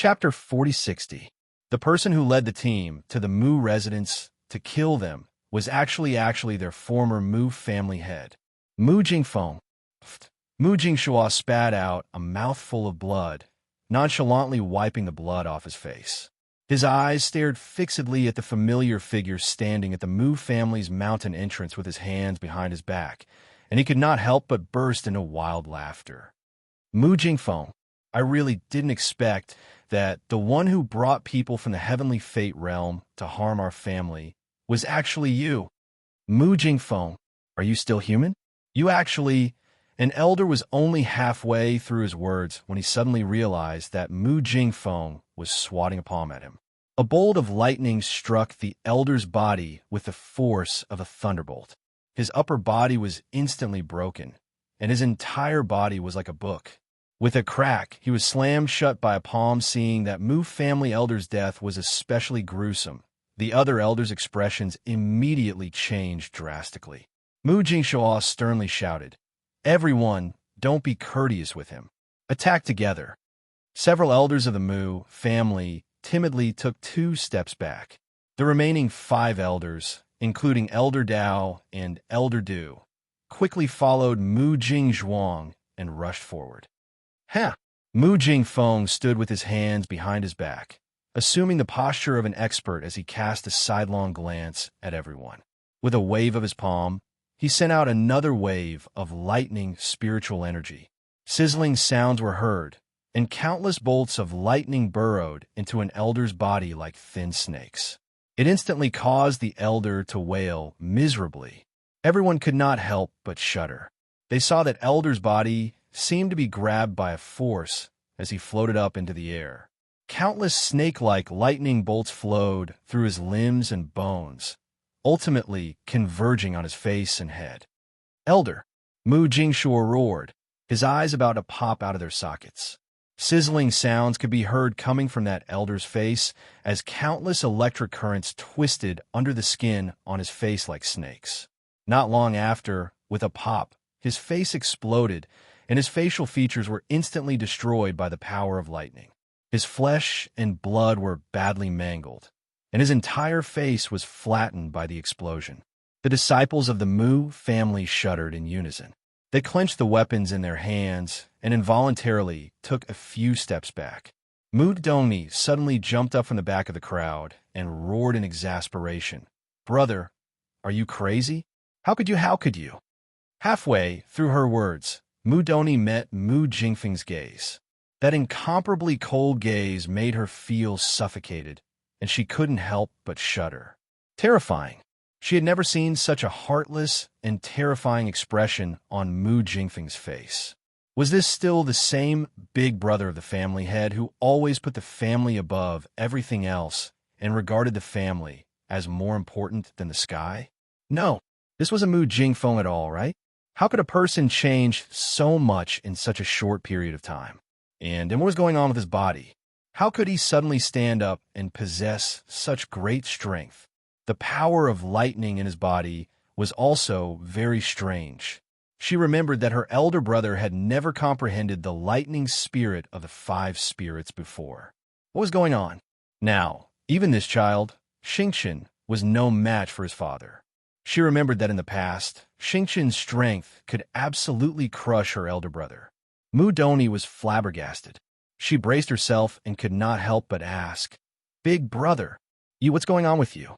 Chapter 4060. The person who led the team to the Mu residence to kill them was actually their former Mu family head, Mu Jingfeng. Mu Jingshua spat out a mouthful of blood, nonchalantly wiping the blood off his face. His eyes stared fixedly at the familiar figure standing at the Mu family's mountain entrance with his hands behind his back, and he could not help but burst into wild laughter. Mu Jingfeng, I really didn't expect that the one who brought people from the heavenly fate realm to harm our family was actually you. Mu Jingfeng, are you still human? You actually... An elder was only halfway through his words when he suddenly realized that Mu Jingfeng was swatting a palm at him. A bolt of lightning struck the elder's body with the force of a thunderbolt. His upper body was instantly broken, and his entire body was like a book. With a crack, he was slammed shut by a palm. Seeing that Mu family elder's death was especially gruesome, the other elders' expressions immediately changed drastically. Mu Jingshua sternly shouted, "Everyone, don't be courteous with him. Attack together." Several elders of the Mu family timidly took 2 steps back. The remaining 5 elders, including Elder Dao and Elder Du, quickly followed Mu Jingzhuang and rushed forward. Ha! Mu Jingfeng stood with his hands behind his back, assuming the posture of an expert as he cast a sidelong glance at everyone. With a wave of his palm, he sent out another wave of lightning spiritual energy. Sizzling sounds were heard, and countless bolts of lightning burrowed into an elder's body like thin snakes. It instantly caused the elder to wail miserably. Everyone could not help but shudder. They saw that elder's body seemed to be grabbed by a force as he floated up into the air. Countless snake-like lightning bolts flowed through his limbs and bones, ultimately converging on his face and head. "Elder!" Mu Jingshua roared, his eyes about to pop out of their sockets. Sizzling sounds could be heard coming from that elder's face as countless electric currents twisted under the skin on his face like snakes. Not long after, with a pop, his face exploded, and his facial features were instantly destroyed by the power of lightning. His flesh and blood were badly mangled, and his entire face was flattened by the explosion. The disciples of the Mu family shuddered in unison. They clenched the weapons in their hands and involuntarily took a few steps back. Mu Dongni suddenly jumped up from the back of the crowd and roared in exasperation. "Brother, are you crazy? How could you? Halfway through her words, Mu Dongni met Mu Jingfeng's gaze. That incomparably cold gaze made her feel suffocated, and she couldn't help but shudder. Terrifying. She had never seen such a heartless and terrifying expression on Mu Jingfeng's face. Was this still the same big brother of the family head who always put the family above everything else and regarded the family as more important than the sky? No, this wasn't Mu Jingfeng at all, right? How could a person change so much in such a short period of time? And what was going on with his body? How could he suddenly stand up and possess such great strength? The power of lightning in his body was also very strange. She remembered that her elder brother had never comprehended the lightning spirit of the 5 spirits before. What was going on? Now, even this child, Xingqian, was no match for his father. She remembered that in the past, Xingqian's strength could absolutely crush her elder brother. Mu Dongni was flabbergasted. She braced herself and could not help but ask, "Big brother, what's going on with you?"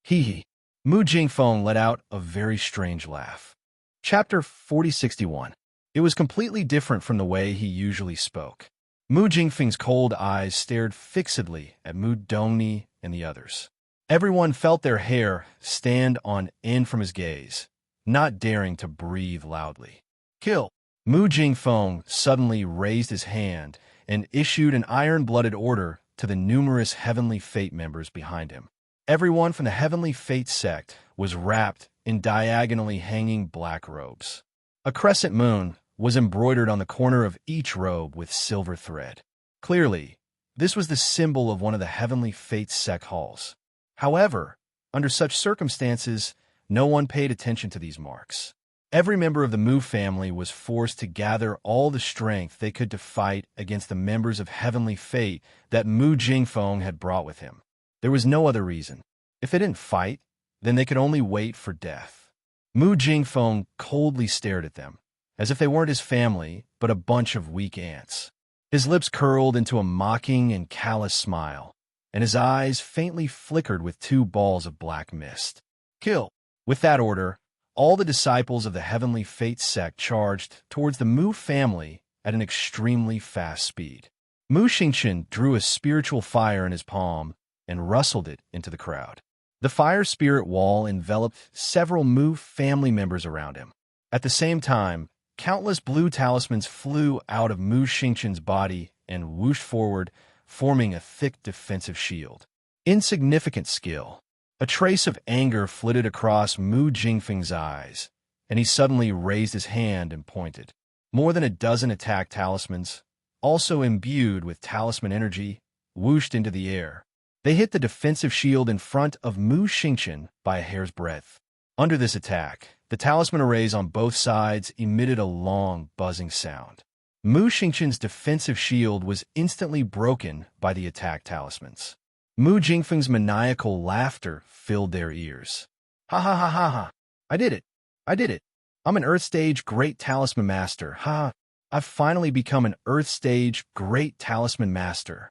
Hee. Mu Jingfeng let out a very strange laugh. Chapter 4061. It was completely different from the way he usually spoke. Mu Jingfeng's cold eyes stared fixedly at Mu Dongni and the others. Everyone felt their hair stand on end from his gaze, not daring to breathe loudly. "Kill!" Mu Jingfeng suddenly raised his hand and issued an iron-blooded order to the numerous Heavenly Fate members behind him. Everyone from the Heavenly Fate sect was wrapped in diagonally hanging black robes. A crescent moon was embroidered on the corner of each robe with silver thread. Clearly, this was the symbol of one of the Heavenly Fate sect halls. However, under such circumstances, no one paid attention to these marks. Every member of the Mu family was forced to gather all the strength they could to fight against the members of heavenly fate that Mu Jingfeng had brought with him. There was no other reason. If they didn't fight, then they could only wait for death. Mu Jingfeng coldly stared at them, as if they weren't his family, but a bunch of weak ants. His lips curled into a mocking and callous smile, and his eyes faintly flickered with 2 balls of black mist. Kill! With that order, all the disciples of the Heavenly Fate sect charged towards the Mu family at an extremely fast speed. Mu Xingqian drew a spiritual fire in his palm and rustled it into the crowd. The fire spirit wall enveloped several Mu family members around him. At the same time, countless blue talismans flew out of Mu Xingqian's body and whooshed forward, forming a thick defensive shield. Insignificant skill. A trace of anger flitted across Mu Jingfeng's eyes, and he suddenly raised his hand and pointed. More than a dozen attack talismans, also imbued with talisman energy, whooshed into the air. They hit the defensive shield in front of Mu Xingqian by a hair's breadth. Under this attack, the talisman arrays on both sides emitted a long, buzzing sound. Mu Xingqian's defensive shield was instantly broken by the attack talismans. Mu Jingfeng's maniacal laughter filled their ears. Ha ha ha ha ha! I did it! I did it! I'm an Earth Stage Great Talisman Master. Ha! I've finally become an Earth Stage Great Talisman Master.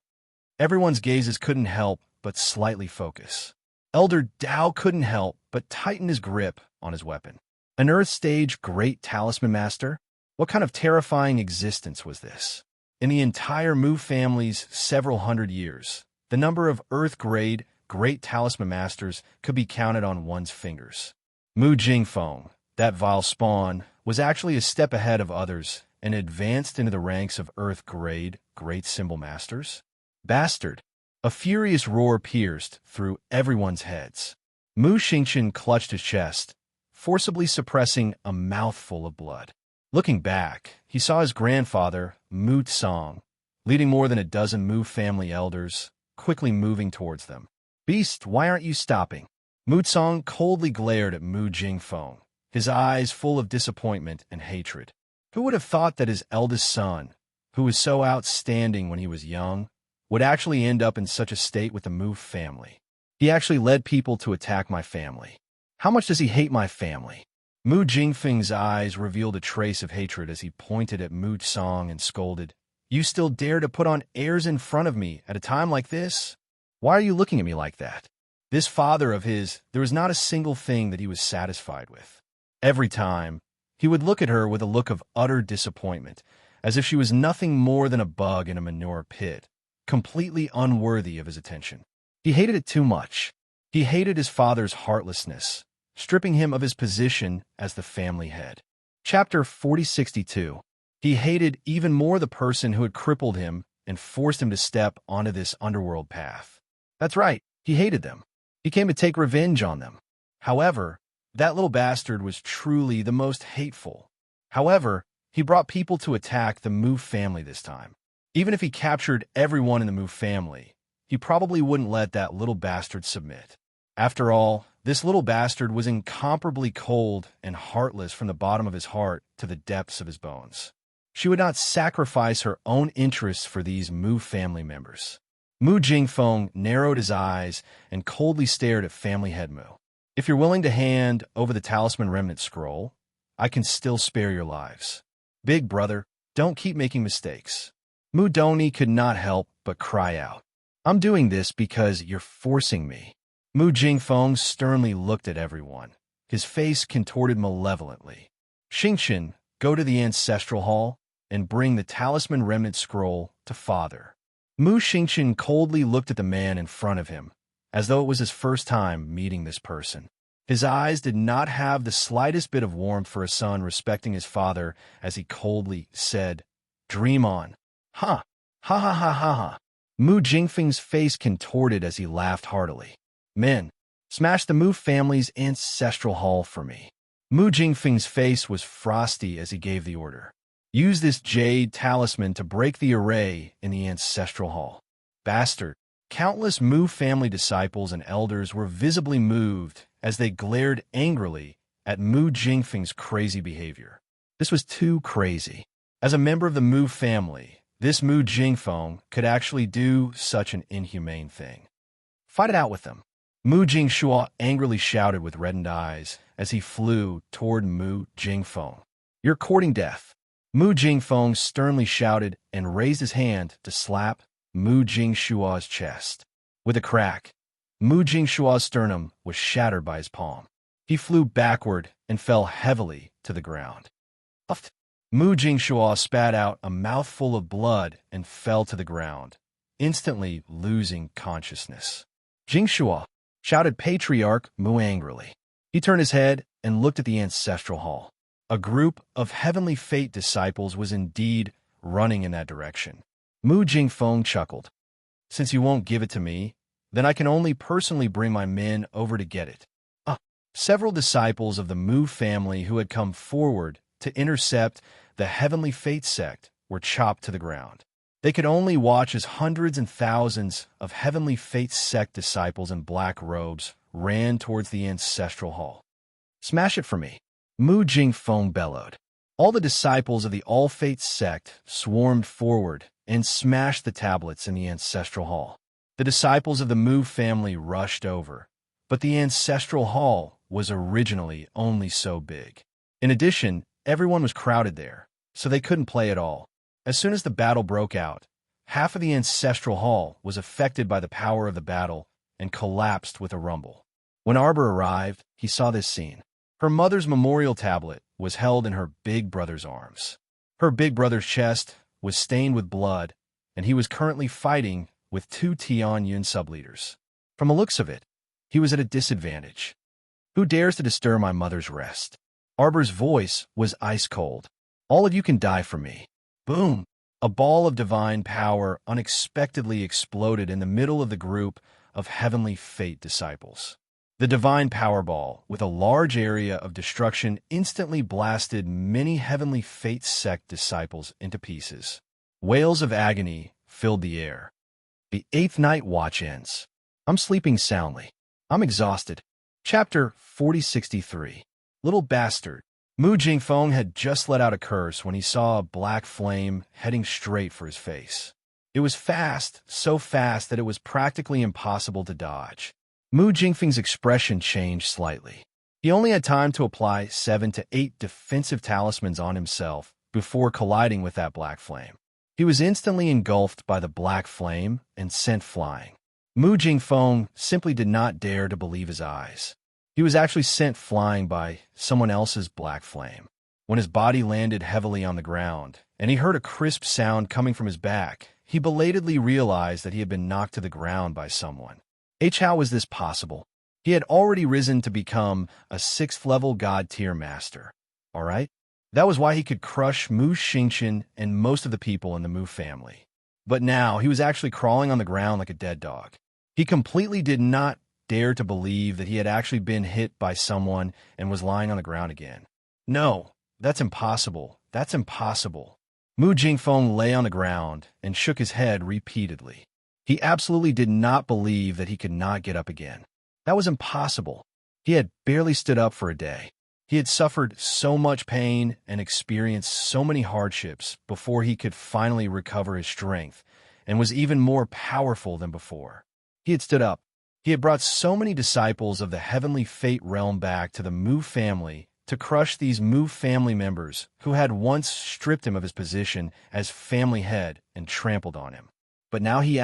Everyone's gazes couldn't help but slightly focus. Elder Dao couldn't help but tighten his grip on his weapon. An Earth Stage Great Talisman Master? What kind of terrifying existence was this? In the entire Mu family's several hundred years, the number of Earth-grade Great Talisman Masters could be counted on one's fingers. Mu Jingfeng, that vile spawn, was actually a step ahead of others and advanced into the ranks of Earth-grade Great Symbol Masters. Bastard! A furious roar pierced through everyone's heads. Mu Xingqian clutched his chest, forcibly suppressing a mouthful of blood. Looking back, he saw his grandfather, Mu Tsang, leading more than a dozen Mu family elders, quickly moving towards them. Beast, why aren't you stopping? Mu Tsang coldly glared at Mu Jingfeng, his eyes full of disappointment and hatred. Who would have thought that his eldest son, who was so outstanding when he was young, would actually end up in such a state with the Mu family? He actually led people to attack my family. How much does he hate my family? Mu Jingfeng's eyes revealed a trace of hatred as he pointed at Mu Tsang and scolded, You still dare to put on airs in front of me at a time like this? Why are you looking at me like that? This father of his, there was not a single thing that he was satisfied with. Every time, he would look at her with a look of utter disappointment, as if she was nothing more than a bug in a manure pit, completely unworthy of his attention. He hated it too much. He hated his father's heartlessness, stripping him of his position as the family head. Chapter 4062. He hated even more the person who had crippled him and forced him to step onto this underworld path. That's right, he hated them. He came to take revenge on them. However, that little bastard was truly the most hateful. However, he brought people to attack the Mu family this time. Even if he captured everyone in the Mu family, he probably wouldn't let that little bastard submit. After all, this little bastard was incomparably cold and heartless from the bottom of his heart to the depths of his bones. She would not sacrifice her own interests for these Mu family members. Mu Jingfeng narrowed his eyes and coldly stared at family head Mu. If you're willing to hand over the Talisman Remnant Scroll, I can still spare your lives. Big brother, don't keep making mistakes. Mu Doni could not help but cry out. I'm doing this because you're forcing me. Mu Jingfeng sternly looked at everyone, his face contorted malevolently. Xingqian, go to the Ancestral Hall and bring the Talisman Remnant Scroll to Father. Mu Xingqian coldly looked at the man in front of him, as though it was his first time meeting this person. His eyes did not have the slightest bit of warmth for a son respecting his father as he coldly said, Dream on. Ha! Ha ha ha ha ha! Mu Jingfeng's face contorted as he laughed heartily. Men, smash the Mu family's Ancestral Hall for me. Mu Jingfeng's face was frosty as he gave the order. Use this jade talisman to break the array in the Ancestral Hall. Bastard. Countless Mu family disciples and elders were visibly moved as they glared angrily at Mu Jingfeng's crazy behavior. This was too crazy. As a member of the Mu family, this Mu Jingfeng could actually do such an inhumane thing. Fight it out with them. Mu Jingshua angrily shouted with reddened eyes as he flew toward Mu Jingfeng. You're courting death. Mu Jingfeng sternly shouted and raised his hand to slap Mu Jingshua's chest. With a crack, Mu Jingshua's sternum was shattered by his palm. He flew backward and fell heavily to the ground. Puffed. Mu Jingshua spat out a mouthful of blood and fell to the ground, instantly losing consciousness. Jingshua, shouted Patriarch Mu angrily. He turned his head and looked at the ancestral hall. A group of Heavenly Fate disciples was indeed running in that direction. Mu Jingfeng chuckled. Since you won't give it to me, then I can only personally bring my men over to get it. Several disciples of the Mu family who had come forward to intercept the Heavenly Fate sect were chopped to the ground. They could only watch as hundreds and thousands of Heavenly Fate sect disciples in black robes ran towards the ancestral hall. Smash it for me, Mu Jingfeng bellowed. All the disciples of the All Fate sect swarmed forward and smashed the tablets in the ancestral hall. The disciples of the Mu family rushed over, but the ancestral hall was originally only so big. In addition, everyone was crowded there, so they couldn't play at all. As soon as the battle broke out, half of the ancestral hall was affected by the power of the battle and collapsed with a rumble. When Arbor arrived, he saw this scene. Her mother's memorial tablet was held in her big brother's arms. Her big brother's chest was stained with blood, and he was currently fighting with 2 Tianyun subleaders. From the looks of it, he was at a disadvantage. Who dares to disturb my mother's rest? Arbor's voice was ice cold. All of you can die for me. Boom! A ball of divine power unexpectedly exploded in the middle of the group of Heavenly Fate disciples. The divine power ball, with a large area of destruction, instantly blasted many Heavenly Fate sect disciples into pieces. Wails of agony filled the air. The 8th night watch ends. I'm sleeping soundly. I'm exhausted. Chapter 4063. Little bastard. Mu Jingfeng had just let out a curse when he saw a black flame heading straight for his face. It was fast, so fast that it was practically impossible to dodge. Mu Jingfeng's expression changed slightly. He only had time to apply 7 to 8 defensive talismans on himself before colliding with that black flame. He was instantly engulfed by the black flame and sent flying. Mu Jingfeng simply did not dare to believe his eyes. He was actually sent flying by someone else's black flame. When his body landed heavily on the ground, and he heard a crisp sound coming from his back, he belatedly realized that he had been knocked to the ground by someone. How was this possible? He had already risen to become a 6th-level God-tier master. Alright? That was why he could crush Mu Xingqian and most of the people in the Mu family. But now, he was actually crawling on the ground like a dead dog. He completely did not dare to believe that he had actually been hit by someone and was lying on the ground again. No, that's impossible. That's impossible. Mu Jingfeng lay on the ground and shook his head repeatedly. He absolutely did not believe that he could not get up again. That was impossible. He had barely stood up for a day. He had suffered so much pain and experienced so many hardships before he could finally recover his strength and was even more powerful than before. He had stood up. He had brought so many disciples of the Heavenly Fate realm back to the Mu family to crush these Mu family members who had once stripped him of his position as family head and trampled on him. But now he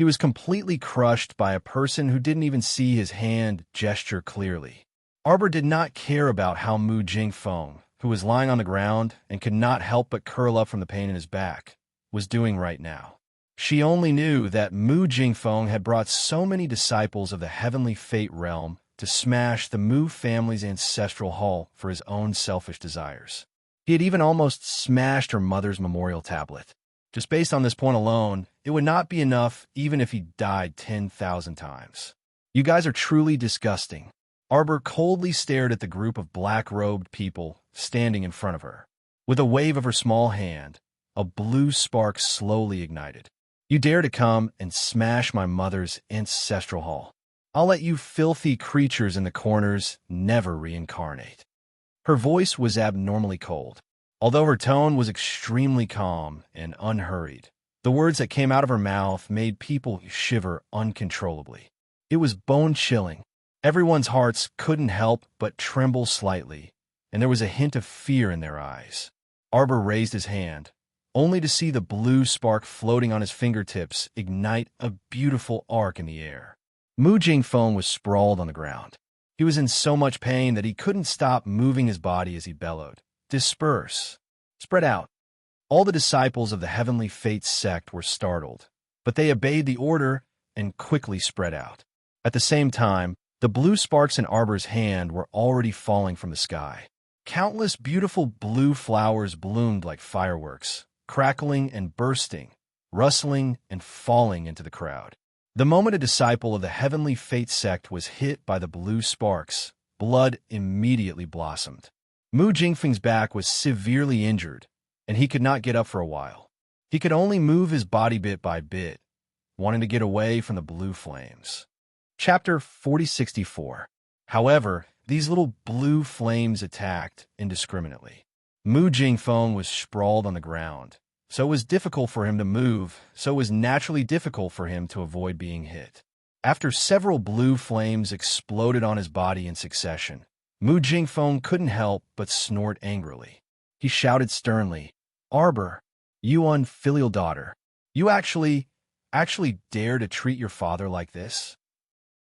was completely crushed by a person who didn't even see his hand gesture clearly. Arbor did not care about how Mu Jingfeng, who was lying on the ground and could not help but curl up from the pain in his back, was doing right now. She only knew that Mu Jingfeng had brought so many disciples of the Heavenly Fate realm to smash the Mu family's ancestral hall for his own selfish desires. He had even almost smashed her mother's memorial tablet. Just based on this point alone, it would not be enough even if he died 10,000 times. You guys are truly disgusting. Arbor coldly stared at the group of black-robed people standing in front of her. With a wave of her small hand, a blue spark slowly ignited. You dare to come and smash my mother's ancestral hall. I'll let you filthy creatures in the corners never reincarnate." Her voice was abnormally cold, although her tone was extremely calm and unhurried. The words that came out of her mouth made people shiver uncontrollably. It was bone-chilling. Everyone's hearts couldn't help but tremble slightly, and there was a hint of fear in their eyes. Arbor raised his hand, only to see the blue spark floating on his fingertips ignite a beautiful arc in the air. Mu Jingfeng was sprawled on the ground. He was in so much pain that he couldn't stop moving his body as he bellowed, "Disperse! Spread out!" All the disciples of the Heavenly Fates sect were startled, but they obeyed the order and quickly spread out. At the same time, the blue sparks in Arbor's hand were already falling from the sky. Countless beautiful blue flowers bloomed like fireworks, crackling and bursting, rustling and falling into the crowd. The moment a disciple of the Heavenly Fate sect was hit by the blue sparks, blood immediately blossomed. Mu Jingfeng's back was severely injured, and he could not get up for a while. He could only move his body bit by bit, wanting to get away from the blue flames. Chapter 4064. However, these little blue flames attacked indiscriminately. Mu Jingfeng was sprawled on the ground, so it was difficult for him to move, so it was naturally difficult for him to avoid being hit. After several blue flames exploded on his body in succession, Mu Jingfeng couldn't help but snort angrily. He shouted sternly, "Arbor, you unfilial daughter, you actually dare to treat your father like this?"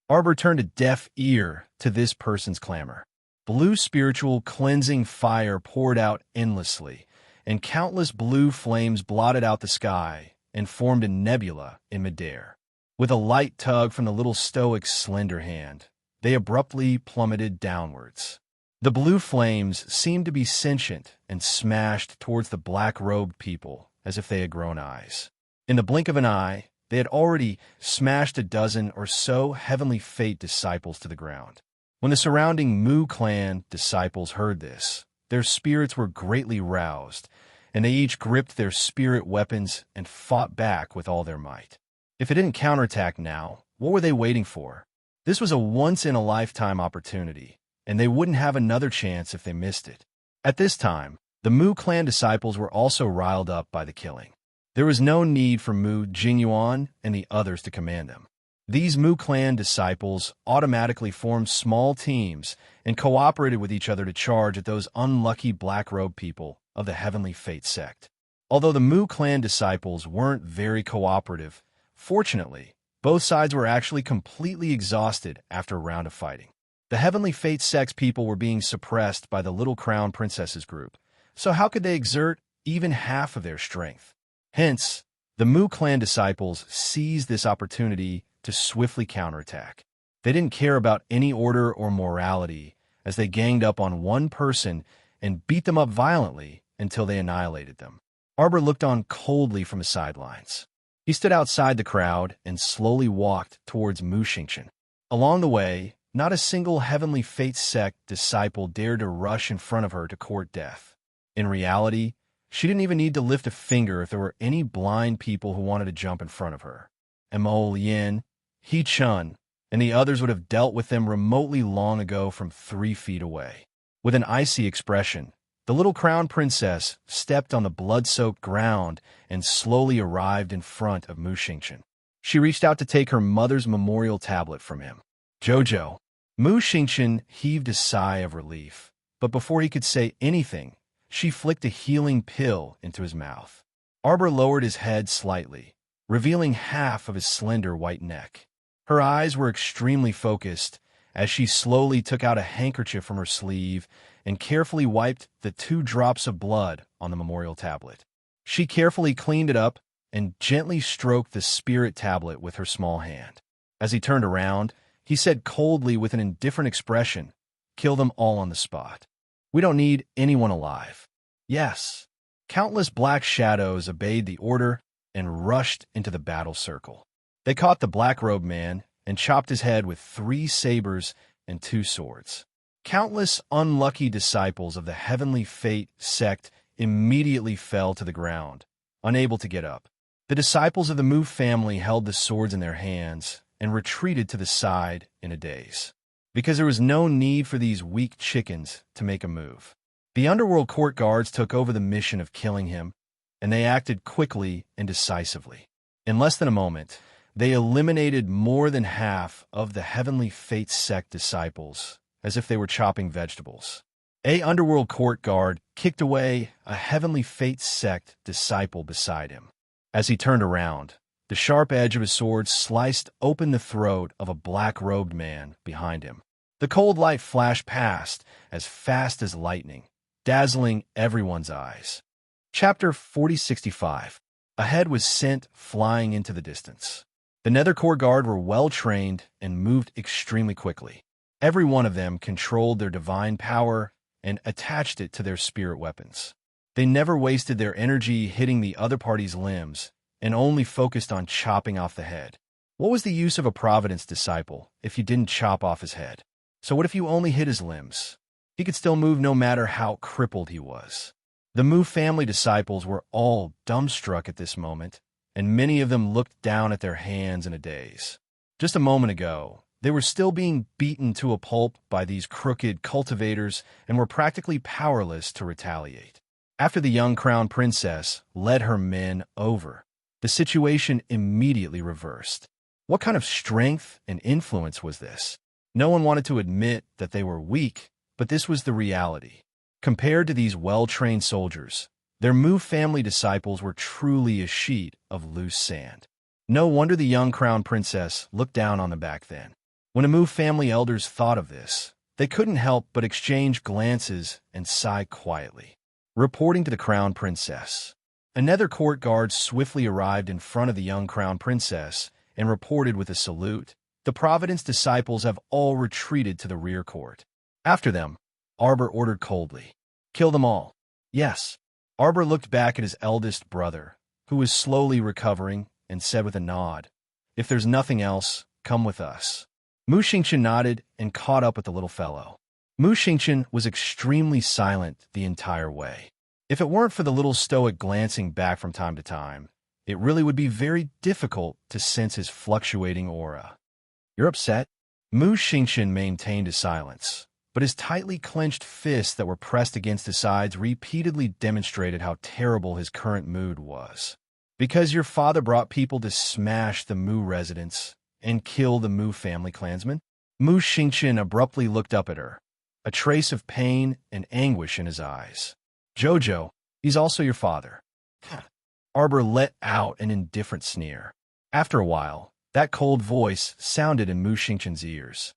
Arbor turned a deaf ear to this person's clamor. Blue spiritual cleansing fire poured out endlessly, and countless blue flames blotted out the sky and formed a nebula in midair. With a light tug from the little stoic's slender hand, they abruptly plummeted downwards. The blue flames seemed to be sentient and smashed towards the black-robed people as if they had grown eyes. In the blink of an eye, they had already smashed a dozen or so Heavenly Fate disciples to the ground. When the surrounding Mu clan disciples heard this, their spirits were greatly roused, and they each gripped their spirit weapons and fought back with all their might. If it didn't counterattack now, what were they waiting for? This was a once-in-a-lifetime opportunity, and they wouldn't have another chance if they missed it. At this time, the Mu clan disciples were also riled up by the killing. There was no need for Mu Jingyuan and the others to command them. These Mu clan disciples automatically formed small teams and cooperated with each other to charge at those unlucky black-robed people of the Heavenly Fate sect. Although the Mu clan disciples weren't very cooperative, fortunately, both sides were actually completely exhausted after a round of fighting. The Heavenly Fate sect's people were being suppressed by the Little Crown Princess's group, so how could they exert even half of their strength? Hence, the Mu clan disciples seized this opportunity to swiftly counterattack. They didn't care about any order or morality as they ganged up on one person and beat them up violently until they annihilated them. Arbor looked on coldly from the sidelines. He stood outside the crowd and slowly walked towards Mu Xingchen. Along the way, not a single Heavenly Fate sect disciple dared to rush in front of her to court death. In reality, she didn't even need to lift a finger if there were any blind people who wanted to jump in front of her. Mo Yin, He Chun, and the others would have dealt with them remotely long ago from 3 feet away. With an icy expression, the little crown princess stepped on the blood-soaked ground and slowly arrived in front of Mu Xingchen. She reached out to take her mother's memorial tablet from him. "Jojo." Mu Xingchen heaved a sigh of relief, but before he could say anything, she flicked a healing pill into his mouth. Arbor lowered his head slightly, revealing half of his slender white neck. Her eyes were extremely focused as she slowly took out a handkerchief from her sleeve and carefully wiped the 2 drops of blood on the memorial tablet. She carefully cleaned it up and gently stroked the spirit tablet with her small hand. As he turned around, he said coldly with an indifferent expression, "Kill them all on the spot. We don't need anyone alive." Yes. Countless black shadows obeyed the order and rushed into the battle circle. They caught the black-robed man and chopped his head with 3 sabers and 2 swords. Countless unlucky disciples of the Heavenly Fate sect immediately fell to the ground, unable to get up. The disciples of the Mu family held the swords in their hands and retreated to the side in a daze. Because there was no need for these weak chickens to make a move. The underworld court guards took over the mission of killing him, and they acted quickly and decisively. In less than a moment, they eliminated more than half of the Heavenly Fate sect disciples, as if they were chopping vegetables. A underworld court guard kicked away a Heavenly Fate sect disciple beside him. As he turned around, the sharp edge of his sword sliced open the throat of a black-robed man behind him. The cold light flashed past as fast as lightning, dazzling everyone's eyes. Chapter 4065. A head was sent flying into the distance. The Nether Core Guard were well-trained and moved extremely quickly. Every one of them controlled their divine power and attached it to their spirit weapons. They never wasted their energy hitting the other party's limbs and only focused on chopping off the head. What was the use of a Providence disciple if you didn't chop off his head? So what if you only hit his limbs? He could still move no matter how crippled he was. The Mu family disciples were all dumbstruck at this moment, and many of them looked down at their hands in a daze. Just a moment ago, they were still being beaten to a pulp by these crooked cultivators and were practically powerless to retaliate. After the young crown princess led her men over, the situation immediately reversed. What kind of strength and influence was this? No one wanted to admit that they were weak, but this was the reality. Compared to these well-trained soldiers, their Mu family disciples were truly a sheet of loose sand. No wonder the young crown princess looked down on them back then. When the Mu family elders thought of this, they couldn't help but exchange glances and sigh quietly. Reporting to the crown princess, a Nether court guard swiftly arrived in front of the young crown princess and reported with a salute, "The Providence disciples have all retreated to the rear court." After them, Arbor ordered coldly, "Kill them all." "Yes." Arbor looked back at his eldest brother, who was slowly recovering, and said with a nod, "If there's nothing else, come with us." Mu Xingqian nodded and caught up with the little fellow. Mu Xingqian was extremely silent the entire way. If it weren't for the little stoic glancing back from time to time, it really would be very difficult to sense his fluctuating aura. "You're upset?" Mu Xingqian maintained his silence, but his tightly clenched fists that were pressed against his sides repeatedly demonstrated how terrible his current mood was. "Because your father brought people to smash the Mu residence and kill the Mu family clansmen?" Mu Xingqian abruptly looked up at her, a trace of pain and anguish in his eyes. "Jojo, he's also your father." Arbor let out an indifferent sneer. After a while, that cold voice sounded in Mu Xingqian's ears.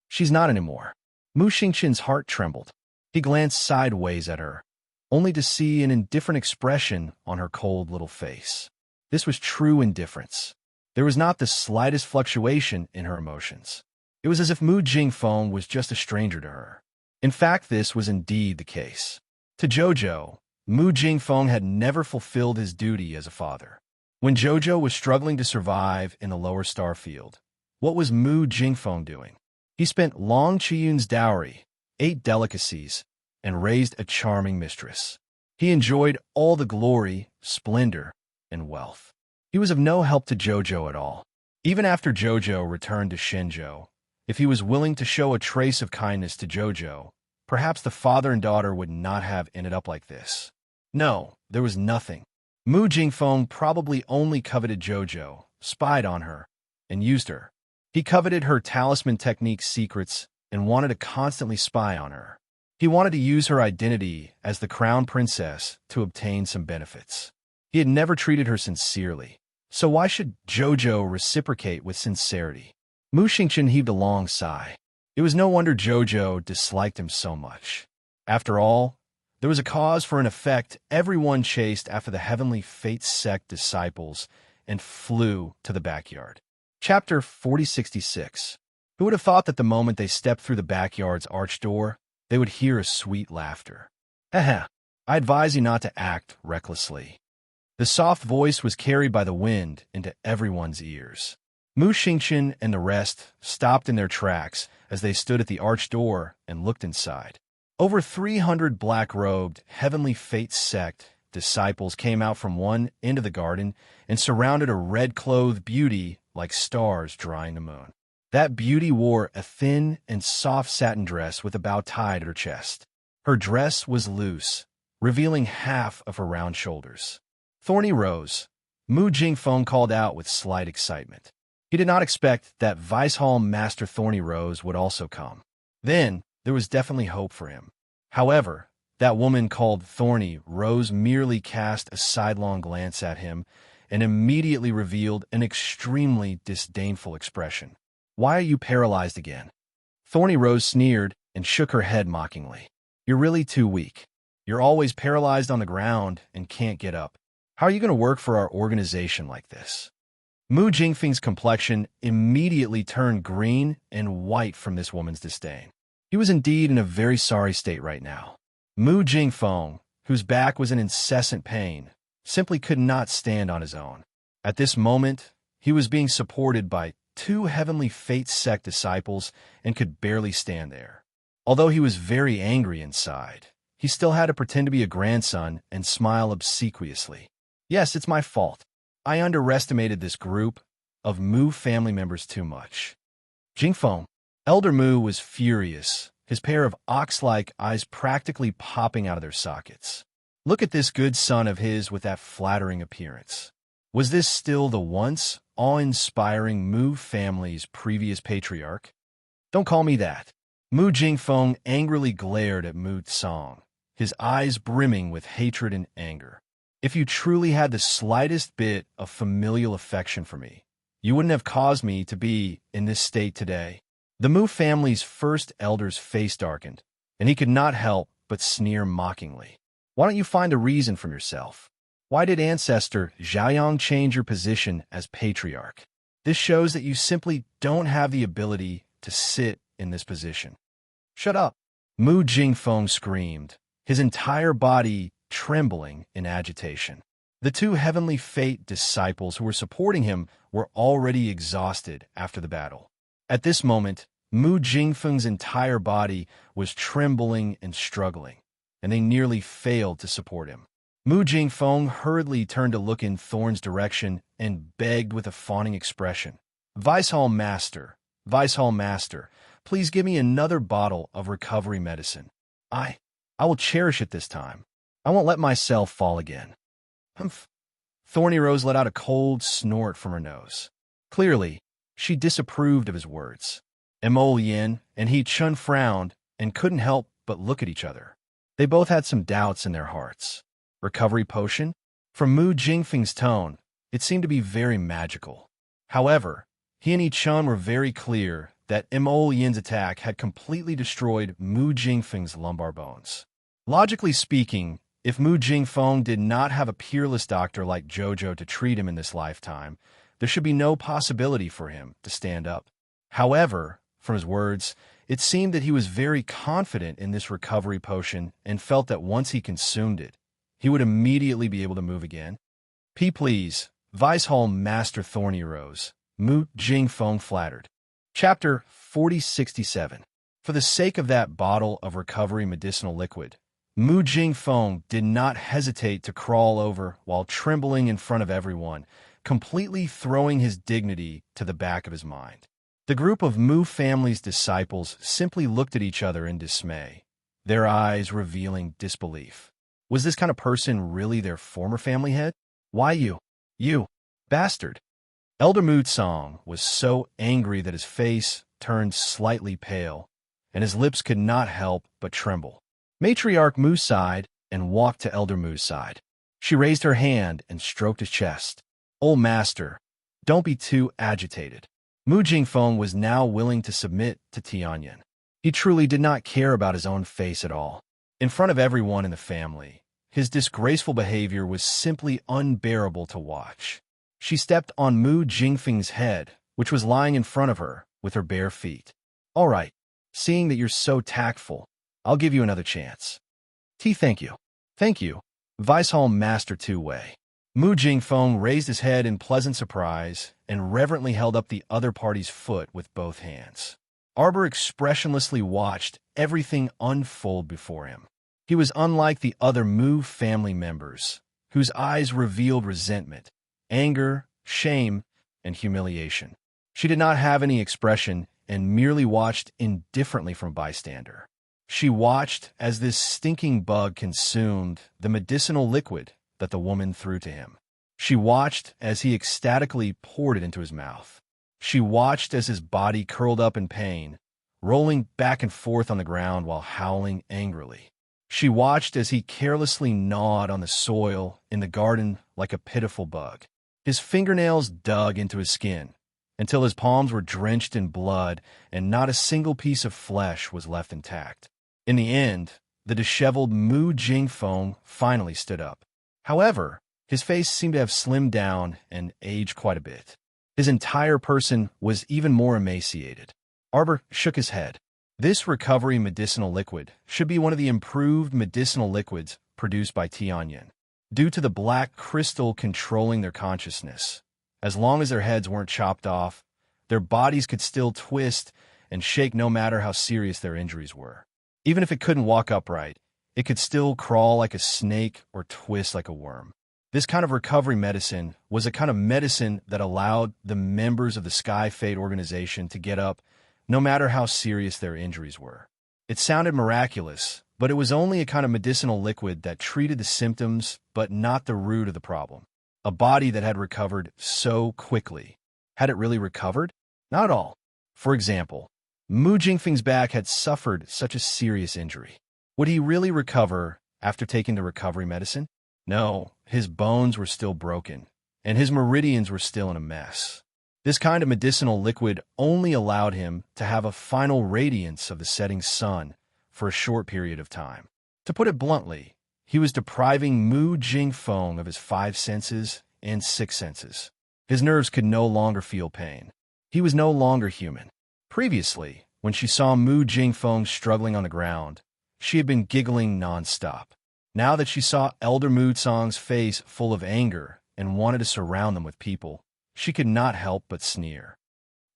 "She's not anymore." Mu Xingqian's heart trembled. He glanced sideways at her, only to see an indifferent expression on her cold little face. This was true indifference. There was not the slightest fluctuation in her emotions. It was as if Mu Jingfeng was just a stranger to her. In fact, this was indeed the case. To Jojo, Mu Jingfeng had never fulfilled his duty as a father. When Jojo was struggling to survive in the lower star field, what was Mu Jingfeng doing? He spent Long Qiyun's dowry, ate delicacies, and raised a charming mistress. He enjoyed all the glory, splendor, and wealth. He was of no help to Jojo at all. Even after Jojo returned to Shenzhou, if he was willing to show a trace of kindness to Jojo, perhaps the father and daughter would not have ended up like this. No, there was nothing. Mu Jingfeng probably only coveted Jojo, spied on her, and used her. He coveted her talisman technique secrets and wanted to constantly spy on her. He wanted to use her identity as the crown princess to obtain some benefits. He had never treated her sincerely, so why should Jojo reciprocate with sincerity? Mu Xingqian heaved a long sigh. It was no wonder Jojo disliked him so much. After all, there was a cause for an effect. Everyone chased after the Heavenly Fate sect disciples and flew to the backyard. Chapter 4066. Who would have thought that the moment they stepped through the backyard's arch door, they would hear a sweet laughter? "Haha, I advise you not to act recklessly." The soft voice was carried by the wind into everyone's ears. Mu Xingqian and the rest stopped in their tracks as they stood at the arch door and looked inside. Over 300 black-robed, Heavenly Fate sect disciples came out from one end of the garden and surrounded a red-clothed beauty like stars drying the moon. That beauty wore a thin and soft satin dress with a bow tied at her chest. Her dress was loose, revealing half of her round shoulders. Thorny Rose, Mu Jingfeng called out with slight excitement. He did not expect that Vice Hall Master Thorny Rose would also come. Then, there was definitely hope for him. However, that woman called Thorny Rose merely cast a sidelong glance at him and immediately revealed an extremely disdainful expression. "Why are you paralyzed again?" Thorny Rose sneered and shook her head mockingly. "You're really too weak. You're always paralyzed on the ground and can't get up. How are you going to work for our organization like this?" Mu Jingfeng's complexion immediately turned green and white from this woman's disdain. He was indeed in a very sorry state right now. Mu Jingfeng, whose back was in incessant pain, simply could not stand on his own. At this moment, he was being supported by 2 Heavenly Fate sect disciples and could barely stand there. Although he was very angry inside, he still had to pretend to be a grandson and smile obsequiously. "Yes, it's my fault. I underestimated this group of Mu family members too much." Jingfeng, Elder Mu, was furious, his pair of ox-like eyes practically popping out of their sockets. Look at this good son of his with that flattering appearance. Was this still the once awe-inspiring Mu family's previous patriarch? "Don't call me that." Mu Jingfeng angrily glared at Mu Tsang, his eyes brimming with hatred and anger. "If you truly had the slightest bit of familial affection for me, you wouldn't have caused me to be in this state today." The Mu family's first elder's face darkened, and he could not help but sneer mockingly. "Why don't you find a reason from yourself? Why did ancestor Zhaoyang change your position as patriarch? This shows that you simply don't have the ability to sit in this position." "Shut up!" Mu Jingfeng screamed, his entire body trembling in agitation. The 2 Heavenly Fate disciples who were supporting him were already exhausted after the battle. At this moment, Mu Jingfeng's entire body was trembling and struggling, and they nearly failed to support him. Mu Jingfeng hurriedly turned to look in Thorn's direction and begged with a fawning expression, Vice Hall Master, please give me another bottle of recovery medicine. I will cherish it this time. I won't let myself fall again." "Humph." Thorny Rose let out a cold snort from her nose. Clearly, she disapproved of his words. Mo Yin and He Chun frowned and couldn't help but look at each other. They both had some doubts in their hearts. Recovery potion? From Mu Jingfeng's tone, it seemed to be very magical. However, he and He Chun were very clear that Mo Yin's attack had completely destroyed Mu Jingfeng's lumbar bones. Logically speaking, if Mu Jingfeng did not have a peerless doctor like Jojo to treat him in this lifetime, there should be no possibility for him to stand up. However, from his words, it seemed that he was very confident in this recovery potion and felt that once he consumed it, he would immediately be able to move again. Please, Vice Hall Master Thorny Rose, Mu Jingfeng flattered. Chapter 4067. For the sake of that bottle of recovery medicinal liquid, Mu Jingfeng did not hesitate to crawl over while trembling in front of everyone, completely throwing his dignity to the back of his mind. The group of Mu family's disciples simply looked at each other in dismay, their eyes revealing disbelief. Was this kind of person really their former family head? "Why you bastard!" Elder Mu Tsang was so angry that his face turned slightly pale, and his lips could not help but tremble. Matriarch Mu sighed and walked to Elder Mu's side. She raised her hand and stroked his chest. "Old master, don't be too agitated." Mu Jingfeng was now willing to submit to Tianyan. He truly did not care about his own face at all. In front of everyone in the family, his disgraceful behavior was simply unbearable to watch. She stepped on Mu Jingfeng's head, which was lying in front of her, with her bare feet. "All right, seeing that you're so tactful, I'll give you another chance." Thank you. Thank you, Vice Hall Master Tu Wei." Mu Jingfeng raised his head in pleasant surprise and reverently held up the other party's foot with both hands. Arbor expressionlessly watched everything unfold before him. He was unlike the other Mu family members, whose eyes revealed resentment, anger, shame, and humiliation. She did not have any expression and merely watched indifferently from a bystander. She watched as this stinking bug consumed the medicinal liquid that the woman threw to him. She watched as he ecstatically poured it into his mouth. She watched as his body curled up in pain, rolling back and forth on the ground while howling angrily. She watched as he carelessly gnawed on the soil in the garden like a pitiful bug. His fingernails dug into his skin until his palms were drenched in blood and not a single piece of flesh was left intact. In the end, the disheveled Mu Jingfeng finally stood up. However, his face seemed to have slimmed down and aged quite a bit. His entire person was even more emaciated. Arbor shook his head. This recovery medicinal liquid should be one of the improved medicinal liquids produced by Tianyin. Due to the black crystal controlling their consciousness, as long as their heads weren't chopped off, their bodies could still twist and shake no matter how serious their injuries were. Even if it couldn't walk upright, it could still crawl like a snake or twist like a worm. This kind of recovery medicine was a kind of medicine that allowed the members of the Sky Fate organization to get up no matter how serious their injuries were. It sounded miraculous, but it was only a kind of medicinal liquid that treated the symptoms but not the root of the problem. A body that had recovered so quickly. Had it really recovered? Not at all. For example, Mu Jingfeng's back had suffered such a serious injury. Would he really recover after taking the recovery medicine? No, his bones were still broken, and his meridians were still in a mess. This kind of medicinal liquid only allowed him to have a final radiance of the setting sun for a short period of time. To put it bluntly, he was depriving Mu Jingfeng of his 5 senses and 6 senses. His nerves could no longer feel pain. He was no longer human. Previously, when she saw Mu Jingfeng struggling on the ground, she had been giggling nonstop. Now that she saw Elder Mu Tsang's face full of anger and wanted to surround them with people, she could not help but sneer.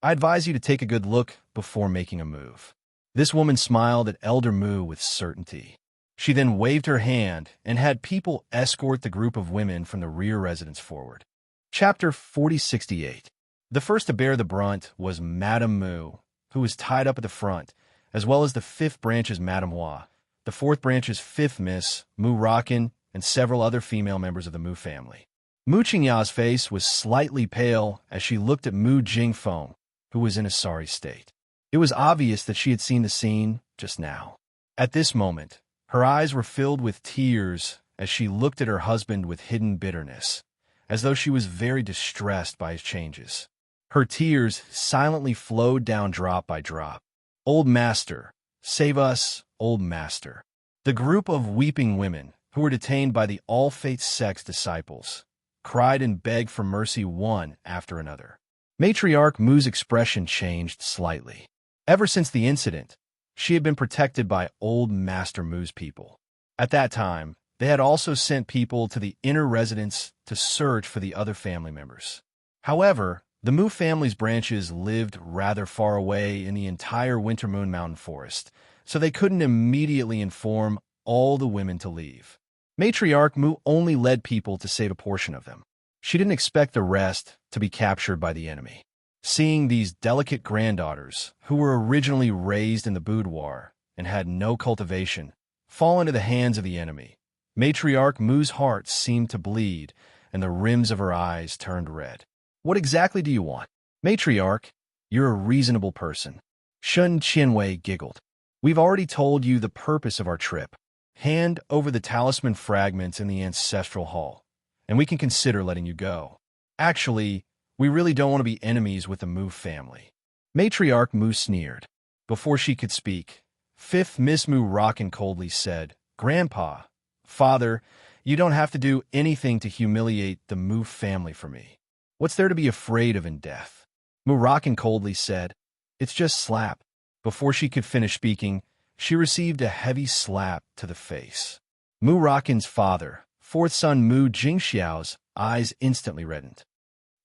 I advise you to take a good look before making a move. This woman smiled at Elder Mu with certainty. She then waved her hand and had people escort the group of women from the rear residence forward. Chapter 4068. The first to bear the brunt was Madame Mu, who was tied up at the front, as well as the 5th branch's Madame Hua, the 4th branch's 5th Miss, Mu Rakin, and several other female members of the Mu family. Mu Qingya's face was slightly pale as she looked at Mu Jingfeng, who was in a sorry state. It was obvious that she had seen the scene just now. At this moment, her eyes were filled with tears as she looked at her husband with hidden bitterness, as though she was very distressed by his changes. Her tears silently flowed down drop by drop. Old Master, save us, Old Master. The group of weeping women, who were detained by the All-Faith sect's disciples, cried and begged for mercy one after another. Matriarch Mu's expression changed slightly. Ever since the incident, she had been protected by Old Master Mu's people. At that time, they had also sent people to the inner residence to search for the other family members. However, the Mu family's branches lived rather far away in the entire Winter Moon Mountain Forest, so they couldn't immediately inform all the women to leave. Matriarch Mu only led people to save a portion of them. She didn't expect the rest to be captured by the enemy. Seeing these delicate granddaughters, who were originally raised in the boudoir and had no cultivation, fall into the hands of the enemy, Matriarch Mu's heart seemed to bleed and the rims of her eyes turned red. What exactly do you want? Matriarch, you're a reasonable person. Shun Qianwei giggled. We've already told you the purpose of our trip. Hand over the talisman fragments in the ancestral hall, and we can consider letting you go. Actually, we really don't want to be enemies with the Mu family. Matriarch Mu sneered. Before she could speak, 5th Miss Mu Rakin coldly said, Grandpa, Father, you don't have to do anything to humiliate the Mu family for me. What's there to be afraid of in death? Mu Rakin coldly said, It's just slap. Before she could finish speaking, she received a heavy slap to the face. Mu Rakin's father, 4th son Mu Jingxiao's eyes instantly reddened.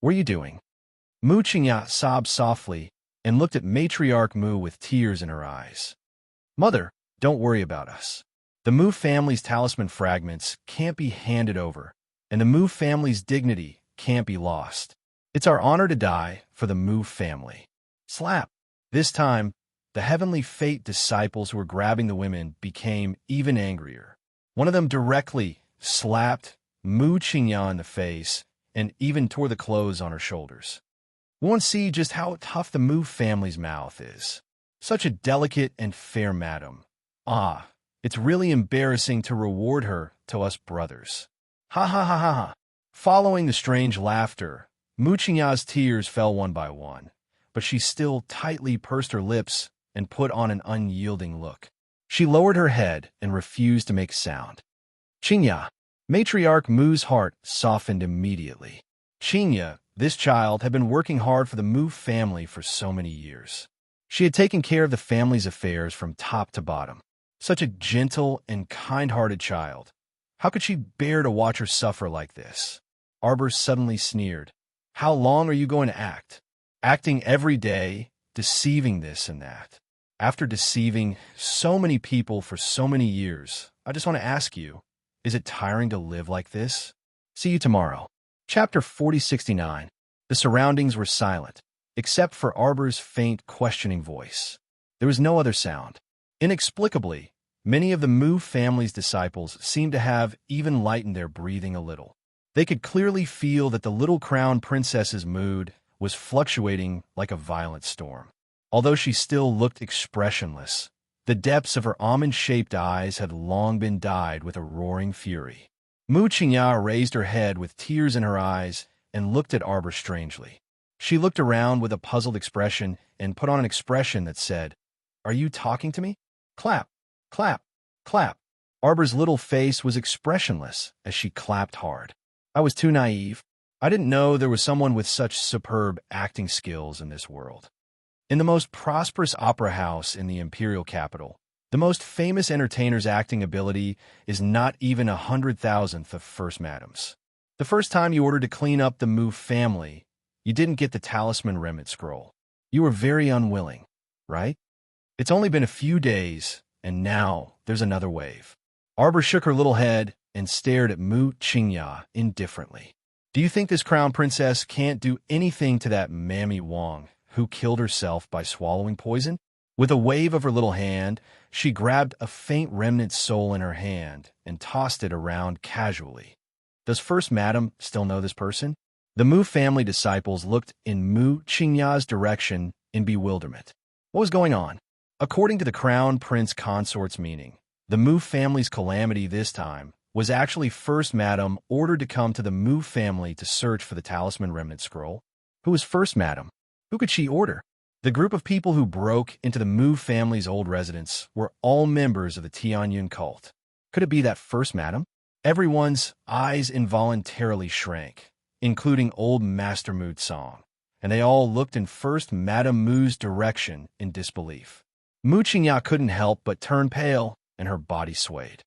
What are you doing? Mu Qingya sobbed softly and looked at Matriarch Mu with tears in her eyes. Mother, don't worry about us. The Mu family's talisman fragments can't be handed over, and the Mu family's dignity can't be lost. It's our honor to die for the Mu family. Slap. This time, the heavenly fate disciples who were grabbing the women became even angrier. One of them directly slapped Mu Qingya in the face and even tore the clothes on her shoulders. We want to see just how tough the Mu family's mouth is. Such a delicate and fair madam. Ah, it's really embarrassing to reward her to us brothers. Ha ha ha ha ha. Following the strange laughter, Mu Qingya's tears fell one by one, but she still tightly pursed her lips and put on an unyielding look. She lowered her head and refused to make sound. Qingya. Matriarch Mu's heart softened immediately. Qingya, this child, had been working hard for the Mu family for so many years. She had taken care of the family's affairs from top to bottom. Such a gentle and kind-hearted child. How could she bear to watch her suffer like this? Arbor suddenly sneered. How long are you going to act? Acting every day, deceiving this and that. After deceiving so many people for so many years, I just want to ask you, is it tiring to live like this? See you tomorrow. Chapter 4069. The surroundings were silent, except for Arbor's faint, questioning voice. There was no other sound. Inexplicably, many of the Mu family's disciples seemed to have even lightened their breathing a little. They could clearly feel that the little crown princess's mood was fluctuating like a violent storm. Although she still looked expressionless, the depths of her almond-shaped eyes had long been dyed with a roaring fury. Mu Qingya raised her head with tears in her eyes and looked at Arbor strangely. She looked around with a puzzled expression and put on an expression that said, "Are you talking to me?" Clap, clap, clap. Arbor's little face was expressionless as she clapped hard. I was too naive. I didn't know there was someone with such superb acting skills in this world. In the most prosperous opera house in the imperial capital, the most famous entertainer's acting ability is not even 100,000th of First Madam's. The first time you ordered to clean up the Mu family, you didn't get the talisman remnant scroll. You were very unwilling, right? It's only been a few days, and now there's another wave. Arbor shook her little head and stared at Mu Qingya indifferently. Do you think this crown princess can't do anything to that Mammy Wang, who killed herself by swallowing poison? With a wave of her little hand, she grabbed a faint remnant soul in her hand and tossed it around casually. Does First Madam still know this person? The Mu family disciples looked in Mu Qingya's direction in bewilderment. What was going on? According to the Crown Prince Consort's meaning, the Mu family's calamity this time was actually First Madam ordered to come to the Mu family to search for the talisman remnant scroll. Who was First Madam? Who could she order? The group of people who broke into the Mu family's old residence were all members of the Tianyun cult. Could it be that First Madam? Everyone's eyes involuntarily shrank, including old Master Mu Song, and they all looked in First Madam Mu's direction in disbelief. Mu Qingya couldn't help but turn pale, and her body swayed.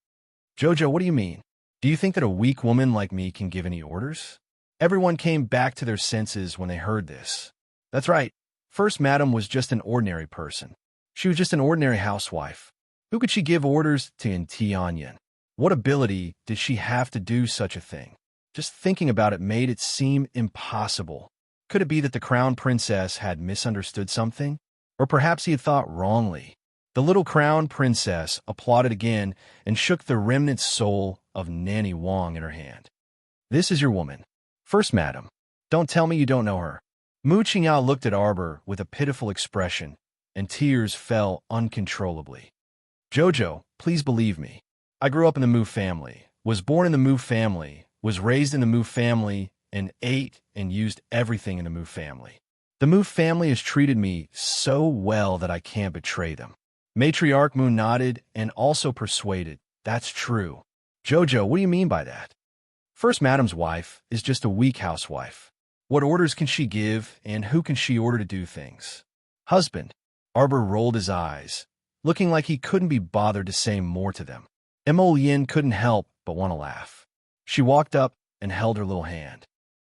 Jojo, what do you mean? Do you think that a weak woman like me can give any orders? Everyone came back to their senses when they heard this. That's right. First Madam was just an ordinary person. She was just an ordinary housewife. Who could she give orders to in Tianyun? What ability did she have to do such a thing? Just thinking about it made it seem impossible. Could it be that the crown princess had misunderstood something? Or perhaps he had thought wrongly. The little crown princess applauded again and shook the remnant soul of Nanny Wang in her hand. This is your woman. First Madam. Don't tell me you don't know her. Mu Qingya looked at Arbor with a pitiful expression, and tears fell uncontrollably. Jojo, please believe me. I grew up in the Mu family, was born in the Mu family, was raised in the Mu family, and ate and used everything in the Mu family. The Mu family has treated me so well that I can't betray them. Matriarch Mu nodded and also persuaded, that's true. Jojo, what do you mean by that? First Madam's wife is just a weak housewife. What orders can she give, and who can she order to do things? Husband. Arbor rolled his eyes, looking like he couldn't be bothered to say more to them. Mo Yin couldn't help but want to laugh. She walked up and held her little hand.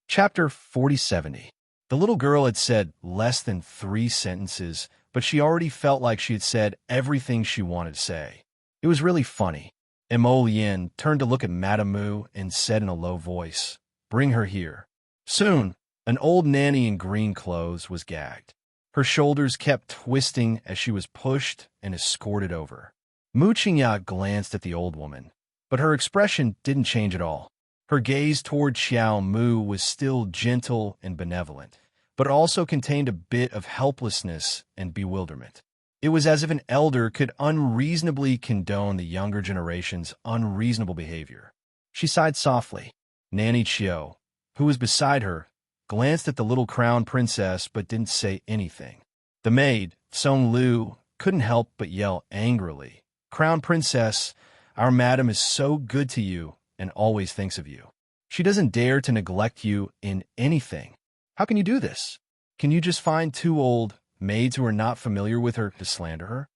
Chapter 4070. The little girl had said less than 3 sentences, but she already felt like she had said everything she wanted to say. It was really funny. Mo Yin turned to look at Madame Mu and said in a low voice, "Bring her here." Soon, An old nanny in green clothes was gagged. Her shoulders kept twisting as she was pushed and escorted over. Mu Qingya glanced at the old woman, but her expression didn't change at all. Her gaze toward Xiao Mu was still gentle and benevolent, but also contained a bit of helplessness and bewilderment. It was as if an elder could unreasonably condone the younger generation's unreasonable behavior. She sighed softly. Nanny Chiu, who was beside her, glanced at the little crown princess but didn't say anything. The maid, Song Lu, couldn't help but yell angrily, "Crown princess, our madam is so good to you and always thinks of you. She doesn't dare to neglect you in anything. How can you do this? Can you just find two old maids who are not familiar with her to slander her?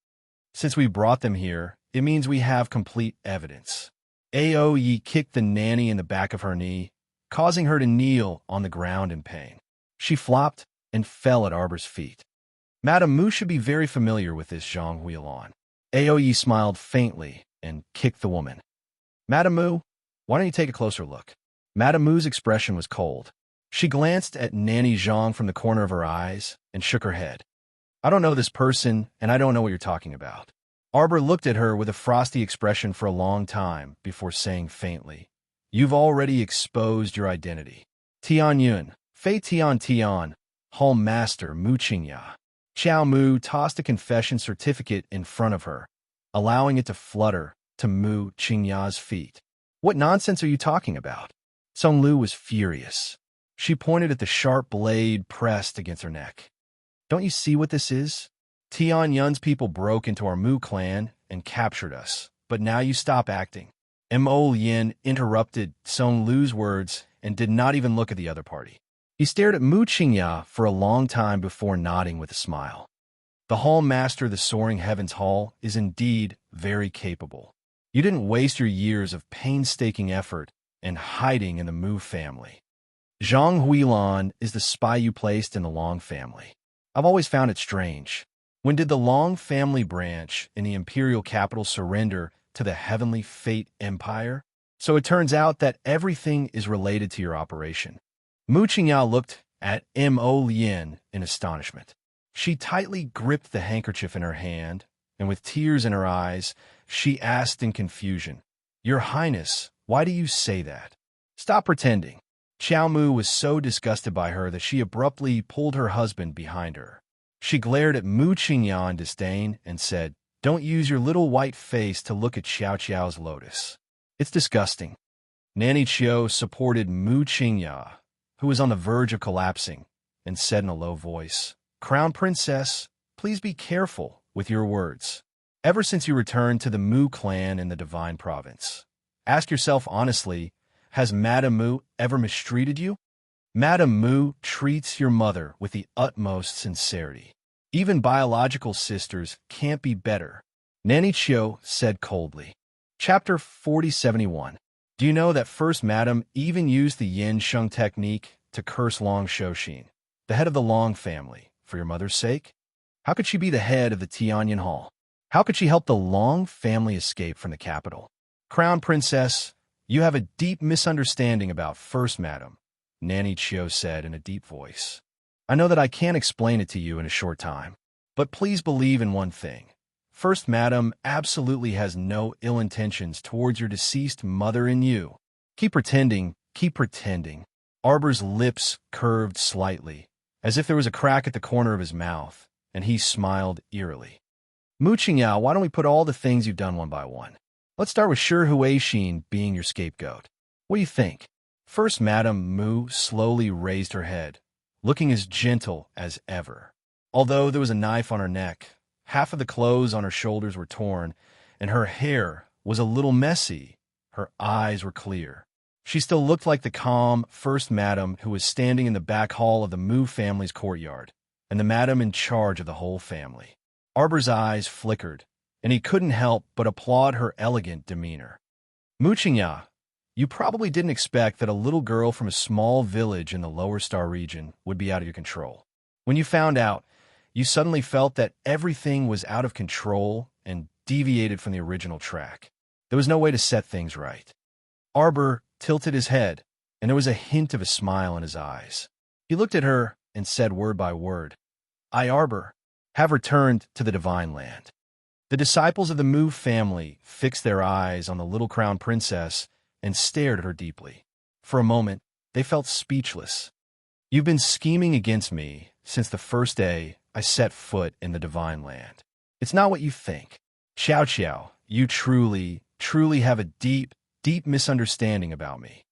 Since we brought them here, it means we have complete evidence." Aoyi kicked the nanny in the back of her knee, causing her to kneel on the ground in pain. She flopped and fell at Arbor's feet. Madame Mu should be very familiar with this Zhang Huilan. Aoyi smiled faintly and kicked the woman. Madame Mu, why don't you take a closer look? Madame Mu's expression was cold. She glanced at Nanny Zhang from the corner of her eyes and shook her head. I don't know this person, and I don't know what you're talking about. Arbor looked at her with a frosty expression for a long time before saying faintly, You've already exposed your identity. Tian Yun, Fei Tian Tian, Hall Master Mu Qingya. Xiao Mu tossed a confession certificate in front of her, allowing it to flutter to Mu Qingya's feet. What nonsense are you talking about? Song Lu was furious. She pointed at the sharp blade pressed against her neck. Don't you see what this is? Tian Yun's people broke into our Mu clan and captured us, but now you stop acting. Mo Yin interrupted Song Lu's words and did not even look at the other party. He stared at Mu Qingya for a long time before nodding with a smile. The Hall Master of the Soaring Heavens Hall is indeed very capable. You didn't waste your years of painstaking effort and hiding in the Mu family. Zhang Huilan is the spy you placed in the Long family. I've always found it strange. When did the Long family branch in the imperial capital surrender to the Heavenly Fate Empire? So it turns out that everything is related to your operation. Mu Qingya looked at Mo Lien in astonishment. She tightly gripped the handkerchief in her hand, and with tears in her eyes, she asked in confusion, Your Highness, why do you say that? Stop pretending. Xiao Mu was so disgusted by her that she abruptly pulled her husband behind her. She glared at Mu Qingya in disdain and said, Don't use your little white face to look at Xiao Qiao's lotus. It's disgusting. Nanny Chiu supported Mu Qingya, who was on the verge of collapsing, and said in a low voice, Crown Princess, please be careful with your words. Ever since you returned to the Mu clan in the Divine Province, ask yourself honestly, has Madame Mu ever mistreated you? Madame Mu treats your mother with the utmost sincerity. Even biological sisters can't be better, Nanny Chiu said coldly. Chapter 4071. Do you know that First Madam even used the Yin Sheng technique to curse Long Shoshin, the head of the Long family, for your mother's sake? How could she be the head of the Tianyan Hall? How could she help the Long family escape from the capital? Crown Princess, you have a deep misunderstanding about First Madam, Nanny Chiu said in a deep voice. I know that I can't explain it to you in a short time, but please believe in one thing. First Madam absolutely has no ill intentions towards your deceased mother and you. Keep pretending, keep pretending. Arbor's lips curved slightly, as if there was a crack at the corner of his mouth, and he smiled eerily. Mu Qingya, why don't we put all the things you've done one by one? Let's start with Shi Huixin being your scapegoat. What do you think? First Madam Mu slowly raised her head, looking as gentle as ever. Although there was a knife on her neck, half of the clothes on her shoulders were torn, and her hair was a little messy, her eyes were clear. She still looked like the calm First Madam who was standing in the back hall of the Mu family's courtyard, and the madam in charge of the whole family. Arbor's eyes flickered, and he couldn't help but applaud her elegant demeanor. Mu Qingya, you probably didn't expect that a little girl from a small village in the Lower Star region would be out of your control. When you found out, you suddenly felt that everything was out of control and deviated from the original track. There was no way to set things right. Arbor tilted his head, and there was a hint of a smile in his eyes. He looked at her and said word by word, I, Arbor, have returned to the divine land. The disciples of the Mu family fixed their eyes on the little crown princess and stared at her deeply. For a moment, they felt speechless. You've been scheming against me since the first day I set foot in the divine land. It's not what you think. Xiao Xiao, you truly have a deep misunderstanding about me.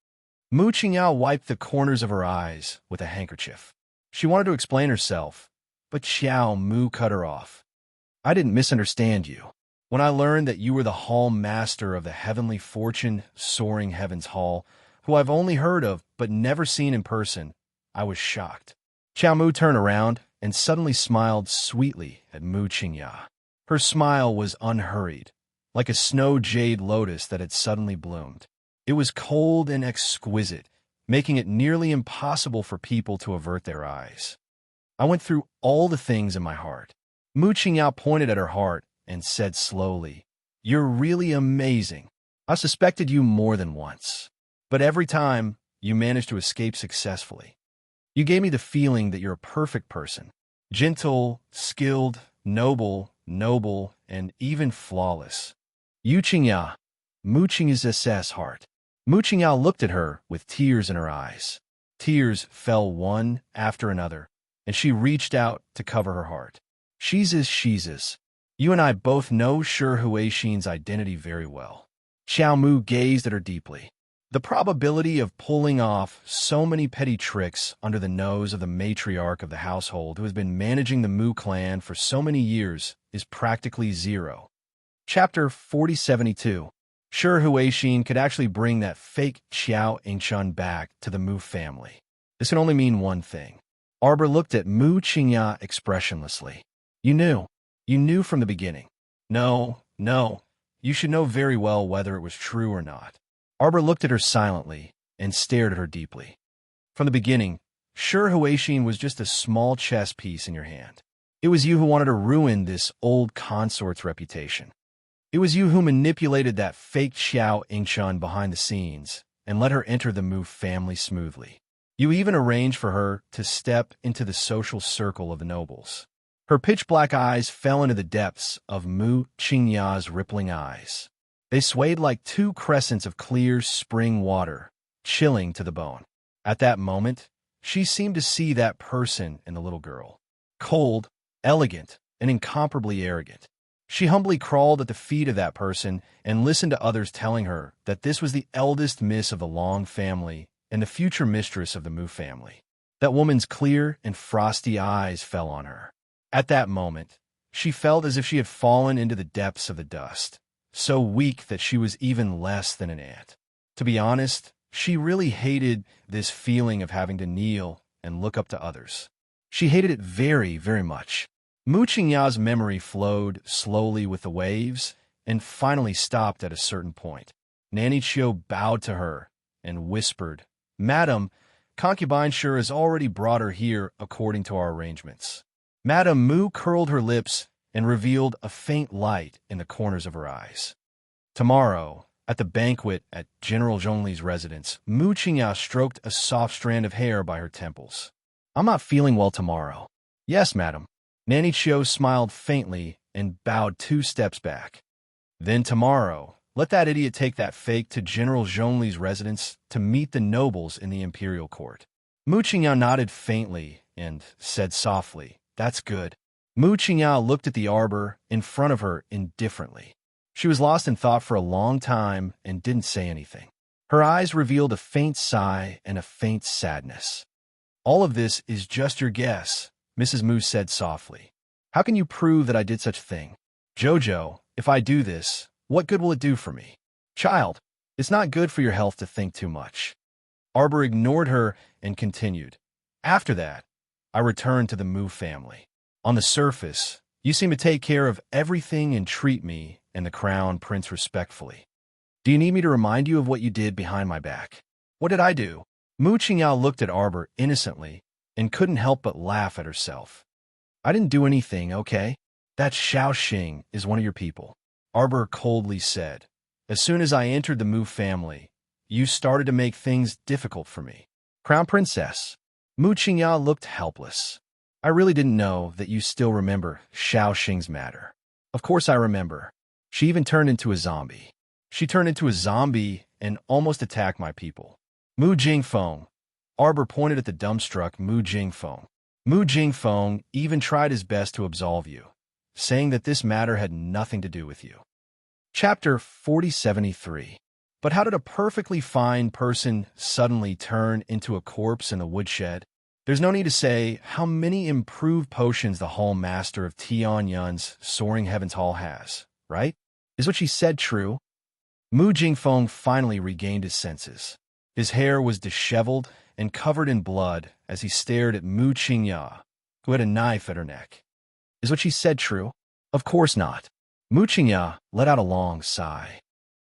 Mu Qingyao wiped the corners of her eyes with a handkerchief. She wanted to explain herself, but Xiao Mu cut her off. I didn't misunderstand you. When I learned that you were the hall master of the heavenly fortune soaring heavens hall, who I've only heard of but never seen in person, I was shocked. Xiao Mu turned around and suddenly smiled sweetly at Mu Qingya. Her smile was unhurried, like a snow jade lotus that had suddenly bloomed. It was cold and exquisite, making it nearly impossible for people to avert their eyes. I went through all the things in my heart. Mu Qingyao pointed at her heart and said slowly, You're really amazing. I suspected you more than once, but every time you managed to escape successfully. You gave me the feeling that you're a perfect person. Gentle, skilled, noble, and even flawless. Yu Qingya, Mu Qingya's heart. Mu Qingyao looked at her with tears in her eyes. Tears fell one after another, and she reached out to cover her heart. She's. You and I both know Shi Huixin's identity very well. Xiao Mu gazed at her deeply. The probability of pulling off so many petty tricks under the nose of the matriarch of the household who has been managing the Mu clan for so many years is practically zero. Chapter 4072. Shi Huixin could actually bring that fake Xiao Yingchun back to the Mu family. This can only mean one thing. Arbor looked at Mu Qingya expressionlessly. You knew from the beginning. No, you should know very well whether it was true or not. Arbor looked at her silently and stared at her deeply. From the beginning, Shi Huixin was just a small chess piece in your hand. It was you who wanted to ruin this old consort's reputation. It was you who manipulated that fake Xiao Yingchun behind the scenes and let her enter the Mu family smoothly. You even arranged for her to step into the social circle of the nobles. Her pitch-black eyes fell into the depths of Mu Qingya's rippling eyes. They swayed like two crescents of clear spring water, chilling to the bone. At that moment, she seemed to see that person in the little girl. Cold, elegant, and incomparably arrogant. She humbly crawled at the feet of that person and listened to others telling her that this was the eldest miss of the Long family and the future mistress of the Mu family. That woman's clear and frosty eyes fell on her. At that moment, she felt as if she had fallen into the depths of the dust, so weak that she was even less than an ant. To be honest, she really hated this feeling of having to kneel and look up to others. She hated it very, very much. Mu Qingya's memory flowed slowly with the waves and finally stopped at a certain point. Nanny Chiu bowed to her and whispered, Madam, concubine Shi has already brought her here according to our arrangements. Madame Mu curled her lips and revealed a faint light in the corners of her eyes. Tomorrow, at the banquet at General Zhongli's residence, Mu Qingya stroked a soft strand of hair by her temples. I'm not feeling well tomorrow. Yes, madam. Nanny Chiu smiled faintly and bowed 2 steps back. Then tomorrow, let that idiot take that fake to General Zhongli's residence to meet the nobles in the imperial court. Mu Qingya nodded faintly and said softly, That's good. Mu Qingya looked at the arbor in front of her indifferently. She was lost in thought for a long time and didn't say anything. Her eyes revealed a faint sigh and a faint sadness. All of this is just your guess, Mrs. Mu said softly. How can you prove that I did such a thing? Jojo, if I do this, what good will it do for me? Child, it's not good for your health to think too much. Arbor ignored her and continued. After that, I returned to the Mu family. On the surface, you seem to take care of everything and treat me and the crown prince respectfully. Do you need me to remind you of what you did behind my back? What did I do? Mu Qingya looked at Arbor innocently and couldn't help but laugh at herself. I didn't do anything, okay? That Xiao Xing is one of your people. Arbor coldly said. As soon as I entered the Mu family, you started to make things difficult for me. Crown Princess, Mu Qingya looked helpless. I really didn't know that you still remember Xiao Xing's matter. Of course I remember. She even turned into a zombie. She turned into a zombie and almost attacked my people. Mu Jingfeng. Arbor pointed at the dumbstruck Mu Jingfeng. Mu Jingfeng even tried his best to absolve you, saying that this matter had nothing to do with you. Chapter 4073. But how did a perfectly fine person suddenly turn into a corpse in the woodshed? There's no need to say how many improved potions the Hall Master of Tianyun's Soaring Heavens Hall has, right? Is what she said true? Mu Jingfeng finally regained his senses. His hair was disheveled and covered in blood as he stared at Mu Qingya, who had a knife at her neck. Is what she said true? Of course not. Mu Qingya let out a long sigh.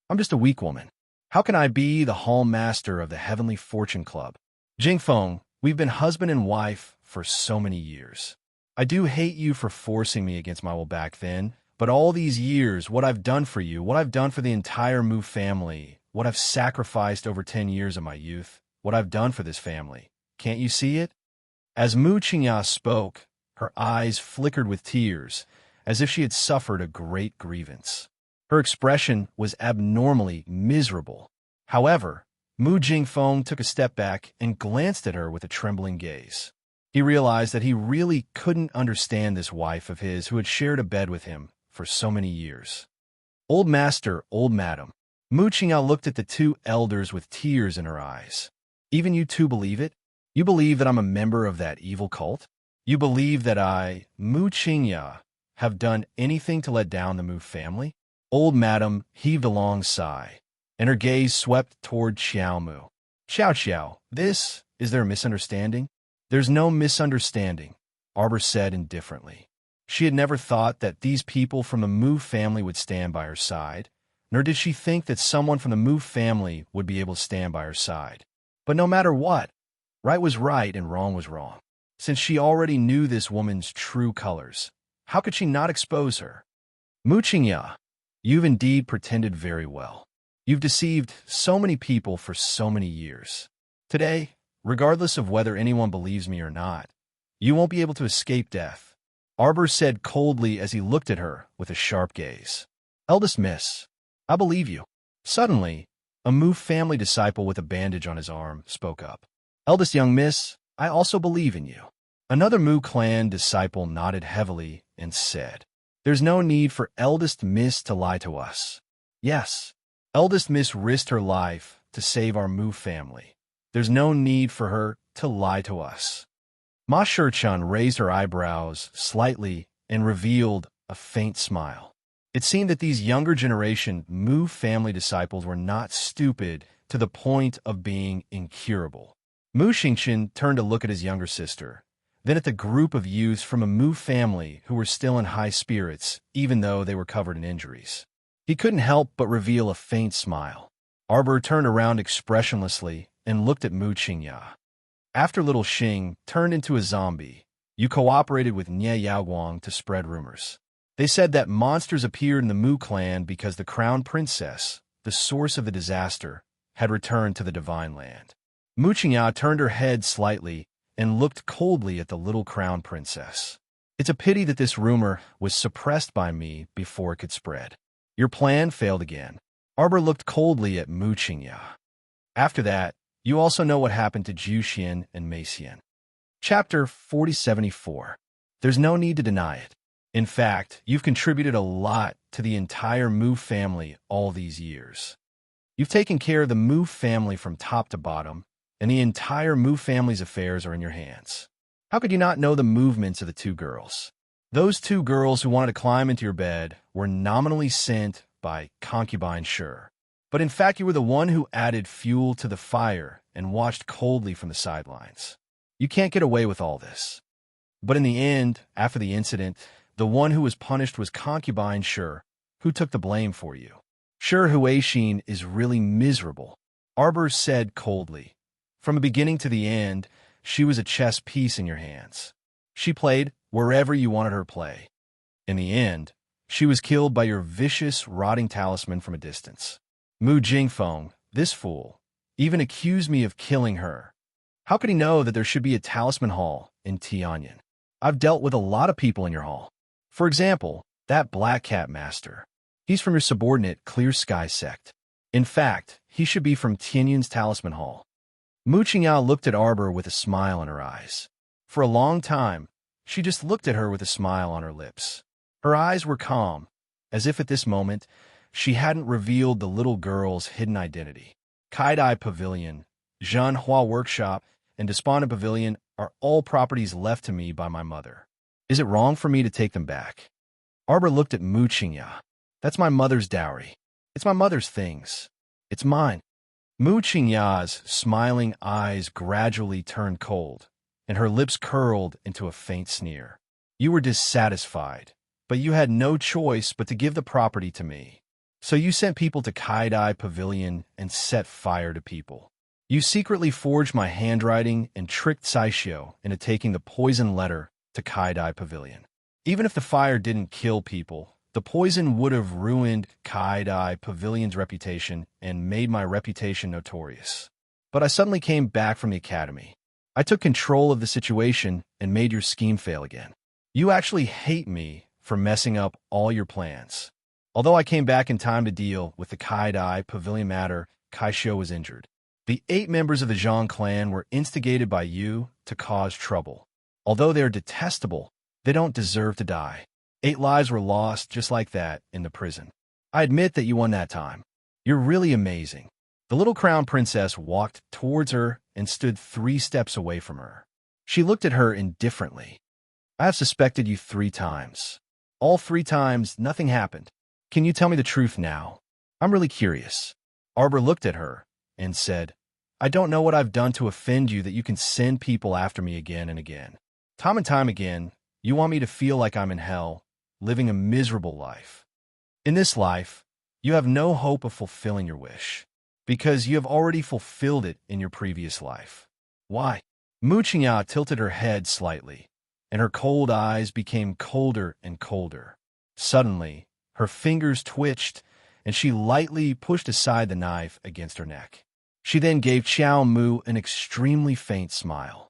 I'm just a weak woman. How can I be the Hall Master of the Heavenly Fortune Club? Jingfeng, we've been husband and wife for so many years. I do hate you for forcing me against my will back then, but all these years, what I've done for you, what I've done for the entire Mu family, what I've sacrificed over 10 years of my youth, what I've done for this family. Can't you see it? As Mu Qingya spoke, her eyes flickered with tears, as if she had suffered a great grievance. Her expression was abnormally miserable. However, Mu Jingfeng took a step back and glanced at her with a trembling gaze. He realized that he really couldn't understand this wife of his who had shared a bed with him for so many years. Old master, old madam. Mu Qingya looked at the two elders with tears in her eyes. Even you two believe it? You believe that I'm a member of that evil cult? You believe that I, Mu Qingya, have done anything to let down the Mu family? Old madam heaved a long sigh, and her gaze swept toward Xiao Mu. Xiao, is there a misunderstanding? There's no misunderstanding, Arbor said indifferently. She had never thought that these people from the Mu family would stand by her side, nor did she think that someone from the Mu family would be able to stand by her side. But no matter what, right was right and wrong was wrong. Since she already knew this woman's true colors, how could she not expose her? Mu Qingya, you've indeed pretended very well. You've deceived so many people for so many years. Today, regardless of whether anyone believes me or not, you won't be able to escape death, Arbor said coldly as he looked at her with a sharp gaze. Eldest miss, I believe you. Suddenly, a Mu family disciple with a bandage on his arm spoke up. Eldest young miss, I also believe in you. Another Mu clan disciple nodded heavily and said, There's no need for eldest miss to lie to us. Yes, eldest miss risked her life to save our Mu family. There's no need for her to lie to us. Ma Shichan raised her eyebrows slightly and revealed a faint smile. It seemed that these younger generation Mu family disciples were not stupid to the point of being incurable. Mu Xingqian turned to look at his younger sister, then at the group of youths from a Mu family who were still in high spirits, even though they were covered in injuries. He couldn't help but reveal a faint smile. Arbor turned around expressionlessly and looked at Mu Qingya. After little Xing turned into a zombie, you cooperated with Nye Yaoguang to spread rumors. They said that monsters appeared in the Mu clan because the crown princess, the source of the disaster, had returned to the divine land. Mu Qingya turned her head slightly and looked coldly at the little crown princess. It's a pity that this rumor was suppressed by me before it could spread. Your plan failed again. Arbor looked coldly at Mu Qingya. After that, you also know what happened to Juxian and Meixian. Chapter 4074. There's no need to deny it. In fact, you've contributed a lot to the entire Mu family all these years. You've taken care of the Mu family from top to bottom, and the entire Mu family's affairs are in your hands. How could you not know the movements of the two girls? Those two girls who wanted to climb into your bed were nominally sent by concubine Sure. But in fact, you were the one who added fuel to the fire and watched coldly from the sidelines. You can't get away with all this. But in the end, after the incident, the one who was punished was concubine Sure, who took the blame for you. Sure Huaxin is really miserable, Arbor said coldly. From the beginning to the end, she was a chess piece in your hands. She played wherever you wanted her to play. In the end, she was killed by your vicious, rotting talisman from a distance. Mu Jingfeng, this fool, even accused me of killing her. How could he know that there should be a talisman hall in Tianyan? I've dealt with a lot of people in your hall. For example, that Black Cat Master. He's from your subordinate Clear Sky sect. In fact, he should be from Tianyan's talisman hall. Mu Qingyao looked at Arbor with a smile in her eyes. For a long time, she just looked at her with a smile on her lips. Her eyes were calm, as if at this moment, she hadn't revealed the little girl's hidden identity. Kaidai Pavilion, Zhanhua Workshop, and Despondent Pavilion are all properties left to me by my mother. Is it wrong for me to take them back? Arbor looked at Mu Qingya. That's my mother's dowry. It's my mother's things. It's mine. Mu Qingya's smiling eyes gradually turned cold, and her lips curled into a faint sneer. You were dissatisfied, but you had no choice but to give the property to me. So you sent people to Kaidai Pavilion and set fire to people. You secretly forged my handwriting and tricked Saishio into taking the poison letter to Kaidai Pavilion. Even if the fire didn't kill people, the poison would have ruined Kaidai Pavilion's reputation and made my reputation notorious. But I suddenly came back from the academy. I took control of the situation and made your scheme fail again. You actually hate me for messing up all your plans. Although I came back in time to deal with the Kaidai Pavilion matter, Kaishio was injured. The 8 members of the Zhang clan were instigated by you to cause trouble. Although they are detestable, they don't deserve to die. 8 lives were lost just like that in the prison. I admit that you won that time. You're really amazing. The little crown princess walked towards her and stood 3 steps away from her. She looked at her indifferently. I have suspected you 3 times. All 3 times, nothing happened. Can you tell me the truth now? I'm really curious. Arbor looked at her and said, I don't know what I've done to offend you that you can send people after me again and again. Time and time again, you want me to feel like I'm in hell, living a miserable life. In this life, you have no hope of fulfilling your wish, because you have already fulfilled it in your previous life. Why? Mu Qingya tilted her head slightly, and her cold eyes became colder and colder. Suddenly, her fingers twitched, and she lightly pushed aside the knife against her neck. She then gave Qiao Mu an extremely faint smile.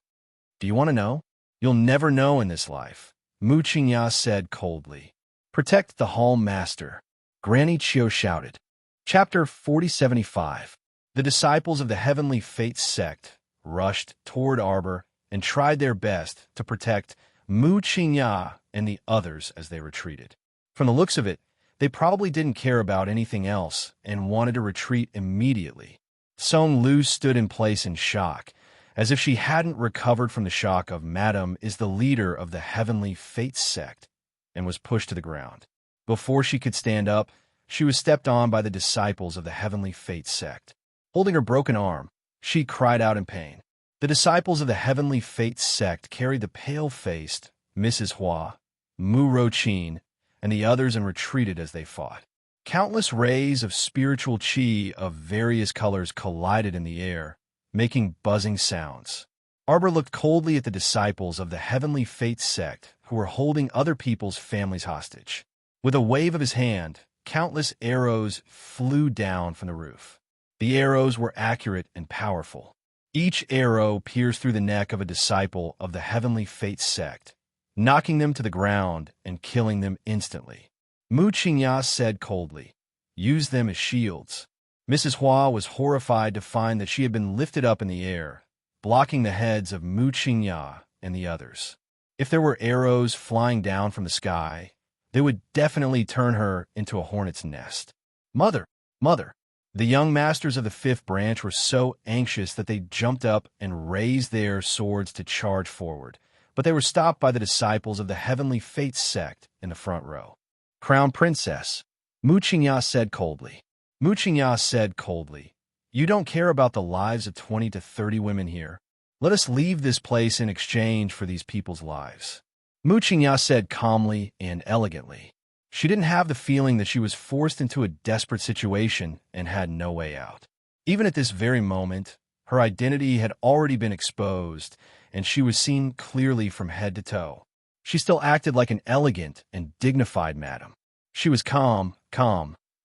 Do you want to know? You'll never know in this life, Mu Qingya said coldly. Protect the Hall Master, Granny Qiu shouted. Chapter 4075. The disciples of the Heavenly Fates sect rushed toward Arbor and tried their best to protect Mu Qingya and the others as they retreated. From the looks of it, they probably didn't care about anything else and wanted to retreat immediately. Song Lu stood in place in shock, as if she hadn't recovered from the shock of Madame is the leader of the Heavenly Fates sect, and was pushed to the ground. Before she could stand up, she was stepped on by the disciples of the Heavenly Fates sect. Holding her broken arm, she cried out in pain. The disciples of the Heavenly Fates sect carried the pale-faced Mrs. Hua, Mu Rochin, and the others and retreated as they fought. Countless rays of spiritual qi of various colors collided in the air, making buzzing sounds. Arbor looked coldly at the disciples of the Heavenly Fates sect who were holding other people's families hostage. With a wave of his hand, countless arrows flew down from the roof. The arrows were accurate and powerful. Each arrow pierced through the neck of a disciple of the Heavenly Fates sect, knocking them to the ground and killing them instantly. Mu Qingya said coldly, Use them as shields. Mrs. Hua was horrified to find that she had been lifted up in the air, blocking the heads of Mu Qingya and the others. If there were arrows flying down from the sky, they would definitely turn her into a hornet's nest. Mother! Mother! The young masters of the 5th branch were so anxious that they jumped up and raised their swords to charge forward, but they were stopped by the disciples of the Heavenly Fates sect in the front row. Crown Princess, Mu Qingya said coldly. Mu Qingya said coldly, You don't care about the lives of 20 to 30 women here. Let us leave this place in exchange for these people's lives. Mu Qingya said calmly and elegantly. She didn't have the feeling that she was forced into a desperate situation and had no way out. Even at this very moment, her identity had already been exposed, and she was seen clearly from head to toe. She still acted like an elegant and dignified madam. She was calm,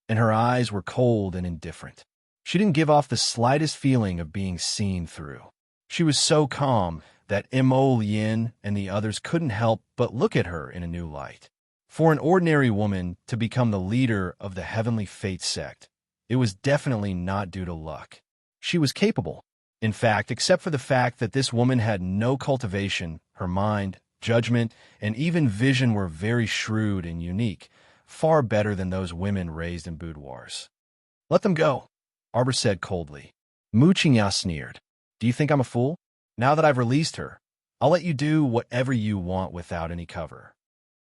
and her eyes were cold and indifferent. She didn't give off the slightest feeling of being seen through. She was so calm that Mo Lien and the others couldn't help but look at her in a new light. For an ordinary woman to become the leader of the Heavenly Fate sect, it was definitely not due to luck. She was capable. In fact, except for the fact that this woman had no cultivation, her mind, judgment, and even vision were very shrewd and unique, far better than those women raised in boudoirs. "Let them go," Arbor said coldly. Mu Qingya sneered. "Do you think I'm a fool? Now that I've released her, I'll let you do whatever you want without any cover.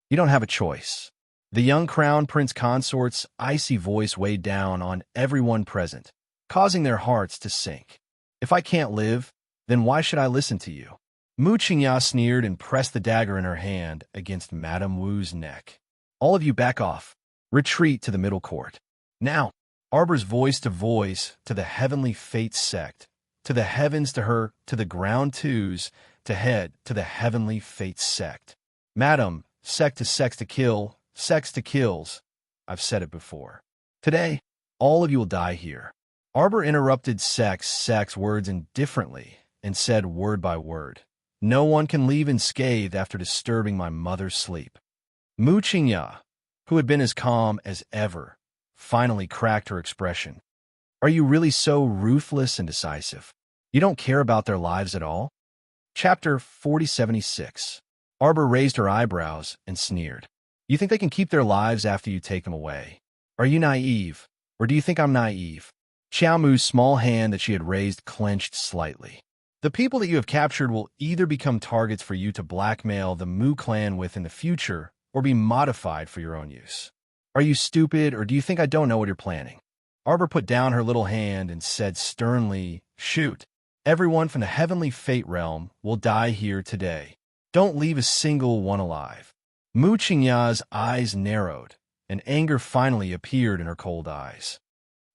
You don't have a choice." The young crown prince consort's icy voice weighed down on everyone present, causing their hearts to sink. "If I can't live, then why should I listen to you?" Mu Qingya sneered and pressed the dagger in her hand against Madame Wu's neck. "All of you back off. Retreat to the middle court. Now." Arbor's voice to the Heavenly Fate sect, to the heavens to her, to the ground twos, to head to the Heavenly Fate sect. "Madam, sect to sex to kill, sex to kills. I've said it before. Today, all of you will die here." Arbor interrupted sex words indifferently and said word by word, "No one can leave unscathed after disturbing my mother's sleep." Mu Qingya, who had been as calm as ever, finally cracked her expression. "Are you really so ruthless and decisive? You don't care about their lives at all?" Chapter 4076. Arbor raised her eyebrows and sneered. "You think they can keep their lives after you take them away? Are you naive, or do you think I'm naive?" Xiao Mu's small hand that she had raised clenched slightly. "The people that you have captured will either become targets for you to blackmail the Mu clan with in the future, or be modified for your own use. Are you stupid, or do you think I don't know what you're planning?" Arbor put down her little hand and said sternly, "Shoot. Everyone from the Heavenly Fate realm will die here today. Don't leave a single one alive." Mu Qingya's eyes narrowed, and anger finally appeared in her cold eyes.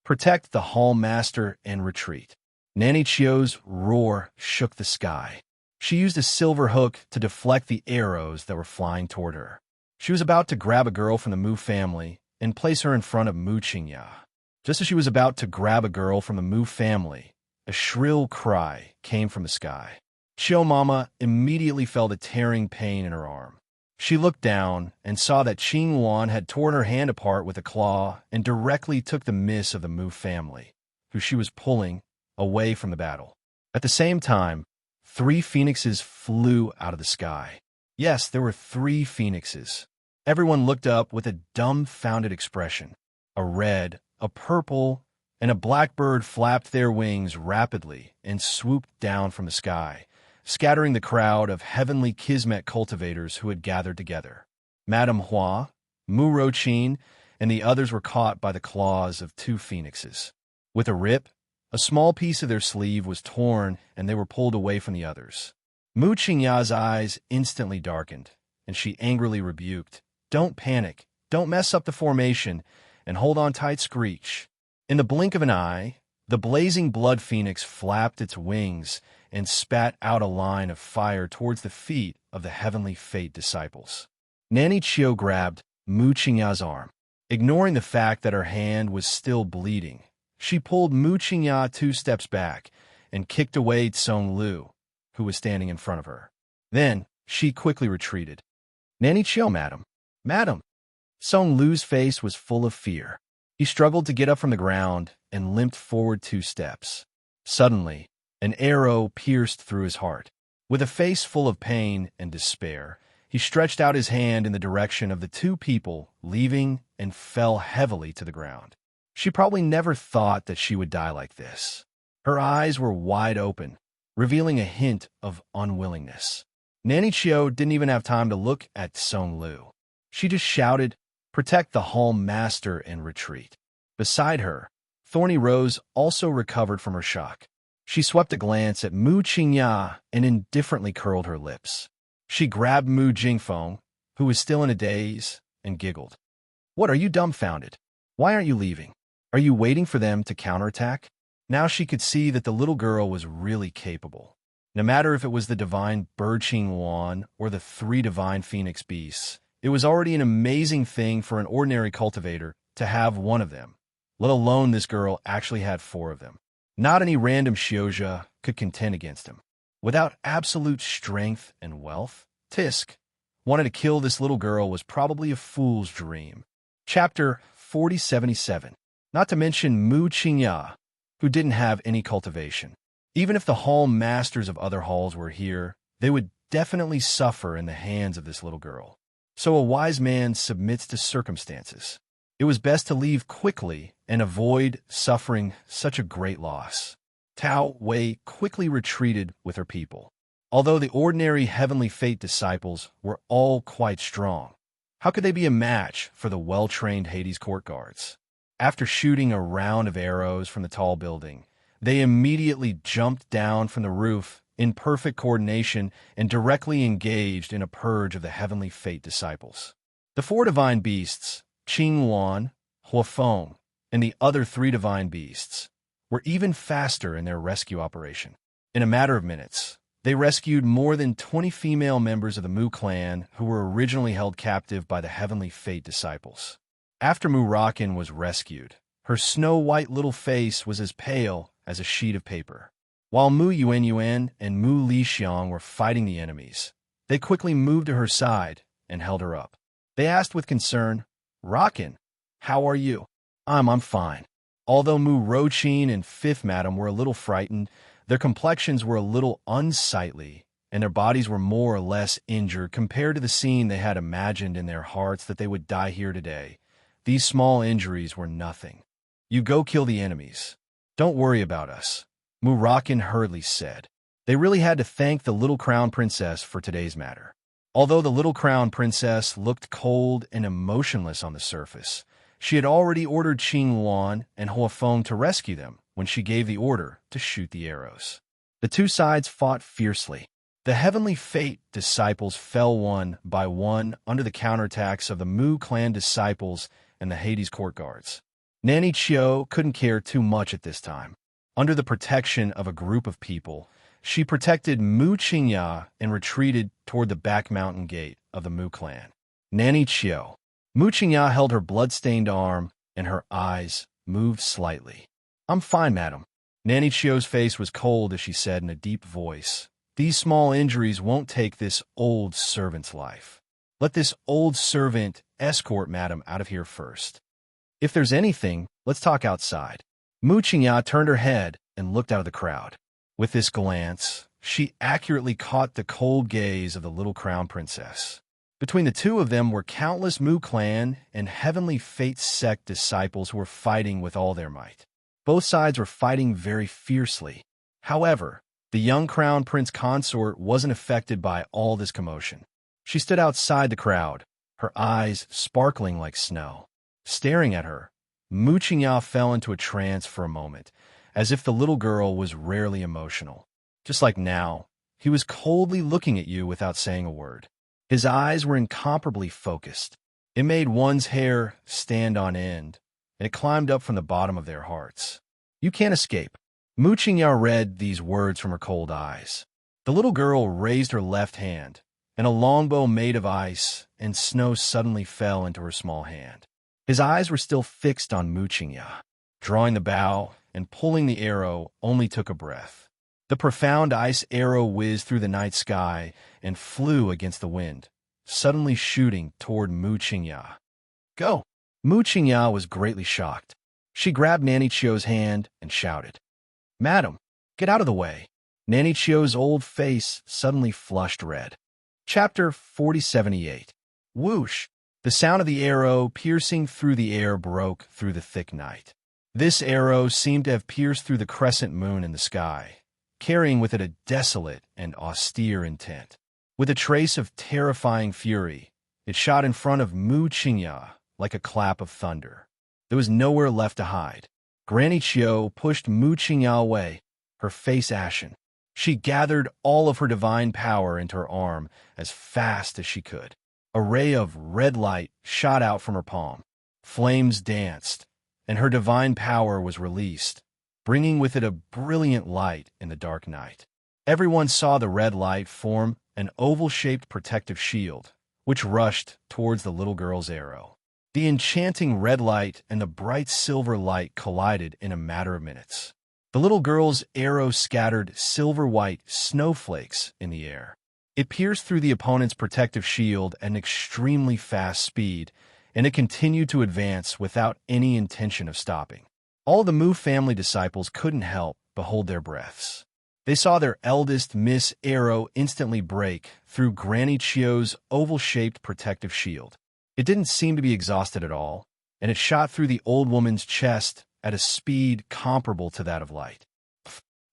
"Protect the Hall Master and retreat." Nanny Chio's roar shook the sky. She used a silver hook to deflect the arrows that were flying toward her. She was about to grab a girl from the Mu family and place her in front of Mu Qingya. Just as she was about to grab a girl from the Mu family, a shrill cry came from the sky. Chio Mama immediately felt a tearing pain in her arm. She looked down and saw that Qing Wan had torn her hand apart with a claw and directly took the miss of the Mu family, who she was pulling away from the battle. At the same time, 3 phoenixes flew out of the sky. Yes, there were 3 phoenixes. Everyone looked up with a dumbfounded expression. A red, a purple, and a blackbird flapped their wings rapidly and swooped down from the sky, scattering the crowd of heavenly Kismet cultivators who had gathered together. Madame Hua, Mu Rochin, and the others were caught by the claws of 2 phoenixes. With a rip, a small piece of their sleeve was torn and they were pulled away from the others. Mu Qingya's eyes instantly darkened, and she angrily rebuked, "Don't panic, don't mess up the formation, and hold on tight, Screech." In the blink of an eye, the blazing blood phoenix flapped its wings and spat out a line of fire towards the feet of the Heavenly Fate disciples. Nanny Chio grabbed Mu Qingya's arm. Ignoring the fact that her hand was still bleeding, she pulled Mu Qingya 2 steps back and kicked away Tsong Lu, who was standing in front of her. Then she quickly retreated. "Nanny Chio, madam." "Madam." Tsong Lu's face was full of fear. He struggled to get up from the ground and limped forward 2 steps. Suddenly, an arrow pierced through his heart. With a face full of pain and despair, he stretched out his hand in the direction of the 2 people leaving and fell heavily to the ground. She probably never thought that she would die like this. Her eyes were wide open, revealing a hint of unwillingness. Nanny Chio didn't even have time to look at Tsong Lu. She just shouted, "Protect the Hall Master and retreat." Beside her, Thorny Rose also recovered from her shock. She swept a glance at Mu Qingya and indifferently curled her lips. She grabbed Mu Jingfeng, who was still in a daze, and giggled. "What, are you dumbfounded? Why aren't you leaving? Are you waiting for them to counterattack?" Now she could see that the little girl was really capable. No matter if it was the divine Bird Qing Wan or the 3 divine phoenix beasts, it was already an amazing thing for an ordinary cultivator to have one of them, let alone this girl actually had 4 of them. Not any random Xiozha could contend against him. Without absolute strength and wealth, Tisk wanted to kill this little girl was probably a fool's dream. Chapter 4077. Not to mention Mu Qingya, who didn't have any cultivation. Even if the hall masters of other halls were here, they would definitely suffer in the hands of this little girl. So a wise man submits to circumstances. It was best to leave quickly and avoid suffering such a great loss. Tao Wei quickly retreated with her people. Although the ordinary Heavenly Fate disciples were all quite strong, how could they be a match for the well-trained Hades court guards? After shooting a round of arrows from the tall building, they immediately jumped down from the roof in perfect coordination and directly engaged in a purge of the Heavenly Fate disciples. The 4 divine beasts, Qing Luan, Huafeng, and the other 3 divine beasts, were even faster in their rescue operation. In a matter of minutes, they rescued more than 20 female members of the Mu clan who were originally held captive by the Heavenly Fate disciples. After Mu Rakan was rescued, her snow-white little face was as pale as a sheet of paper. While Mu Yuan and Mu Lixiang were fighting the enemies, they quickly moved to her side and held her up. They asked with concern, "Rakan, how are you?" I'm fine." Although Mu Rochin and Fifth Madam were a little frightened, their complexions were a little unsightly, and their bodies were more or less injured compared to the scene they had imagined in their hearts that they would die here today. These small injuries were nothing. "You go kill the enemies. Don't worry about us," Mu Rakan hurriedly said. They really had to thank the little crown princess for today's matter. Although the little crown princess looked cold and emotionless on the surface, she had already ordered Qing Luan and Huafeng to rescue them when she gave the order to shoot the arrows. The 2 sides fought fiercely. The Heavenly Fate disciples fell one by one under the counterattacks of the Mu clan disciples and the Hades court guards. Nanny Chio couldn't care too much at this time. Under the protection of a group of people, she protected Mu Qingya and retreated toward the back mountain gate of the Mu clan. Nanny Chio. Mu Qingya held her blood-stained arm, and her eyes moved slightly. "I'm fine, madam." Nanny Chio's face was cold as she said in a deep voice, "These small injuries won't take this old servant's life. Let this old servant escort madam out of here first. If there's anything, let's talk outside." Mu Qingya turned her head and looked out of the crowd. With this glance, she accurately caught the cold gaze of the little crown princess. Between the 2 of them were countless Mu clan and Heavenly Fate sect disciples who were fighting with all their might. Both sides were fighting very fiercely. However, the young crown prince Consort wasn't affected by all this commotion. She stood outside the crowd, her eyes sparkling like snow. Staring at her, Mu Qingya fell into a trance for a moment, as if the little girl was rarely emotional. Just like now, he was coldly looking at you without saying a word. His eyes were incomparably focused. It made one's hair stand on end, and it climbed up from the bottom of their hearts. "You can't escape." Mu Qingya read these words from her cold eyes. The little girl raised her left hand, and a longbow made of ice and snow suddenly fell into her small hand. His eyes were still fixed on Mu Qingya. Drawing the bow and pulling the arrow only took a breath. The profound ice arrow whizzed through the night sky and flew against the wind, suddenly shooting toward Mu Qingya. "Go!" Mu Qingya was greatly shocked. She grabbed Nanny Chio's hand and shouted, "Madam, get out of the way." Nanny Chio's old face suddenly flushed red. Chapter 4078. Whoosh! The sound of the arrow piercing through the air broke through the thick night. This arrow seemed to have pierced through the crescent moon in the sky, carrying with it a desolate and austere intent. With a trace of terrifying fury, it shot in front of Mu Qingya like a clap of thunder. There was nowhere left to hide. Granny Chio pushed Mu Qingya away, her face ashen. She gathered all of her divine power into her arm as fast as she could. A ray of red light shot out from her palm. Flames danced, and her divine power was released, bringing with it a brilliant light in the dark night. Everyone saw the red light form an oval-shaped protective shield, which rushed towards the little girl's arrow. The enchanting red light and the bright silver light collided in a matter of minutes. The little girl's arrow scattered silver-white snowflakes in the air. It pierced through the opponent's protective shield at an extremely fast speed, and it continued to advance without any intention of stopping. All the Mu family disciples couldn't help but hold their breaths. They saw their eldest Miss Arrow instantly break through Granny Chio's oval-shaped protective shield. It didn't seem to be exhausted at all, and it shot through the old woman's chest at a speed comparable to that of light.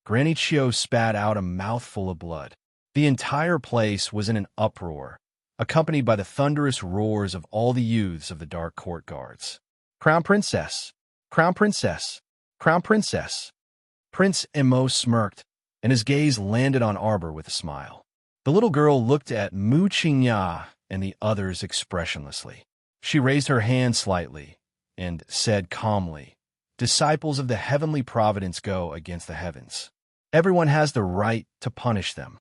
Granny Chio spat out a mouthful of blood. The entire place was in an uproar, accompanied by the thunderous roars of all the youths of the Dark Court guards. "Crown Princess! Crown Princess! Crown Princess!" Prince Emo smirked, and his gaze landed on Arbor with a smile. The little girl looked at Mu Qingya and the others expressionlessly. She raised her hand slightly and said calmly, "Disciples of the heavenly providence go against the heavens. Everyone has the right to punish them.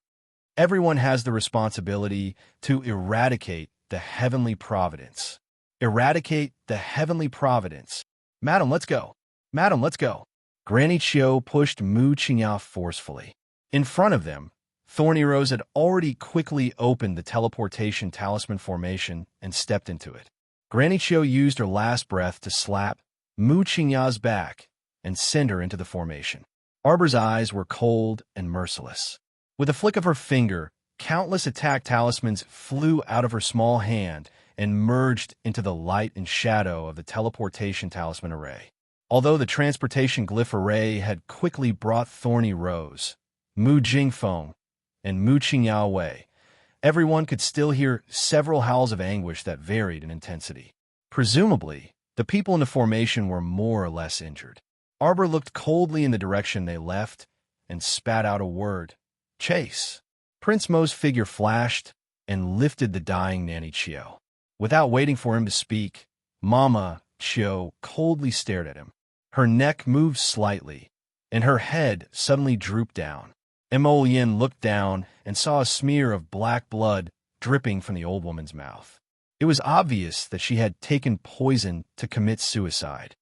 Everyone has the responsibility to eradicate the heavenly providence. Eradicate the heavenly providence. Madam, let's go. Madam, let's go." Granny Chio pushed Mu Qingya forcefully. In front of them, Thorny Rose had already quickly opened the teleportation talisman formation and stepped into it. Granny Chio used her last breath to slap Mu Qingya's back and send her into the formation. Arbor's eyes were cold and merciless. With a flick of her finger, countless attack talismans flew out of her small hand and merged into the light and shadow of the teleportation talisman array. Although the transportation glyph array had quickly brought Thorny Rose, Mu Jingfeng, and Mu Qingya away, everyone could still hear several howls of anguish that varied in intensity. Presumably, the people in the formation were more or less injured. Arbor looked coldly in the direction they left and spat out a word. "Chase." Prince Mo's figure flashed and lifted the dying Nanny Chio. Without waiting for him to speak, Mama Chio coldly stared at him. Her neck moved slightly, and her head suddenly drooped down. Emolian looked down and saw a smear of black blood dripping from the old woman's mouth. It was obvious that she had taken poison to commit suicide.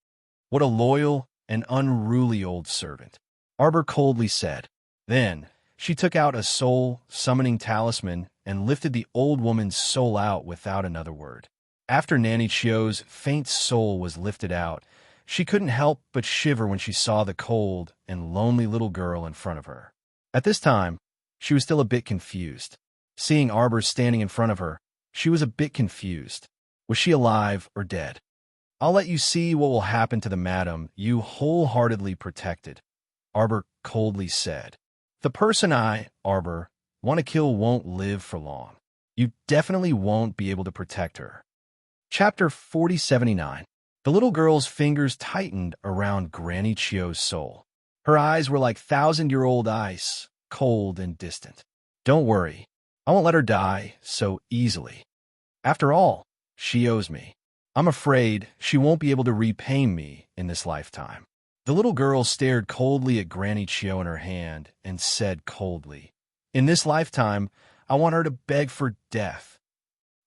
What a loyal and unruly old servant, Arbor coldly said. Then, she took out a soul-summoning talisman and lifted the old woman's soul out without another word. After Nanny Chio's faint soul was lifted out, she couldn't help but shiver when she saw the cold and lonely little girl in front of her. At this time, she was still a bit confused. Seeing Arbor standing in front of her, she was a bit confused. Was she alive or dead? "I'll let you see what will happen to the madam you wholeheartedly protected," Arbor coldly said. "The person Arbor, want to kill won't live for long. You definitely won't be able to protect her." Chapter 4079. The little girl's fingers tightened around Granny Chio's soul. Her eyes were like thousand-year-old ice, cold and distant. "Don't worry. I won't let her die so easily. After all, she owes me. I'm afraid she won't be able to repay me in this lifetime." The little girl stared coldly at Granny Chio in her hand and said coldly, "In this lifetime, I want her to beg for death."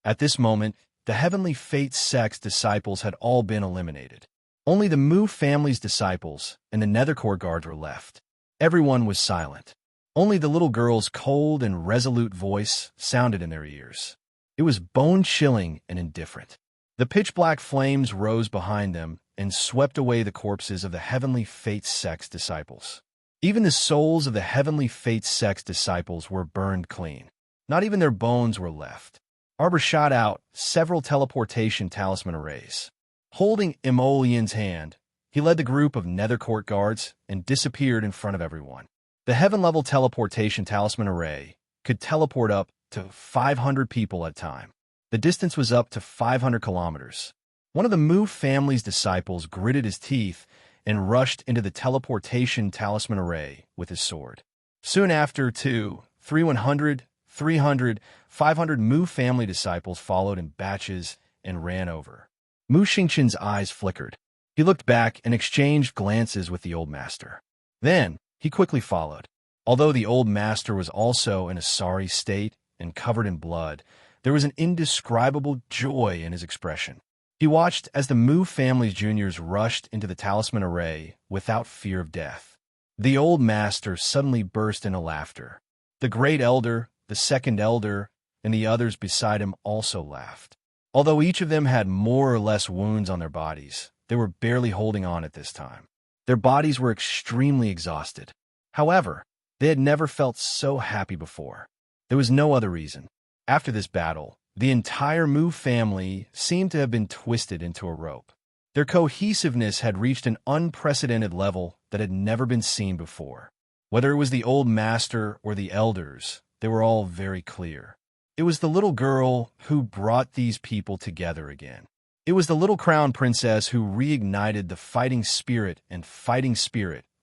At this moment, the Heavenly Fate Sect's disciples had all been eliminated. Only the Mu family's disciples and the Nether Court guards were left. Everyone was silent. Only the little girl's cold and resolute voice sounded in their ears. It was bone-chilling and indifferent. The pitch-black flames rose behind them and swept away the corpses of the Heavenly Fate Sect's disciples. Even the souls of the Heavenly Fate Sect's disciples were burned clean. Not even their bones were left. Arbor shot out several teleportation talisman arrays. Holding Emolian's hand, he led the group of Nether Court guards and disappeared in front of everyone. The heaven-level teleportation talisman array could teleport up to 500 people at a time. The distance was up to 500 kilometers. One of the Mu family's disciples gritted his teeth and rushed into the teleportation talisman array with his sword. Soon after, 100, 300, 500 Mu family disciples followed in batches and ran over. Mu Xingqian's eyes flickered. He looked back and exchanged glances with the old master. Then, he quickly followed. Although the old master was also in a sorry state and covered in blood, there was an indescribable joy in his expression. He watched as the Mu family's juniors rushed into the talisman array without fear of death. The old master suddenly burst into laughter. The great elder, the second elder, and the others beside him also laughed. Although each of them had more or less wounds on their bodies, they were barely holding on at this time. Their bodies were extremely exhausted. However, they had never felt so happy before. There was no other reason. After this battle, the entire Mu family seemed to have been twisted into a rope. Their cohesiveness had reached an unprecedented level that had never been seen before. Whether it was the old master or the elders, they were all very clear. It was the little girl who brought these people together again. It was the little crown princess who reignited the fighting spirit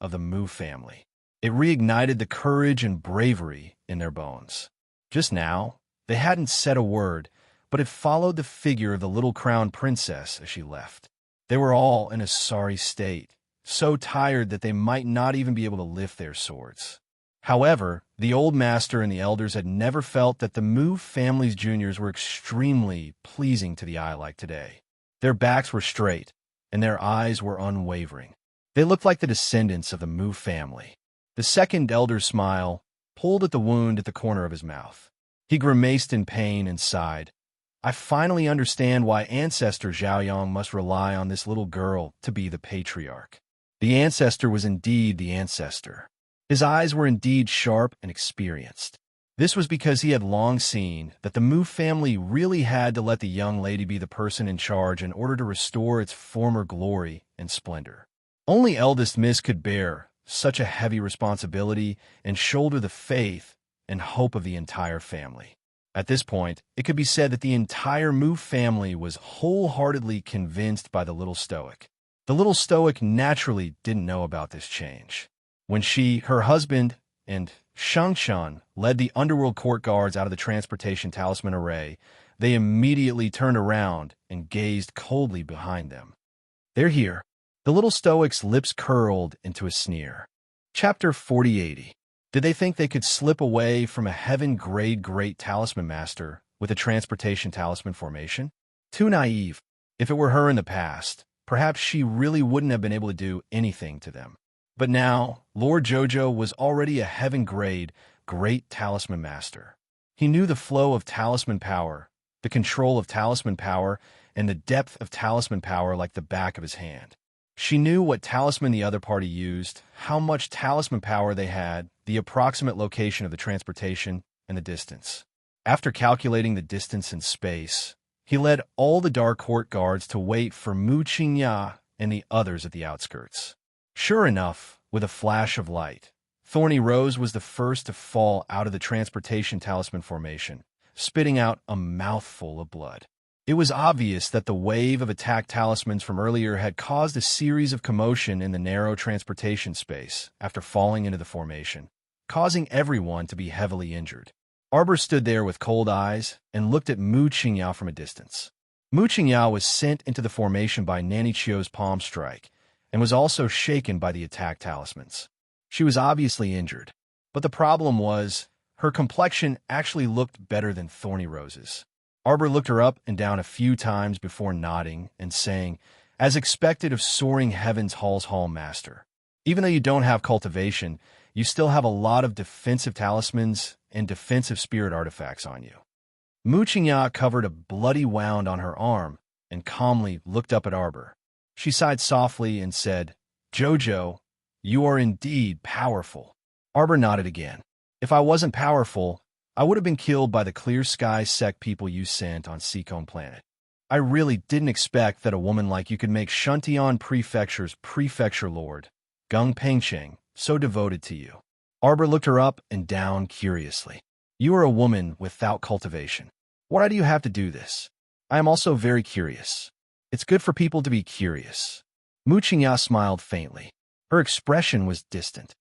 of the Mu family. It reignited the courage and bravery in their bones. Just now, they hadn't said a word, but had followed the figure of the little crown princess as she left. They were all in a sorry state, so tired that they might not even be able to lift their swords. However, the old master and the elders had never felt that the Mu family's juniors were extremely pleasing to the eye like today. Their backs were straight, and their eyes were unwavering. They looked like the descendants of the Mu family. The second elder's smile pulled at the wound at the corner of his mouth. He grimaced in pain and sighed. I finally understand why ancestor Zhaoyang must rely on this little girl to be the patriarch. The ancestor was indeed the ancestor. His eyes were indeed sharp and experienced. This was because he had long seen that the Mu family really had to let the young lady be the person in charge in order to restore its former glory and splendor. Only eldest Miss could bear such a heavy responsibility and shoulder the faith and hope of the entire family. At this point, it could be said that the entire Mu family was wholeheartedly convinced by the little stoic. The little stoic naturally didn't know about this change. When she, her husband, and Shangshan led the underworld court guards out of the transportation talisman array, they immediately turned around and gazed coldly behind them. They're here. The little stoic's lips curled into a sneer. Chapter 4080. Did they think they could slip away from a heaven-grade great talisman master with a transportation talisman formation? Too naive. If it were her in the past, perhaps she really wouldn't have been able to do anything to them. But now, Lord Jojo was already a heaven-grade great talisman master. He knew the flow of talisman power, the control of talisman power, and the depth of talisman power like the back of his hand. She knew what talisman the other party used, how much talisman power they had, the approximate location of the transportation, and the distance. After calculating the distance and space, he led all the Dark Court guards to wait for Mu Qingya and the others at the outskirts. Sure enough, with a flash of light, Thorny Rose was the first to fall out of the transportation talisman formation, spitting out a mouthful of blood. It was obvious that the wave of attack talismans from earlier had caused a series of commotion in the narrow transportation space after falling into the formation, causing everyone to be heavily injured. Arbor stood there with cold eyes and looked at Mu Qingya from a distance. Mu Qingya was sent into the formation by Nanny Chio's palm strike and was also shaken by the attack talismans. She was obviously injured, but the problem was her complexion actually looked better than Thorny Rose's. Arbor looked her up and down a few times before nodding and saying, as expected of soaring heaven's Hall's Hall Master, even though you don't have cultivation, you still have a lot of defensive talismans and defensive spirit artifacts on you. Mu Qingya covered a bloody wound on her arm and calmly looked up at Arbor. She sighed softly and said, Jojo, you are indeed powerful. Arbor nodded again. If I wasn't powerful, I would have been killed by the Clear Sky sect people you sent on Seacombe Planet. I really didn't expect that a woman like you could make Shuntian Prefecture's prefecture lord, Gung Pengcheng, so devoted to you. Arbor looked her up and down curiously. You are a woman without cultivation. Why do you have to do this? I am also very curious. It's good for people to be curious. Mu Qingya smiled faintly. Her expression was distant.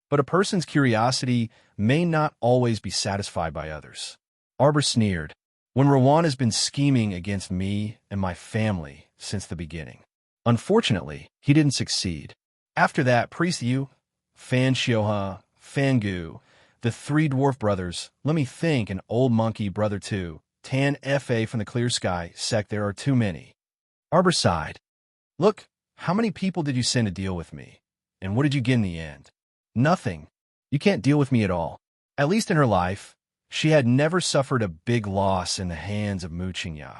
But a person's curiosity may not always be satisfied by others. Arbor sneered. When Rowan has been scheming against me and my family since the beginning. Unfortunately, he didn't succeed. After that, Priest Yu, Fan Xioha, Fan Gu, the three dwarf brothers, let me think, an old monkey brother too, Tan Fa from the Clear Sky sect, there are too many. Arbor sighed. Look, how many people did you send to deal with me? And what did you get in the end? Nothing. You can't deal with me at all. At least in her life, she had never suffered a big loss in the hands of Muchinya.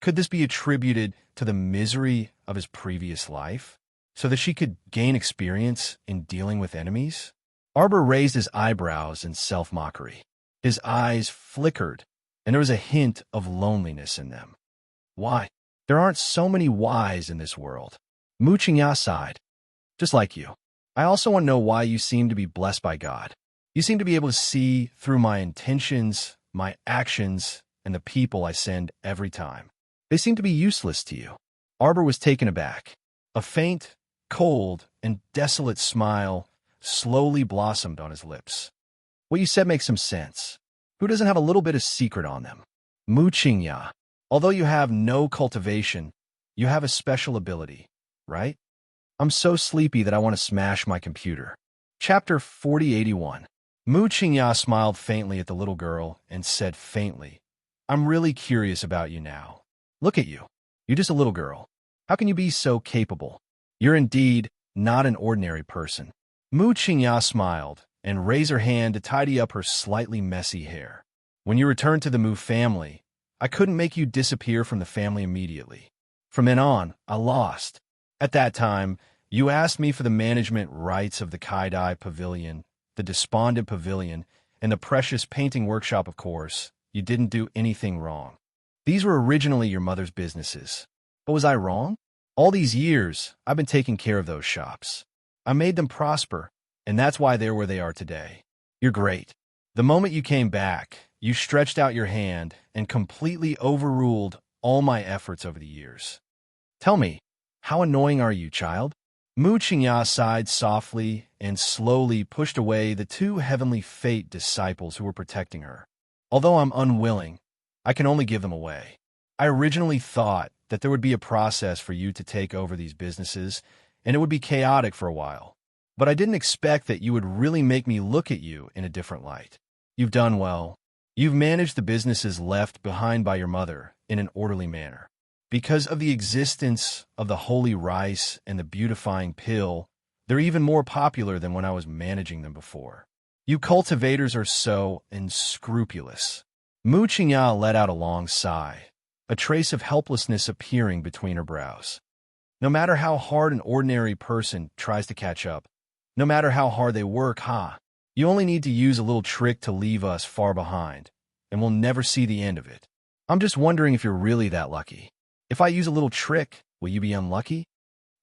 Could this be attributed to the misery of his previous life, so that she could gain experience in dealing with enemies? Arbor raised his eyebrows in self-mockery. His eyes flickered, and there was a hint of loneliness in them. Why? There aren't so many whys in this world. Muchinya sighed. Just like you. I also want to know why you seem to be blessed by God. You seem to be able to see through my intentions, my actions, and the people I send every time. They seem to be useless to you. Arbor was taken aback. A faint, cold, and desolate smile slowly blossomed on his lips. What you said makes some sense. Who doesn't have a little bit of secret on them? Muchinya. Although you have no cultivation, you have a special ability, right? I'm so sleepy that I want to smash my computer. Chapter 4081. Muchinya smiled faintly at the little girl and said faintly, I'm really curious about you now. Look at you. You're just a little girl. How can you be so capable? You're indeed not an ordinary person. Muchinya smiled and raised her hand to tidy up her slightly messy hair. When you returned to the Mu family, I couldn't make you disappear from the family immediately. From then on, I lost. At that time, you asked me for the management rights of the Kaidai Pavilion, the Despondent Pavilion, and the Precious Painting Workshop, of course. You didn't do anything wrong. These were originally your mother's businesses. But was I wrong? All these years, I've been taking care of those shops. I made them prosper, and that's why they're where they are today. You're great. The moment you came back, you stretched out your hand and completely overruled all my efforts over the years. Tell me, how annoying are you, child? Muchinya sighed softly and slowly pushed away the two heavenly fate disciples who were protecting her. Although I'm unwilling, I can only give them away. I originally thought that there would be a process for you to take over these businesses, and it would be chaotic for a while. But I didn't expect that you would really make me look at you in a different light. You've done well. You've managed the businesses left behind by your mother in an orderly manner. Because of the existence of the holy rice and the beautifying pill, they're even more popular than when I was managing them before. You cultivators are so unscrupulous. Muchinya let out a long sigh, a trace of helplessness appearing between her brows. No matter how hard an ordinary person tries to catch up, no matter how hard they work, you only need to use a little trick to leave us far behind, and we'll never see the end of it. I'm just wondering if you're really that lucky. If I use a little trick, will you be unlucky?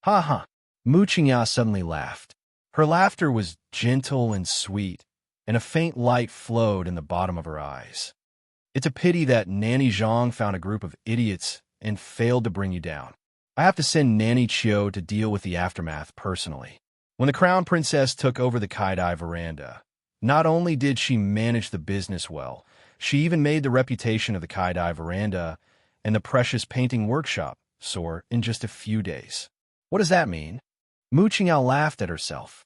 Ha ha. Muchinya suddenly laughed. Her laughter was gentle and sweet, and a faint light flowed in the bottom of her eyes. It's a pity that Nanny Zhang found a group of idiots and failed to bring you down. I have to send Nanny Chio to deal with the aftermath personally. When the Crown Princess took over the Kaidai veranda, not only did she manage the business well, she even made the reputation of the Kaidai veranda and the Precious Painting Workshop soar in just a few days. What does that mean? Muchinya laughed at herself.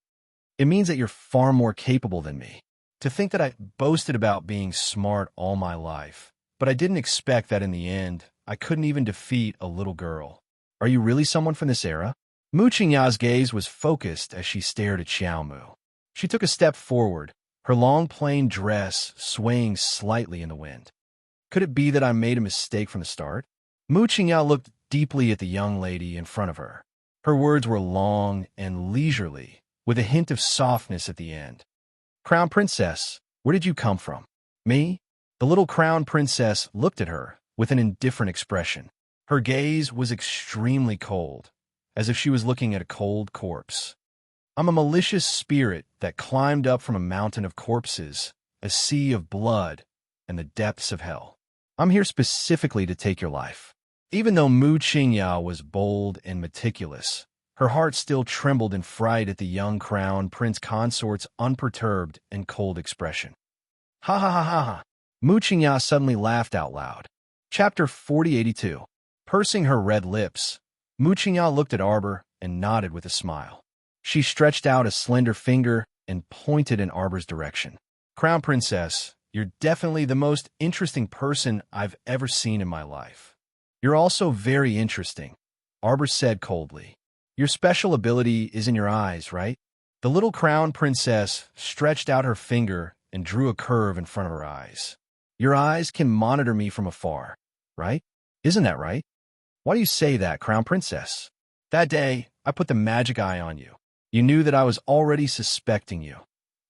It means that you're far more capable than me. To think that I boasted about being smart all my life, but I didn't expect that in the end, I couldn't even defeat a little girl. Are you really someone from this era? Muchinya's gaze was focused as she stared at Xiaomu. She took a step forward, her long plain dress swaying slightly in the wind. Could it be that I made a mistake from the start? Muchinya looked deeply at the young lady in front of her. Her words were long and leisurely, with a hint of softness at the end. Crown Princess, where did you come from? Me? The little Crown Princess looked at her with an indifferent expression. Her gaze was extremely cold, as if she was looking at a cold corpse. I'm a malicious spirit that climbed up from a mountain of corpses, a sea of blood, and the depths of hell. I'm here specifically to take your life. Even though Muchinya was bold and meticulous, her heart still trembled in fright at the young Crown Prince Consort's unperturbed and cold expression. Ha ha ha ha ha! Muchinya suddenly laughed out loud. Chapter 4082. Pursing her red lips, Muchinya looked at Arbor and nodded with a smile. She stretched out a slender finger and pointed in Arbor's direction. Crown Princess, you're definitely the most interesting person I've ever seen in my life. You're also very interesting, Arbor said coldly. Your special ability is in your eyes, right? The little crown princess stretched out her finger and drew a curve in front of her eyes. Your eyes can monitor me from afar, right? Isn't that right? Why do you say that, crown princess? That day, I put the magic eye on you. You knew that I was already suspecting you,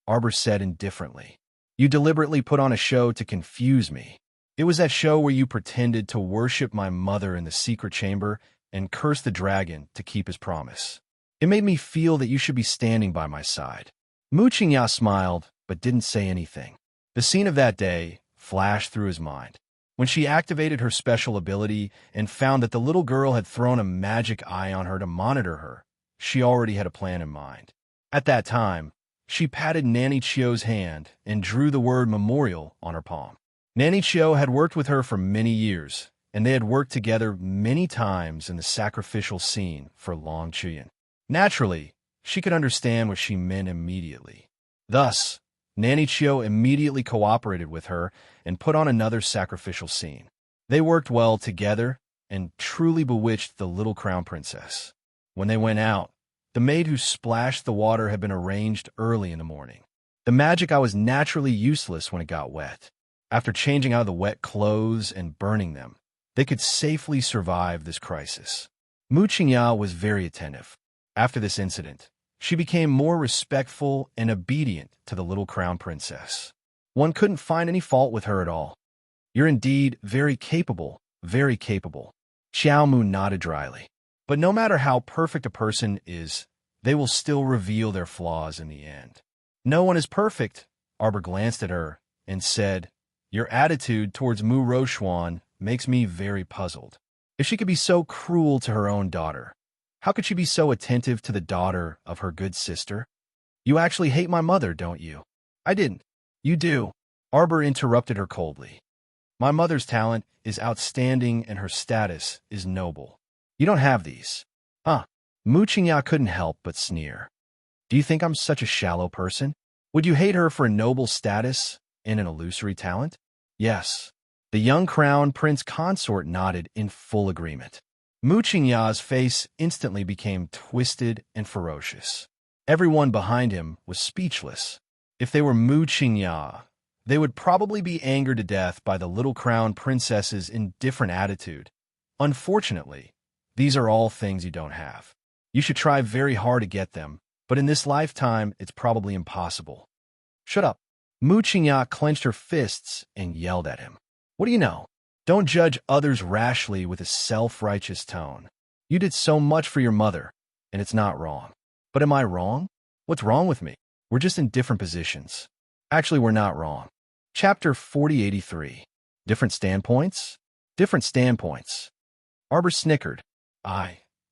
Arbor said indifferently. You deliberately put on a show to confuse me. It was that show where you pretended to worship my mother in the secret chamber and curse the dragon to keep his promise. It made me feel that you should be standing by my side. Mu Qingya smiled, but didn't say anything. The scene of that day flashed through his mind. When she activated her special ability and found that the little girl had thrown a magic eye on her to monitor her, she already had a plan in mind. At that time, she patted Nanny Chio's hand and drew the word memorial on her palm. Nanny Chio had worked with her for many years, and they had worked together many times in the sacrificial scene for Long Chuyan. Naturally, she could understand what she meant immediately. Thus, Nanny Chio immediately cooperated with her and put on another sacrificial scene. They worked well together and truly bewitched the little crown princess. When they went out, the maid who splashed the water had been arranged early in the morning. The magic eye was naturally useless when it got wet. After changing out of the wet clothes and burning them, they could safely survive this crisis. Mu Qingya was very attentive. After this incident, she became more respectful and obedient to the little crown princess. One couldn't find any fault with her at all. You're indeed very capable, very capable. Xiao Mu nodded dryly. But no matter how perfect a person is, they will still reveal their flaws in the end. No one is perfect, Arbor glanced at her and said, your attitude towards Mu Rochuan makes me very puzzled. If she could be so cruel to her own daughter, how could she be so attentive to the daughter of her good sister? You actually hate my mother, don't you? I didn't. You do. Arbor interrupted her coldly. My mother's talent is outstanding and her status is noble. You don't have these. Mu Qingya couldn't help but sneer. Do you think I'm such a shallow person? Would you hate her for a noble status and an illusory talent? Yes. The young crown prince consort nodded in full agreement. Mu Qingya's face instantly became twisted and ferocious. Everyone behind him was speechless. If they were Mu Qingya, they would probably be angered to death by the little crown princess's indifferent attitude. Unfortunately, these are all things you don't have. You should try very hard to get them, but in this lifetime, it's probably impossible. Shut up. Mu Qingya clenched her fists and yelled at him. What do you know? Don't judge others rashly with a self-righteous tone. You did so much for your mother, and it's not wrong. But am I wrong? What's wrong with me? We're just in different positions. Actually, we're not wrong. Chapter 4083. Different standpoints? Different standpoints. Arbor snickered.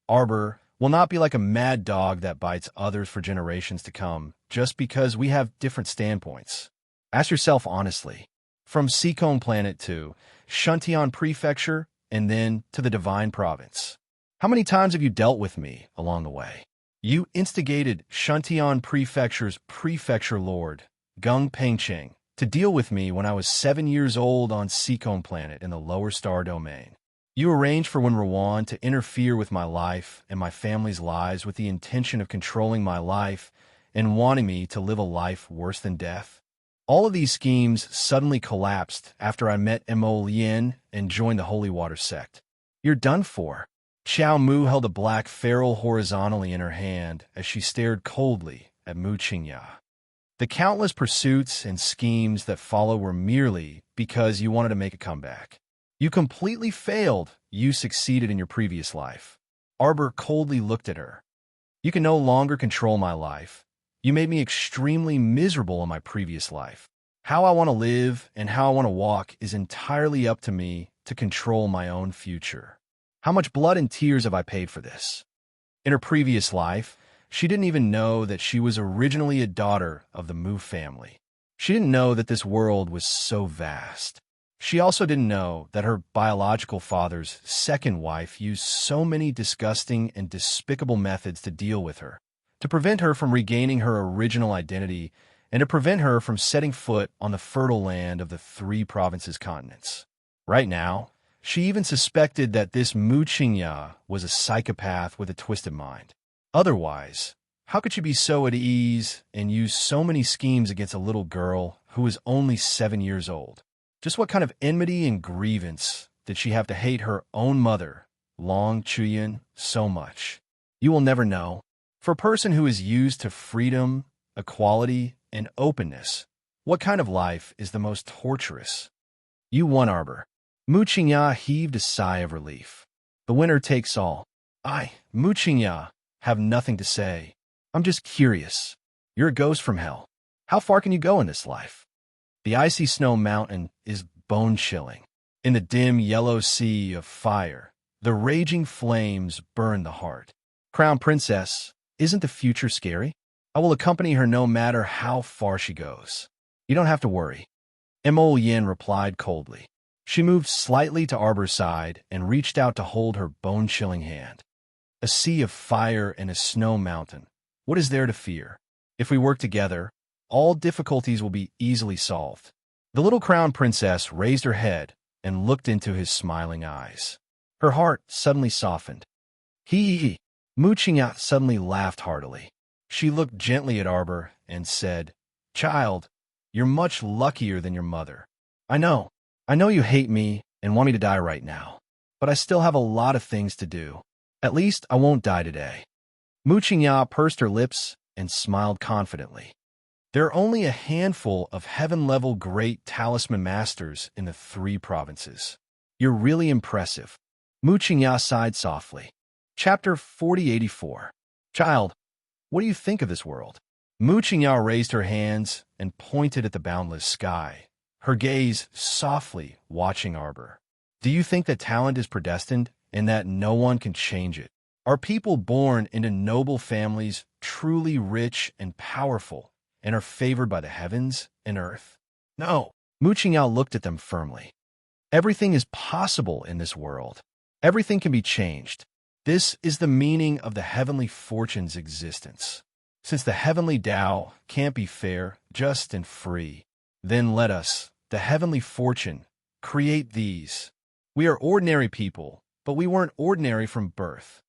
Arbor, will not be like a mad dog that bites others for generations to come, just because we have different standpoints. Ask yourself honestly. From Seacombe Planet to Shuntian Prefecture, and then to the Divine Province. How many times have you dealt with me along the way? You instigated Shuntian Prefecture's Prefecture Lord, Gung Pengcheng, to deal with me when I was 7 years old on Seacombe Planet in the Lower Star Domain. You arranged for Wenruan to interfere with my life and my family's lives with the intention of controlling my life and wanting me to live a life worse than death. All of these schemes suddenly collapsed after I met Mo Lien and joined the Holy Water sect. You're done for. Xiao Mu held a black ferrule horizontally in her hand as she stared coldly at Mu Qingya. The countless pursuits and schemes that followed were merely because you wanted to make a comeback. You completely failed. You succeeded in your previous life. Arbor coldly looked at her. You can no longer control my life. You made me extremely miserable in my previous life. How I want to live and how I want to walk is entirely up to me to control my own future. How much blood and tears have I paid for this? In her previous life, she didn't even know that she was originally a daughter of the Mu family. She didn't know that this world was so vast. She also didn't know that her biological father's second wife used so many disgusting and despicable methods to deal with her, to prevent her from regaining her original identity, and to prevent her from setting foot on the fertile land of the 3 provinces continents. Right now, she even suspected that this Mu Qingya was a psychopath with a twisted mind. Otherwise, How could she be so at ease and use so many schemes against a little girl who was only 7 years old? Just what kind of enmity and grievance did she have to hate her own mother, Long Chuyin, so much? You will never know. For a person who is used to freedom, equality, and openness, what kind of life is the most torturous? You won, Arbor. Mu Qingya heaved a sigh of relief. The winner takes all. Mu Qingya, have nothing to say. I'm just curious. You're a ghost from hell. How far can you go in this life? The icy snow mountain is bone-chilling. In the dim yellow sea of fire, the raging flames burn the heart. Crown Princess, isn't the future scary? I will accompany her no matter how far she goes. You don't have to worry. Mo Yin replied coldly. She moved slightly to Arbor's side and reached out to hold her bone-chilling hand. A sea of fire and a snow mountain. What is there to fear? If we work together, all difficulties will be easily solved. The little crown princess raised her head and looked into his smiling eyes. Her heart suddenly softened. Hee. Mu Qingya suddenly laughed heartily. She looked gently at Arbor and said, Child, you're much luckier than your mother. I know you hate me and want me to die right now, but I still have a lot of things to do. At least I won't die today. Mu Qingya pursed her lips and smiled confidently. There are only a handful of heaven-level great talisman masters in the 3 provinces. You're really impressive. Mu Qingya sighed softly. Chapter 4084. Child, what do you think of this world? Mu Qingya raised her hands and pointed at the boundless sky, her gaze softly watching Arbor. Do you think that talent is predestined and that no one can change it? Are people born into noble families truly rich and powerful and are favored by the heavens and earth? No. Mu Qingya looked at them firmly. Everything is possible in this world. Everything can be changed. This is the meaning of the heavenly fortune's existence. Since the heavenly Tao can't be fair, just, and free, then let us, the heavenly fortune, create these. We are ordinary people, but we weren't ordinary from birth.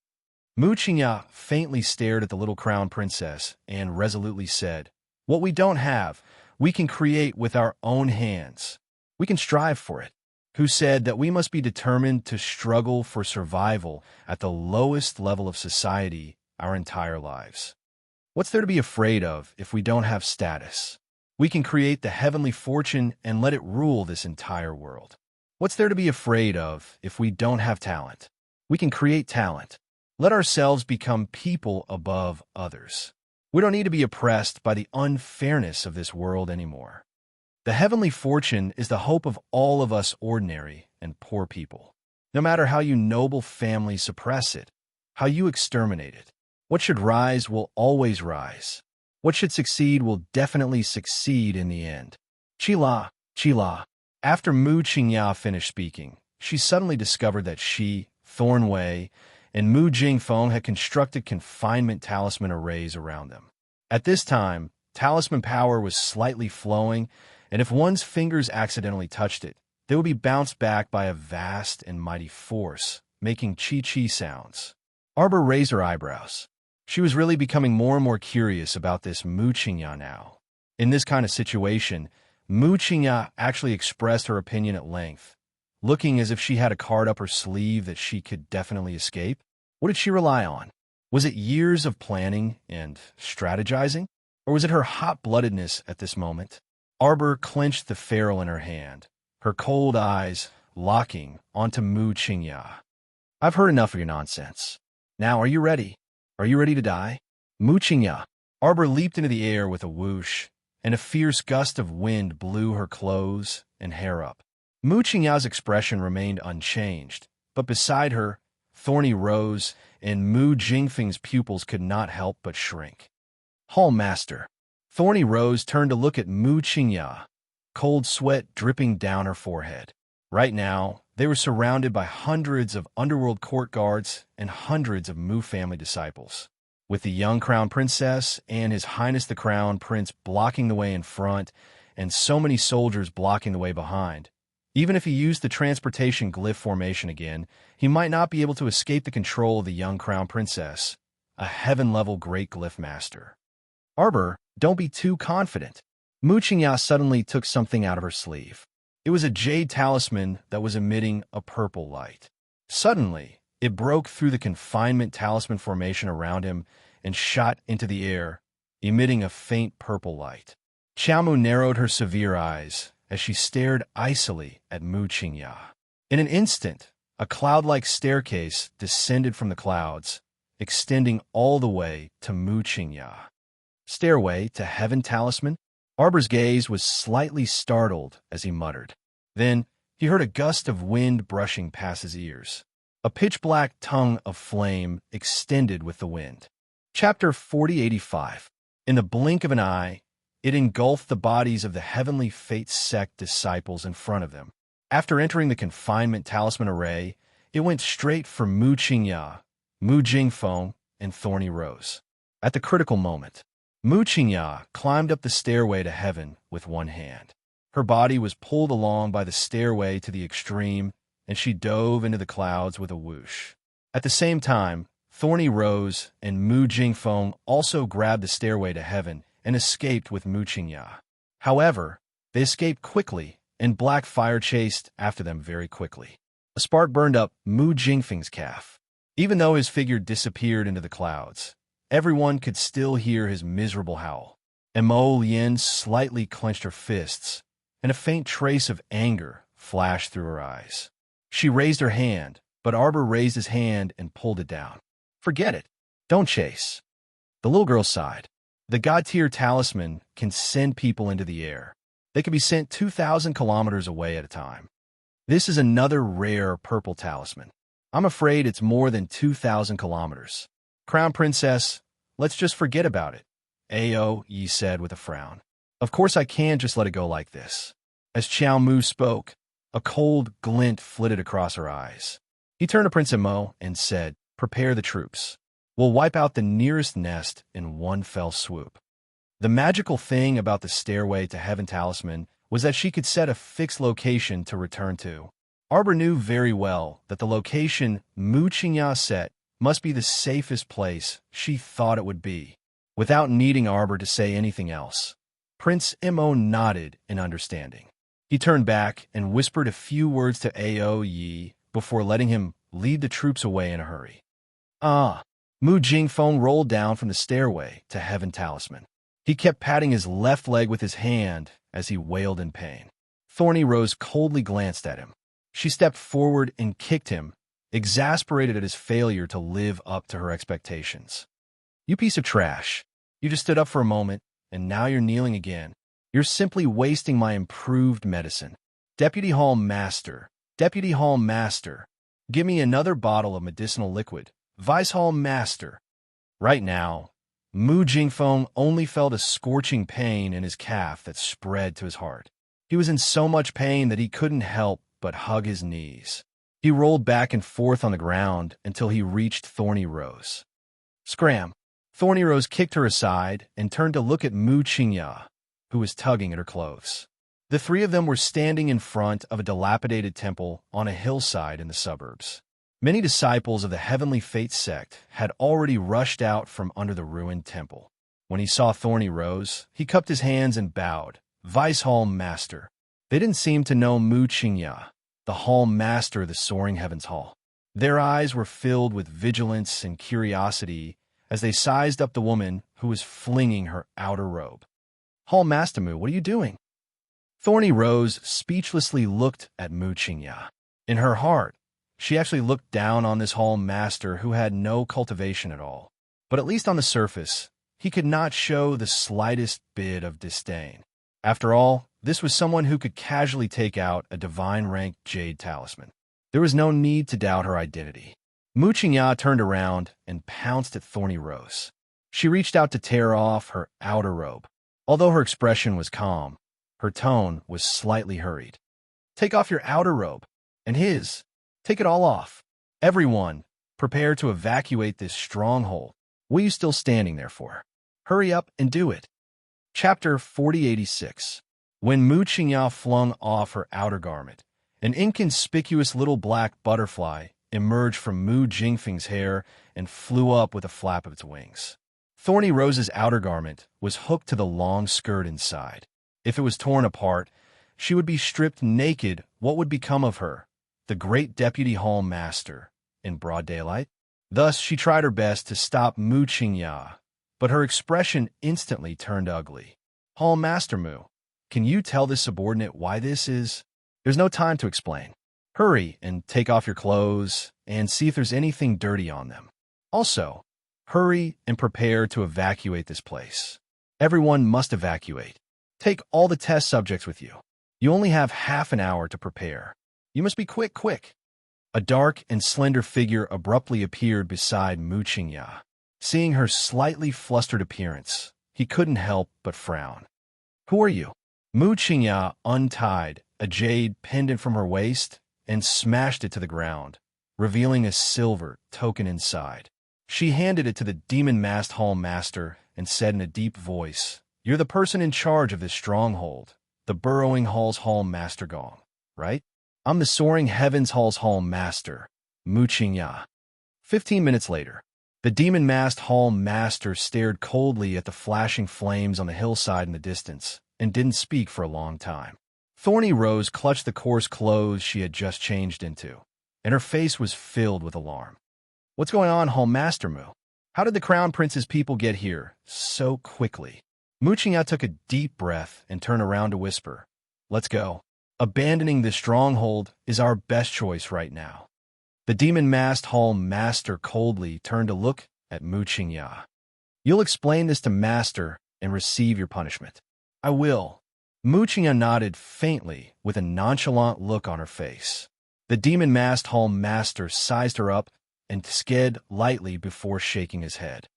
Mu Qingya faintly stared at the little crown princess and resolutely said, What we don't have, we can create with our own hands. We can strive for it. Who said that we must be determined to struggle for survival at the lowest level of society our entire lives? What's there to be afraid of if we don't have status? We can create the heavenly fortune and let it rule this entire world. What's there to be afraid of if we don't have talent? We can create talent. Let ourselves become people above others. We don't need to be oppressed by the unfairness of this world anymore. The heavenly fortune is the hope of all of us ordinary and poor people. No matter how you noble families suppress it, how you exterminate it, what should rise will always rise. What should succeed will definitely succeed in the end. Chila. After Mu Qingya finished speaking, she suddenly discovered that she, Thorn Wei, and Mu Jingfeng had constructed confinement talisman arrays around them. At this time, talisman power was slightly flowing, and if one's fingers accidentally touched it, they would be bounced back by a vast and mighty force, making chi-chi sounds. Arbor raised her eyebrows. She was really becoming more and more curious about this Mu Qingya now. In this kind of situation, Mu Qingya actually expressed her opinion at length, looking as if she had a card up her sleeve that she could definitely escape. What did she rely on? Was it years of planning and strategizing? Or was it her hot-bloodedness at this moment? Arbor clenched the ferrule in her hand, her cold eyes locking onto Mu Qingya. I've heard enough of your nonsense. Now, are you ready? Are you ready to die? Mu Qingya. Arbor leaped into the air with a whoosh, and a fierce gust of wind blew her clothes and hair up. Mu Qingya's expression remained unchanged, but beside her, Thorny rose, and Mu Jingfeng's pupils could not help but shrink. Hall Master. Thorny Rose turned to look at Mu Qingya, cold sweat dripping down her forehead. Right now, they were surrounded by hundreds of underworld court guards and hundreds of Mu family disciples, with the young crown princess and His Highness the Crown Prince blocking the way in front and so many soldiers blocking the way behind. Even if he used the transportation glyph formation again, he might not be able to escape the control of the young crown princess, a heaven-level great glyph master. Arbor, don't be too confident. Mu Qingya suddenly took something out of her sleeve. It was a jade talisman that was emitting a purple light. Suddenly, it broke through the confinement talisman formation around him and shot into the air, emitting a faint purple light. Xiaomu narrowed her severe eyes as she stared icily at Mu Qingya. In an instant, a cloud-like staircase descended from the clouds, extending all the way to Mu Qingya. Stairway to Heaven Talisman? Arbor's gaze was slightly startled as he muttered. Then, he heard a gust of wind brushing past his ears. A pitch-black tongue of flame extended with the wind. Chapter 4085. In the blink of an eye, it engulfed the bodies of the Heavenly Fate sect disciples in front of them. After entering the confinement talisman array, it went straight for Mu Qingya, Mu Jingfeng, and Thorny Rose. At the critical moment, Mu Qingya climbed up the stairway to heaven with one hand. Her body was pulled along by the stairway to the extreme, and she dove into the clouds with a whoosh. At the same time, Thorny Rose and Mu Jingfeng also grabbed the stairway to heaven and escaped with Mu Qingya. However, they escaped quickly, and black fire chased after them very quickly. A spark burned up Mu Jingfeng's calf. Even though his figure disappeared into the clouds, everyone could still hear his miserable howl. And Mo Lian slightly clenched her fists, and a faint trace of anger flashed through her eyes. She raised her hand, but Arbor raised his hand and pulled it down. Forget it. Don't chase. The little girl sighed. The God-tier talisman can send people into the air. They can be sent 2,000 kilometers away at a time. This is another rare purple talisman. I'm afraid it's more than 2,000 kilometers. Crown Princess, let's just forget about it, Ao Yi said with a frown. Of course I can't just let it go like this. As Qiao Mu spoke, a cold glint flitted across her eyes. He turned to Prince Mo and said, "Prepare the troops. We'll wipe out the nearest nest in one fell swoop." The magical thing about the stairway to Heaven talisman was that she could set a fixed location to return to. Arbor knew very well that the location Mu Qingya set must be the safest place she thought it would be. Without needing Arbor to say anything else, Prince Mo nodded in understanding. He turned back and whispered a few words to Ao Yi before letting him lead the troops away in a hurry. Mu Jingfeng rolled down from the stairway to Heaven talisman. He kept patting his left leg with his hand as he wailed in pain. Thorny Rose coldly glanced at him. She stepped forward and kicked him, exasperated at his failure to live up to her expectations. "You piece of trash. You just stood up for a moment, and now you're kneeling again. You're simply wasting my improved medicine. Deputy Hall Master, Deputy Hall Master, give me another bottle of medicinal liquid. Vice Hall Master." Right now, Mu Jingfeng only felt a scorching pain in his calf that spread to his heart. He was in so much pain that he couldn't help but hug his knees. He rolled back and forth on the ground until he reached Thorny Rose. Scram! Thorny Rose kicked her aside and turned to look at Mu Qingya, who was tugging at her clothes. The three of them were standing in front of a dilapidated temple on a hillside in the suburbs. Many disciples of the Heavenly Fate sect had already rushed out from under the ruined temple. When he saw Thorny Rose, he cupped his hands and bowed. "Vice Hall Master." They didn't seem to know Mu Qingya, the Hall Master of the Soaring Heavens Hall. Their eyes were filled with vigilance and curiosity as they sized up the woman who was flinging her outer robe. "Hall Master Mu, what are you doing?" Thorny Rose speechlessly looked at Mu Qingya. In her heart, she actually looked down on this Hall Master who had no cultivation at all. But at least on the surface, he could not show the slightest bit of disdain. After all, this was someone who could casually take out a divine-ranked jade talisman. There was no need to doubt her identity. Mu Qingya turned around and pounced at Thorny Rose. She reached out to tear off her outer robe. Although her expression was calm, her tone was slightly hurried. "Take off your outer robe, and his. Take it all off. Everyone, prepare to evacuate this stronghold. What are you still standing there for? Hurry up and do it." Chapter 4086. When Mu Qingya flung off her outer garment, an inconspicuous little black butterfly emerged from Mu Jingfeng's hair and flew up with a flap of its wings. Thorny Rose's outer garment was hooked to the long skirt inside. If it was torn apart, she would be stripped naked. What would become of her, the great deputy hall master, in broad daylight? Thus, she tried her best to stop Mu Qingya, but her expression instantly turned ugly. Hall Master Mu, can you tell this subordinate why this is? There's no time to explain. Hurry and take off your clothes and see if there's anything dirty on them. Also, hurry and prepare to evacuate this place. Everyone must evacuate. Take all the test subjects with you. You only have half an hour to prepare. You must be quick. A dark and slender figure abruptly appeared beside Mu Qingya. Seeing her slightly flustered appearance, he couldn't help but frown. Who are you? Mu Qingya untied a jade pendant from her waist and smashed it to the ground, revealing a silver token inside. She handed it to the demon-masked hall master and said in a deep voice, "You're the person in charge of this stronghold, the burrowing hall's hall master Gong, right? I'm the soaring heavens hall's hall master, Mu Qingya." 15 minutes later, the demon-masked hall master stared coldly at the flashing flames on the hillside in the distance and didn't speak for a long time. Thorny Rose clutched the coarse clothes she had just changed into, and her face was filled with alarm. What's going on, Hall Master Mu? How did the Crown Prince's people get here so quickly? Mu Qingya took a deep breath and turned around to whisper, "Let's go. Abandoning this stronghold is our best choice right now." The demon-masked hall master coldly turned to look at Mu Qingya. "You'll explain this to Master and receive your punishment." "I will." Mu Qingya nodded faintly with a nonchalant look on her face. The demon-masked hall master sized her up and sked lightly before shaking his head.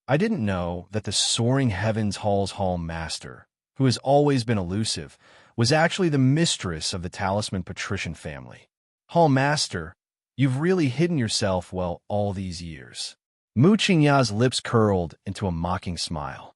"I didn't know that the soaring heavens hall's hall master, who has always been elusive, was actually the mistress of the Talisman patrician family. Hall master, you've really hidden yourself well all these years." Mu Qingya's lips curled into a mocking smile.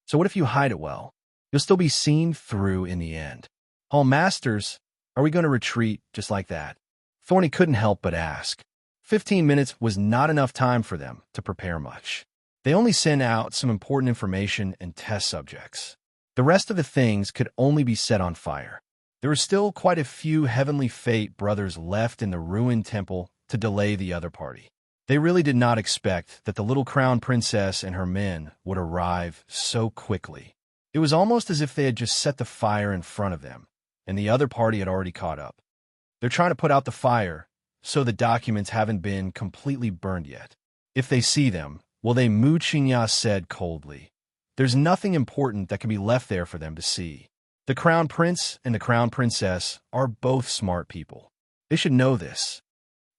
"So what if you hide it well? You'll still be seen through in the end. Hall masters, are we going to retreat just like that?" Thorny couldn't help but ask. 15 minutes was not enough time for them to prepare much. They only sent out some important information and test subjects. The rest of the things could only be set on fire. There were still quite a few Heavenly Fate brothers left in the ruined temple to delay the other party. They really did not expect that the little crown princess and her men would arrive so quickly. It was almost as if they had just set the fire in front of them, and the other party had already caught up. They're trying to put out the fire, so the documents haven't been completely burned yet. If they see them, will they? Mu Qingya said coldly. There's nothing important that can be left there for them to see. The Crown Prince and the Crown Princess are both smart people. They should know this.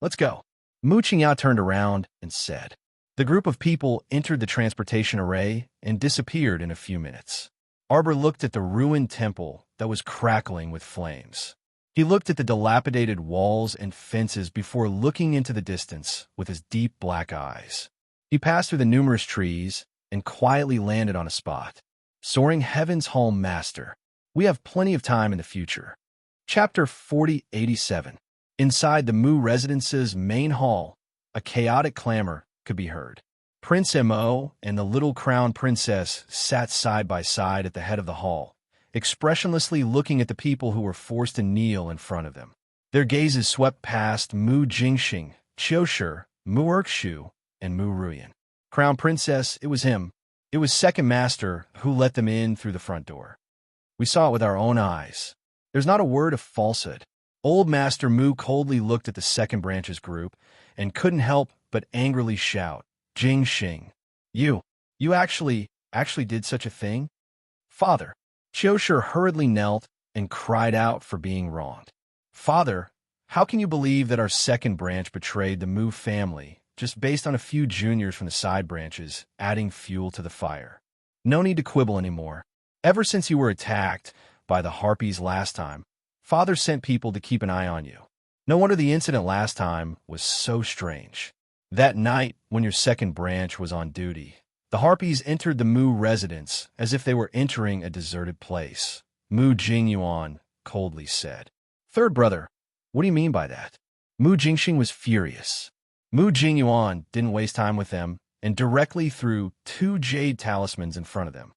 Let's go. Mu Qingya turned around and said. The group of people entered the transportation array and disappeared in a few minutes. Arbor looked at the ruined temple that was crackling with flames. He looked at the dilapidated walls and fences before looking into the distance with his deep black eyes. He passed through the numerous trees and quietly landed on a spot. Soaring Heavens Hall Master. We have plenty of time in the future. Chapter 4087. Inside the Mu residence's main hall, a chaotic clamor could be heard. Prince Mo and the little crown princess sat side by side at the head of the hall, expressionlessly looking at the people who were forced to kneel in front of them. Their gazes swept past Mu Jingxing, Qiushi, Mu Erkshu, and Mu Ruyan. Crown Princess, it was him. It was Second Master who let them in through the front door. We saw it with our own eyes. There's not a word of falsehood. Old Master Mu coldly looked at the Second Branch's group and couldn't help but angrily shout, Jingxing, you actually did such a thing? Father. Qiushi hurriedly knelt and cried out for being wronged. Father, how can you believe that our Second Branch betrayed the Mu family just based on a few juniors from the side branches adding fuel to the fire? No need to quibble anymore. Ever since you were attacked by the Harpies last time, Father sent people to keep an eye on you. No wonder the incident last time was so strange. That night, when your Second Branch was on duty, the Harpies entered the Mu residence as if they were entering a deserted place. Mu Jingyuan coldly said. Third brother, what do you mean by that? Mu Jingxing was furious. Mu Jingyuan didn't waste time with them and directly threw 2 jade talismans in front of them.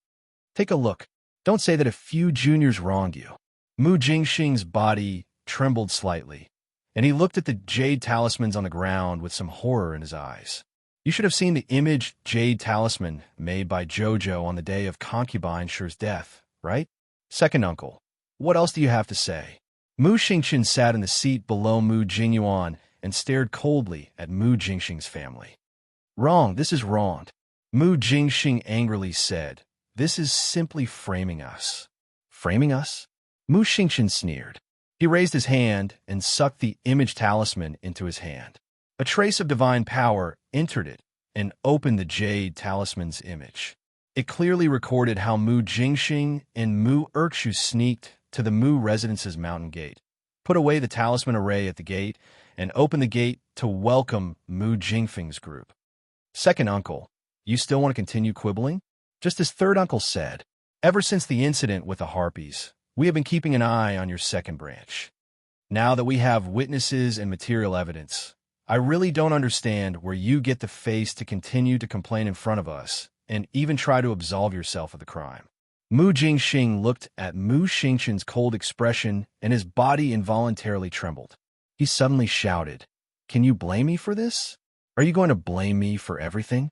Take a look. Don't say that a few juniors wronged you. Mu Jingxing's body trembled slightly, and he looked at the jade talismans on the ground with some horror in his eyes. You should have seen the image jade talisman made by Jojo on the day of concubine Shi's death, right? Second uncle, what else do you have to say? Mu Xingqian sat in the seat below Mu Jingyuan and stared coldly at Mu Jingxing's family. Wrong, this is wrong. Mu Jingxing angrily said, this is simply framing us. Framing us? Mu Xingqian sneered. He raised his hand and sucked the image talisman into his hand. A trace of divine power entered it and opened the jade talisman's image. It clearly recorded how Mu Jingxing and Mu Erkshu sneaked to the Mu residence's mountain gate, put away the talisman array at the gate, and opened the gate to welcome Mu Jingfeng's group. Second uncle, you still want to continue quibbling? Just as third uncle said, ever since the incident with the harpies, we have been keeping an eye on your second branch. Now that we have witnesses and material evidence, I really don't understand where you get the face to continue to complain in front of us and even try to absolve yourself of the crime. Mu Jingxing looked at Mu Xingqian's cold expression and his body involuntarily trembled. He suddenly shouted, can you blame me for this? Are you going to blame me for everything?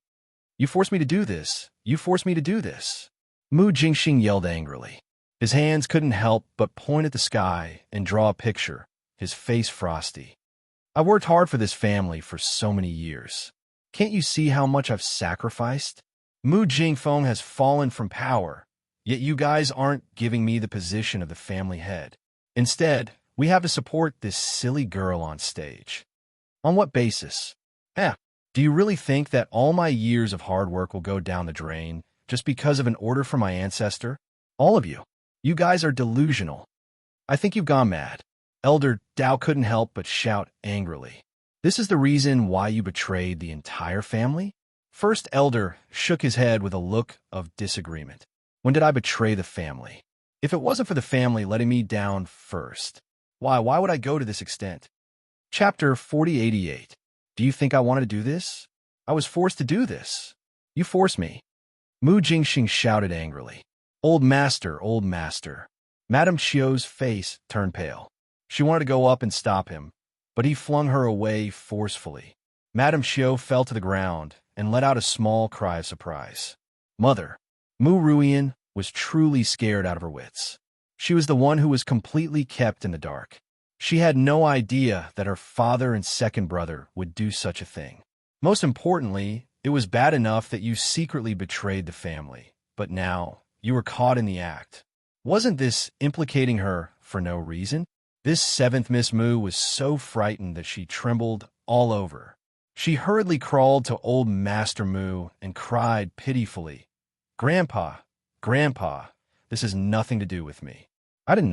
You forced me to do this. You forced me to do this. Mu Jingxing yelled angrily. His hands couldn't help but point at the sky and draw a picture, his face frosty. I worked hard for this family for so many years. Can't you see how much I've sacrificed? Mu Jingfeng has fallen from power, yet you guys aren't giving me the position of the family head. Instead, we have to support this silly girl on stage. On what basis? Do you really think that all my years of hard work will go down the drain just because of an order from my ancestor? All of you. You guys are delusional. I think you've gone mad. Elder Dao couldn't help but shout angrily. This is the reason why you betrayed the entire family? First Elder shook his head with a look of disagreement. When did I betray the family? If it wasn't for the family letting me down first, why would I go to this extent? Chapter 4088. Do you think I wanted to do this? I was forced to do this. You forced me. Mu Jingxing shouted angrily. Old master, old master. Madame Chio's face turned pale. She wanted to go up and stop him, but he flung her away forcefully. Madame Chio fell to the ground and let out a small cry of surprise. Mother. Mu Ruian was truly scared out of her wits. She was the one who was completely kept in the dark. She had no idea that her father and second brother would do such a thing. Most importantly, it was bad enough that you secretly betrayed the family, but now you were caught in the act. Wasn't this implicating her for no reason? This seventh Miss Mu was so frightened that she trembled all over. She hurriedly crawled to old Master Mu and cried pitifully, Grandpa, Grandpa, this has nothing to do with me. I didn't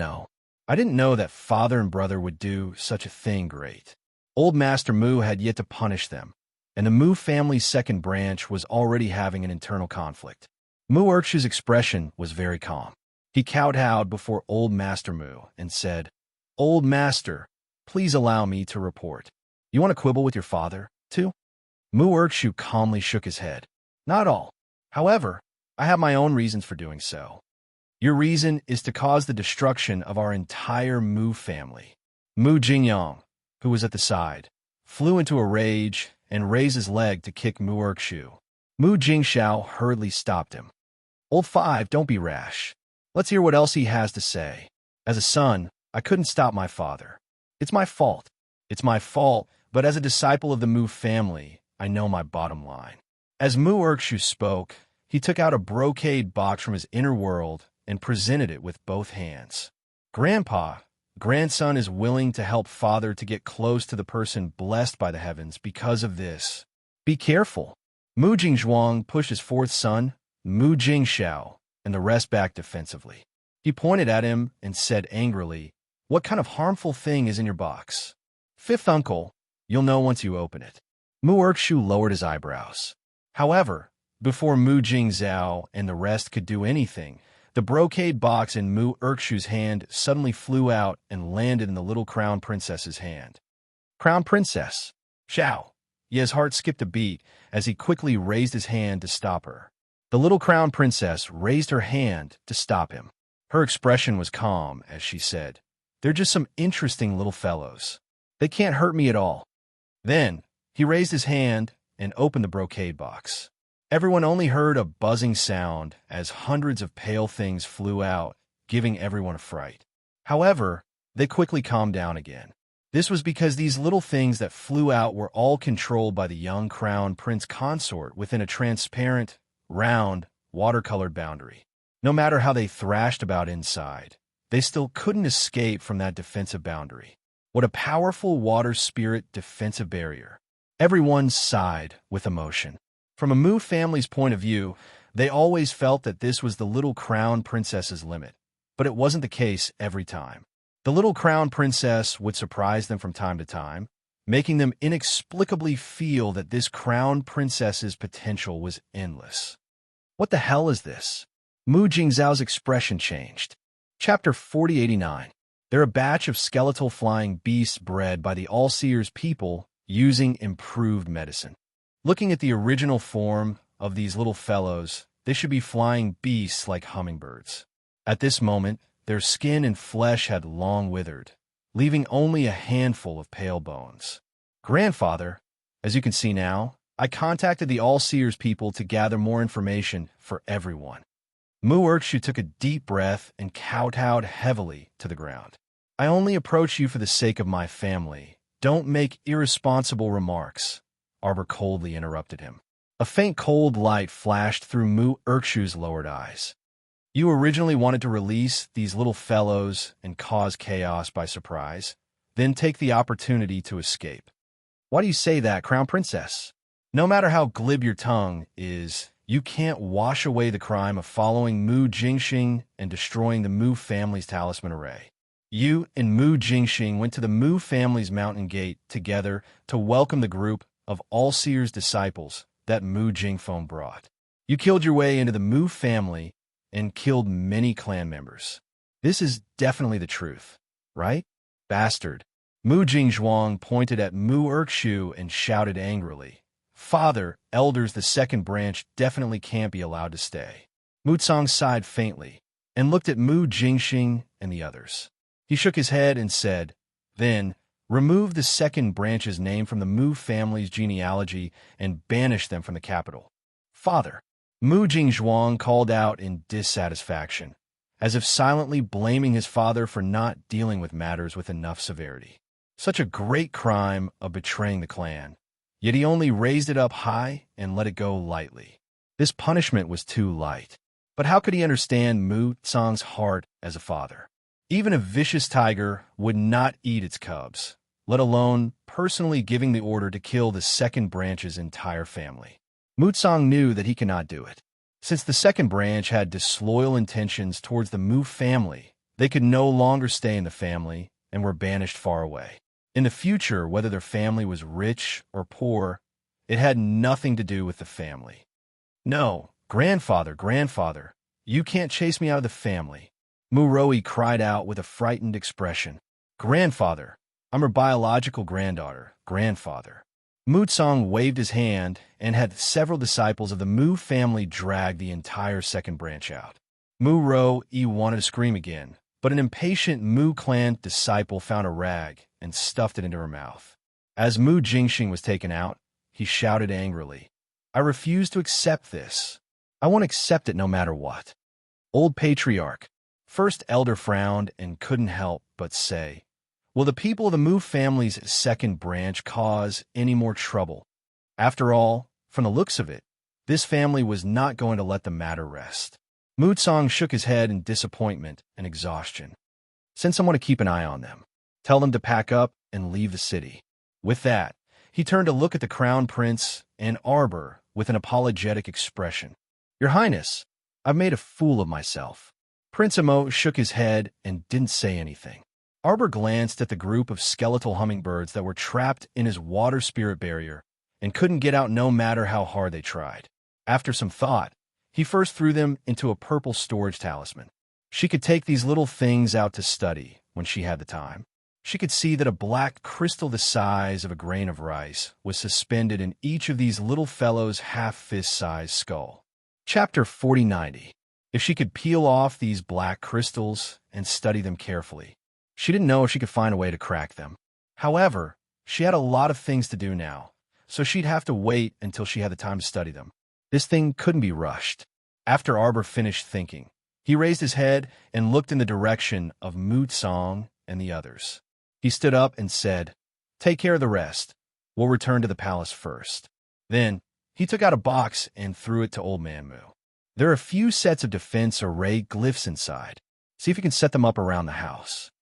know that father and brother would do such a thing great. Old Master Mu had yet to punish them, and the Mu family's second branch was already having an internal conflict. Mu Erkshu's expression was very calm. He kowtowed before Old Master Mu and said, Old Master, please allow me to report. You want to quibble with your father, too? Mu Erkshu calmly shook his head. Not all. However, I have my own reasons for doing so. Your reason is to cause the destruction of our entire Mu family. Mu Jingyang, who was at the side, flew into a rage and raised his leg to kick Mu Erkshu. Mu Jingxiao hurriedly stopped him. Old Five, don't be rash. Let's hear what else he has to say. As a son, I couldn't stop my father. It's my fault. It's my fault, but as a disciple of the Mu family, I know my bottom line. As Mu Erkshu spoke, he took out a brocade box from his inner world and presented it with both hands. Grandpa, grandson is willing to help father to get close to the person blessed by the heavens because of this. Be careful. Mu Jingzhuang pushed his fourth son, Mu Jingxiao, and the rest back defensively. He pointed at him and said angrily, What kind of harmful thing is in your box? Fifth uncle, you'll know once you open it. Mu Erkshu lowered his eyebrows. However, before Mu Jingzhao and the rest could do anything, the brocade box in Mu Erkshu's hand suddenly flew out and landed in the little crown princess's hand. Crown Princess. Shao. Ye's heart skipped a beat as he quickly raised his hand to stop her. The little Crown Princess raised her hand to stop him. Her expression was calm as she said, "They're just some interesting little fellows. They can't hurt me at all." Then, he raised his hand and opened the brocade box. Everyone only heard a buzzing sound as hundreds of pale things flew out, giving everyone a fright. However, they quickly calmed down again. This was because these little things that flew out were all controlled by the young crown prince consort within a transparent, round, watercolored boundary. No matter how they thrashed about inside, they still couldn't escape from that defensive boundary. What a powerful water spirit defensive barrier. Everyone sighed with emotion. From a Mu family's point of view, they always felt that this was the little crown princess's limit, but it wasn't the case every time. The little crown princess would surprise them from time to time, making them inexplicably feel that this crown princess's potential was endless. What the hell is this? Mu Jingzhao's expression changed. Chapter 4089. They're a batch of skeletal flying beasts bred by the All-Seers people using improved medicine. Looking at the original form of these little fellows, they should be flying beasts like hummingbirds. At this moment, their skin and flesh had long withered, leaving only a handful of pale bones. Grandfather, as you can see now, I contacted the All-Seers people to gather more information for everyone. Mu Urkshu took a deep breath and kowtowed heavily to the ground. I only approach you for the sake of my family. Don't make irresponsible remarks, Arbor coldly interrupted him. A faint cold light flashed through Mu Urkshu's lowered eyes. You originally wanted to release these little fellows and cause chaos by surprise, then take the opportunity to escape. Why do you say that, Crown Princess? No matter how glib your tongue is, you can't wash away the crime of following Mu Jingxing and destroying the Mu family's talisman array. You and Mu Jingxing went to the Mu family's mountain gate together to welcome the group of All-Seers disciples that Mu Jingfeng brought. You killed your way into the Mu family and killed many clan members. This is definitely the truth, right? Bastard. Mu Jingzhuang pointed at Mu Urkshu and shouted angrily, "Father, elders, the second branch definitely can't be allowed to stay." Mu Tsang sighed faintly and looked at Mu Jingxing and the others. He shook his head and said, "Then, remove the second branch's name from the Mu family's genealogy and banish them from the capital." Father. Mu Jingzhuang called out in dissatisfaction, as if silently blaming his father for not dealing with matters with enough severity. Such a great crime of betraying the clan, yet he only raised it up high and let it go lightly. This punishment was too light. But how could he understand Mu Tsang's heart as a father? Even a vicious tiger would not eat its cubs, let alone personally giving the order to kill the second branch's entire family. Mu Tsang knew that he could not do it. Since the second branch had disloyal intentions towards the Mu family, they could no longer stay in the family and were banished far away. In the future, whether their family was rich or poor, it had nothing to do with the family. "No, grandfather, you can't chase me out of the family," Mu Roi cried out with a frightened expression. "Grandfather, I'm her biological granddaughter, grandfather." Mu Tsang waved his hand and had several disciples of the Mu family drag the entire second branch out. Mu Roi wanted to scream again, but an impatient Mu clan disciple found a rag and stuffed it into her mouth. As Mu Jingxing was taken out, he shouted angrily, "I refuse to accept this. I won't accept it no matter what." Old Patriarch. First Elder frowned and couldn't help but say, "Will the people of the Mu family's second branch cause any more trouble?" After all, from the looks of it, this family was not going to let the matter rest. Mu Tsang shook his head in disappointment and exhaustion. "Send someone to keep an eye on them. Tell them to pack up and leave the city." With that, he turned to look at the Crown Prince and Arbor with an apologetic expression. "Your Highness, I've made a fool of myself." Prince Amo shook his head and didn't say anything. Arbor glanced at the group of skeletal hummingbirds that were trapped in his water spirit barrier and couldn't get out no matter how hard they tried. After some thought, he first threw them into a purple storage talisman. She could take these little things out to study when she had the time. She could see that a black crystal the size of a grain of rice was suspended in each of these little fellows' half-fist-sized skull. Chapter 4090. If she could peel off these black crystals and study them carefully. She didn't know if she could find a way to crack them. However, she had a lot of things to do now, so she'd have to wait until she had the time to study them. This thing couldn't be rushed. After Arbor finished thinking, he raised his head and looked in the direction of Moot Song and the others. He stood up and said, "Take care of the rest. We'll return to the palace first." Then, he took out a box and threw it to Old Man Moo. "There are a few sets of defense array glyphs inside. See if you can set them up around the house."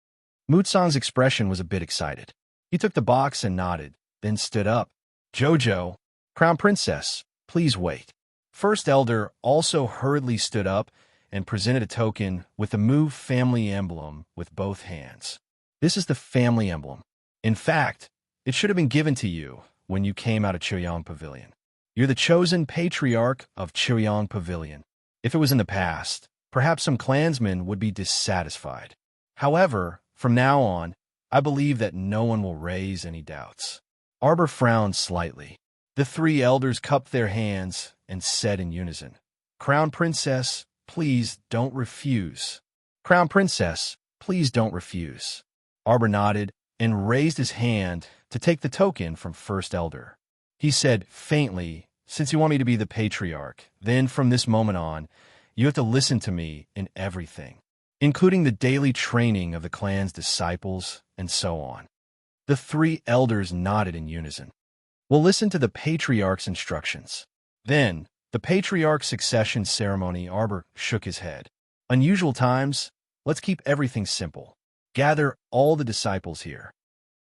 Moot Song's expression was a bit excited. He took the box and nodded, then stood up. "Jojo, Crown Princess, please wait." First Elder also hurriedly stood up and presented a token with the Moo family emblem with both hands. "This is the family emblem. In fact, it should have been given to you when you came out of Chiryong Pavilion. You're the chosen patriarch of Chiryong Pavilion. If it was in the past, perhaps some clansmen would be dissatisfied. However, from now on, I believe that no one will raise any doubts." Arbor frowned slightly. The three elders cupped their hands and said in unison, "Crown Princess, please don't refuse. Crown Princess, please don't refuse." Arbor nodded and raised his hand to take the token from First Elder. He said faintly, "Since you want me to be the patriarch, then from this moment on, you have to listen to me in everything, including the daily training of the clan's disciples and so on." The three elders nodded in unison. "We'll listen to the patriarch's instructions." Then, the patriarch's succession ceremony. Arbor shook his head. "Unusual times, let's keep everything simple. Gather all the disciples here."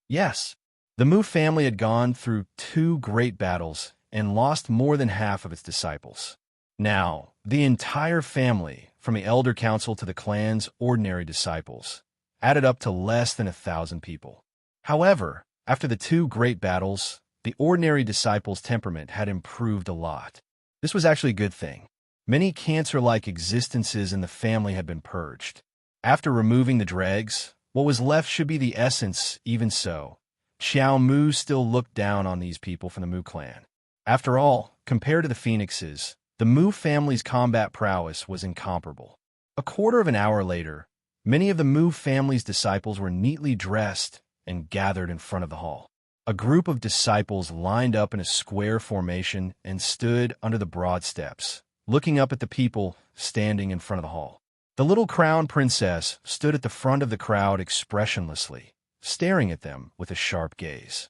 Yes, the Moo family had gone through 2 great battles and lost more than half of its disciples. Now, the entire family, from the Elder Council to the clan's ordinary disciples, added up to less than 1,000 people. However, after the 2 great battles, the ordinary disciples' temperament had improved a lot. This was actually a good thing. Many cancer-like existences in the family had been purged. After removing the dregs, what was left should be the essence. Even so, Xiao Mu still looked down on these people from the Mu clan. After all, compared to the Phoenixes, the Mu family's combat prowess was incomparable. A quarter of an hour later, many of the Mu family's disciples were neatly dressed and gathered in front of the hall. A group of disciples lined up in a square formation and stood under the broad steps, looking up at the people standing in front of the hall. The little crown princess stood at the front of the crowd expressionlessly, staring at them with a sharp gaze.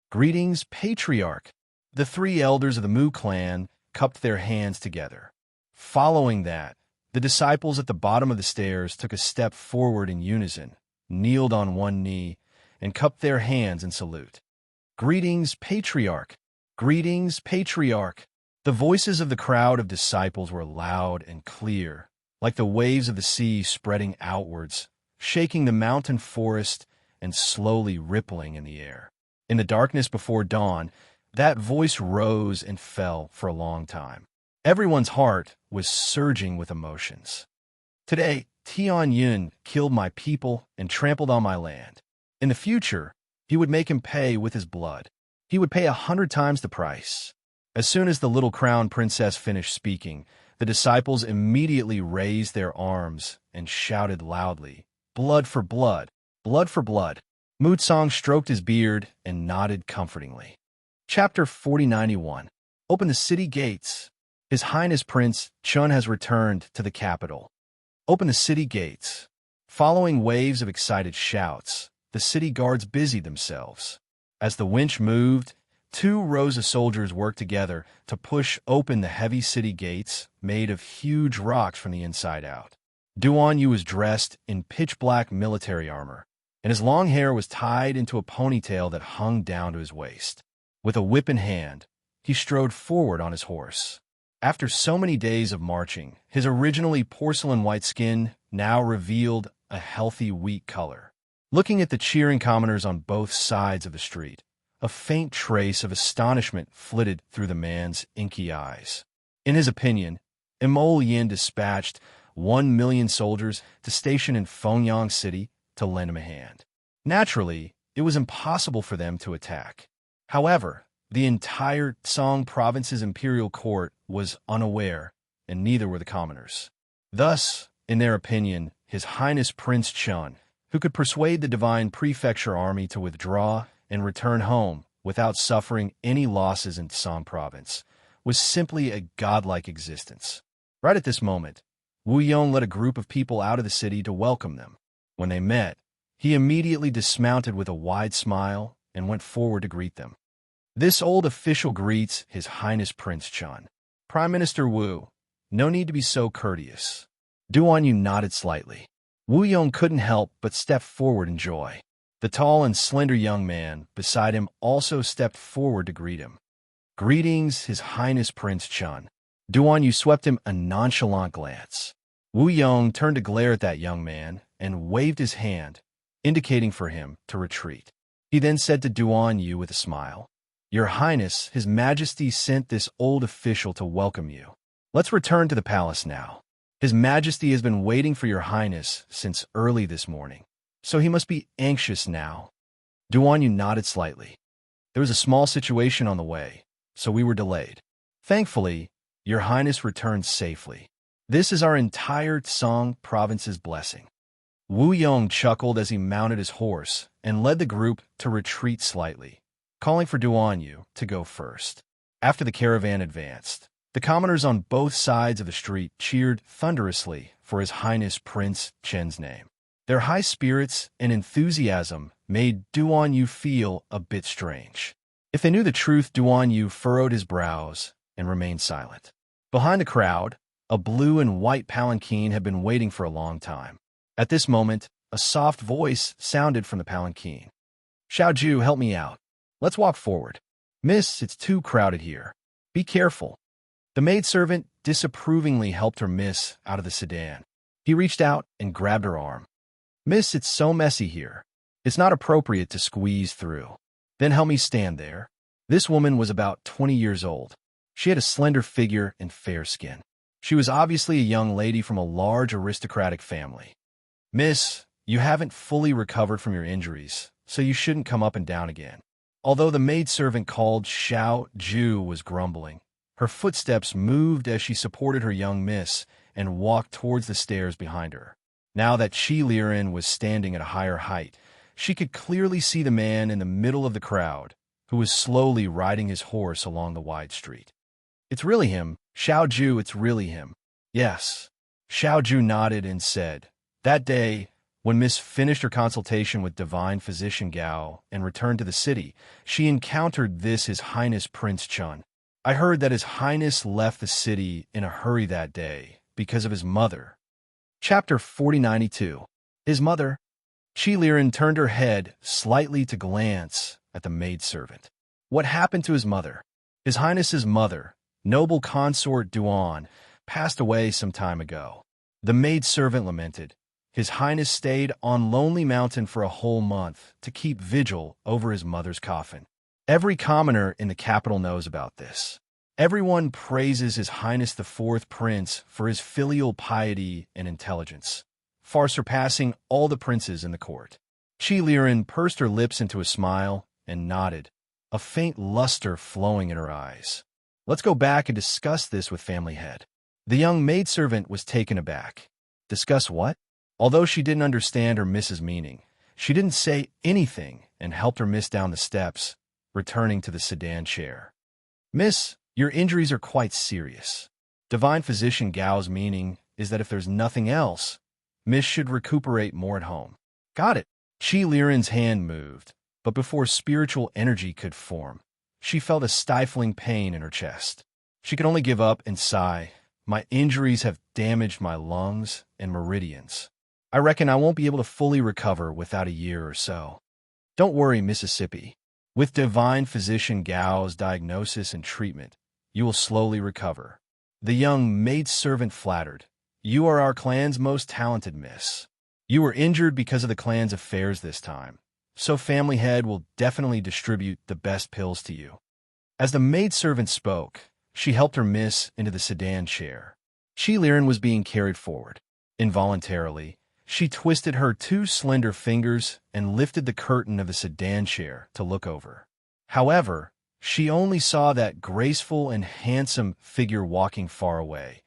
"Greetings, patriarch." The 3 elders of the Mu clan cupped their hands together. Following that, the disciples at the bottom of the stairs took a step forward in unison, kneeled on one knee, and cupped their hands in salute. "Greetings, patriarch." "Greetings, patriarch." The voices of the crowd of disciples were loud and clear, like the waves of the sea spreading outwards, shaking the mountain forest and slowly rippling in the air. In the darkness before dawn, that voice rose and fell for a long time. Everyone's heart was surging with emotions. "Today, Tian Yun killed my people and trampled on my land. In the future, he would make him pay with his blood. He would pay 100 times the price." As soon as the little crown princess finished speaking, the disciples immediately raised their arms and shouted loudly, "Blood for blood! Blood for blood!" Moot Song stroked his beard and nodded comfortingly. Chapter 4091. Open the city gates. His Highness Prince Chun has returned to the capital. Open the city gates. Following waves of excited shouts, the city guards busied themselves. As the winch moved, 2 rows of soldiers worked together to push open the heavy city gates made of huge rocks from the inside out. Duan Yu was dressed in pitch-black military armor, and his long hair was tied into a ponytail that hung down to his waist. With a whip in hand, he strode forward on his horse. After so many days of marching, his originally porcelain-white skin now revealed a healthy wheat color. Looking at the cheering commoners on both sides of the street, a faint trace of astonishment flitted through the man's inky eyes. In his opinion, Imol Yin dispatched 1 million soldiers to station in Fengyang City to lend him a hand. Naturally, it was impossible for them to attack. However, the entire Song province's imperial court was unaware, and neither were the commoners. Thus, in their opinion, His Highness Prince Chun, who could persuade the divine prefecture army to withdraw and return home without suffering any losses in Song province, was simply a godlike existence. Right at this moment, Wu Yong led a group of people out of the city to welcome them. When they met, he immediately dismounted with a wide smile and went forward to greet them. This old official greets His Highness Prince Chun. Prime Minister Wu, no need to be so courteous. Duan Yu nodded slightly. Wu Yong couldn't help but step forward in joy. The tall and slender young man beside him also stepped forward to greet him. Greetings, His Highness Prince Chun. Duan Yu swept him a nonchalant glance. Wu Yong turned to glare at that young man and waved his hand, indicating for him to retreat. He then said to Duan Yu with a smile, Your Highness, His Majesty sent this old official to welcome you. Let's return to the palace now. His Majesty has been waiting for your Highness since early this morning, so he must be anxious now. Duan Yu nodded slightly. There was a small situation on the way, so we were delayed. Thankfully, your Highness returned safely. This is our entire Song province's blessing. Wu Yong chuckled as he mounted his horse and led the group to retreat slightly, calling for Duan Yu to go first. After the caravan advanced, the commoners on both sides of the street cheered thunderously for His Highness Prince Chen's name. Their high spirits and enthusiasm made Duan Yu feel a bit strange. If they knew the truth, Duan Yu furrowed his brows and remained silent. Behind the crowd, a blue and white palanquin had been waiting for a long time. At this moment, a soft voice sounded from the palanquin. Xiaoju, help me out. Let's walk forward. Miss, it's too crowded here. Be careful. The maidservant disapprovingly helped her miss out of the sedan. He reached out and grabbed her arm. Miss, it's so messy here. It's not appropriate to squeeze through. Then help me stand there. This woman was about 20 years old. She had a slender figure and fair skin. She was obviously a young lady from a large aristocratic family. Miss, you haven't fully recovered from your injuries, so you shouldn't come up and down again. Although the maidservant called Xiao Ju was grumbling, her footsteps moved as she supported her young miss and walked towards the stairs behind her. Now that Qi Liren was standing at a higher height, she could clearly see the man in the middle of the crowd, who was slowly riding his horse along the wide street. It's really him, Xiao Ju, it's really him. Yes. Xiao Ju nodded and said, That day, when Miss finished her consultation with divine physician Gao and returned to the city, she encountered His Highness Prince Chun. I heard that His Highness left the city in a hurry that day because of his mother. Chapter 4092. His mother. Qi Liren turned her head slightly to glance at the maidservant. What happened to his mother? His Highness's mother, noble consort Duan, passed away some time ago. The maidservant lamented. His Highness stayed on Lonely Mountain for a whole month to keep vigil over his mother's coffin. Every commoner in the capital knows about this. Everyone praises His Highness the Fourth Prince for his filial piety and intelligence, far surpassing all the princes in the court. Qi Liren pursed her lips into a smile and nodded, a faint luster flowing in her eyes. Let's go back and discuss this with family head. The young maidservant was taken aback. Discuss what? Although she didn't understand her miss's meaning, she didn't say anything and helped her miss down the steps, returning to the sedan chair. Miss, your injuries are quite serious. Divine physician Gao's meaning is that if there's nothing else, Miss should recuperate more at home. Got it. Qi Liren's hand moved, but before spiritual energy could form, she felt a stifling pain in her chest. She could only give up and sigh. My injuries have damaged my lungs and meridians. I reckon I won't be able to fully recover without a year or so. Don't worry, Mississippi. With divine physician Gao's diagnosis and treatment, you will slowly recover. The young maidservant flattered. You are our clan's most talented miss. You were injured because of the clan's affairs this time, so family head will definitely distribute the best pills to you. As the maidservant spoke, she helped her miss into the sedan chair. Qi Liren was being carried forward. Involuntarily, She twisted her two slender fingers and lifted the curtain of the sedan chair to look over. However, she only saw that graceful and handsome figure walking far away,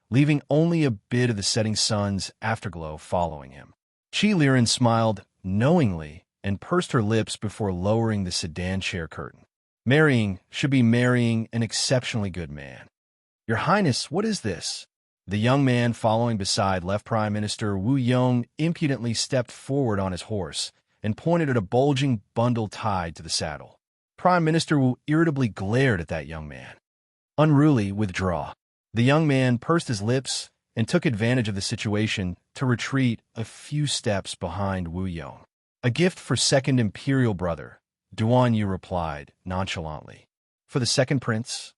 leaving only a bit of the setting sun's afterglow following him. Chi Liren smiled knowingly and pursed her lips before lowering the sedan chair curtain. Marrying should be marrying an exceptionally good man. Your Highness, what is this? The young man following beside left Prime Minister Wu Yong impudently stepped forward on his horse and pointed at a bulging bundle tied to the saddle. Prime Minister Wu irritably glared at that young man. Unruly, withdraw. The young man pursed his lips and took advantage of the situation to retreat a few steps behind Wu Yong. A gift for second imperial brother, Duan Yu replied nonchalantly. For the second prince?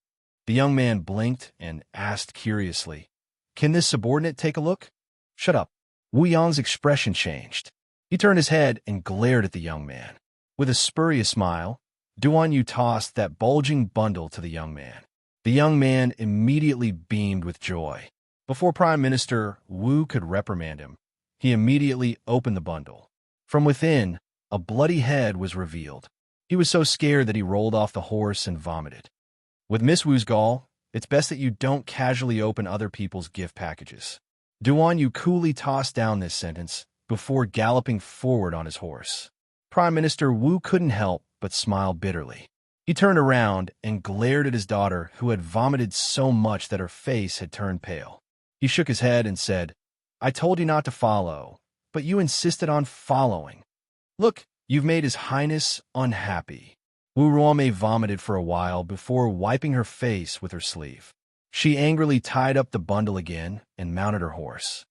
The young man blinked and asked curiously, Can this subordinate take a look? Shut up. Wu Yong's expression changed. He turned his head and glared at the young man. With a spurious smile, Duan Yu tossed that bulging bundle to the young man. The young man immediately beamed with joy. Before Prime Minister Wu could reprimand him, he immediately opened the bundle. From within, a bloody head was revealed. He was so scared that he rolled off the horse and vomited. With Miss Wu's gall, it's best that you don't casually open other people's gift packages. Duan Yu coolly tossed down this sentence before galloping forward on his horse. Prime Minister Wu couldn't help but smile bitterly. He turned around and glared at his daughter, who had vomited so much that her face had turned pale. He shook his head and said, I told you not to follow, but you insisted on following. Look, you've made His Highness unhappy. Wu Ruomei vomited for a while before wiping her face with her sleeve. She angrily tied up the bundle again and mounted her horse.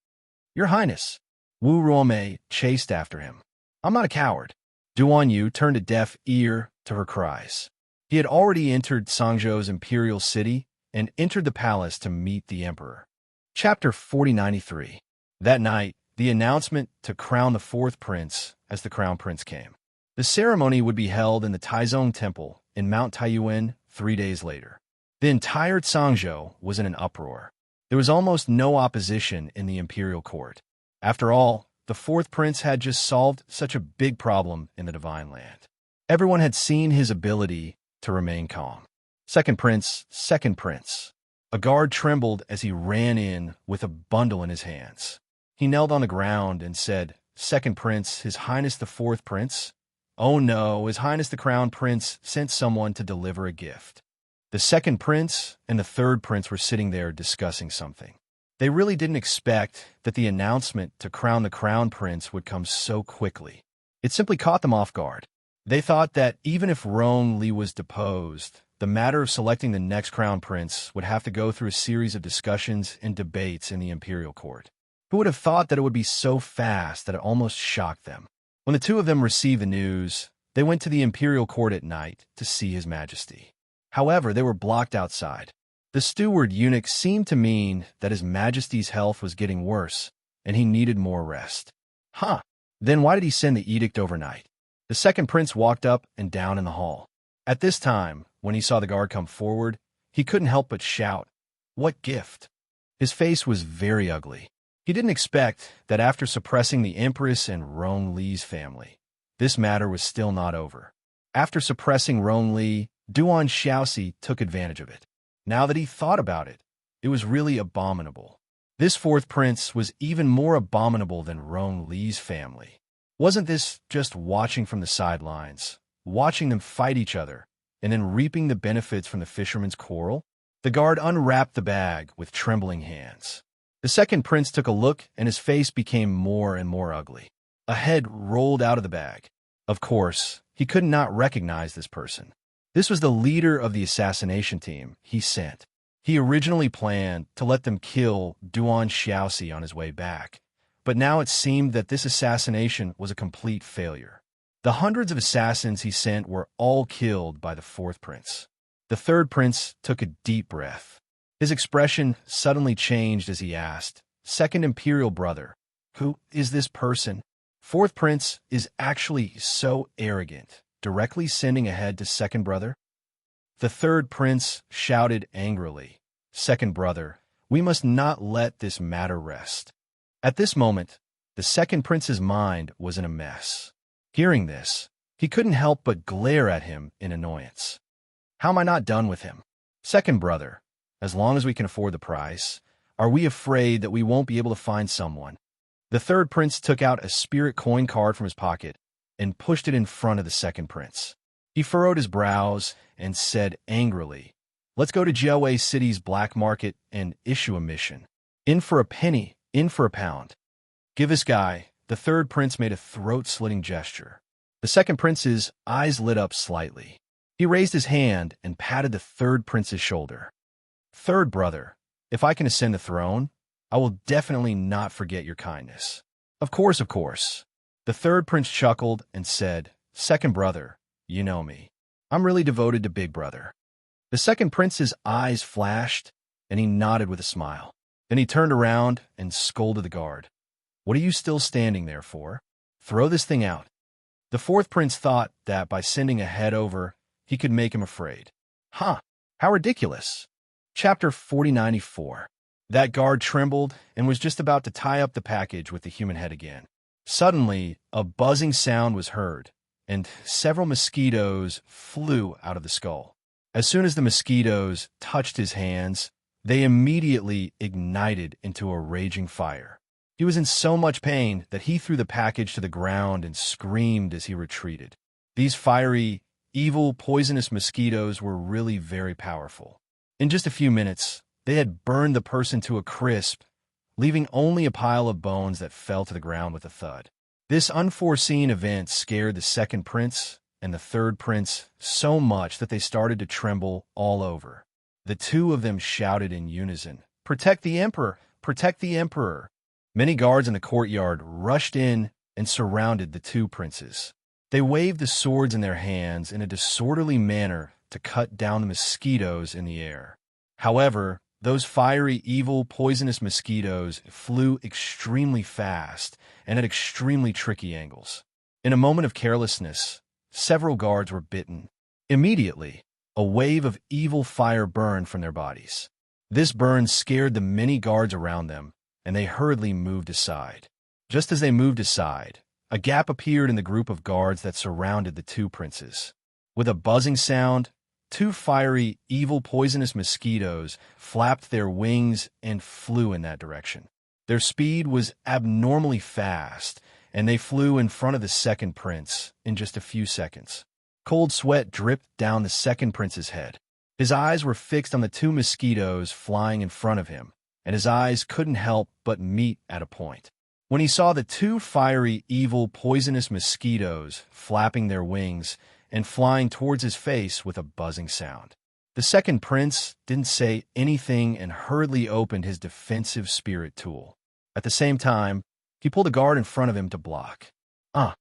Your Highness. Wu Ruomei chased after him. I'm not a coward. Duan Yu turned a deaf ear to her cries. He had already entered Sangzhou's imperial city and entered the palace to meet the emperor. Chapter 4093. That night, the announcement to crown the fourth prince as the crown prince came. The ceremony would be held in the Taizong Temple in Mount Taiyuan 3 days later. The entire Sangzhou was in an uproar. There was almost no opposition in the imperial court. After all, the fourth prince had just solved such a big problem in the Divine Land. Everyone had seen his ability to remain calm. Second prince, second prince. A guard trembled as he ran in with a bundle in his hands. He knelt on the ground and said, Second prince, His Highness the fourth prince? Oh no, His Highness the Crown Prince sent someone to deliver a gift. The second prince and the third prince were sitting there discussing something. They really didn't expect that the announcement to crown the crown prince would come so quickly. It simply caught them off guard. They thought that even if Rong Li was deposed, the matter of selecting the next crown prince would have to go through a series of discussions and debates in the imperial court. Who would have thought that it would be so fast that it almost shocked them? When the two of them received the news, they went to the imperial court at night to see His Majesty. However, they were blocked outside. The steward eunuch seemed to mean that His Majesty's health was getting worse, and he needed more rest. Huh. Then why did he send the edict overnight? The second prince walked up and down in the hall. At this time, when he saw the guard come forward, he couldn't help but shout, What gift? His face was very ugly. He didn't expect that after suppressing the Empress and Rong Li's family, this matter was still not over. After suppressing Rong Li, Duan Xiaoxi took advantage of it. Now that he thought about it, it was really abominable. This fourth prince was even more abominable than Rong Li's family. Wasn't this just watching from the sidelines, watching them fight each other, and then reaping the benefits from the fisherman's quarrel? The guard unwrapped the bag with trembling hands. The second prince took a look, and his face became more and more ugly. A head rolled out of the bag. Of course, he could not recognize this person. This was the leader of the assassination team he sent. He originally planned to let them kill Duan Xiaoxi on his way back, but now it seemed that this assassination was a complete failure. The hundreds of assassins he sent were all killed by the fourth prince. The third prince took a deep breath. His expression suddenly changed as he asked, Second imperial brother, who is this person? Fourth prince is actually so arrogant, directly sending ahead to second brother? The third prince shouted angrily, Second brother, we must not let this matter rest. At this moment, The second prince's mind was in a mess. Hearing this, he couldn't help but glare at him in annoyance. How am I not done with him? Second brother, as long as we can afford the price, are we afraid that we won't be able to find someone? The third prince took out a spirit coin card from his pocket and pushed it in front of the second prince. He furrowed his brows and said angrily, "Let's go to Jiaowei City's black market and issue a mission. In for a penny, in for a pound. Give this guy." The third prince made a throat-slitting gesture. The second prince's eyes lit up slightly. He raised his hand and patted the third prince's shoulder. "Third brother, if I can ascend the throne, I will definitely not forget your kindness." Of course, of course." The third prince chuckled and said, "Second brother, you know me. I'm really devoted to Big Brother." The second prince's eyes flashed, and he nodded with a smile. Then he turned around and scolded the guard. "What are you still standing there for? Throw this thing out." The fourth prince thought that by sending a head over, he could make him afraid. Huh, how ridiculous. Chapter 4094. That guard trembled and was just about to tie up the package with the human head again. Suddenly, a buzzing sound was heard, and several mosquitoes flew out of the skull. As soon as the mosquitoes touched his hands, they immediately ignited into a raging fire. He was in so much pain that he threw the package to the ground and screamed as he retreated. These fiery, evil, poisonous mosquitoes were really very powerful. In just a few minutes, they had burned the person to a crisp, leaving only a pile of bones that fell to the ground with a thud. This unforeseen event scared the second prince and the third prince so much that they started to tremble all over. The two of them shouted in unison, "Protect the emperor! Protect the emperor!" Many guards in the courtyard rushed in and surrounded the two princes. They waved the swords in their hands in a disorderly manner to cut down the mosquitoes in the air. However, those fiery, evil, poisonous mosquitoes flew extremely fast and at extremely tricky angles. In a moment of carelessness, several guards were bitten. Immediately, a wave of evil fire burned from their bodies. This burn scared the many guards around them, and they hurriedly moved aside. Just as they moved aside, a gap appeared in the group of guards that surrounded the two princes. With a buzzing sound, two fiery, evil, poisonous mosquitoes flapped their wings and flew in that direction. Their speed was abnormally fast, and they flew in front of the second prince in just a few seconds. Cold sweat dripped down the second prince's head. His eyes were fixed on the two mosquitoes flying in front of him, and his eyes couldn't help but meet at a point. When he saw the two fiery, evil, poisonous mosquitoes flapping their wings and flying towards his face with a buzzing sound. The second prince didn't say anything and hurriedly opened his defensive spirit tool. At the same time, he pulled a guard in front of him to block. That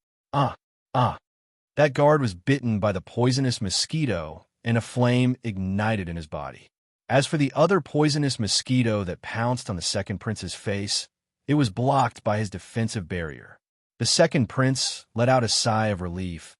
guard was bitten by the poisonous mosquito, and a flame ignited in his body. As for the other poisonous mosquito that pounced on the second prince's face, it was blocked by his defensive barrier. The second prince let out a sigh of relief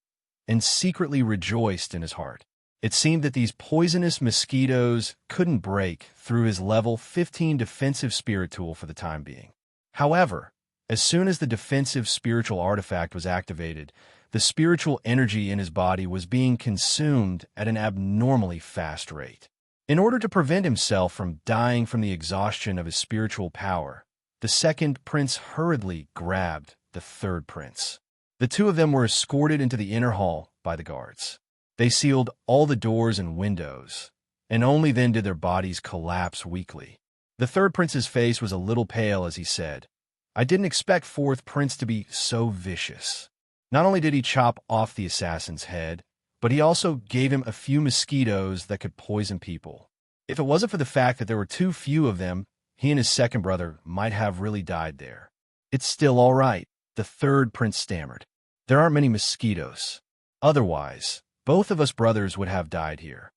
and secretly rejoiced in his heart. It seemed that these poisonous mosquitoes couldn't break through his level 15 defensive spirit tool for the time being. However, as soon as the defensive spiritual artifact was activated, the spiritual energy in his body was being consumed at an abnormally fast rate. In order to prevent himself from dying from the exhaustion of his spiritual power, the second prince hurriedly grabbed the third prince. The two of them were escorted into the inner hall by the guards. They sealed all the doors and windows, and only then did their bodies collapse weakly. The third prince's face was a little pale as he said, "I didn't expect fourth prince to be so vicious." Not only did he chop off the assassin's head, but he also gave him a few mosquitoes that could poison people. If it wasn't for the fact that there were too few of them, he and his second brother might have really died there. "It's still all right," the third prince stammered. "There aren't many mosquitoes. Otherwise, both of us brothers would have died here."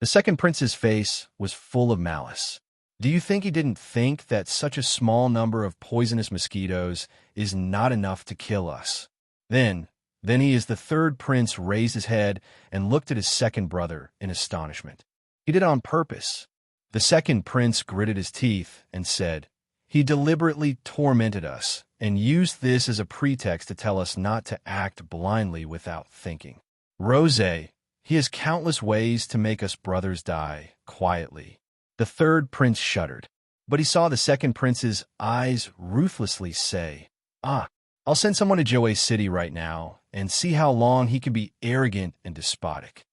The second prince's face was full of malice. Do you think he didn't think that such a small number of poisonous mosquitoes is not enough to kill us? Then he, as the third prince, raised his head and looked at his second brother in astonishment. He did it on purpose. The second prince gritted his teeth and said, "He deliberately tormented us and used this as a pretext to tell us not to act blindly without thinking. Rose, he has countless ways to make us brothers die quietly. The third prince shuddered, but he saw the second prince's eyes ruthlessly say, "Ah, I'll send someone to Joe City right now and see how long he can be arrogant and despotic.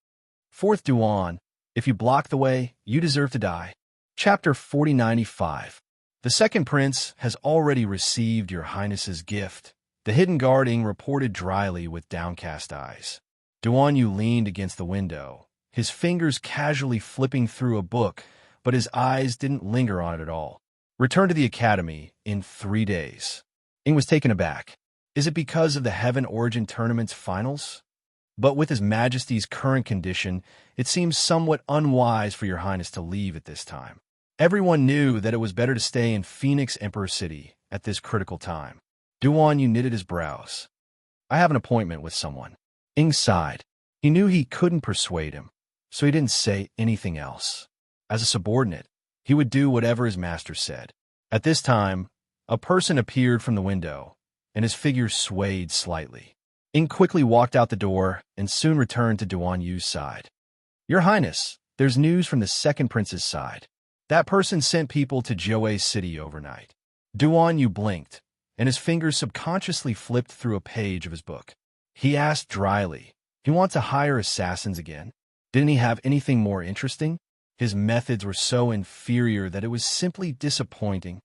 Fourth Duan, if you block the way, you deserve to die." Chapter 4095. The second prince has already received your highness's gift, the hidden guarding reported dryly with downcast eyes. Duan Yu leaned against the window, his fingers casually flipping through a book, but his eyes didn't linger on it at all. Return to the academy in 3 days. Ing was taken aback. Is it because of the Heaven Origin Tournament's finals? But with His Majesty's current condition, it seems somewhat unwise for your highness to leave at this time. Everyone knew that it was better to stay in Phoenix Emperor City at this critical time. Duan Yu knitted his brows. I have an appointment with someone. Ing sighed. He knew he couldn't persuade him, so he didn't say anything else. As a subordinate, he would do whatever his master said. At this time, a person appeared from the window, and his figure swayed slightly. Ing quickly walked out the door and soon returned to Duan Yu's side. Your Highness, there's news from the second prince's side. That person sent people to Joe City overnight. Duan Yu blinked, and his fingers subconsciously flipped through a page of his book. He asked dryly, "He wants to hire assassins again? Didn't he have anything more interesting?" His methods were so inferior that it was simply disappointing.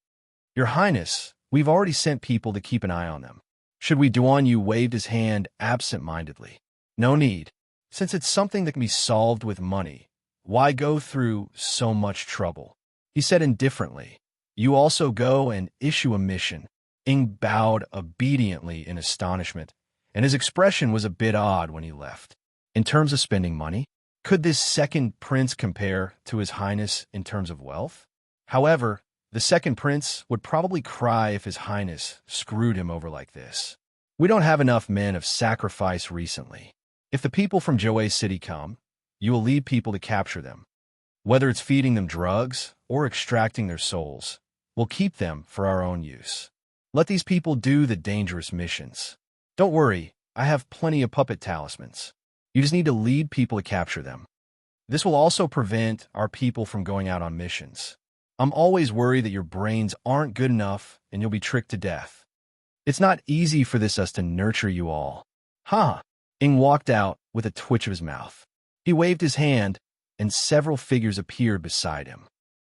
Your Highness, we've already sent people to keep an eye on them. Should we? Duan Yu waved his hand absent-mindedly. No need. Since it's something that can be solved with money, why go through so much trouble? He said indifferently. You also go and issue a mission. Ing bowed obediently in astonishment, and his expression was a bit odd when he left. In terms of spending money, could this second prince compare to His Highness in terms of wealth? However, the second prince would probably cry if His Highness screwed him over like this. We don't have enough men of sacrifice recently. If the people from Joe City come, you will lead people to capture them. Whether it's feeding them drugs or extracting their souls, we'll keep them for our own use. Let these people do the dangerous missions. Don't worry, I have plenty of puppet talismans. You just need to lead people to capture them. This will also prevent our people from going out on missions. I'm always worried that your brains aren't good enough and you'll be tricked to death. It's not easy for us to nurture you all. Ha! Ing walked out with a twitch of his mouth. He waved his hand, and several figures appeared beside him.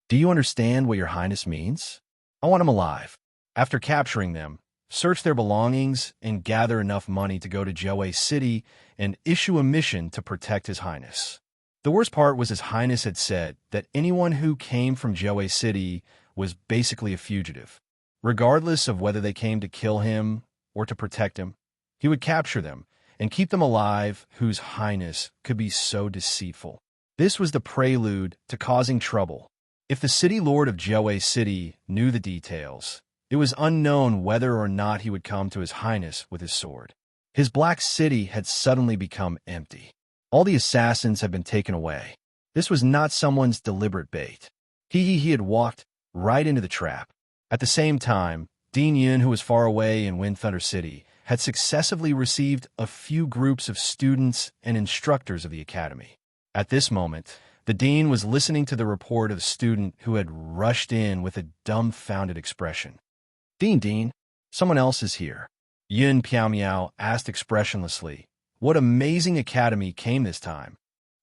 Do you understand what your highness means? I want them alive. After capturing them, search their belongings and gather enough money to go to Joe City and issue a mission to protect his highness. The worst part was his highness had said that anyone who came from Joe City was basically a fugitive. Regardless of whether they came to kill him or to protect him, he would capture them and keep them alive, whose highness could be so deceitful. This was the prelude to causing trouble. If the city lord of Joe City knew the details, it was unknown whether or not he would come to his highness with his sword. His black city had suddenly become empty. All the assassins had been taken away. This was not someone's deliberate bait. He had walked right into the trap. At the same time, Dean Yun, who was far away in Wind Thunder City, had successively received a few groups of students and instructors of the academy. At this moment, the dean was listening to the report of a student who had rushed in with a dumbfounded expression. Dean, someone else is here. Yun Piao asked expressionlessly, what amazing academy came this time?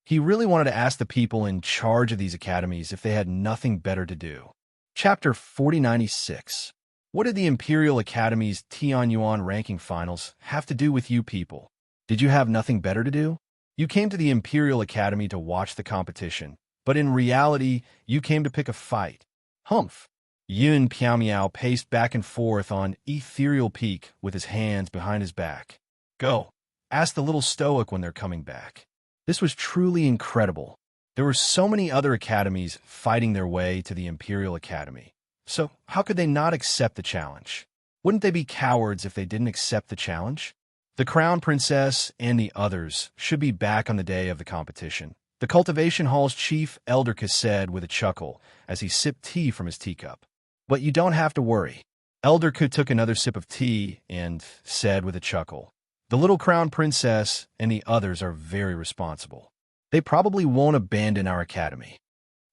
He really wanted to ask the people in charge of these academies if they had nothing better to do. Chapter 4096. What did the Imperial Academy's Tianyuan ranking finals have to do with you people? Did you have nothing better to do? You came to the Imperial Academy to watch the competition, but in reality, you came to pick a fight. Humph. Yun Piao paced back and forth on Ethereal Peak with his hands behind his back. Go. Ask the little stoic when they're coming back. This was truly incredible. There were so many other academies fighting their way to the Imperial Academy. So how could they not accept the challenge? Wouldn't they be cowards if they didn't accept the challenge? The Crown Princess and the others should be back on the day of the competition, the Cultivation Hall's chief Eldercus said with a chuckle as he sipped tea from his teacup. But you don't have to worry. Elder Ku took another sip of tea and said with a chuckle, "The little crown princess and the others are very responsible. They probably won't abandon our academy.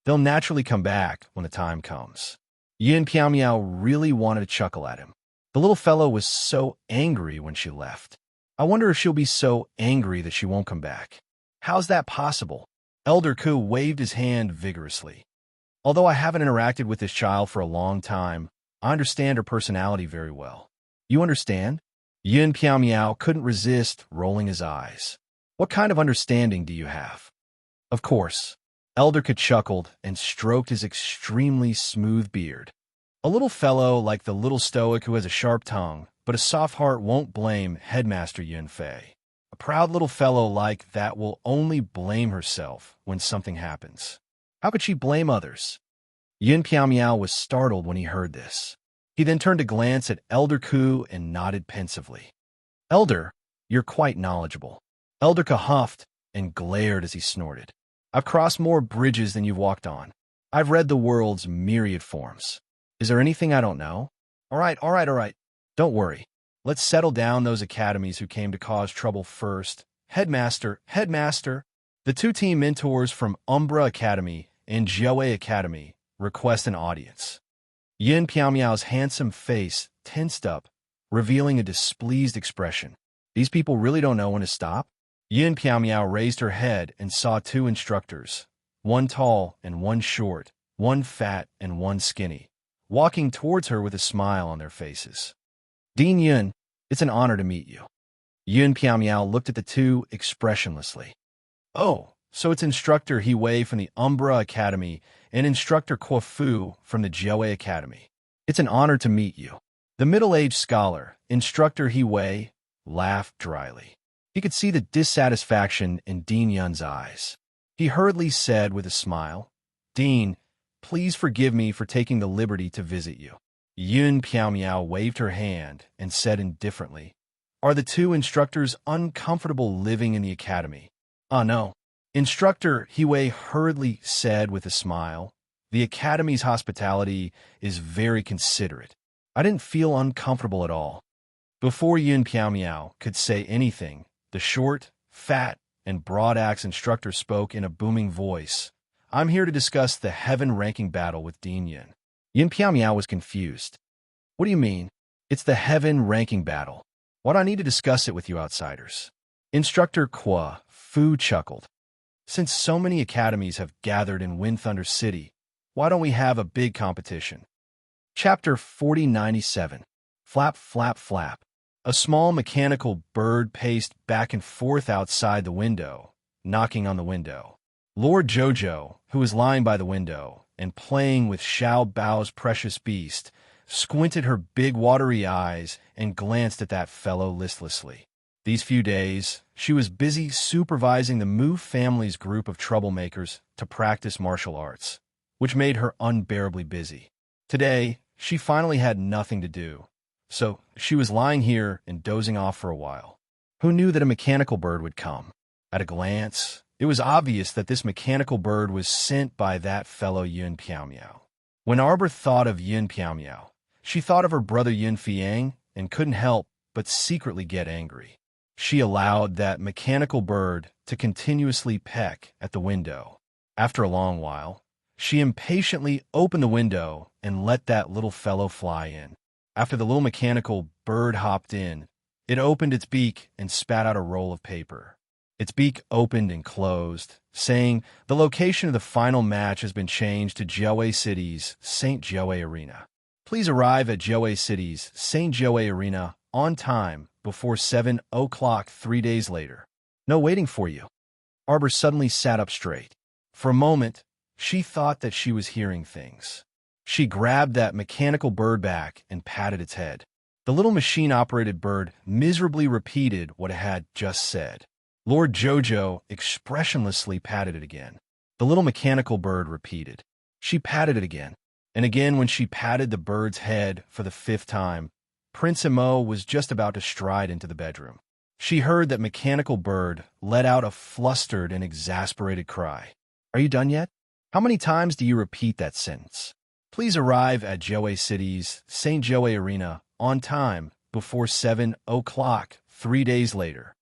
They'll naturally come back when the time comes." Yin Piao Miao really wanted to chuckle at him. The little fellow was so angry when she left. I wonder if she'll be so angry that she won't come back. How's that possible? Elder Ku waved his hand vigorously. Although I haven't interacted with this child for a long time, I understand her personality very well. You understand? Yin Piao Miao couldn't resist rolling his eyes. What kind of understanding do you have? Of course. Elder Ku chuckled and stroked his extremely smooth beard. A little fellow like the little stoic who has a sharp tongue, but a soft heart won't blame Headmaster Yun Fei. A proud little fellow like that will only blame herself when something happens. How could she blame others? Yin Piao Miao was startled when he heard this. He then turned to glance at Elder Ku and nodded pensively. Elder, you're quite knowledgeable. Elder Ku huffed and glared as he snorted. I've crossed more bridges than you've walked on. I've read the world's myriad forms. Is there anything I don't know? All right. Don't worry. Let's settle down those academies who came to cause trouble first. Headmaster. The two team mentors from Umbra Academy and Jiaowei Academy request an audience. Yin Piao Miao's handsome face tensed up, revealing a displeased expression. These people really don't know when to stop? Yin Piao Miao raised her head and saw two instructors, one tall and one short, one fat and one skinny, walking towards her with a smile on their faces. Dean Yun, it's an honor to meet you. Yin Piao Miao looked at the two expressionlessly. Oh, so it's Instructor He Wei from the Umbra Academy and Instructor Kuo Fu from the Jiaowei Academy. It's an honor to meet you. The middle-aged scholar, Instructor He Wei, laughed dryly. He could see the dissatisfaction in Dean Yun's eyes. He hurriedly said with a smile, Dean, please forgive me for taking the liberty to visit you. Yin Piao Miao waved her hand and said indifferently, Are the two instructors uncomfortable living in the academy? No. Instructor He Wei hurriedly said with a smile, The academy's hospitality is very considerate. I didn't feel uncomfortable at all. Before Yin Piao Miao could say anything, the short, fat, and broad-axe instructor spoke in a booming voice. I'm here to discuss the heaven-ranking battle with Dean Yun. Yin Piao Miao was confused. What do you mean? It's the heaven-ranking battle. Why do I need to discuss it with you outsiders? Instructor Kuo Fu chuckled. Since so many academies have gathered in Wind Thunder City, why don't we have a big competition? Chapter 4097. Flap, flap, flap. A small mechanical bird paced back and forth outside the window, knocking on the window. Lord Jojo, who was lying by the window and playing with Xiao Bao's precious beast, squinted her big watery eyes and glanced at that fellow listlessly. These few days, she was busy supervising the Mu family's group of troublemakers to practice martial arts, which made her unbearably busy. Today, she finally had nothing to do, so she was lying here and dozing off for a while. Who knew that a mechanical bird would come? At a glance, it was obvious that this mechanical bird was sent by that fellow Yin Piao Miao. When Arbor thought of Yin Piao Miao, she thought of her brother Yin Fiang and couldn't help but secretly get angry. She allowed that mechanical bird to continuously peck at the window. After a long while, she impatiently opened the window and let that little fellow fly in. After the little mechanical bird hopped in, it opened its beak and spat out a roll of paper. Its beak opened and closed, saying, The location of the final match has been changed to Jiaowei City's St. Jiaowei Arena. Please arrive at Jiaowei City's St. Jiaowei Arena on time before 7 o'clock 3 days later. No waiting for you. Arbor suddenly sat up straight. For a moment, she thought that she was hearing things. She grabbed that mechanical bird back and patted its head. The little machine-operated bird miserably repeated what it had just said. Lord Jojo expressionlessly patted it again. The little mechanical bird repeated. She patted it again. And again when she patted the bird's head for the 5th time, Prince Imo was just about to stride into the bedroom. She heard that mechanical bird let out a flustered and exasperated cry. Are you done yet? How many times do you repeat that sentence? Please arrive at Joe City's St. Joe Arena on time before 7 o'clock 3 days later.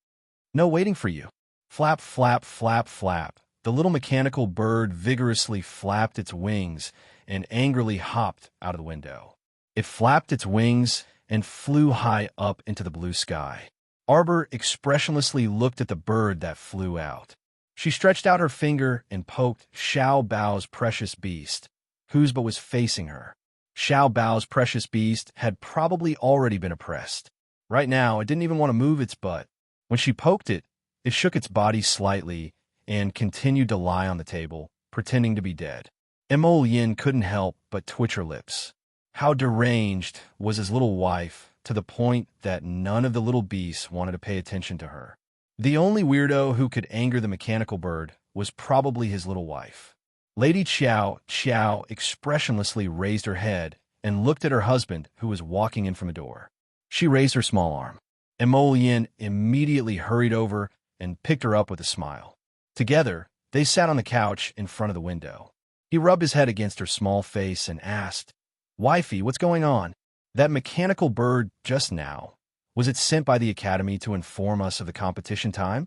No waiting for you. Flap, flap, flap, flap. The little mechanical bird vigorously flapped its wings and angrily hopped out of the window. It flapped its wings and flew high up into the blue sky. Arbor expressionlessly looked at the bird that flew out. She stretched out her finger and poked Xiao Bao's precious beast, whose but was facing her. Xiao Bao's precious beast had probably already been oppressed. Right now, it didn't even want to move its butt. When she poked it, it shook its body slightly and continued to lie on the table, pretending to be dead. Mo Yin couldn't help but twitch her lips. How deranged was his little wife, to the point that none of the little beasts wanted to pay attention to her. The only weirdo who could anger the mechanical bird was probably his little wife. Lady Xiao expressionlessly raised her head and looked at her husband, who was walking in from the door. She raised her small arm. Mo Yin immediately hurried over and picked her up with a smile. Together, they sat on the couch in front of the window. He rubbed his head against her small face and asked, "Wifey, what's going on? That mechanical bird just now, was it sent by the Academy to inform us of the competition time?"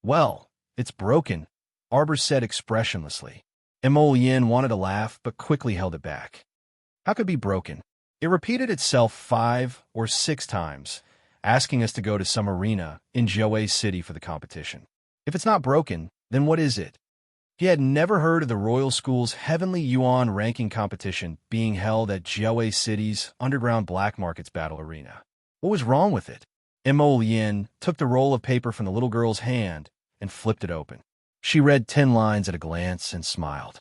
"Well, it's broken," Arbor said expressionlessly. Mo Yin wanted to laugh, but quickly held it back. How could it be broken? It repeated itself 5 or 6 times, asking us to go to some arena in Joe City for the competition. If it's not broken, then what is it? He had never heard of the Royal School's Heavenly Yuan ranking competition being held at Joe City's underground black markets battle arena. What was wrong with it? Mo Yin took the roll of paper from the little girl's hand and flipped it open. She read 10 lines at a glance and smiled.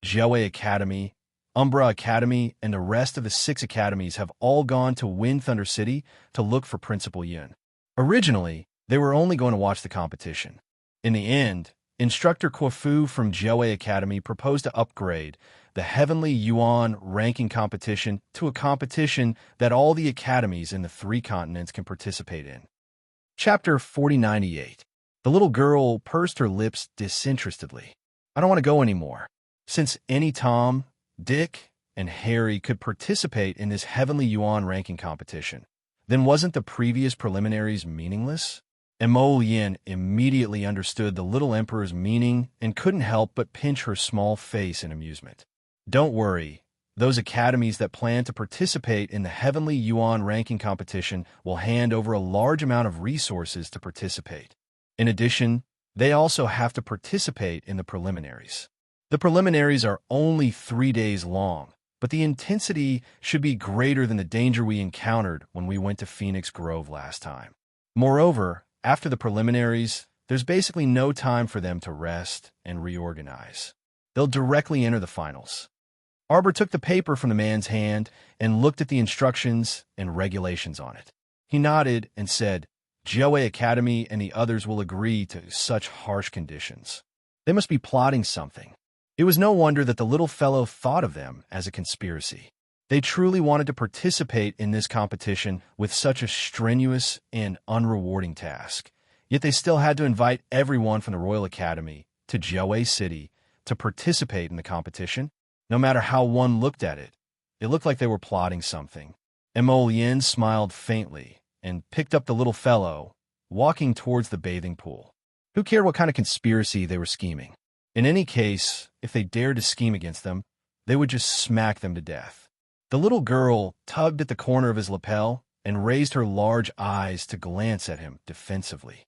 Joe Academy, Umbra Academy, and the rest of the 6 academies have all gone to Wind Thunder City to look for Principal Yun. Originally, they were only going to watch the competition. In the end, Instructor Corfu from Joe Academy proposed to upgrade the Heavenly Yuan ranking competition to a competition that all the academies in the 3 continents can participate in. Chapter 4098. The little girl pursed her lips disinterestedly. I don't want to go anymore. Since any Tom, Dick, and Harry could participate in this Heavenly Yuan ranking competition, then wasn't the previous preliminaries meaningless? Mo Yin immediately understood the little emperor's meaning and couldn't help but pinch her small face in amusement. Don't worry, those academies that plan to participate in the Heavenly Yuan ranking competition will hand over a large amount of resources to participate. In addition, they also have to participate in the preliminaries. The preliminaries are only 3 days long, but the intensity should be greater than the danger we encountered when we went to Phoenix Grove last time. Moreover, after the preliminaries, there's basically no time for them to rest and reorganize. They'll directly enter the finals. Arbor took the paper from the man's hand and looked at the instructions and regulations on it. He nodded and said, Joe Academy and the others will agree to such harsh conditions. They must be plotting something. It was no wonder that the little fellow thought of them as a conspiracy. They truly wanted to participate in this competition with such a strenuous and unrewarding task. Yet they still had to invite everyone from the Royal Academy to Joe City to participate in the competition. No matter how one looked at it, it looked like they were plotting something. Mo Yin smiled faintly and picked up the little fellow, walking towards the bathing pool. Who cared what kind of conspiracy they were scheming? In any case, if they dared to scheme against them, they would just smack them to death. The little girl tugged at the corner of his lapel and raised her large eyes to glance at him defensively.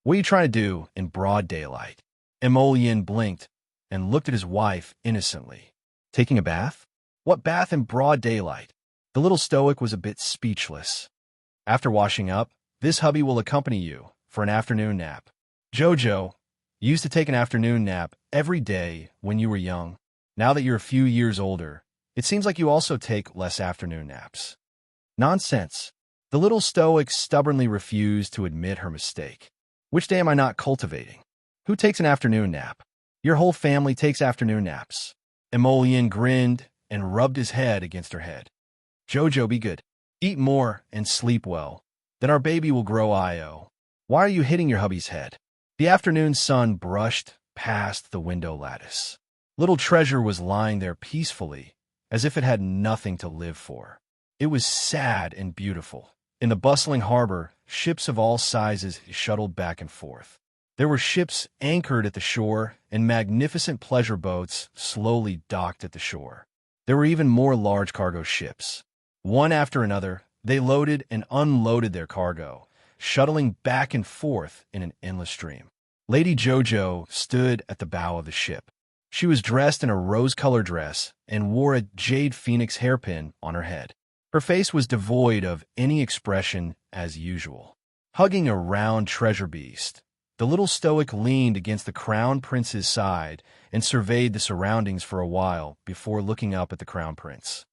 What are you trying to do in broad daylight? Mo Yin blinked and looked at his wife innocently. Taking a bath? What bath in broad daylight? The little stoic was a bit speechless. After washing up, this hubby will accompany you for an afternoon nap. Jojo, you used to take an afternoon nap every day when you were young. Now that you're a few years older, it seems like you also take less afternoon naps. Nonsense. The little stoic stubbornly refused to admit her mistake. Which day am I not cultivating? Who takes an afternoon nap? Your whole family takes afternoon naps. Emolian grinned and rubbed his head against her head. Jojo, be good. Eat more and sleep well. Then our baby will grow IO. Why are you hitting your hubby's head? The afternoon sun brushed past the window lattice. Little Treasure was lying there peacefully as if it had nothing to live for. It was sad and beautiful. In the bustling harbor, ships of all sizes shuttled back and forth. There were ships anchored at the shore, and magnificent pleasure boats slowly docked at the shore. There were even more large cargo ships. One after another, they loaded and unloaded their cargo, shuttling back and forth in an endless stream. Lady Jojo stood at the bow of the ship. She was dressed in a rose-colored dress and wore a jade phoenix hairpin on her head. Her face was devoid of any expression as usual. Hugging a round treasure beast, the little stoic leaned against the crown prince's side and surveyed the surroundings for a while before looking up at the crown prince.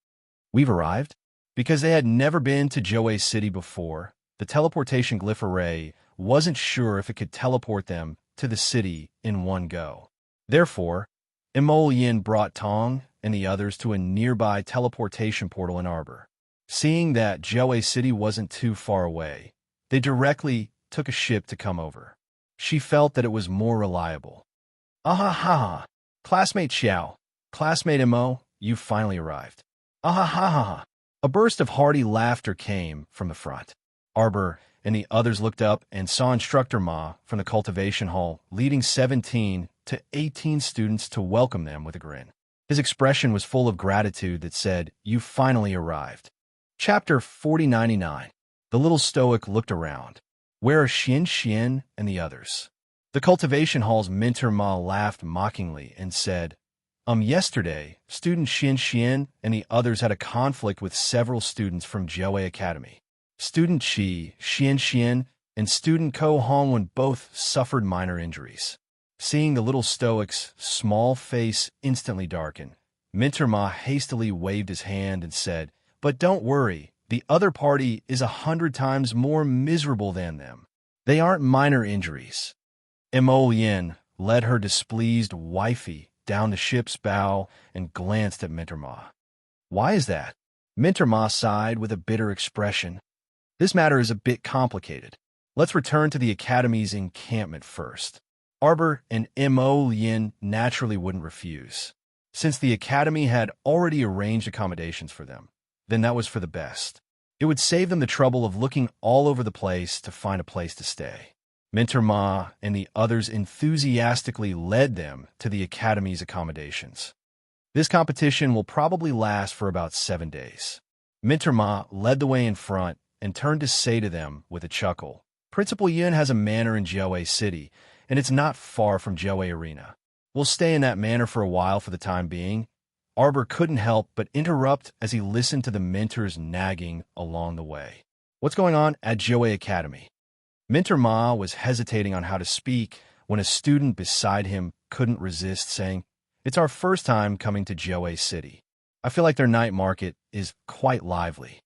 "We've arrived?" Because they had never been to Joe City before, the teleportation glyph array wasn't sure if it could teleport them to the city in one go. Therefore, Emolian brought Tong and the others to a nearby teleportation portal in Arbor. Seeing that Joe City wasn't too far away, they directly took a ship to come over. She felt that it was more reliable. "Ah ha ha! Classmate Xiao, classmate Mo, you finally arrived. Ah ha ha ha!" A burst of hearty laughter came from the front. Arbor and the others looked up and saw Instructor Ma from the cultivation hall leading 17 to 18 students to welcome them with a grin. His expression was full of gratitude that said, "You finally arrived." Chapter 4099. The little stoic looked around. Where are Xian and the others? The cultivation hall's mentor Ma laughed mockingly and said, Yesterday, student Xian and the others had a conflict with several students from Joe Academy. Student Xian, and student Ko Hongwen both suffered minor injuries. Seeing the little stoic's small face instantly darken, Mentor Ma hastily waved his hand and said, "But don't worry, the other party is 100 times more miserable than them. They aren't minor injuries." Emolian led her displeased wifey down the ship's bow and glanced at Mentor Ma. "Why is that?" Mentor Ma sighed with a bitter expression. "This matter is a bit complicated. Let's return to the Academy's encampment first." Arbor and Emolian naturally wouldn't refuse. Since the Academy had already arranged accommodations for them, then that was for the best. It would save them the trouble of looking all over the place to find a place to stay. Mentor Ma and the others enthusiastically led them to the Academy's accommodations. This competition will probably last for about 7 days. Mentor Ma led the way in front and turned to say to them with a chuckle, "Principal Yun has a manor in Joe City, and it's not far from Joe Arena. We'll stay in that manor for a while for the time being." Arbor couldn't help but interrupt as he listened to the mentor's nagging along the way. "What's going on at Joe Academy?" Mentor Ma was hesitating on how to speak when a student beside him couldn't resist saying, "It's our first time coming to Joe City. I feel like their night market is quite lively.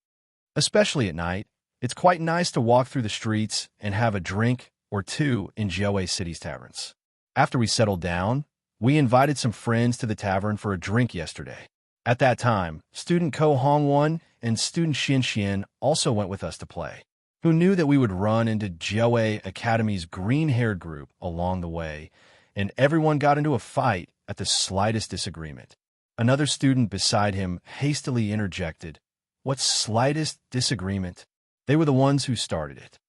Especially at night, it's quite nice to walk through the streets and have a drink or two in Joe City's taverns. After we settled down, we invited some friends to the tavern for a drink yesterday. At that time, student Ko Hongwen and student Xian also went with us to play. Who knew that we would run into Joe Academy's green-haired group along the way, and everyone got into a fight at the slightest disagreement." Another student beside him hastily interjected, "What slightest disagreement? They were the ones who started it.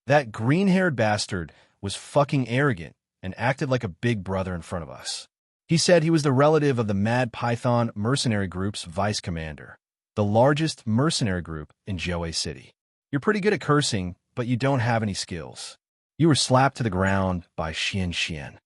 That green-haired bastard was fucking arrogant and acted like a big brother in front of us. He said he was the relative of the Mad Python mercenary group's vice commander, the largest mercenary group in Joe City. You're pretty good at cursing, but you don't have any skills. You were slapped to the ground by Xian.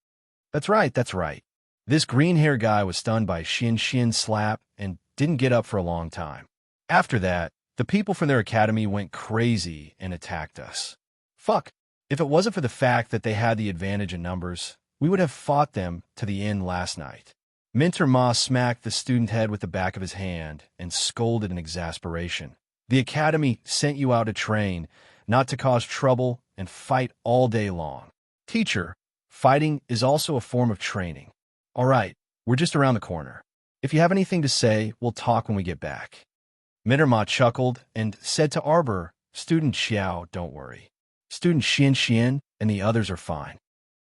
That's right. This green-haired guy was stunned by Xian's slap and didn't get up for a long time. After that, the people from their academy went crazy and attacked us. Fuck. If it wasn't for the fact that they had the advantage in numbers, we would have fought them to the end last night." Mentor Ma smacked the student head with the back of his hand and scolded in exasperation. "The Academy sent you out to train, not to cause trouble and fight all day long. Teacher, fighting is also a form of training. All right, we're just around the corner. If you have anything to say, we'll talk when we get back." Mentor Ma chuckled and said to Arbor, "Student Xiao, don't worry. Student Xian and the others are fine.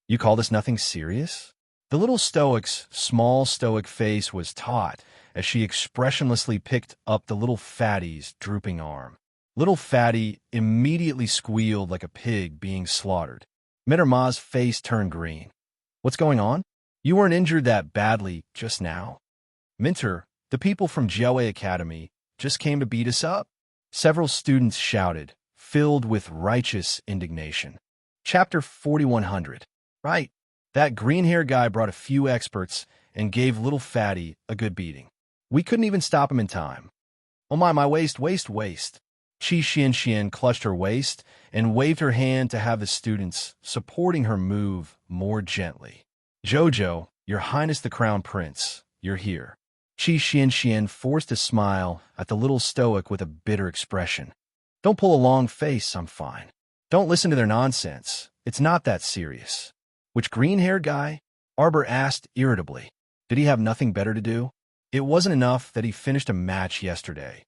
You call this nothing serious?" The little stoic's small stoic face was taut as she expressionlessly picked up the little fatty's drooping arm. Little fatty immediately squealed like a pig being slaughtered. Minter Ma's face turned green. What's going on? You weren't injured that badly just now. Minter, the people from Jiaowei Academy just came to beat us up. Several students shouted, filled with righteous indignation. Chapter 4100. Right. That green-haired guy brought a few experts and gave little fatty a good beating. We couldn't even stop him in time. Oh my waist. Qi Xian clutched her waist and waved her hand to have the students supporting her move more gently. Jojo, Your Highness the Crown Prince, you're here. Qi Xian forced a smile at the little stoic with a bitter expression. Don't pull a long face, I'm fine. Don't listen to their nonsense. It's not that serious. Which green-haired guy? Arbor asked irritably. Did he have nothing better to do? It wasn't enough that he finished a match yesterday.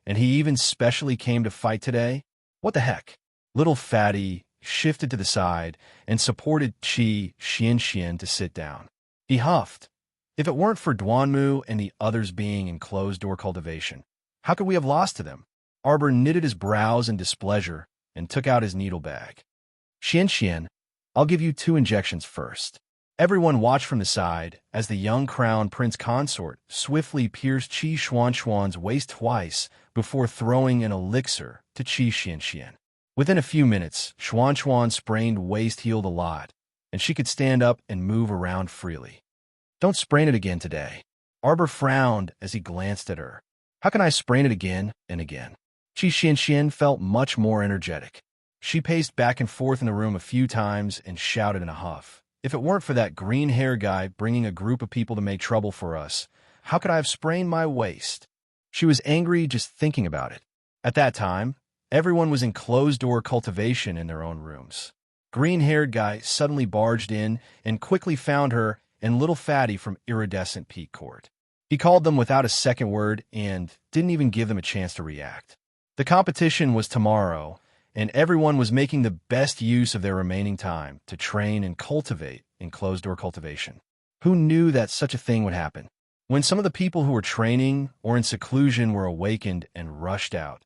And he even specially came to fight today? What the heck? Little fatty shifted to the side and supported Qi Xian to sit down. He huffed. If it weren't for Duanmu and the others being in closed-door cultivation, how could we have lost to them? Arbor knitted his brows in displeasure and took out his needle bag. Xian, I'll give you 2 injections first. Everyone watched from the side as the young crown prince consort swiftly pierced Qi Xuan's waist twice before throwing an elixir to Qi Xian. Within a few minutes, Xuan's sprained waist healed a lot, and she could stand up and move around freely. Don't sprain it again today. Arbor frowned as he glanced at her. How can I sprain it again and again? Qi Xian felt much more energetic. She paced back and forth in the room a few times and shouted in a huff. If it weren't for that green-hair guy bringing a group of people to make trouble for us, how could I have sprained my waist? She was angry just thinking about it. At that time, everyone was in closed-door cultivation in their own rooms. Green-haired guy suddenly barged in and quickly found her and little fatty from iridescent peak court. He called them without a second word and didn't even give them a chance to react. The competition was tomorrow, and everyone was making the best use of their remaining time to train and cultivate in closed-door cultivation. Who knew that such a thing would happen? When some of the people who were training or in seclusion were awakened and rushed out,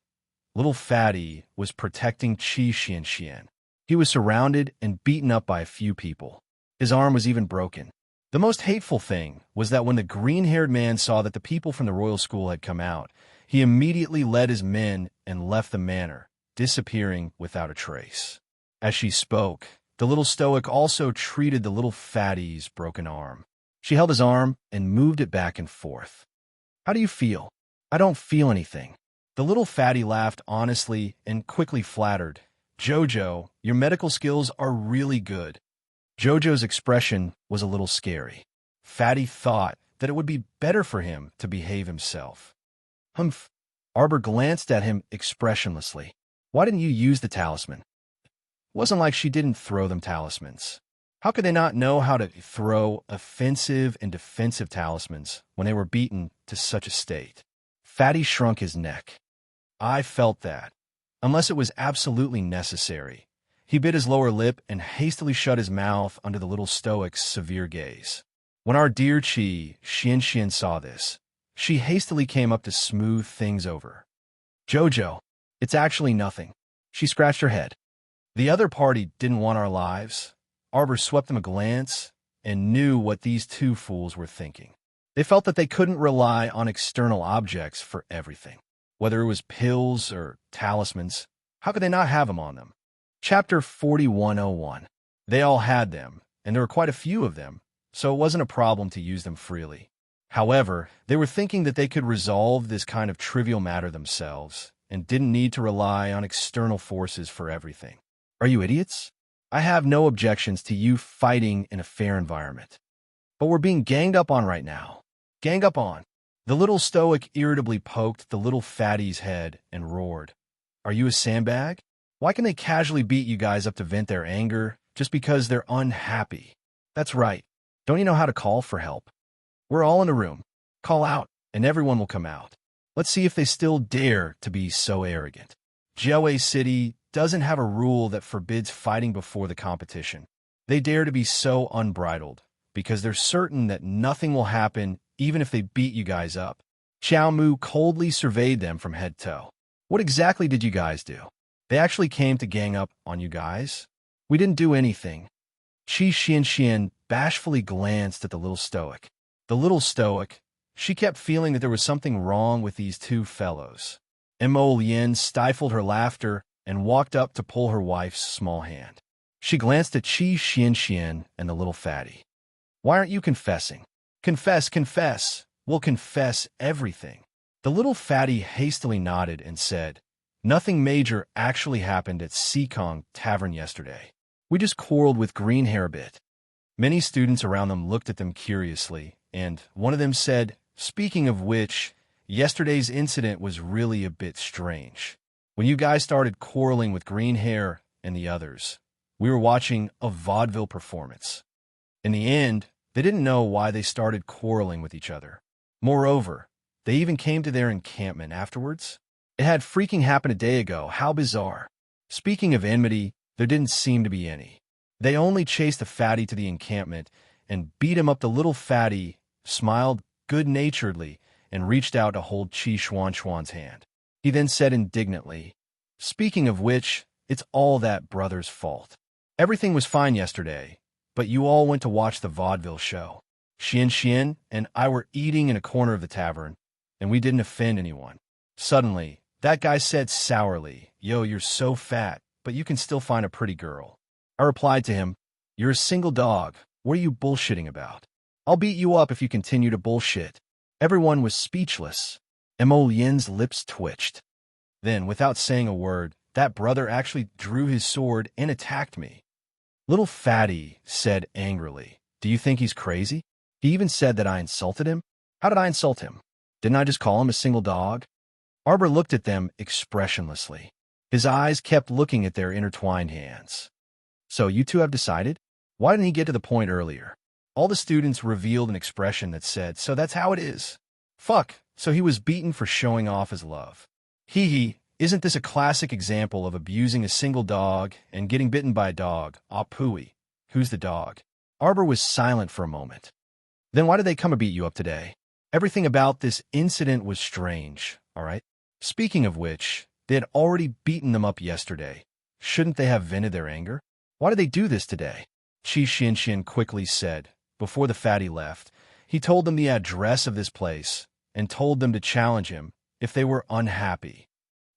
little fatty was protecting Qi Xian. He was surrounded and beaten up by a few people. His arm was even broken. The most hateful thing was that when the green-haired man saw that the people from the royal school had come out, he immediately led his men and left the manor, disappearing without a trace. As she spoke, the little stoic also treated the little fatty's broken arm. She held his arm and moved it back and forth. How do you feel? I don't feel anything. The little fatty laughed honestly and quickly flattered. Jojo, your medical skills are really good. Jojo's expression was a little scary. Fatty thought that it would be better for him to behave himself. Humph. Arbor glanced at him expressionlessly. Why didn't you use the talisman? It wasn't like she didn't throw them talismans. How could they not know how to throw offensive and defensive talismans when they were beaten to such a state? Fatty shrunk his neck. I felt that, unless it was absolutely necessary. He bit his lower lip and hastily shut his mouth under the little stoic's severe gaze. When our dear Qi Xian saw this, she hastily came up to smooth things over. Jojo, it's actually nothing. She scratched her head. The other party didn't want our lives. Arbor swept them a glance and knew what these 2 fools were thinking. They felt that they couldn't rely on external objects for everything. Whether it was pills or talismans, how could they not have them on them? Chapter 4101. They all had them, and there were quite a few of them, so it wasn't a problem to use them freely. However, they were thinking that they could resolve this kind of trivial matter themselves and didn't need to rely on external forces for everything. Are you idiots? I have no objections to you fighting in a fair environment. But we're being ganged up on right now. Gang up on. The little stoic irritably poked the little fatty's head and roared. Are you a sandbag? Why can they casually beat you guys up to vent their anger just because they're unhappy? That's right. Don't you know how to call for help? We're all in a room. Call out, and everyone will come out. Let's see if they still dare to be so arrogant. Jiaowei City doesn't have a rule that forbids fighting before the competition. They dare to be so unbridled because they're certain that nothing will happen even if they beat you guys up. Xiao Mu coldly surveyed them from head to toe. What exactly did you guys do? They actually came to gang up on you guys? We didn't do anything. Qi Xianxian bashfully glanced at the little stoic. The little stoic, she kept feeling that there was something wrong with these two fellows. Mo Lien stifled her laughter and walked up to pull her wife's small hand. She glanced at Qi Xianxian and the little fatty. Why aren't you confessing? Confess, confess. We'll confess everything. The little fatty hastily nodded and said, Nothing major actually happened at Sikong Tavern yesterday. We just quarreled with Green Hair a bit. Many students around them looked at them curiously, and one of them said, Speaking of which, yesterday's incident was really a bit strange. When you guys started quarreling with Green Hair and the others, we were watching a vaudeville performance. In the end, they didn't know why they started quarreling with each other. Moreover, they even came to their encampment afterwards. It had freaking happened a day ago. How bizarre. Speaking of enmity, there didn't seem to be any. They only chased the fatty to the encampment and beat him up. The little fatty smiled good-naturedly and reached out to hold Qi Xuanxuan's hand. He then said indignantly, Speaking of which, it's all that brother's fault. Everything was fine yesterday, but you all went to watch the vaudeville show. Xian and I were eating in a corner of the tavern, and we didn't offend anyone. Suddenly, that guy said sourly, Yo, you're so fat, but you can still find a pretty girl. I replied to him, You're a single dog. What are you bullshitting about? I'll beat you up if you continue to bullshit. Everyone was speechless. Mo Lien's lips twitched. Then, without saying a word, that brother actually drew his sword and attacked me. Little fatty said angrily, Do you think he's crazy? He even said that I insulted him? How did I insult him? Didn't I just call him a single dog? Arbor looked at them expressionlessly. His eyes kept looking at their intertwined hands. So you two have decided? Why didn't he get to the point earlier? All the students revealed an expression that said, So that's how it is. Fuck, so he was beaten for showing off his love. Hee, isn't this a classic example of abusing a single dog and getting bitten by a dog? Ah, pooey. Who's the dog? Arbor was silent for a moment. Then why did they come to beat you up today? Everything about this incident was strange, all right? Speaking of which, they had already beaten them up yesterday. Shouldn't they have vented their anger? Why did they do this today? Qi Xianxian quickly said, before the fatty left. He told them the address of this place and told them to challenge him if they were unhappy.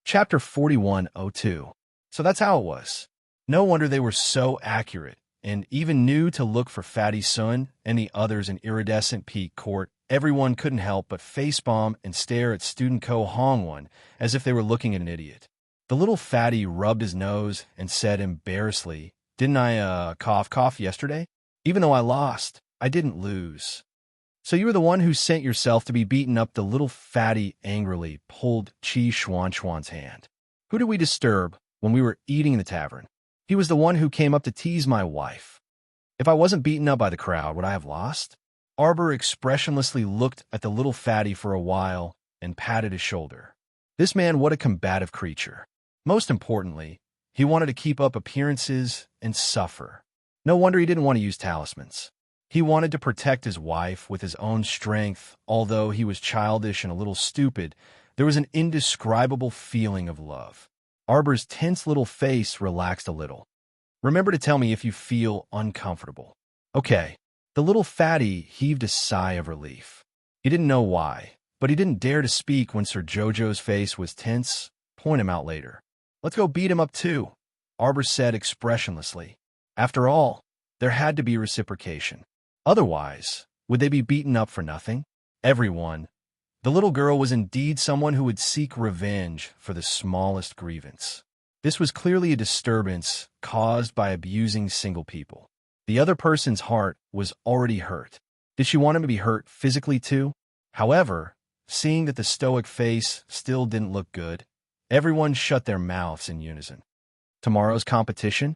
Chapter 4102. So that's how it was. No wonder they were so accurate and even knew to look for Fatty Sun and the others in Iridescent Peak Court. Everyone couldn't help but facepalm and stare at student Ko Hongwon as if they were looking at an idiot. The little fatty rubbed his nose and said embarrassedly, Didn't I, cough yesterday? Even though I lost, I didn't lose. So you were the one who sent yourself to be beaten up. The little fatty angrily pulled Qi Xuanxuan's hand. Who did we disturb when we were eating in the tavern? He was the one who came up to tease my wife. If I wasn't beaten up by the crowd, would I have lost? Arbor expressionlessly looked at the little fatty for a while and patted his shoulder. This man, what a combative creature. Most importantly, he wanted to keep up appearances and suffer. No wonder he didn't want to use talismans. He wanted to protect his wife with his own strength. Although he was childish and a little stupid, there was an indescribable feeling of love. Arbor's tense little face relaxed a little. Remember to tell me if you feel uncomfortable. Okay. The little fatty heaved a sigh of relief. He didn't know why, but he didn't dare to speak when Sir Jojo's face was tense. Point him out later. Let's go beat him up too, Arbor said expressionlessly. After all, there had to be reciprocation. Otherwise, would they be beaten up for nothing? Everyone. The little girl was indeed someone who would seek revenge for the smallest grievance. This was clearly a disturbance caused by abusing single people. The other person's heart was already hurt. Did she want him to be hurt physically too? However, seeing that the stoic face still didn't look good, everyone shut their mouths in unison. Tomorrow's competition?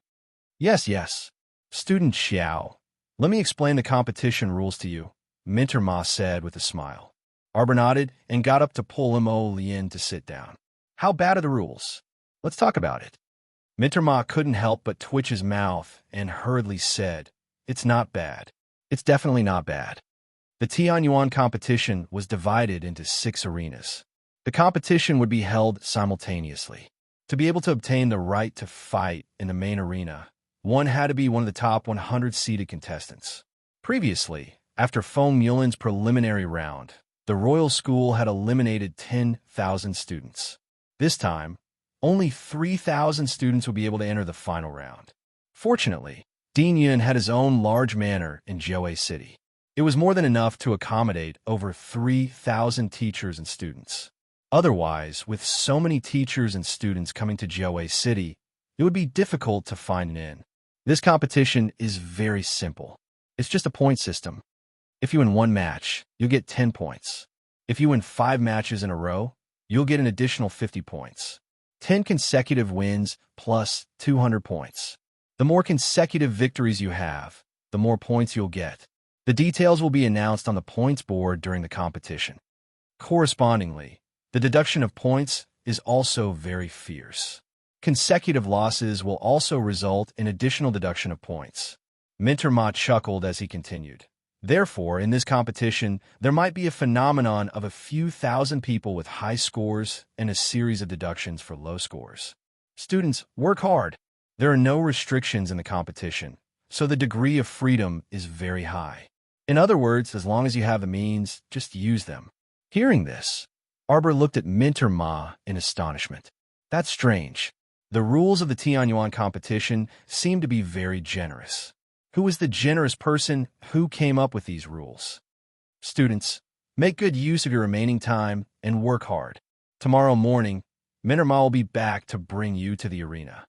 Yes. Student Xiao, let me explain the competition rules to you, Minter Ma said with a smile. Arbor nodded and got up to pull Mo Lien to sit down. How bad are the rules? Let's talk about it. Minter Ma couldn't help but twitch his mouth and hurriedly said, It's not bad. It's definitely not bad. The Tianyuan competition was divided into 6 arenas. The competition would be held simultaneously. To be able to obtain the right to fight in the main arena, one had to be one of the top 100 seeded contestants. Previously, after Feng Mulin's preliminary round, the royal school had eliminated 10,000 students. This time, only 3,000 students would be able to enter the final round. Fortunately, Dean Yun had his own large manor in Joe City. It was more than enough to accommodate over 3,000 teachers and students. Otherwise, with so many teachers and students coming to Joe City, it would be difficult to find an inn. This competition is very simple. It's just a point system. If you win 1 match, you'll get 10 points. If you win 5 matches in a row, you'll get an additional 50 points. 10 consecutive wins plus 200 points. The more consecutive victories you have, the more points you'll get. The details will be announced on the points board during the competition. Correspondingly, the deduction of points is also very fierce. Consecutive losses will also result in additional deduction of points. Minter Ma chuckled as he continued. Therefore, in this competition, there might be a phenomenon of a few thousand people with high scores and a series of deductions for low scores. Students, work hard. There are no restrictions in the competition, so the degree of freedom is very high. In other words, as long as you have the means, just use them. Hearing this, Arbor looked at Minter Ma in astonishment. That's strange. The rules of the Tianyuan competition seem to be very generous. Who is the generous person who came up with these rules? Students, make good use of your remaining time and work hard. Tomorrow morning, Minter Ma will be back to bring you to the arena.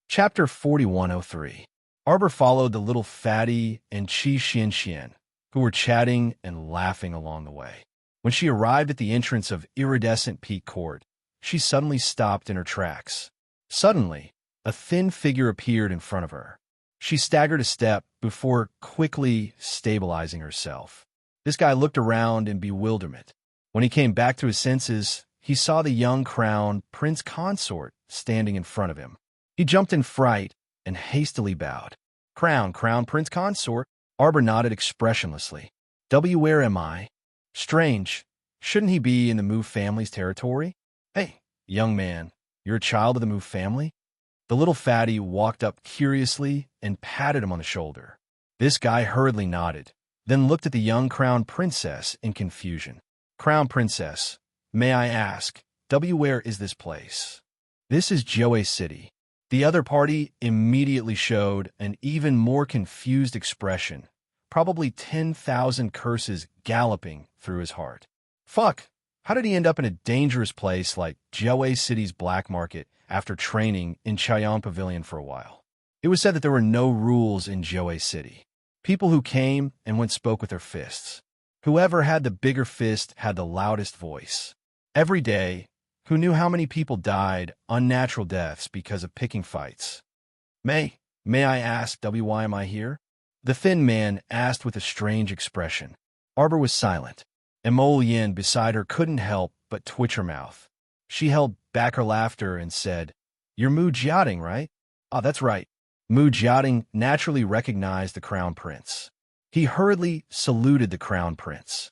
Chapter 4103. Arbor followed the little fatty and Qi Xian, who were chatting and laughing along the way. When she arrived at the entrance of Iridescent Peak Court, she suddenly stopped in her tracks. Suddenly, a thin figure appeared in front of her. She staggered a step before quickly stabilizing herself. This guy looked around in bewilderment. When he came back to his senses, he saw the young crown Prince Consort standing in front of him. He jumped in fright and hastily bowed. Crown Prince Consort. Arbor nodded expressionlessly. Where am I? Strange. Shouldn't he be in the Mu family's territory? Hey, young man, you're a child of the Mu family? The little fatty walked up curiously and patted him on the shoulder. This guy hurriedly nodded, then looked at the young crown princess in confusion. Crown princess, may I ask, where is this place? This is Joe City. The other party immediately showed an even more confused expression, probably 10,000 curses galloping through his heart. Fuck, how did he end up in a dangerous place like Joe City's black market after training in Chaoyang Pavilion for a while? It was said that there were no rules in Joe City. People who came and went spoke with their fists. Whoever had the bigger fist had the loudest voice. Every day, who knew how many people died unnatural deaths because of picking fights? May I ask, why am I here? The thin man asked with a strange expression. Arbor was silent, and Mo Yin beside her couldn't help but twitch her mouth. She held back her laughter and said, You're Mu Jiating, right? Ah, that's right. Mu Jiating naturally recognized the crown prince. He hurriedly saluted the crown prince.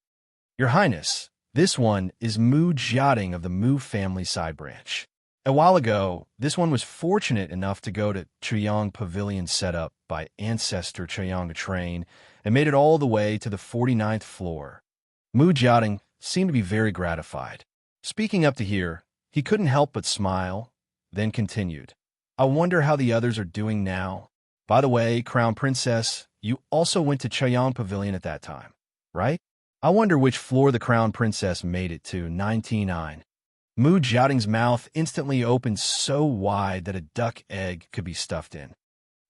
Your Highness, this one is Mu Jiating of the Mu family side branch. A while ago, this one was fortunate enough to go to Chaoyang Pavilion set up by ancestor Chaoyang Train and made it all the way to the 49th floor. Mu Jiating seemed to be very gratified. Speaking up to here, he couldn't help but smile, then continued. I wonder how the others are doing now. By the way, Crown Princess, you also went to Chaoyang Pavilion at that time, right? I wonder which floor the Crown Princess made it to, 99. Mu Jiating's mouth instantly opened so wide that a duck egg could be stuffed in.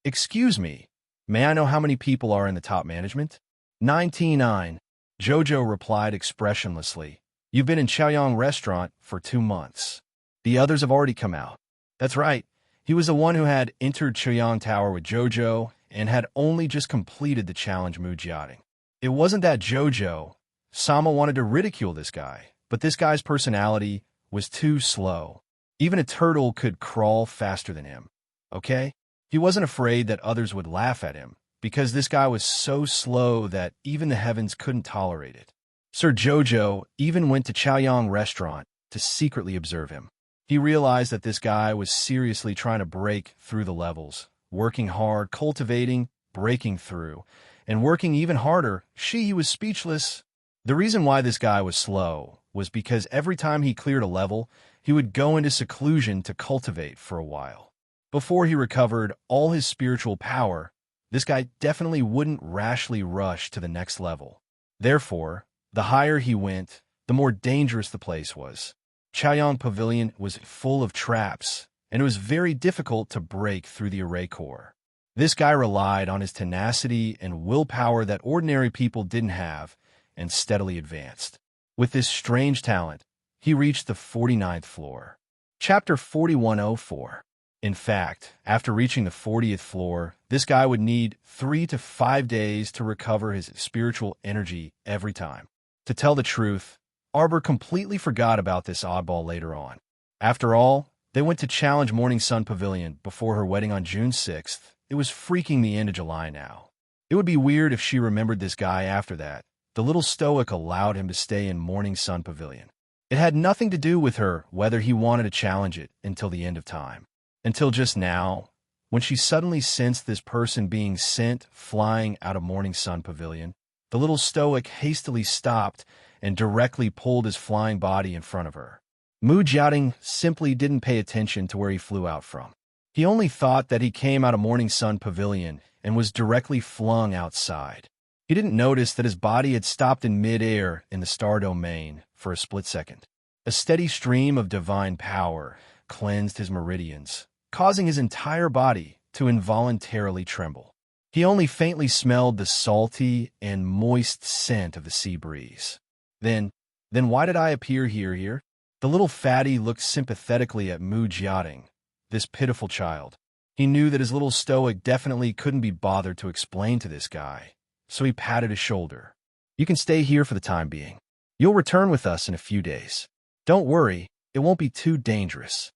Excuse me, may I know how many people are in the top management? 99. Jojo replied expressionlessly. You've been in Chaoyang Restaurant for 2 months. The others have already come out. That's right. He was the one who had entered Chaoyang Tower with Jojo and had only just completed the challenge Mu Jiating. It wasn't that Jojo Sama wanted to ridicule this guy, but this guy's personality was too slow. Even a turtle could crawl faster than him, okay? He wasn't afraid that others would laugh at him, because this guy was so slow that even the heavens couldn't tolerate it. Sir Jojo even went to Chaoyang restaurant to secretly observe him. He realized that this guy was seriously trying to break through the levels, working hard, cultivating, breaking through, and working even harder. He was speechless. The reason why this guy was slow was because every time he cleared a level, he would go into seclusion to cultivate for a while. Before he recovered all his spiritual power, this guy definitely wouldn't rashly rush to the next level. Therefore, the higher he went, the more dangerous the place was. Chaoyang Pavilion was full of traps, and it was very difficult to break through the array core. This guy relied on his tenacity and willpower that ordinary people didn't have, and steadily advanced. With this strange talent, he reached the 49th floor. Chapter 4104. In fact, after reaching the 40th floor, this guy would need 3 to 5 days to recover his spiritual energy every time. To tell the truth, Arbor completely forgot about this oddball later on. After all, they went to challenge Morning Sun Pavilion before her wedding on June 6th. It was freaking me into July now. It would be weird if she remembered this guy after that. The little stoic allowed him to stay in Morning Sun Pavilion. It had nothing to do with her whether he wanted to challenge it until the end of time. Until just now, when she suddenly sensed this person being sent flying out of Morning Sun Pavilion, the little stoic hastily stopped and directly pulled his flying body in front of her. Mu Jiating simply didn't pay attention to where he flew out from. He only thought that he came out of Morning Sun Pavilion and was directly flung outside. He didn't notice that his body had stopped in mid-air in the star domain for a split second. A steady stream of divine power cleansed his meridians, causing his entire body to involuntarily tremble. He only faintly smelled the salty and moist scent of the sea breeze. Then why did I appear here? The little fatty looked sympathetically at Mu Jiating, this pitiful child. He knew that his little stoic definitely couldn't be bothered to explain to this guy, so he patted his shoulder. You can stay here for the time being. You'll return with us in a few days. Don't worry, it won't be too dangerous.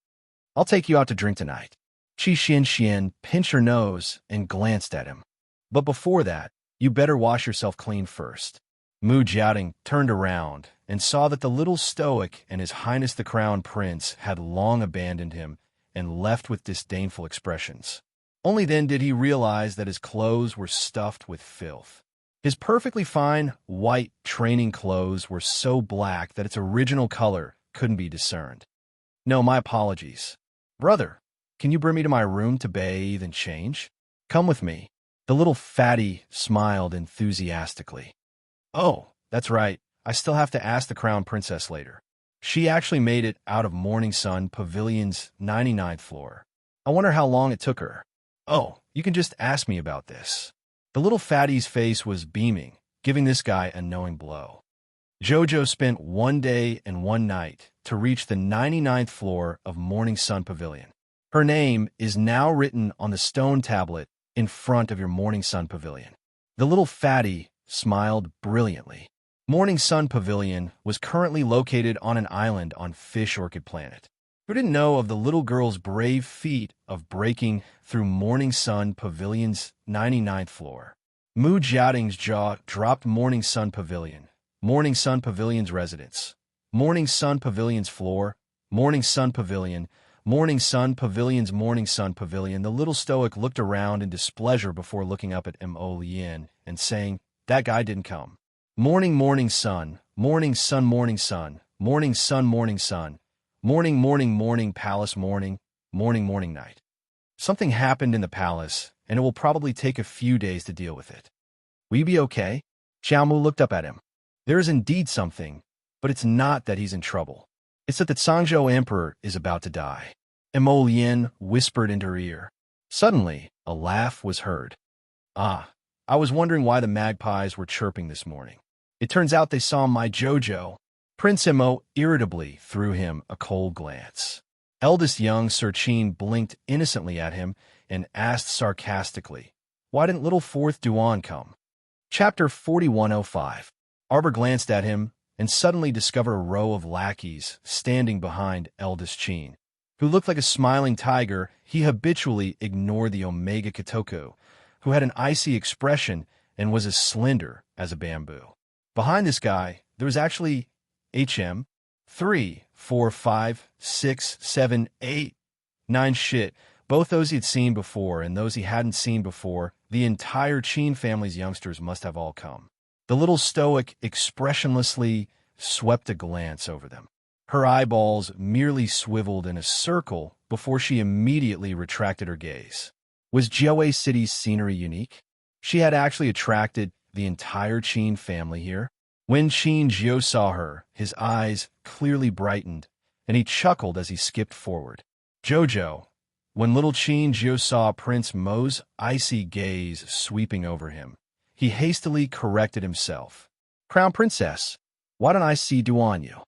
I'll take you out to drink tonight. Qi Xian pinched her nose and glanced at him. But before that, you better wash yourself clean first. Mu Jiating turned around and saw that the little stoic and His Highness the Crown Prince had long abandoned him and left with disdainful expressions. Only then did he realize that his clothes were stuffed with filth. His perfectly fine, white training clothes were so black that its original color couldn't be discerned. No, my apologies. Brother, can you bring me to my room to bathe and change? Come with me. The little fatty smiled enthusiastically. Oh, that's right. I still have to ask the Crown Princess later. She actually made it out of Morning Sun Pavilion's 99th floor. I wonder how long it took her. Oh, you can just ask me about this. The little fatty's face was beaming, giving this guy a knowing blow. Jojo spent 1 day and 1 night to reach the 99th floor of Morning Sun Pavilion. Her name is now written on the stone tablet in front of your Morning Sun Pavilion. The little fatty smiled brilliantly. Morning Sun Pavilion was currently located on an island on Fish Orchid Planet. Who didn't know of the little girl's brave feat of breaking through Morning Sun Pavilion's 99th floor? Mu Jiating's jaw dropped. Morning Sun Pavilion. Morning Sun Pavilion's residence. Morning Sun Pavilion's floor. Morning Sun Pavilion. Morning Sun Pavilion's Morning Sun Pavilion. The little stoic looked around in displeasure before looking up at Mo Lien and saying, that guy didn't come. Morning Sun. Morning Sun. Morning Sun. Morning Sun. Morning Sun. Morning palace. Morning night. Something happened in the palace, and it will probably take a few days to deal with it. Will you be okay? Xiaomu looked up at him. There is indeed something, but it's not that he's in trouble. It's that the Cangzhou Emperor is about to die. Mo Lien whispered into her ear. Suddenly, a laugh was heard. Ah, I was wondering why the magpies were chirping this morning. It turns out they saw my Jojo. Prince Mo irritably threw him a cold glance. Eldest young Sir Qin blinked innocently at him and asked sarcastically, why didn't little fourth Duan come? Chapter 4105. Arbor glanced at him and suddenly discovered a row of lackeys standing behind eldest Qin, who looked like a smiling tiger. He habitually ignored the Omega Kotoko, who had an icy expression and was as slender as a bamboo. Behind this guy, there was actually HM 3, 4, 5, 6, 7, 8, 9 shit. Both those he'd seen before and those he hadn't seen before. The entire Chin family's youngsters must have all come. The little stoic expressionlessly swept a glance over them. Her eyeballs merely swiveled in a circle before she immediately retracted her gaze. Was Jiaowei City's scenery unique? She had actually attracted the entire Chin family here. When Qin Jiao saw her, his eyes clearly brightened, and he chuckled as he skipped forward. Jojo, when little Qin Jiao saw Prince Mo's icy gaze sweeping over him, he hastily corrected himself. Crown Princess, why don't I see Duanyu?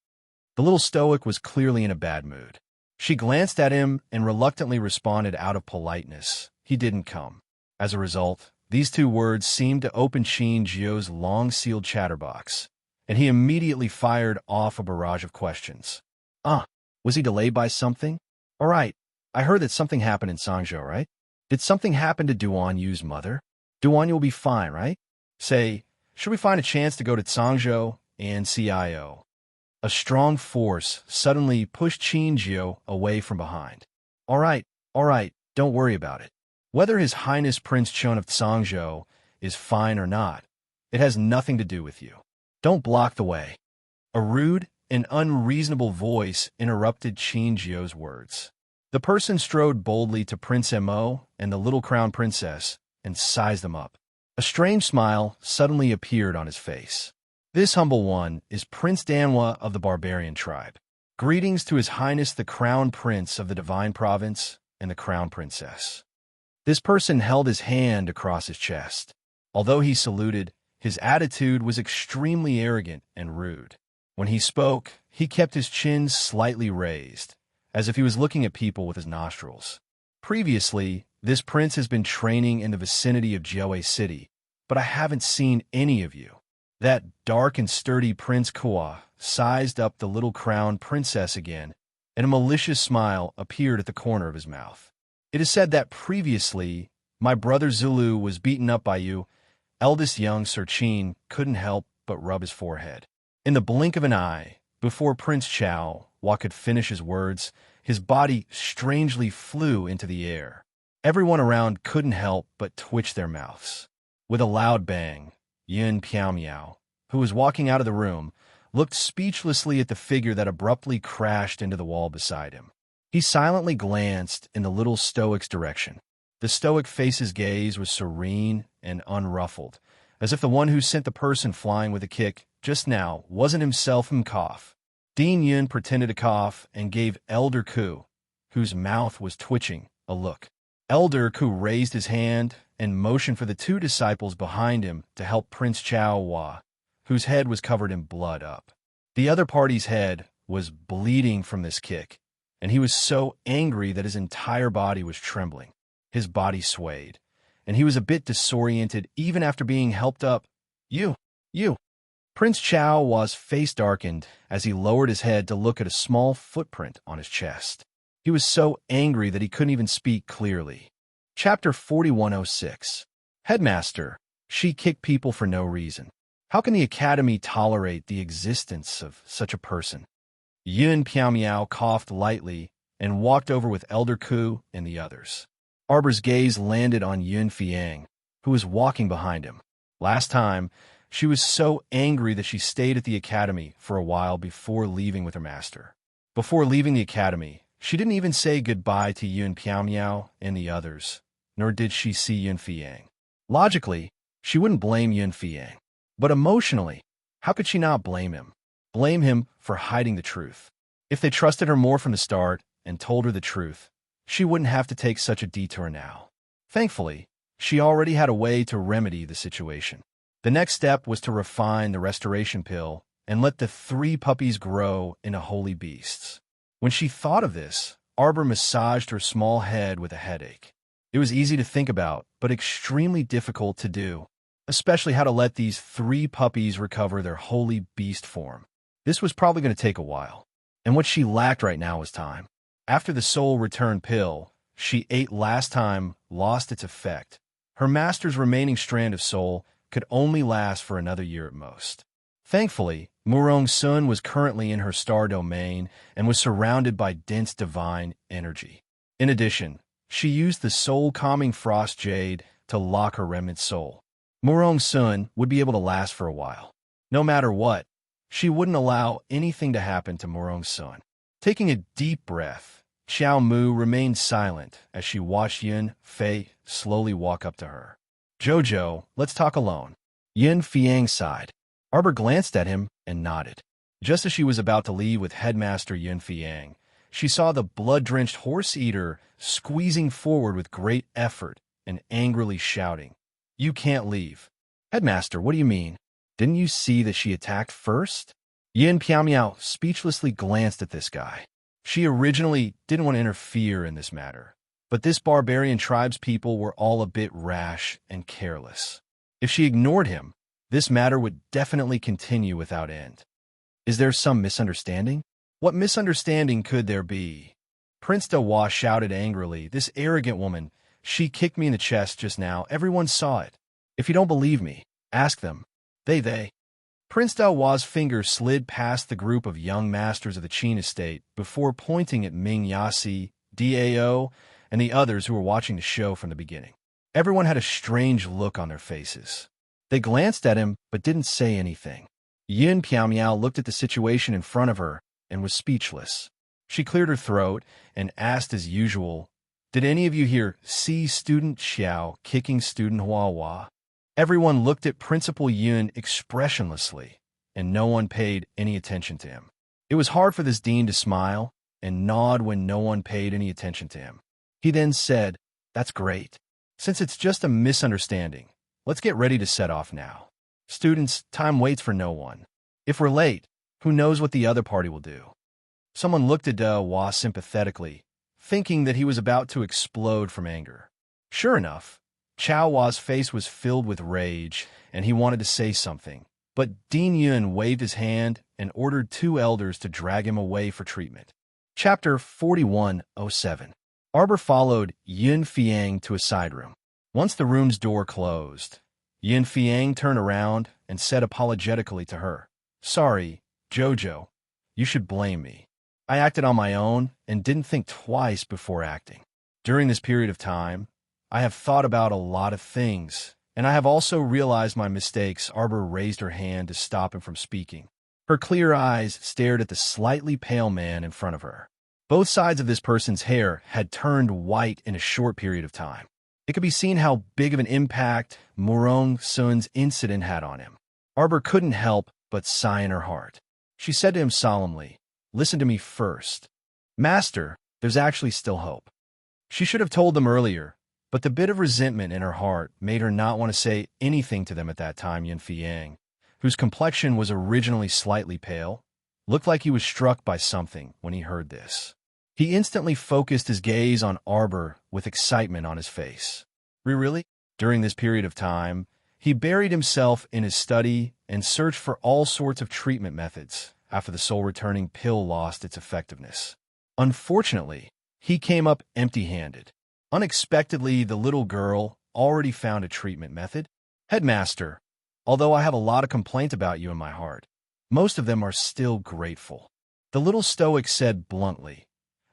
The little stoic was clearly in a bad mood. She glanced at him and reluctantly responded out of politeness. He didn't come. As a result, these two words seemed to open Qin Jiao's long-sealed chatterbox, and he immediately fired off a barrage of questions. Was he delayed by something? All right, I heard that something happened in Sangzhou, right? Did something happen to Duanyu's mother? Duanyu will be fine, right? Say, should we find a chance to go to Sangzhou and CIO? A strong force suddenly pushed Qin Jiao away from behind. All right, don't worry about it. Whether His Highness Prince Chun of Sangzhou is fine or not, it has nothing to do with you. Don't block the way. A rude and unreasonable voice interrupted Qin Jiao's words. The person strode boldly to Prince Mo and the little crown princess and sized them up. A strange smile suddenly appeared on his face. This humble one is Prince Danhua of the barbarian tribe. Greetings to His Highness the Crown Prince of the Divine Province and the Crown Princess. This person held his hand across his chest. Although he saluted, his attitude was extremely arrogant and rude. When he spoke, he kept his chin slightly raised, as if he was looking at people with his nostrils. Previously, this prince has been training in the vicinity of Jiaowei City, but I haven't seen any of you. That dark and sturdy Prince Kua sized up the little crown princess again, and a malicious smile appeared at the corner of his mouth. It is said that previously, my brother Zulu was beaten up by you. Eldest young Sir Qin couldn't help but rub his forehead. In the blink of an eye, before Prince Chao could finish his words, his body strangely flew into the air. Everyone around couldn't help but twitch their mouths. With a loud bang, Yun Piao, who was walking out of the room, looked speechlessly at the figure that abruptly crashed into the wall beside him. He silently glanced in the little stoic's direction. The stoic face's gaze was serene and unruffled, as if the one who sent the person flying with a kick just now wasn't himself cough. Dean Yun pretended to cough and gave Elder Ku, whose mouth was twitching, a look. Elder Ku raised his hand and motioned for the two disciples behind him to help Prince Chao, whose head was covered in blood, up. The other party's head was bleeding from this kick, and he was so angry that his entire body was trembling. His body swayed, and he was a bit disoriented even after being helped up. You. Prince Chao's face darkened as he lowered his head to look at a small footprint on his chest. He was so angry that he couldn't even speak clearly. Chapter 4106. Headmaster, she kicked people for no reason. How can the academy tolerate the existence of such a person? Yun Piao coughed lightly and walked over with Elder Ku and the others. Arbor's gaze landed on Yun Fiang, who was walking behind him. Last time, she was so angry that she stayed at the academy for a while before leaving with her master. Before leaving the academy, she didn't even say goodbye to Yun Piao and the others, nor did she see Yun Fiang. Logically, she wouldn't blame Yun Fiang. But emotionally, how could she not blame him? Blame him for hiding the truth. If they trusted her more from the start and told her the truth, she wouldn't have to take such a detour now. Thankfully, she already had a way to remedy the situation. The next step was to refine the restoration pill and let the 3 puppies grow into holy beasts. When she thought of this, Arbor massaged her small head with a headache. It was easy to think about, but extremely difficult to do, especially how to let these 3 puppies recover their holy beast form. This was probably going to take a while, and what she lacked right now was time. After the soul return pill she ate last time lost its effect, Her master's remaining strand of soul could only last for another year at most. Thankfully, Murong Sun was currently in her star domain and was surrounded by dense divine energy. In addition, she used the soul-calming frost jade to lock her remnant soul. Murong Sun would be able to last for a while. No matter what, she wouldn't allow anything to happen to Murong Sun. Taking a deep breath, Xiao Mu remained silent as she watched Yun Fei slowly walk up to her. "Jojo, let's talk alone." Yun Fiang sighed. Arbor glanced at him and nodded. Just as she was about to leave with Headmaster Yun Fiang, she saw the blood-drenched horse-eater squeezing forward with great effort and angrily shouting, "You can't leave." "Headmaster, what do you mean? Didn't you see that she attacked first?" Yin Piaomiao speechlessly glanced at this guy. She originally didn't want to interfere in this matter, but this barbarian tribespeople were all a bit rash and careless. If she ignored him, this matter would definitely continue without end. Is there some misunderstanding? What misunderstanding could there be? Prince Dewa shouted angrily, "This arrogant woman, she kicked me in the chest just now. Everyone saw it. If you don't believe me, ask them." They. Prince Dewa's finger slid past the group of young masters of the Qin estate before pointing at Ming Yasi, Dao, and the others who were watching the show from the beginning. Everyone had a strange look on their faces. They glanced at him but didn't say anything. Yin Piaomiao looked at the situation in front of her and was speechless. She cleared her throat and asked as usual, "Did any of you here see student Xiao kicking student Hua?" Everyone looked at Principal Yun expressionlessly, and no one paid any attention to him. It was hard for this dean to smile and nod when no one paid any attention to him. He then said, "That's great. Since it's just a misunderstanding, let's get ready to set off now. Students, time waits for no one. If we're late, who knows what the other party will do?" Someone looked at Hua sympathetically, thinking that he was about to explode from anger. Sure enough, Chao Hua's face was filled with rage, and he wanted to say something, but Dean Yun waved his hand and ordered two elders to drag him away for treatment. Chapter 4107. Arbor followed Yun Fiang to a side room. Once the room's door closed, Yun Fiang turned around and said apologetically to her, "Sorry, Jojo, you should blame me. I acted on my own and didn't think twice before acting. During this period of time, I have thought about a lot of things, and I have also realized my mistakes." Arbor raised her hand to stop him from speaking. Her clear eyes stared at the slightly pale man in front of her. Both sides of this person's hair had turned white in a short period of time. It could be seen how big of an impact Murong Sun's incident had on him. Arbor couldn't help but sigh in her heart. She said to him solemnly, "Listen to me first. Master, there's actually still hope." She should have told them earlier, but the bit of resentment in her heart made her not want to say anything to them at that time. Yin Fiang, whose complexion was originally slightly pale, looked like he was struck by something when he heard this. He instantly focused his gaze on Arbor with excitement on his face. Really? During this period of time, he buried himself in his study and searched for all sorts of treatment methods after the soul-returning pill lost its effectiveness. Unfortunately, he came up empty-handed. Unexpectedly, the little girl already found a treatment method. "Headmaster, although I have a lot of complaint about you in my heart, most of them are still grateful." The little stoic said bluntly,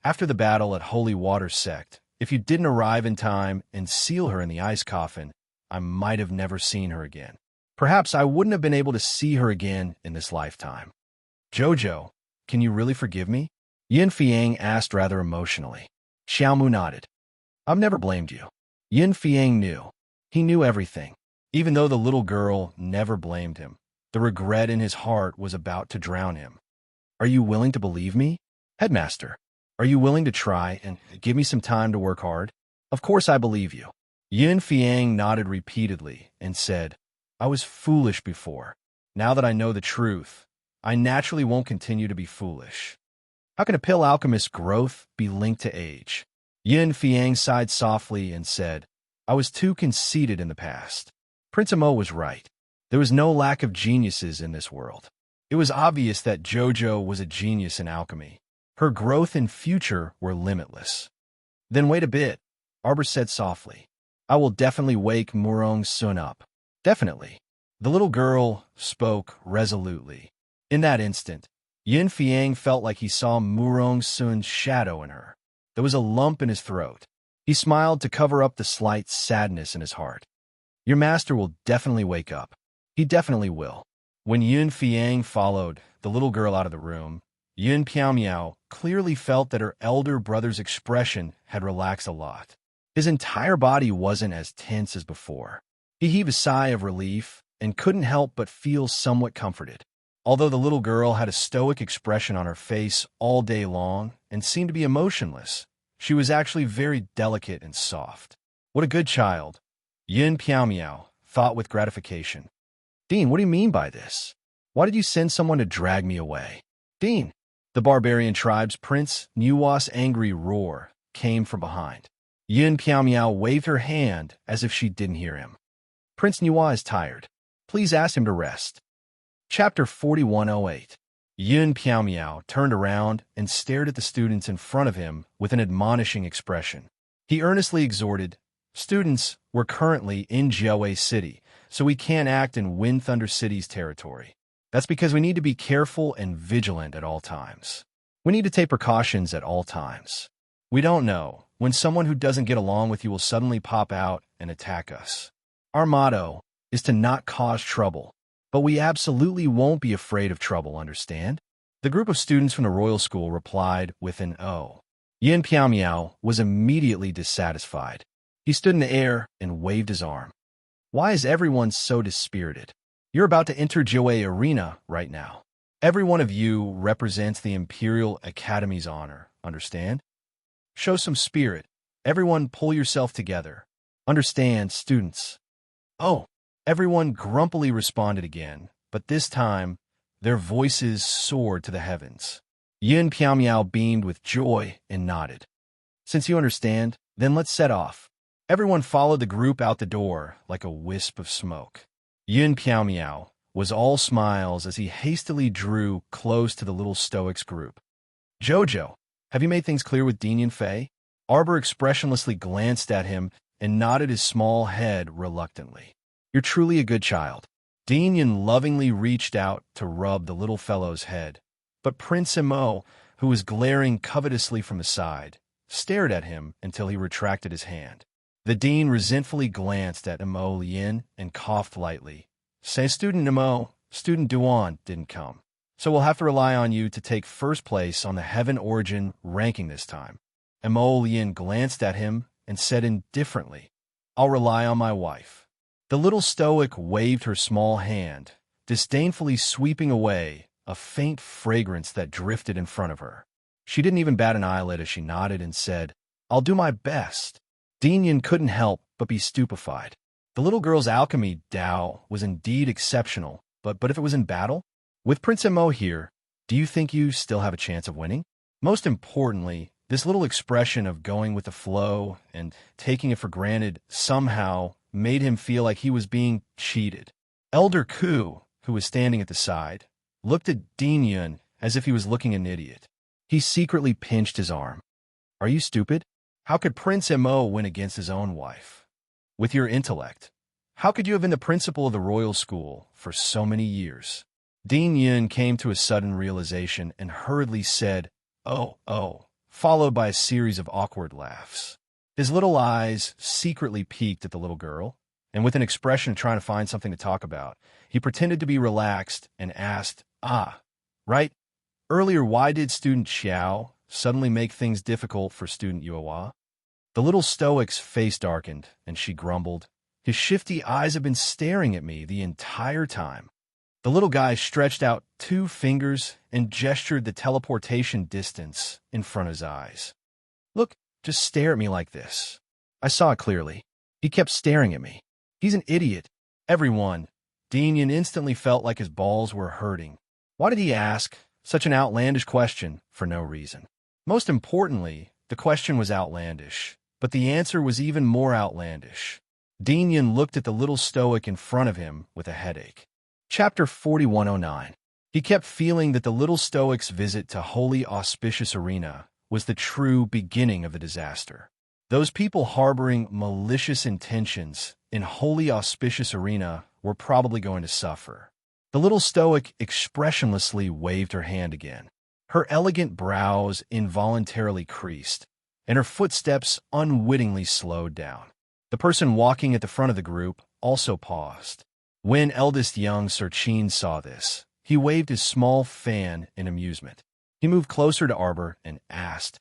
"After the battle at Holy Water Sect, if you didn't arrive in time and seal her in the ice coffin, I might have never seen her again. Perhaps I wouldn't have been able to see her again in this lifetime." "Jojo, can you really forgive me?" Yin Fiang asked rather emotionally. Xiaomu nodded. "I've never blamed you." Yin Fiang knew. He knew everything. Even though the little girl never blamed him, the regret in his heart was about to drown him. "Are you willing to believe me? Headmaster, are you willing to try and give me some time to work hard?" "Of course I believe you." Yin Fiang nodded repeatedly and said, "I was foolish before. Now that I know the truth, I naturally won't continue to be foolish." How can a pill alchemist's growth be linked to age? Yin Fiang sighed softly and said, "I was too conceited in the past." Prince Amo was right. There was no lack of geniuses in this world. It was obvious that Jojo was a genius in alchemy. Her growth and future were limitless. "Then wait a bit," Arbor said softly. I will definitely wake Murong Sun up. Definitely. The little girl spoke resolutely. In that instant, Yin Fiang felt like he saw Murong Sun's shadow in her. There was a lump in his throat. He smiled to cover up the slight sadness in his heart. Your master will definitely wake up. He definitely will. When Yun Fiang followed the little girl out of the room, Yun Piaomiao clearly felt that her elder brother's expression had relaxed a lot. His entire body wasn't as tense as before. He heaved a sigh of relief and couldn't help but feel somewhat comforted. Although the little girl had a stoic expression on her face all day long and seemed to be emotionless, she was actually very delicate and soft. What a good child, Yin Piaomiao thought with gratification. Dean, what do you mean by this? Why did you send someone to drag me away? Dean, the barbarian tribe's Prince Nuwa's angry roar came from behind. Yin Piaomiao waved her hand as if she didn't hear him. Prince Nuwa is tired. Please ask him to rest. Chapter 4108. Yun Piaomiao turned around and stared at the students in front of him with an admonishing expression. He earnestly exhorted, Students, we're currently in Jiaowei City, so we can't act in Wind Thunder City's territory. That's because we need to be careful and vigilant at all times. We need to take precautions at all times. We don't know when someone who doesn't get along with you will suddenly pop out and attack us. Our motto is to not cause trouble. But we absolutely won't be afraid of trouble, understand? The group of students from the royal school replied with an "Oh." Yin Piaomiao was immediately dissatisfied. He stood in the air and waved his arm. Why is everyone so dispirited? You're about to enter Jiaowei Arena right now. Every one of you represents the Imperial Academy's honor, understand? Show some spirit. Everyone pull yourself together. Understand, students. Oh. Everyone grumpily responded again, but this time, their voices soared to the heavens. Yin Piaomiao beamed with joy and nodded. Since you understand, then let's set off. Everyone followed the group out the door like a wisp of smoke. Yin Piaomiao was all smiles as he hastily drew close to the little stoics group. Jojo, have you made things clear with Dean Yunfei? Arbor expressionlessly glanced at him and nodded his small head reluctantly. You're truly a good child. Dean Yun lovingly reached out to rub the little fellow's head, but Prince Mo, who was glaring covetously from the side, stared at him until he retracted his hand. The dean resentfully glanced at Mo Lien and coughed lightly. Say, Student Mo, Student Duan didn't come, so we'll have to rely on you to take first place on the Heaven Origin ranking this time. Mo Lien glanced at him and said indifferently, I'll rely on my wife. The little stoic waved her small hand, disdainfully sweeping away a faint fragrance that drifted in front of her. She didn't even bat an eyelid as she nodded and said, I'll do my best. Dean Yin couldn't help but be stupefied. The little girl's alchemy Dao was indeed exceptional, but if it was in battle? With Prince Mo here, do you think you still have a chance of winning? Most importantly, this little expression of going with the flow and taking it for granted somehow made him feel like he was being cheated. Elder Ku, who was standing at the side, looked at Dean Yun as if he was looking an idiot. He secretly pinched his arm. Are you stupid? How could Prince Mo win against his own wife? With your intellect, how could you have been the principal of the royal school for so many years? Dean Yun came to a sudden realization and hurriedly said, oh, followed by a series of awkward laughs. His little eyes secretly peeked at the little girl, and with an expression of trying to find something to talk about, he pretended to be relaxed and asked, right? Earlier, why did student Xiao suddenly make things difficult for student Yuehua? The little stoic's face darkened, and she grumbled, His shifty eyes have been staring at me the entire time. The little guy stretched out 2 fingers and gestured the teleportation distance in front of his eyes. Look, just stare at me like this. I saw it clearly. He kept staring at me. He's an idiot. Everyone. Dean Yin instantly felt like his balls were hurting. Why did he ask such an outlandish question for no reason? Most importantly, the question was outlandish, but the answer was even more outlandish. Dean Yin looked at the little stoic in front of him with a headache. Chapter 4109. He kept feeling that the little stoic's visit to Holy Auspicious Arena was the true beginning of the disaster. Those people harboring malicious intentions in wholly auspicious arena were probably going to suffer. The little stoic expressionlessly waved her hand again. Her elegant brows involuntarily creased, and her footsteps unwittingly slowed down. The person walking at the front of the group also paused. When eldest young Sir Chin saw this, he waved his small fan in amusement. He moved closer to Arbor and asked,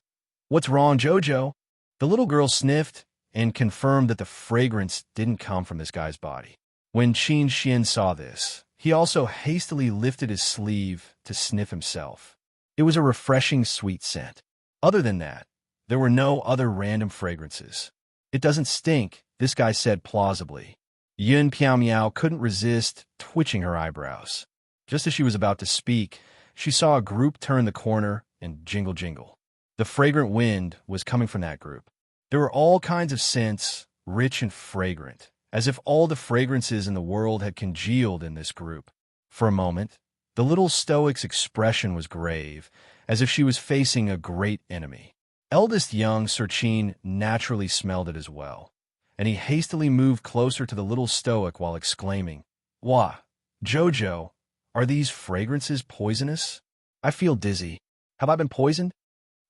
"What's wrong, Jojo?" The little girl sniffed and confirmed that the fragrance didn't come from this guy's body. When Qin Xian saw this, he also hastily lifted his sleeve to sniff himself. It was a refreshing sweet scent. Other than that, there were no other random fragrances. "It doesn't stink," this guy said plausibly. Yun Piao Miao couldn't resist twitching her eyebrows. Just as she was about to speak, she saw a group turn the corner and jingle jingle. The fragrant wind was coming from that group. There were all kinds of scents, rich and fragrant, as if all the fragrances in the world had congealed in this group. For a moment, the little stoic's expression was grave, as if she was facing a great enemy. Eldest young Sir Chin naturally smelled it as well, and he hastily moved closer to the little stoic while exclaiming, "Wah, Jojo, are these fragrances poisonous? I feel dizzy. Have I been poisoned?"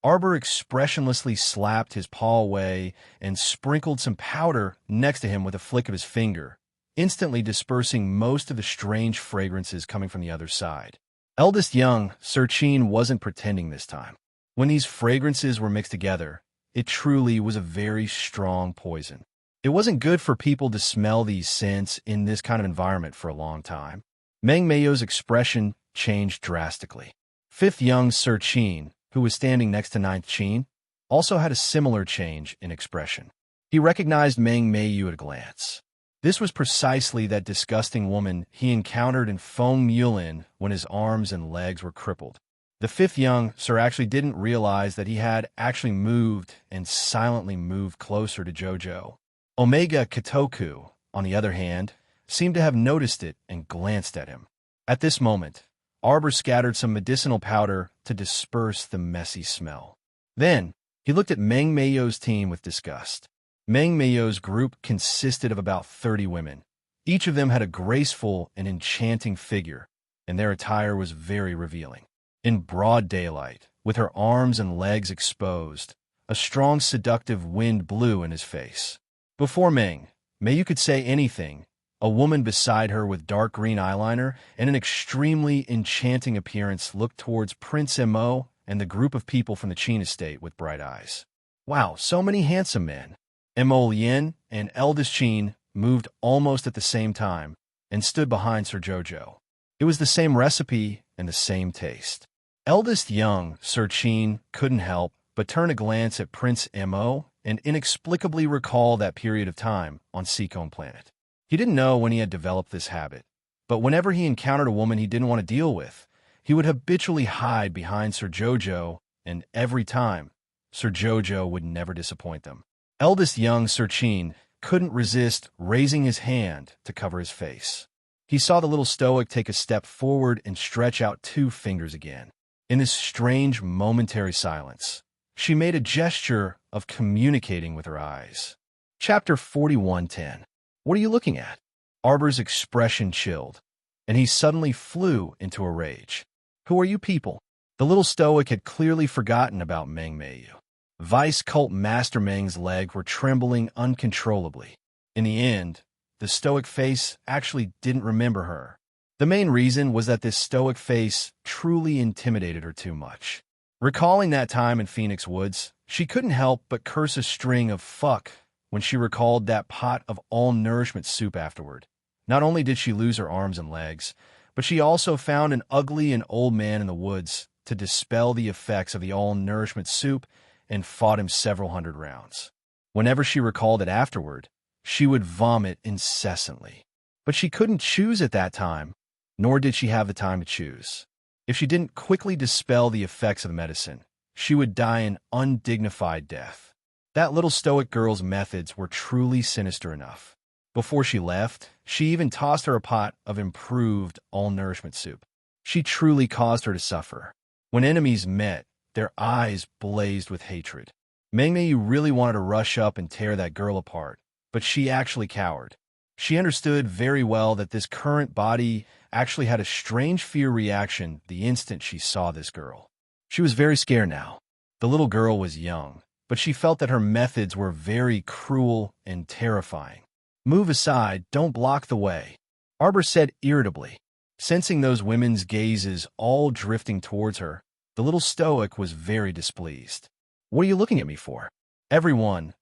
Arbor expressionlessly slapped his paw away and sprinkled some powder next to him with a flick of his finger, instantly dispersing most of the strange fragrances coming from the other side. Eldest young Sir Chin wasn't pretending this time. When these fragrances were mixed together, it truly was a very strong poison. It wasn't good for people to smell these scents in this kind of environment for a long time. Meng Meio's expression changed drastically. Fifth young Sir Chin, who was standing next to Ninth Chin, also had a similar change in expression. He recognized Meng Meiyu at a glance. This was precisely that disgusting woman he encountered in Feng Yulin when his arms and legs were crippled. The fifth young Sir actually didn't realize that he had actually moved and silently moved closer to Jojo. Omega Katoku, on the other hand, seemed to have noticed it and glanced at him. At this moment, Arbor scattered some medicinal powder to disperse the messy smell. Then, he looked at Meng Meio's team with disgust. Meng Meio's group consisted of about 30 women. Each of them had a graceful and enchanting figure, and their attire was very revealing. In broad daylight, with her arms and legs exposed, a strong seductive wind blew in his face. Before Meng Meiyu could say anything, a woman beside her with dark green eyeliner and an extremely enchanting appearance looked towards Prince Mo and the group of people from the Qin estate with bright eyes. Wow, so many handsome men. Mo Lien and eldest Qin moved almost at the same time and stood behind Sir Jojo. It was the same recipe and the same taste. Eldest young Sir Chin couldn't help but turn a glance at Prince Mo and inexplicably recall that period of time on Seacombe Planet. He didn't know when he had developed this habit, but whenever he encountered a woman he didn't want to deal with, he would habitually hide behind Sir Jojo, and every time, Sir Jojo would never disappoint them. Eldest young Sir Chin couldn't resist raising his hand to cover his face. He saw the little stoic take a step forward and stretch out 2 fingers again. In this strange momentary silence, she made a gesture of communicating with her eyes. Chapter 41:10. What are you looking at? Arbor's expression chilled, and he suddenly flew into a rage. Who are you people? The little stoic had clearly forgotten about Meng Meiyu. Vice Cult Master Meng's legs were trembling uncontrollably. In the end, the stoic face actually didn't remember her. The main reason was that this stoic face truly intimidated her too much. Recalling that time in Phoenix Woods, she couldn't help but curse a string of fuck when she recalled that pot of all-nourishment soup afterward. Not only did she lose her arms and legs, but she also found an ugly and old man in the woods to dispel the effects of the all-nourishment soup and fought him several hundred rounds. Whenever she recalled it afterward, she would vomit incessantly. But she couldn't choose at that time, nor did she have the time to choose. If she didn't quickly dispel the effects of the medicine, she would die an undignified death. That little stoic girl's methods were truly sinister enough. Before she left, she even tossed her a pot of improved all-nourishment soup. She truly caused her to suffer. When enemies met, their eyes blazed with hatred. Meng Meiyu really wanted to rush up and tear that girl apart, but she actually cowered. She understood very well that this current body actually had a strange fear reaction the instant she saw this girl. She was very scared now. The little girl was young, but she felt that her methods were very cruel and terrifying. "Move aside, don't block the way," Arbor said irritably. Sensing those women's gazes all drifting towards her, the little stoic was very displeased. "What are you looking at me for?" Everyone,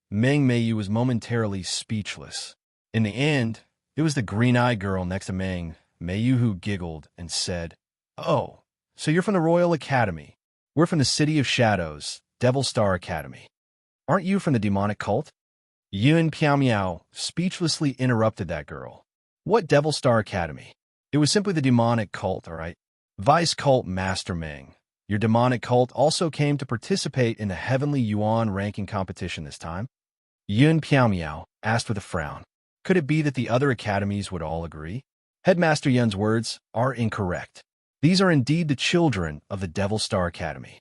Meng Meiyu was momentarily speechless. In the end, it was the green-eyed girl next to Meng Meiyu who giggled and said, "Oh, so you're from the Royal Academy. We're from the City of Shadows, Devil Star Academy. Aren't you from the demonic cult?" Yun Piao speechlessly interrupted that girl. "What Devil Star Academy? It was simply the demonic cult, all right? Vice Cult Master Meng, your demonic cult also came to participate in the Heavenly Yuan ranking competition this time?" Yun Piao asked with a frown. Could it be that the other academies would all agree? Headmaster Yun's words are incorrect. These are indeed the children of the Devil Star Academy.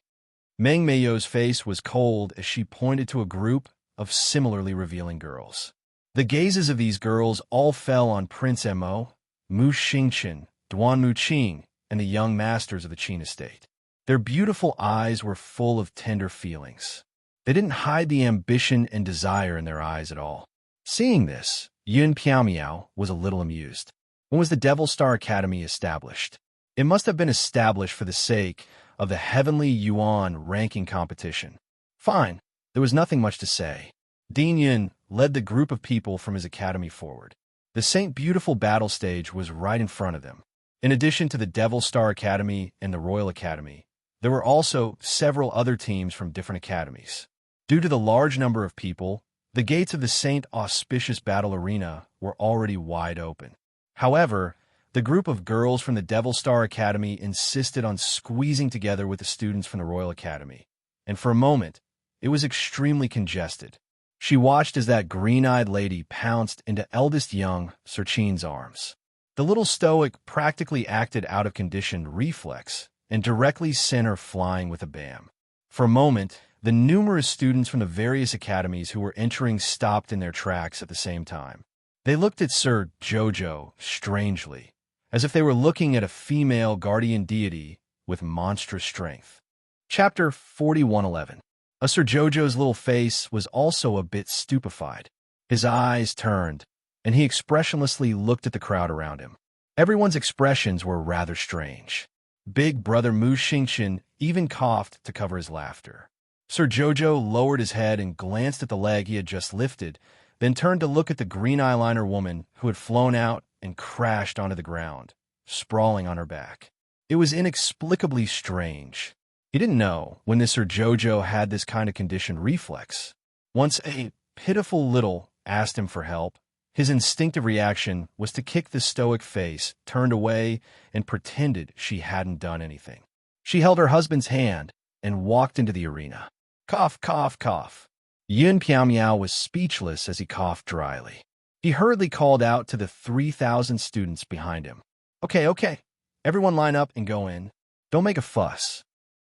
Meng Meiyu's face was cold as she pointed to a group of similarly revealing girls. The gazes of these girls all fell on Prince Mo, Mu Xingchen, Duan Muqing, and the young masters of the Qin estate. Their beautiful eyes were full of tender feelings. They didn't hide the ambition and desire in their eyes at all. Seeing this, Yun Piao was a little amused. When was the Devil Star Academy established? It must have been established for the sake of the Heavenly Yuan ranking competition. Fine, there was nothing much to say. Dean Yun led the group of people from his academy forward. The Saint Beautiful battle stage was right in front of them. In addition to the Devil Star Academy and the Royal Academy, there were also several other teams from different academies. Due to the large number of people, the gates of the Saint Auspicious Battle Arena were already wide open. However, the group of girls from the Devil Star Academy insisted on squeezing together with the students from the Royal Academy, and for a moment, it was extremely congested. She watched as that green-eyed lady pounced into eldest young Sir Qin's arms. The little stoic practically acted out of conditioned reflex and directly sent her flying with a bam. For a moment, the numerous students from the various academies who were entering stopped in their tracks at the same time. They looked at Sir Jojo strangely, as if they were looking at a female guardian deity with monstrous strength. Chapter 4111. Sir Jojo's little face was also a bit stupefied. His eyes turned, and he expressionlessly looked at the crowd around him. Everyone's expressions were rather strange. Big brother Mu Xingchen even coughed to cover his laughter. Sir Jojo lowered his head and glanced at the leg he had just lifted, then turned to look at the green eyeliner woman who had flown out and crashed onto the ground, sprawling on her back. It was inexplicably strange. He didn't know when this Sir Jojo had this kind of conditioned reflex. Once a pitiful little asked him for help, his instinctive reaction was to kick the stoic face, turned away, and pretended she hadn't done anything. She held her husband's hand and walked into the arena. Cough, cough, cough. Yun Piao was speechless as he coughed dryly. He hurriedly called out to the 3,000 students behind him. Okay, everyone line up and go in. Don't make a fuss."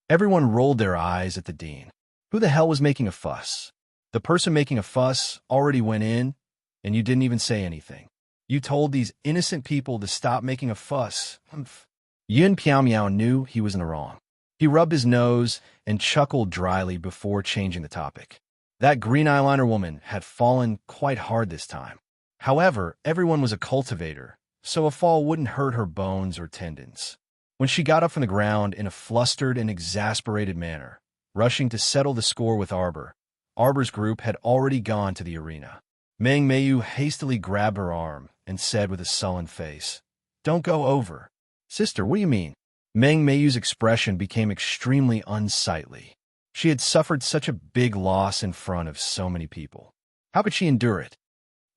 Everyone rolled their eyes at the dean. Who the hell was making a fuss? The person making a fuss already went in, and you didn't even say anything. You told these innocent people to stop making a fuss. Humph. Yun Piao knew he was in the wrong. He rubbed his nose and chuckled dryly before changing the topic. That green eyeliner woman had fallen quite hard this time. However, everyone was a cultivator, so a fall wouldn't hurt her bones or tendons. When she got up from the ground in a flustered and exasperated manner, rushing to settle the score with Arbor, Arbor's group had already gone to the arena. Meng Meiyu hastily grabbed her arm and said with a sullen face, "Don't go over." "Sister, what do you mean?" Meng Meiyu's expression became extremely unsightly. She had suffered such a big loss in front of so many people. How could she endure it?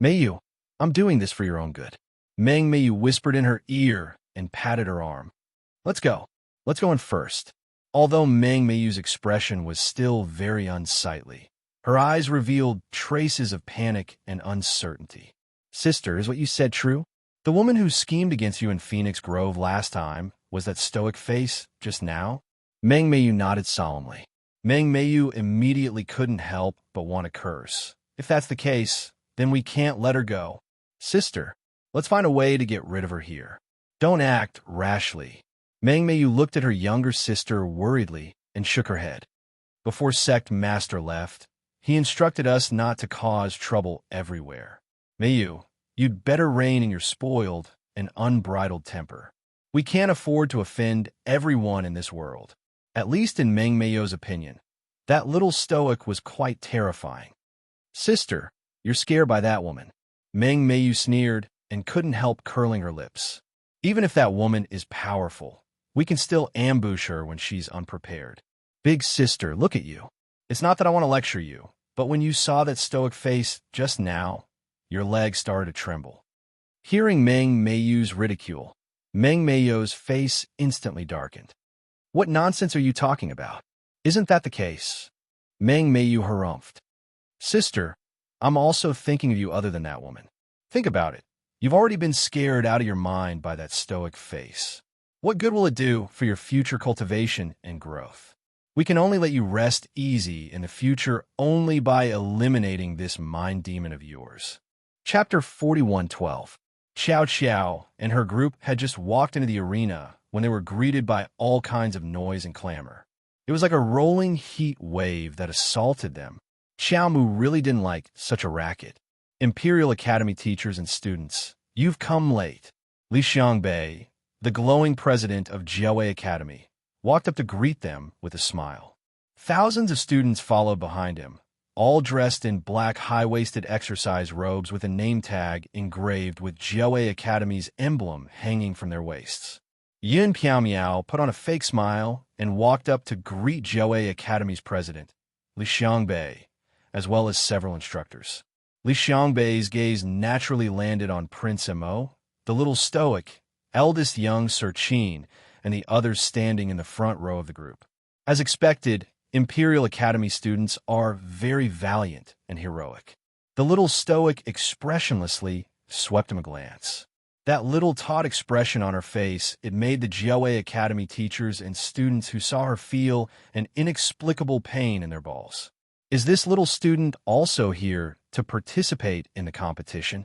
"Meiyu, I'm doing this for your own good." Meng Meiyu whispered in her ear and patted her arm. Let's go in first." Although Meng Meiyu's expression was still very unsightly, her eyes revealed traces of panic and uncertainty. "Sister, is what you said true? The woman who schemed against you in Phoenix Grove last time was that stoic face just now?" Meng Meiyu nodded solemnly. Meng Meiyu immediately couldn't help but want to curse. If that's the case, then we can't let her go. Sister, let's find a way to get rid of her here. Don't act rashly. Meng Meiyu looked at her younger sister worriedly and shook her head. Before Sect Master left, he instructed us not to cause trouble everywhere. Meiyu, you'd better rein in your spoiled and unbridled temper. We can't afford to offend everyone in this world. At least in Meng Meiyu's opinion, that little stoic was quite terrifying. Sister, you're scared by that woman. Meng Meiyu sneered and couldn't help curling her lips. Even if that woman is powerful, we can still ambush her when she's unprepared. Big sister, look at you. It's not that I want to lecture you, but when you saw that stoic face just now, your legs started to tremble. Hearing Meng Meiyu's ridicule, Meng Meiyu's face instantly darkened. What nonsense are you talking about? Isn't that the case? Meng Meiyu harumphed. Sister, I'm also thinking of you other than that woman. Think about it. You've already been scared out of your mind by that stoic face. What good will it do for your future cultivation and growth? We can only let you rest easy in the future only by eliminating this mind demon of yours. Chapter 41:12. Xiao Xiao and her group had just walked into the arena when they were greeted by all kinds of noise and clamor. It was like a rolling heat wave that assaulted them. Xiao Mu really didn't like such a racket. Imperial Academy teachers and students, you've come late. Li Xiangbei, the glowing president of Jiaowei Academy, walked up to greet them with a smile. Thousands of students followed behind him, all dressed in black high-waisted exercise robes with a name tag engraved with Jiaowei Academy's emblem hanging from their waists. Yun Piaomiao put on a fake smile and walked up to greet Jiaowei Academy's president, Li Xiangbei, as well as several instructors. Li Xiangbei's gaze naturally landed on Prince Mo, the little stoic, eldest young Sir Qin, and the others standing in the front row of the group. As expected, Imperial Academy students are very valiant and heroic. The little stoic expressionlessly swept him a glance. That little taut expression on her face, it made the Jiaowei Academy teachers and students who saw her feel an inexplicable pain in their balls. Is this little student also here to participate in the competition?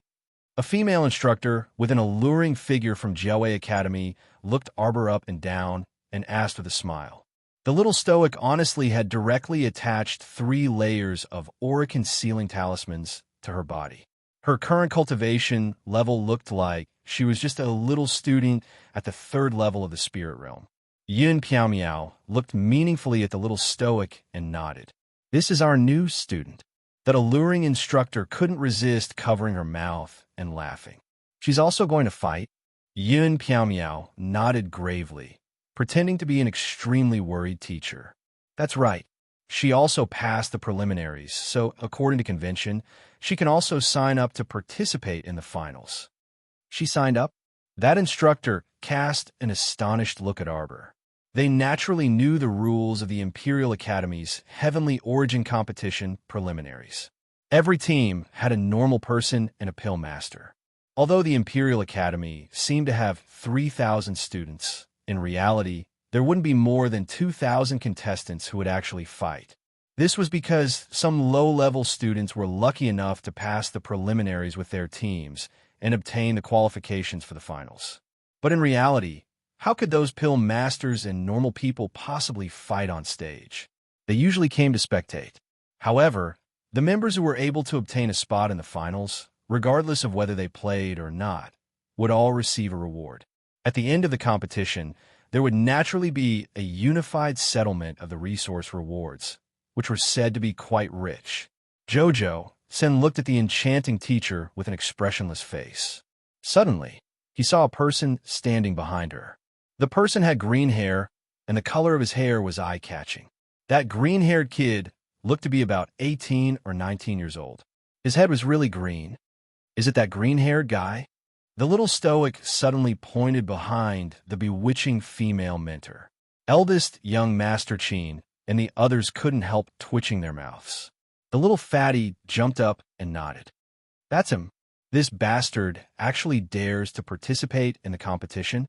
A female instructor with an alluring figure from Jiaowei Academy looked Arbor up and down and asked with a smile. The little stoic honestly had directly attached 3 layers of aura-concealing talismans to her body. Her current cultivation level looked like she was just a little student at the 3rd level of the spirit realm. Yun Piaomiao looked meaningfully at the little stoic and nodded. This is our new student. That alluring instructor couldn't resist covering her mouth and laughing. She's also going to fight? Yun Piaomiao nodded gravely, pretending to be an extremely worried teacher. That's right. She also passed the preliminaries, so according to convention, she can also sign up to participate in the finals. She signed up? That instructor cast an astonished look at Arbor. They naturally knew the rules of the Imperial Academy's Heavenly Origin Competition preliminaries. Every team had a normal person and a pill master. Although the Imperial Academy seemed to have 3,000 students, in reality, there wouldn't be more than 2,000 contestants who would actually fight. This was because some low-level students were lucky enough to pass the preliminaries with their teams and obtain the qualifications for the finals. But in reality, how could those pill masters and normal people possibly fight on stage? They usually came to spectate. However, the members who were able to obtain a spot in the finals, regardless of whether they played or not, would all receive a reward. At the end of the competition, there would naturally be a unified settlement of the resource rewards, which were said to be quite rich. Jojo Sen looked at the enchanting teacher with an expressionless face. Suddenly, he saw a person standing behind her. The person had green hair, and the color of his hair was eye-catching. That green-haired kid looked to be about 18 or 19 years old. His head was really green. Is it that green-haired guy? The little stoic suddenly pointed behind the bewitching female mentor. Eldest young Master Qin and the others couldn't help twitching their mouths. The little fatty jumped up and nodded. That's him. This bastard actually dares to participate in the competition?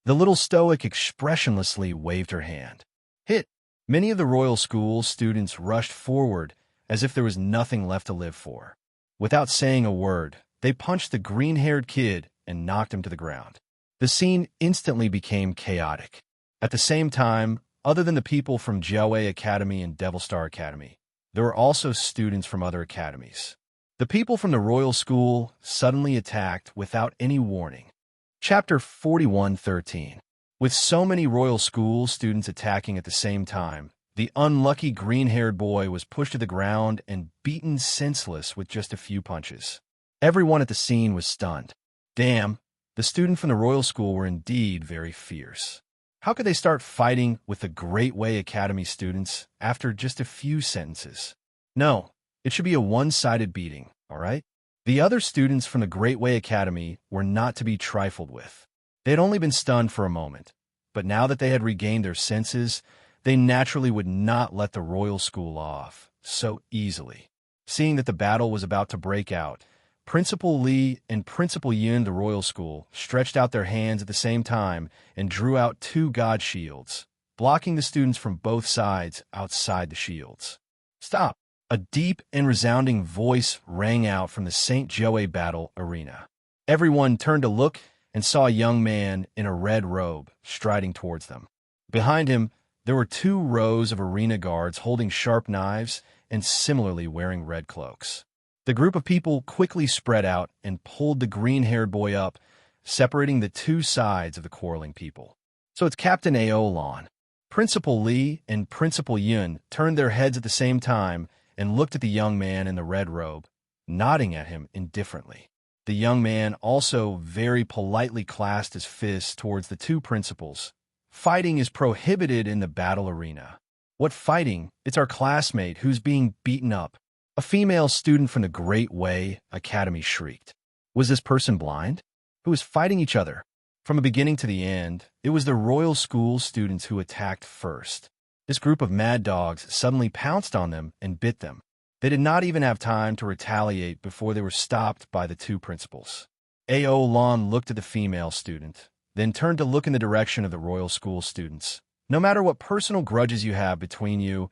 The little stoic expressionlessly waved her hand. Hit! Many of the royal school students rushed forward as if there was nothing left to live for. Without saying a word, they punched the green-haired kid and knocked him to the ground. The scene instantly became chaotic. At the same time, other than the people from Jiaowei Academy and Devil Star Academy, there were also students from other academies. The people from the royal school suddenly attacked without any warning. Chapter 41:13. With so many royal school students attacking at the same time, the unlucky green-haired boy was pushed to the ground and beaten senseless with just a few punches. Everyone at the scene was stunned. Damn, the students from the royal school were indeed very fierce. How could they start fighting with the Great Way Academy students after just a few sentences? No, it should be a one-sided beating, all right? The other students from the Great Way Academy were not to be trifled with. They had only been stunned for a moment, but now that they had regained their senses, they naturally would not let the royal school off so easily. Seeing that the battle was about to break out, Principal Li and Principal Yun of the royal school stretched out their hands at the same time and drew out two god shields, blocking the students from both sides outside the shields. Stop! A deep and resounding voice rang out from the St. Jiaowei battle arena. Everyone turned to look and saw a young man in a red robe striding towards them. Behind him, there were 2 rows of arena guards holding sharp knives and similarly wearing red cloaks. The group of people quickly spread out and pulled the green-haired boy up, separating the 2 sides of the quarreling people. So it's Captain Aolan. Principal Li and Principal Yun turned their heads at the same time and looked at the young man in the red robe, nodding at him indifferently. The young man also very politely clasped his fists towards the 2 principals. Fighting is prohibited in the battle arena. What fighting? It's our classmate who's being beaten up. A female student from the Great Way Academy shrieked. Was this person blind? Who was fighting each other? From the beginning to the end, it was the royal school students who attacked first. This group of mad dogs suddenly pounced on them and bit them. They did not even have time to retaliate before they were stopped by the 2 principals. Aolan looked at the female student, then turned to look in the direction of the royal school students. No matter what personal grudges you have between you,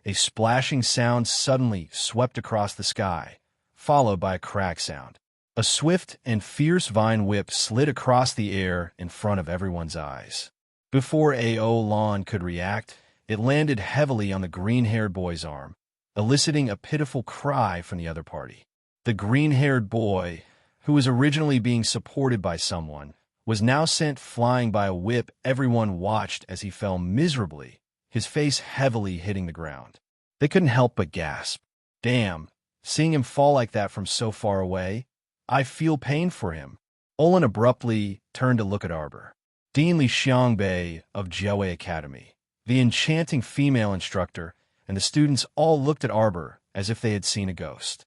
a splashing sound suddenly swept across the sky, followed by a crack sound. A swift and fierce vine whip slid across the air in front of everyone's eyes. Before Aolan could react, it landed heavily on the green-haired boy's arm, eliciting a pitiful cry from the other party. The green-haired boy, who was originally being supported by someone, was now sent flying by a whip. Everyone watched as he fell miserably, his face heavily hitting the ground. They couldn't help but gasp. Damn, seeing him fall like that from so far away, I feel pain for him. Olin abruptly turned to look at Arbor. Dean Li Xiangbei of Jiaowei Academy, the enchanting female instructor, and the students all looked at Arbor as if they had seen a ghost.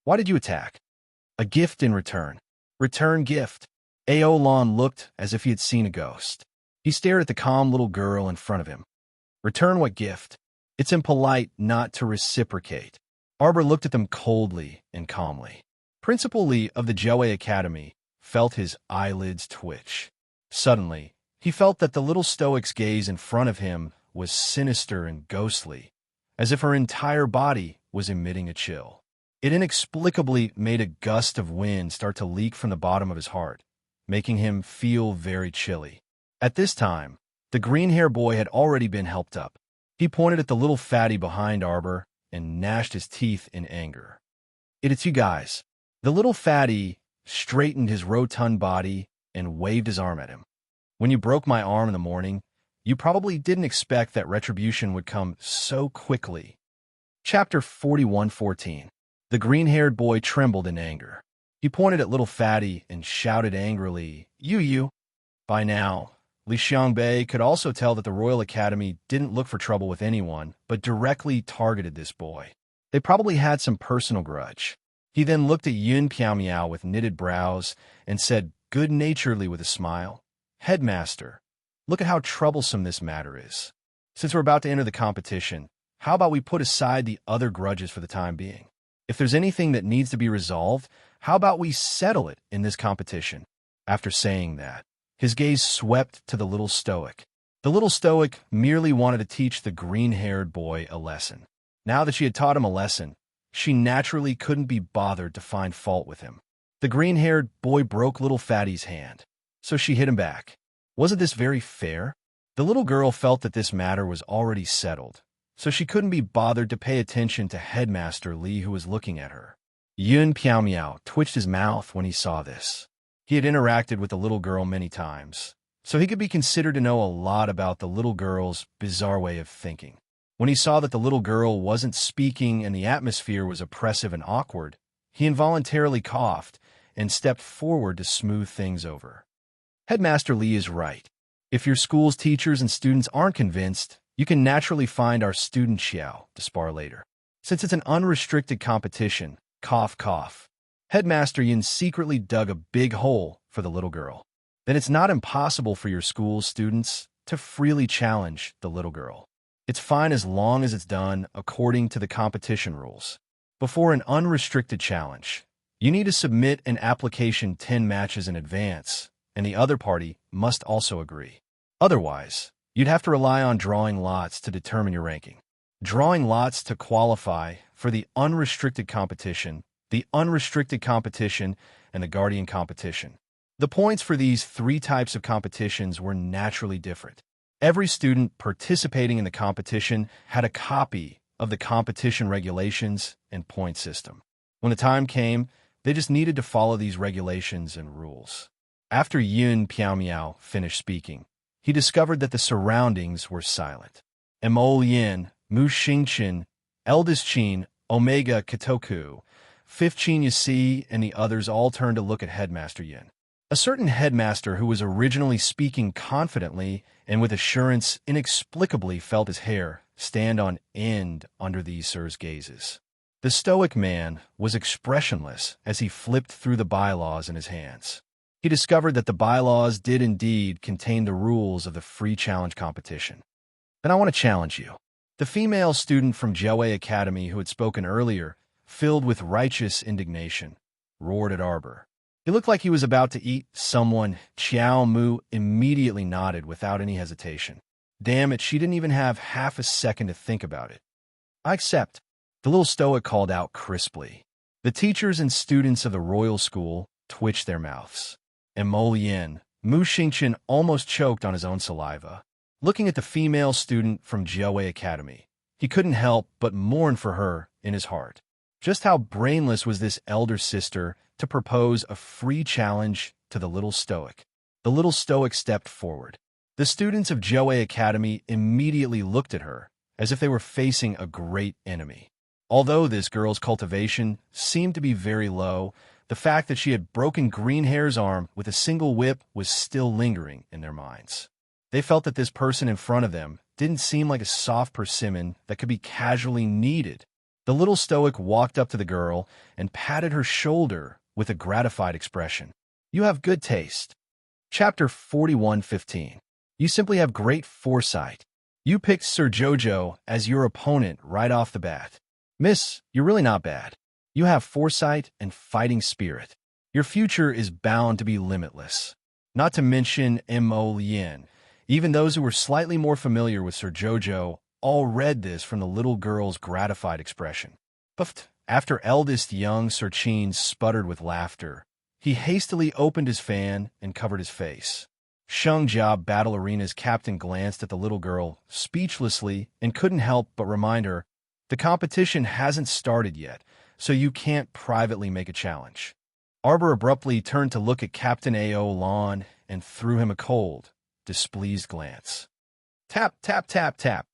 Why did you attack? A gift in return. Return gift. Aolan looked as if he had seen a ghost. He stared at the calm little girl in front of him. Return what gift? It's impolite not to reciprocate. Arbor looked at them coldly and calmly. Principal Li of the Jiaowei Academy felt his eyelids twitch. Suddenly, he felt that the little stoic's gaze in front of him was sinister and ghostly, as if her entire body was emitting a chill. It inexplicably made a gust of wind start to leak from the bottom of his heart, making him feel very chilly. At this time, the green-haired boy had already been helped up. He pointed at the little fatty behind Arbor and gnashed his teeth in anger. It's you guys. The little fatty straightened his rotund body and waved his arm at him. When you broke my arm in the morning, you probably didn't expect that retribution would come so quickly. Chapter 41:14. The green-haired boy trembled in anger. He pointed at little fatty and shouted angrily, You! By now, Li Xiangbei could also tell that the Royal Academy didn't look for trouble with anyone, but directly targeted this boy. They probably had some personal grudge. He then looked at Yun Piaomiao with knitted brows and said good-naturedly with a smile, Headmaster, look at how troublesome this matter is. Since we're about to enter the competition, how about we put aside the other grudges for the time being? If there's anything that needs to be resolved, how about we settle it in this competition? After saying that, his gaze swept to the little stoic. The little stoic merely wanted to teach the green-haired boy a lesson. Now that she had taught him a lesson, she naturally couldn't be bothered to find fault with him. The green-haired boy broke little Fatty's hand, so she hit him back. Wasn't this very fair? The little girl felt that this matter was already settled, so she couldn't be bothered to pay attention to Headmaster Lee, who was looking at her. Yun Piao Miao twitched his mouth when he saw this. He had interacted with the little girl many times, so he could be considered to know a lot about the little girl's bizarre way of thinking. When he saw that the little girl wasn't speaking and the atmosphere was oppressive and awkward, he involuntarily coughed and stepped forward to smooth things over. Headmaster Lee is right. If your school's teachers and students aren't convinced, you can naturally find our student Xiao to spar later. Since it's an unrestricted competition, cough, cough, Headmaster Yin secretly dug a big hole for the little girl. Then it's not impossible for your school's students to freely challenge the little girl. It's fine as long as it's done according to the competition rules. Before an unrestricted challenge, you need to submit an application 10 matches in advance, and the other party must also agree. Otherwise, you'd have to rely on drawing lots to determine your ranking. Drawing lots to qualify for the unrestricted competition, and the guardian competition. The points for these three types of competitions were naturally different. Every student participating in the competition had a copy of the competition regulations and point system. When the time came, they just needed to follow these regulations and rules. After Yun Piao Miao finished speaking, he discovered that the surroundings were silent. Mo Yin, Mu Xingchen, Eldest Qin, Omega Katoku, Fifth Qin Yasi, and the others all turned to look at Headmaster Yin. A certain headmaster who was originally speaking confidently and with assurance inexplicably felt his hair stand on end under these sirs' gazes. The stoic man was expressionless as he flipped through the bylaws in his hands. He discovered that the bylaws did indeed contain the rules of the free challenge competition. Then I want to challenge you. The female student from Jiawei Academy who had spoken earlier, filled with righteous indignation, roared at Arbor. He looked like he was about to eat someone. Xiao Mu immediately nodded without any hesitation. Damn it, she didn't even have half a second to think about it. I accept, the little stoic called out crisply. The teachers and students of the royal school twitched their mouths. And Mo Yin, Mu Xingchen almost choked on his own saliva. Looking at the female student from Jiawei Academy, he couldn't help but mourn for her in his heart. Just how brainless was this elder sister to propose a free challenge to the little stoic? The little stoic stepped forward. The students of Jiawei Academy immediately looked at her as if they were facing a great enemy. Although this girl's cultivation seemed to be very low, the fact that she had broken Greenhair's arm with a single whip was still lingering in their minds. They felt that this person in front of them didn't seem like a soft persimmon that could be casually kneaded. The little stoic walked up to the girl and patted her shoulder with a gratified expression. You have good taste. Chapter 41:15. You simply have great foresight. You picked Sir Jojo as your opponent right off the bat. Miss, you're really not bad. You have foresight and fighting spirit. Your future is bound to be limitless. Not to mention Mo Yin. Even those who were slightly more familiar with Sir Jojo all read this from the little girl's gratified expression. But after eldest young Sir Qin sputtered with laughter, he hastily opened his fan and covered his face. Sheng Jia Battle Arena's captain glanced at the little girl speechlessly and couldn't help but remind her, the competition hasn't started yet, so you can't privately make a challenge. Arbor abruptly turned to look at Captain A.O. Lon and threw him a cold, displeased glance. Tap, tap, tap, tap.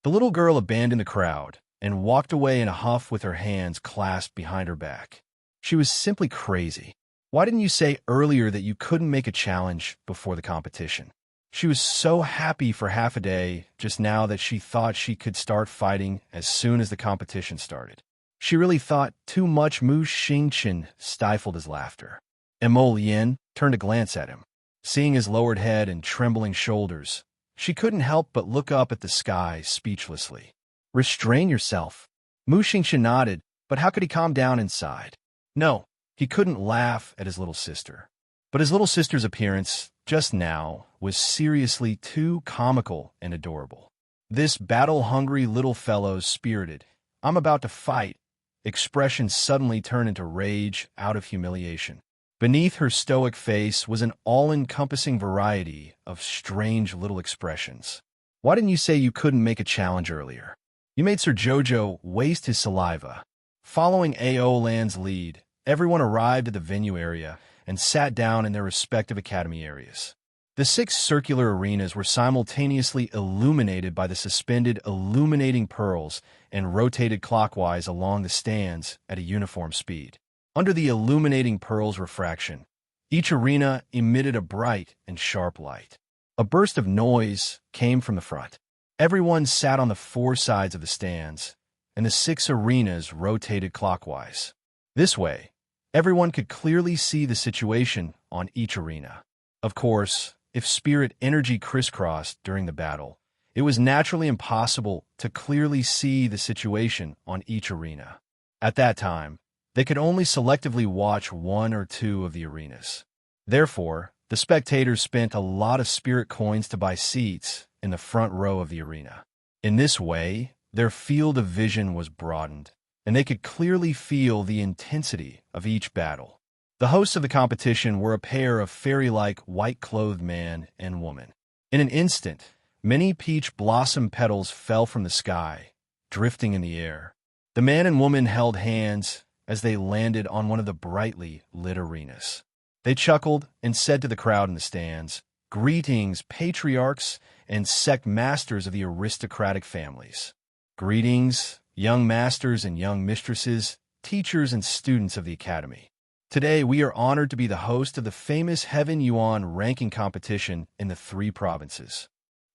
The little girl abandoned the crowd and walked away in a huff with her hands clasped behind her back. She was simply crazy. Why didn't you say earlier that you couldn't make a challenge before the competition? She was so happy for half a day just now that she thought she could start fighting as soon as the competition started. She really thought too much. Mu Xingchen stifled his laughter. Mo Yin turned to glance at him. Seeing his lowered head and trembling shoulders, she couldn't help but look up at the sky speechlessly. Restrain yourself. Mu Xingchen nodded, but how could he calm down inside? No, he couldn't laugh at his little sister. But his little sister's appearance just now was seriously too comical and adorable. This battle-hungry little fellow's spirited, "I'm about to fight," expression suddenly turned into rage out of humiliation. Beneath her stoic face was an all-encompassing variety of strange little expressions. "Why didn't you say you couldn't make a challenge earlier?" You made Sir Jojo waste his saliva. Following Aolan's lead, everyone arrived at the venue area and sat down in their respective academy areas. The 6 circular arenas were simultaneously illuminated by the suspended illuminating pearls and rotated clockwise along the stands at a uniform speed. Under the illuminating pearls' refraction, each arena emitted a bright and sharp light. A burst of noise came from the front. Everyone sat on the 4 sides of the stands, and the 6 arenas rotated clockwise. This way, everyone could clearly see the situation on each arena. Of course, if spirit energy crisscrossed during the battle, it was naturally impossible to clearly see the situation on each arena. At that time, they could only selectively watch 1 or 2 of the arenas. Therefore, the spectators spent a lot of spirit coins to buy seats in the front row of the arena. In this way, their field of vision was broadened, and they could clearly feel the intensity of each battle. The hosts of the competition were a pair of fairy-like white-clothed man and woman. In an instant, many peach blossom petals fell from the sky, drifting in the air. The man and woman held hands as they landed on one of the brightly lit arenas. They chuckled and said to the crowd in the stands, "Greetings, patriarchs and sect masters of the aristocratic families. Greetings, young masters and young mistresses, teachers and students of the academy. Today we are honored to be the host of the famous Heaven Yuan ranking competition in the 3 provinces."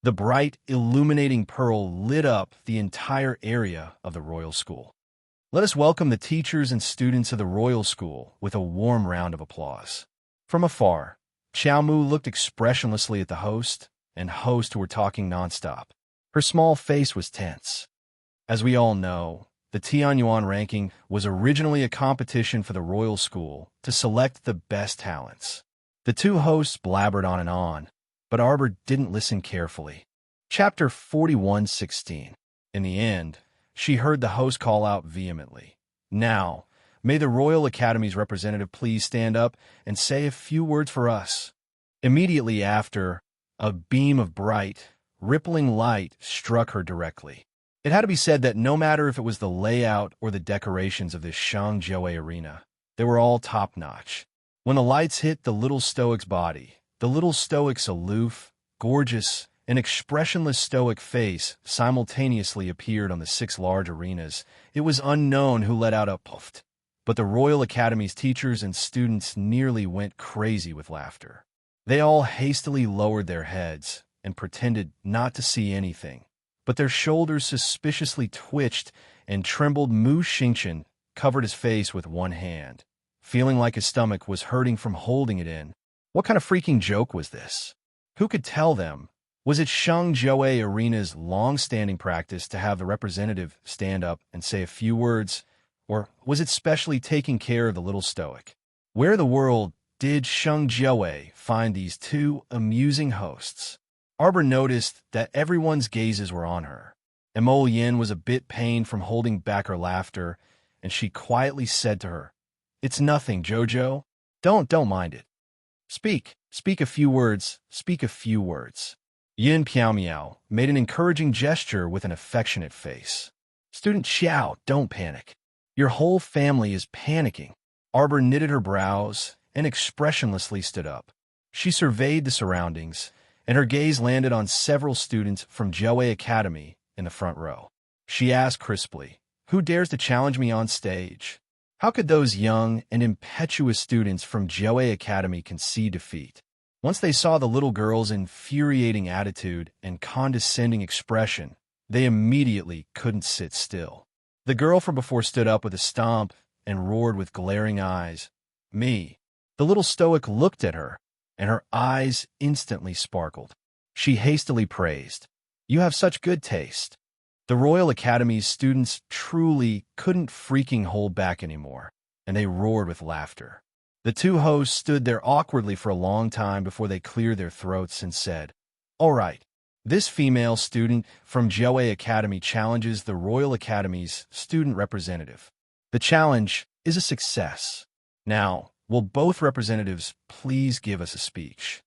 The bright, illuminating pearl lit up the entire area of the Royal School. Let us welcome the teachers and students of the Royal School with a warm round of applause. From afar, Xiao Mu looked expressionlessly at the host and host who were talking nonstop. Her small face was tense. As we all know, the Tianyuan ranking was originally a competition for the Royal School to select the best talents. The 2 hosts blabbered on, but Arbor didn't listen carefully. Chapter 41:16. In the end, she heard the host call out vehemently, "Now, may the Royal Academy's representative please stand up and say a few words for us." Immediately after, a beam of bright, rippling light struck her directly. It had to be said that no matter if it was the layout or the decorations of this Shangjiaowei arena, they were all top-notch. When the lights hit the little stoic's body, the little stoic's aloof, gorgeous, and expressionless stoic face simultaneously appeared on the 6 large arenas. It was unknown who let out a puff, but the Royal Academy's teachers and students nearly went crazy with laughter. They all hastily lowered their heads and pretended not to see anything, but their shoulders suspiciously twitched and trembled. Mu Xingchen covered his face with one hand, feeling like his stomach was hurting from holding it in. What kind of freaking joke was this? Who could tell them? Was it Shangjiaowei Arena's long-standing practice to have the representative stand up and say a few words, or was it specially taking care of the little stoic? Where in the world did Shangjiaowei find these 2 amusing hosts? Arbor noticed that everyone's gazes were on her. Emo Yin was a bit pained from holding back her laughter, and she quietly said to her, "It's nothing, Jojo. Don't mind it. Speak a few words, speak a few words." Yin Piao made an encouraging gesture with an affectionate face. "Student Xiao, don't panic. Your whole family is panicking." Arbor knitted her brows and expressionlessly stood up. She surveyed the surroundings, and her gaze landed on several students from Jiaowei Academy in the front row. She asked crisply, "Who dares to challenge me on stage?" How could those young and impetuous students from Jiaowei Academy concede defeat? Once they saw the little girl's infuriating attitude and condescending expression, they immediately couldn't sit still. The girl from before stood up with a stomp and roared with glaring eyes, "Me!" The little stoic looked at her, and her eyes instantly sparkled. She hastily praised, "You have such good taste." The Royal Academy's students truly couldn't freaking hold back anymore, and they roared with laughter. The two hosts stood there awkwardly for a long time before they cleared their throats and said, "All right. This female student from Joe Academy challenges the Royal Academy's student representative. The challenge is a success. Now, will both representatives please give us a speech?"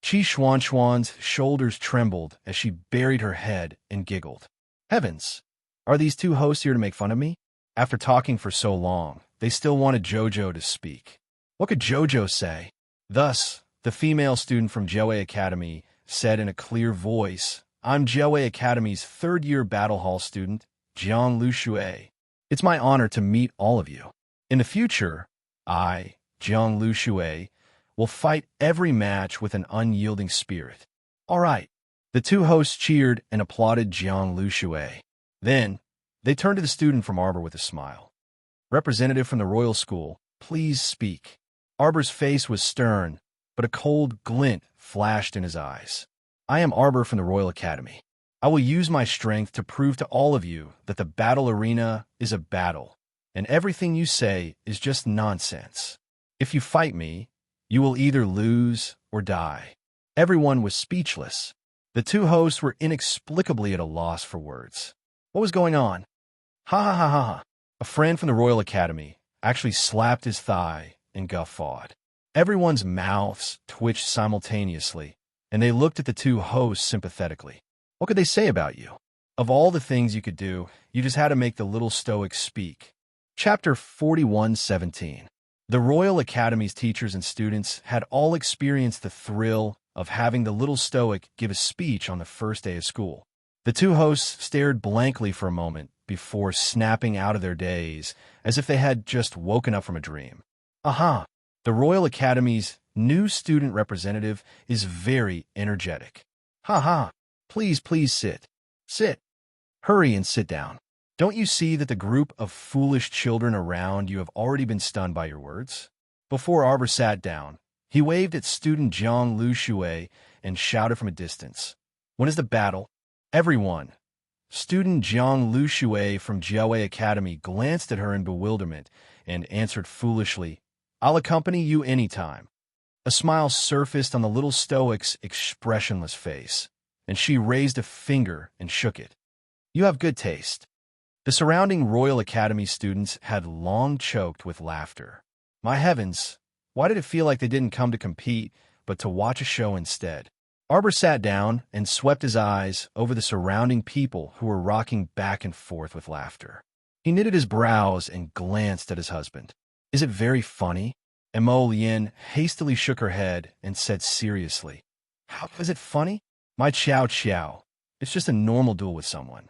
Chi Xuan's shoulders trembled as she buried her head and giggled. Heavens! Are these two hosts here to make fun of me? After talking for so long, they still wanted Jojo to speak. What could Jojo say? Thus, the female student from Joe Academy said in a clear voice, "I'm Joe Academy's third-year Battle Hall student, Jiang Lushui. It's my honor to meet all of you. In the future, I, Jiang Lushui, will fight every match with an unyielding spirit." All right. The two hosts cheered and applauded Jiang Lushui. Then, they turned to the student from Arbor with a smile. "Representative from the Royal School, please speak." Arbor's face was stern, but a cold glint flashed in his eyes. "I am Arbor from the Royal Academy. I will use my strength to prove to all of you that the battle arena is a battle, and everything you say is just nonsense. If you fight me, you will either lose or die." Everyone was speechless. The two hosts were inexplicably at a loss for words. What was going on? Ha ha ha ha ha. A friend from the Royal Academy actually slapped his thigh and guffawed. Everyone's mouths twitched simultaneously, and they looked at the two hosts sympathetically. What could they say about you? Of all the things you could do, you just had to make the little stoic speak. Chapter 41:17. The Royal Academy's teachers and students had all experienced the thrill of having the little stoic give a speech on the first day of school. The two hosts stared blankly for a moment before snapping out of their daze as if they had just woken up from a dream. Aha! The Royal Academy's new student representative is very energetic. Ha ha! Please, please sit. Sit. Hurry and sit down. Don't you see that the group of foolish children around you have already been stunned by your words? Before Arbor sat down, he waved at student Jiang Lushui and shouted from a distance, "When is the battle?" Everyone. Student Jiang Lushui from Jiaowei Academy glanced at her in bewilderment and answered foolishly, "I'll accompany you anytime." A smile surfaced on the little stoic's expressionless face, and she raised a finger and shook it. "You have good taste." The surrounding Royal Academy students had long choked with laughter. My heavens, why did it feel like they didn't come to compete, but to watch a show instead? Arbor sat down and swept his eyes over the surrounding people who were rocking back and forth with laughter. He knitted his brows and glanced at his husband. "Is it very funny?" And Mo Lien hastily shook her head and said seriously, "How is it funny? My Chow Chow. It's just a normal duel with someone."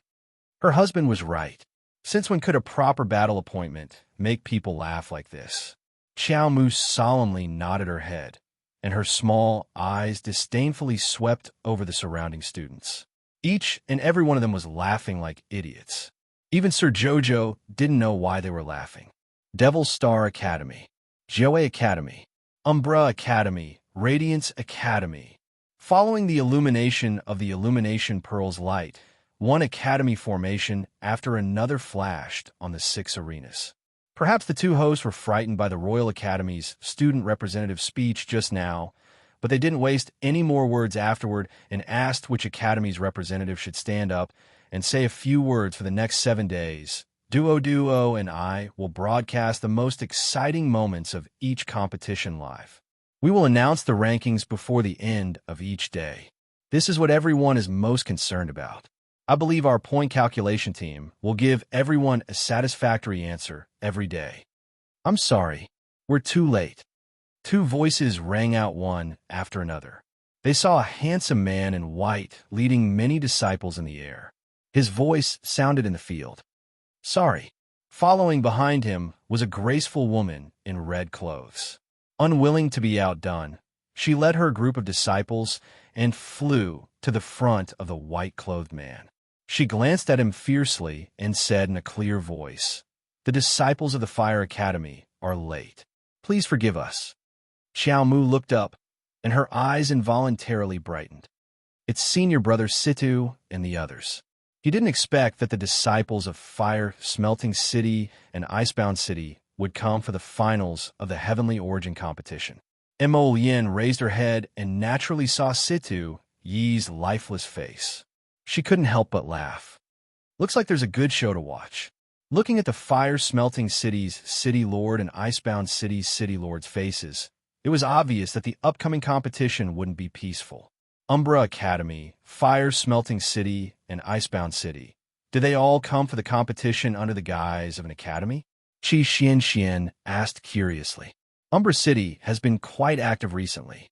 Her husband was right. Since when could a proper battle appointment make people laugh like this? Xiao Mu solemnly nodded her head, and her small eyes disdainfully swept over the surrounding students. Each and every one of them was laughing like idiots. Even Sir Jojo didn't know why they were laughing. Devil Star Academy, Joey Academy, Umbra Academy, Radiance Academy. Following the illumination of the Illumination Pearl's light, one academy formation after another flashed on the 6 arenas. Perhaps the two hosts were frightened by the Royal Academy's student representative speech just now, but they didn't waste any more words afterward and asked which academy's representative should stand up and say a few words for the next 7 days. Duo and I will broadcast the most exciting moments of each competition live. We will announce the rankings before the end of each day. This is what everyone is most concerned about. I believe our point calculation team will give everyone a satisfactory answer every day. I'm sorry, we're too late. Two voices rang out one after another. They saw a handsome man in white leading many disciples in the air. His voice sounded in the field. Sorry. Following behind him was a graceful woman in red clothes. Unwilling to be outdone, she led her group of disciples and flew to the front of the white-clothed man. She glanced at him fiercely and said in a clear voice, "The disciples of the Fire Academy are late. Please forgive us." Xiao Mu looked up, and her eyes involuntarily brightened. It's senior brother Situ and the others. He didn't expect that the disciples of Fire Smelting City and Icebound City would come for the finals of the Heavenly Origin competition. Mo Yin raised her head and naturally saw Situ Yi's lifeless face. She couldn't help but laugh. Looks like there's a good show to watch. Looking at the fire-smelting city's City Lord and Icebound City's City Lord's faces, it was obvious that the upcoming competition wouldn't be peaceful. Umbra Academy, Fire-Smelting City, and Icebound City. Did they all come for the competition under the guise of an academy? Qi Xianxian asked curiously. Umbra City has been quite active recently.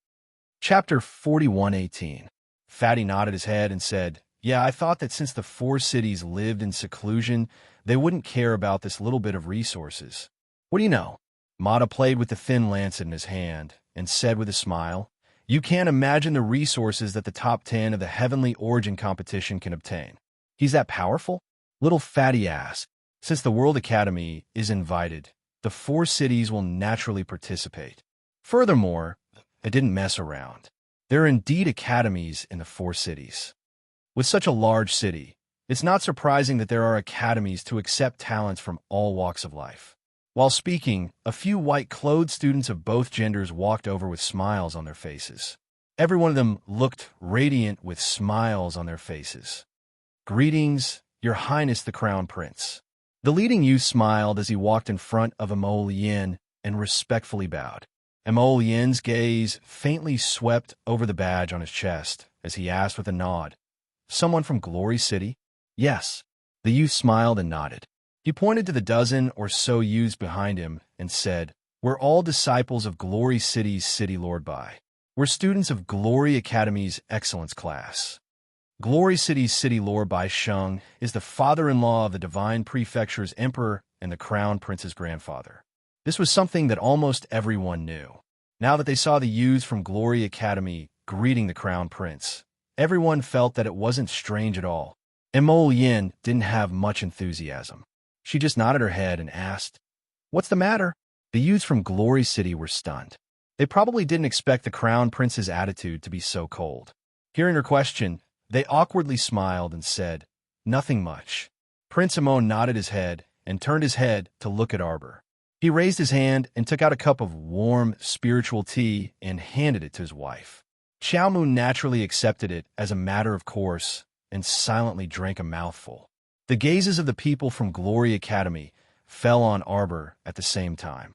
Chapter 41:18. Fatty nodded his head and said, "Yeah, I thought that since the four cities lived in seclusion, they wouldn't care about this little bit of resources. What do you know?" Mata played with the thin lancet in his hand and said with a smile, "You can't imagine the resources that the top 10 of the Heavenly Origin competition can obtain." "He's that powerful?" Little Fatty asked. "Since the World Academy is invited, the four cities will naturally participate. Furthermore, it didn't mess around. There are indeed academies in the four cities. With such a large city, it's not surprising that there are academies to accept talents from all walks of life." While speaking, a few white-clothed students of both genders walked over with smiles on their faces. Every one of them looked radiant with smiles on their faces. "Greetings, Your Highness the Crown Prince." The leading youth smiled as he walked in front of Mo Yin and respectfully bowed. Mo Yin's gaze faintly swept over the badge on his chest as he asked with a nod, "Someone from Glory City?" "Yes." The youth smiled and nodded. He pointed to the dozen or so youths behind him and said, "We're all disciples of Glory City's City Lord Bai. We're students of Glory Academy's Excellence class. Glory City's City Lord Bai Sheng is the father-in-law of the Divine Prefecture's Emperor and the Crown Prince's grandfather." This was something that almost everyone knew. Now that they saw the youths from Glory Academy greeting the Crown Prince, everyone felt that it wasn't strange at all. Mo Yin didn't have much enthusiasm. She just nodded her head and asked, "What's the matter?" The youths from Glory City were stunned. They probably didn't expect the Crown Prince's attitude to be so cold. Hearing her question, they awkwardly smiled and said, "Nothing much." Prince Amon nodded his head and turned his head to look at Arbor. He raised his hand and took out a cup of warm, spiritual tea and handed it to his wife. Xiao Mu naturally accepted it as a matter of course and silently drank a mouthful. The gazes of the people from Glory Academy fell on Arbor at the same time.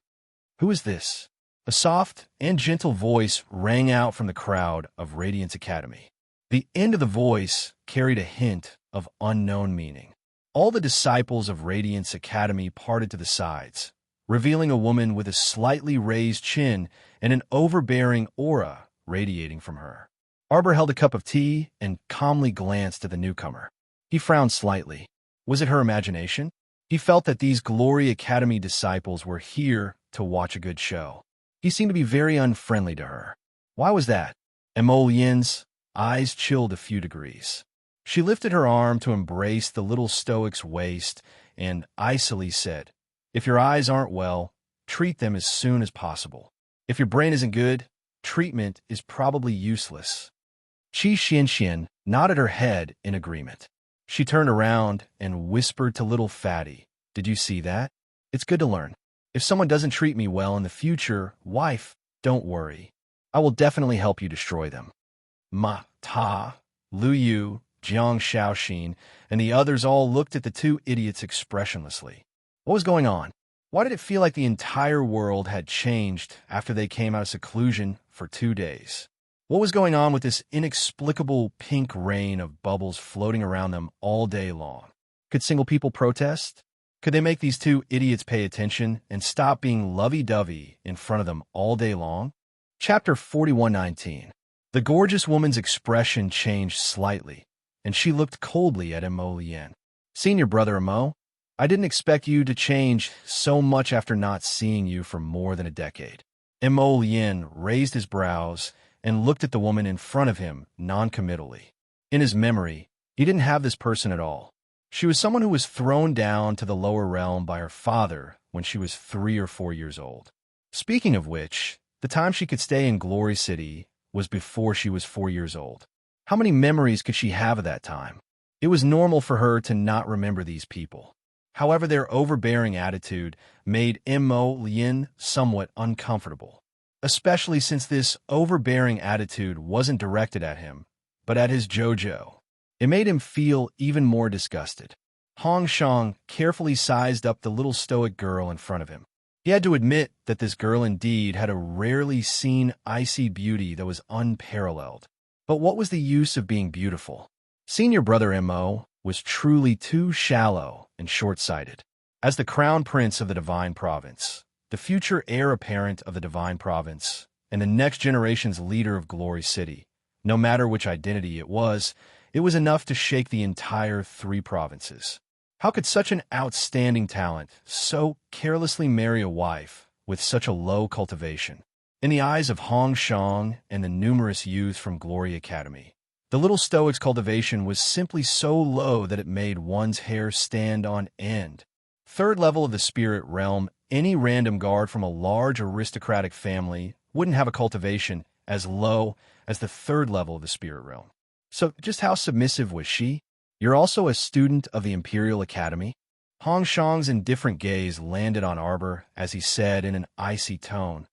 "Who is this?" A soft and gentle voice rang out from the crowd of Radiance Academy. The end of the voice carried a hint of unknown meaning. All the disciples of Radiance Academy parted to the sides, revealing a woman with a slightly raised chin and an overbearing aura radiating from her. Arbor held a cup of tea and calmly glanced at the newcomer. He frowned slightly. Was it her imagination? He felt that these Glory Academy disciples were here to watch a good show. He seemed to be very unfriendly to her. Why was that? Mo Yin's eyes chilled a few degrees. She lifted her arm to embrace the little stoic's waist and icily said, "If your eyes aren't well, treat them as soon as possible. If your brain isn't good, treatment is probably useless." Qi Xianxian nodded her head in agreement. She turned around and whispered to little Fatty, "Did you see that? It's good to learn. If someone doesn't treat me well in the future, wife, don't worry. I will definitely help you destroy them." Ma Ta, Lu Yu, Jiang Shaoxin, and the others all looked at the two idiots expressionlessly. What was going on? Why did it feel like the entire world had changed after they came out of seclusion for 2 days? What was going on with this inexplicable pink rain of bubbles floating around them all day long? Could single people protest? Could they make these two idiots pay attention and stop being lovey-dovey in front of them all day long? Chapter 41:19. The gorgeous woman's expression changed slightly, and she looked coldly at Mo Yin. "Senior brother Mo, I didn't expect you to change so much after not seeing you for more than a decade." Mo Yin raised his brows and looked at the woman in front of him noncommittally. In his memory, he didn't have this person at all. She was someone who was thrown down to the lower realm by her father when she was 3 or 4 years old. Speaking of which, the time she could stay in Glory City was before she was 4 years old. How many memories could she have of that time? It was normal for her to not remember these people. However, their overbearing attitude made Mo Lin somewhat uncomfortable, especially since this overbearing attitude wasn't directed at him, but at his JoJo. It made him feel even more disgusted. Hong Shang carefully sized up the little stoic girl in front of him. He had to admit that this girl indeed had a rarely seen icy beauty that was unparalleled. But what was the use of being beautiful? Senior brother Mo was truly too shallow and short-sighted. As the crown prince of the Divine Province, the future heir apparent of the Divine Province, and the next generation's leader of Glory City, no matter which identity it was enough to shake the entire 3 provinces. How could such an outstanding talent so carelessly marry a wife with such a low cultivation? In the eyes of Hong Shang and the numerous youths from Glory Academy, the little stoic's cultivation was simply so low that it made one's hair stand on end. 3rd level of the spirit realm, any random guard from a large aristocratic family wouldn't have a cultivation as low as the 3rd level of the spirit realm. So just how submissive was she? You're also a student of the Imperial Academy? Hong Shang's indifferent gaze landed on Arbor as he said in an icy tone,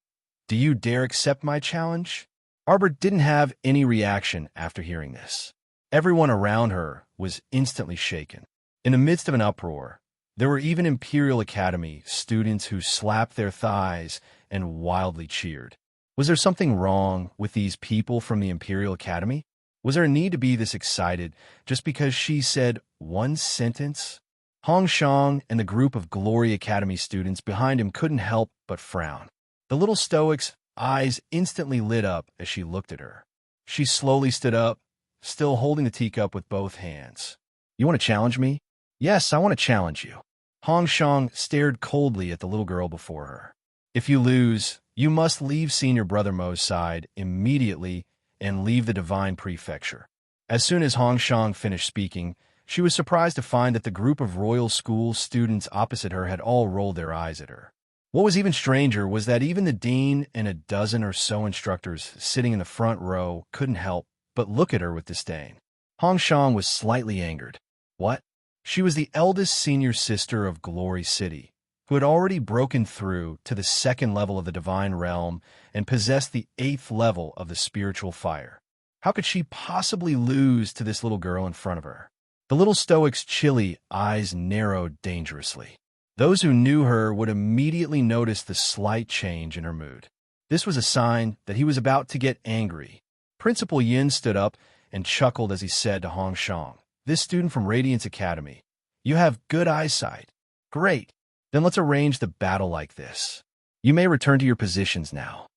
"Do you dare accept my challenge?" Arbor didn't have any reaction after hearing this. Everyone around her was instantly shaken. In the midst of an uproar, there were even Imperial Academy students who slapped their thighs and wildly cheered. Was there something wrong with these people from the Imperial Academy? Was there a need to be this excited just because she said one sentence? Hong Shang and the group of Glory Academy students behind him couldn't help but frown. The little stoic's eyes instantly lit up as she looked at her. She slowly stood up, still holding the teacup with both hands. "You want to challenge me?" "Yes, I want to challenge you." Hong Shang stared coldly at the little girl before her. "If you lose, you must leave Senior Brother Mo's side immediately and leave the Divine Prefecture." As soon as Hong Shang finished speaking, she was surprised to find that the group of Royal School students opposite her had all rolled their eyes at her. What was even stranger was that even the dean and a dozen or so instructors sitting in the front row couldn't help but look at her with disdain. Hong Shang was slightly angered. What? She was the eldest senior sister of Glory City, who had already broken through to the 2nd level of the Divine Realm and possessed the 8th level of the Spiritual Fire. How could she possibly lose to this little girl in front of her? The little stoic's chilly eyes narrowed dangerously. Those who knew her would immediately notice the slight change in her mood. This was a sign that he was about to get angry. Principal Yin stood up and chuckled as he said to Hong Shang, "This student from Radiance Academy, you have good eyesight. Great. Then let's arrange the battle like this. You may return to your positions now."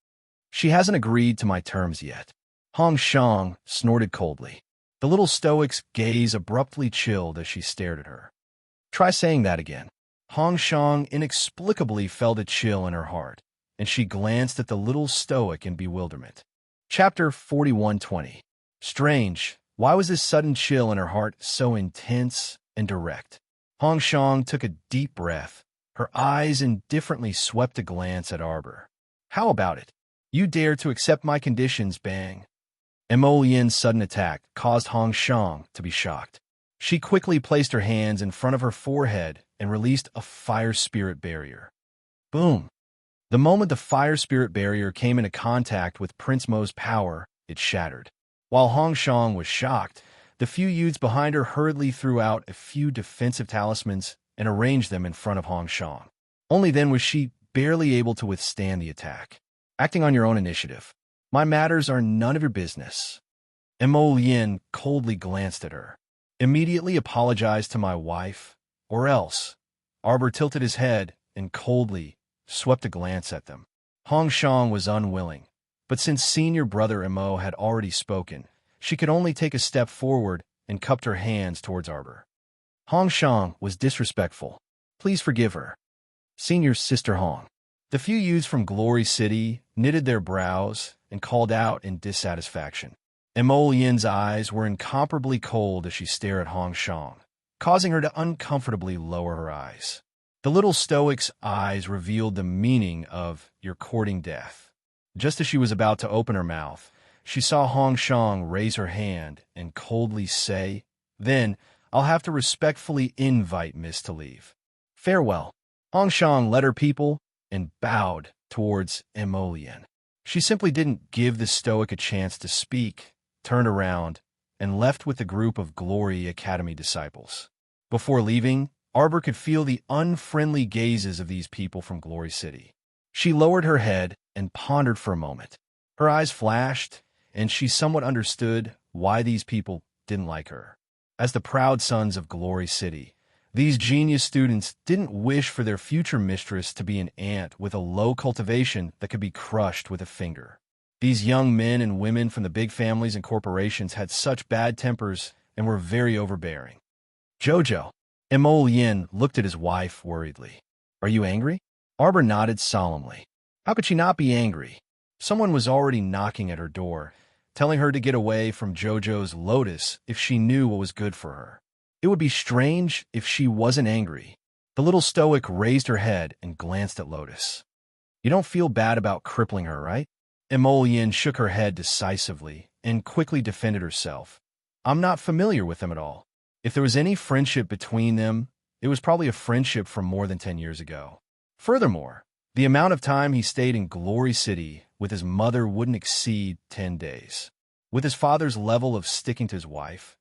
"She hasn't agreed to my terms yet." Hong Shang snorted coldly. The little stoic's gaze abruptly chilled as she stared at her. "Try saying that again." Hong Shang inexplicably felt a chill in her heart, and she glanced at the little stoic in bewilderment. Chapter 4120. Strange, why was this sudden chill in her heart so intense and direct? Hong Shang took a deep breath. Her eyes indifferently swept a glance at Arbor. "How about it? You dare to accept my conditions, Bang." Emollien's sudden attack caused Hong Shang to be shocked. She quickly placed her hands in front of her forehead and released a fire spirit barrier. Boom! The moment the fire spirit barrier came into contact with Prince Mo's power, it shattered. While Hong Shang was shocked, the few youths behind her hurriedly threw out a few defensive talismans and arranged them in front of Hong Shang. Only then was she barely able to withstand the attack. "Acting on your own initiative. My matters are none of your business." Emollien coldly glanced at her. "Immediately apologize to my wife, or else." Arbor tilted his head and coldly swept a glance at them. Hong Shang was unwilling, but since senior brother Emo had already spoken, she could only take a step forward and cupped her hands towards Arbor. Hong Shang was disrespectful. Please forgive her. Senior sister Hong. The few youths from Glory City knitted their brows and called out in dissatisfaction. Emollien's eyes were incomparably cold as she stared at Hong Shang, causing her to uncomfortably lower her eyes. The little stoic's eyes revealed the meaning of "you're courting death." Just as she was about to open her mouth, she saw Hong Shang raise her hand and coldly say, "Then I'll have to respectfully invite Miss to leave." Farewell. Hongshang led her people and bowed towards Emolian. She simply didn't give the stoic a chance to speak, turned around, and left with the group of Glory Academy disciples. Before leaving, Arbor could feel the unfriendly gazes of these people from Glory City. She lowered her head and pondered for a moment. Her eyes flashed, and she somewhat understood why these people didn't like her. As the proud sons of Glory City, these genius students didn't wish for their future mistress to be an ant with a low cultivation that could be crushed with a finger. These young men and women from the big families and corporations had such bad tempers and were very overbearing. Jojo. Emolian looked at his wife worriedly. Are you angry? Arbor nodded solemnly. How could she not be angry? Someone was already knocking at her door, telling her to get away from Jojo's lotus if she knew what was good for her. It would be strange if she wasn't angry. The little stoic raised her head and glanced at Lotus. You don't feel bad about crippling her, right? Emolian shook her head decisively and quickly defended herself. I'm not familiar with them at all. If there was any friendship between them, it was probably a friendship from more than 10 years ago. Furthermore, the amount of time he stayed in Glory City with his mother wouldn't exceed 10 days. With his father's level of sticking to his wife,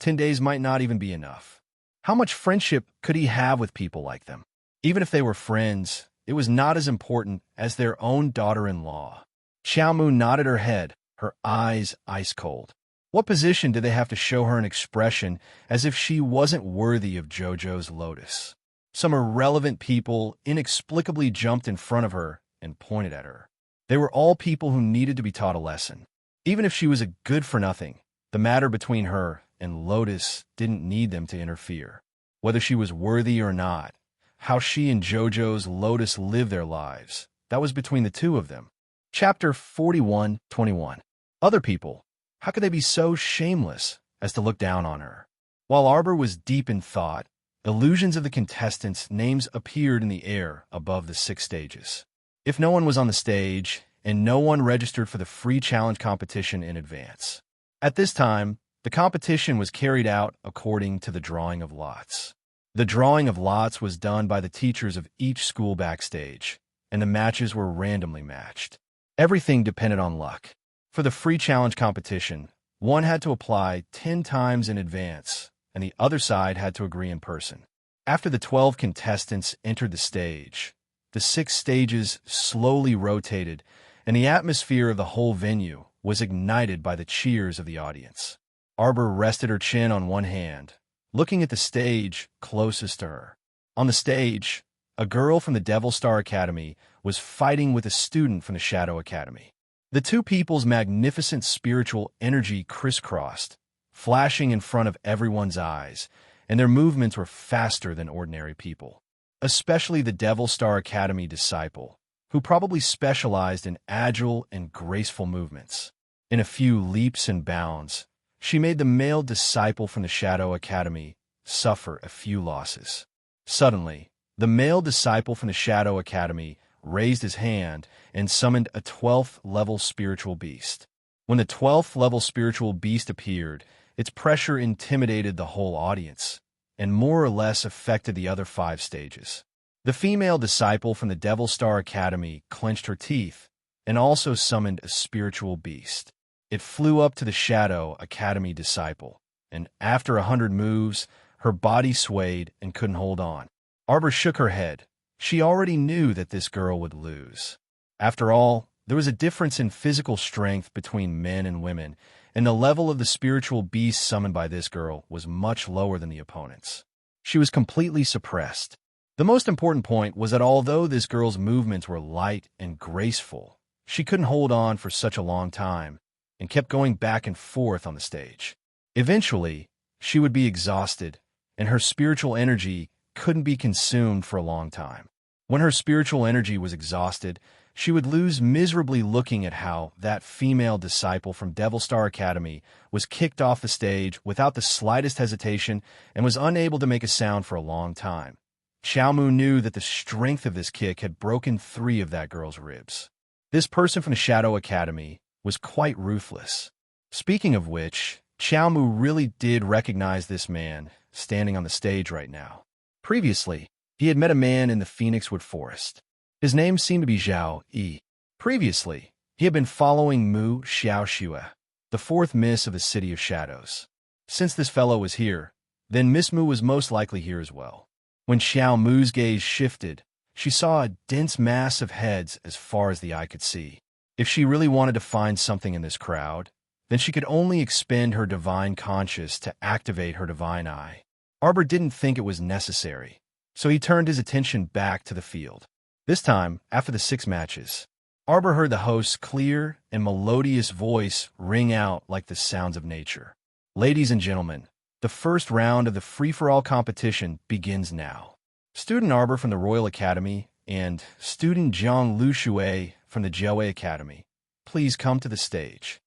10 days might not even be enough. How much friendship could he have with people like them? Even if they were friends, it was not as important as their own daughter-in-law. Xiaomu nodded her head, her eyes ice cold. What position did they have to show her an expression as if she wasn't worthy of Jojo's lotus? Some irrelevant people inexplicably jumped in front of her and pointed at her. They were all people who needed to be taught a lesson. Even if she was a good-for-nothing, the matter between her and Lotus didn't need them to interfere. Whether she was worthy or not, how she and Jojo's Lotus lived their lives, that was between the two of them. Chapter 41:21. Other people, how could they be so shameless as to look down on her? While Arbor was deep in thought, illusions of the contestants' names appeared in the air above the 6 stages. If no one was on the stage, and no one registered for the free challenge competition in advance. At this time, the competition was carried out according to the drawing of lots. The drawing of lots was done by the teachers of each school backstage, and the matches were randomly matched. Everything depended on luck. For the free challenge competition, one had to apply 10 times in advance, and the other side had to agree in person. After the 12 contestants entered the stage, the 6 stages slowly rotated, and the atmosphere of the whole venue was ignited by the cheers of the audience. Arbor rested her chin on one hand, looking at the stage closest to her. On the stage, a girl from the Devil Star Academy was fighting with a student from the Shadow Academy. The two people's magnificent spiritual energy crisscrossed, flashing in front of everyone's eyes, and their movements were faster than ordinary people. Especially the Devil Star Academy disciple, who probably specialized in agile and graceful movements. In a few leaps and bounds, she made the male disciple from the Shadow Academy suffer a few losses. Suddenly, the male disciple from the Shadow Academy raised his hand and summoned a 12th level spiritual beast. When the 12th level spiritual beast appeared, its pressure intimidated the whole audience, and more or less affected the other 5 stages. The female disciple from the Devil Star Academy clenched her teeth and also summoned a spiritual beast. It flew up to the Shadow Academy disciple, and after 100 moves, her body swayed and couldn't hold on. Arbor shook her head. She already knew that this girl would lose. After all, there was a difference in physical strength between men and women, and the level of the spiritual beast summoned by this girl was much lower than the opponent's. She was completely suppressed. The most important point was that although this girl's movements were light and graceful, she couldn't hold on for such a long time, and kept going back and forth on the stage. Eventually, she would be exhausted, and her spiritual energy couldn't be consumed for a long time. When her spiritual energy was exhausted, she would lose miserably looking at how that female disciple from Devil Star Academy was kicked off the stage without the slightest hesitation and was unable to make a sound for a long time. Xiaomu knew that the strength of this kick had broken 3 of that girl's ribs. This person from the Shadow Academy was quite ruthless. Speaking of which, Xiaomu really did recognize this man standing on the stage right now. Previously, He had met a man in the Phoenixwood Forest. His name seemed to be Zhao Yi. Previously, he had been following Mu Xiaoxue, the fourth Miss of the City of Shadows. Since this fellow was here, then Miss Mu was most likely here as well. When Xiao Mu's gaze shifted, she saw a dense mass of heads as far as the eye could see. If she really wanted to find something in this crowd, then she could only expend her divine conscience to activate her divine eye. Arbor didn't think it was necessary, so he turned his attention back to the field. This time, after the 6 matches, Arbor heard the host's clear and melodious voice ring out like the sounds of nature. Ladies and gentlemen, the first round of the free-for-all competition begins now. Student Arbor from the Royal Academy and student Zhang Lushui from the Jiaowei Academy, please come to the stage.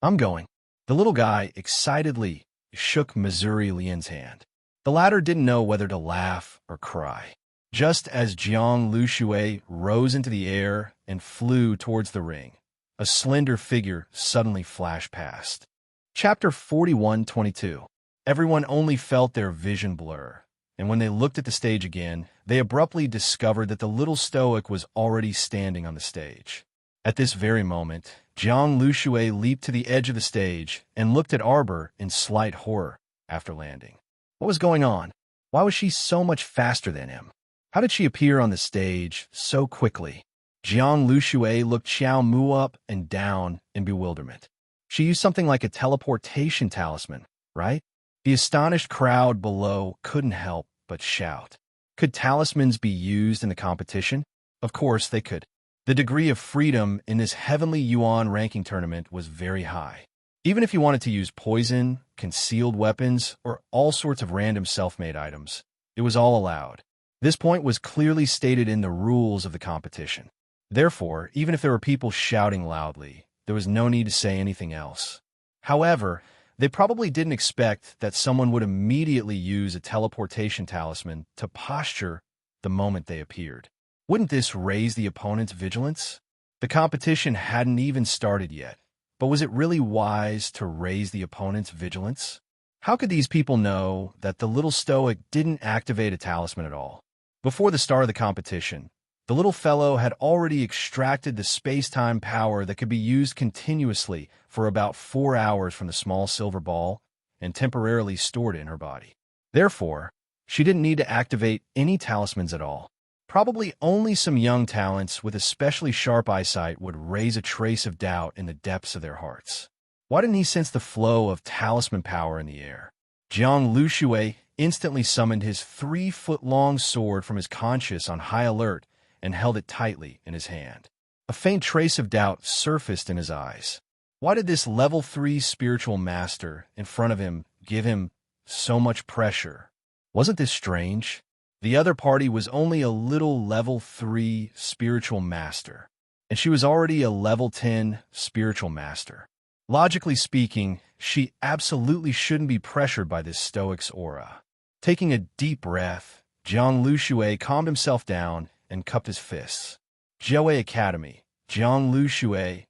I'm going. The little guy excitedly shook Missouri Lian's hand. The latter didn't know whether to laugh or cry. Just as Zhang Lushui rose into the air and flew towards the ring, a slender figure suddenly flashed past. Chapter 41:22. Everyone only felt their vision blur, and when they looked at the stage again, they abruptly discovered that the little stoic was already standing on the stage. At this very moment, Zhang Lushui leaped to the edge of the stage and looked at Arbor in slight horror after landing. What was going on? Why was she so much faster than him? How did she appear on the stage so quickly? Zhang Lushui looked Xiao Mu up and down in bewilderment. She used something like a teleportation talisman, right? The astonished crowd below couldn't help but shout. Could talismans be used in the competition? Of course they could. The degree of freedom in this Heavenly Yuan ranking tournament was very high. Even if you wanted to use poison, concealed weapons, or all sorts of random self-made items, it was all allowed. This point was clearly stated in the rules of the competition. Therefore, even if there were people shouting loudly, there was no need to say anything else. However, they probably didn't expect that someone would immediately use a teleportation talisman to posture the moment they appeared. Wouldn't this raise the opponent's vigilance? The competition hadn't even started yet, but was it really wise to raise the opponent's vigilance? How could these people know that the little stoic didn't activate a talisman at all? Before the start of the competition, the little fellow had already extracted the space-time power that could be used continuously for about 4 hours from the small silver ball and temporarily stored it in her body. Therefore, she didn't need to activate any talismans at all. Probably only some young talents with especially sharp eyesight would raise a trace of doubt in the depths of their hearts. Why didn't he sense the flow of talisman power in the air? Zhang Lushui instantly summoned his 3-foot-long sword from his conscience on high alert and held it tightly in his hand. A faint trace of doubt surfaced in his eyes. Why did this level 3 spiritual master in front of him give him so much pressure? Wasn't this strange? The other party was only a little level 3 spiritual master, and she was already a level 10 spiritual master. Logically speaking, she absolutely shouldn't be pressured by this stoic's aura. Taking a deep breath, Zhang Lushui calmed himself down and cupped his fists. Jiaowei Academy, Zhang Lushui.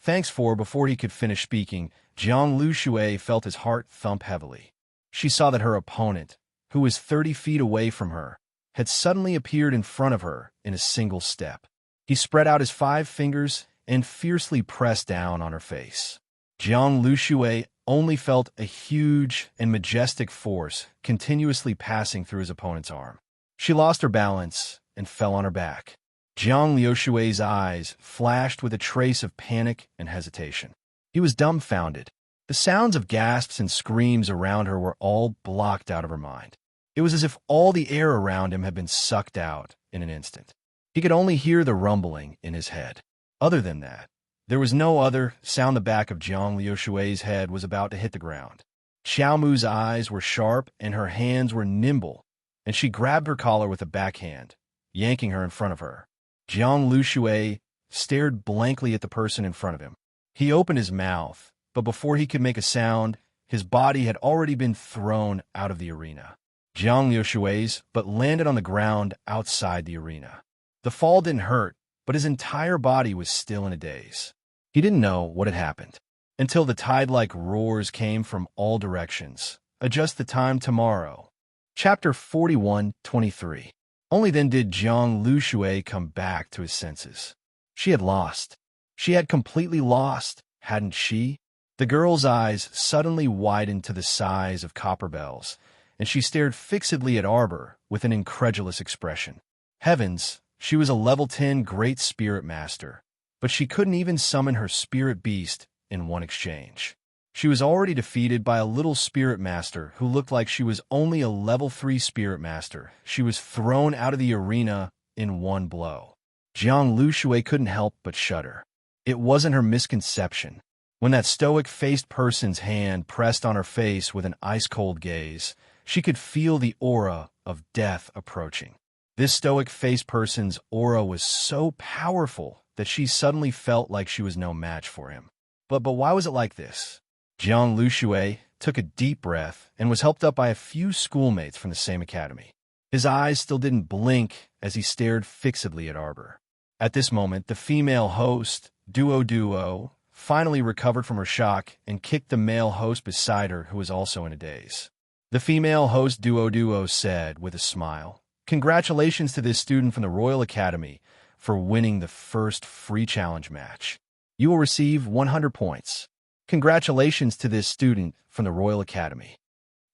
Thanks for, before he could finish speaking, Zhang Lushui felt his heart thump heavily. She saw that her opponent, who was 30 feet away from her, had suddenly appeared in front of her in a single step. He spread out his 5 fingers and fiercely pressed down on her face. Zhang Lushui only felt a huge and majestic force continuously passing through his opponent's arm. She lost her balance and fell on her back. Zhang Liushui's eyes flashed with a trace of panic and hesitation. He was dumbfounded. The sounds of gasps and screams around her were all blocked out of her mind. It was as if all the air around him had been sucked out in an instant. He could only hear the rumbling in his head. Other than that, there was no other sound. The back of Zhang Liushui's head was about to hit the ground. Xiao Mu's eyes were sharp and her hands were nimble, and she grabbed her collar with a backhand, yanking her in front of her. Zhang Lushui stared blankly at the person in front of him. He opened his mouth, but before he could make a sound, his body had already been thrown out of the arena. Zhang Liushui's but landed on the ground outside the arena. The fall didn't hurt, but his entire body was still in a daze. He didn't know what had happened until the tide-like roars came from all directions. Adjust the time tomorrow. Chapter 41:23. Only then did Jiang Lushui come back to his senses. She had lost. She had completely lost, hadn't she? The girl's eyes suddenly widened to the size of copper bells, and she stared fixedly at Arbor with an incredulous expression. Heavens, she was a level 10 Great Spirit Master, but she couldn't even summon her Spirit Beast in one exchange. She was already defeated by a little Spirit Master who looked like she was only a level 3 Spirit Master. She was thrown out of the arena in one blow. Jiang Lushui couldn't help but shudder. It wasn't her misconception. When that stoic-faced person's hand pressed on her face with an ice-cold gaze, she could feel the aura of death approaching. This stoic-faced person's aura was so powerful that she suddenly felt like she was no match for him. But why was it like this? Jiang Lushui took a deep breath and was helped up by a few schoolmates from the same academy. His eyes still didn't blink as he stared fixedly at Arbor. At this moment, the female host, Duo, finally recovered from her shock and kicked the male host beside her, who was also in a daze. The female host, Duo, said with a smile, "Congratulations to this student from the Royal Academy for winning the first free challenge match. You will receive 100 points. Congratulations to this student from the Royal Academy."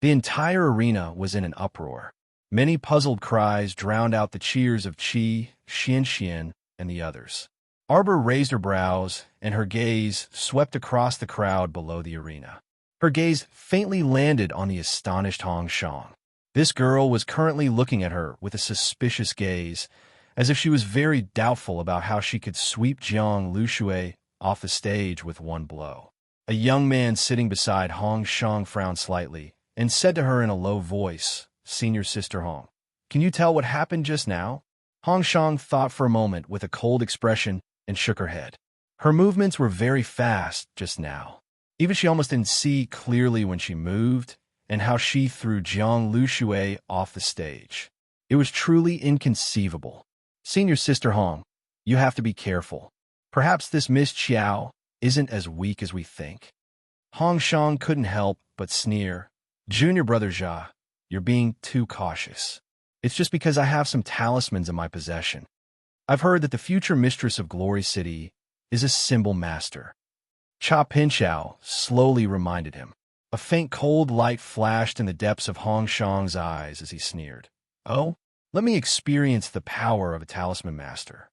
The entire arena was in an uproar. Many puzzled cries drowned out the cheers of Qi, Xian, and the others. Arbor raised her brows, and her gaze swept across the crowd below the arena. Her gaze faintly landed on the astonished Hong Shang. This girl was currently looking at her with a suspicious gaze, as if she was very doubtful about how she could sweep Jiang Lushui off the stage with one blow. A young man sitting beside Hong Shang frowned slightly and said to her in a low voice, "Senior Sister Hong, can you tell what happened just now?" Hong Shang thought for a moment with a cold expression and shook her head. Her movements were very fast just now. Even she almost didn't see clearly when she moved and how she threw Jiang Lushui off the stage. It was truly inconceivable. "Senior Sister Hong, you have to be careful. Perhaps this Miss Qiao isn't as weak as we think." Hong Shang couldn't help but sneer. "Junior Brother Jia, you're being too cautious. It's just because I have some talismans in my possession. I've heard that the future mistress of Glory City is a symbol master." Cha Pinchao slowly reminded him. A faint cold light flashed in the depths of Hong Shang's eyes as he sneered. "Oh, let me experience the power of a talisman master.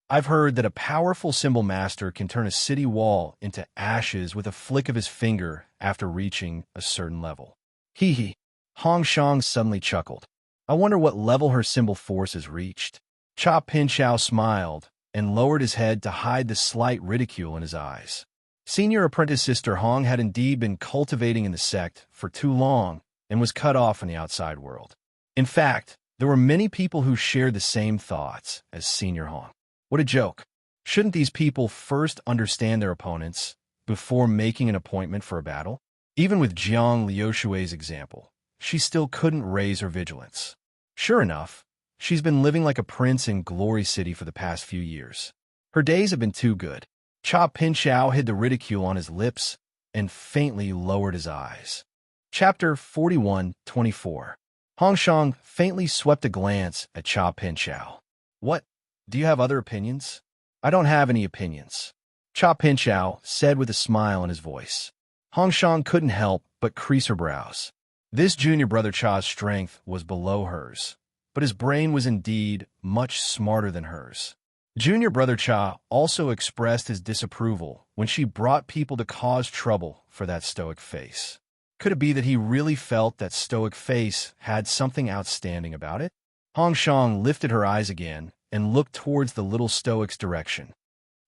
I've heard that a powerful symbol master can turn a city wall into ashes with a flick of his finger after reaching a certain level." Hee. Hong Shang suddenly chuckled. "I wonder what level her symbol force has reached." Cha Pinchao smiled and lowered his head to hide the slight ridicule in his eyes. Senior Apprentice Sister Hong had indeed been cultivating in the sect for too long and was cut off from the outside world. In fact, there were many people who shared the same thoughts as Senior Hong. What a joke. Shouldn't these people first understand their opponents before making an appointment for a battle? Even with Jiang Liushui's example, she still couldn't raise her vigilance. Sure enough, she's been living like a prince in Glory City for the past few years. Her days have been too good. Cha Pinchao hid the ridicule on his lips and faintly lowered his eyes. Chapter 41-24. Hong Shang faintly swept a glance at Cha Pinchao. "What? Do you have other opinions?" "I don't have any opinions," Cha Pinchao said with a smile in his voice. Hong Shang couldn't help but crease her brows. This junior brother Cha's strength was below hers, but his brain was indeed much smarter than hers. Junior Brother Cha also expressed his disapproval when she brought people to cause trouble for that stoic face. Could it be that he really felt that stoic face had something outstanding about it? Hong Shang lifted her eyes again and looked towards the little stoic's direction.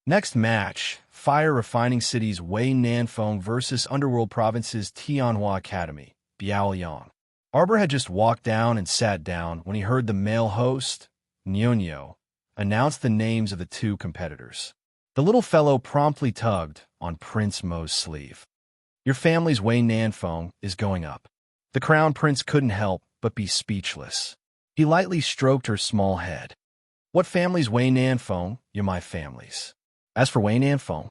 Next match, Fire Refining City's Wei Nanfeng versus Underworld Province's Tianhua Academy, Biaoyang. Arbor had just walked down and sat down when he heard the male host, Nyonyo, announced the names of the two competitors. The little fellow promptly tugged on Prince Mo's sleeve. "Your family's Wei Nanfeng is going up." The crown prince couldn't help but be speechless. He lightly stroked her small head. "What family's Wei Nanfeng? You're my family's. As for Wei Nanfeng,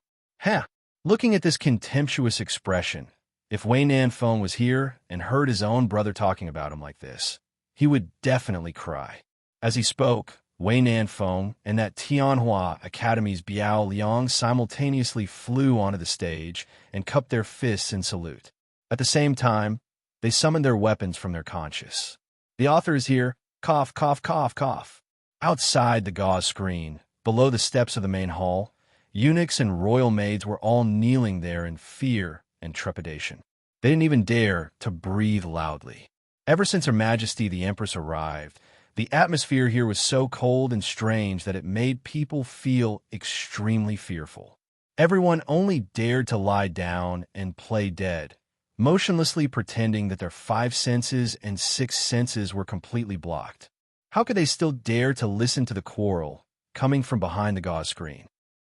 looking at this contemptuous expression, if Wei Nanfeng was here and heard his own brother talking about him like this, he would definitely cry. As he spoke, Wei Nanfeng and that Tianhua Academy's Biao Liang simultaneously flew onto the stage and cupped their fists in salute. At the same time, they summoned their weapons from their conscious. The author is here. Cough, cough, cough, cough. Outside the gauze screen, below the steps of the main hall, eunuchs and royal maids were all kneeling there in fear and trepidation. They didn't even dare to breathe loudly. Ever since Her Majesty the Empress arrived, the atmosphere here was so cold and strange that it made people feel extremely fearful. Everyone only dared to lie down and play dead, motionlessly pretending that their 5 senses and 6 senses were completely blocked. How could they still dare to listen to the quarrel coming from behind the gauze screen?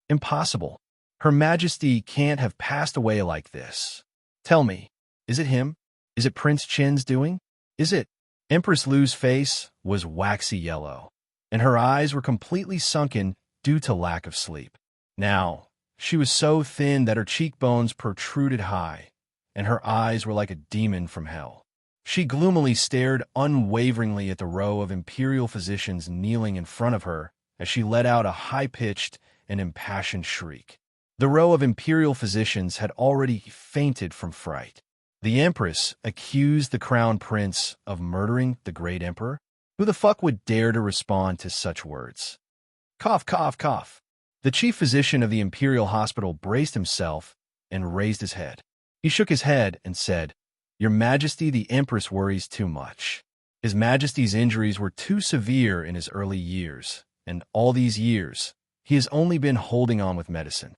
Impossible. Her Majesty can't have passed away like this. Tell me, is it him? Is it Prince Chen's doing? Is it? Empress Lu's face was waxy yellow, and her eyes were completely sunken due to lack of sleep. Now, she was so thin that her cheekbones protruded high, and her eyes were like a demon from hell. She gloomily stared unwaveringly at the row of imperial physicians kneeling in front of her as she let out a high-pitched and impassioned shriek. The row of imperial physicians had already fainted from fright. The Empress accused the Crown Prince of murdering the great Emperor? Who the fuck would dare to respond to such words? Cough, cough, cough. The chief physician of the Imperial Hospital braced himself and raised his head. He shook his head and said, Your Majesty, the Empress worries too much. His Majesty's injuries were too severe in his early years, and all these years, he has only been holding on with medicine.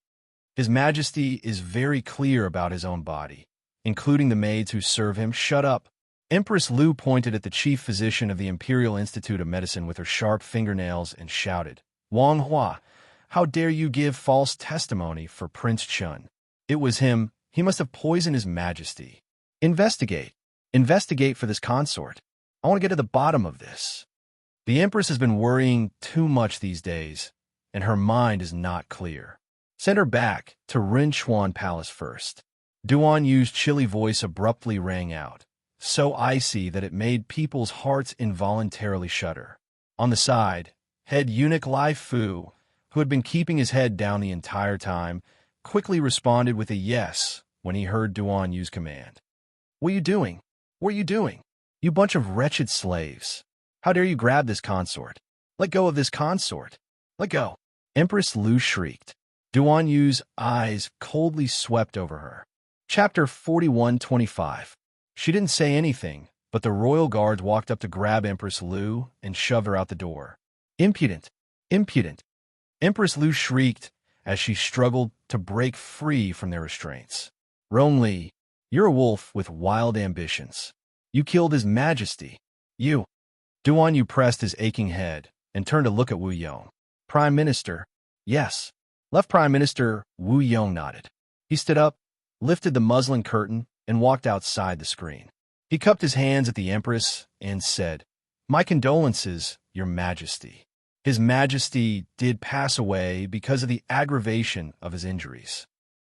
His Majesty is very clear about his own body, including the maids who serve him. Shut up. Empress Lu pointed at the chief physician of the Imperial Institute of Medicine with her sharp fingernails and shouted, Wang Hua, how dare you give false testimony for Prince Chun? It was him. He must have poisoned His Majesty. Investigate. Investigate for this consort. I want to get to the bottom of this. The Empress has been worrying too much these days, and her mind is not clear. Send her back to Rinchuan Palace first. Duan Yu's chilly voice abruptly rang out, so icy that it made people's hearts involuntarily shudder. On the side, head eunuch Lai Fu, who had been keeping his head down the entire time, quickly responded with a yes when he heard Duan Yu's command. What are you doing? What are you doing? You bunch of wretched slaves. How dare you grab this consort? Let go of this consort. Let go. Empress Lu shrieked. Duan Yu's eyes coldly swept over her. Chapter 41:25. She didn't say anything, but the royal guards walked up to grab Empress Lu and shoved her out the door. Impudent! Impudent! Empress Lu shrieked as she struggled to break free from their restraints. Rongli, you're a wolf with wild ambitions. You killed His Majesty. You. Duan Yu pressed his aching head and turned to look at Wu Yong. Prime Minister. Yes. Left Prime Minister Wu Yong nodded. He stood up, lifted the muslin curtain, and walked outside the screen. He cupped his hands at the Empress and said, My condolences, Your Majesty. His Majesty did pass away because of the aggravation of his injuries.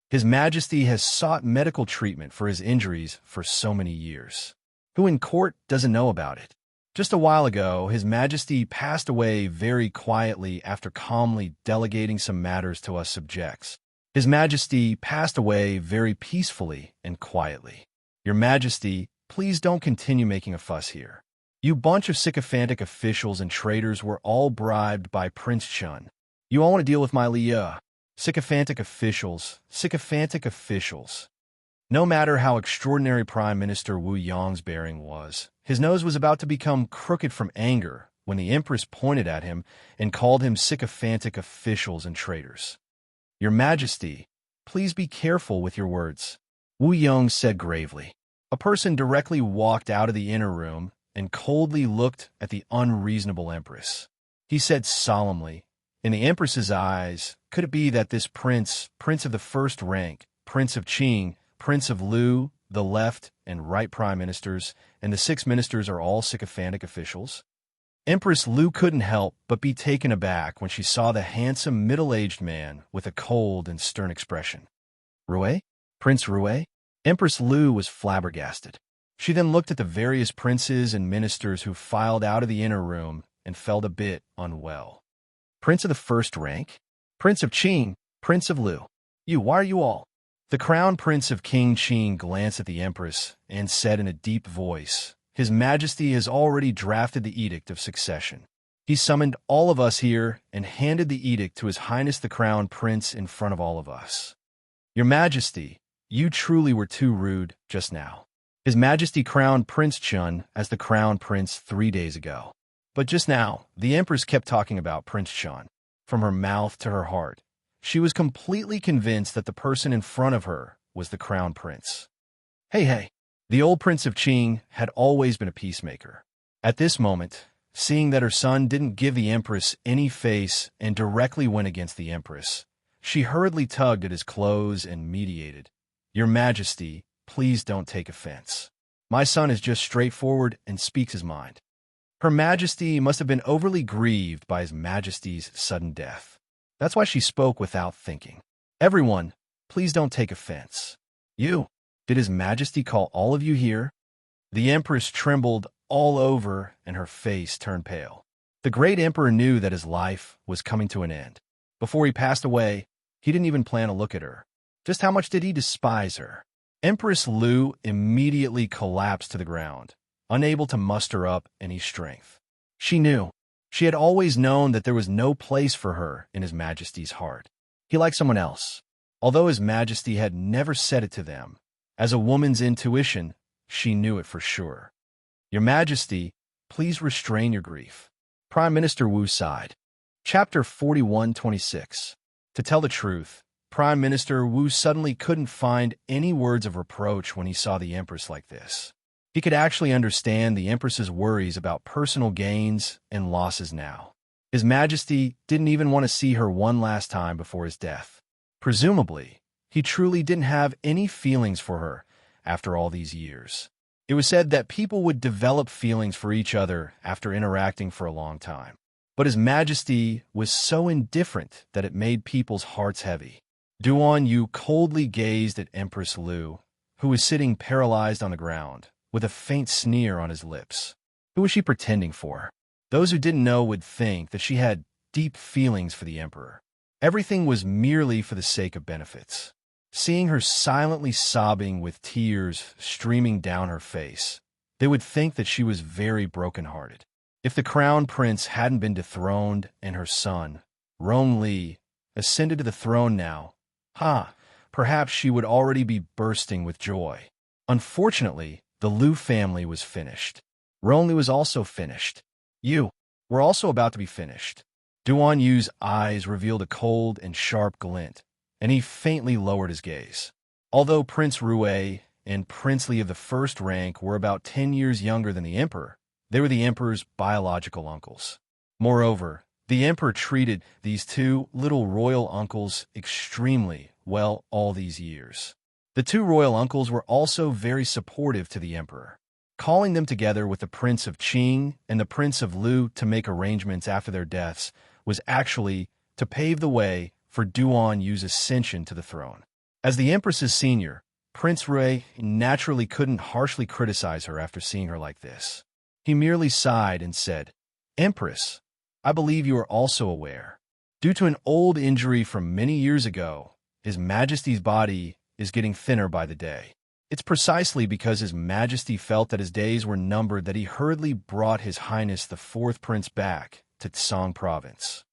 His Majesty has sought medical treatment for his injuries for so many years. Who in court doesn't know about it? Just a while ago, His Majesty passed away very quietly after calmly delegating some matters to us subjects. His Majesty passed away very peacefully and quietly. Your Majesty, please don't continue making a fuss here. You bunch of sycophantic officials and traitors were all bribed by Prince Chun. You all want to deal with my Liu. Sycophantic officials, sycophantic officials. No matter how extraordinary Prime Minister Wu Yong's bearing was, his nose was about to become crooked from anger when the Empress pointed at him and called him sycophantic officials and traitors. Your Majesty, please be careful with your words, Wu Yong said gravely. A person directly walked out of the inner room and coldly looked at the unreasonable Empress. He said solemnly, in the Empress's eyes, could it be that this prince of the first rank, Prince of Qing, Prince of Lu, the left and right prime ministers, and the 6 ministers are all sycophantic officials? Empress Lu couldn't help but be taken aback when she saw the handsome middle-aged man with a cold and stern expression. Rue? Prince Rue? Empress Lu was flabbergasted. She then looked at the various princes and ministers who filed out of the inner room and felt a bit unwell. Prince of the first rank? Prince of Qing, Prince of Lu. Why are you all? The crown prince of King Qing glanced at the empress and said in a deep voice, His Majesty has already drafted the Edict of Succession. He summoned all of us here and handed the edict to His Highness the Crown Prince in front of all of us. Your Majesty, you truly were too rude just now. His Majesty crowned Prince Chun as the Crown Prince 3 days ago. But just now, the Empress kept talking about Prince Chun. From her mouth to her heart, she was completely convinced that the person in front of her was the Crown Prince. Hey, the old Prince of Qing had always been a peacemaker. At this moment, seeing that her son didn't give the Empress any face and directly went against the Empress, she hurriedly tugged at his clothes and mediated. Your Majesty, please don't take offense. My son is just straightforward and speaks his mind. Her Majesty must have been overly grieved by His Majesty's sudden death. That's why she spoke without thinking. Everyone, please don't take offense. Did His Majesty call all of you here? The Empress trembled all over and her face turned pale. The great emperor knew that his life was coming to an end. Before he passed away, he didn't even plan to look at her. Just how much did he despise her? Empress Lu immediately collapsed to the ground, unable to muster up any strength. She knew. She had always known that there was no place for her in His Majesty's heart. He liked someone else. Although His Majesty had never said it to them, as a woman's intuition, she knew it for sure. Your Majesty, please restrain your grief. Prime Minister Wu sighed. Chapter 41:26. To tell the truth, Prime Minister Wu suddenly couldn't find any words of reproach when he saw the Empress like this. He could actually understand the Empress's worries about personal gains and losses now. His Majesty didn't even want to see her one last time before his death. Presumably, he truly didn't have any feelings for her after all these years. It was said that people would develop feelings for each other after interacting for a long time. But His Majesty was so indifferent that it made people's hearts heavy. Duan Yu coldly gazed at Empress Lu, who was sitting paralyzed on the ground, with a faint sneer on his lips. Who was she pretending for? Those who didn't know would think that she had deep feelings for the emperor. Everything was merely for the sake of benefits. Seeing her silently sobbing with tears streaming down her face, they would think that she was very broken-hearted. If the crown prince hadn't been dethroned and her son, Rong Li, ascended to the throne now, perhaps she would already be bursting with joy. Unfortunately, the Liu family was finished. Rong Li was also finished. You were also about to be finished. Duan Yu's eyes revealed a cold and sharp glint, and he faintly lowered his gaze. Although Prince Rui and Prince Li of the first rank were about 10 years younger than the emperor, they were the emperor's biological uncles. Moreover, the emperor treated these two little royal uncles extremely well all these years. The two royal uncles were also very supportive to the emperor. Calling them together with the Prince of Qing and the Prince of Lu to make arrangements after their deaths was actually to pave the way for Duan Yu's ascension to the throne. As the empress's senior, Prince Rui naturally couldn't harshly criticize her after seeing her like this. He merely sighed and said, Empress, I believe you are also aware. Due to an old injury from many years ago, His Majesty's body is getting thinner by the day. It's precisely because His Majesty felt that his days were numbered that he hurriedly brought His Highness the Fourth Prince back to Tsang Province.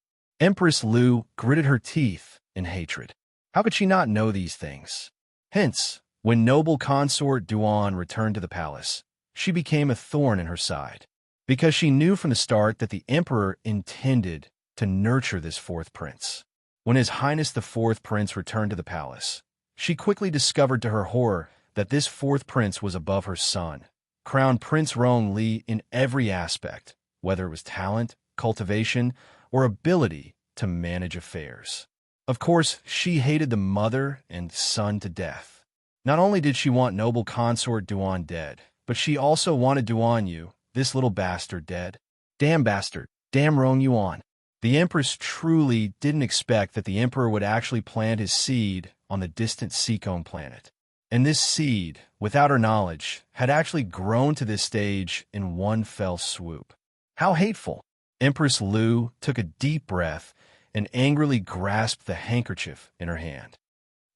Empress Lu gritted her teeth in hatred. How could she not know these things? Hence, when noble consort Duan returned to the palace, she became a thorn in her side, because she knew from the start that the emperor intended to nurture this fourth prince. When His Highness the Fourth Prince returned to the palace, she quickly discovered to her horror that this fourth prince was above her son, Crown Prince Rong Li, in every aspect, whether it was talent, cultivation, or ability to manage affairs. Of course, she hated the mother and son to death. Not only did she want noble consort Duan dead, but she also wanted Duan Yu, this little bastard, dead. Damn bastard, damn Rong Yuan. The Empress truly didn't expect that the Emperor would actually plant his seed on the distant Seacombe planet. And this seed, without her knowledge, had actually grown to this stage in one fell swoop. How hateful! Empress Lu took a deep breath and angrily grasped the handkerchief in her hand.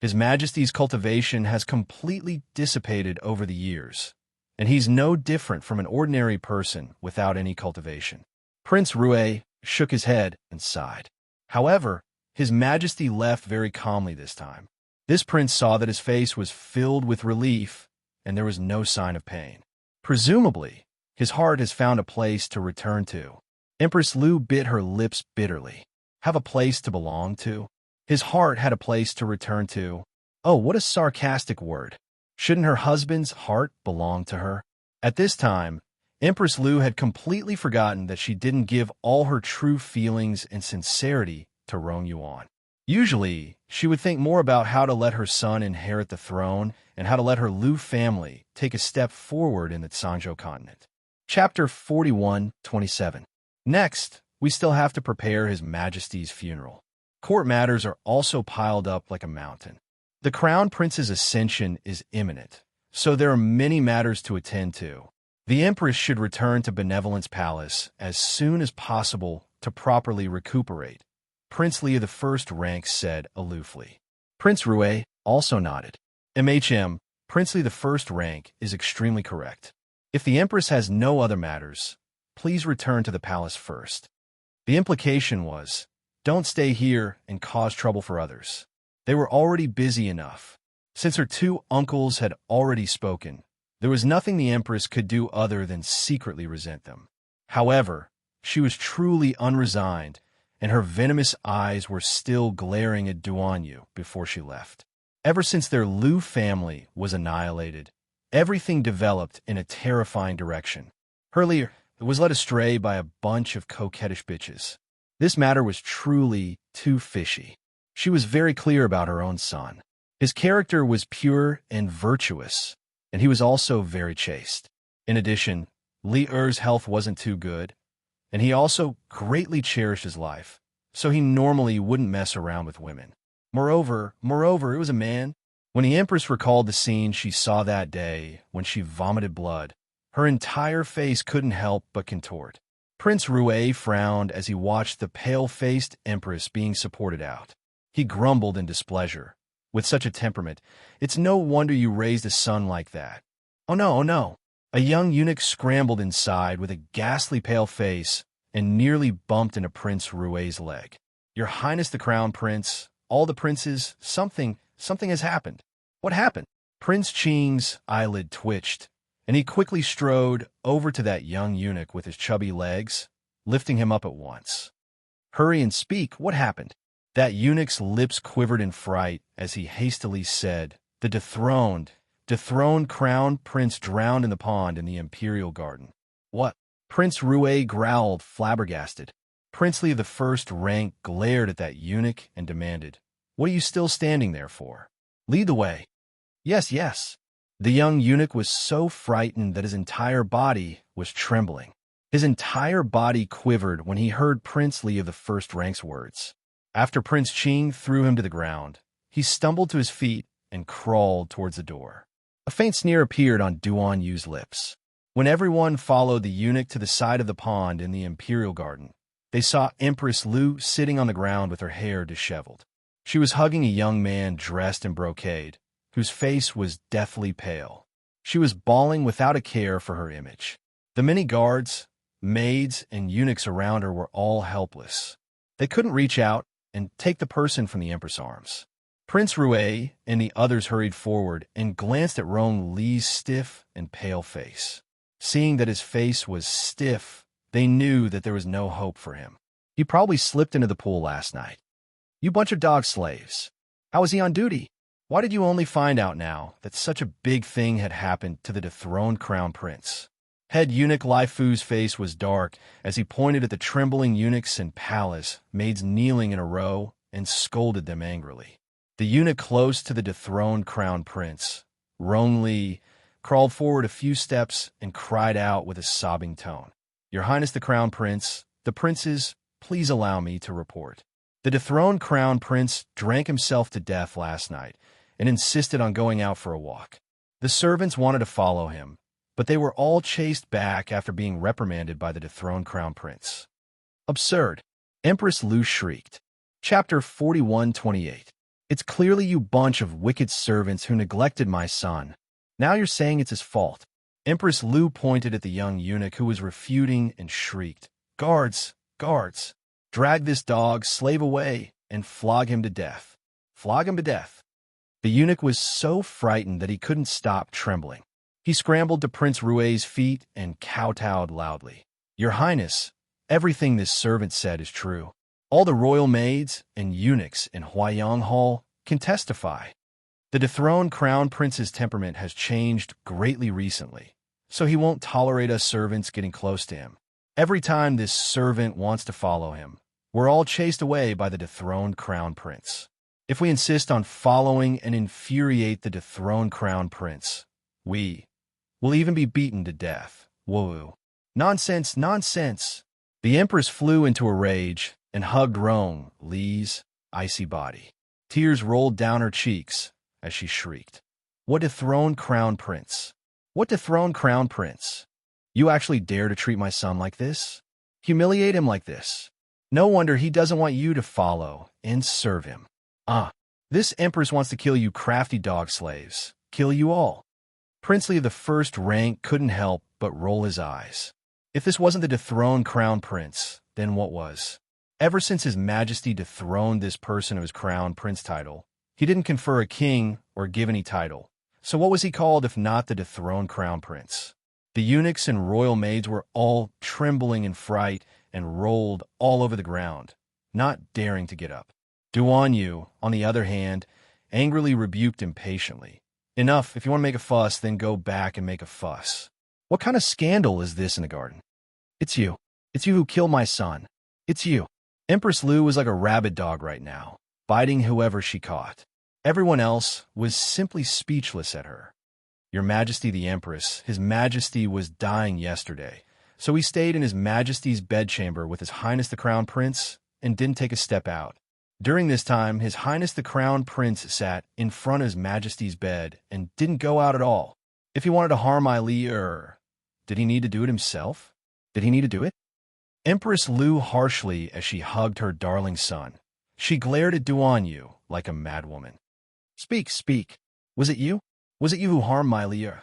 His Majesty's cultivation has completely dissipated over the years, and he's no different from an ordinary person without any cultivation. Prince Rue shook his head and sighed. However, His Majesty left very calmly this time. This prince saw that his face was filled with relief, and there was no sign of pain. Presumably, his heart has found a place to return to. Empress Lu bit her lips bitterly. Have a place to belong to? His heart had a place to return to. Oh, what a sarcastic word. Shouldn't her husband's heart belong to her? At this time, Empress Lu had completely forgotten that she didn't give all her true feelings and sincerity to Rong Yuan. Usually, she would think more about how to let her son inherit the throne and how to let her Lu family take a step forward in the Sanzhou continent. Chapter 41-27. Next, we still have to prepare His Majesty's funeral. Court matters are also piled up like a mountain. The Crown Prince's ascension is imminent, so there are many matters to attend to. The Empress should return to Benevolence Palace as soon as possible to properly recuperate, Prince Leo I Rank said aloofly. Prince Rue also nodded. Prince Leo I Rank is extremely correct. If the Empress has no other matters, please return to the palace first. The implication was, don't stay here and cause trouble for others. They were already busy enough. Since her two uncles had already spoken, there was nothing the Empress could do other than secretly resent them. However, she was truly unresigned, and her venomous eyes were still glaring at Duanyu before she left. Ever since their Lu family was annihilated, everything developed in a terrifying direction. Hurley was led astray by a bunch of coquettish bitches. This matter was truly too fishy. She was very clear about her own son. His character was pure and virtuous, and he was also very chaste. In addition, Li Er's health wasn't too good, and he also greatly cherished his life, so he normally wouldn't mess around with women. Moreover, it was a man. When the Empress recalled the scene she saw that day when she vomited blood, her entire face couldn't help but contort. Prince Rue frowned as he watched the pale-faced Empress being supported out. He grumbled in displeasure. With such a temperament, it's no wonder you raised a son like that. Oh no. A young eunuch scrambled inside with a ghastly pale face and nearly bumped into Prince Rue's leg. Your Highness the Crown Prince, all the princes, something has happened. What happened? Prince Qing's eyelid twitched, and he quickly strode over to that young eunuch with his chubby legs, lifting him up at once. Hurry and speak, what happened? That eunuch's lips quivered in fright as he hastily said, the dethroned crown prince drowned in the pond in the imperial garden. What? Prince Rue growled, flabbergasted. Prince Leo I Rank glared at that eunuch and demanded, what are you still standing there for? Lead the way. Yes. The young eunuch was so frightened that his entire body was trembling. His entire body quivered when he heard Prince Leo I Rank's words. After Prince Qing threw him to the ground, he stumbled to his feet and crawled towards the door. A faint sneer appeared on Duanyu's lips. When everyone followed the eunuch to the side of the pond in the imperial garden, they saw Empress Lu sitting on the ground with her hair disheveled. She was hugging a young man dressed in brocade, whose face was deathly pale. She was bawling without a care for her image. The many guards, maids, and eunuchs around her were all helpless. They couldn't reach out and take the person from the Empress' arms. Prince Rue and the others hurried forward and glanced at Rong Li's stiff and pale face. Seeing that his face was stiff, they knew that there was no hope for him. He probably slipped into the pool last night. You bunch of dog slaves. How was he on duty? Why did you only find out now that such a big thing had happened to the dethroned crown prince? Head eunuch Lai Fu's face was dark as he pointed at the trembling eunuchs and palace maids kneeling in a row and scolded them angrily. The eunuch close to the dethroned crown prince, Rong Li, crawled forward a few steps and cried out with a sobbing tone. Your Highness the Crown Prince, the princes, please allow me to report. The dethroned crown prince drank himself to death last night and insisted on going out for a walk. The servants wanted to follow him, but they were all chased back after being reprimanded by the dethroned crown prince. Absurd. Empress Lu shrieked. Chapter 41:28. It's clearly you bunch of wicked servants who neglected my son. Now you're saying it's his fault. Empress Lu pointed at the young eunuch who was refuting and shrieked, Guards! Guards! Drag this dog, slave away, and flog him to death. Flog him to death. The eunuch was so frightened that he couldn't stop trembling. He scrambled to Prince Rue's feet and kowtowed loudly. Your Highness, everything this servant said is true. All the royal maids and eunuchs in Huayang Hall can testify. The dethroned crown prince's temperament has changed greatly recently, so he won't tolerate us servants getting close to him. Every time this servant wants to follow him, we're all chased away by the dethroned crown prince. If we insist on following and infuriate the dethroned crown prince, we will even be beaten to death. Whoa. Nonsense, nonsense. The empress flew into a rage and hugged Rong Li's icy body. Tears rolled down her cheeks as she shrieked. What dethroned crown prince? What dethroned crown prince? You actually dare to treat my son like this? Humiliate him like this? No wonder he doesn't want you to follow and serve him. This empress wants to kill you crafty dog slaves. Kill you all. Princely of the first rank couldn't help but roll his eyes. If this wasn't the dethroned crown prince, then what was? Ever since His Majesty dethroned this person of his crown prince title, he didn't confer a king or give any title. So what was he called if not the dethroned crown prince? The eunuchs and royal maids were all trembling in fright and rolled all over the ground, not daring to get up. Duan Yu, on the other hand, angrily rebuked impatiently. Enough, if you want to make a fuss, then go back and make a fuss. What kind of scandal is this in the garden? It's you. It's you who killed my son. It's you. Empress Lu was like a rabid dog right now, biting whoever she caught. Everyone else was simply speechless at her. Your Majesty the Empress, His Majesty was dying yesterday, so he stayed in His Majesty's bedchamber with His Highness the Crown Prince and didn't take a step out. During this time, His Highness the Crown Prince sat in front of His Majesty's bed and didn't go out at all. If he wanted to harm did he need to do it himself? Did he need to do it? Empress Lu harshly as she hugged her darling son. She glared at Duan Yu like a madwoman. Speak, speak. Was it you? Was it you who harmed my Lier?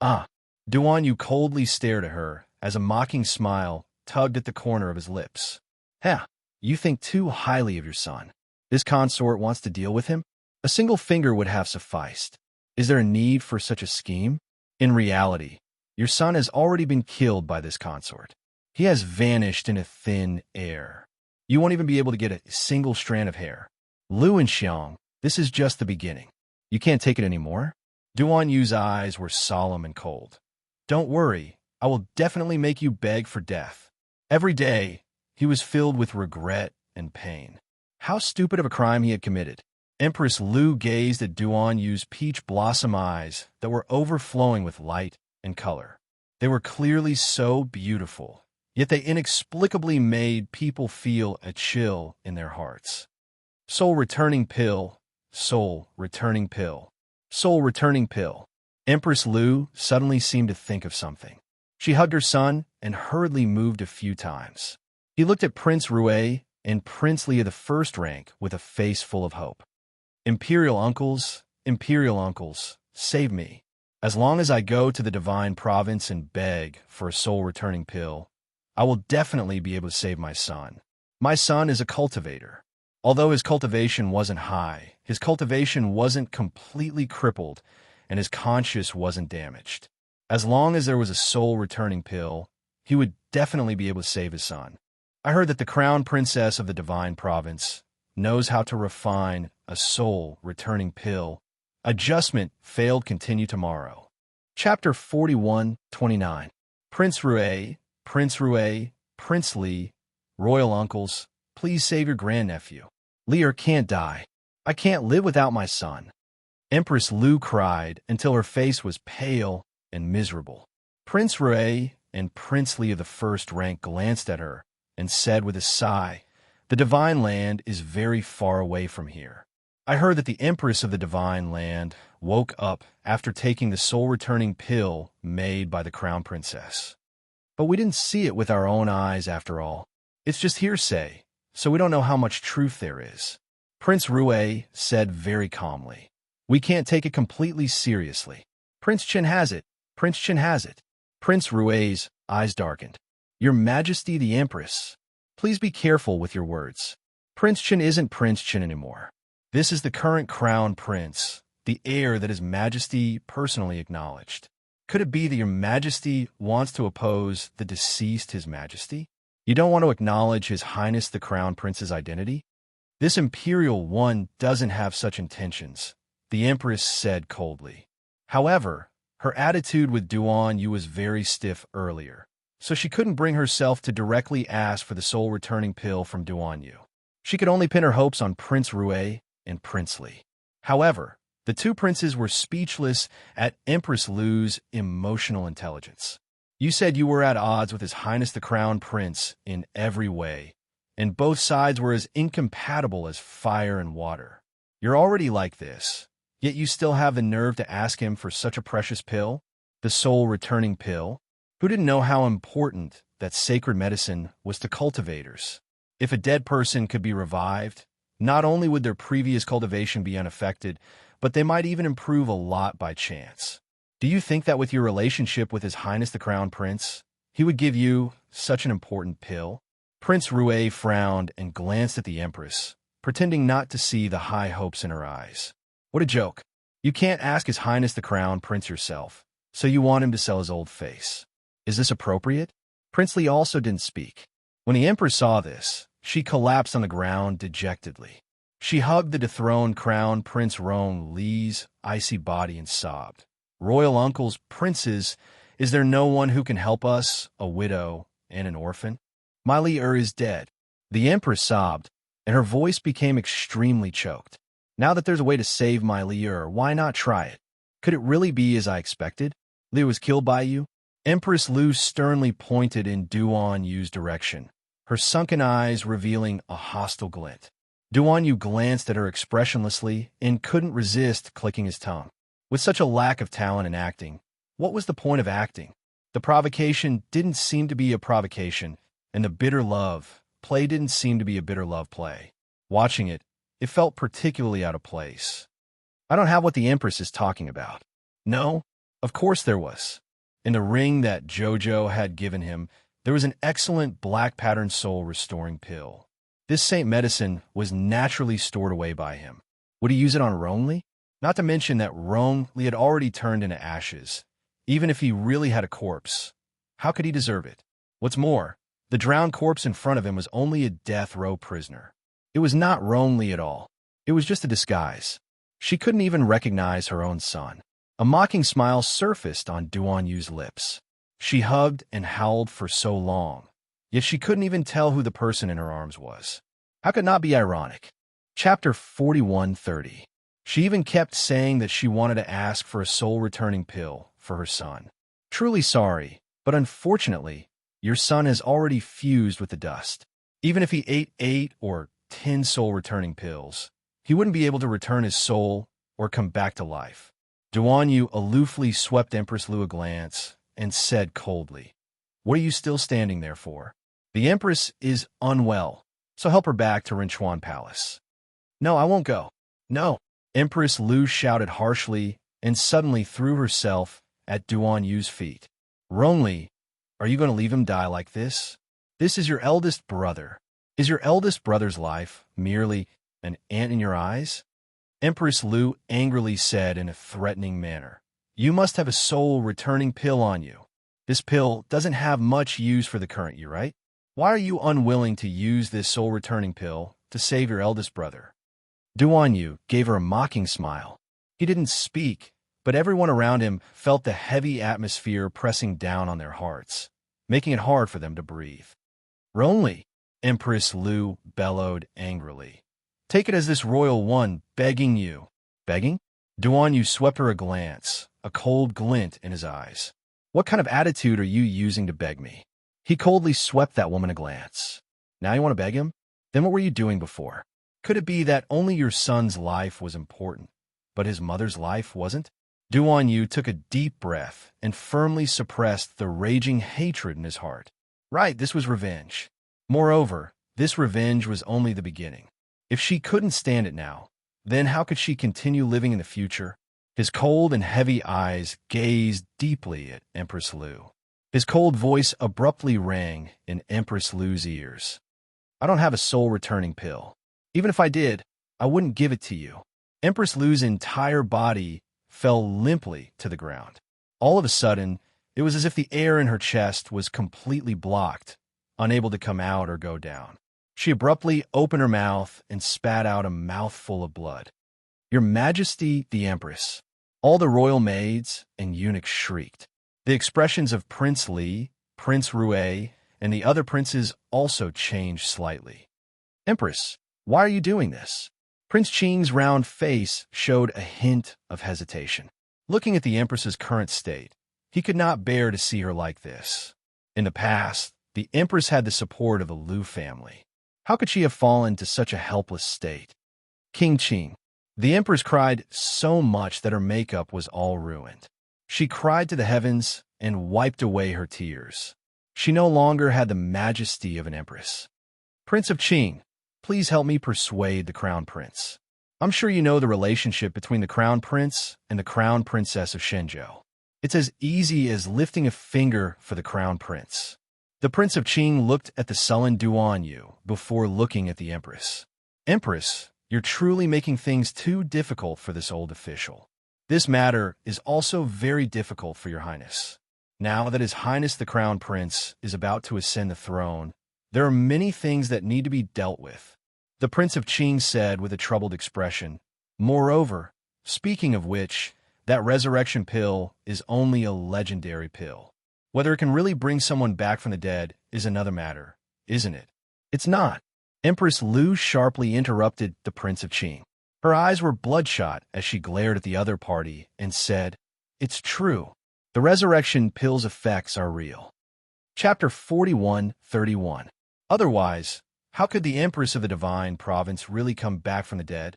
Duan Yu coldly stared at her as a mocking smile tugged at the corner of his lips. You think too highly of your son. This consort wants to deal with him? A single finger would have sufficed. Is there a need for such a scheme? In reality, your son has already been killed by this consort. He has vanished in a thin air. You won't even be able to get a single strand of hair. Lu and Xiang, this is just the beginning. You can't take it anymore? Duan Yu's eyes were solemn and cold. Don't worry, I will definitely make you beg for death. Every day, he was filled with regret and pain. How stupid of a crime he had committed. Empress Lu gazed at Duan Yu's peach blossom eyes that were overflowing with light and color. They were clearly so beautiful, yet they inexplicably made people feel a chill in their hearts. Soul returning pill, soul returning pill, soul returning pill. Empress Lu suddenly seemed to think of something. She hugged her son and hurriedly moved a few times. He looked at Prince Rue and Prince Li of the first rank with a face full of hope. Imperial uncles, save me. As long as I go to the divine province and beg for a soul-returning pill, I will definitely be able to save my son. My son is a cultivator. Although his cultivation wasn't high, his cultivation wasn't completely crippled, and his conscience wasn't damaged. As long as there was a soul-returning pill, he would definitely be able to save his son. I heard that the crown princess of the divine province knows how to refine a soul-returning pill. Adjustment failed. Continue tomorrow. Chapter 41:29. Prince Rue, Prince Li, royal uncles, please save your grandnephew. Lier can't die. I can't live without my son. Empress Lu cried until her face was pale and miserable. Prince Rue and Prince Li of the first rank glanced at her and said with a sigh, the divine land is very far away from here. I heard that the Empress of the divine land woke up after taking the soul-returning pill made by the crown princess. But we didn't see it with our own eyes after all. It's just hearsay, so we don't know how much truth there is. Prince Rue said very calmly. We can't take it completely seriously. Prince Chen has it. Prince Chen has it. Prince Rue's eyes darkened. Your Majesty the Empress, please be careful with your words. Prince Chen isn't Prince Chen anymore. This is the current crown prince, the heir that His Majesty personally acknowledged. Could it be that Your Majesty wants to oppose the deceased His Majesty? You don't want to acknowledge His Highness the Crown Prince's identity? This Imperial One doesn't have such intentions, the Empress said coldly. However, her attitude with Duan Yu was very stiff earlier, so she couldn't bring herself to directly ask for the soul-returning pill from Duan Yu. She could only pin her hopes on Prince Rue and Prince Li. However, the two princes were speechless at Empress Lu's emotional intelligence. You said you were at odds with His Highness the Crown Prince in every way, and both sides were as incompatible as fire and water. You're already like this, yet you still have the nerve to ask him for such a precious pill, the soul-returning pill? Who didn't know how important that sacred medicine was to cultivators? If a dead person could be revived, not only would their previous cultivation be unaffected, but they might even improve a lot by chance. Do you think that with your relationship with His Highness the Crown Prince, he would give you such an important pill? Prince Rue frowned and glanced at the Empress, pretending not to see the high hopes in her eyes. What a joke. You can't ask His Highness the Crown Prince yourself, so you want him to sell his old face. Is this appropriate? Prince Li also didn't speak. When the Empress saw this, she collapsed on the ground dejectedly. She hugged the dethroned Crown Prince Rong Li's icy body and sobbed. Royal uncles, princes, is there no one who can help us, a widow and an orphan? My Li is dead. The Empress sobbed, and her voice became extremely choked. Now that there's a way to save my Li, why not try it? Could it really be as I expected? Li was killed by you? Empress Lu sternly pointed in Duan Yu's direction, her sunken eyes revealing a hostile glint. Duan Yu glanced at her expressionlessly and couldn't resist clicking his tongue. With such a lack of talent in acting, what was the point of acting? The provocation didn't seem to be a provocation, and the bitter love play didn't seem to be a bitter love play. Watching it, it felt particularly out of place. I don't have what the Empress is talking about. No, of course there was. In the ring that Jojo had given him, there was an excellent black pattern soul restoring pill. This saint medicine was naturally stored away by him. Would he use it on Rong Li? Not to mention that Rong Li had already turned into ashes. Even if he really had a corpse, how could he deserve it? What's more, the drowned corpse in front of him was only a death row prisoner. It was not Rong Li at all. It was just a disguise. She couldn't even recognize her own son. A mocking smile surfaced on Duan Yu's lips. She hugged and howled for so long, yet she couldn't even tell who the person in her arms was. How could it not be ironic? Chapter 41:30. She even kept saying that she wanted to ask for a soul-returning pill for her son. Truly sorry, but unfortunately, your son has already fused with the dust. Even if he ate 8 or 10 soul-returning pills, he wouldn't be able to return his soul or come back to life. Duan Yu aloofly swept Empress Lu a glance and said coldly, "What are you still standing there for? The Empress is unwell, so help her back to Rinchuan Palace." "No, I won't go. No." Empress Lu shouted harshly and suddenly threw herself at Duan Yu's feet. "Rong Li, are you going to leave him die like this? This is your eldest brother. Is your eldest brother's life merely an ant in your eyes?" Empress Lu angrily said in a threatening manner, "You must have a soul-returning pill on you. This pill doesn't have much use for the current year, right? Why are you unwilling to use this soul-returning pill to save your eldest brother?" Duan Yu gave her a mocking smile. He didn't speak, but everyone around him felt the heavy atmosphere pressing down on their hearts, making it hard for them to breathe. "Rong Li," Empress Lu bellowed angrily. "Take it as this royal one begging you." "Begging?" Duan Yu swept her a glance, a cold glint in his eyes. "What kind of attitude are you using to beg me?" He coldly swept that woman a glance. "Now you want to beg him? Then what were you doing before? Could it be that only your son's life was important, but his mother's life wasn't?" Duan Yu took a deep breath and firmly suppressed the raging hatred in his heart. Right, this was revenge. Moreover, this revenge was only the beginning. If she couldn't stand it now, then how could she continue living in the future? His cold and heavy eyes gazed deeply at Empress Lu. His cold voice abruptly rang in Empress Lu's ears. I don't have a soul-returning pill. Even if I did, I wouldn't give it to you. Empress Lu's entire body fell limply to the ground. All of a sudden, it was as if the air in her chest was completely blocked, unable to come out or go down. She abruptly opened her mouth and spat out a mouthful of blood. Your Majesty, the Empress. All the royal maids and eunuchs shrieked. The expressions of Prince Li, Prince Rue, and the other princes also changed slightly. Empress, why are you doing this? Prince Qing's round face showed a hint of hesitation. Looking at the Empress's current state, he could not bear to see her like this. In the past, the Empress had the support of the Lu family. How could she have fallen to such a helpless state? King Qing. The Empress cried so much that her makeup was all ruined. She cried to the heavens and wiped away her tears. She no longer had the majesty of an empress. Prince of Qing, please help me persuade the Crown Prince. I'm sure you know the relationship between the Crown Prince and the Crown Princess of Shenzhou. It's as easy as lifting a finger for the Crown Prince. The Prince of Qing looked at the sullen Duan Yu before looking at the Empress. Empress, you're truly making things too difficult for this old official. This matter is also very difficult for your Highness. Now that His Highness the Crown Prince is about to ascend the throne, there are many things that need to be dealt with. The Prince of Qing said with a troubled expression. Moreover, speaking of which, that resurrection pill is only a legendary pill. Whether it can really bring someone back from the dead is another matter, isn't it? It's not. Empress Lu sharply interrupted the Prince of Qing. Her eyes were bloodshot as she glared at the other party and said, It's true. The resurrection pill's effects are real. Chapter 41:31. Otherwise, how could the Empress of the Divine Province really come back from the dead?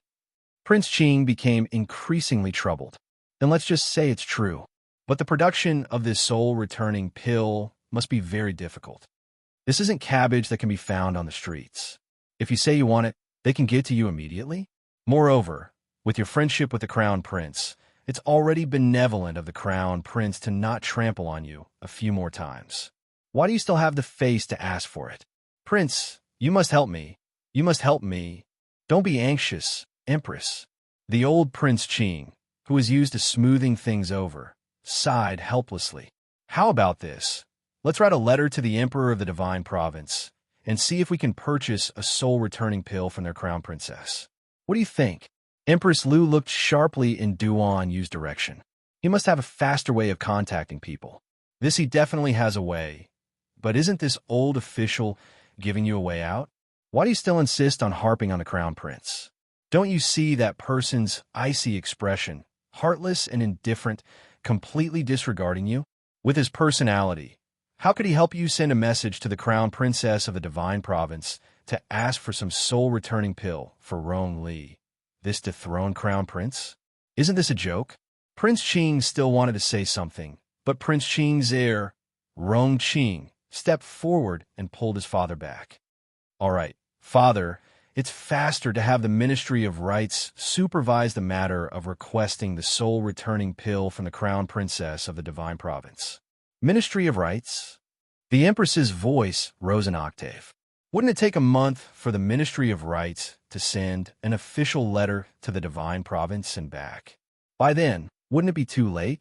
Prince Qing became increasingly troubled. Then let's just say it's true. But the production of this soul-returning pill must be very difficult. This isn't cabbage that can be found on the streets. If you say you want it, they can give it to you immediately. Moreover, with your friendship with the Crown Prince, it's already benevolent of the Crown Prince to not trample on you a few more times. Why do you still have the face to ask for it? Prince, you must help me. You must help me. Don't be anxious, Empress. The old Prince Qing, who was used to smoothing things over, sighed helplessly. How about this? Let's write a letter to the Emperor of the Divine Province and see if we can purchase a soul-returning pill from their Crown Princess. What do you think? Empress Lu looked sharply in Duan Yu's direction. He must have a faster way of contacting people. This he definitely has a way. But isn't this old official giving you a way out? Why do you still insist on harping on the Crown Prince? Don't you see that person's icy expression, heartless and indifferent, completely disregarding you? With his personality, how could he help you send a message to the Crown Princess of the Divine Province to ask for some soul-returning pill for Rong Li, this dethroned Crown Prince? Isn't this a joke? Prince Qing still wanted to say something, but Prince Qing's heir, Rong Qing, stepped forward and pulled his father back. All right, father, it's faster to have the Ministry of Rites supervise the matter of requesting the soul-returning pill from the Crown Princess of the Divine Province. Ministry of Rites? The Empress's voice rose an octave. Wouldn't it take a month for the Ministry of Rites to send an official letter to the Divine Province and back? By then, wouldn't it be too late?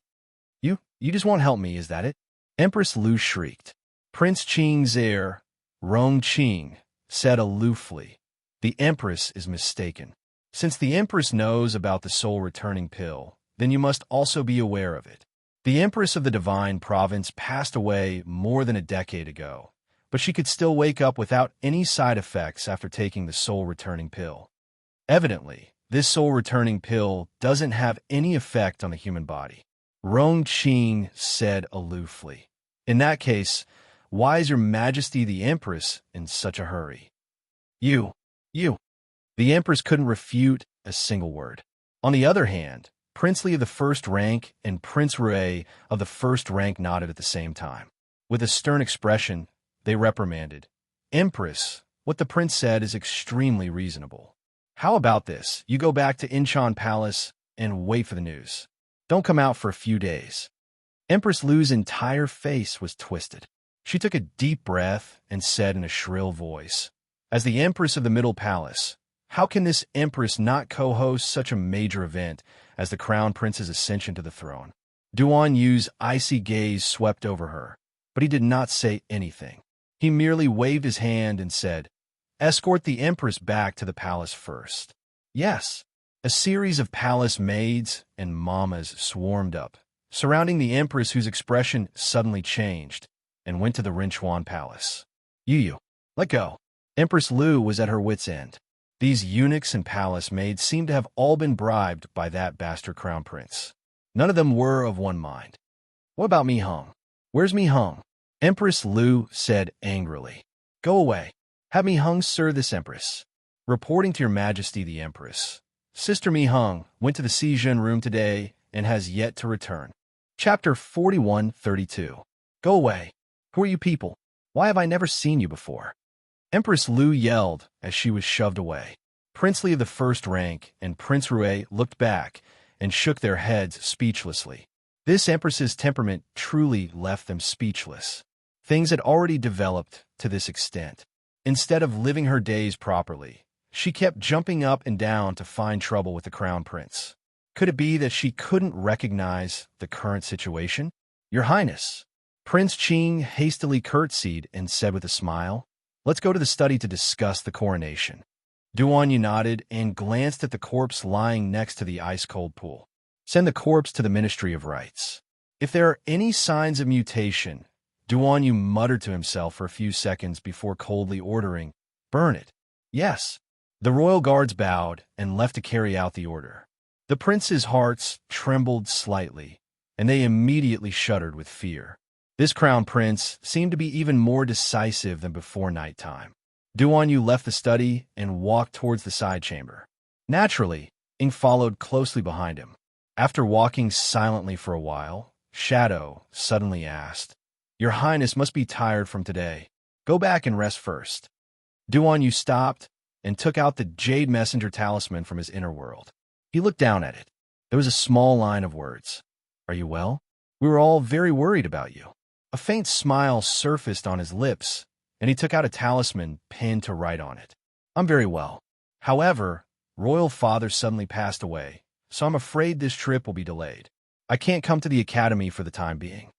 You just won't help me, is that it? Empress Lu shrieked. Prince Qing's heir, Rong Qing, said aloofly, The Empress is mistaken. Since the Empress knows about the soul-returning pill, then you must also be aware of it. The Empress of the Divine Province passed away more than a decade ago, but she could still wake up without any side effects after taking the soul-returning pill. Evidently, this soul-returning pill doesn't have any effect on the human body. Rong Qing said aloofly. In that case, why is Your Majesty the Empress in such a hurry? You. The Empress couldn't refute a single word. On the other hand, Prince Li of the first rank and Prince Rue of the first rank nodded at the same time. With a stern expression, they reprimanded, Empress, what the prince said is extremely reasonable. How about this? You go back to Incheon Palace and wait for the news. Don't come out for a few days. Empress Lu's entire face was twisted. She took a deep breath and said in a shrill voice, "As the Empress of the Middle Palace, how can this Empress not co-host such a major event as the Crown Prince's ascension to the throne?" Duan Yu's icy gaze swept over her, but he did not say anything. He merely waved his hand and said, "Escort the Empress back to the palace first." Yes. A series of palace maids and mamas swarmed up, surrounding the Empress, whose expression suddenly changed, and went to the Rinchuan Palace. Yu, let go. Empress Lu was at her wits' end. These eunuchs and palace maids seemed to have all been bribed by that bastard crown prince. None of them were of one mind. What about Mi Hung? Where's Mi Hung? Empress Lu said angrily. Go away. Have Mi Hung serve this Empress. Reporting to your Majesty the Empress. Sister Mi Hung went to the Sijun room today and has yet to return. Chapter 41:32. Go away. Who are you people? Why have I never seen you before? Empress Lu yelled as she was shoved away. Prince Li of the first rank and Prince Rue looked back and shook their heads speechlessly. This Empress's temperament truly left them speechless. Things had already developed to this extent. Instead of living her days properly, she kept jumping up and down to find trouble with the Crown Prince. Could it be that she couldn't recognize the current situation? Your Highness. Prince Qing hastily curtsied and said with a smile, Let's go to the study to discuss the coronation. Duan Yu nodded and glanced at the corpse lying next to the ice-cold pool. Send the corpse to the Ministry of Rites. If there are any signs of mutation, Duan Yu muttered to himself for a few seconds before coldly ordering, Burn it. Yes. The royal guards bowed and left to carry out the order. The prince's hearts trembled slightly, and they immediately shuddered with fear. This crown prince seemed to be even more decisive than before nighttime. Duan Yu left the study and walked towards the side chamber. Naturally, Ing followed closely behind him. After walking silently for a while, Shadow suddenly asked, Your Highness must be tired from today. Go back and rest first. Duan Yu stopped and took out the Jade Messenger talisman from his inner world. He looked down at it. There was a small line of words. Are you well? We were all very worried about you. A faint smile surfaced on his lips, and he took out a talisman pinned to write on it. I'm very well. However, Royal Father suddenly passed away, so I'm afraid this trip will be delayed. I can't come to the Academy for the time being.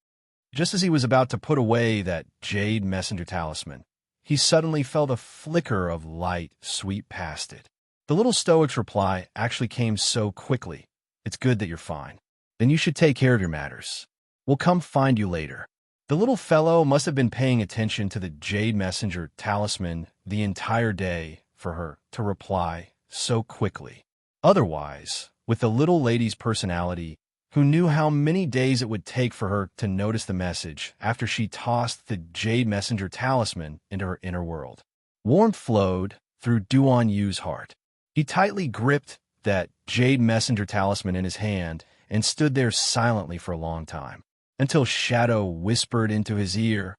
Just as he was about to put away that Jade Messenger talisman, he suddenly felt a flicker of light sweep past it. The little stoic's reply actually came so quickly. It's good that you're fine. Then you should take care of your matters. We'll come find you later. The little fellow must have been paying attention to the Jade Messenger talisman the entire day for her to reply so quickly. Otherwise, with the little lady's personality, who knew how many days it would take for her to notice the message after she tossed the Jade Messenger talisman into her inner world. Warmth flowed through Duan Yu's heart. He tightly gripped that Jade Messenger talisman in his hand and stood there silently for a long time, until Shadow whispered into his ear,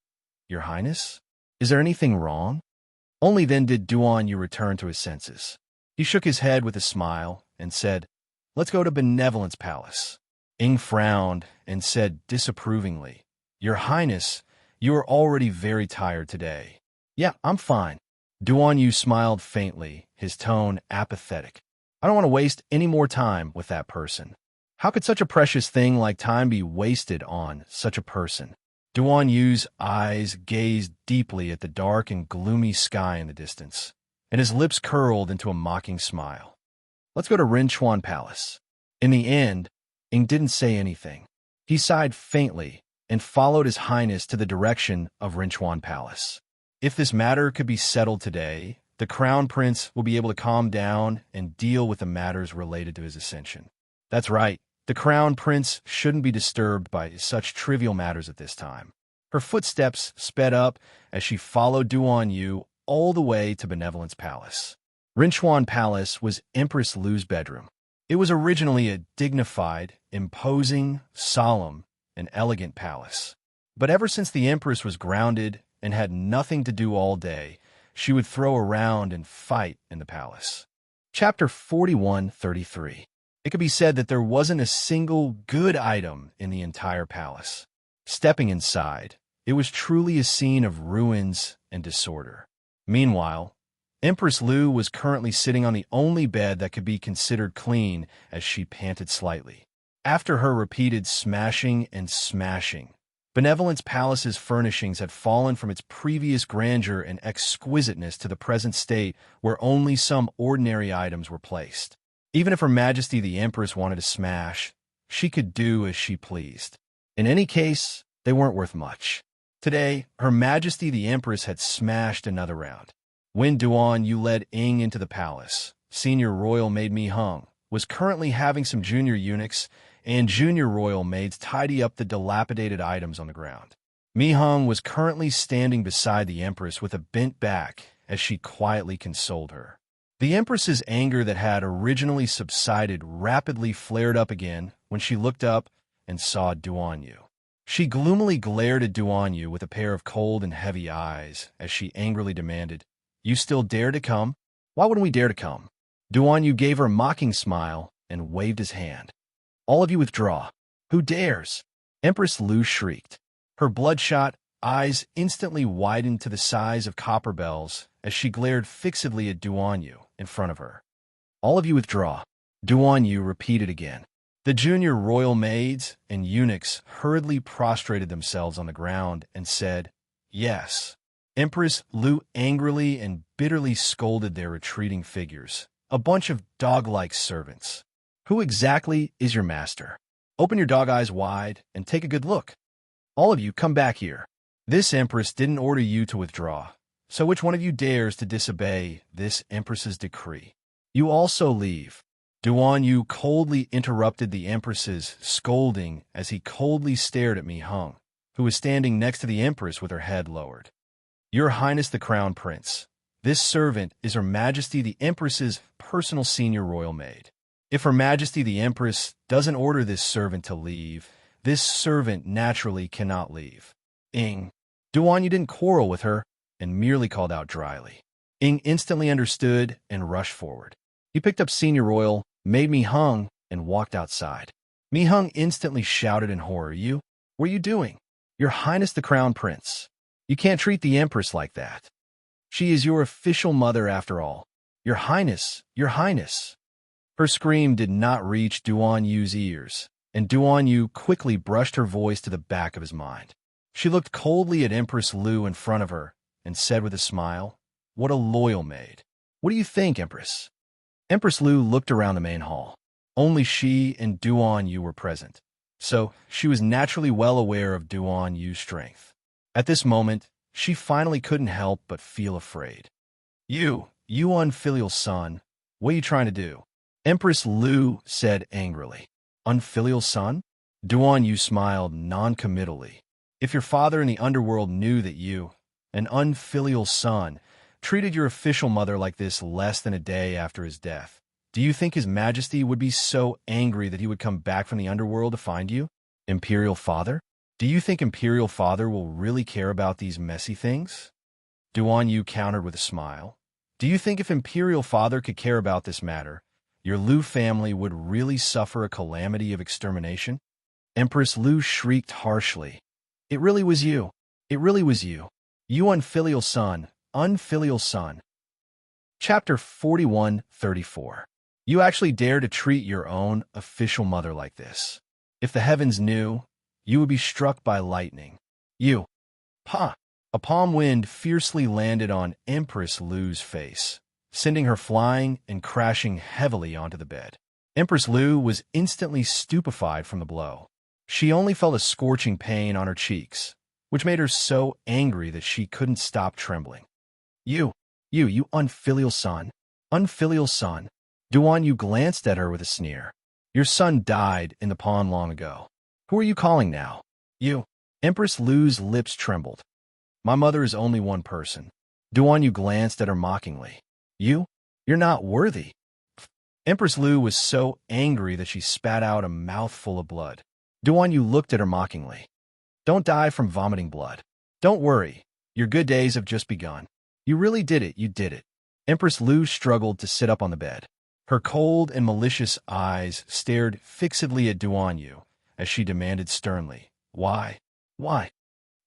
Your Highness, is there anything wrong? Only then did Duan Yu return to his senses. He shook his head with a smile and said, Let's go to Benevolence Palace. Ing frowned and said disapprovingly, Your Highness, you are already very tired today. Yeah, I'm fine. Duan Yu smiled faintly, his tone apathetic. I don't want to waste any more time with that person. How could such a precious thing like time be wasted on such a person? Duan Yu's eyes gazed deeply at the dark and gloomy sky in the distance, and his lips curled into a mocking smile. Let's go to Rinchuan Palace. In the end, Ing didn't say anything. He sighed faintly and followed His Highness to the direction of Rinchuan Palace. If this matter could be settled today, the Crown Prince will be able to calm down and deal with the matters related to his ascension. That's right, the Crown Prince shouldn't be disturbed by such trivial matters at this time. Her footsteps sped up as she followed Duan Yu all the way to Benevolence Palace. Rinchuan Palace was Empress Lu's bedroom. It was originally a dignified, imposing, solemn, and elegant palace. But ever since the Empress was grounded and had nothing to do all day, she would throw around and fight in the palace. Chapter 41:33. It could be said that there wasn't a single good item in the entire palace. Stepping inside, it was truly a scene of ruins and disorder. Meanwhile, Empress Lu was currently sitting on the only bed that could be considered clean as she panted slightly. After her repeated smashing and smashing, Benevolence Palace's furnishings had fallen from its previous grandeur and exquisiteness to the present state where only some ordinary items were placed. Even if Her Majesty the Empress wanted to smash, she could do as she pleased. In any case, they weren't worth much. Today, Her Majesty the Empress had smashed another round. When Duan Yu led Ying into the palace, Senior Royal Maid Mi Hung was currently having some junior eunuchs and junior royal maids tidy up the dilapidated items on the ground. Mi Hung was currently standing beside the Empress with a bent back as she quietly consoled her. The Empress's anger that had originally subsided rapidly flared up again when she looked up and saw Duan Yu. She gloomily glared at Duan Yu with a pair of cold and heavy eyes as she angrily demanded, "You still dare to come? Why wouldn't we dare to come?" Duan Yu gave her a mocking smile and waved his hand. "All of you withdraw. Who dares?" Empress Lu shrieked. Her bloodshot eyes instantly widened to the size of copper bells as she glared fixedly at Duan Yu in front of her. "All of you withdraw," Duan Yu repeated again. The junior royal maids and eunuchs hurriedly prostrated themselves on the ground and said, "Yes." Empress Lu angrily and bitterly scolded their retreating figures, a bunch of dog-like servants. "Who exactly is your master? Open your dog eyes wide and take a good look. All of you come back here. This empress didn't order you to withdraw, so which one of you dares to disobey this empress's decree? You also leave." Duan Yu coldly interrupted the empress's scolding as he coldly stared at Mi Hung, who was standing next to the empress with her head lowered. "Your Highness the Crown Prince, this servant is Her Majesty the Empress's personal senior royal maid. If Her Majesty the Empress doesn't order this servant to leave, this servant naturally cannot leave." "Ing." Duan Yu didn't quarrel with her and merely called out dryly. Ing instantly understood and rushed forward. He picked up Senior Royal Maid Mi Hung and walked outside. Mi Hung instantly shouted in horror, What are you doing? Your Highness the Crown Prince. You can't treat the Empress like that. She is your official mother after all. Your Highness, Your Highness." Her scream did not reach Duan Yu's ears, and Duan Yu quickly brushed her voice to the back of his mind. She looked coldly at Empress Lu in front of her and said with a smile, "What a loyal maid. What do you think, Empress?" Empress Lu looked around the main hall. Only she and Duan Yu were present, so she was naturally well aware of Duan Yu's strength. At this moment, she finally couldn't help but feel afraid. You unfilial son, what are you trying to do?" Empress Lu said angrily. "Unfilial son?" Duan Yu smiled non-committally. "If your father in the underworld knew that you, an unfilial son, treated your official mother like this less than a day after his death, do you think His Majesty would be so angry that he would come back from the underworld to find you? Imperial Father? Do you think Imperial Father will really care about these messy things?" Duan Yu countered with a smile. "Do you think if Imperial Father could care about this matter, your Lu family would really suffer a calamity of extermination?" Empress Lu shrieked harshly. "It really was you. It really was you. You unfilial son. Unfilial son." Chapter 41:34. You actually dare to treat your own official mother like this. If the heavens knew, you would be struck by lightning. You. Pa! A palm wind fiercely landed on Empress Lu's face, sending her flying and crashing heavily onto the bed. Empress Lu was instantly stupefied from the blow. She only felt a scorching pain on her cheeks, which made her so angry that she couldn't stop trembling. You unfilial son. Unfilial son." Duan Yu glanced at her with a sneer. "Your son died in the pond long ago. Who are you calling now? You." Empress Lu's lips trembled. "My mother is only one person." Duan Yu glanced at her mockingly. You're not worthy." Empress Lu was so angry that she spat out a mouthful of blood. Duan Yu looked at her mockingly. "Don't die from vomiting blood. Don't worry, your good days have just begun." You really did it, you did it. Empress Lu struggled to sit up on the bed. Her cold and malicious eyes stared fixedly at Duan Yu as she demanded sternly, Why? Why?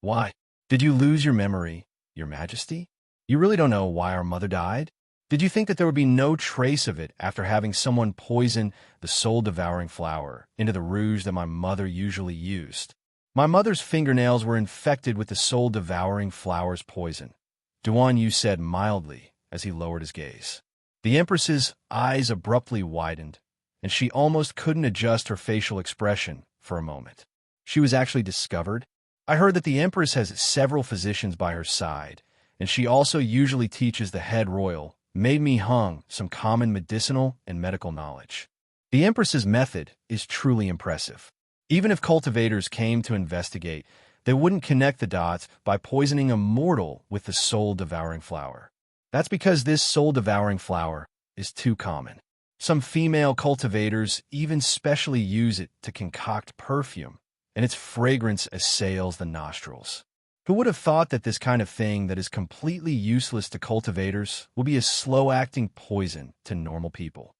Why? Did you lose your memory, Your Majesty? You really don't know why our mother died? Did you think that there would be no trace of it after having someone poison the soul-devouring flower into the rouge that my mother usually used? My mother's fingernails were infected with the soul-devouring flower's poison, Duan Yu said mildly as he lowered his gaze. The Empress's eyes abruptly widened, and she almost couldn't adjust her facial expression for a moment. She was actually discovered? I heard that the Empress has several physicians by her side, and she also usually teaches the head royal, Made Me Hung, some common medicinal and medical knowledge. The Empress's method is truly impressive. Even if cultivators came to investigate, they wouldn't connect the dots by poisoning a mortal with the soul-devouring flower. That's because this soul-devouring flower is too common. Some female cultivators even specially use it to concoct perfume, and its fragrance assails the nostrils. Who would have thought that this kind of thing that is completely useless to cultivators will be a slow-acting poison to normal people?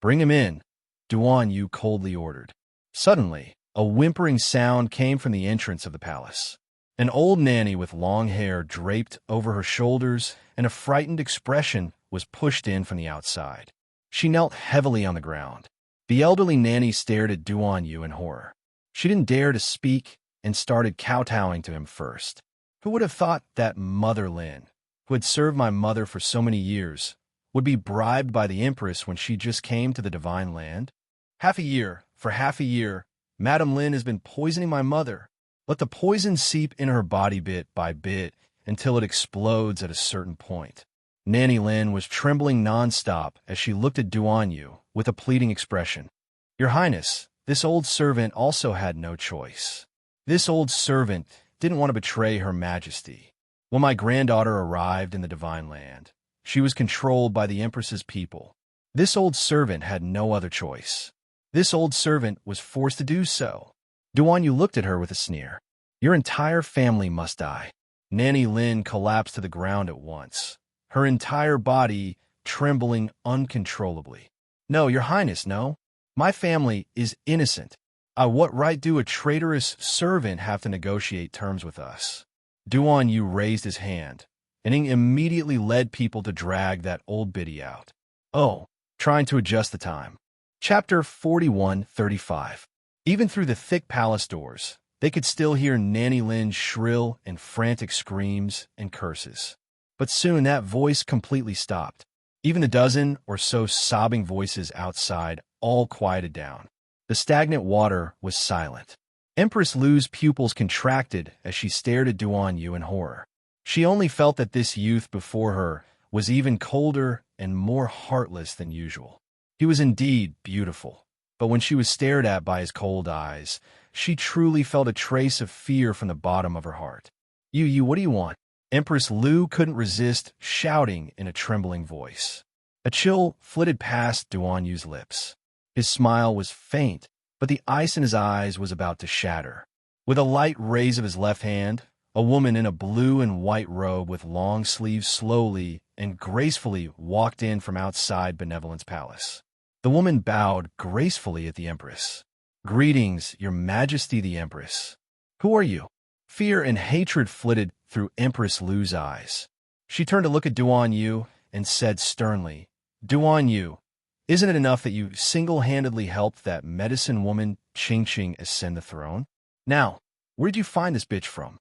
Bring him in, Duan Yu coldly ordered. Suddenly, a whimpering sound came from the entrance of the palace. An old nanny with long hair draped over her shoulders and a frightened expression was pushed in from the outside. She knelt heavily on the ground. The elderly nanny stared at Duan Yu in horror. She didn't dare to speak and started kowtowing to him first. Who would have thought that Mother Lin, who had served my mother for so many years, would be bribed by the Empress when she just came to the Divine Land? For half a year, Madame Lin has been poisoning my mother. Let the poison seep in her body bit by bit until it explodes at a certain point. Nanny Lin was trembling nonstop as she looked at Duan Yu with a pleading expression. Your Highness, this old servant also had no choice. This old servant didn't want to betray Her Majesty. When my granddaughter arrived in the Divine Land, she was controlled by the Empress's people. This old servant had no other choice. This old servant was forced to do so. Duan Yu looked at her with a sneer. Your entire family must die. Nanny Lin collapsed to the ground at once, her entire body trembling uncontrollably. No, Your Highness, no. My family is innocent. What right do a traitorous servant have to negotiate terms with us? Duan Yu raised his hand, and he immediately led people to drag that old biddy out. Oh, trying to adjust the time. Chapter 41:35. Even through the thick palace doors, they could still hear Nanny Lin's shrill and frantic screams and curses. But soon that voice completely stopped. Even a dozen or so sobbing voices outside all quieted down. The stagnant water was silent. Empress Lu's pupils contracted as she stared at Duan Yu in horror. She only felt that this youth before her was even colder and more heartless than usual. He was indeed beautiful, but when she was stared at by his cold eyes, she truly felt a trace of fear from the bottom of her heart. You, what do you want? Empress Lu couldn't resist shouting in a trembling voice. A chill flitted past Duan Yu's lips. His smile was faint, but the ice in his eyes was about to shatter. With a light raise of his left hand, a woman in a blue and white robe with long sleeves slowly and gracefully walked in from outside Benevolence Palace. The woman bowed gracefully at the Empress. Greetings, Your Majesty the Empress. Who are you? Fear and hatred flitted through Empress Lu's eyes. She turned to look at Duan Yu and said sternly, Duan Yu, isn't it enough that you single-handedly helped that medicine woman Qing ascend the throne? Now, where did you find this bitch from?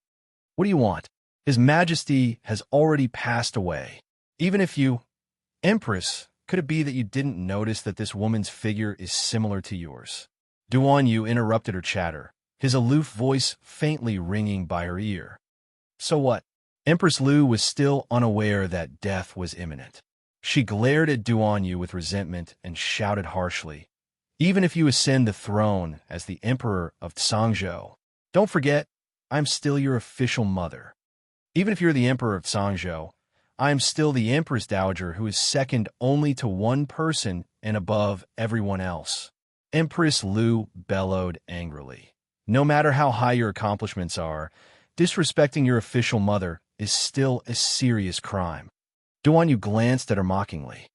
What do you want? His Majesty has already passed away. Even if you... Empress, could it be that you didn't notice that this woman's figure is similar to yours? Duan Yu interrupted her chatter, his aloof voice faintly ringing by her ear. So what? Empress Lu was still unaware that death was imminent. She glared at Duan Yu with resentment and shouted harshly, Even if you ascend the throne as the Emperor of Tsangzhou, don't forget, I am still your official mother. Even if you're the Emperor of Tsangzhou, I am still the Empress Dowager who is second only to one person and above everyone else. Empress Lu bellowed angrily. No matter how high your accomplishments are, disrespecting your official mother is still a serious crime. Duanyu glanced at her mockingly.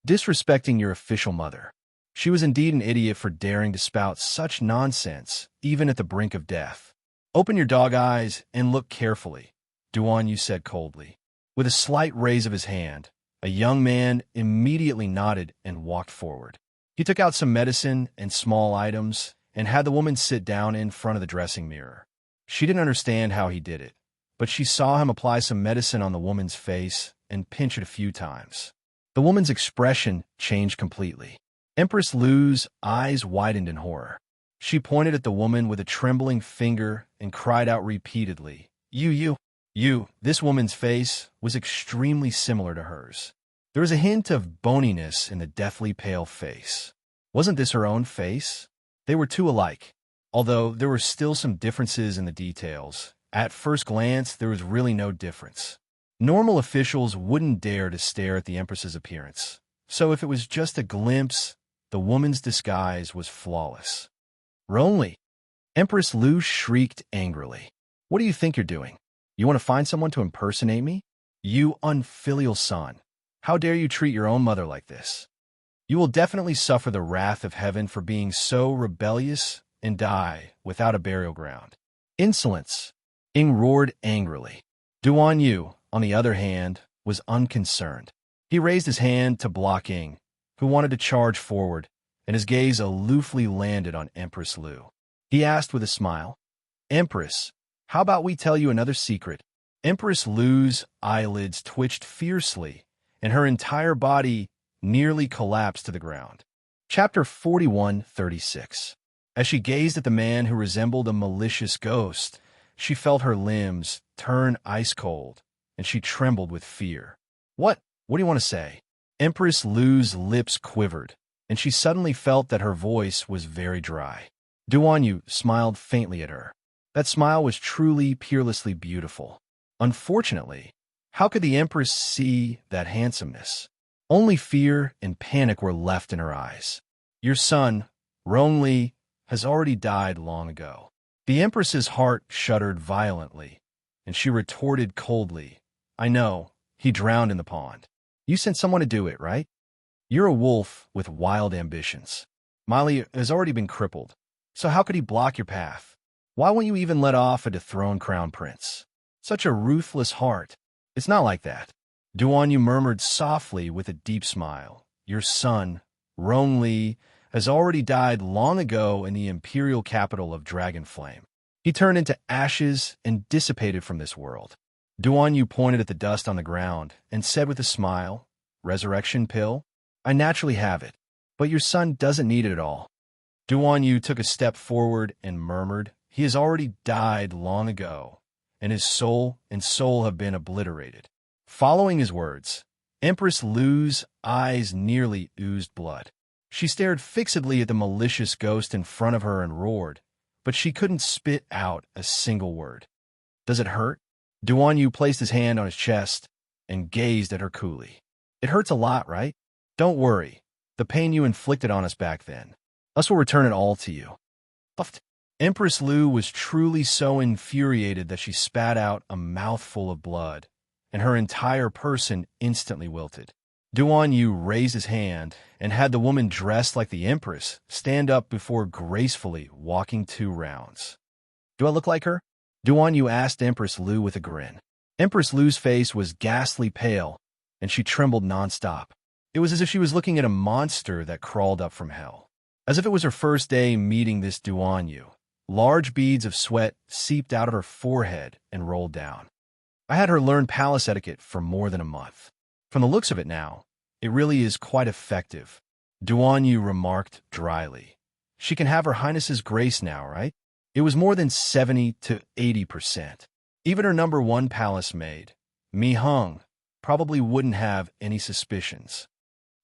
Disrespecting your official mother. She was indeed an idiot for daring to spout such nonsense, even at the brink of death. Open your dog eyes and look carefully, Duanyu said coldly. With a slight raise of his hand, a young man immediately nodded and walked forward. He took out some medicine and small items and had the woman sit down in front of the dressing mirror. She didn't understand how he did it, but she saw him apply some medicine on the woman's face and pinch it a few times. The woman's expression changed completely. Empress Lu's eyes widened in horror. She pointed at the woman with a trembling finger and cried out repeatedly, You. This woman's face was extremely similar to hers. There was a hint of boniness in the deathly pale face. Wasn't this her own face? They were too alike, although there were still some differences in the details. At first glance, there was really no difference. Normal officials wouldn't dare to stare at the Empress's appearance, so if it was just a glimpse, the woman's disguise was flawless. Ronly! Empress Lu shrieked angrily. What do you think you're doing? You want to find someone to impersonate me? You unfilial son! How dare you treat your own mother like this? You will definitely suffer the wrath of heaven for being so rebellious and die without a burial ground. Insolence! Ing roared angrily. Duanyu, on the other hand, was unconcerned. He raised his hand to block Ing, who wanted to charge forward, and his gaze aloofly landed on Empress Lu. He asked with a smile, Empress, how about we tell you another secret? Empress Lu's eyelids twitched fiercely, and her entire body nearly collapsed to the ground. Chapter 41:36. As she gazed at the man who resembled a malicious ghost, she felt her limbs turn ice cold, and she trembled with fear. What do you want to say? Empress Lu's lips quivered, and she suddenly felt that her voice was very dry. Duanyu smiled faintly at her. That smile was truly, peerlessly beautiful. Unfortunately, how could the Empress see that handsomeness? Only fear and panic were left in her eyes. Your son, Rongli, has already died long ago. The Empress's heart shuddered violently, and she retorted coldly, I know, he drowned in the pond. You sent someone to do it, right? You're a wolf with wild ambitions. Mali has already been crippled, so how could he block your path? Why won't you even let off a dethroned crown prince? Such a ruthless heart. It's not like that. Duanyu murmured softly with a deep smile. Your son, Rongli, has already died long ago in the imperial capital of Dragonflame. He turned into ashes and dissipated from this world. Duanyu pointed at the dust on the ground and said with a smile, Resurrection pill? I naturally have it, but your son doesn't need it at all. Duanyu took a step forward and murmured, He has already died long ago, and his soul have been obliterated. Following his words, Empress Lu's eyes nearly oozed blood. She stared fixedly at the malicious ghost in front of her and roared, but she couldn't spit out a single word. Does it hurt? Duanyu placed his hand on his chest and gazed at her coolly. It hurts a lot, right? Don't worry. The pain you inflicted on us back then. Us will return it all to you. Puffed. Empress Lu was truly so infuriated that she spat out a mouthful of blood, and her entire person instantly wilted. Duanyu raised his hand and had the woman dressed like the Empress stand up before gracefully walking 2 rounds. Do I look like her? Duanyu asked Empress Lu with a grin. Empress Lu's face was ghastly pale, and she trembled nonstop. It was as if she was looking at a monster that crawled up from hell. As if it was her first day meeting this Duanyu, large beads of sweat seeped out of her forehead and rolled down. I had her learn palace etiquette for more than a month. From the looks of it now, it really is quite effective, Duanyu remarked dryly. She can have Her Highness's grace now, right? It was more than 70 to 80%. Even her number 1 palace maid, Mi Hung, probably wouldn't have any suspicions.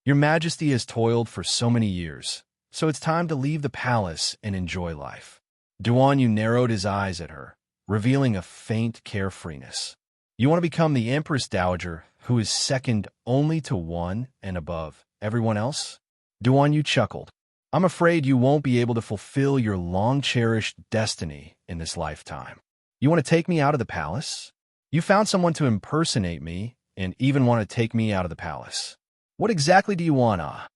Your Majesty has toiled for so many years, so it's time to leave the palace and enjoy life. Duanyu narrowed his eyes at her, revealing a faint carefreeness. You want to become the Empress Dowager who is second only to one and above everyone else? Duanyu chuckled. I'm afraid you won't be able to fulfill your long-cherished destiny in this lifetime. You want to take me out of the palace? You found someone to impersonate me, and even want to take me out of the palace. What exactly do you want, ah?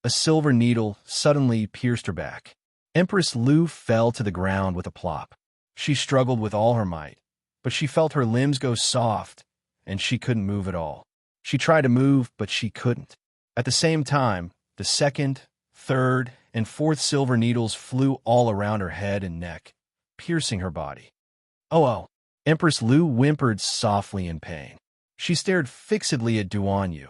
A silver needle suddenly pierced her back. Empress Lu fell to the ground with a plop. She struggled with all her might, but she felt her limbs go soft, and she couldn't move at all. She tried to move, but she couldn't. At the same time, the second, third, and fourth silver needles flew all around her head and neck, piercing her body. Oh! Empress Lu whimpered softly in pain. She stared fixedly at Duan Yu,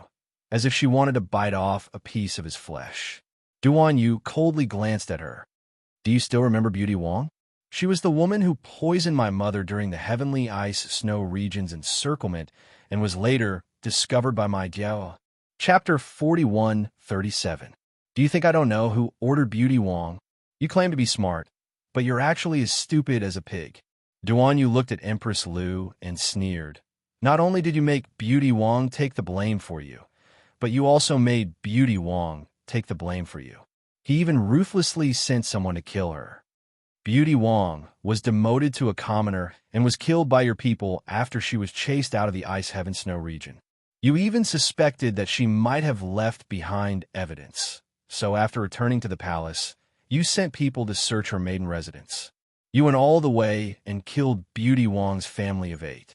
as if she wanted to bite off a piece of his flesh. Duan Yu coldly glanced at her. Do you still remember Beauty Wong? She was the woman who poisoned my mother during the Heavenly Ice Snow Region's encirclement and was later discovered by my Diao. Chapter 41:37. Do you think I don't know who ordered Beauty Wong? You claim to be smart, but you're actually as stupid as a pig. Duan Yu looked at Empress Lu and sneered. Not only did you make Beauty Wong take the blame for you, but you also made Beauty Wong take the blame for you. He even ruthlessly sent someone to kill her. Beauty Wong was demoted to a commoner and was killed by your people after she was chased out of the Ice Heaven Snow region. You even suspected that she might have left behind evidence. So after returning to the palace, you sent people to search her maiden residence. You went all the way and killed Beauty Wong's family of 8.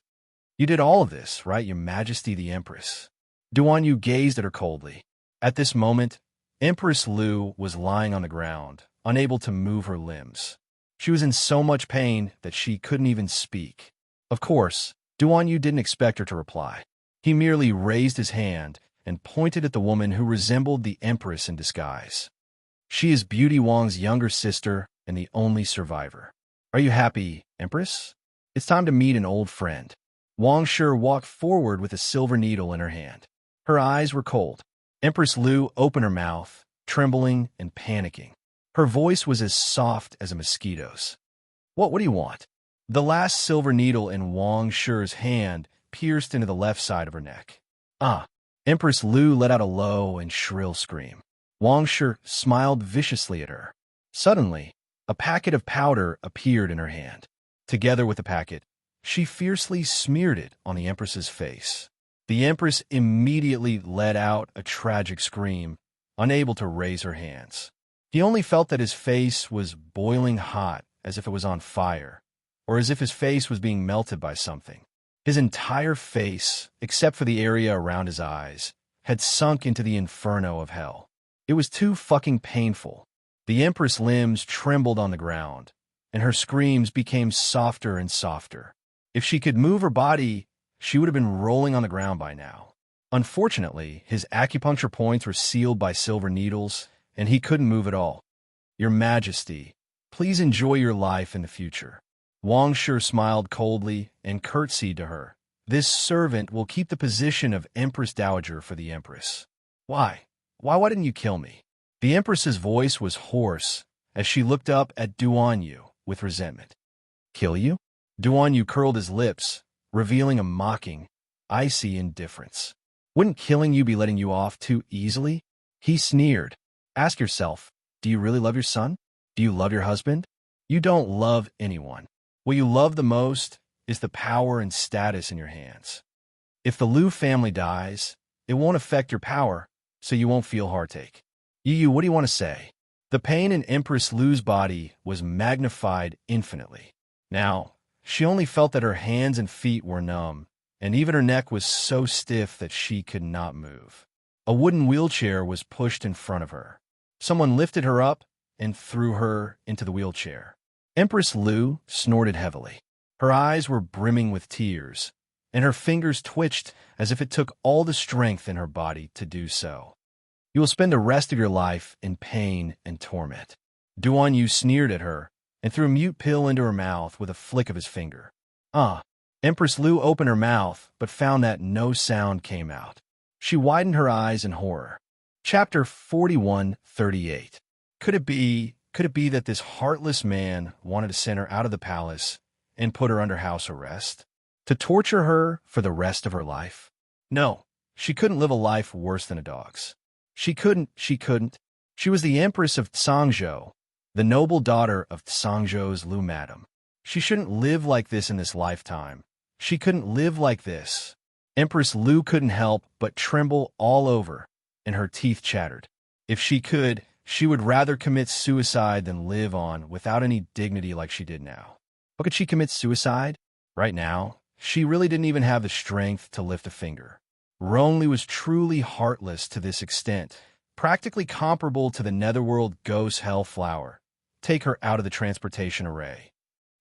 You did all of this, right, Your Majesty the Empress? Duan Yu gazed at her coldly. At this moment, Empress Lu was lying on the ground, unable to move her limbs. She was in so much pain that she couldn't even speak. Of course, Duan Yu didn't expect her to reply. He merely raised his hand and pointed at the woman who resembled the Empress in disguise. She is Beauty Wong's younger sister and the only survivor. Are you happy, Empress? It's time to meet an old friend. Wang Shi walked forward with a silver needle in her hand. Her eyes were cold. Empress Lu opened her mouth, trembling and panicking. Her voice was as soft as a mosquito's. What do you want? The last silver needle in Wang Shi's hand pierced into the left side of her neck. Ah! Empress Lu let out a low and shrill scream. Wang Shi smiled viciously at her. Suddenly, a packet of powder appeared in her hand. Together with the packet, she fiercely smeared it on the Empress's face. The Empress immediately let out a tragic scream, unable to raise her hands. He only felt that his face was boiling hot, as if it was on fire, or as if his face was being melted by something. His entire face, except for the area around his eyes, had sunk into the inferno of hell. It was too fucking painful. The Empress' limbs trembled on the ground, and her screams became softer and softer. If she could move her body, she would have been rolling on the ground by now. Unfortunately, his acupuncture points were sealed by silver needles, and he couldn't move at all. Your Majesty, please enjoy your life in the future. Wang Shi smiled coldly and curtsied to her. This servant will keep the position of Empress Dowager for the Empress. Why? Why didn't you kill me? The Empress's voice was hoarse as she looked up at Duan Yu with resentment. Kill you? Duan Yu curled his lips, revealing a mocking, icy indifference. Wouldn't killing you be letting you off too easily? He sneered. Ask yourself, do you really love your son? Do you love your husband? You don't love anyone. What you love the most is the power and status in your hands. If the Lu family dies, it won't affect your power, so you won't feel heartache. Yu, what do you want to say? The pain in Empress Lu's body was magnified infinitely. Now, she only felt that her hands and feet were numb, and even her neck was so stiff that she could not move. A wooden wheelchair was pushed in front of her. Someone lifted her up and threw her into the wheelchair. Empress Lu snorted heavily. Her eyes were brimming with tears, and her fingers twitched as if it took all the strength in her body to do so. You will spend the rest of your life in pain and torment. Duan Yu sneered at her and threw a mute pill into her mouth with a flick of his finger. Empress Lu opened her mouth, but found that no sound came out. She widened her eyes in horror. Chapter 41:38. Could it be that this heartless man wanted to send her out of the palace and put her under house arrest? To torture her for the rest of her life? No, she couldn't live a life worse than a dog's. She couldn't. She was the Empress of Tsangzhou, the noble daughter of Tsangzhou's Lu Madam. She shouldn't live like this in this lifetime. She couldn't live like this. Empress Lu couldn't help but tremble all over, and her teeth chattered. If she could, she would rather commit suicide than live on without any dignity like she did now. How could she commit suicide? Right now, she really didn't even have the strength to lift a finger. Rongli was truly heartless to this extent, practically comparable to the netherworld ghost Hellflower. Take her out of the transportation array.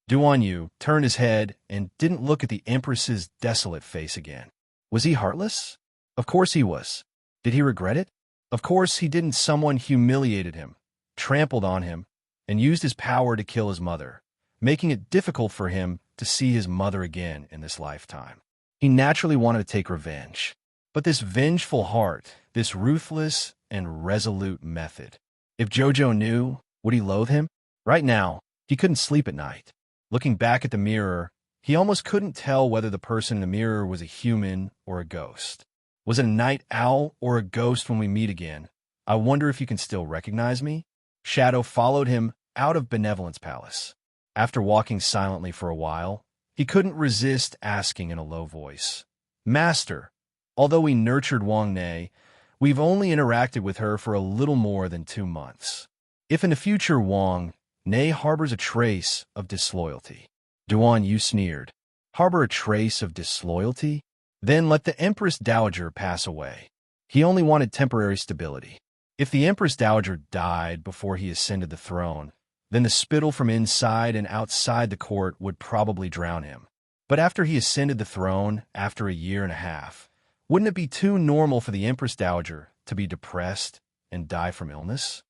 Duan Yu turned his head and didn't look at the Empress's desolate face again. Was he heartless? Of course he was. Did he regret it? Of course he didn't. Someone humiliated him, trampled on him, and used his power to kill his mother, making it difficult for him to see his mother again in this lifetime. He naturally wanted to take revenge. But this vengeful heart, this ruthless and resolute method, if Jojo knew, would he loathe him? Right now, he couldn't sleep at night. Looking back at the mirror, he almost couldn't tell whether the person in the mirror was a human or a ghost. Was it a night owl or a ghost when we meet again? I wonder if you can still recognize me? Shadow followed him out of Benevolence Palace. After walking silently for a while, he couldn't resist asking in a low voice, "Master, although we nurtured Wang Nei, we've only interacted with her for a little more than 2 months. If in the future Wang Nei harbors a trace of disloyalty," Duan Yu sneered. Harbor a trace of disloyalty? Then let the Empress Dowager pass away. He only wanted temporary stability. If the Empress Dowager died before he ascended the throne, then the spittle from inside and outside the court would probably drown him. But after he ascended the throne, after a year and a half, wouldn't it be too normal for the Empress Dowager to be depressed and die from illness?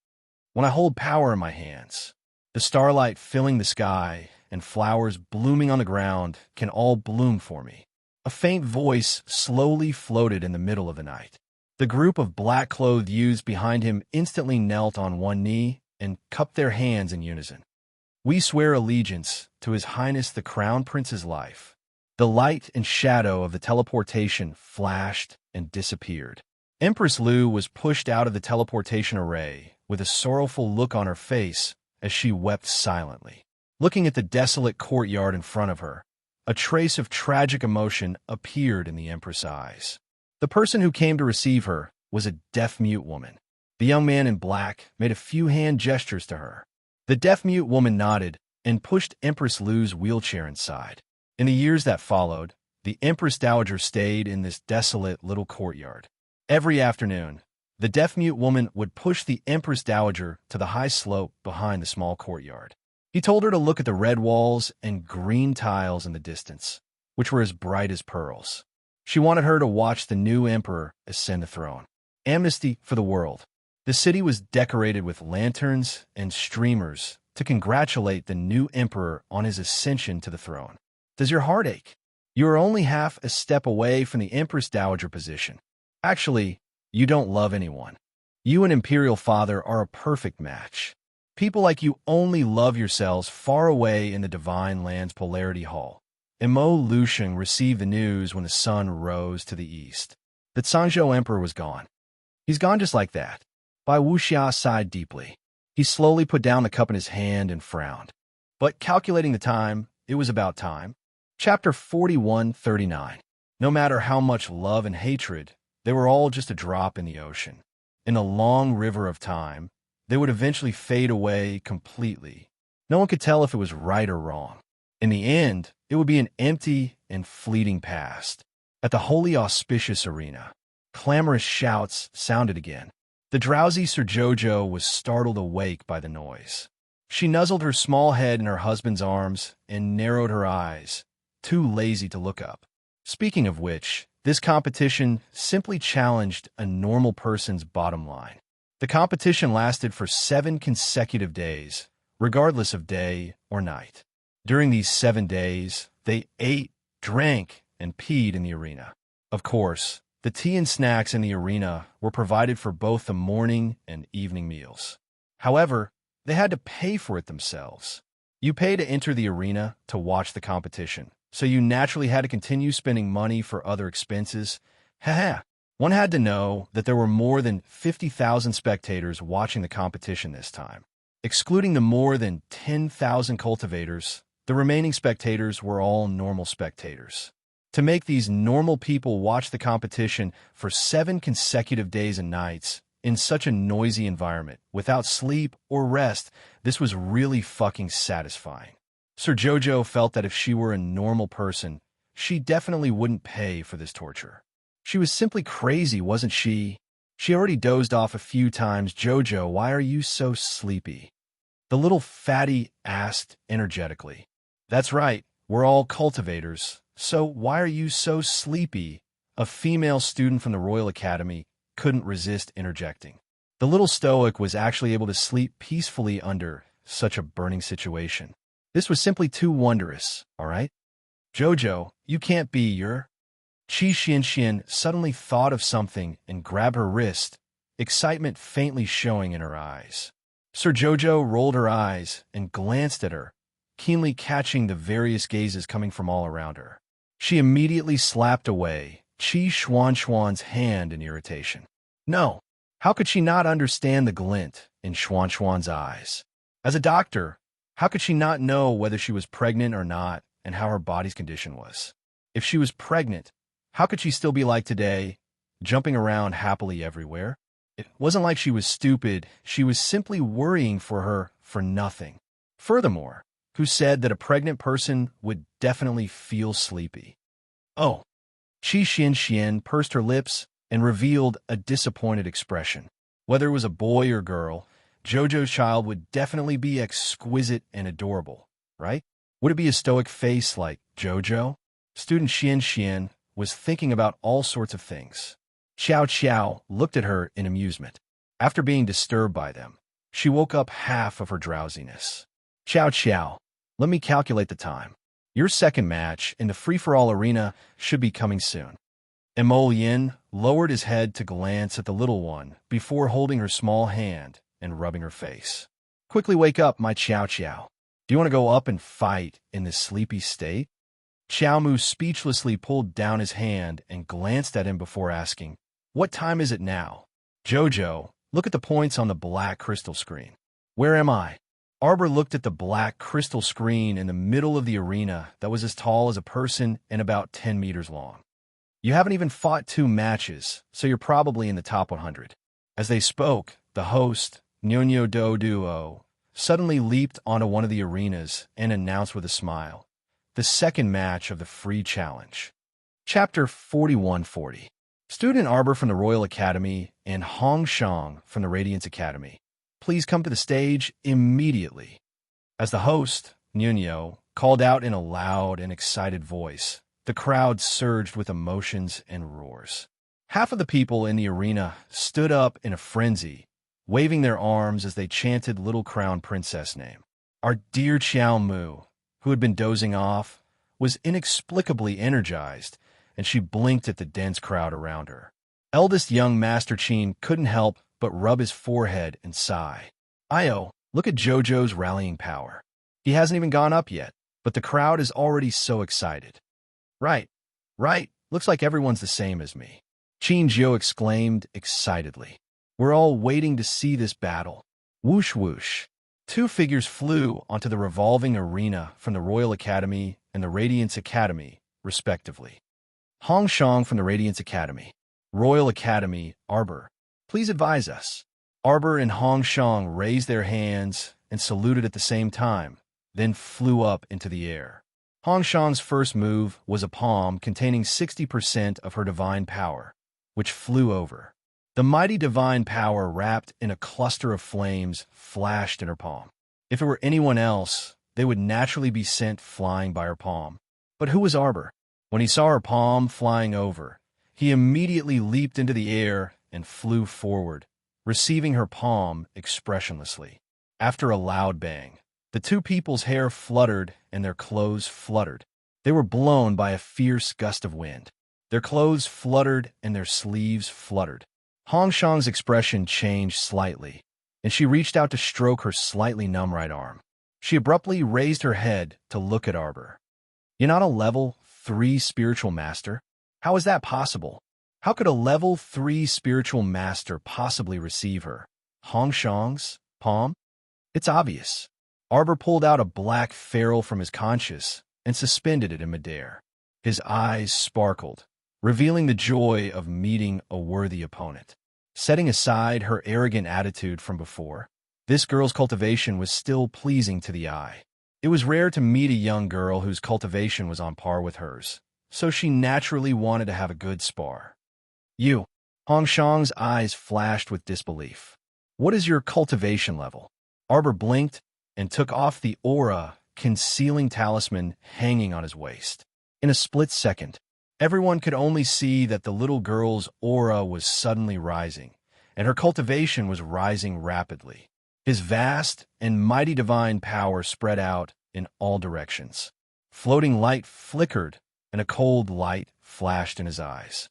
When I hold power in my hands, the starlight filling the sky and flowers blooming on the ground can all bloom for me. A faint voice slowly floated in the middle of the night. The group of black-clothed youths behind him instantly knelt on one knee and cupped their hands in unison. "We swear allegiance to His Highness the Crown Prince's life." The light and shadow of the teleportation flashed and disappeared. Empress Lu was pushed out of the teleportation array with a sorrowful look on her face as she wept silently. Looking at the desolate courtyard in front of her, a trace of tragic emotion appeared in the Empress' eyes. The person who came to receive her was a deaf-mute woman. The young man in black made a few hand gestures to her. The deaf-mute woman nodded and pushed Empress Lu's wheelchair inside. In the years that followed, the Empress Dowager stayed in this desolate little courtyard. Every afternoon, the deaf-mute woman would push the Empress Dowager to the high slope behind the small courtyard. He told her to look at the red walls and green tiles in the distance, which were as bright as pearls. She wanted her to watch the new emperor ascend the throne. Amnesty for the world. The city was decorated with lanterns and streamers to congratulate the new emperor on his ascension to the throne. Does your heart ache? You are only half a step away from the Empress Dowager position. Actually, you don't love anyone. You and Imperial Father are a perfect match. People like you only love yourselves far away in the Divine Land's Polarity Hall. Emo Lusheng received the news when the sun rose to the east. That Sangzhou Emperor was gone. He's gone just like that. Bai Wuxia sighed deeply. He slowly put down the cup in his hand and frowned. But calculating the time, it was about time. Chapter 41:39. No matter how much love and hatred, they were all just a drop in the ocean. In a long river of time, they would eventually fade away completely. No one could tell if it was right or wrong. In the end, it would be an empty and fleeting past. At the holy auspicious arena, clamorous shouts sounded again. The drowsy Sir Jojo was startled awake by the noise. She nuzzled her small head in her husband's arms and narrowed her eyes, too lazy to look up. Speaking of which, this competition simply challenged a normal person's bottom line. The competition lasted for 7 consecutive days, regardless of day or night. During these 7 days, they ate, drank, and peed in the arena. Of course, the tea and snacks in the arena were provided for both the morning and evening meals. However, they had to pay for it themselves. You pay to enter the arena to watch the competition, so you naturally had to continue spending money for other expenses. Haha. One had to know that there were more than 50,000 spectators watching the competition this time. Excluding the more than 10,000 cultivators, the remaining spectators were all normal spectators. To make these normal people watch the competition for 7 consecutive days and nights in such a noisy environment, without sleep or rest, this was really fucking satisfying. Sir Jojo felt that if she were a normal person, she definitely wouldn't pay for this torture. She was simply crazy, wasn't she? She already dozed off a few times. Jojo, why are you so sleepy? The little fatty asked energetically. That's right, we're all cultivators. So why are you so sleepy? A female student from the Royal Academy couldn't resist interjecting. The little stoic was actually able to sleep peacefully under such a burning situation. This was simply too wondrous, all right? Jojo, you can't be your... Qi Xianxian suddenly thought of something and grabbed her wrist, excitement faintly showing in her eyes. Sir Jojo rolled her eyes and glanced at her, keenly catching the various gazes coming from all around her. She immediately slapped away Qi Xuanxuan's hand in irritation. No, how could she not understand the glint in Xuanxuan's eyes? As a doctor, how could she not know whether she was pregnant or not and how her body's condition was? If she was pregnant, how could she still be like today, jumping around happily everywhere? It wasn't like she was stupid, she was simply worrying for her for nothing. Furthermore, who said that a pregnant person would definitely feel sleepy? Oh, Qi Xianxian pursed her lips and revealed a disappointed expression. Whether it was a boy or girl, Jojo's child would definitely be exquisite and adorable, right? Would it be a stoic face like Jojo? Student Xianxian was thinking about all sorts of things. Xiao Xiao looked at her in amusement. After being disturbed by them, she woke up half of her drowsiness. Xiao Xiao, let me calculate the time. Your second match in the free-for-all arena should be coming soon. Emolian lowered his head to glance at the little one before holding her small hand and rubbing her face. Quickly wake up, my Xiao Xiao. Do you want to go up and fight in this sleepy state? Xiao Mu speechlessly pulled down his hand and glanced at him before asking, what time is it now? Jojo, look at the points on the black crystal screen. Where am I? Arbor looked at the black crystal screen in the middle of the arena that was as tall as a person and about 10 meters long. You haven't even fought 2 matches, so you're probably in the top 100. As they spoke, the host, Nyonya Do Duo, suddenly leaped onto one of the arenas and announced with a smile, the second match of the free challenge. Chapter 4140. Student Arbor from the Royal Academy and Hong Shang from the Radiance Academy, please come to the stage immediately. As the host, Nunyo, called out in a loud and excited voice, the crowd surged with emotions and roars. Half of the people in the arena stood up in a frenzy, waving their arms as they chanted Little Crown Princess name. Our dear Xiao Mu, who had been dozing off, was inexplicably energized, and she blinked at the dense crowd around her. Eldest young Master Qin couldn't help but rub his forehead and sigh. Io, look at Jojo's rallying power. He hasn't even gone up yet, but the crowd is already so excited. Right, looks like everyone's the same as me. Qin Zhou exclaimed excitedly. We're all waiting to see this battle. Whoosh whoosh. 2 figures flew onto the revolving arena from the Royal Academy and the Radiance Academy, respectively. Hong Shang from the Radiance Academy. Royal Academy, Arbor. Please advise us. Arbor and Hong Shang raised their hands and saluted at the same time, then flew up into the air. Hong Shang's first move was a palm containing 60% of her divine power, which flew over. The mighty divine power wrapped in a cluster of flames flashed in her palm. If it were anyone else, they would naturally be sent flying by her palm. But who was Arbor? When he saw her palm flying over, he immediately leaped into the air and flew forward, receiving her palm expressionlessly. After a loud bang, the 2 people's hair fluttered and their clothes fluttered. They were blown by a fierce gust of wind. Their clothes fluttered and their sleeves fluttered. Hong Shang's expression changed slightly, and she reached out to stroke her slightly numb right arm. She abruptly raised her head to look at Arbor. You're not a level 3 spiritual master? How is that possible? How could a level 3 spiritual master possibly receive her? Hong Shang's palm? It's obvious. Arbor pulled out a black ferrule from his conscience and suspended it in midair. His eyes sparkled, revealing the joy of meeting a worthy opponent. Setting aside her arrogant attitude from before, this girl's cultivation was still pleasing to the eye. It was rare to meet a young girl whose cultivation was on par with hers, so she naturally wanted to have a good spar. You. Hong Shang's eyes flashed with disbelief. What is your cultivation level? Arbor blinked and took off the aura concealing talisman hanging on his waist. In a split second, everyone could only see that the little girl's aura was suddenly rising, and her cultivation was rising rapidly. His vast and mighty divine power spread out in all directions. Floating light flickered, and a cold light flashed in his eyes.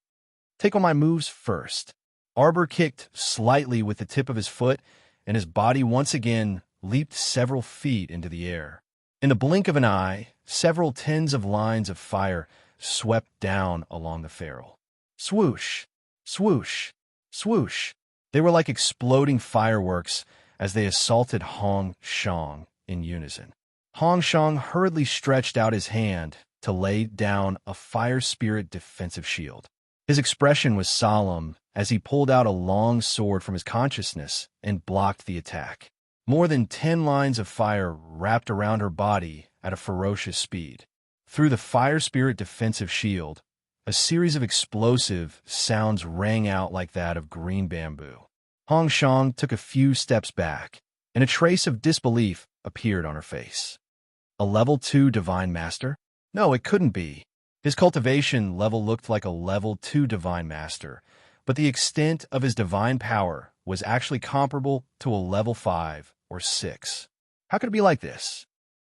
Take all my moves first. Arbor kicked slightly with the tip of his foot, and his body once again leaped several feet into the air. In the blink of an eye, several tens of lines of fire swept down along the feral. Swoosh, swoosh, swoosh. They were like exploding fireworks as they assaulted Hong Shang in unison. Hong Shang hurriedly stretched out his hand to lay down a fire spirit defensive shield. His expression was solemn as he pulled out a long sword from his consciousness and blocked the attack. More than 10 lines of fire wrapped around her body at a ferocious speed. Through the fire spirit defensive shield, a series of explosive sounds rang out like that of green bamboo. Hong Shang took a few steps back, and a trace of disbelief appeared on her face. A level 2 divine master? No, it couldn't be. His cultivation level looked like a level 2 divine master, but the extent of his divine power was actually comparable to a level 5 or 6. How could it be like this?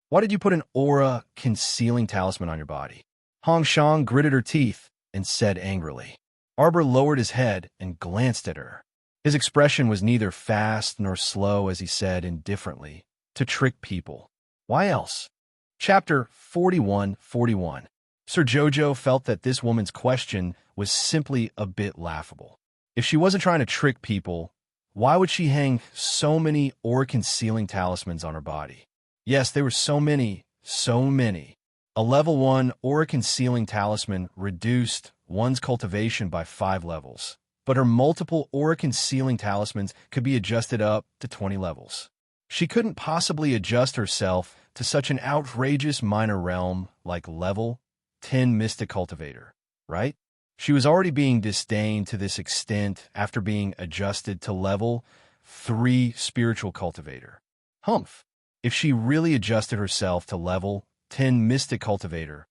Why did you put an aura concealing talisman on your body? Hong Shang gritted her teeth and said angrily. Arbor lowered his head and glanced at her. His expression was neither fast nor slow as he said indifferently, to trick people. Why else? Chapter 41:41. Sir Jojo felt that this woman's question was simply a bit laughable. If she wasn't trying to trick people, why would she hang so many aura-concealing talismans on her body? Yes, there were so many, so many. A level 1 aura-concealing talisman reduced one's cultivation by 5 levels, but her multiple aura-concealing talismans could be adjusted up to 20 levels. She couldn't possibly adjust herself to such an outrageous minor realm like level 10 Mystic Cultivator, right? She was already being disdained to this extent after being adjusted to level 3 Spiritual Cultivator. Humph! If she really adjusted herself to level 10 Mystic Cultivator,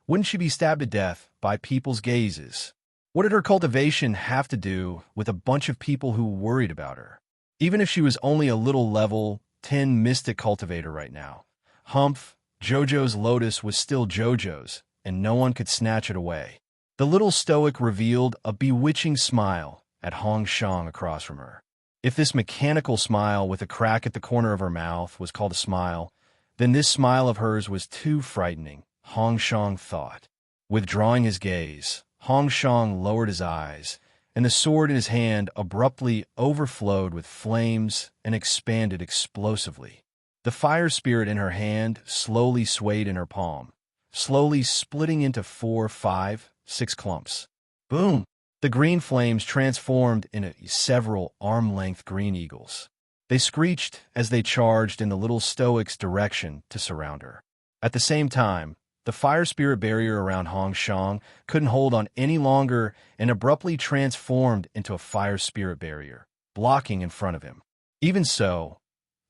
wouldn't she be stabbed to death by people's gazes? What did her cultivation have to do with a bunch of people who worried about her? Even if she was only a little level 10 Mystic Cultivator right now, humph, Jojo's lotus was still Jojo's, and no one could snatch it away. The little stoic revealed a bewitching smile at Hong Shang across from her. If this mechanical smile with a crack at the corner of her mouth was called a smile, then this smile of hers was too frightening, Hong Shang thought. Withdrawing his gaze, Hong Shang lowered his eyes, and the sword in his hand abruptly overflowed with flames and expanded explosively. The fire spirit in her hand slowly swayed in her palm, slowly splitting into 4, 5, 6 clumps. Boom! The green flames transformed into several arm-length green eagles. They screeched as they charged in the little stoic's direction to surround her. At the same time, the fire spirit barrier around Hong Shang couldn't hold on any longer and abruptly transformed into a fire spirit barrier, blocking in front of him. Even so,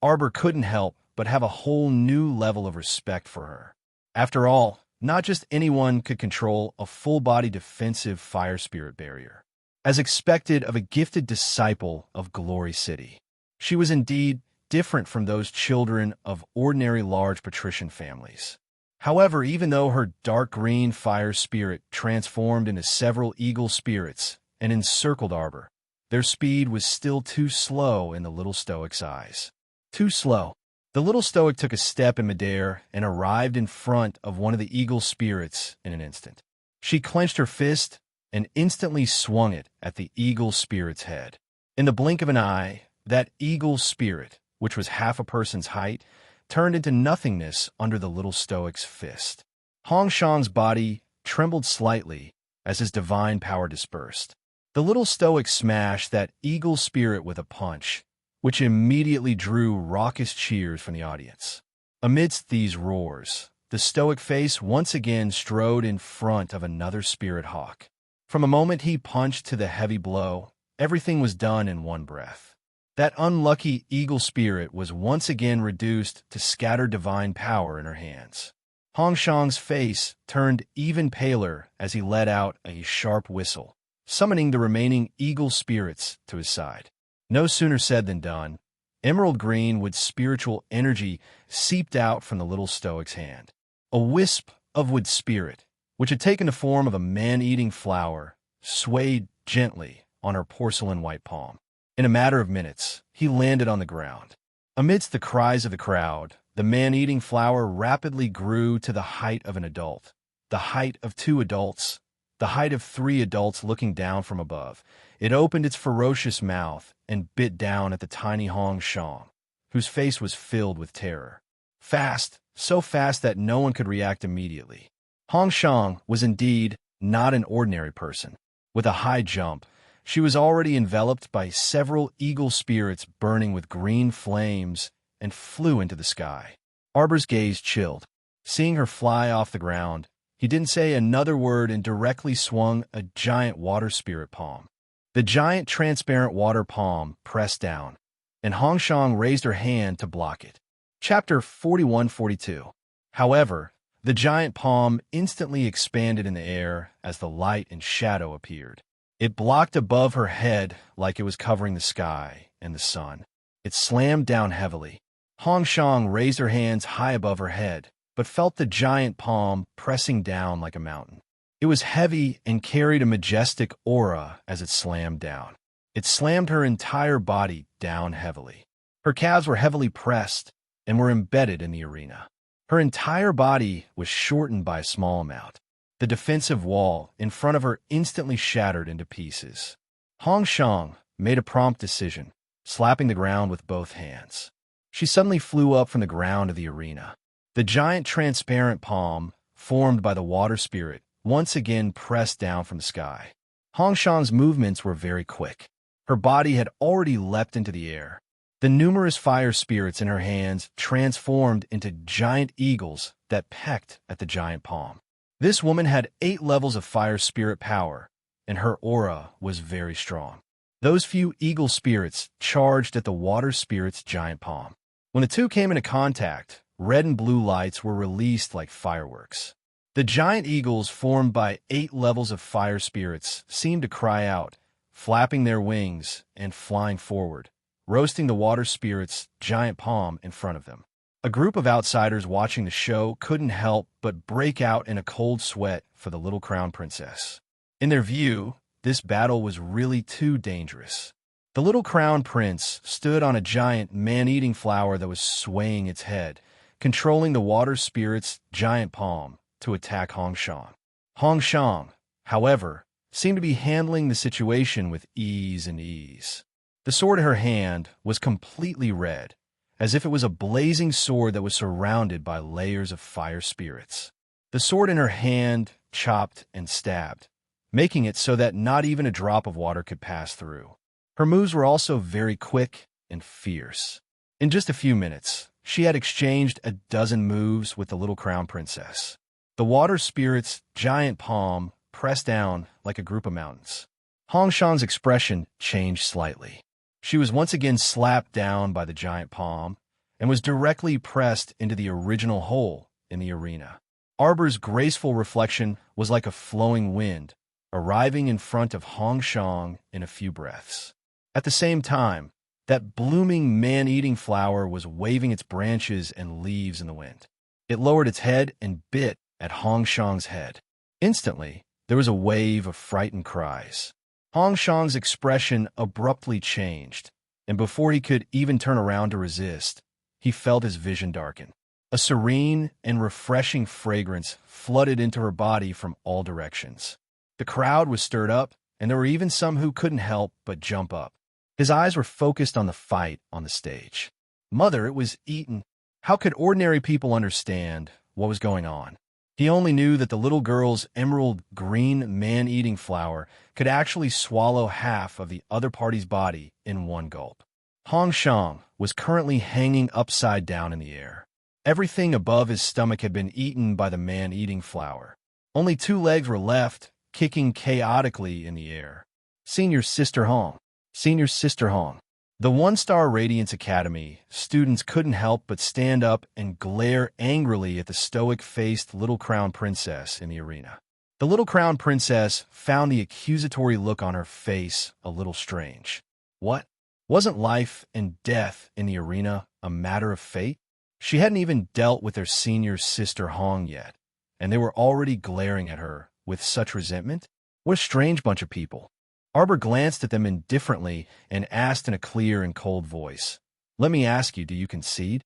Arbor couldn't help but have a whole new level of respect for her. After all, not just anyone could control a full-body defensive fire spirit barrier. As expected of a gifted disciple of Glory City, she was indeed different from those children of ordinary large patrician families. However, even though her dark green fire spirit transformed into several eagle spirits and encircled Arbor, their speed was still too slow in the little stoic's eyes. Too slow. The little stoic took a step in midair and arrived in front of one of the eagle spirits in an instant. She clenched her fist and instantly swung it at the eagle spirit's head. In the blink of an eye, that eagle spirit, which was half a person's height, turned into nothingness under the little stoic's fist. Hong Shang's body trembled slightly as his divine power dispersed. The little stoic smashed that eagle spirit with a punch, which immediately drew raucous cheers from the audience. Amidst these roars, the stoic face once again strode in front of another spirit hawk. From the moment he punched to the heavy blow, everything was done in one breath. That unlucky eagle spirit was once again reduced to scattered divine power in her hands. Hong Shang's face turned even paler as he let out a sharp whistle, summoning the remaining eagle spirits to his side. No sooner said than done. Emerald green with spiritual energy seeped out from the little stoic's hand. A wisp of wood spirit, which had taken the form of a man-eating flower, swayed gently on her porcelain white palm. In a matter of minutes, he landed on the ground. Amidst the cries of the crowd, the man-eating flower rapidly grew to the height of an adult, the height of 2 adults, the height of 3 adults looking down from above. It opened its ferocious mouth and bit down at the tiny Hong Shang, whose face was filled with terror. Fast, so fast that no one could react immediately. Hong Shang was indeed not an ordinary person. With a high jump, she was already enveloped by several eagle spirits burning with green flames and flew into the sky. Arbor's gaze chilled. Seeing her fly off the ground, he didn't say another word and directly swung a giant water spirit palm. The giant transparent water palm pressed down, and Hong Shang raised her hand to block it. Chapter 41-42. However, the giant palm instantly expanded in the air as the light and shadow appeared. It blocked above her head like it was covering the sky and the sun. It slammed down heavily. Hong Shang raised her hands high above her head, but felt the giant palm pressing down like a mountain. It was heavy and carried a majestic aura as it slammed down. It slammed her entire body down heavily. Her calves were heavily pressed and were embedded in the arena. Her entire body was shortened by a small amount. The defensive wall in front of her instantly shattered into pieces. Hong Shang made a prompt decision, slapping the ground with both hands. She suddenly flew up from the ground of the arena. The giant transparent palm, formed by the water spirit, once again pressed down from the sky. Hong Shang's movements were very quick. Her body had already leapt into the air. The numerous fire spirits in her hands transformed into giant eagles that pecked at the giant palm. This woman had 8 levels of fire spirit power, and her aura was very strong. Those few eagle spirits charged at the water spirit's giant palm. When the two came into contact, red and blue lights were released like fireworks. The giant eagles, formed by 8 levels of fire spirits, seemed to cry out, flapping their wings and flying forward, roasting the water spirit's giant palm in front of them. A group of outsiders watching the show couldn't help but break out in a cold sweat for the little crown princess. In their view, this battle was really too dangerous. The little crown prince stood on a giant man-eating flower that was swaying its head, controlling the water spirit's giant palm to attack Hong Shang. Hong Shang, however, seemed to be handling the situation with ease. The sword in her hand was completely red, as if it was a blazing sword that was surrounded by layers of fire spirits. The sword in her hand chopped and stabbed, making it so that not even a drop of water could pass through. Her moves were also very quick and fierce. In just a few minutes, she had exchanged a dozen moves with the little crown princess. The water spirit's giant palm pressed down like a group of mountains. Hong Shang's expression changed slightly. She was once again slapped down by the giant palm and was directly pressed into the original hole in the arena. Arbor's graceful reflection was like a flowing wind, arriving in front of Hong Shang in a few breaths. At the same time, that blooming man-eating flower was waving its branches and leaves in the wind. It lowered its head and bit at Hong Shang's head. Instantly, there was a wave of frightened cries. Hong Shang's expression abruptly changed, and before he could even turn around to resist, he felt his vision darken. A serene and refreshing fragrance flooded into her body from all directions. The crowd was stirred up, and there were even some who couldn't help but jump up. His eyes were focused on the fight on the stage. Mother, it was Eaton. How could ordinary people understand what was going on? He only knew that the little girl's emerald green man-eating flower could actually swallow half of the other party's body in one gulp. Hong Shang was currently hanging upside down in the air. Everything above his stomach had been eaten by the man-eating flower. Only 2 legs were left, kicking chaotically in the air. Senior Sister Hong. Senior Sister Hong. The One-Star Radiance Academy students couldn't help but stand up and glare angrily at the stoic-faced little crown princess in the arena. The little crown princess found the accusatory look on her face a little strange. What? Wasn't life and death in the arena a matter of fate? She hadn't even dealt with their senior sister Hong yet, and they were already glaring at her with such resentment? What a strange bunch of people. Arbor glanced at them indifferently and asked in a clear and cold voice, "Let me ask you, do you concede?"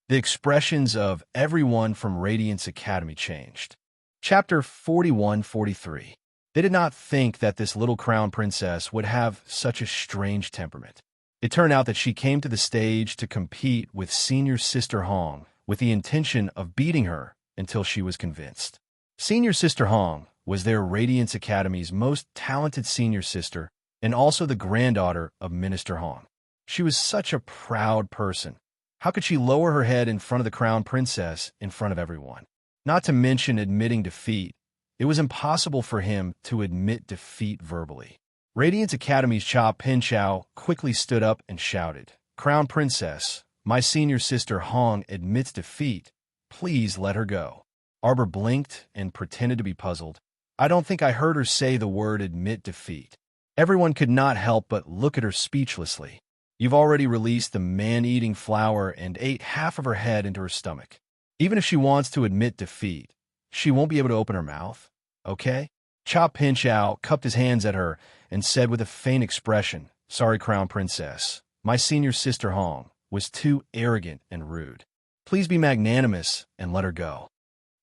The expressions of everyone from Radiance Academy changed. Chapter 41-43. They did not think that this little crown princess would have such a strange temperament. It turned out that she came to the stage to compete with Senior Sister Hong with the intention of beating her until she was convinced. Senior Sister Hong was their Radiance Academy's most talented senior sister and also the granddaughter of Minister Hong. She was such a proud person. How could she lower her head in front of the crown princess in front of everyone? Not to mention admitting defeat. It was impossible for him to admit defeat verbally. Radiance Academy's Cha Pinchao quickly stood up and shouted, "Crown Princess, my senior sister Hong admits defeat. Please let her go." Arbor blinked and pretended to be puzzled. "I don't think I heard her say the word admit defeat." Everyone could not help but look at her speechlessly. "You've already released the man-eating flower and ate half of her head into her stomach. Even if she wants to admit defeat, she won't be able to open her mouth, okay?" Cha Pinchao cupped his hands at her and said with a faint expression, "Sorry, Crown Princess. My senior sister Hong was too arrogant and rude. Please be magnanimous and let her go."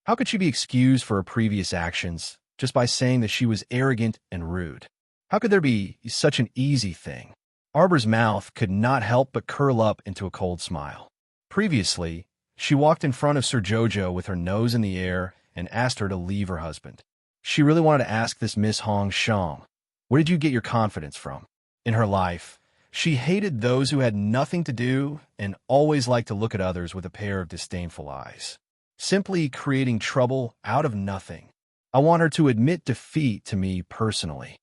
How could she be excused for her previous actions just by saying that she was arrogant and rude? How could there be such an easy thing? Arbor's mouth could not help but curl up into a cold smile. Previously, she walked in front of Sir Jojo with her nose in the air and asked her to leave her husband. She really wanted to ask this Miss Hong Shang, "Where did you get your confidence from?" In her life, she hated those who had nothing to do and always liked to look at others with a pair of disdainful eyes. Simply creating trouble out of nothing. I want her to admit defeat to me personally.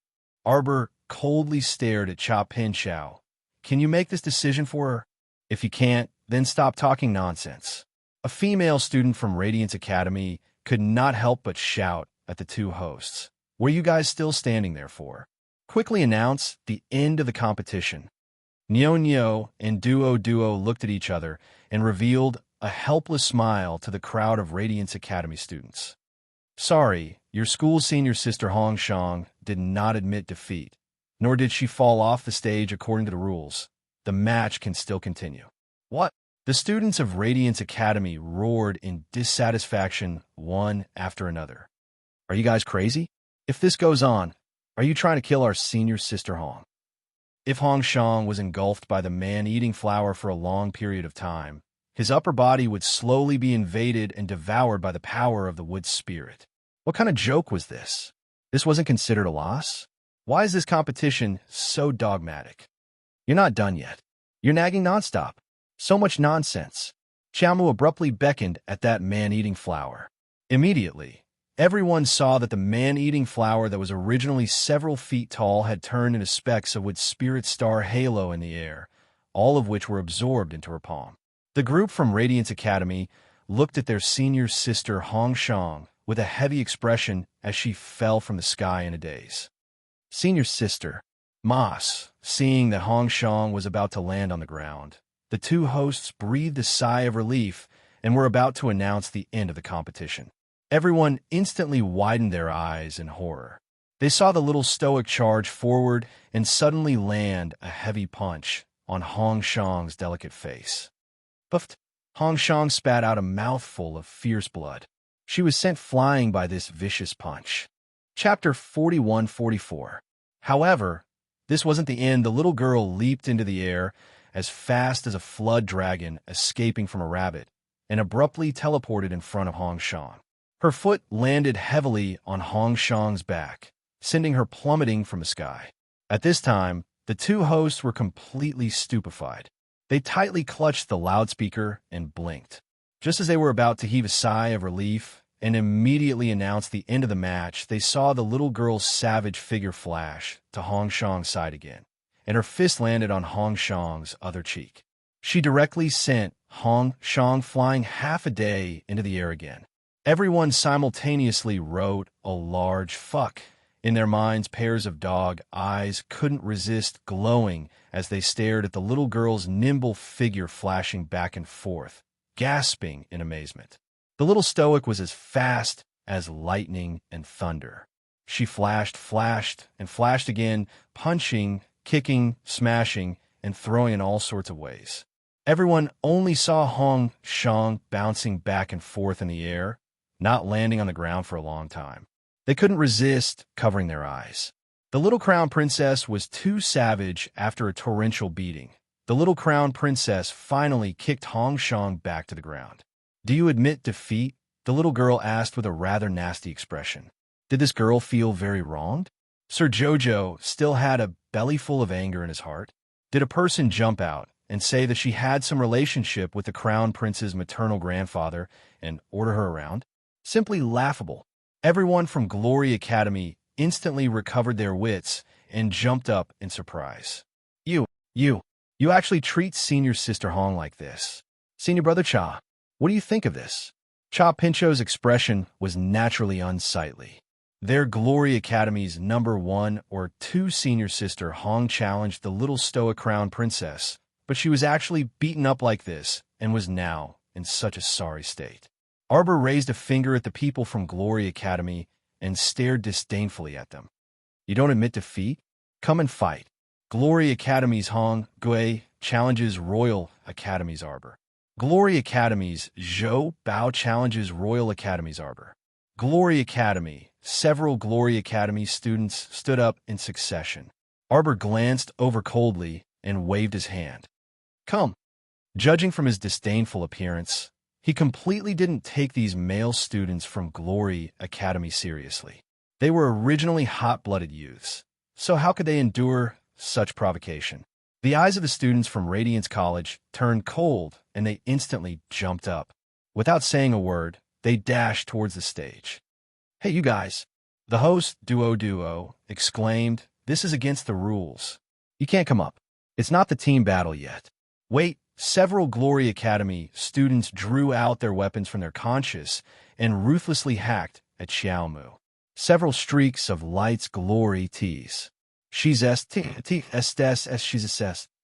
Arbor coldly stared at Cha Pinchao. "Can you make this decision for her? If you can't, then stop talking nonsense." A female student from Radiance Academy could not help but shout at the two hosts. "What are you guys still standing there for? Quickly announce the end of the competition." Nyo Nyo and Duo Duo looked at each other and revealed a helpless smile to the crowd of Radiance Academy students. "Sorry, your school's senior sister Hong Shang did not admit defeat, nor did she fall off the stage according to the rules. The match can still continue." "What?" The students of Radiance Academy roared in dissatisfaction one after another. "Are you guys crazy? If this goes on, are you trying to kill our senior sister Hong?" If Hong Shang was engulfed by the man-eating flower for a long period of time, his upper body would slowly be invaded and devoured by the power of the wood spirit. What kind of joke was this? This wasn't considered a loss? Why is this competition so dogmatic? You're not done yet. You're nagging nonstop. So much nonsense. Xiaomu abruptly beckoned at that man-eating flower. Immediately, everyone saw that the man-eating flower that was originally several feet tall had turned into specks of wood spirit star halo in the air, all of which were absorbed into her palm. The group from Radiance Academy looked at their senior sister Hong Shang with a heavy expression as she fell from the sky in a daze. Senior sister, Moss, seeing that Hong Shang was about to land on the ground, the two hosts breathed a sigh of relief and were about to announce the end of the competition. Everyone instantly widened their eyes in horror. They saw the little stoic charge forward and suddenly land a heavy punch on Hong Shang's delicate face. Puffed. Hong Shang spat out a mouthful of fierce blood. She was sent flying by this vicious punch. Chapter 41-44. However, this wasn't the end. The little girl leaped into the air as fast as a flood dragon escaping from a rabbit and abruptly teleported in front of Hong Shang. Her foot landed heavily on Hong Shang's back, sending her plummeting from the sky. At this time, the two hosts were completely stupefied. They tightly clutched the loudspeaker and blinked. Just as they were about to heave a sigh of relief and immediately announce the end of the match, they saw the little girl's savage figure flash to Hong Shang's side again, and her fist landed on Hong Shang's other cheek. She directly sent Hong Shang flying half a day into the air again. Everyone simultaneously wrote a large fuck in their minds. Pairs of dog eyes couldn't resist glowing as they stared at the little girl's nimble figure flashing back and forth, gasping in amazement. The little stoic was as fast as lightning and thunder. She flashed, and flashed again, punching, kicking, smashing, and throwing in all sorts of ways. Everyone only saw Hong Shang bouncing back and forth in the air, not landing on the ground for a long time. They couldn't resist covering their eyes. The little crown princess was too savage after a torrential beating. The little crown princess finally kicked Hong Shang back to the ground. "Do you admit defeat?" the little girl asked with a rather nasty expression. Did this girl feel very wronged? Sir Jojo still had a belly full of anger in his heart. Did a person jump out and say that she had some relationship with the crown prince's maternal grandfather and order her around? Simply laughable. Everyone from Glory Academy instantly recovered their wits and jumped up in surprise. You actually treat senior sister Hong like this? Senior brother Cha, what do you think of this? Cha Pincho's expression was naturally unsightly. Their Glory Academy's number 1 or 2 senior sister Hong challenged the little stoic crown princess, but she was actually beaten up like this and was now in such a sorry state. Arbor raised a finger at the people from Glory Academy and stared disdainfully at them. You don't admit defeat? Come and fight. Glory Academy's Hong Gui challenges Royal Academy's Arbor. Glory Academy's Zhou Bao challenges Royal Academy's Arbor. Glory Academy. Several Glory Academy students stood up in succession. Arbor glanced over coldly and waved his hand. Come. Judging from his disdainful appearance, he completely didn't take these male students from Glory Academy seriously. They were originally hot-blooded youths, so how could they endure such provocation? The eyes of the students from Radiance College turned cold, and they instantly jumped up. Without saying a word, they dashed towards the stage. Hey, you guys! The host, Duo, exclaimed, "This is against the rules. You can't come up. It's not the team battle yet." Wait! Several Glory Academy students drew out their weapons from their conches and ruthlessly hacked at Xiaomu. Several streaks of light's glory tease. She's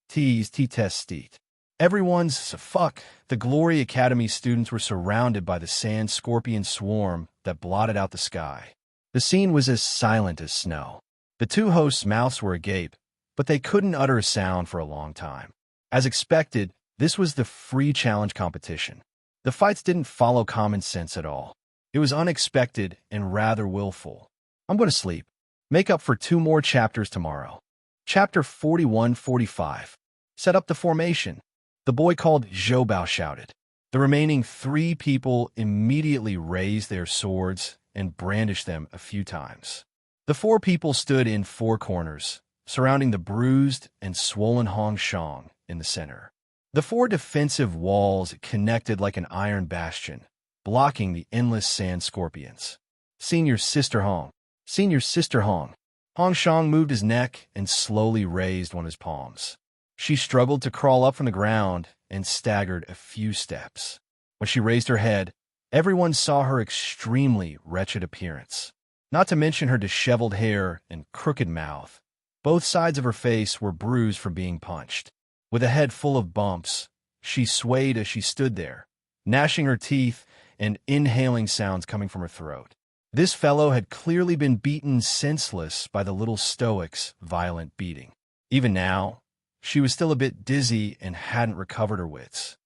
tease. Everyone's fuck. The Glory Academy students were surrounded by the sand scorpion swarm that blotted out the sky. The scene was as silent as snow. The two hosts' mouths were agape, but they couldn't utter a sound for a long time. As expected, this was the free challenge competition. The fights didn't follow common sense at all. It was unexpected and rather willful. I'm going to sleep. Make up for 2 more chapters tomorrow. Chapter 41-45. Set up the formation. The boy called Zhou Bao shouted. The remaining 3 people immediately raised their swords and brandished them a few times. The 4 people stood in 4 corners, surrounding the bruised and swollen Hong Shang in the center. The 4 defensive walls connected like an iron bastion, blocking the endless sand scorpions. Senior Sister Hong. Senior Sister Hong. Hong Shang moved his neck and slowly raised one of his palms. She struggled to crawl up from the ground and staggered a few steps. When she raised her head, everyone saw her extremely wretched appearance. Not to mention her disheveled hair and crooked mouth. Both sides of her face were bruised from being punched. With a head full of bumps, she swayed as she stood there, gnashing her teeth and inhaling sounds coming from her throat. This fellow had clearly been beaten senseless by the little stoic's violent beating. Even now, she was still a bit dizzy and hadn't recovered her wits.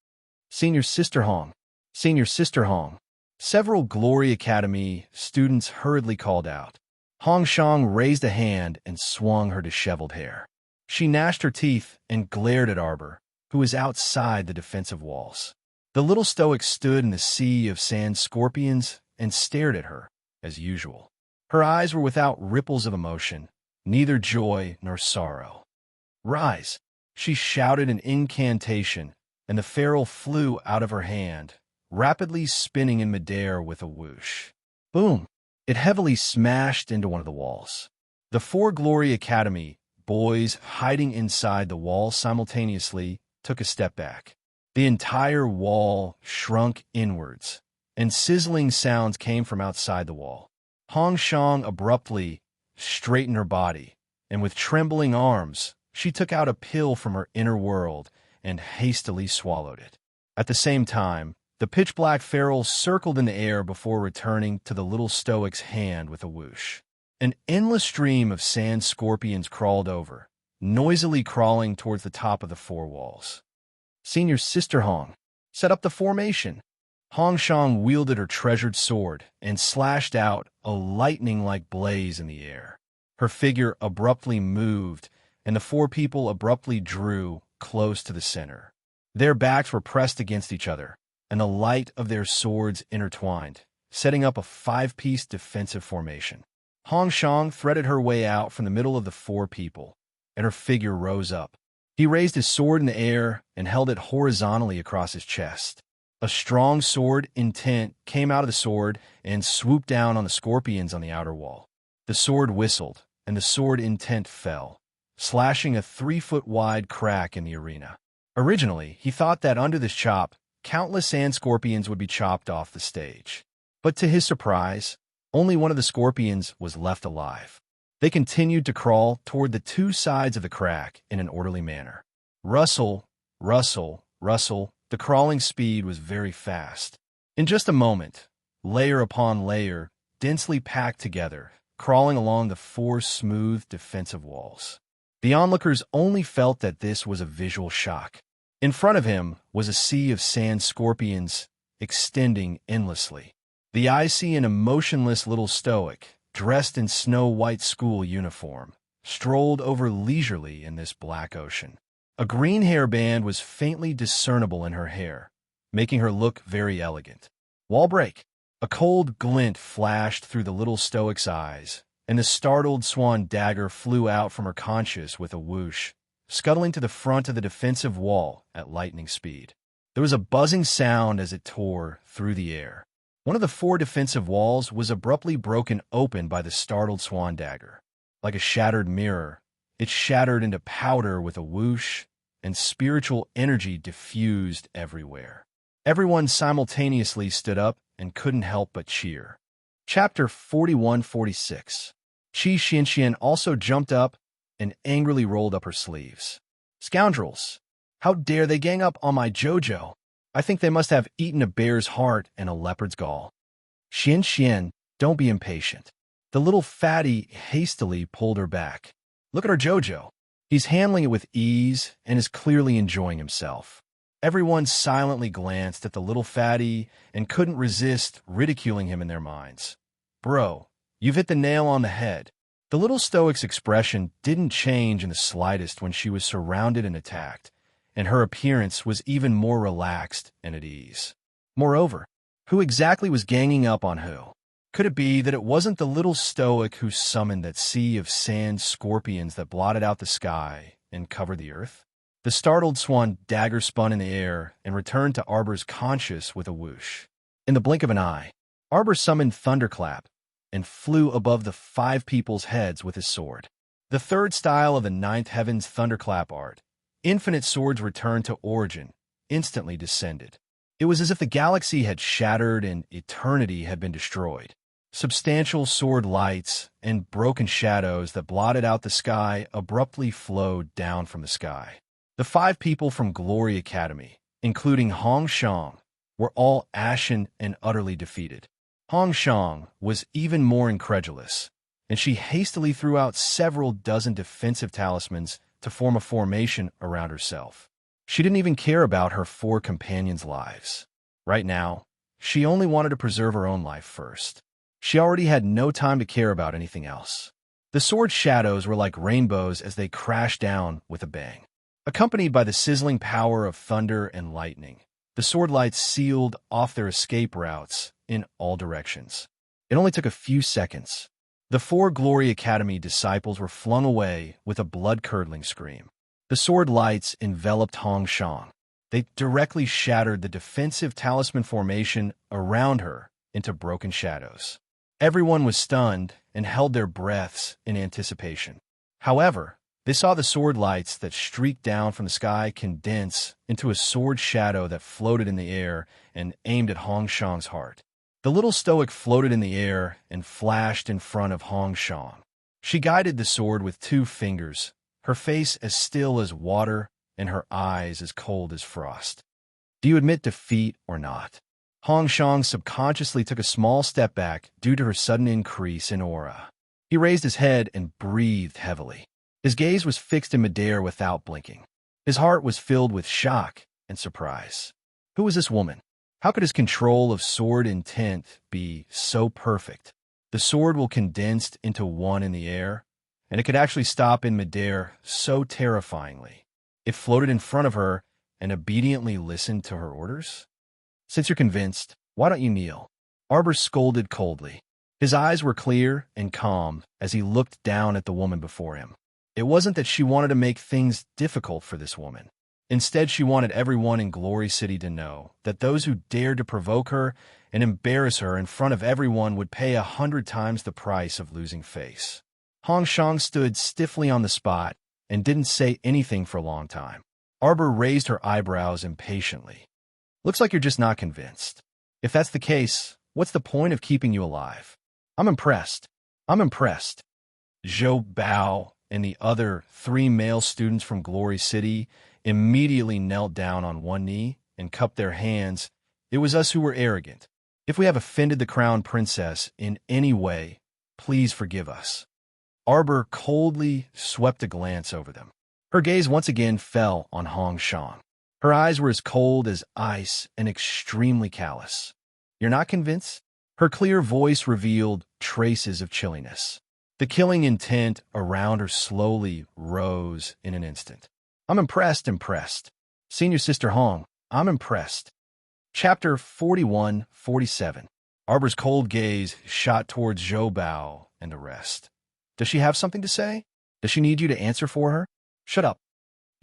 Senior Sister Hong. Senior Sister Hong. Several Glory Academy students hurriedly called out. Hong Shang raised a hand and swung her disheveled hair. She gnashed her teeth and glared at Arbor, who was outside the defensive walls. The little stoic stood in the sea of sand scorpions and stared at her, as usual. Her eyes were without ripples of emotion, neither joy nor sorrow. "Rise!" She shouted an incantation, and the ferrule flew out of her hand, rapidly spinning in midair with a whoosh. Boom! It heavily smashed into one of the walls. The four Glory Academy boys hiding inside the wall simultaneously took a step back. The entire wall shrunk inwards, and sizzling sounds came from outside the wall. Hong Shang abruptly straightened her body, and with trembling arms, she took out a pill from her inner world and hastily swallowed it. At the same time, the pitch-black ferrule circled in the air before returning to the little stoic's hand with a whoosh. An endless stream of sand scorpions crawled over, noisily crawling towards the top of the four walls. "Senior Sister Hong, set up the formation." Hong Shang wielded her treasured sword and slashed out a lightning-like blaze in the air. Her figure abruptly moved, and the four people abruptly drew close to the center. Their backs were pressed against each other, and the light of their swords intertwined, setting up a five-piece defensive formation. Hong Shang threaded her way out from the middle of the four people, and her figure rose up. He raised his sword in the air and held it horizontally across his chest. A strong sword intent came out of the sword and swooped down on the scorpions on the outer wall. The sword whistled, and the sword intent fell, slashing a 3-foot-wide crack in the arena. Originally, he thought that under this chop, countless sand scorpions would be chopped off the stage. But to his surprise, only one of the scorpions was left alive. They continued to crawl toward the two sides of the crack in an orderly manner. Rustle, rustle, rustle. The crawling speed was very fast. In just a moment, layer upon layer, densely packed together, crawling along the four smooth defensive walls. The onlookers only felt that this was a visual shock. In front of him was a sea of sand scorpions extending endlessly. The icy and emotionless little stoic, dressed in snow-white school uniform, strolled over leisurely in this black ocean. A green hairband was faintly discernible in her hair, making her look very elegant. Wall break! A cold glint flashed through the little stoic's eyes, and the startled swan dagger flew out from her conscience with a whoosh, scuttling to the front of the defensive wall at lightning speed. There was a buzzing sound as it tore through the air. One of the four defensive walls was abruptly broken open by the startled swan dagger. Like a shattered mirror, it shattered into powder with a whoosh, and spiritual energy diffused everywhere. Everyone simultaneously stood up and couldn't help but cheer. Chapter 41-46. Qi Xianxian also jumped up and angrily rolled up her sleeves. "Scoundrels! How dare they gang up on my Jojo? I think they must have eaten a bear's heart and a leopard's gall." "Xianxian, don't be impatient." The little fatty hastily pulled her back. "Look at our Jojo. He's handling it with ease and is clearly enjoying himself." Everyone silently glanced at the little fatty and couldn't resist ridiculing him in their minds. "Bro, you've hit the nail on the head." The little stoic's expression didn't change in the slightest when she was surrounded and attacked, and her appearance was even more relaxed and at ease. Moreover, who exactly was ganging up on who? Could it be that it wasn't the little stoic who summoned that sea of sand scorpions that blotted out the sky and covered the earth? The startled swan dagger spun in the air and returned to Arbor's conscience with a whoosh. In the blink of an eye, Arbor summoned Thunderclap and flew above the five people's heads with his sword. The third style of the ninth heaven's Thunderclap art, infinite swords returned to origin, instantly descended. It was as if the galaxy had shattered and eternity had been destroyed. Substantial sword lights and broken shadows that blotted out the sky abruptly flowed down from the sky. The five people from Glory Academy, including Hong Shang, were all ashen and utterly defeated. Hong Shang was even more incredulous, and she hastily threw out several dozen defensive talismans to form a formation around herself. She didn't even care about her four companions' lives. Right now, she only wanted to preserve her own life first. She already had no time to care about anything else. The sword shadows were like rainbows as they crashed down with a bang. Accompanied by the sizzling power of thunder and lightning, the sword lights sealed off their escape routes in all directions. It only took a few seconds. The 4 Glory Academy disciples were flung away with a blood-curdling scream. The sword lights enveloped Hong Shang. They directly shattered the defensive talisman formation around her into broken shadows. Everyone was stunned and held their breaths in anticipation. However, they saw the sword lights that streaked down from the sky condense into a sword shadow that floated in the air and aimed at Hong Shang's heart. The little stoic floated in the air and flashed in front of Hong Shang. She guided the sword with 2 fingers, her face as still as water and her eyes as cold as frost. Do you admit defeat or not? Hong Shang subconsciously took a small step back due to her sudden increase in aura. He raised his head and breathed heavily. His gaze was fixed in midair without blinking. His heart was filled with shock and surprise. Who was this woman? How could his control of sword intent be so perfect? The sword will condensed into one in the air, and it could actually stop in midair so terrifyingly. It floated in front of her and obediently listened to her orders? Since you're convinced, why don't you kneel? Arbor scolded coldly. His eyes were clear and calm as he looked down at the woman before him. It wasn't that she wanted to make things difficult for this woman. Instead, she wanted everyone in Glory City to know that those who dared to provoke her and embarrass her in front of everyone would pay 100 times the price of losing face. Hong Shang stood stiffly on the spot and didn't say anything for a long time. Arbor raised her eyebrows impatiently. Looks like you're just not convinced. If that's the case, what's the point of keeping you alive? I'm impressed. Zhou Bao and the other 3 male students from Glory City immediately knelt down on one knee and cupped their hands. It was us who were arrogant. If we have offended the crown princess in any way, please forgive us. Arbor coldly swept a glance over them. Her gaze once again fell on Hong Shang. Her eyes were as cold as ice and extremely callous. You're not convinced? Her clear voice revealed traces of chilliness. The killing intent around her slowly rose in an instant. I'm impressed. Senior Sister Hong, I'm impressed. Chapter 41-47. Arbor's cold gaze shot towards Zhou Bao and the rest. Does she have something to say? Does she need you to answer for her? Shut up.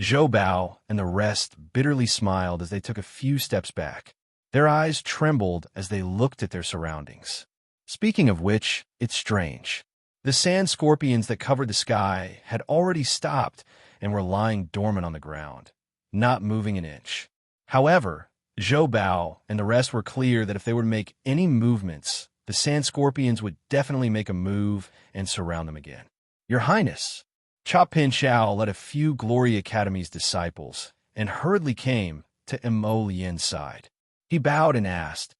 Zhou Bao and the rest bitterly smiled as they took a few steps back. Their eyes trembled as they looked at their surroundings. Speaking of which, it's strange. The sand scorpions that covered the sky had already stopped and were lying dormant on the ground, not moving an inch. However, Zhou Bao and the rest were clear that if they were to make any movements, the sand scorpions would definitely make a move and surround them again. Your Highness, Cha Pin Xiao led a few Glory Academy's disciples and hurriedly came to Mo Lian's side. He bowed and asked,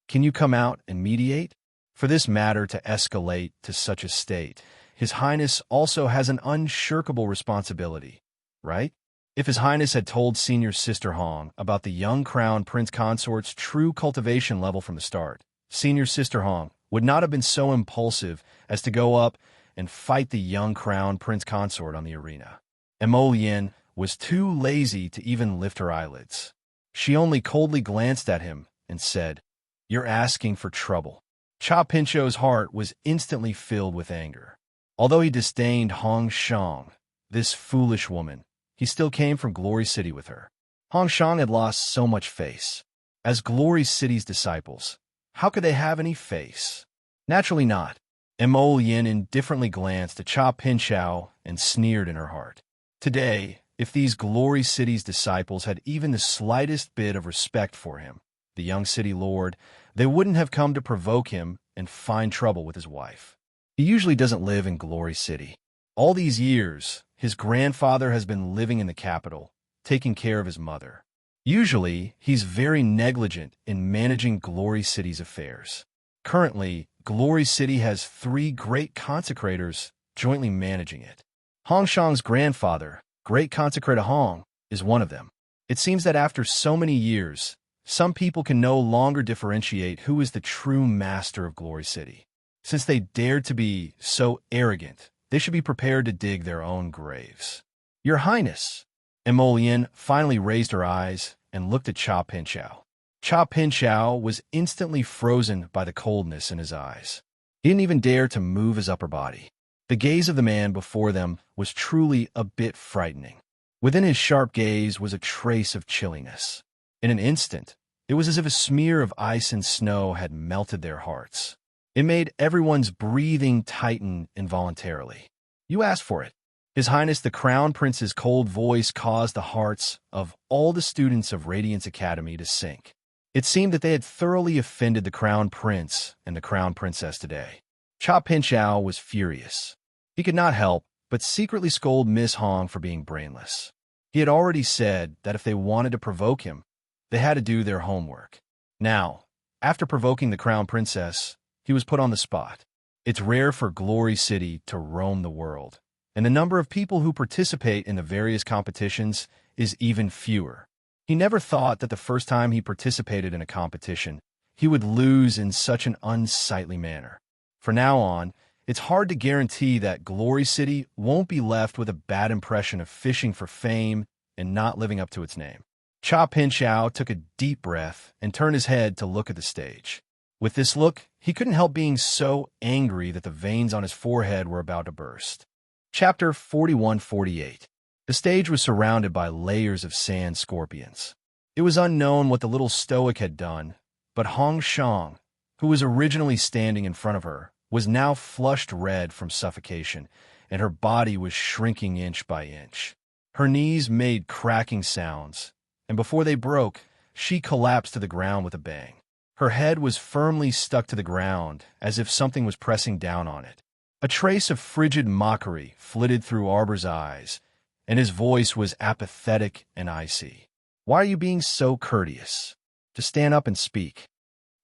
"Can you come out and mediate? For this matter to escalate to such a state, His Highness also has an unshirkable responsibility, right?" If His Highness had told Senior Sister Hong about the young Crown Prince Consort's true cultivation level from the start, Senior Sister Hong would not have been so impulsive as to go up and fight the young Crown Prince Consort on the arena. Mo Lian was too lazy to even lift her eyelids. She only coldly glanced at him and said, "You're asking for trouble." Cha Pincho's heart was instantly filled with anger. Although he disdained Hong Shang, this foolish woman, he still came from Glory City with her. Hong Shang had lost so much face. As Glory City's disciples, how could they have any face? Naturally not. Mo Lian indifferently glanced at Cha Pinchao and sneered in her heart. Today, if these Glory City's disciples had even the slightest bit of respect for him, the young city lord, they wouldn't have come to provoke him and find trouble with his wife. He usually doesn't live in Glory City. All these years, his grandfather has been living in the capital, taking care of his mother. Usually, he's very negligent in managing Glory City's affairs. Currently, Glory City has 3 great consecrators jointly managing it. Hong Shang's grandfather, Great Consecrator Hong, is one of them. It seems that after so many years, some people can no longer differentiate who is the true master of Glory City. Since they dared to be so arrogant, they should be prepared to dig their own graves. Your Highness! Mo Lian finally raised her eyes and looked at Cha Pinchao. Cha Pinchao was instantly frozen by the coldness in his eyes. He didn't even dare to move his upper body. The gaze of the man before them was truly a bit frightening. Within his sharp gaze was a trace of chilliness. In an instant, it was as if a smear of ice and snow had melted their hearts. It made everyone's breathing tighten involuntarily. "You asked for it." His Highness the Crown Prince's cold voice caused the hearts of all the students of Radiance Academy to sink. It seemed that they had thoroughly offended the Crown Prince and the Crown Princess today. Cha Pinchao was furious. He could not help but secretly scold Miss Hong for being brainless. He had already said that if they wanted to provoke him, they had to do their homework. Now, after provoking the Crown Princess, he was put on the spot. It's rare for Glory City to roam the world, and the number of people who participate in the various competitions is even fewer. He never thought that the first time he participated in a competition, he would lose in such an unsightly manner. From now on, it's hard to guarantee that Glory City won't be left with a bad impression of fishing for fame and not living up to its name. Cha Pinchao took a deep breath and turned his head to look at the stage. With this look, he couldn't help being so angry that the veins on his forehead were about to burst. Chapter 41-48. The stage was surrounded by layers of sand scorpions. It was unknown what the little stoic had done, but Hong Shang, who was originally standing in front of her, was now flushed red from suffocation, and her body was shrinking inch by inch. Her knees made cracking sounds, and before they broke, she collapsed to the ground with a bang. Her head was firmly stuck to the ground, as if something was pressing down on it. A trace of frigid mockery flitted through Arbor's eyes, and his voice was apathetic and icy. "Why are you being so courteous? Just stand up and speak."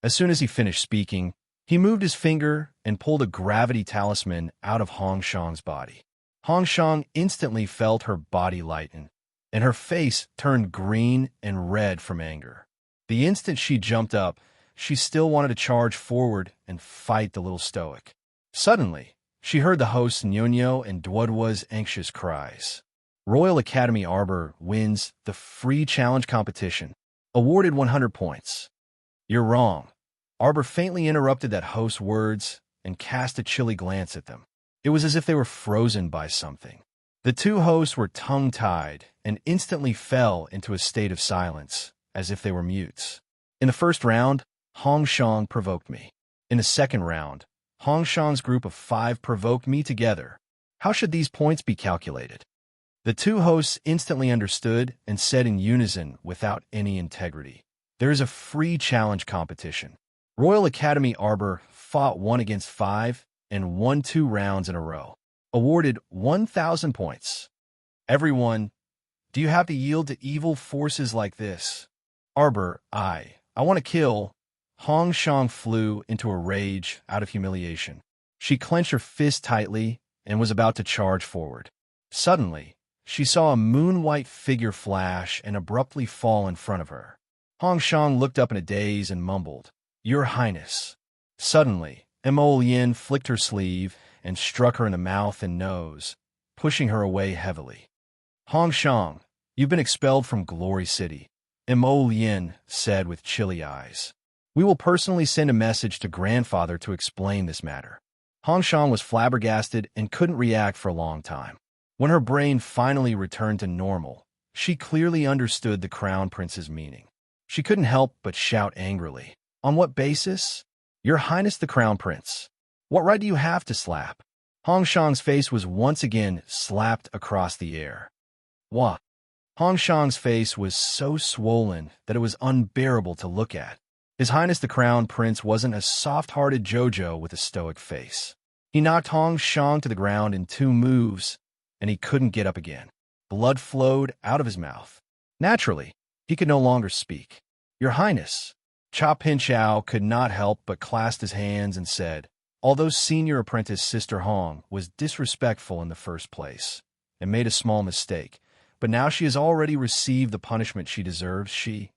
As soon as he finished speaking, he moved his finger and pulled a gravity talisman out of Hong Shang's body. Hong Shang instantly felt her body lighten, and her face turned green and red from anger. The instant she jumped up, she still wanted to charge forward and fight the little stoic. Suddenly, she heard the hosts Nyonyo and Duodwa's anxious cries. Royal Academy Arbor wins the free challenge competition, awarded 100 points. "You're wrong." Arbor faintly interrupted that host's words and cast a chilly glance at them. It was as if they were frozen by something. The two hosts were tongue-tied and instantly fell into a state of silence, as if they were mutes. In the first round, Hong Shang provoked me. In the second round, Hong Shang's group of 5 provoked me together. How should these points be calculated? The two hosts instantly understood and said in unison without any integrity, "There is a free challenge competition." Royal Academy Arbor fought 1 against 5 and won 2 rounds in a row, awarded 1,000 points. Everyone, do you have to yield to evil forces like this? Arbor, I want to kill. Hong Shang flew into a rage out of humiliation. She clenched her fist tightly and was about to charge forward. Suddenly, she saw a moon-white figure flash and abruptly fall in front of her. Hong Shang looked up in a daze and mumbled, "Your Highness." Suddenly, Mo Lien flicked her sleeve and struck her in the mouth and nose, pushing her away heavily. "Hong Shang, you've been expelled from Glory City," Mo Lien said with chilly eyes. "We will personally send a message to Grandfather to explain this matter." Hong Shang was flabbergasted and couldn't react for a long time. When her brain finally returned to normal, she clearly understood the Crown Prince's meaning. She couldn't help but shout angrily, "On what basis? Your Highness the Crown Prince. What right do you have to slap?" Hong Shang's face was once again slapped across the air. What? Hong Shang's face was so swollen that it was unbearable to look at. His Highness the Crown Prince wasn't a soft-hearted Jojo with a stoic face. He knocked Hong Shang to the ground in 2 moves, and he couldn't get up again. Blood flowed out of his mouth. Naturally, he could no longer speak. "Your Highness." Cha Pinchao could not help but clasp his hands and said, although senior apprentice Sister Hong was disrespectful in the first place and made a small mistake, but now she has already received the punishment she deserves, she...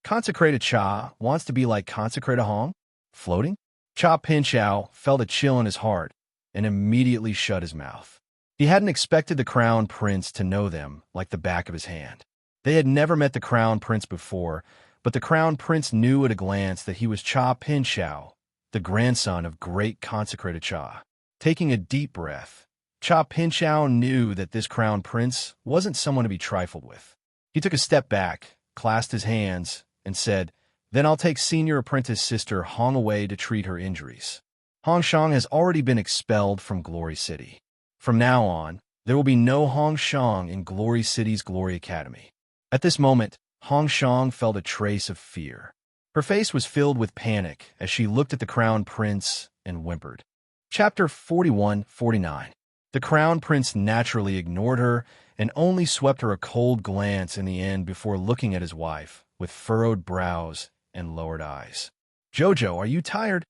Consecrated Cha wants to be like Consecrated Hong? Floating? Cha Pinchao felt a chill in his heart and immediately shut his mouth. He hadn't expected the Crown Prince to know them like the back of his hand. They had never met the Crown Prince before, But the Crown Prince knew at a glance that he was Cha Pinchao, the grandson of great consecrated Cha. Taking a deep breath, Cha Pinchao knew that this Crown Prince wasn't someone to be trifled with. He took a step back, clasped his hands, and said, "Then I'll take senior apprentice sister Hong away to treat her injuries. Hong Shang has already been expelled from Glory City. From now on, there will be no Hong Shang in Glory City's Glory Academy." At this moment, Hong Shang felt a trace of fear. Her face was filled with panic as she looked at the Crown Prince and whimpered. Chapter 41-49. The Crown Prince naturally ignored her and only swept her a cold glance in the end before looking at his wife with furrowed brows and lowered eyes. "Jojo, are you tired?"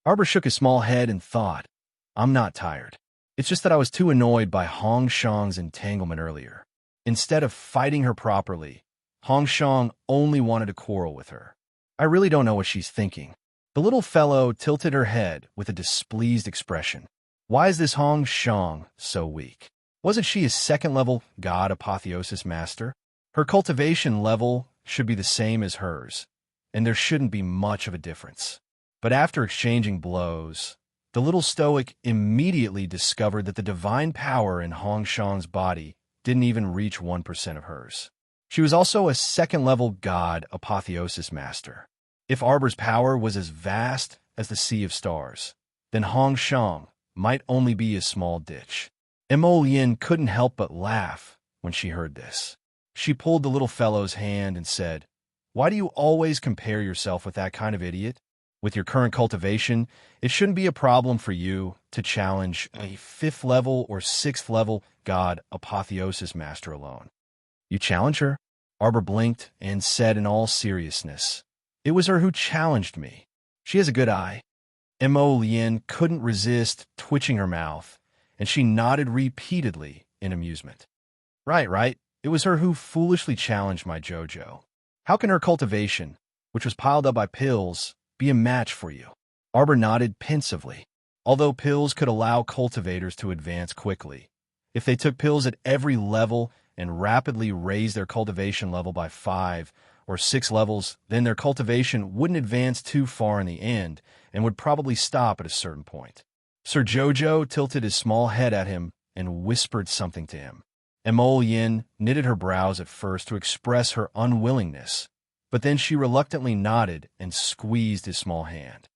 Arbor shook his small head and thought, "I'm not tired. It's just that I was too annoyed by Hong Shang's entanglement earlier. Instead of fighting her properly, Hong Shang only wanted to quarrel with her. I really don't know what she's thinking." The little fellow tilted her head with a displeased expression. Why is this Hong Shang so weak? Wasn't she a second-level god apotheosis master? Her cultivation level should be the same as hers, and there shouldn't be much of a difference. But after exchanging blows, the little stoic immediately discovered that the divine power in Hong Shang's body didn't even reach 1% of hers. She was also a second-level god apotheosis master. If Arbor's power was as vast as the sea of stars, then Hong Shang might only be a small ditch. Emolian couldn't help but laugh when she heard this. She pulled the little fellow's hand and said, "Why do you always compare yourself with that kind of idiot? With your current cultivation, it shouldn't be a problem for you to challenge a 5th level or 6th level god apotheosis master alone." "You challenge her?" Arbor blinked and said in all seriousness, "It was her who challenged me. She has a good eye." Emolian couldn't resist twitching her mouth, and she nodded repeatedly in amusement. Right. It was her who foolishly challenged my Jojo. How can her cultivation, which was piled up by pills, be a match for you?" Arbor nodded pensively. Although pills could allow cultivators to advance quickly, if they took pills at every level and rapidly raised their cultivation level by 5 or 6 levels, then their cultivation wouldn't advance too far in the end and would probably stop at a certain point. Sir Jojo tilted his small head at him and whispered something to him. Emolian knitted her brows at first to express her unwillingness, but then she reluctantly nodded and squeezed his small hand.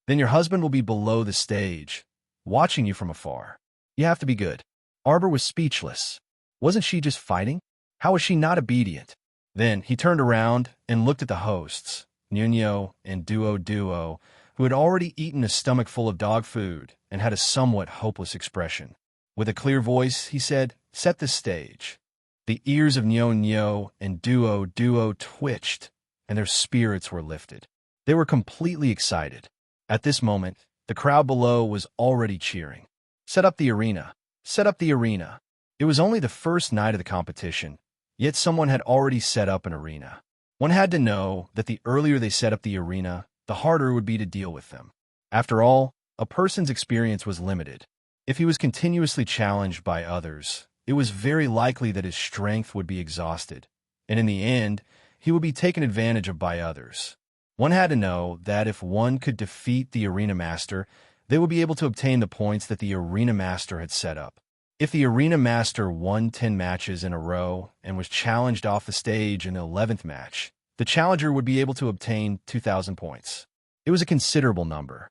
"Then your husband will be below the stage, watching you from afar. You have to be good." Arbor was speechless. Wasn't she just fighting? How was she not obedient? Then he turned around and looked at the hosts, Nuno and Duo, who had already eaten a stomach full of dog food and had a somewhat hopeless expression. With a clear voice, he said, "Set the stage." The ears of Nuno and Duo twitched, and their spirits were lifted. They were completely excited. At this moment, the crowd below was already cheering. "Set up the arena! Set up the arena!" It was only the first night of the competition, yet someone had already set up an arena. One had to know that the earlier they set up the arena, the harder it would be to deal with them. After all, a person's experience was limited. If he was continuously challenged by others, it was very likely that his strength would be exhausted, and in the end, he would be taken advantage of by others. One had to know that if one could defeat the arena master, they would be able to obtain the points that the arena master had set up. If the arena master won 10 matches in a row and was challenged off the stage in the 11th match, the challenger would be able to obtain 2,000 points. It was a considerable number.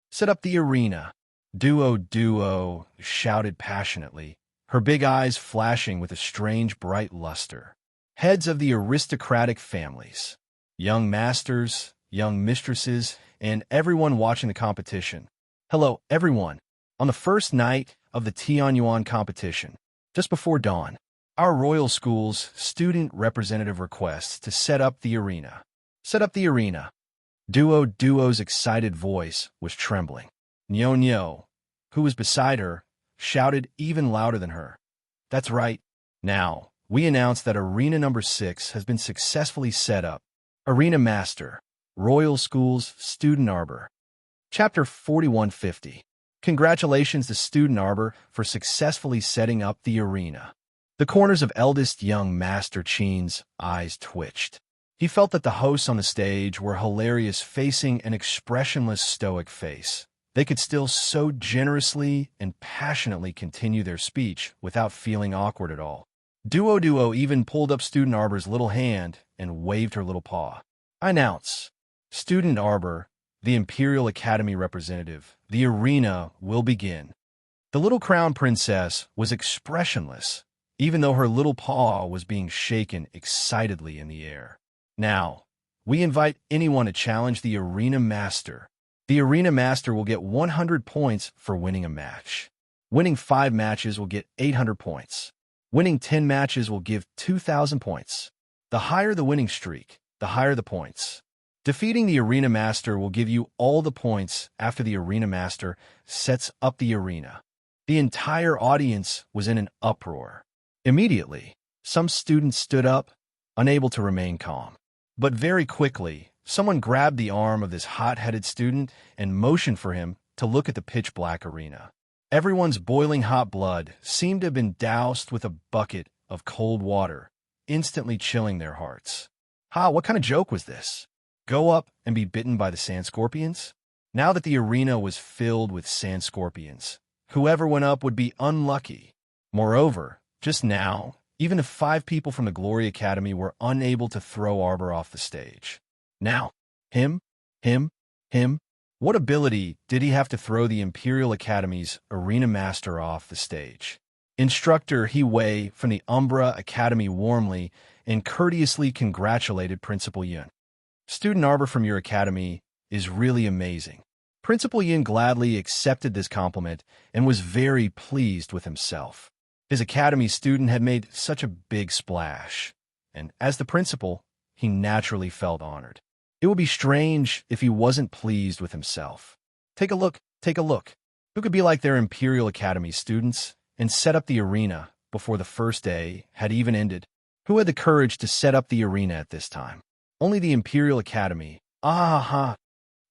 "Set up the arena!" Duo shouted passionately, her big eyes flashing with a strange bright luster. Heads of the aristocratic families, young masters, young mistresses, and everyone watching the competition. Hello, everyone. On the first night of the Tianyuan competition, just before dawn, our Royal School's student representative requests to set up the arena. Set up the arena. Duo's excited voice was trembling. Nyo, who was beside her, shouted even louder than her. "That's right. Now, we announce that arena number 6 has been successfully set up. Arena Master, Royal School's Student Arbor." Chapter 4150. Congratulations to Student Arbor for successfully setting up the arena. The corners of eldest young Master Chen's eyes twitched. He felt that the hosts on the stage were hilarious, facing an expressionless, stoic face. They could still so generously and passionately continue their speech without feeling awkward at all. Duo even pulled up Student Arbor's little hand and waved her little paw. I announce, Student Arbor, the Imperial Academy representative, the arena will begin. The little crown princess was expressionless, even though her little paw was being shaken excitedly in the air. Now, we invite anyone to challenge the Arena Master. The Arena Master will get 100 points for winning a match. Winning 5 matches will get 800 points. Winning 10 matches will give 2,000 points. The higher the winning streak, the higher the points. Defeating the Arena Master will give you all the points after the Arena Master sets up the arena. The entire audience was in an uproar. Immediately, some students stood up, unable to remain calm. But very quickly, someone grabbed the arm of this hot-headed student and motioned for him to look at the pitch-black arena. Everyone's boiling hot blood seemed to have been doused with a bucket of cold water, instantly chilling their hearts. What kind of joke was this? Go up and be bitten by the sand scorpions? Now that the arena was filled with sand scorpions, whoever went up would be unlucky. Moreover, just now, even if 5 people from the Glory Academy were unable to throw Arbor off the stage. Now, him? What ability did he have to throw the Imperial Academy's Arena Master off the stage? Instructor He from the Umbra Academy warmly and courteously congratulated Principal Yun. Student Arbor from your academy is really amazing. Principal Yin gladly accepted this compliment and was very pleased with himself. His academy student had made such a big splash, and as the principal, he naturally felt honored. It would be strange if he wasn't pleased with himself. Take a look. Who could be like their Imperial Academy students and set up the arena before the first day had even ended? Who had the courage to set up the arena at this time? Only the Imperial Academy. The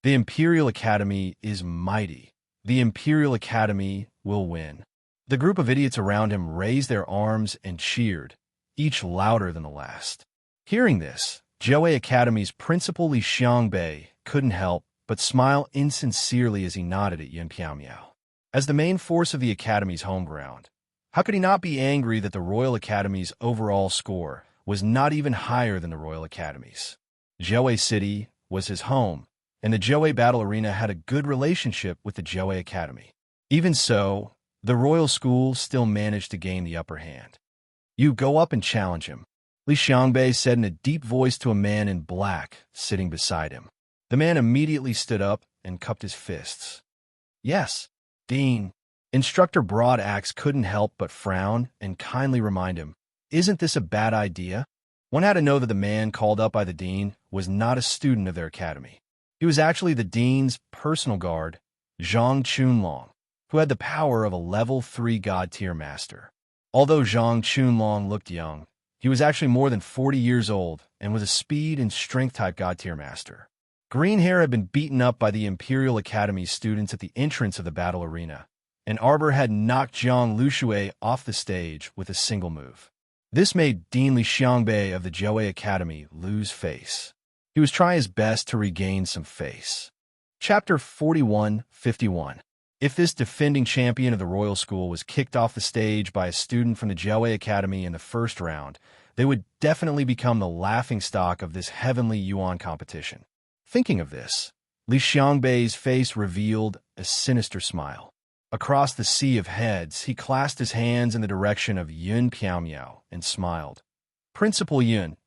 Imperial Academy is mighty. The Imperial Academy will win. The group of idiots around him raised their arms and cheered, each louder than the last. Hearing this, Joei Academy's principal Li Xiangbei couldn't help but smile insincerely as he nodded at Yin Piao. As the main force of the Academy's home ground, how could he not be angry that the Royal Academy's overall score was not even higher than the Royal Academy's? Joei City was his home, and the Joei Battle Arena had a good relationship with the Joei Academy. Even so, the Royal School still managed to gain the upper hand. You go up and challenge him, Li Xiangbei said in a deep voice to a man in black sitting beside him. The man immediately stood up and cupped his fists. Yes, Dean. Instructor Broadaxe couldn't help but frown and kindly remind him, isn't this a bad idea? One had to know that the man called up by the dean was not a student of their academy. He was actually the dean's personal guard, Zhang Chunlong, who had the power of a level 3 god-tier master. Although Zhang Chunlong looked young, he was actually more than 40 years old and was a speed and strength-type god-tier master. Green Hair had been beaten up by the Imperial Academy students at the entrance of the battle arena, and Arbor had knocked Zhang Lushui off the stage with a single move. This made Dean Li Xiangbei of the Joei Academy lose face. He was trying his best to regain some face. Chapter 41-51. If this defending champion of the Royal School was kicked off the stage by a student from the Joei Academy in the first round, they would definitely become the laughingstock of this heavenly Yuan competition. Thinking of this, Li Xiangbei's face revealed a sinister smile. Across the sea of heads, he clasped his hands in the direction of Yun Piao and smiled. Principal Yun,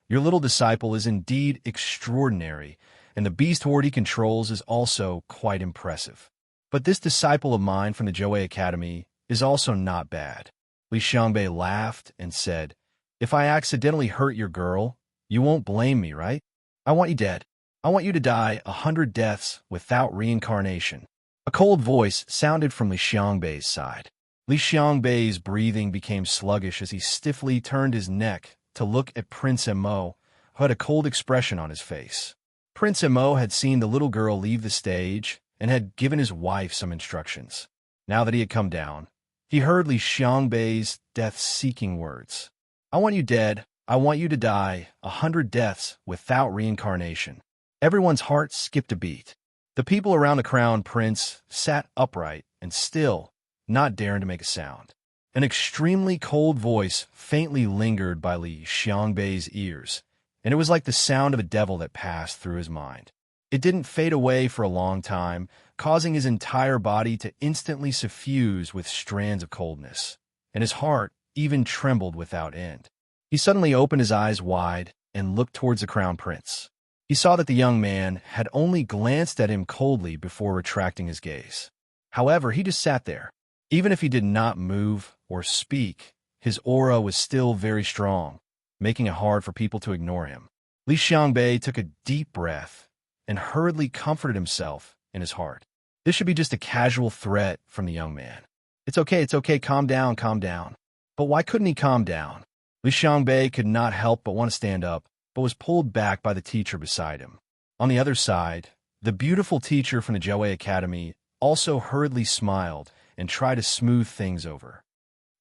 your little disciple is indeed extraordinary, and the beast horde he controls is also quite impressive. But this disciple of mine from the Joei Academy is also not bad. Li Xiangbei laughed and said, if I accidentally hurt your girl, you won't blame me, right? I want you dead. I want you to die 100 deaths without reincarnation. A cold voice sounded from Li Xiangbei's side. Li Xiangbei's breathing became sluggish as he stiffly turned his neck to look at Prince Mo, who had a cold expression on his face. Prince Mo had seen the little girl leave the stage and had given his wife some instructions. Now that he had come down, he heard Li Xiangbei's death-seeking words. I want you dead. I want you to die 100 deaths without reincarnation. Everyone's heart skipped a beat. The people around the crown prince sat upright and still, not daring to make a sound. An extremely cold voice faintly lingered by Li Xiangbei's ears, and it was like the sound of a devil that passed through his mind. It didn't fade away for a long time, causing his entire body to instantly suffuse with strands of coldness, and his heart even trembled without end. He suddenly opened his eyes wide and looked towards the crown prince. He saw that the young man had only glanced at him coldly before retracting his gaze. However, he just sat there. Even if he did not move or speak, his aura was still very strong, making it hard for people to ignore him. Li Xiangbei took a deep breath and hurriedly comforted himself in his heart. This should be just a casual threat from the young man. It's okay, calm down, calm down. But why couldn't he calm down? Li Xiangbei could not help but want to stand up, but was pulled back by the teacher beside him. On the other side, the beautiful teacher from the Jiaowei Academy also hurriedly smiled and tried to smooth things over.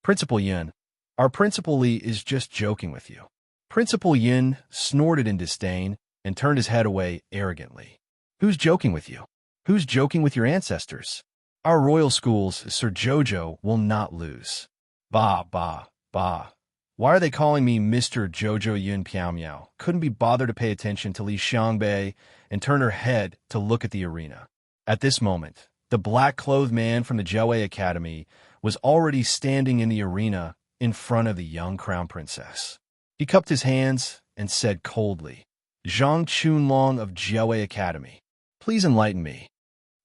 Principal Yin, our Principal Li is just joking with you. Principal Yin snorted in disdain and turned his head away arrogantly. Who's joking with you? Who's joking with your ancestors? Our royal schools, Sir Jojo, will not lose. Bah. Why are they calling me Mr. Jojo Yun Piao Miao? Couldn't be bothered to pay attention to Li Xiangbei and turn her head to look at the arena. At this moment, the black-clothed man from the Jiaowei Academy was already standing in the arena in front of the young crown princess. He cupped his hands and said coldly, Zhang Chunlong of Jiaowei Academy, please enlighten me.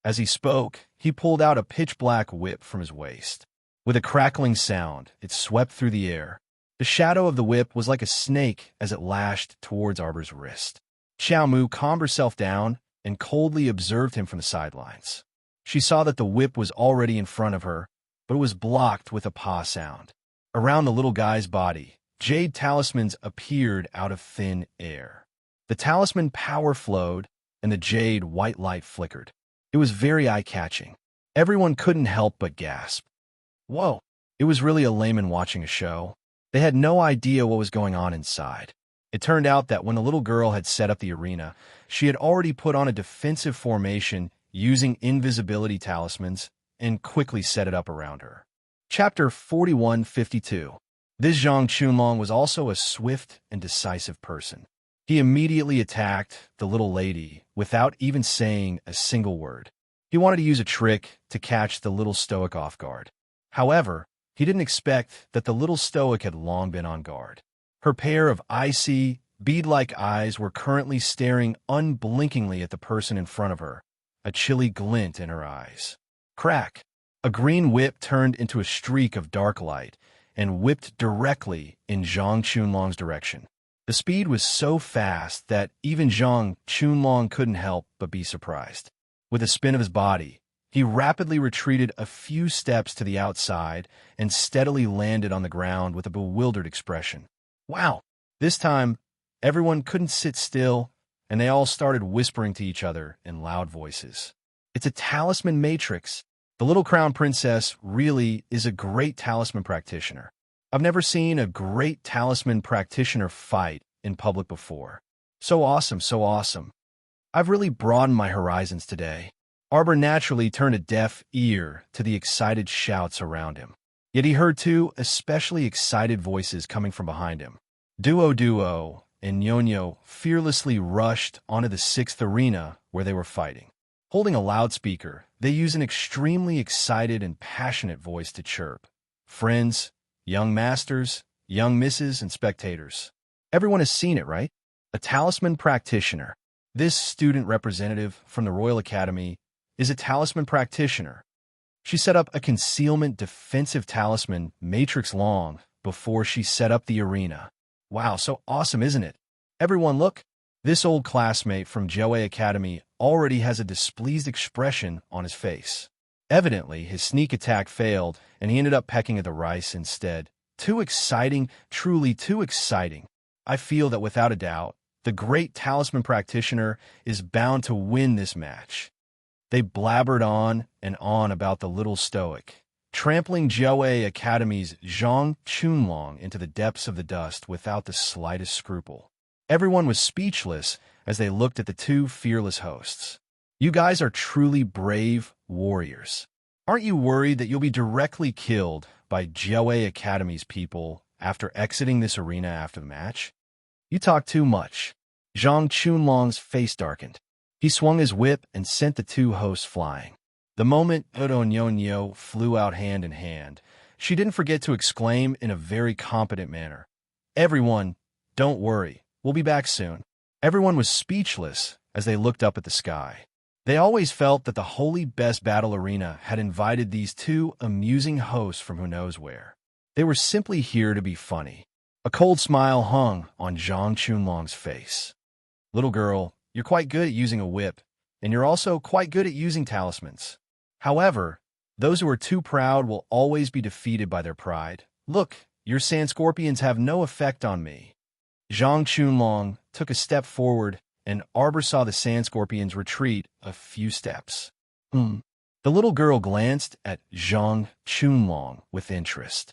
As he spoke, he pulled out a pitch-black whip from his waist. With a crackling sound, it swept through the air. The shadow of the whip was like a snake as it lashed towards Arbor's wrist. Xiao Mu calmed herself down and coldly observed him from the sidelines. She saw that the whip was already in front of her, but it was blocked with a paw sound. Around the little guy's body, jade talismans appeared out of thin air. The talisman power flowed, and the jade white light flickered. It was very eye-catching. Everyone couldn't help but gasp. Whoa, it was really a layman watching a show. They had no idea what was going on inside. It turned out that when the little girl had set up the arena, she had already put on a defensive formation using invisibility talismans and quickly set it up around her. Chapter 4152. This Zhang Chunlong was also a swift and decisive person. He immediately attacked the little lady without even saying a single word. He wanted to use a trick to catch the little stoic off guard. However, he didn't expect that the little stoic had long been on guard. Her pair of icy, bead-like eyes were currently staring unblinkingly at the person in front of her, a chilly glint in her eyes. Crack! A green whip turned into a streak of dark light and whipped directly in Zhang Chunlong's direction. The speed was so fast that even Zhang Chunlong couldn't help but be surprised. With a spin of his body, he rapidly retreated a few steps to the outside and steadily landed on the ground with a bewildered expression. Wow! This time, everyone couldn't sit still, and they all started whispering to each other in loud voices. It's a talisman matrix. The little crown princess really is a great talisman practitioner. I've never seen a great talisman practitioner fight in public before. So awesome, so awesome. I've really broadened my horizons today. Arbor naturally turned a deaf ear to the excited shouts around him. Yet he heard two especially excited voices coming from behind him. Duo and Nyonyo fearlessly rushed onto the 6th arena where they were fighting. Holding a loudspeaker, they used an extremely excited and passionate voice to chirp. Friends, young masters, young misses, and spectators. Everyone has seen it, right? A talisman practitioner. This student representative from the Royal Academy is a talisman practitioner. She set up a concealment defensive talisman matrix long before she set up the arena. Wow, so awesome, isn't it? Everyone look. This old classmate from Jiaowei Academy already has a displeased expression on his face. Evidently, his sneak attack failed, and he ended up pecking at the rice instead. Too exciting, truly too exciting. I feel that without a doubt, the great talisman practitioner is bound to win this match. They blabbered on and on about the little stoic, trampling Jiaowei Academy's Zhang Chunlong into the depths of the dust without the slightest scruple. Everyone was speechless as they looked at the two fearless hosts. You guys are truly brave warriors. Aren't you worried that you'll be directly killed by Jiaowei Academy's people after exiting this arena after the match? You talk too much. Zhang Chunlong's face darkened. He swung his whip and sent the two hosts flying. The moment Nyonyo flew out hand in hand, she didn't forget to exclaim in a very competent manner, "Everyone, don't worry, we'll be back soon." Everyone was speechless as they looked up at the sky. They always felt that the holy best battle arena had invited these two amusing hosts from who knows where. They were simply here to be funny. A cold smile hung on Zhang Chunlong's face. "Little girl, you're quite good at using a whip, and you're also quite good at using talismans. However, those who are too proud will always be defeated by their pride. Look, your sand scorpions have no effect on me." Zhang Chunlong took a step forward, and Arbor saw the sand scorpions retreat a few steps. The little girl glanced at Zhang Chunlong with interest.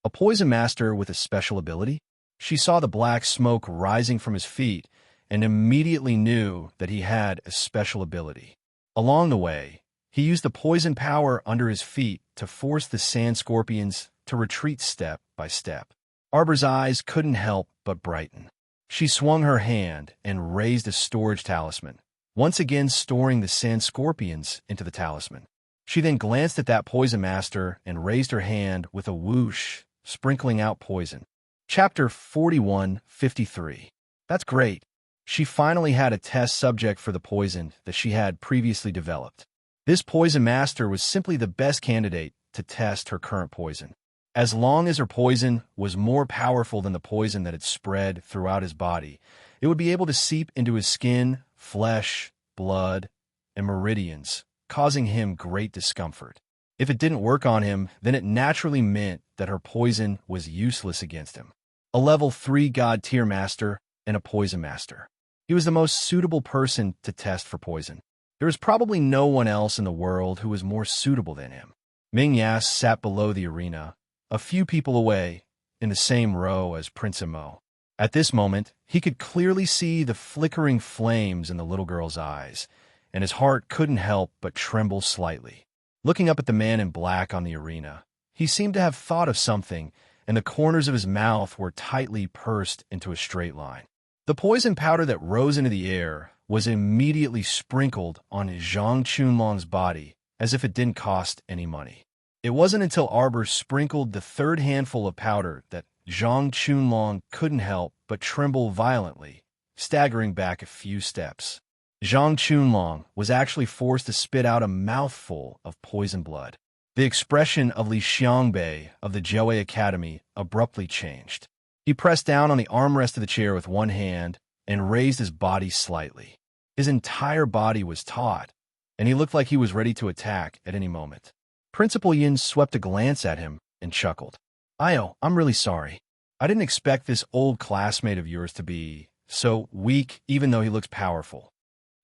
A poison master with a special ability? She saw the black smoke rising from his feet and immediately knew that he had a special ability. Along the way, he used the poison power under his feet to force the sand scorpions to retreat step by step. Arbor's eyes couldn't help but brighten. She swung her hand and raised a storage talisman, once again storing the sand scorpions into the talisman. She then glanced at that poison master and raised her hand with a whoosh, sprinkling out poison. Chapter 41:53. That's great. She finally had a test subject for the poison that she had previously developed. This poison master was simply the best candidate to test her current poison. As long as her poison was more powerful than the poison that had spread throughout his body, it would be able to seep into his skin, flesh, blood, and meridians, causing him great discomfort. If it didn't work on him, then it naturally meant that her poison was useless against him. A level 3 god tier master and a poison master. He was the most suitable person to test for poison. There was probably no one else in the world who was more suitable than him. Ming Yas sat below the arena, a few people away, in the same row as Prince Mo. At this moment, he could clearly see the flickering flames in the little girl's eyes, and his heart couldn't help but tremble slightly. Looking up at the man in black on the arena, he seemed to have thought of something, and the corners of his mouth were tightly pursed into a straight line. The poison powder that rose into the air was immediately sprinkled on Zhang Chunlong's body as if it didn't cost any money. It wasn't until Arbor sprinkled the third handful of powder that Zhang Chunlong couldn't help but tremble violently, staggering back a few steps. Zhang Chunlong was actually forced to spit out a mouthful of poison blood. The expression of Li Xiangbei of the Jiaowei Academy abruptly changed. He pressed down on the armrest of the chair with one hand and raised his body slightly. His entire body was taut, and he looked like he was ready to attack at any moment. Principal Yin swept a glance at him and chuckled. "Io, I'm really sorry. I didn't expect this old classmate of yours to be so weak, even though he looks powerful.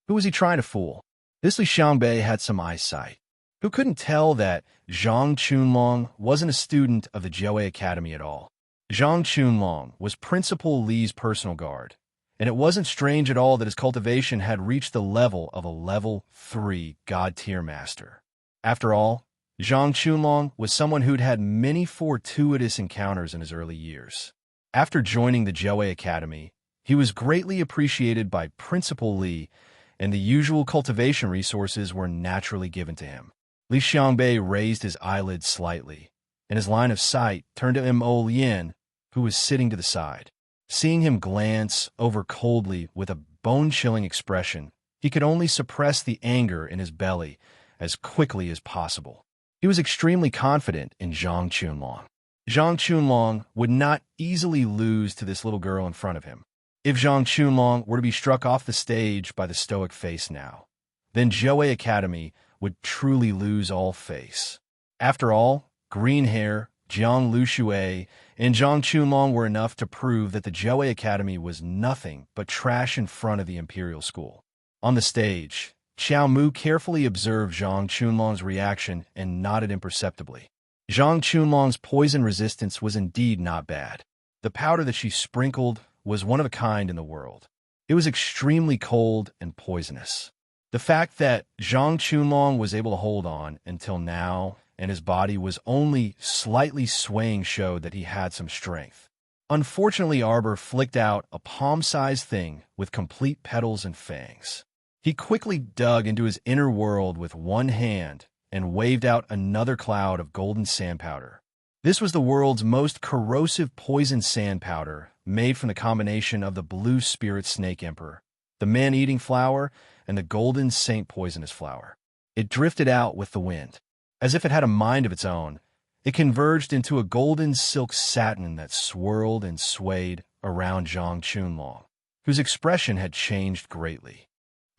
Who was he trying to fool?" This Li Xiangbei had some eyesight. Who couldn't tell that Zhang Chunlong wasn't a student of the Jiaowei Academy at all? Zhang Chunlong was Principal Li's personal guard, and it wasn't strange at all that his cultivation had reached the level of a level 3 god-tier master. After all, Zhang Chunlong was someone who'd had many fortuitous encounters in his early years. After joining the Jiaowei Academy, he was greatly appreciated by Principal Li, and the usual cultivation resources were naturally given to him. Li Xiangbei raised his eyelids slightly, and his line of sight turned to Mo Lien, who was sitting to the side. Seeing him glance over coldly with a bone-chilling expression, he could only suppress the anger in his belly as quickly as possible. He was extremely confident in Zhang Chunlong. Zhang Chunlong would not easily lose to this little girl in front of him. If Zhang Chunlong were to be struck off the stage by the stoic face now, then Jiaowei Academy would truly lose all face. After all, green hair, Jiang Lushui, and Zhang Chunlong were enough to prove that the Jiaowei Academy was nothing but trash in front of the Imperial School. On the stage, Xiao Mu carefully observed Zhang Chunlong's reaction and nodded imperceptibly. Zhang Chunlong's poison resistance was indeed not bad. The powder that she sprinkled was one of a kind in the world. It was extremely cold and poisonous. The fact that Zhang Chunlong was able to hold on until now and his body was only slightly swaying showed that he had some strength. Unfortunately, Arbor flicked out a palm-sized thing with complete petals and fangs. He quickly dug into his inner world with one hand and waved out another cloud of golden sand powder. This was the world's most corrosive poison sand powder, made from the combination of the blue spirit snake emperor, the man-eating flower, and the golden saint poisonous flower. It drifted out with the wind. As if it had a mind of its own, it converged into a golden silk satin that swirled and swayed around Zhang Chunlong, whose expression had changed greatly.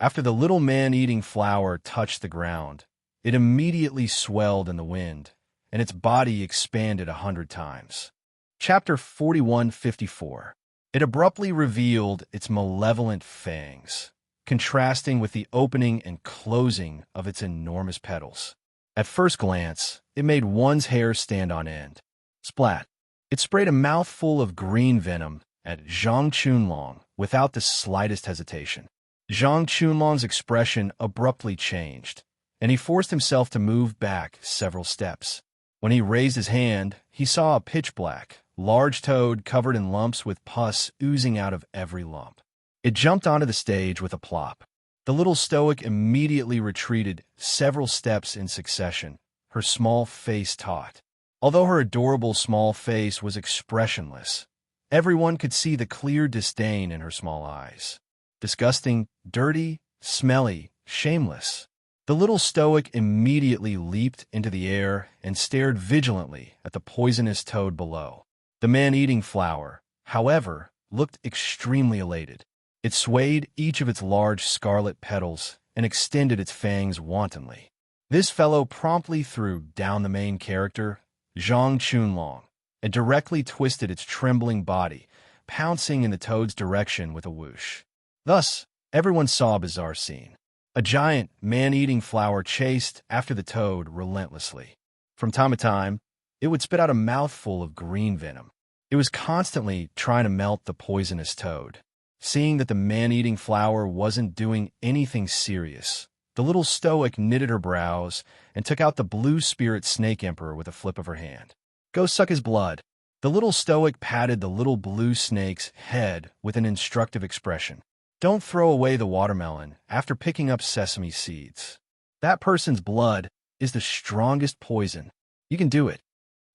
After the little man-eating flower touched the ground, it immediately swelled in the wind, and its body expanded 100 times. Chapter 4154. It abruptly revealed its malevolent fangs, contrasting with the opening and closing of its enormous petals. At first glance, it made one's hair stand on end. Splat! It sprayed a mouthful of green venom at Zhang Chunlong without the slightest hesitation. Zhang Chunlong's expression abruptly changed, and he forced himself to move back several steps. When he raised his hand, he saw a pitch-black, large toad covered in lumps with pus oozing out of every lump. It jumped onto the stage with a plop. The little stoic immediately retreated several steps in succession, her small face taut. Although her adorable small face was expressionless, everyone could see the clear disdain in her small eyes. Disgusting, dirty, smelly, shameless. The little stoic immediately leaped into the air and stared vigilantly at the poisonous toad below. The man-eating flower, however, looked extremely elated. It swayed each of its large scarlet petals and extended its fangs wantonly. This fellow promptly threw down the main character, Zhang Chunlong, and directly twisted its trembling body, pouncing in the toad's direction with a whoosh. Thus, everyone saw a bizarre scene. A giant, man-eating flower chased after the toad relentlessly. From time to time, it would spit out a mouthful of green venom. It was constantly trying to melt the poisonous toad. Seeing that the man-eating flower wasn't doing anything serious, the little stoic knitted her brows and took out the blue spirit snake emperor with a flip of her hand. Go suck his blood. The little stoic patted the little blue snake's head with an instructive expression. Don't throw away the watermelon after picking up sesame seeds. That person's blood is the strongest poison. You can do it.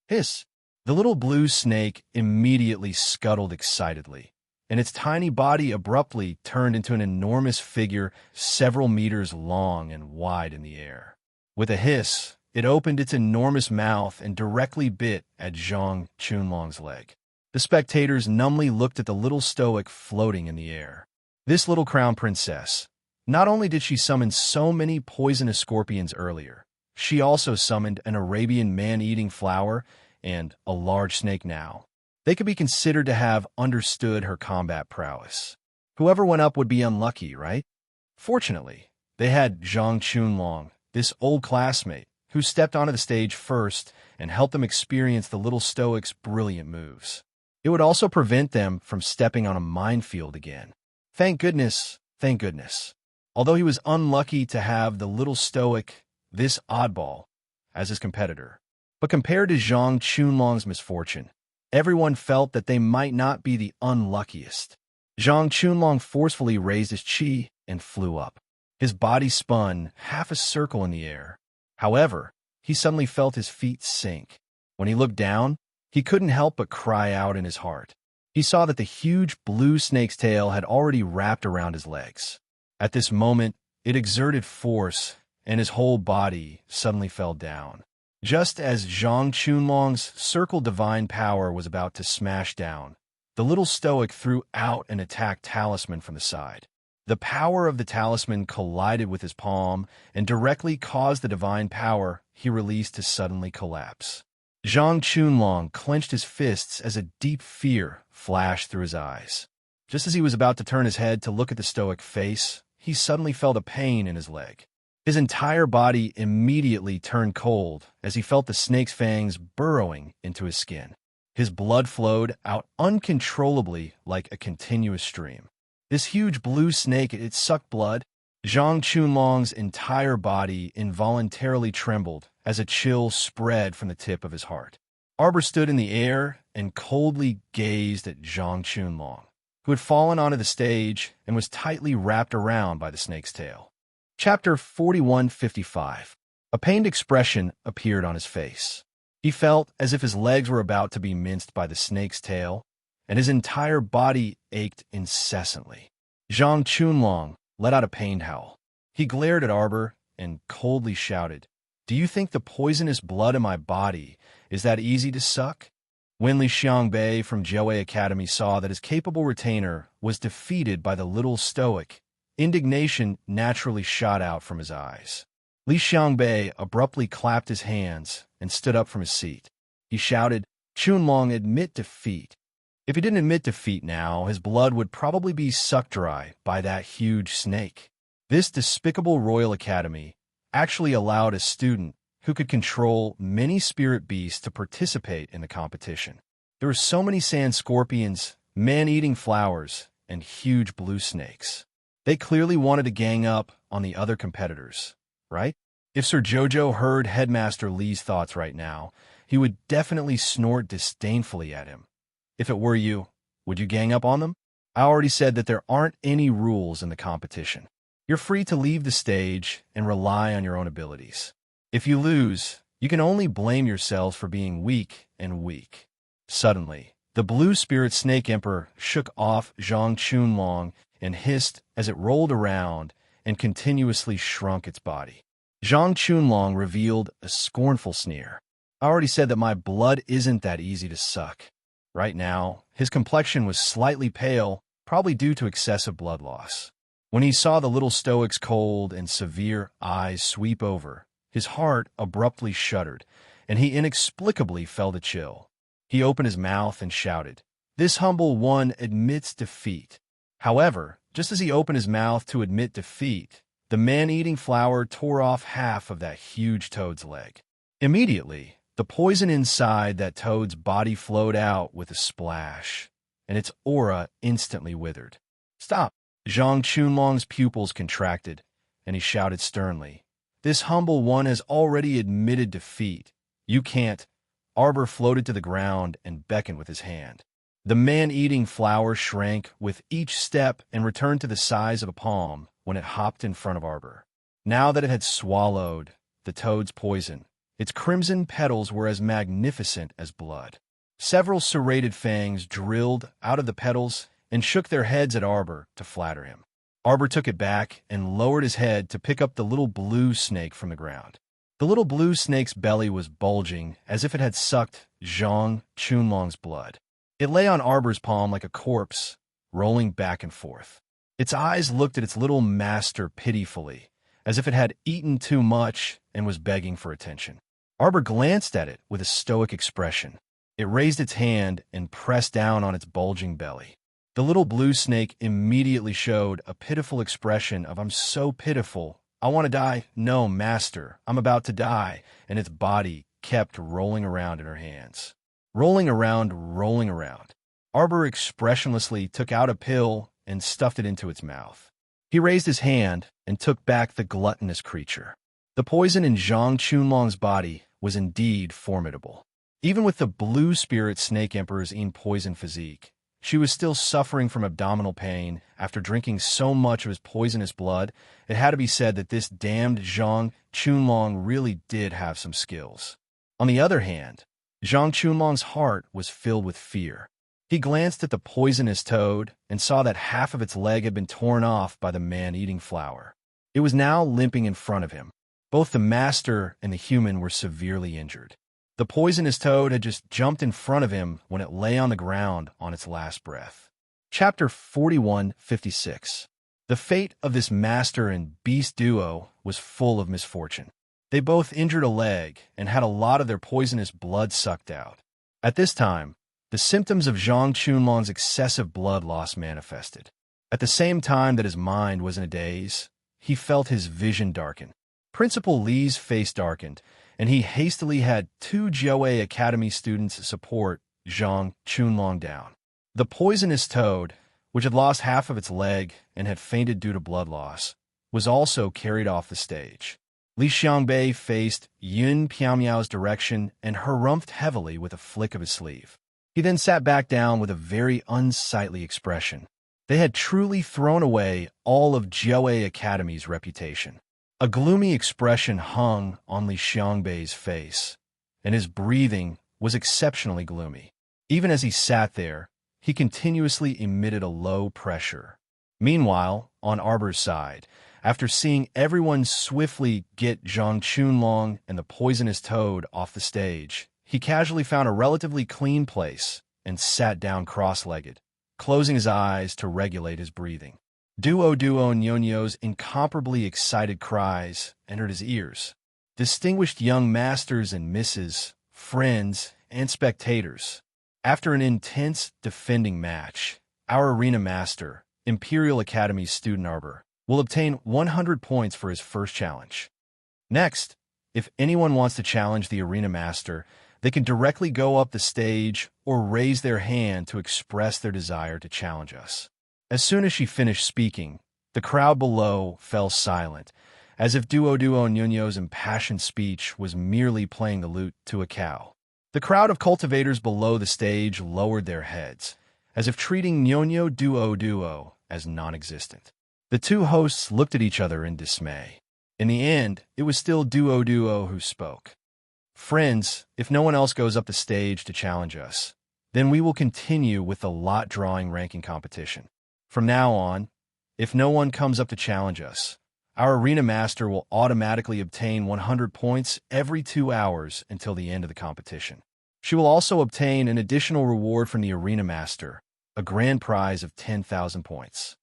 Hiss. The little blue snake immediately scuttled excitedly, and its tiny body abruptly turned into an enormous figure several meters long and wide in the air. With a hiss, it opened its enormous mouth and directly bit at Zhang Chunlong's leg. The spectators numbly looked at the little stoic floating in the air. This little crown princess, not only did she summon so many poisonous scorpions earlier, she also summoned an Arabian man-eating flower and a large snake now. They could be considered to have understood her combat prowess. Whoever went up would be unlucky, right? Fortunately, they had Zhang Chunlong, this old classmate, who stepped onto the stage first and helped them experience the little stoic's brilliant moves. It would also prevent them from stepping on a minefield again. Thank goodness, thank goodness. Although he was unlucky to have the little stoic, this oddball, as his competitor. But compared to Zhang Chunlong's misfortune, everyone felt that they might not be the unluckiest. Zhang Chunlong forcefully raised his chi and flew up. His body spun half a circle in the air. However, he suddenly felt his feet sink. When he looked down, he couldn't help but cry out in his heart. He saw that the huge blue snake's tail had already wrapped around his legs. At this moment, it exerted force, and his whole body suddenly fell down. Just as Zhang Chunlong's circle divine power was about to smash down, the little stoic threw out an attack talisman from the side. The power of the talisman collided with his palm and directly caused the divine power he released to suddenly collapse. Zhang Chunlong clenched his fists as a deep fear flashed through his eyes. Just as he was about to turn his head to look at the stoic face, he suddenly felt a pain in his leg. His entire body immediately turned cold as he felt the snake's fangs burrowing into his skin. His blood flowed out uncontrollably like a continuous stream. This huge blue snake, it sucked blood. Zhang Chunlong's entire body involuntarily trembled as a chill spread from the tip of his heart. Arbor stood in the air and coldly gazed at Zhang Chunlong, who had fallen onto the stage and was tightly wrapped around by the snake's tail. Chapter 4155. A pained expression appeared on his face. He felt as if his legs were about to be minced by the snake's tail, and his entire body ached incessantly. Zhang Chunlong let out a pained howl. He glared at Arbor and coldly shouted, "Do you think the poisonous blood in my body is that easy to suck?" When Li Xiangbei from Jiawei Academy saw that his capable retainer was defeated by the little stoic, indignation naturally shot out from his eyes. Li Xiangbei abruptly clapped his hands and stood up from his seat. He shouted, "Chunlong, admit defeat." If he didn't admit defeat now, his blood would probably be sucked dry by that huge snake. This despicable Royal Academy actually allowed a student who could control many spirit beasts to participate in the competition. There were so many sand scorpions, man-eating flowers, and huge blue snakes. They clearly wanted to gang up on the other competitors, right? If Sir Jojo heard Headmaster Li's thoughts right now, he would definitely snort disdainfully at him. If it were you, would you gang up on them? I already said that there aren't any rules in the competition. You're free to leave the stage and rely on your own abilities. If you lose, you can only blame yourselves for being weak and weak. Suddenly, the blue spirit snake emperor shook off Zhang Chunlong and hissed as it rolled around and continuously shrunk its body. Zhang Chunlong revealed a scornful sneer. I already said that my blood isn't that easy to suck. Right now, his complexion was slightly pale, probably due to excessive blood loss. When he saw the little stoic's cold and severe eyes sweep over, his heart abruptly shuddered, and he inexplicably felt a chill. He opened his mouth and shouted, "This humble one admits defeat." However, just as he opened his mouth to admit defeat, the man-eating flower tore off half of that huge toad's leg. Immediately, the poison inside that toad's body flowed out with a splash, and its aura instantly withered. "Stop!" Zhang Chunlong's pupils contracted, and he shouted sternly, "This humble one has already admitted defeat. You can't." Arbor floated to the ground and beckoned with his hand. The man-eating flower shrank with each step and returned to the size of a palm when it hopped in front of Arbor. Now that it had swallowed the toad's poison, its crimson petals were as magnificent as blood. Several serrated fangs drilled out of the petals and shook their heads at Arbor to flatter him. Arbor took it back and lowered his head to pick up the little blue snake from the ground. The little blue snake's belly was bulging as if it had sucked Zhang Chunlong's blood. It lay on Arbor's palm like a corpse, rolling back and forth. Its eyes looked at its little master pitifully, as if it had eaten too much and was begging for attention. Arbor glanced at it with a stoic expression. It raised its hand and pressed down on its bulging belly. The little blue snake immediately showed a pitiful expression of, "I'm so pitiful. I want to die. No, master, I'm about to die." And its body kept rolling around in her hands. Rolling around, rolling around. Arbor expressionlessly took out a pill and stuffed it into its mouth. He raised his hand and took back the gluttonous creature. The poison in Zhang Chunlong's body was indeed formidable. Even with the blue spirit snake emperor's poison physique, she was still suffering from abdominal pain after drinking so much of his poisonous blood. It had to be said that this damned Zhang Chunlong really did have some skills. On the other hand, Zhang Chunlong's heart was filled with fear. He glanced at the poisonous toad and saw that half of its leg had been torn off by the man-eating flower. It was now limping in front of him. Both the master and the human were severely injured. The poisonous toad had just jumped in front of him when it lay on the ground on its last breath. Chapter 4156. The fate of this master and beast duo was full of misfortune. They both injured a leg and had a lot of their poisonous blood sucked out. At this time, the symptoms of Zhang Chunlong's excessive blood loss manifested. At the same time that his mind was in a daze, he felt his vision darken. Principal Li's face darkened, and he hastily had two Joe Academy students support Zhang Chunlong down. The poisonous toad, which had lost half of its leg and had fainted due to blood loss, was also carried off the stage. Li Xiangbei faced Yun Piaomiao's direction and harumphed heavily with a flick of his sleeve. He then sat back down with a very unsightly expression. They had truly thrown away all of Joe Academy's reputation. A gloomy expression hung on Li Xiangbei's face, and his breathing was exceptionally gloomy. Even as he sat there, he continuously emitted a low pressure. Meanwhile, on Arbor's side, after seeing everyone swiftly get Zhang Chunlong and the poisonous toad off the stage, he casually found a relatively clean place and sat down cross-legged, closing his eyes to regulate his breathing. Duo Nyonyo's incomparably excited cries entered his ears. Distinguished young masters and misses, friends, and spectators. After an intense defending match, our arena master, Imperial Academy's student Arbor, will obtain 100 points for his first challenge. Next, if anyone wants to challenge the arena master, they can directly go up the stage or raise their hand to express their desire to challenge us. As soon as she finished speaking, the crowd below fell silent, as if Duo Nyonyo's impassioned speech was merely playing the lute to a cow. The crowd of cultivators below the stage lowered their heads, as if treating Nyonyo Duo as non-existent. The two hosts looked at each other in dismay. In the end, it was still Duo who spoke. Friends, if no one else goes up the stage to challenge us, then we will continue with the lot-drawing ranking competition. From now on, if no one comes up to challenge us, our arena master will automatically obtain 100 points every 2 hours until the end of the competition. She will also obtain an additional reward from the arena master, a grand prize of 10,000 points.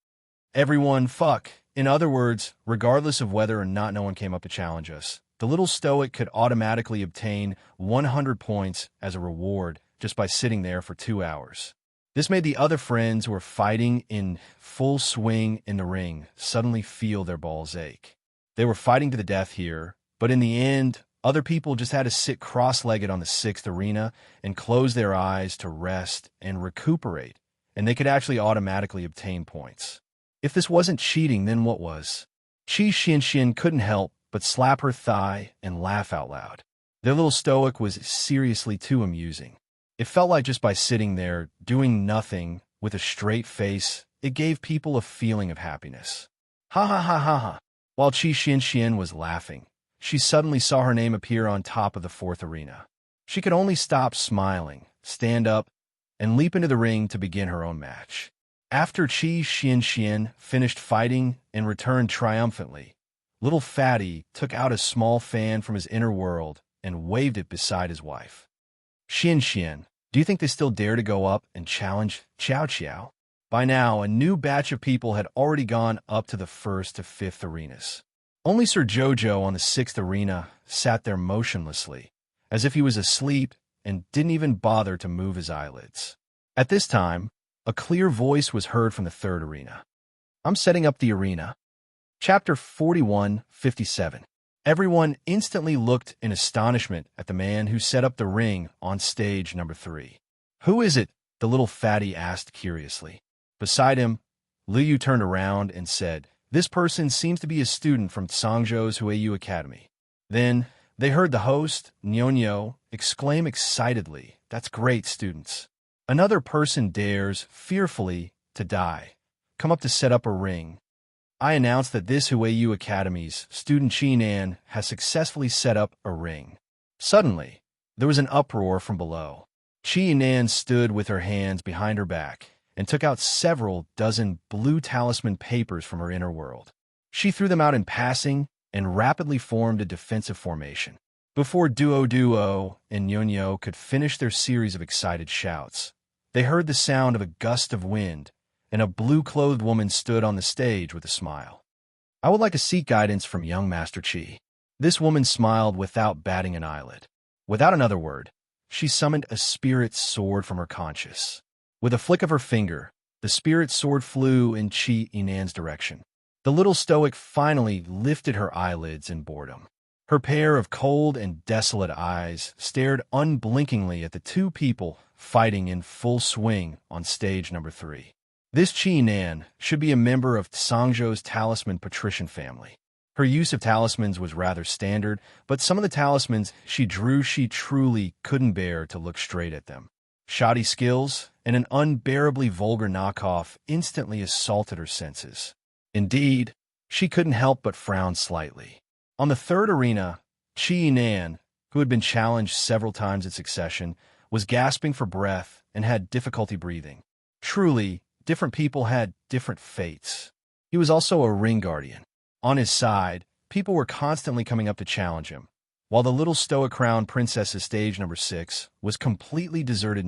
Everyone fuck. In other words, regardless of whether or not no one came up to challenge us, the little stoic could automatically obtain 100 points as a reward just by sitting there for 2 hours. This made the other friends who were fighting in full swing in the ring suddenly feel their balls ache. They were fighting to the death here, but in the end, other people just had to sit cross-legged on the 6th arena and close their eyes to rest and recuperate, and they could actually automatically obtain points. If this wasn't cheating, then what was? Qi Xianxian couldn't help but slap her thigh and laugh out loud. Their little stoic was seriously too amusing. It felt like just by sitting there, doing nothing, with a straight face, it gave people a feeling of happiness. Ha ha ha ha ha. While Qi Xianxian was laughing, she suddenly saw her name appear on top of the 4th arena. She could only stop smiling, stand up, and leap into the ring to begin her own match. After Qi Xianxian finished fighting and returned triumphantly, little Fatty took out a small fan from his inner world and waved it beside his wife. Xianxian, do you think they still dare to go up and challenge Qiao Qiao? By now, a new batch of people had already gone up to the 1st to 5th arenas. Only Sir Jojo on the 6th arena sat there motionlessly, as if he was asleep and didn't even bother to move his eyelids. At this time, a clear voice was heard from the 3rd arena. I'm setting up the arena. Chapter 41:57. Everyone instantly looked in astonishment at the man who set up the ring on stage number 3. Who is it? The little fatty asked curiously. Beside him, Liu turned around and said, this person seems to be a student from Tsangzhou's Huayu Academy. Then they heard the host, Nyonyo, exclaim excitedly, that's great, students. Another person dares, fearfully, to die. Come up to set up a ring. I announce that this Huayu Academy's student Qinan has successfully set up a ring. Suddenly, there was an uproar from below. Qinan stood with her hands behind her back and took out several dozen blue talisman papers from her inner world. She threw them out in passing and rapidly formed a defensive formation. Before Duo and Nyonyo could finish their series of excited shouts, they heard the sound of a gust of wind, and a blue-clothed woman stood on the stage with a smile. I would like to seek guidance from young Master Qi. This woman smiled without batting an eyelid. Without another word, she summoned a spirit sword from her conscience. With a flick of her finger, the spirit sword flew in Qi Inan's direction. The little stoic finally lifted her eyelids in boredom. Her pair of cold and desolate eyes stared unblinkingly at the two people fighting in full swing on stage number 3. This Chi Nan should be a member of Sangzhou's talisman patrician family. Her use of talismans was rather standard, but some of the talismans she drew she truly couldn't bear to look straight at them. Shoddy skills and an unbearably vulgar knockoff instantly assaulted her senses. Indeed, she couldn't help but frown slightly. On the third arena, Chi Nan, who had been challenged several times in succession, was gasping for breath and had difficulty breathing. Truly, different people had different fates. He was also a ring guardian. On his side, people were constantly coming up to challenge him. While the little stoic crown princess's stage number 6 was completely deserted,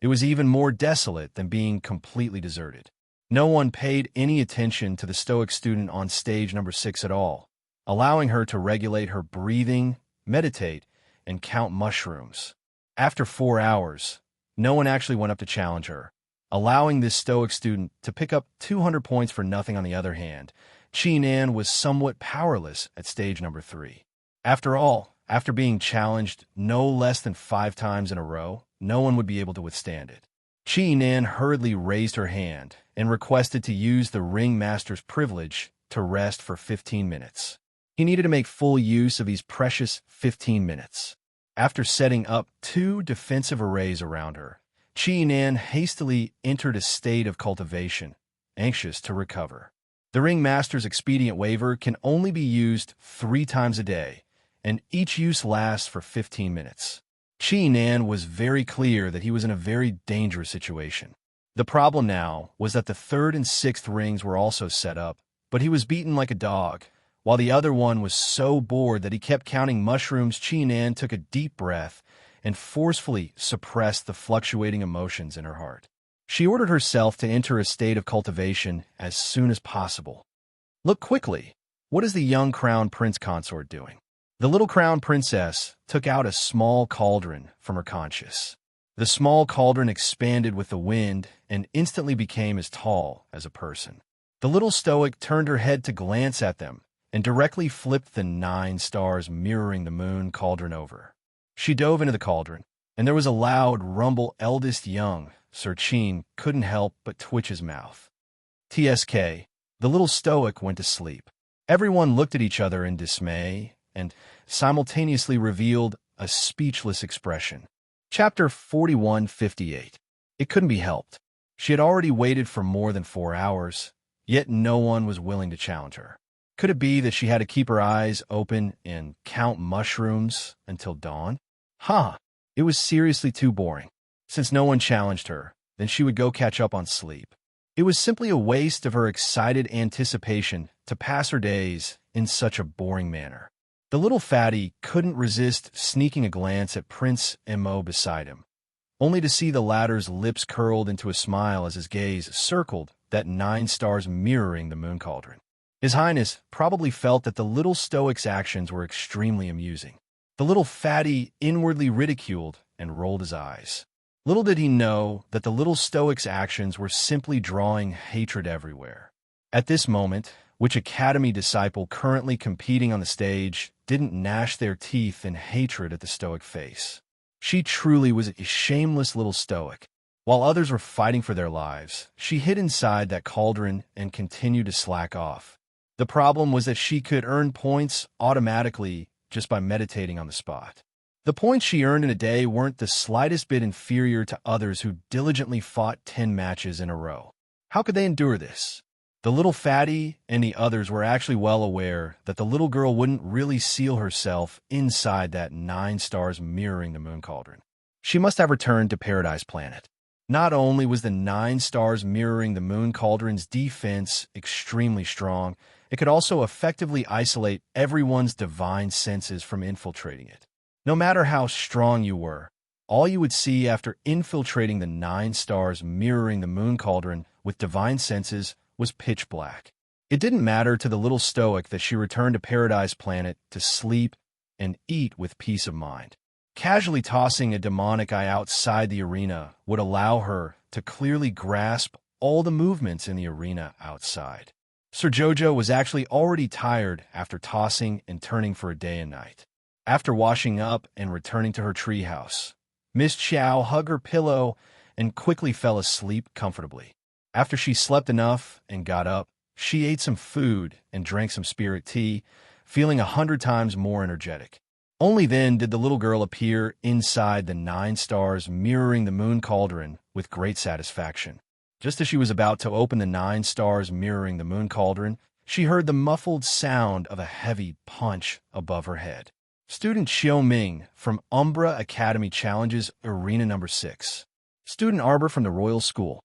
it was even more desolate than being completely deserted. No one paid any attention to the stoic student on stage number 6 at all, allowing her to regulate her breathing, meditate, and count mushrooms. After 4 hours, no one actually went up to challenge her, allowing this stoic student to pick up 200 points for nothing. On the other hand, Chi Nan was somewhat powerless at stage number 3. After all, after being challenged no less than 5 times in a row, no one would be able to withstand it. Chi Nan hurriedly raised her hand and requested to use the ring master's privilege to rest for 15 minutes. He needed to make full use of these precious 15 minutes. After setting up 2 defensive arrays around her, Chi Nan hastily entered a state of cultivation, anxious to recover. The ring master's expedient waiver can only be used 3 times a day, and each use lasts for 15 minutes. Chi Nan was very clear that he was in a very dangerous situation. The problem now was that the 3rd and 6th rings were also set up, but he was beaten like a dog. While the other one was so bored that he kept counting mushrooms, Chi Nan took a deep breath and forcefully suppressed the fluctuating emotions in her heart. She ordered herself to enter a state of cultivation as soon as possible. Look quickly. What is the young crown prince consort doing? The little crown princess took out a small cauldron from her conscience. The small cauldron expanded with the wind and instantly became as tall as a person. The little stoic turned her head to glance at them and directly flipped the 9 stars mirroring the moon cauldron over. She dove into the cauldron, and there was a loud rumble. Eldest young Sir Chin couldn't help but twitch his mouth. TSK, the little stoic went to sleep. Everyone looked at each other in dismay and simultaneously revealed a speechless expression. Chapter 4158. It couldn't be helped. She had already waited for more than 4 hours, yet no one was willing to challenge her. Could it be that she had to keep her eyes open and count mushrooms until dawn? It was seriously too boring. Since no one challenged her, then she would go catch up on sleep. It was simply a waste of her excited anticipation to pass her days in such a boring manner. The little fatty couldn't resist sneaking a glance at Prince Mo beside him, only to see the latter's lips curled into a smile as his gaze circled that 9 stars mirroring the moon cauldron. His Highness probably felt that the little stoic's actions were extremely amusing. The little fatty inwardly ridiculed and rolled his eyes. Little did he know that the little stoic's actions were simply drawing hatred everywhere. At this moment, which academy disciple currently competing on the stage didn't gnash their teeth in hatred at the stoic face? She truly was a shameless little stoic. While others were fighting for their lives, she hid inside that cauldron and continued to slack off. The problem was that she could earn points automatically just by meditating on the spot. The points she earned in a day weren't the slightest bit inferior to others who diligently fought 10 matches in a row. How could they endure this? The little fatty and the others were actually well aware that the little girl wouldn't really seal herself inside that 9 stars mirroring the moon cauldron. She must have returned to Paradise Planet. Not only was the 9 stars mirroring the moon cauldron's defense extremely strong, it could also effectively isolate everyone's divine senses from infiltrating it. No matter how strong you were, all you would see after infiltrating the 9 stars mirroring the moon cauldron with divine senses was pitch black. It didn't matter to the little stoic that she returned to Paradise Planet to sleep and eat with peace of mind. Casually tossing a demonic eye outside the arena would allow her to clearly grasp all the movements in the arena outside. Sir Jojo was actually already tired after tossing and turning for a day and night. After washing up and returning to her treehouse, Miss Chow hugged her pillow and quickly fell asleep comfortably. After she slept enough and got up, she ate some food and drank some spirit tea, feeling 100 times more energetic. Only then did the little girl appear inside the 9 stars mirroring the moon cauldron with great satisfaction. Just as she was about to open the 9 stars mirroring the moon cauldron, she heard the muffled sound of a heavy punch above her head. Student Xiao Ming from Umbra Academy challenges Arena number 6. Student Arbor from the Royal School.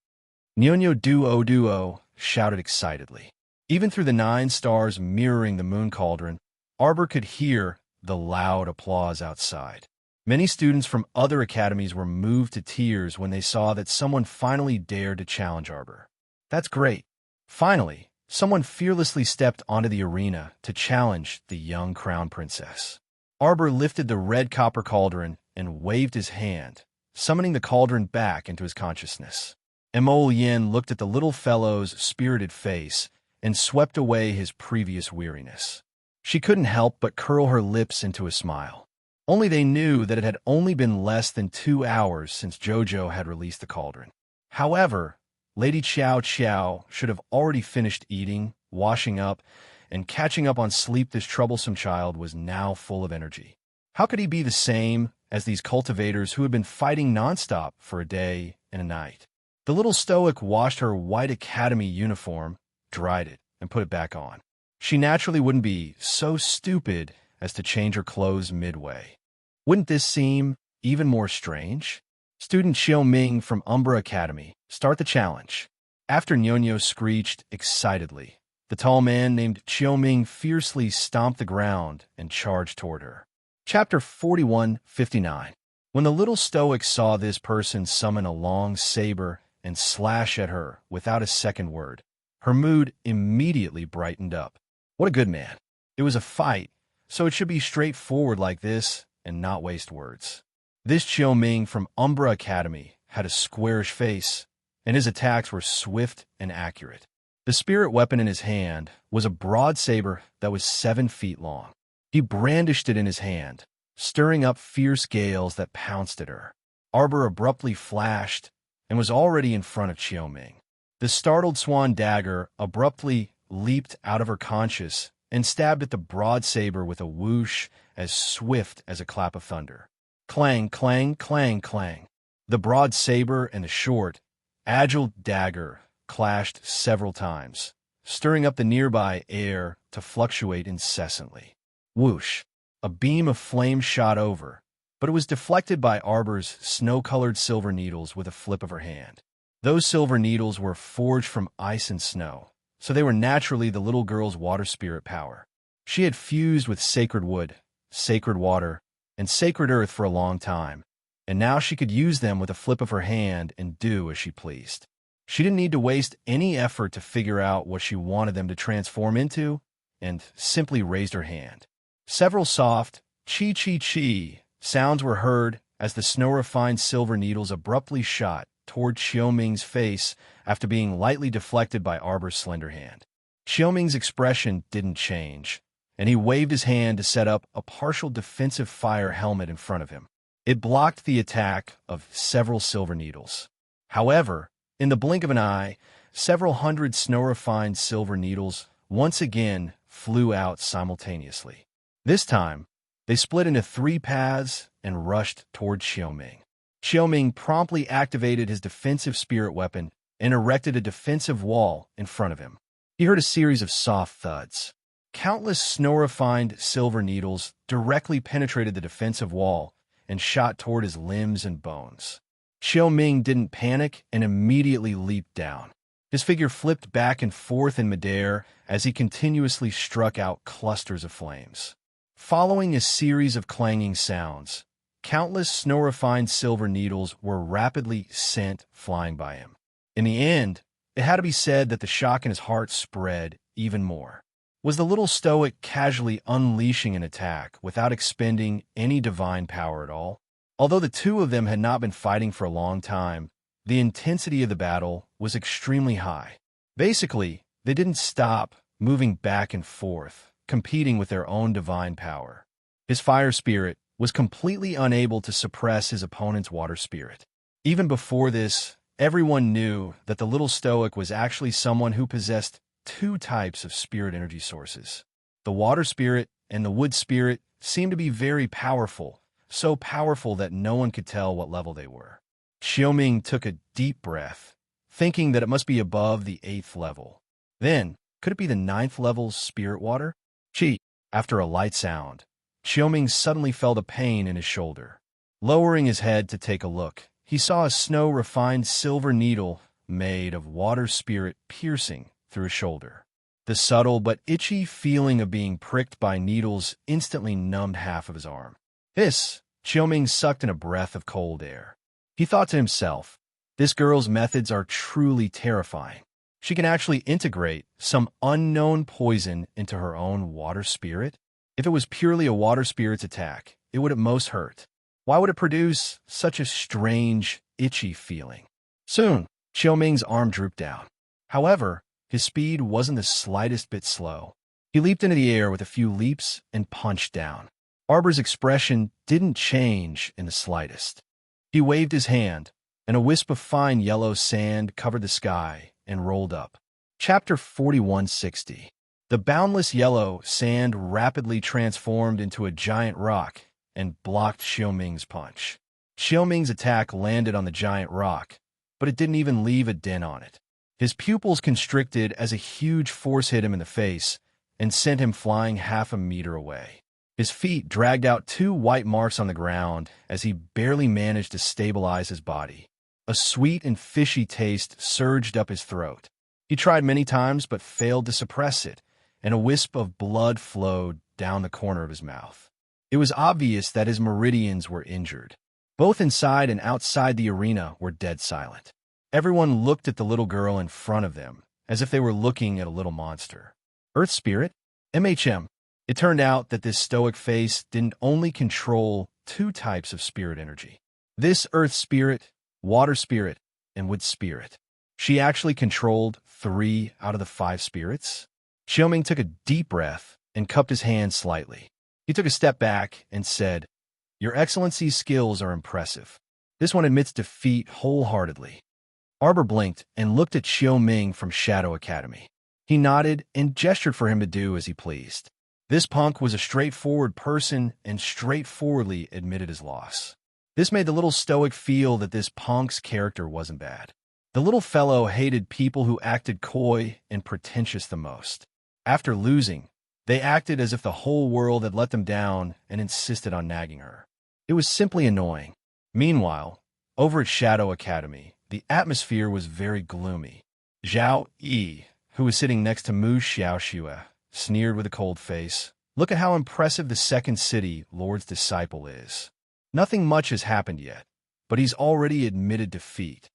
Nyonyo Duo shouted excitedly. Even through the 9 stars mirroring the moon cauldron, Arbor could hear the loud applause outside. Many students from other academies were moved to tears when they saw that someone finally dared to challenge Arbor. That's great. Finally, someone fearlessly stepped onto the arena to challenge the young crown princess. Arbor lifted the red copper cauldron and waved his hand, summoning the cauldron back into his consciousness. Emol Yen looked at the little fellow's spirited face and swept away his previous weariness. She couldn't help but curl her lips into a smile. Only they knew that it had only been less than 2 hours since Jojo had released the cauldron. However, Lady Chow Chow should have already finished eating, washing up, and catching up on sleep. This troublesome child was now full of energy. How could he be the same as these cultivators who had been fighting nonstop for a day and a night? The little stoic washed her white academy uniform, dried it, and put it back on. She naturally wouldn't be so stupid as to change her clothes midway. Wouldn't this seem even more strange? Student Xiao Ming from Umbra Academy, start the challenge. After Nyonyo screeched excitedly, the tall man named Xiao Ming fiercely stomped the ground and charged toward her. Chapter 41:59. When the little stoic saw this person summon a long saber and slash at her without a second word, her mood immediately brightened up. What a good man. It was a fight, so it should be straightforward like this and not waste words. This Xiao Ming from Umbra Academy had a squarish face, and his attacks were swift and accurate. The spirit weapon in his hand was a broad saber that was 7 feet long. He brandished it in his hand, stirring up fierce gales that pounced at her. Arbor abruptly flashed and was already in front of Xiao Ming. The startled swan dagger abruptly leaped out of her conscious and stabbed at the broad saber with a whoosh as swift as a clap of thunder. Clang, clang, clang, clang. The broad saber and the short, agile dagger clashed several times, stirring up the nearby air to fluctuate incessantly. Whoosh! A beam of flame shot over, but it was deflected by Arbor's snow-colored silver needles with a flip of her hand. Those silver needles were forged from ice and snow, so they were naturally the little girl's water spirit power. She had fused with sacred wood, sacred water, and sacred earth for a long time, and now she could use them with a flip of her hand and do as she pleased. She didn't need to waste any effort to figure out what she wanted them to transform into, and simply raised her hand. Several soft chi-chi-chi sounds were heard as the snow-refined silver needles abruptly shot toward Xiao Ming's face after being lightly deflected by Arbor's slender hand. Xiao Ming's expression didn't change, and he waved his hand to set up a partial defensive fire helmet in front of him. It blocked the attack of several silver needles. However, in the blink of an eye, several hundred snow-refined silver needles once again flew out simultaneously. This time, they split into 3 paths and rushed toward Xiao Ming. Xiao Ming promptly activated his defensive spirit weapon and erected a defensive wall in front of him. He heard a series of soft thuds. Countless snow-refined silver needles directly penetrated the defensive wall and shot toward his limbs and bones. Xiao Ming didn't panic and immediately leaped down. His figure flipped back and forth in midair as he continuously struck out clusters of flames. Following a series of clanging sounds, countless snow-refined silver needles were rapidly sent flying by him. In the end, it had to be said that the shock in his heart spread even more. Was the little stoic casually unleashing an attack without expending any divine power at all? Although the two of them had not been fighting for a long time, the intensity of the battle was extremely high. Basically, they didn't stop moving back and forth, competing with their own divine power. His fire spirit was completely unable to suppress his opponent's water spirit. Even before this, everyone knew that the little stoic was actually someone who possessed two types of spirit energy sources. The water spirit and the wood spirit seemed to be very powerful, so powerful that no one could tell what level they were. Xiaoming took a deep breath, thinking that it must be above the 8th level. Then, could it be the 9th level's spirit water? After a light sound, Xiaoming suddenly felt a pain in his shoulder. Lowering his head to take a look, he saw a snow-refined silver needle made of water spirit piercing through his shoulder. The subtle but itchy feeling of being pricked by needles instantly numbed half of his arm. Xiaoming sucked in a breath of cold air. He thought to himself, this girl's methods are truly terrifying. She can actually integrate some unknown poison into her own water spirit. If it was purely a water spirit's attack, it would at most hurt. Why would it produce such a strange, itchy feeling? Soon, Xiaoming's arm drooped down. However, his speed wasn't the slightest bit slow. He leaped into the air with a few leaps and punched down. Arbor's expression didn't change in the slightest. He waved his hand, and a wisp of fine yellow sand covered the sky and rolled up. Chapter 4160. The boundless yellow sand rapidly transformed into a giant rock and blocked Xiaoming's punch. Xiaoming's attack landed on the giant rock, but it didn't even leave a dent on it. His pupils constricted as a huge force hit him in the face and sent him flying half a meter away. His feet dragged out 2 white marks on the ground as he barely managed to stabilize his body. A sweet and fishy taste surged up his throat. He tried many times but failed to suppress it, and a wisp of blood flowed down the corner of his mouth. It was obvious that his meridians were injured. Both inside and outside the arena were dead silent. Everyone looked at the little girl in front of them, as if they were looking at a little monster. Earth Spirit? MHM. It turned out that this stoic face didn't only control 2 types of spirit energy. This Earth Spirit, Water Spirit, and Wood Spirit. She actually controlled 3 out of the 5 spirits. Xiaoming took a deep breath and cupped his hand slightly. He took a step back and said, "Your Excellency's skills are impressive. This one admits defeat wholeheartedly." Arbor blinked and looked at Xiaoming from Shadow Academy. He nodded and gestured for him to do as he pleased. This punk was a straightforward person and straightforwardly admitted his loss. This made the little stoic feel that this punk's character wasn't bad. The little fellow hated people who acted coy and pretentious the most. After losing, they acted as if the whole world had let them down and insisted on nagging her. It was simply annoying. Meanwhile, over at Shadow Academy, the atmosphere was very gloomy. Zhao Yi, who was sitting next to Mu Xiaoxue, sneered with a cold face. Look at how impressive the second city Lord's disciple is. Nothing much has happened yet, but he's already admitted defeat.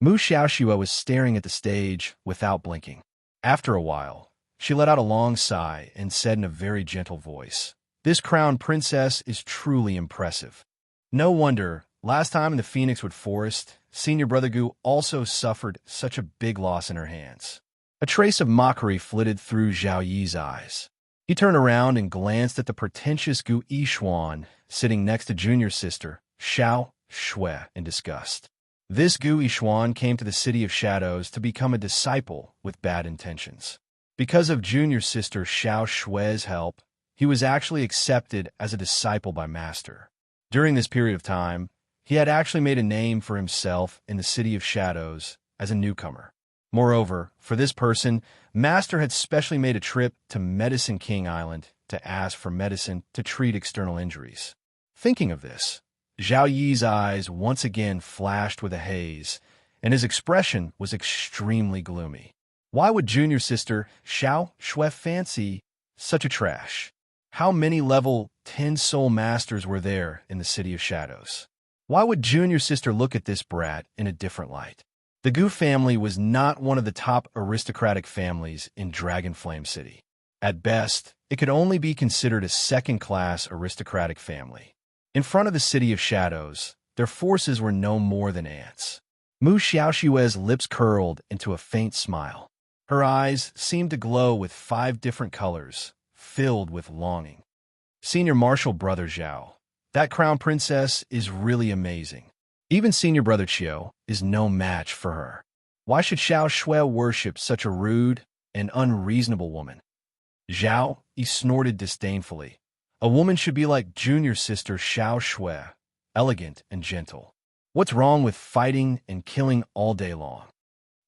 Mu Xiaoxue was staring at the stage without blinking. After a while, she let out a long sigh and said in a very gentle voice, "This crowned princess is truly impressive. No wonder, last time in the Phoenixwood Forest, Senior Brother Gu also suffered such a big loss in her hands." A trace of mockery flitted through Zhao Yi's eyes. He turned around and glanced at the pretentious Gu Yishuan sitting next to junior sister, Xiao Shui, in disgust. This Gu Yishuan came to the City of Shadows to become a disciple with bad intentions. Because of junior sister Xiao Shui's help, he was actually accepted as a disciple by Master. During this period of time, he had actually made a name for himself in the City of Shadows as a newcomer. Moreover, for this person, Master had specially made a trip to Medicine King Island to ask for medicine to treat external injuries. Thinking of this, Zhao Yi's eyes once again flashed with a haze, and his expression was extremely gloomy. Why would junior sister Xiao Shui fancy such a trash? How many level 10 soul masters were there in the City of Shadows? Why would junior sister look at this brat in a different light? The Gu family was not one of the top aristocratic families in Dragonflame City. At best, it could only be considered a second-class aristocratic family. In front of the City of Shadows, their forces were no more than ants. Mu Xiaoxue's lips curled into a faint smile. Her eyes seemed to glow with 5 different colors, filled with longing. Senior Marshal Brother Zhao, that crown princess is really amazing. Even Senior Brother Qiu is no match for her. Why should Xiao Shui worship such a rude and unreasonable woman? Zhao, he snorted disdainfully. A woman should be like junior sister Xiao Shui, elegant and gentle. What's wrong with fighting and killing all day long?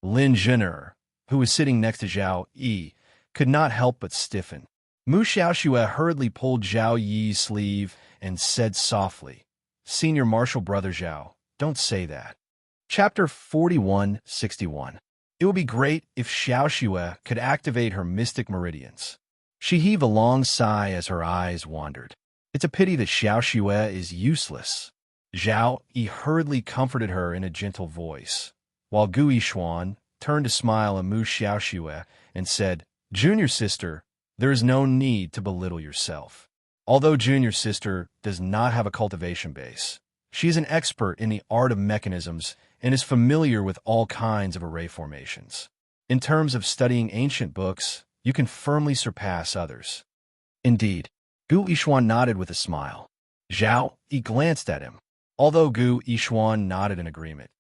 Lin Zhen'er, who was sitting next to Zhao Yi, could not help but stiffen. Mu Xiaoxue hurriedly pulled Zhao Yi's sleeve and said softly, "Senior Marshal Brother Zhao, don't say that." Chapter 4161. It would be great if Xiaoxue could activate her mystic meridians. She heaved a long sigh as her eyes wandered. It's a pity that Xiaoxue is useless. Zhao Yi hurriedly comforted her in a gentle voice, while Gu Yishuan turned to smile at Mu Xiaoxue and said, "Junior sister, there is no need to belittle yourself. Although junior sister does not have a cultivation base, she is an expert in the art of mechanisms and is familiar with all kinds of array formations. In terms of studying ancient books, you can firmly surpass others." Indeed, Gu Yishuan nodded with a smile. Zhao Yi glanced at him. Although Gu Yishuan nodded in agreement,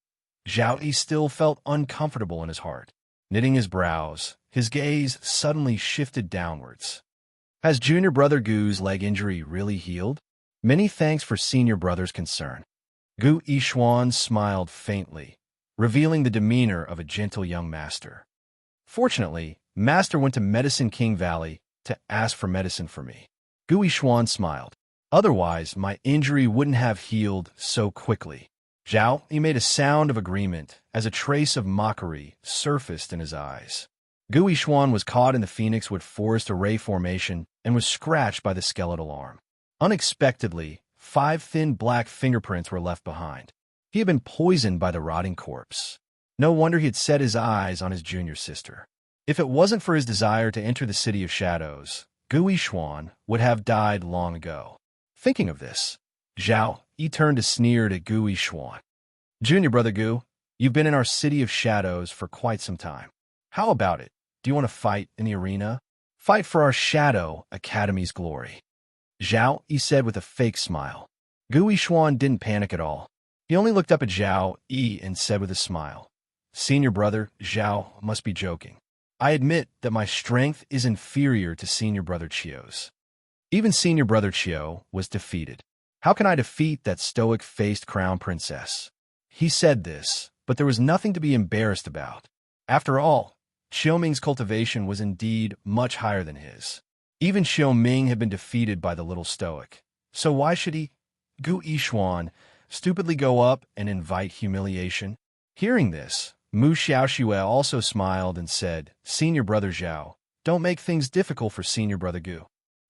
Zhao Yi still felt uncomfortable in his heart. Knitting his brows, his gaze suddenly shifted downwards. Has junior brother Gu's leg injury really healed? Many thanks for senior brother's concern. Gu Yishuan smiled faintly, revealing the demeanor of a gentle young master. Fortunately, Master went to Medicine King Valley to ask for medicine for me. Gu Yishuan smiled. Otherwise, my injury wouldn't have healed so quickly. Zhao, he made a sound of agreement as a trace of mockery surfaced in his eyes. Gu Yishuan was caught in the Phoenix Wood Forest array formation and was scratched by the skeletal arm. Unexpectedly, 5 thin black fingerprints were left behind. He had been poisoned by the rotting corpse. No wonder he had set his eyes on his junior sister. If it wasn't for his desire to enter the City of Shadows, Gu Yishuan would have died long ago. Thinking of this, Zhao Yi turned to sneer at Gu Yishuan. "Junior brother Gu, you've been in our City of Shadows for quite some time. How about it? Do you want to fight in the arena? Fight for our Shadow Academy's glory." Zhao Yi said with a fake smile. Gu Yishuan didn't panic at all. He only looked up at Zhao Yi and said with a smile, "Senior brother Zhao must be joking. I admit that my strength is inferior to senior brother Qiu's." Even senior brother Qiu was defeated. "How can I defeat that stoic-faced crown princess?" He said this, but there was nothing to be embarrassed about. After all, Xiaoming's cultivation was indeed much higher than his. Even Xiaoming had been defeated by the little stoic. So why should he, Gu Yishuan, stupidly go up and invite humiliation? Hearing this, Mu Xiaoxue also smiled and said, "Senior brother Zhao, don't make things difficult for senior brother Gu.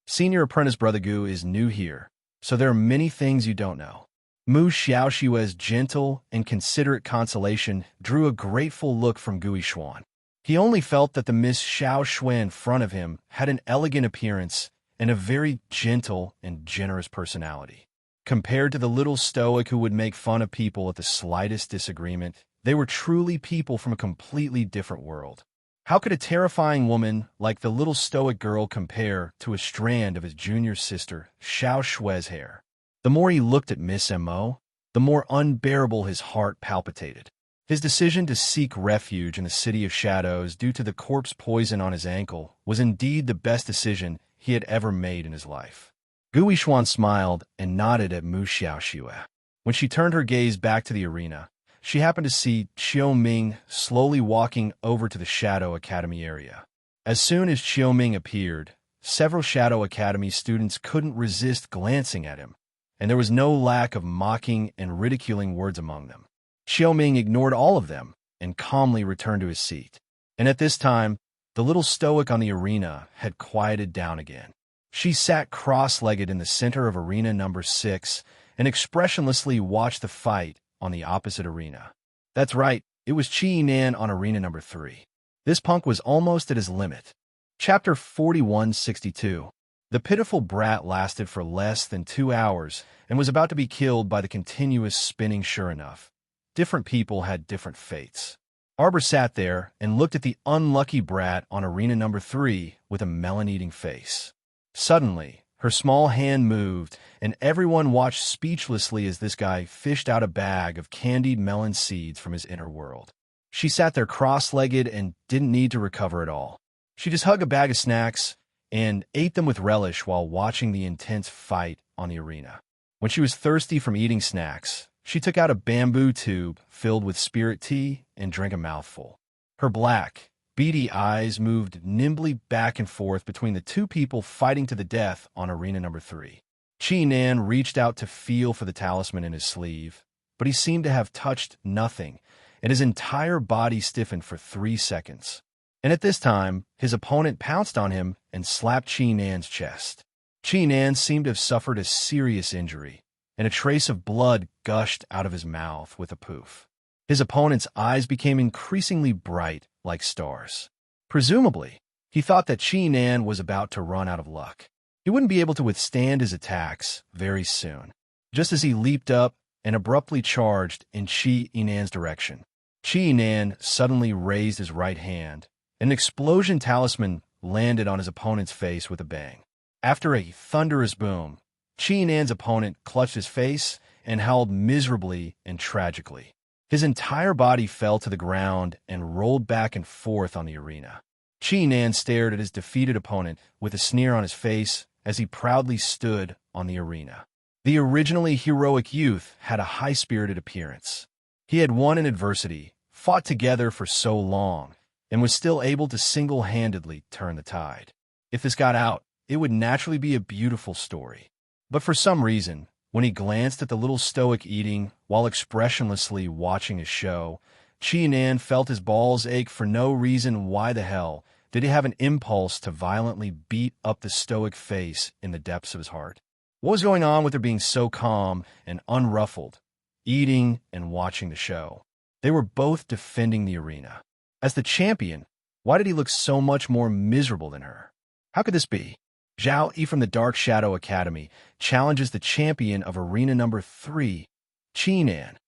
Senior apprentice brother Gu is new here, so there are many things you don't know." Mu Xiaoxue's gentle and considerate consolation drew a grateful look from Gu Yishuan. He only felt that the Miss Xiao Shui in front of him had an elegant appearance and a very gentle and generous personality. Compared to the little stoic who would make fun of people at the slightest disagreement, they were truly people from a completely different world. How could a terrifying woman like the little stoic girl compare to a strand of his junior sister, Xiao Shui's hair? The more he looked at Miss Mo, the more unbearable his heart palpitated. His decision to seek refuge in the City of Shadows due to the corpse poison on his ankle was indeed the best decision he had ever made in his life. Gu Yishuan smiled and nodded at Mu Xiaoxue. When she turned her gaze back to the arena, she happened to see Xiaoming slowly walking over to the Shadow Academy area. As soon as Xiaoming appeared, several Shadow Academy students couldn't resist glancing at him, and there was no lack of mocking and ridiculing words among them. Xiaoming ignored all of them and calmly returned to his seat. And at this time, the little stoic on the arena had quieted down again. She sat cross-legged in the center of arena number 6 and expressionlessly watched the fight on the opposite arena. That's right, it was Qi Nan on arena number 3. This punk was almost at his limit. Chapter 4162. The pitiful brat lasted for less than 2 hours and was about to be killed by the continuous spinning. Sure enough, different people had different fates. Arbor sat there and looked at the unlucky brat on arena number 3 with a melon-eating face. Suddenly, her small hand moved, and everyone watched speechlessly as this guy fished out a bag of candied melon seeds from his inner world. She sat there cross-legged and didn't need to recover at all. She just hugged a bag of snacks and ate them with relish while watching the intense fight on the arena. When she was thirsty from eating snacks, she took out a bamboo tube filled with spirit tea and drank a mouthful. Her black, beady eyes moved nimbly back and forth between the two people fighting to the death on arena number 3. Chi-Nan reached out to feel for the talisman in his sleeve, but he seemed to have touched nothing, and his entire body stiffened for 3 seconds. And at this time, his opponent pounced on him and slapped Chi-Nan's chest. Chi-Nan seemed to have suffered a serious injury, and a trace of blood gushed out of his mouth with a poof. His opponent's eyes became increasingly bright, like stars. Presumably, he thought that Chi-Nan was about to run out of luck. He wouldn't be able to withstand his attacks very soon. Just as he leaped up and abruptly charged in Chi-Nan's direction, Chi-Nan suddenly raised his right hand, and an explosion talisman landed on his opponent's face with a bang. After a thunderous boom, Chi-Nan's opponent clutched his face and howled miserably and tragically. His entire body fell to the ground and rolled back and forth on the arena. Chi-Nan stared at his defeated opponent with a sneer on his face as he proudly stood on the arena. The originally heroic youth had a high-spirited appearance. He had won in adversity, fought together for so long, and was still able to single-handedly turn the tide. If this got out, it would naturally be a beautiful story. But for some reason, when he glanced at the little stoic eating while expressionlessly watching his show, Chi-Nan felt his balls ache for no reason. Why the hell did he have an impulse to violently beat up the stoic face in the depths of his heart? What was going on with her being so calm and unruffled, eating and watching the show? They were both defending the arena. As the champion, why did he look so much more miserable than her? How could this be? Zhao Yi from the Dark Shadow Academy challenges the champion of arena number 3, Chi-Nan.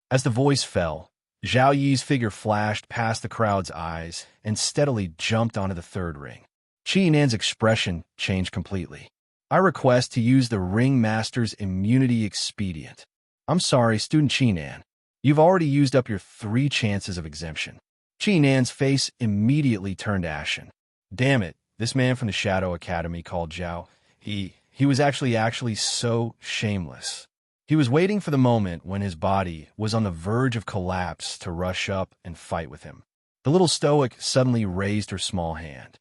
As the voice fell, Zhao Yi's figure flashed past the crowd's eyes and steadily jumped onto the third ring. Chi-Nan's expression changed completely. I request to use the Ring Master's immunity expedient. I'm sorry, student Chi-Nan. You've already used up your 3 chances of exemption. Chi-Nan's face immediately turned ashen. Damn it, this man from the Shadow Academy called Zhao. He was actually so shameless. He was waiting for the moment when his body was on the verge of collapse to rush up and fight with him. The little stoic suddenly raised her small hand.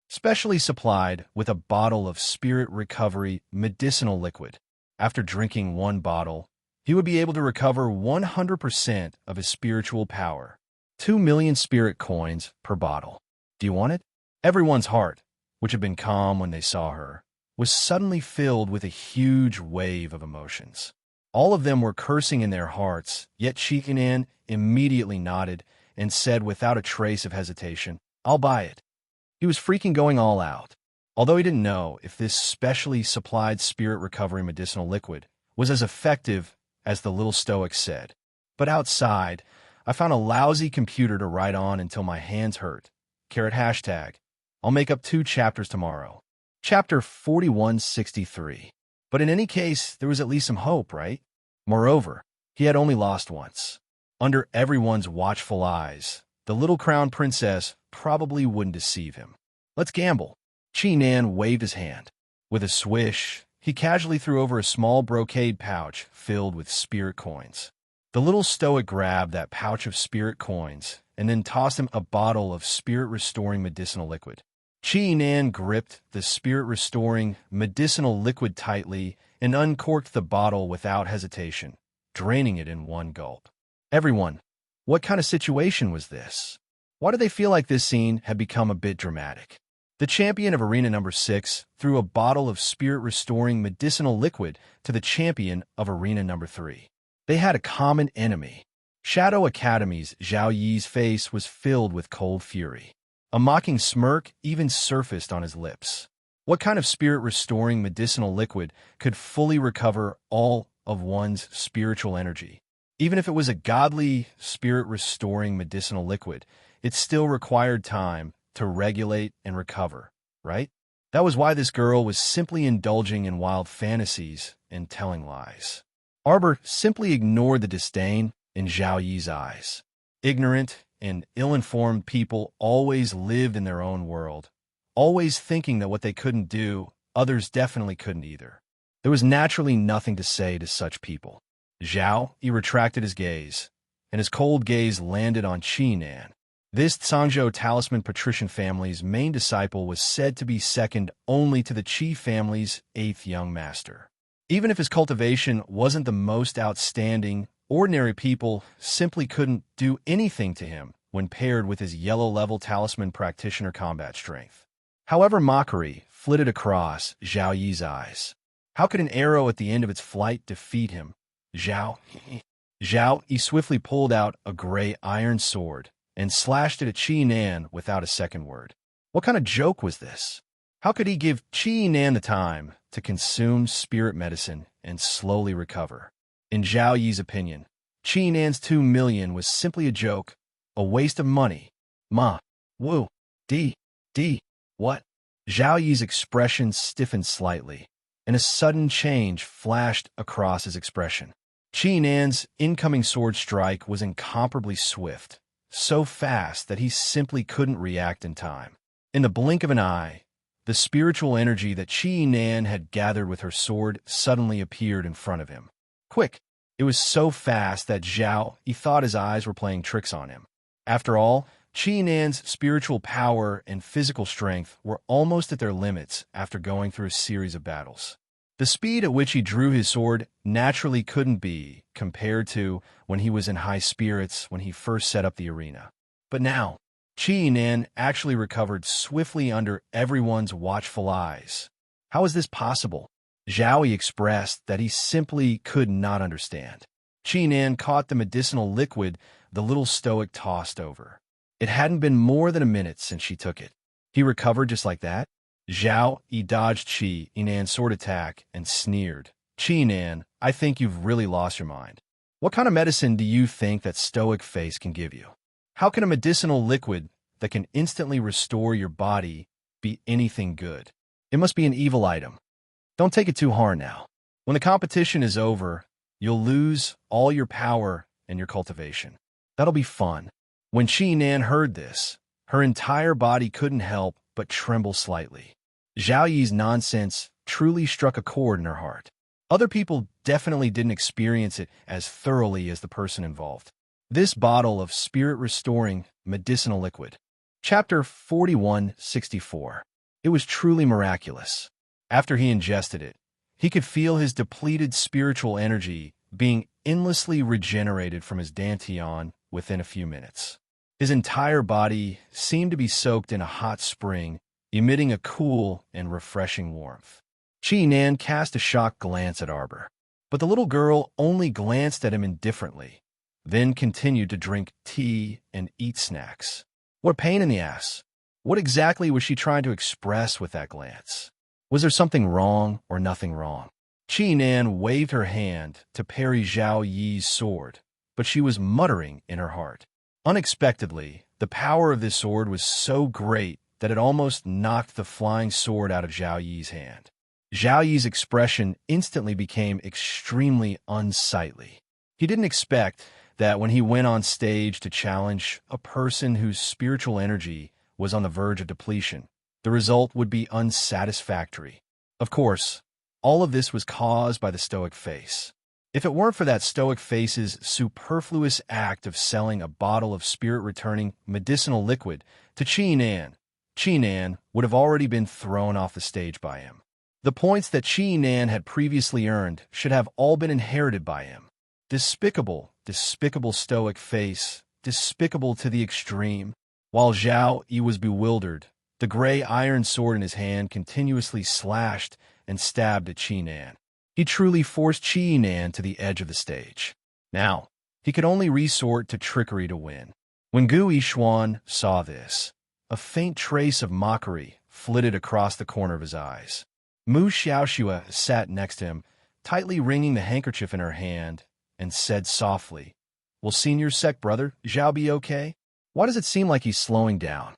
Specially supplied with a bottle of spirit recovery medicinal liquid. After drinking 1 bottle, he would be able to recover 100% of his spiritual power. 2 million spirit coins per bottle. Do you want it? Everyone's heart, which had been calm when they saw her, was suddenly filled with a huge wave of emotions. All of them were cursing in their hearts, yet Chi-Nan immediately nodded and said without a trace of hesitation, I'll buy it. He was freaking going all out, although he didn't know if this specially supplied spirit recovery medicinal liquid was as effective as the little stoic said. But outside, I found a lousy computer to write on until my hands hurt. #. I'll make up 2 chapters tomorrow. Chapter 4163. But in any case, there was at least some hope, right? Moreover, he had only lost once. Under everyone's watchful eyes, the little crown princess probably wouldn't deceive him. Let's gamble. Chi-Nan waved his hand. With a swish, he casually threw over a small brocade pouch filled with spirit coins. The little stoic grabbed that pouch of spirit coins and then tossed him a bottle of spirit-restoring medicinal liquid. Chi-Nan gripped the spirit-restoring medicinal liquid tightly and uncorked the bottle without hesitation, draining it in 1 gulp. Everyone, what kind of situation was this? Why did they feel like this scene had become a bit dramatic? The champion of arena number 6 threw a bottle of spirit-restoring medicinal liquid to the champion of arena number 3. They had a common enemy. Shadow Academy's Zhao Yi's face was filled with cold fury. A mocking smirk even surfaced on his lips. What kind of spirit-restoring medicinal liquid could fully recover all of one's spiritual energy? Even if it was a godly, spirit-restoring medicinal liquid, it still required time to regulate and recover, right? That was why this girl was simply indulging in wild fantasies and telling lies. Arbor simply ignored the disdain in Zhao Yi's eyes. Ignorant and ill-informed people always lived in their own world, always thinking that what they couldn't do, others definitely couldn't either. There was naturally nothing to say to such people. Zhao Yi retracted his gaze, and his cold gaze landed on Qi Nan. This Cangzhou talisman patrician family's main disciple was said to be second only to the Qi family's 8th young master. Even if his cultivation wasn't the most outstanding, ordinary people simply couldn't do anything to him when paired with his yellow-level talisman practitioner combat strength. However, mockery flitted across Zhao Yi's eyes. How could an arrow at the end of its flight defeat him? Zhao Yi swiftly pulled out a gray iron sword and slashed it at Qi Nan without a second word. What kind of joke was this? How could he give Qi Nan the time to consume spirit medicine and slowly recover? In Zhao Yi's opinion, Qi Nan's 2 million was simply a joke, a waste of money. Ma, wu, di, what? Zhao Yi's expression stiffened slightly, and a sudden change flashed across his expression. Qi Nan's incoming sword strike was incomparably swift, so fast that he simply couldn't react in time. In the blink of an eye, the spiritual energy that Qi Nan had gathered with her sword suddenly appeared in front of him. Quick! It was so fast that Zhao Yi thought his eyes were playing tricks on him. After all, Qi Nan's spiritual power and physical strength were almost at their limits after going through a series of battles. The speed at which he drew his sword naturally couldn't be compared to when he was in high spirits when he first set up the arena. But now, Qi Nan actually recovered swiftly under everyone's watchful eyes. How is this possible? Zhao Yi expressed that he simply could not understand. Qi Nan caught the medicinal liquid the little stoic tossed over. It hadn't been more than a minute since she took it. He recovered just like that? Zhao Yi dodged Qi Nan's sword attack and sneered. Qi Nan, I think you've really lost your mind. What kind of medicine do you think that stoic face can give you? How can a medicinal liquid that can instantly restore your body be anything good? It must be an evil item. Don't take it too hard now. When the competition is over, you'll lose all your power and your cultivation. That'll be fun. When Qi Nan heard this, her entire body couldn't help but tremble slightly. Zhao Yi's nonsense truly struck a chord in her heart. Other people definitely didn't experience it as thoroughly as the person involved. This bottle of spirit-restoring medicinal liquid. Chapter 4164. It was truly miraculous. After he ingested it, he could feel his depleted spiritual energy being endlessly regenerated from his dantian within a few minutes. His entire body seemed to be soaked in a hot spring, emitting a cool and refreshing warmth. Qi Nan cast a shocked glance at Arbor, but the little girl only glanced at him indifferently, then continued to drink tea and eat snacks. What pain in the ass! What exactly was she trying to express with that glance? Was there something wrong or nothing wrong? Qi Nan waved her hand to parry Zhao Yi's sword, but she was muttering in her heart. Unexpectedly, the power of this sword was so great that it almost knocked the flying sword out of Zhao Yi's hand. Zhao Yi's expression instantly became extremely unsightly. He didn't expect that when he went on stage to challenge a person whose spiritual energy was on the verge of depletion, the result would be unsatisfactory. Of course, all of this was caused by the stoic face. If it weren't for that stoic face's superfluous act of selling a bottle of spirit-returning medicinal liquid to Qi Nan would have already been thrown off the stage by him. The points that Qi Nan had previously earned should have all been inherited by him. Despicable stoic face, despicable to the extreme. While Zhao Yi was bewildered, the gray iron sword in his hand continuously slashed and stabbed at Qi Nan. He truly forced Qi Nan to the edge of the stage. Now, he could only resort to trickery to win. When Gu Yishuan saw this, a faint trace of mockery flitted across the corner of his eyes. Mu Xiaoxua sat next to him, tightly wringing the handkerchief in her hand and said softly, "Will senior sec brother Zhao be okay? Why does it seem like he's slowing down?"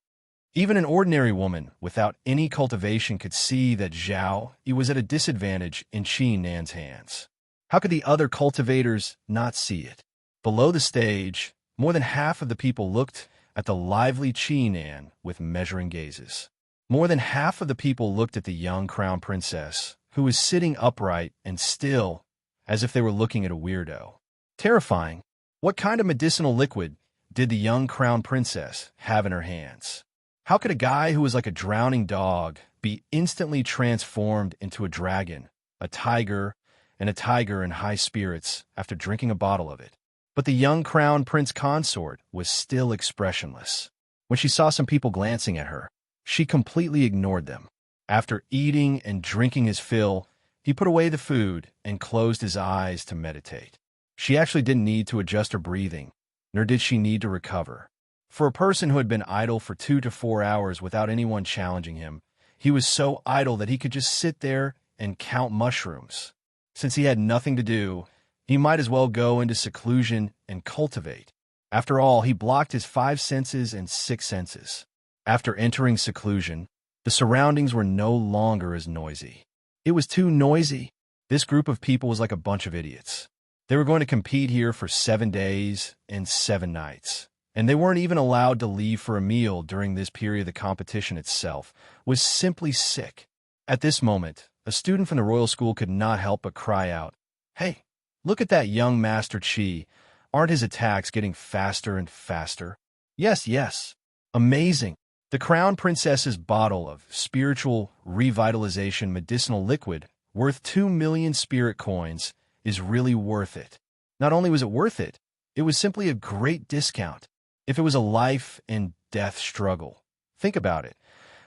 Even an ordinary woman without any cultivation could see that Zhao Yi was at a disadvantage in Qi Nan's hands. How could the other cultivators not see it? Below the stage, more than half of the people looked at the lively Qi Nan with measuring gazes. More than half of the people looked at the young crown princess, who was sitting upright and still, as if they were looking at a weirdo. Terrifying. What kind of medicinal liquid did the young crown princess have in her hands? How could a guy who was like a drowning dog be instantly transformed into a dragon, a tiger, and a tiger in high spirits after drinking a bottle of it? But the young crown prince consort was still expressionless. When she saw some people glancing at her, she completely ignored them. After eating and drinking his fill, he put away the food and closed his eyes to meditate. She actually didn't need to adjust her breathing, nor did she need to recover. For a person who had been idle for 2 to 4 hours without anyone challenging him, he was so idle that he could just sit there and count mushrooms. Since he had nothing to do, he might as well go into seclusion and cultivate. After all, he blocked his 5 senses and 6 senses. After entering seclusion, the surroundings were no longer as noisy. It was too noisy. This group of people was like a bunch of idiots. They were going to compete here for 7 days and 7 nights. And they weren't even allowed to leave for a meal during this period. The competition itself was simply sick. At this moment, a student from the royal school could not help but cry out, "Hey, look at that young Master Qi. Aren't his attacks getting faster and faster?" Yes, yes. Amazing. The crown princess's bottle of spiritual revitalization medicinal liquid worth 2 million spirit coins is really worth it. Not only was it worth it, it was simply a great discount. If it was a life and death struggle, think about it.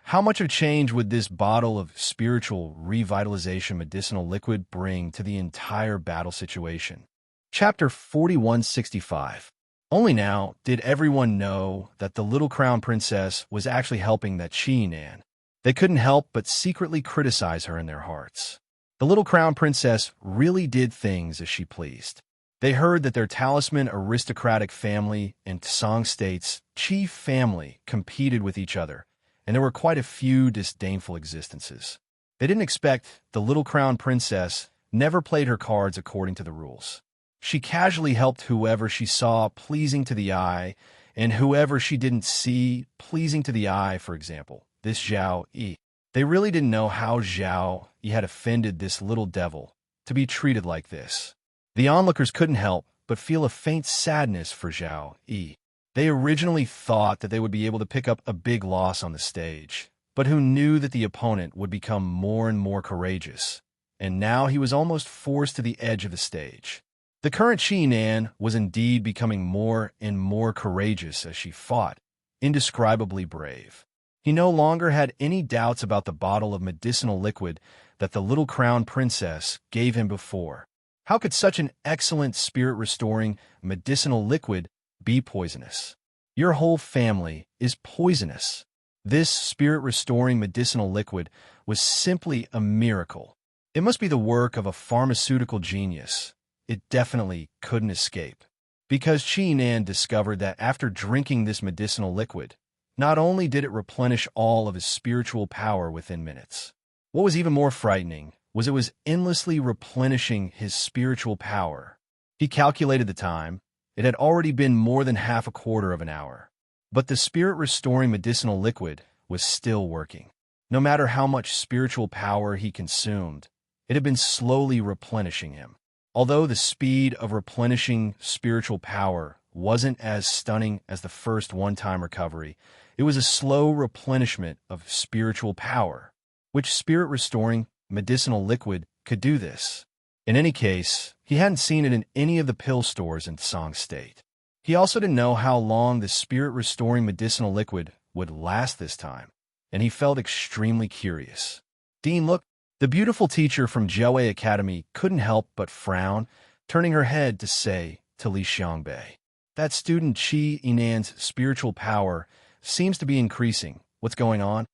How much of change would this bottle of spiritual revitalization medicinal liquid bring to the entire battle situation? Chapter 4165. Only now did everyone know that the little crown princess was actually helping that Qi Nan. They couldn't help but secretly criticize her in their hearts. The little crown princess really did things as she pleased. They heard that their talisman aristocratic family and Song State's chief family competed with each other, and there were quite a few disdainful existences. They didn't expect the little crown princess never played her cards according to the rules. She casually helped whoever she saw pleasing to the eye, and whoever she didn't see pleasing to the eye, for example, this Zhao Yi. They really didn't know how Zhao Yi had offended this little devil to be treated like this. The onlookers couldn't help but feel a faint sadness for Zhao Yi. They originally thought that they would be able to pick up a big loss on the stage, but who knew that the opponent would become more and more courageous, and now he was almost forced to the edge of the stage. The current Qi Nan was indeed becoming more and more courageous as she fought, indescribably brave. He no longer had any doubts about the bottle of medicinal liquid that the little crown princess gave him before. How could such an excellent spirit-restoring medicinal liquid be poisonous? Your whole family is poisonous. This spirit-restoring medicinal liquid was simply a miracle. It must be the work of a pharmaceutical genius. It definitely couldn't escape. Because Qi Nan discovered that after drinking this medicinal liquid, not only did it replenish all of his spiritual power within minutes, what was even more frightening was it was endlessly replenishing his spiritual power. He calculated the time. It had already been more than half a quarter of an hour. But the spirit-restoring medicinal liquid was still working. No matter how much spiritual power he consumed, it had been slowly replenishing him. Although the speed of replenishing spiritual power wasn't as stunning as the first one-time recovery, it was a slow replenishment of spiritual power. Which spirit-restoring medicinal liquid could do this? In any case, he hadn't seen it in any of the pill stores in Song State. He also didn't know how long the spirit-restoring medicinal liquid would last this time, and he felt extremely curious. Dean, look, the beautiful teacher from Jiaowei Academy couldn't help but frown, turning her head to say to Li Xiangbei, "That student Qi Yinan's spiritual power seems to be increasing. What's going on?"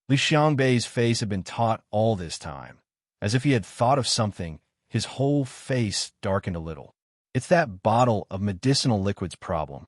Li Xiangbei's face had been taut all this time. As if he had thought of something, his whole face darkened a little. It's that bottle of medicinal liquids problem.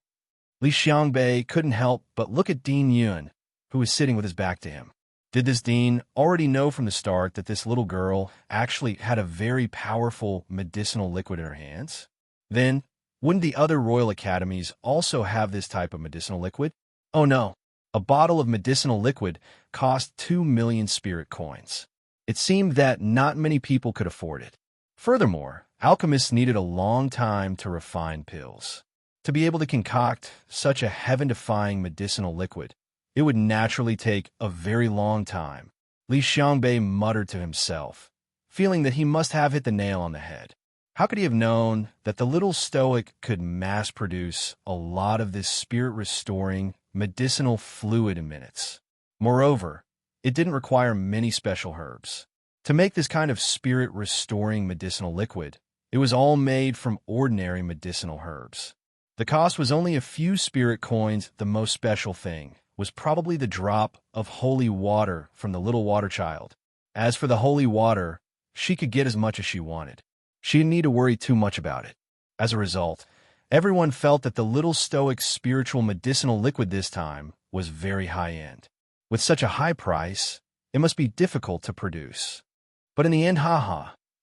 Li Xiangbei couldn't help but look at Dean Yun, who was sitting with his back to him. Did this Dean already know from the start that this little girl actually had a very powerful medicinal liquid in her hands? Then, wouldn't the other royal academies also have this type of medicinal liquid? Oh no, a bottle of medicinal liquid cost 2 million spirit coins. It seemed that not many people could afford it. Furthermore, alchemists needed a long time to refine pills. To be able to concoct such a heaven-defying medicinal liquid, it would naturally take a very long time. Li Xiangbei muttered to himself, feeling that he must have hit the nail on the head. How could he have known that the little stoic could mass-produce a lot of this spirit-restoring medicinal fluid in minutes? Moreover, it didn't require many special herbs. To make this kind of spirit-restoring medicinal liquid, it was all made from ordinary medicinal herbs. The cost was only a few spirit coins. The most special thing was probably the drop of holy water from the little water child. As for the holy water, she could get as much as she wanted. She didn't need to worry too much about it. As a result, everyone felt that the little stoic's spiritual medicinal liquid this time was very high-end. With such a high price, it must be difficult to produce. But in the end,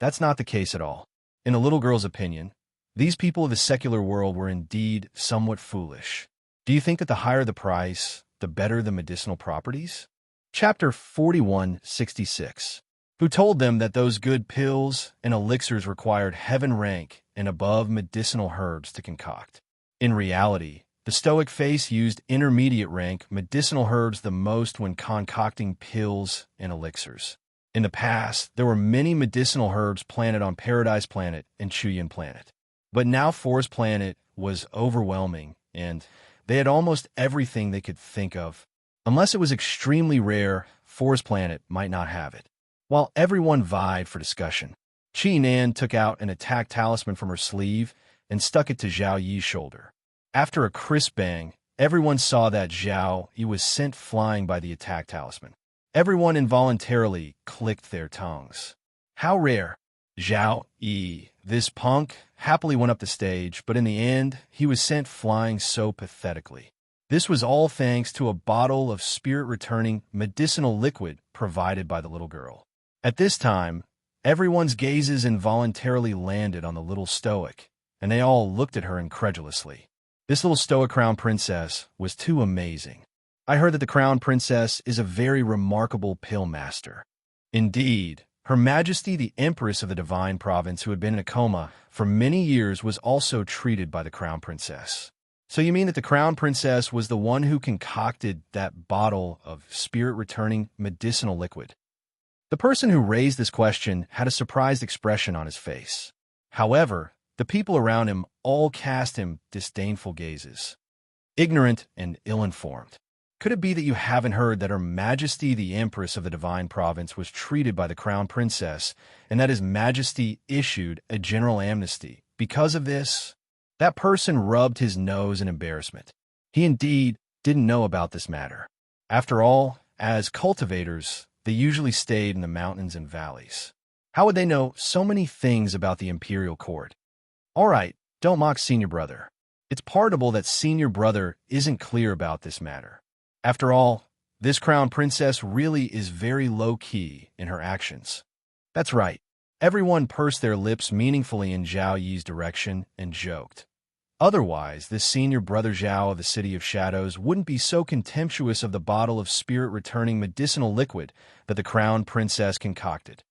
that's not the case at all. In the little girl's opinion, these people of the secular world were indeed somewhat foolish. Do you think that the higher the price, the better the medicinal properties? Chapter 4166. Who told them that those good pills and elixirs required heaven rank and above medicinal herbs to concoct? In reality, the Stoic face used intermediate rank medicinal herbs the most when concocting pills and elixirs. In the past, there were many medicinal herbs planted on Paradise Planet and Chuyin Planet. But now Forest Planet was overwhelming, and they had almost everything they could think of. Unless it was extremely rare, Forest Planet might not have it. While everyone vied for discussion, Qi Nan took out an attack talisman from her sleeve and stuck it to Zhao Yi's shoulder. After a crisp bang, everyone saw that Zhao Yi was sent flying by the attack talisman. Everyone involuntarily clicked their tongues. How rare! Zhao Yi, this punk, happily went up the stage, but in the end, he was sent flying so pathetically. This was all thanks to a bottle of spirit-returning medicinal liquid provided by the little girl. At this time, everyone's gazes involuntarily landed on the little stoic, and they all looked at her incredulously. This little stoic crown princess was too amazing. I heard that the crown princess is a very remarkable pill master. Indeed, Her Majesty the Empress of the Divine Province, who had been in a coma for many years, was also treated by the crown princess. So you mean that the crown princess was the one who concocted that bottle of spirit-returning medicinal liquid? The person who raised this question had a surprised expression on his face. However, the people around him all cast him disdainful gazes. Ignorant and ill-informed. Could it be that you haven't heard that Her Majesty the Empress of the Divine Province was treated by the Crown Princess, and that His Majesty issued a general amnesty? Because of this, that person rubbed his nose in embarrassment. He indeed didn't know about this matter. After all, as cultivators, they usually stayed in the mountains and valleys. How would they know so many things about the imperial court? All right, don't mock senior brother. It's pardonable that senior brother isn't clear about this matter. After all, this crown princess really is very low-key in her actions. That's right. Everyone pursed their lips meaningfully in Zhao Yi's direction and joked. Otherwise, this senior brother Zhao of the City of Shadows wouldn't be so contemptuous of the bottle of spirit-returning medicinal liquid that the crown princess concocted.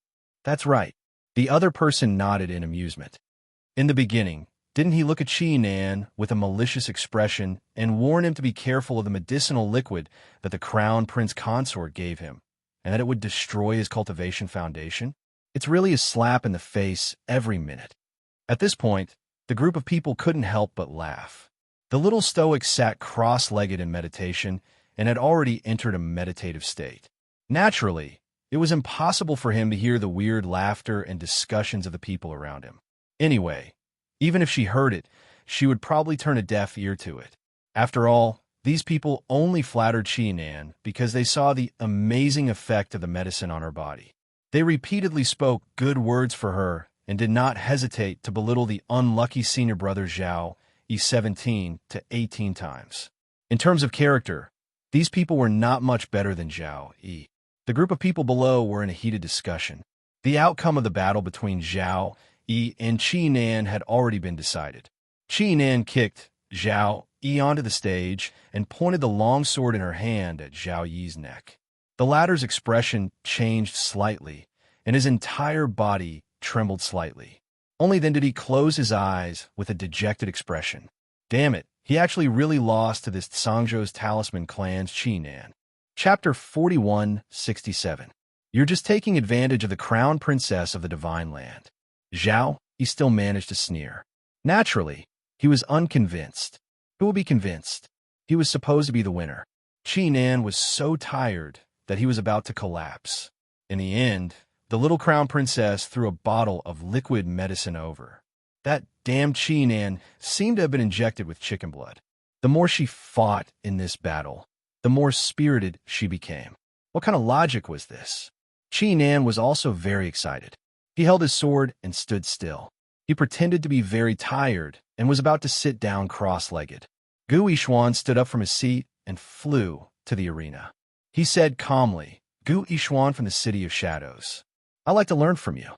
That's right. The other person nodded in amusement. In the beginning, didn't he look at Qi Nan with a malicious expression and warn him to be careful of the medicinal liquid that the crown prince consort gave him, and that it would destroy his cultivation foundation? It's really a slap in the face every minute. At this point, the group of people couldn't help but laugh. The little stoic sat cross-legged in meditation and had already entered a meditative state. Naturally, it was impossible for him to hear the weird laughter and discussions of the people around him. Anyway, even if she heard it, she would probably turn a deaf ear to it. After all, these people only flattered Qi Nan because they saw the amazing effect of the medicine on her body. They repeatedly spoke good words for her and did not hesitate to belittle the unlucky senior brother Zhao Yi 17 to 18 times. In terms of character, these people were not much better than Zhao Yi. The group of people below were in a heated discussion. The outcome of the battle between Zhao Yi and Qi Nan had already been decided. Qi Nan kicked Zhao Yi onto the stage and pointed the long sword in her hand at Zhao Yi's neck. The latter's expression changed slightly, and his entire body trembled slightly. Only then did he close his eyes with a dejected expression. Damn it, he actually really lost to this Sangzhou's Talisman clan's Qi Nan. Chapter 4167. You're just taking advantage of the crown princess of the divine land. Zhao, he still managed to sneer. Naturally, he was unconvinced. Who would be convinced? He was supposed to be the winner. Qi Nan was so tired that he was about to collapse. In the end, the little crown princess threw a bottle of liquid medicine over. That damn Qi Nan seemed to have been injected with chicken blood. The more she fought in this battle, the more spirited she became. What kind of logic was this? Qi Nan was also very excited. He held his sword and stood still. He pretended to be very tired and was about to sit down cross-legged. Gu Yixuan stood up from his seat and flew to the arena. He said calmly, "Gu Yixuan from the City of Shadows. I'd like to learn from you."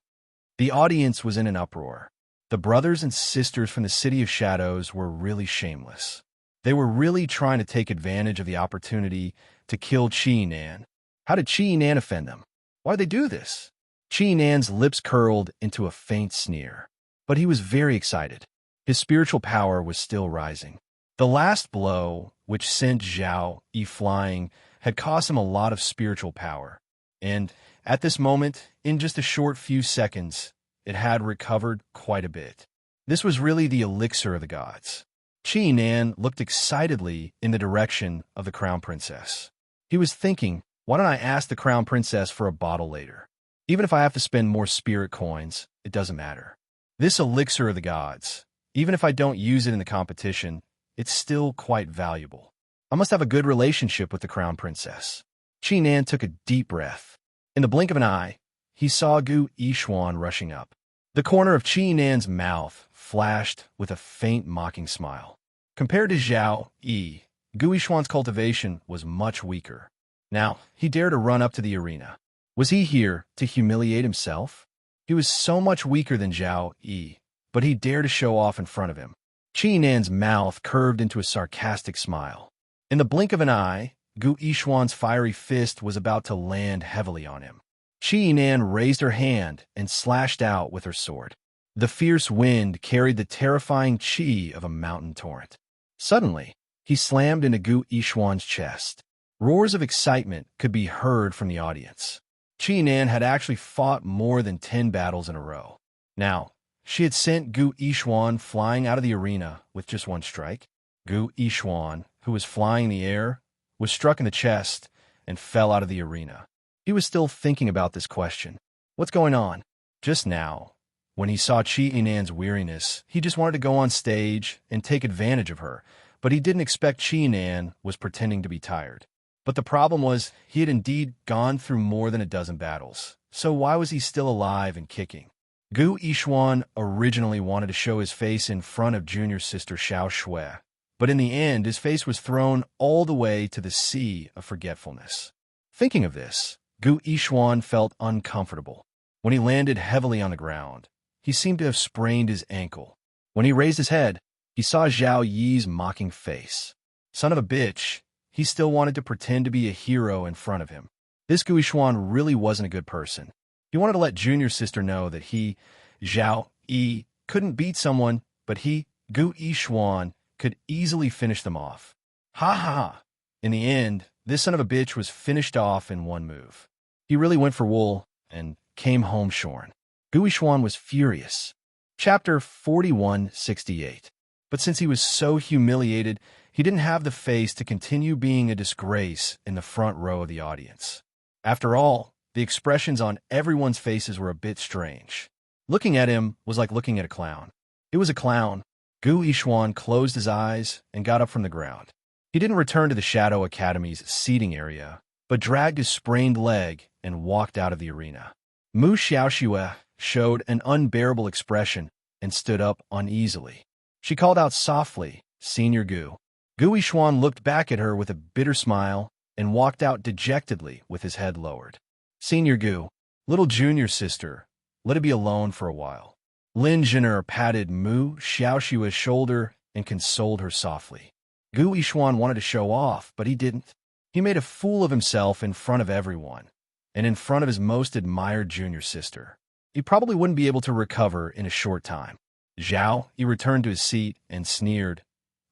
The audience was in an uproar. The brothers and sisters from the City of Shadows were really shameless. They were really trying to take advantage of the opportunity to kill Qi Nan. How did Qi Nan offend them? Why'd they do this? Qi Nan's lips curled into a faint sneer. But he was very excited. His spiritual power was still rising. The last blow, which sent Zhao Yi flying, had cost him a lot of spiritual power. And at this moment, in just a short few seconds, it had recovered quite a bit. This was really the elixir of the gods. Qi Nan looked excitedly in the direction of the crown princess. He was thinking, why don't I ask the crown princess for a bottle later? Even if I have to spend more spirit coins, it doesn't matter. This elixir of the gods, even if I don't use it in the competition, it's still quite valuable. I must have a good relationship with the crown princess. Qi Nan took a deep breath. In the blink of an eye, he saw Gu Yixuan rushing up. The corner of Qi Nan's mouth flashed with a faint mocking smile. Compared to Zhao Yi, Gu Yixuan's cultivation was much weaker. Now, he dared to run up to the arena. Was he here to humiliate himself? He was so much weaker than Zhao Yi, but he dared to show off in front of him. Qi Nan's mouth curved into a sarcastic smile. In the blink of an eye, Gu Yixuan's fiery fist was about to land heavily on him. Qi Nan raised her hand and slashed out with her sword. The fierce wind carried the terrifying qi of a mountain torrent. Suddenly, he slammed into Gu Yixuan's chest. Roars of excitement could be heard from the audience. Qi Nan had actually fought more than 10 battles in a row. Now, she had sent Gu Yixuan flying out of the arena with just one strike. Gu Yixuan, who was flying in the air, was struck in the chest and fell out of the arena. He was still thinking about this question. What's going on? Just now, when he saw Qi Nan's weariness, he just wanted to go on stage and take advantage of her, but he didn't expect Qi Nan was pretending to be tired. But the problem was, he had indeed gone through more than a dozen battles. So why was he still alive and kicking? Gu Yixuan originally wanted to show his face in front of junior sister Xiao Shui, but in the end, his face was thrown all the way to the sea of forgetfulness. Thinking of this, Gu Yixuan felt uncomfortable. When he landed heavily on the ground, he seemed to have sprained his ankle. When he raised his head, he saw Zhao Yi's mocking face. Son of a bitch, he still wanted to pretend to be a hero in front of him. This Gu Yixuan really wasn't a good person. He wanted to let junior sister know that he, Zhao Yi, couldn't beat someone, but he, Gu Yixuan, could easily finish them off. Ha ha ha! In the end, this son of a bitch was finished off in one move. He really went for wool and came home shorn. Gu Yixuan was furious. Chapter 4168. But since he was so humiliated, he didn't have the face to continue being a disgrace in the front row of the audience. After all, the expressions on everyone's faces were a bit strange. Looking at him was like looking at a clown. It was a clown. Gu Yixuan closed his eyes and got up from the ground. He didn't return to the Shadow Academy's seating area, but dragged his sprained leg and walked out of the arena. Mu Xiaoxue, showed an unbearable expression and stood up uneasily. She called out softly, "Senior Gu." Gu Yishuan looked back at her with a bitter smile and walked out dejectedly with his head lowered. "Senior Gu, little junior sister, let it be alone for a while." Lin Zhen'er patted Mu Xiaoxiu's shoulder and consoled her softly. Gu Yishuan wanted to show off, but he didn't. He made a fool of himself in front of everyone, and in front of his most admired junior sister. He probably wouldn't be able to recover in a short time. Zhao, he returned to his seat and sneered,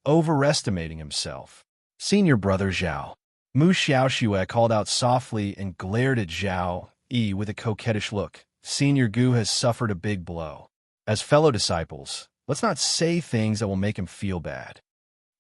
overestimating himself. "Senior brother Zhao." Mu Xiaoxue called out softly and glared at Zhao Yi with a coquettish look. "Senior Gu has suffered a big blow. As fellow disciples, let's not say things that will make him feel bad.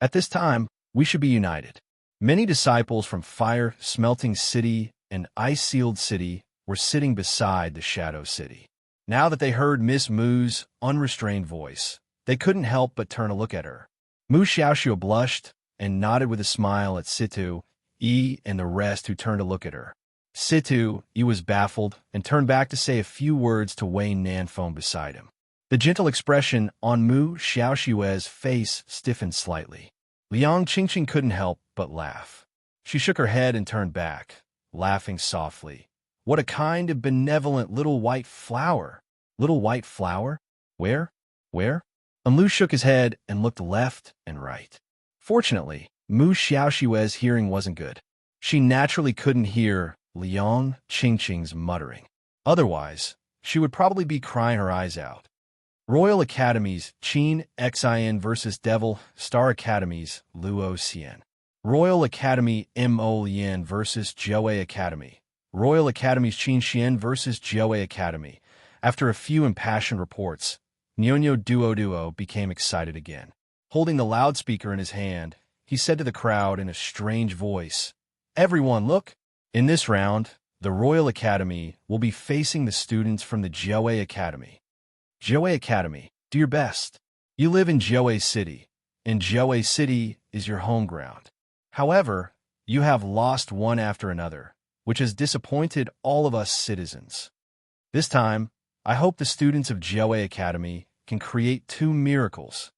At this time, we should be united." Many disciples from Fire Smelting City and Ice Sealed City were sitting beside the Shadow City. Now that they heard Miss Mu's unrestrained voice, they couldn't help but turn a look at her. Mu Xiaoxiu blushed and nodded with a smile at Situ, Yi, and the rest who turned to look at her. Situ, Yi was baffled and turned back to say a few words to Wayne Nanfeng beside him. The gentle expression on Mu Xiaoxiu's face stiffened slightly. Liang Qingqing couldn't help but laugh. She shook her head and turned back, laughing softly. "What a kind of benevolent little white flower." "Little white flower? Where? Where?" And Lu shook his head and looked left and right. Fortunately, Mu Xiaoxiu's hearing wasn't good. She naturally couldn't hear Liang Qingqing's muttering. Otherwise, she would probably be crying her eyes out. Royal Academies Qin Xin versus Devil Star Academies Luo Xian. Royal Academy Mo Lien versus Joe Academy. Royal Academies Qin Xian versus Joe Academy. After a few impassioned reports, Nyonyo Duo became excited again. Holding the loudspeaker in his hand, he said to the crowd in a strange voice, "Everyone, look! In this round, the Royal Academy will be facing the students from the Joe Academy. Joe Academy, do your best. You live in Joe City, and Joe City is your home ground. However, you have lost one after another, which has disappointed all of us citizens. This time, I hope the students of Joe Academy can create 2 miracles."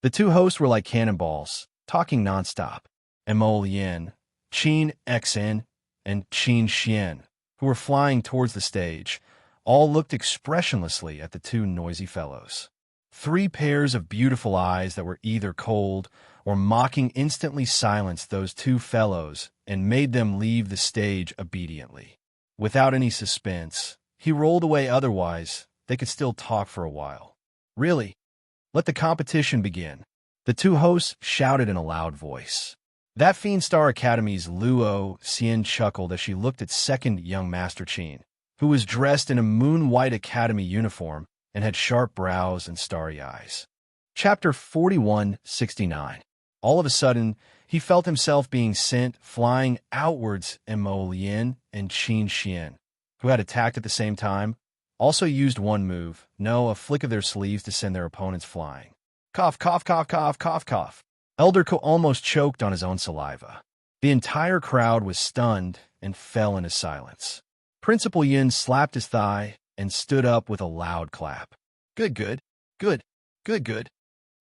The 2 hosts were like cannonballs, talking nonstop. Mo Lien, Qin Xin, and Qin Xian, who were flying towards the stage, all looked expressionlessly at the 2 noisy fellows. 3 pairs of beautiful eyes that were either cold or mocking instantly silenced those 2 fellows and made them leave the stage obediently. Without any suspense, he rolled away. Otherwise, they could still talk for a while. "Really? Let the competition begin," the 2 hosts shouted in a loud voice. That Fiend Star Academy's Luo Xian chuckled as she looked at second young Master Qin, who was dressed in a moon-white academy uniform and had sharp brows and starry eyes. Chapter 4169. All of a sudden, he felt himself being sent flying outwards. Mo Lien and Qin Xian, who had attacked at the same time, also used one move, a flick of their sleeves to send their opponents flying. Cough, cough, cough, cough, cough, cough. Elder Ko almost choked on his own saliva. The entire crowd was stunned and fell into silence. Principal Yin slapped his thigh and stood up with a loud clap. Good, good, good, good, good.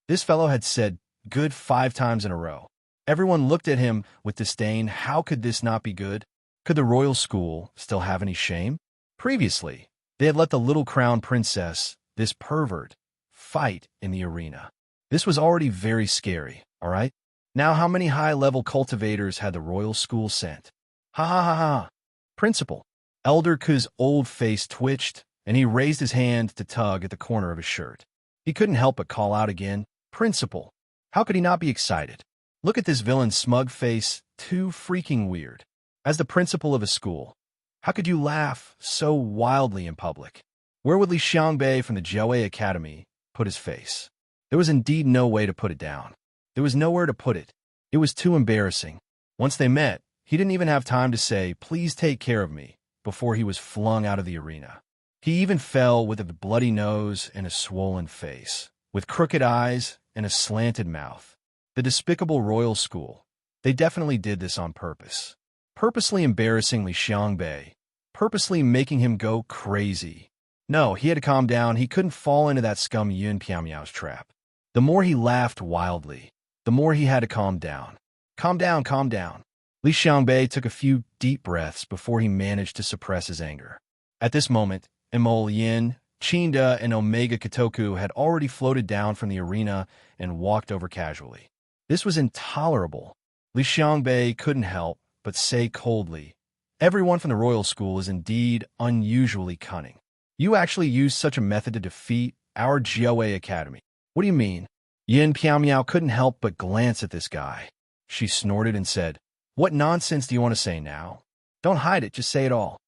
This fellow had said good 5 times in a row. Everyone looked at him with disdain. How could this not be good? Could the royal school still have any shame? Previously, they had let the little crown princess, this pervert, fight in the arena. This was already very scary, all right? Now how many high-level cultivators had the royal school sent? Ha ha ha ha. Principal. Elder Ku's old face twitched, and he raised his hand to tug at the corner of his shirt. He couldn't help but call out again, "Principal." How could he not be excited? Look at this villain's smug face, too freaking weird. As the principal of a school, how could you laugh so wildly in public? Where would Li Xiangbei from the Joe Academy put his face? There was indeed no way to put it down. There was nowhere to put it. It was too embarrassing. Once they met, he didn't even have time to say, "Please take care of me," before he was flung out of the arena. He even fell with a bloody nose and a swollen face, with crooked eyes and a slanted mouth. The despicable royal school. They definitely did this on purpose. Purposely embarrassing Li Xiangbei, purposely making him go crazy. No, he had to calm down. He couldn't fall into that scum Yun Piao trap. The more he laughed wildly, the more he had to calm down. Calm down, calm down. Li Xiangbei took a few deep breaths before he managed to suppress his anger. At this moment, Imol Yin, Chinda, and Omega Katoku had already floated down from the arena and walked over casually. This was intolerable. Li Xiangbei couldn't help but say coldly, "Everyone from the royal school is indeed unusually cunning. You actually used such a method to defeat our Jiaowei Academy. What do you mean?" Yin Piao couldn't help but glance at this guy. She snorted and said, "What nonsense do you want to say now? Don't hide it, just say it all.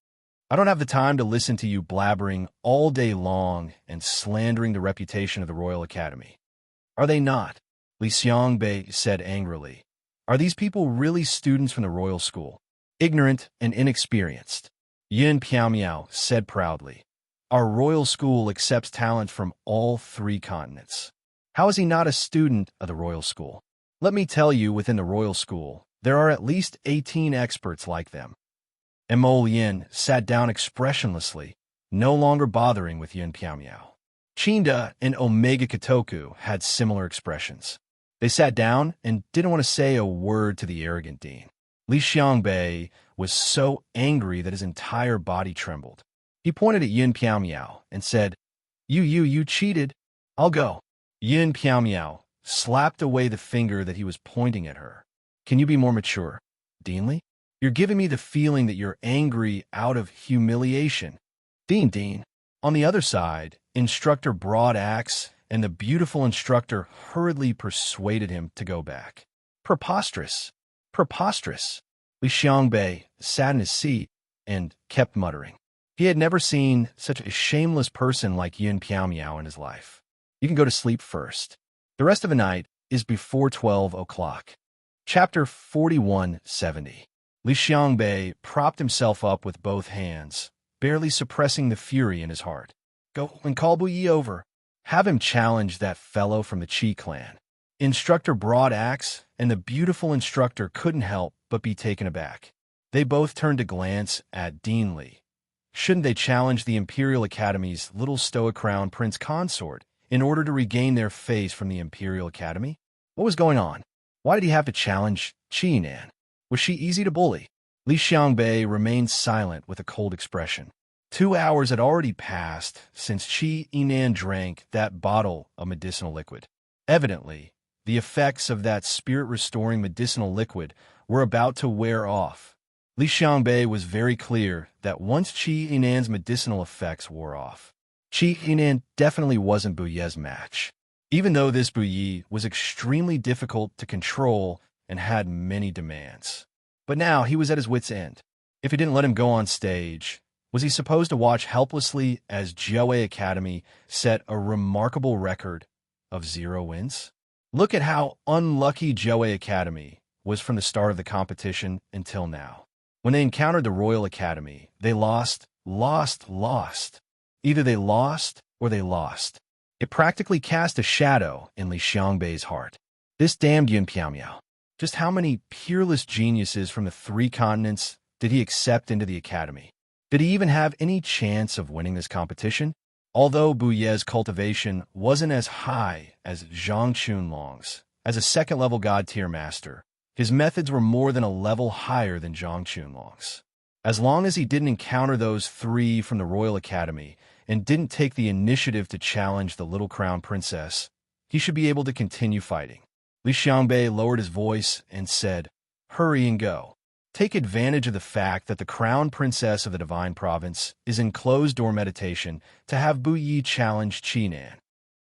I don't have the time to listen to you blabbering all day long and slandering the reputation of the Royal Academy." "Are they not?" Li Xiangbei said angrily. "Are these people really students from the royal school? Ignorant and inexperienced." Yin Piao said proudly, "Our royal school accepts talent from all 3 continents. How is he not a student of the royal school? Let me tell you, within the royal school, there are at least 18 experts like them." Imol Yin sat down expressionlessly, no longer bothering with Yin Piao. Chinda and Omega Katoku had similar expressions. They sat down and didn't want to say a word to the arrogant dean. Li Xiangbei was so angry that his entire body trembled. He pointed at Yin Piao and said, You cheated. I'll go." Yin Piao slapped away the finger that he was pointing at her. "Can you be more mature, Deanly? You're giving me the feeling that you're angry out of humiliation." Dean. On the other side, Instructor Broad Axe and the beautiful instructor hurriedly persuaded him to go back. Preposterous. Preposterous. Li Xiangbei sat in his seat and kept muttering. He had never seen such a shameless person like Yin Piao in his life. You can go to sleep first. The rest of the night is before 12 o'clock. Chapter 4170. Li Xiangbei propped himself up with both hands, barely suppressing the fury in his heart. "Go and call Bu Yi over. Have him challenge that fellow from the Qi clan." Instructor Broad Axe and the beautiful instructor couldn't help but be taken aback. They both turned to glance at Dean Li. Shouldn't they challenge the Imperial Academy's little stoic crown Prince Consort in order to regain their face from the Imperial Academy? What was going on? Why did he have to challenge Qi Nan? Was she easy to bully? Li Xiangbei remained silent with a cold expression. 2 hours had already passed since Qi Nan drank that bottle of medicinal liquid. Evidently, the effects of that spirit-restoring medicinal liquid were about to wear off. Li Xiangbei was very clear that once Qi Nan's medicinal effects wore off, Qi Nan definitely wasn't Bu Ye's match, even though this Bu Yi was extremely difficult to control and had many demands. But now he was at his wit's end. If he didn't let him go on stage, was he supposed to watch helplessly as Jiaowei Academy set a remarkable record of 0 wins? Look at how unlucky Jiaowei Academy was from the start of the competition until now. When they encountered the Royal Academy, they lost. Either they lost or they lost. It practically cast a shadow in Li Xiangbei's heart. This damned Yin Piao. Just how many peerless geniuses from the 3 continents did he accept into the academy? Did he even have any chance of winning this competition? Although Bu Ye's cultivation wasn't as high as Zhang Chunlong's, as a second-level God-tier master, his methods were more than a level higher than Zhang Chunlong's. As long as he didn't encounter those 3 from the Royal Academy and didn't take the initiative to challenge the Little Crown Princess, he should be able to continue fighting. Li Xiangbei lowered his voice and said, "Hurry and go. Take advantage of the fact that the Crown Princess of the Divine Province is in closed-door meditation to have Bu Yi challenge Qi Nan."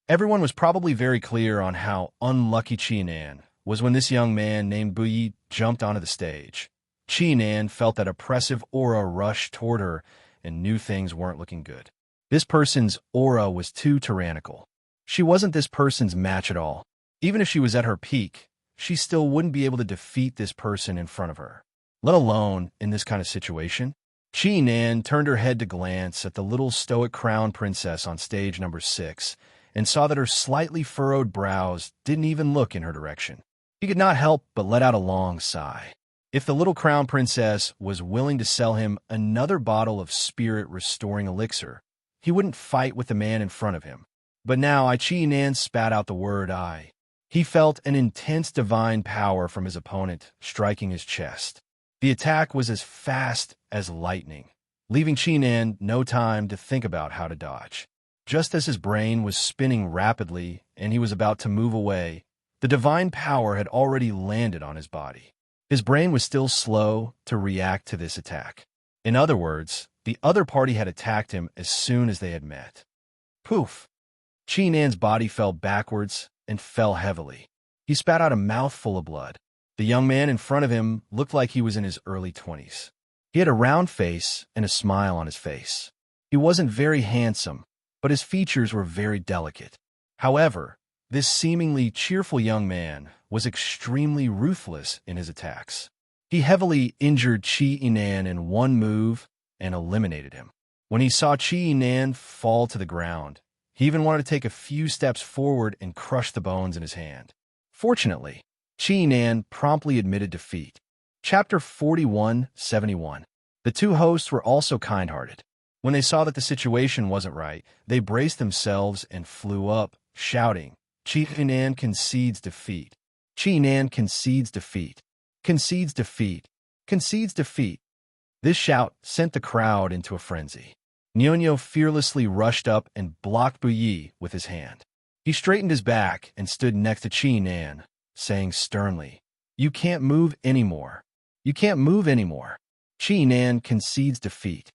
Everyone was probably very clear on how unlucky Qi Nan was when this young man named Bu Yi jumped onto the stage. Qi Nan felt that oppressive aura rush toward her and knew things weren't looking good. This person's aura was too tyrannical. She wasn't this person's match at all. Even if she was at her peak, she still wouldn't be able to defeat this person in front of her, let alone in this kind of situation. Qi Nan turned her head to glance at the little stoic crown princess on stage number 6 and saw that her slightly furrowed brows didn't even look in her direction. He could not help but let out a long sigh. If the little crown princess was willing to sell him another bottle of spirit-restoring elixir, He wouldn't fight with the man in front of him. But now Chi Nan spat out the word I. He felt an intense divine power from his opponent striking his chest. The attack was as fast as lightning, leaving Chi Nan no time to think about how to dodge. Just as his brain was spinning rapidly and he was about to move away, the divine power had already landed on his body. His brain was still slow to react to this attack. In other words, the other party had attacked him as soon as they had met. Poof! Chi Nan's body fell backwards and fell heavily. He spat out a mouthful of blood. The young man in front of him looked like he was in his early 20s. He had a round face and a smile on his face. He wasn't very handsome, but his features were very delicate. However, this seemingly cheerful young man was extremely ruthless in his attacks. He heavily injured Chi Nan in one move and eliminated him. When he saw Chi Nan fall to the ground, he even wanted to take a few steps forward and crush the bones in his hand. Fortunately, Chi Nan promptly admitted defeat. Chapter 41-71. The two hosts were also kind-hearted. When they saw that the situation wasn't right, they braced themselves and flew up, shouting, Chi Nan concedes defeat. Chi Nan concedes defeat. Concedes defeat. Concedes defeat. This shout sent the crowd into a frenzy. Nyonyo fearlessly rushed up and blocked Bu Yi with his hand. He straightened his back and stood next to Chi Nan, saying sternly, You can't move anymore. You can't move anymore. Chi Nan concedes defeat.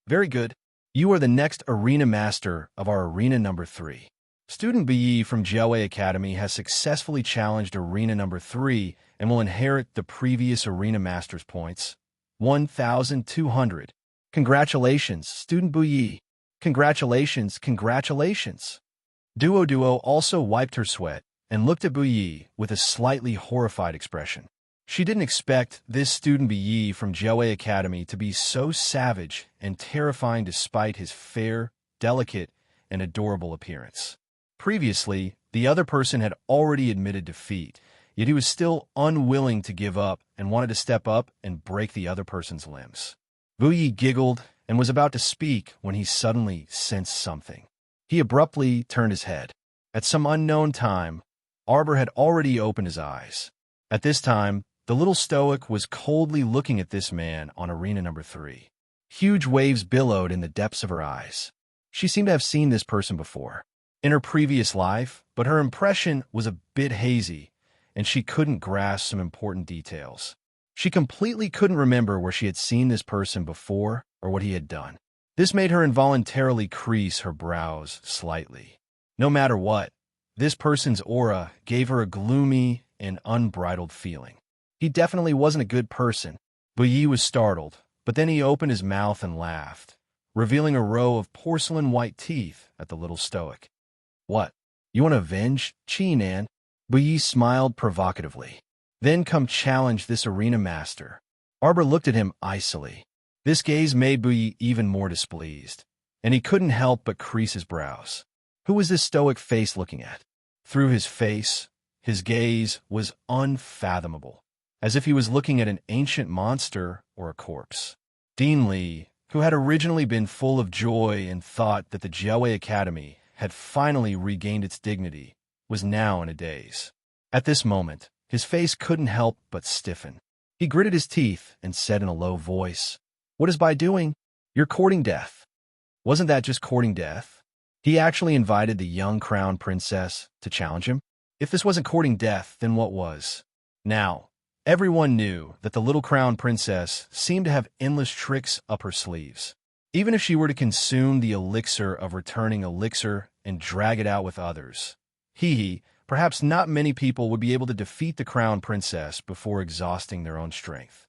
Very good. You are the next arena master of our arena number 3. Student Bu Yi from Jiaowei Academy has successfully challenged arena number 3 and will inherit the previous arena master's points, 1,200. Congratulations, Student Bu Yi. Congratulations, congratulations. Duo also wiped her sweat and looked at Bu Yi with a slightly horrified expression. She didn't expect this Student Bu Yi from Jiaowei Academy to be so savage and terrifying despite his fair, delicate, and adorable appearance. Previously, the other person had already admitted defeat, yet he was still unwilling to give up and wanted to step up and break the other person's limbs. Bu Yi giggled and was about to speak when he suddenly sensed something. He abruptly turned his head. At some unknown time, Arbor had already opened his eyes. At this time, the little stoic was coldly looking at this man on arena number 3. Huge waves billowed in the depths of her eyes. She seemed to have seen this person before, in her previous life, but her impression was a bit hazy, and she couldn't grasp some important details. She completely couldn't remember where she had seen this person before or what he had done. This made her involuntarily crease her brows slightly. No matter what, this person's aura gave her a gloomy and unbridled feeling. He definitely wasn't a good person. Bu Yi was startled, but then he opened his mouth and laughed, revealing a row of porcelain-white teeth at the little stoic. What? You want to avenge Chi Nan? Bu Yi smiled provocatively. Then come challenge this arena master. Arbor looked at him icily. This gaze made Bu Yi even more displeased, and he couldn't help but crease his brows. Who was this stoic face looking at? Through his face, his gaze was unfathomable, as if he was looking at an ancient monster or a corpse. Dean Li, who had originally been full of joy and thought that the Jiaowei Academy had finally regained its dignity, was now in a daze. At this moment, his face couldn't help but stiffen. He gritted his teeth and said in a low voice, What is Bai doing? You're courting death. Wasn't that just courting death? He actually invited the young crown princess to challenge him. If this wasn't courting death, then what was? Now, everyone knew that the little crown princess seemed to have endless tricks up her sleeves. Even if she were to consume the elixir of returning elixir and drag it out with others, perhaps not many people would be able to defeat the crown princess before exhausting their own strength.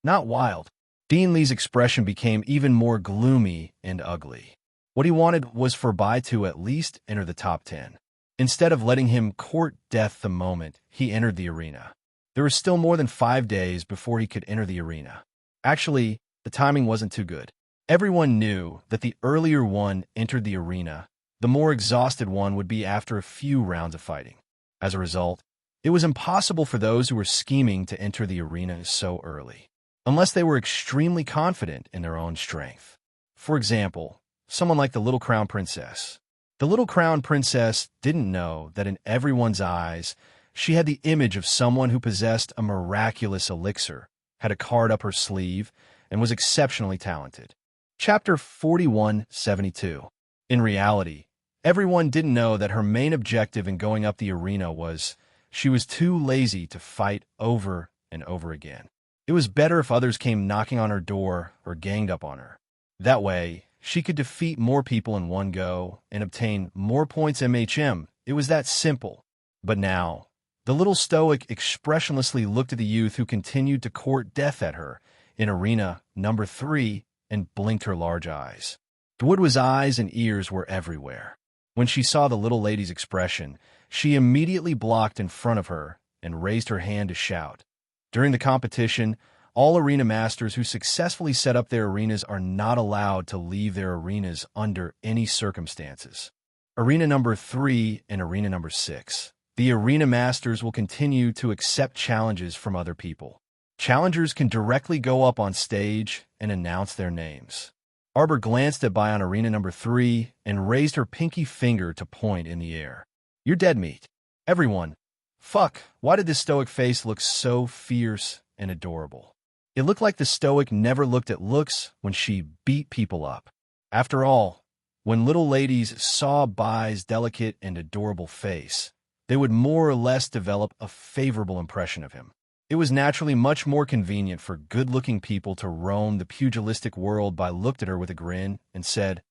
Not wild. Dean Li's expression became even more gloomy and ugly. What he wanted was for Bai to at least enter the top 10. Instead of letting him court death the moment he entered the arena. There was still more than 5 days before he could enter the arena. Actually, the timing wasn't too good. Everyone knew that the earlier one entered the arena, the more exhausted one would be after a few rounds of fighting. As a result, it was impossible for those who were scheming to enter the arena so early, unless they were extremely confident in their own strength. For example, someone like the little crown princess. The little crown princess didn't know that in everyone's eyes, she had the image of someone who possessed a miraculous elixir, had a card up her sleeve, and was exceptionally talented. Chapter 4172. In reality, everyone didn't know that her main objective in going up the arena was she was too lazy to fight over and over again. It was better if others came knocking on her door or ganged up on her. That way, she could defeat more people in one go and obtain more points MHM. It was that simple. But now, the little stoic expressionlessly looked at the youth who continued to court death at her in arena number 3 and blinked her large eyes. Dwoodwa's eyes and ears were everywhere. When she saw the little lady's expression, she immediately blocked in front of her and raised her hand to shout. During the competition, all arena masters who successfully set up their arenas are not allowed to leave their arenas under any circumstances. Arena number 3 and arena number 6. The arena masters will continue to accept challenges from other people. Challengers can directly go up on stage and announce their names. Arbor glanced at Bai on arena number 3 and raised her pinky finger to point in the air. You're dead meat. Everyone. Fuck, why did this stoic face look so fierce and adorable? It looked like the stoic never looked at looks when she beat people up. After all, when little ladies saw Bai's delicate and adorable face, they would more or less develop a favorable impression of him. It was naturally much more convenient for good-looking people to roam the pugilistic world. Bai looked at her with a grin and said,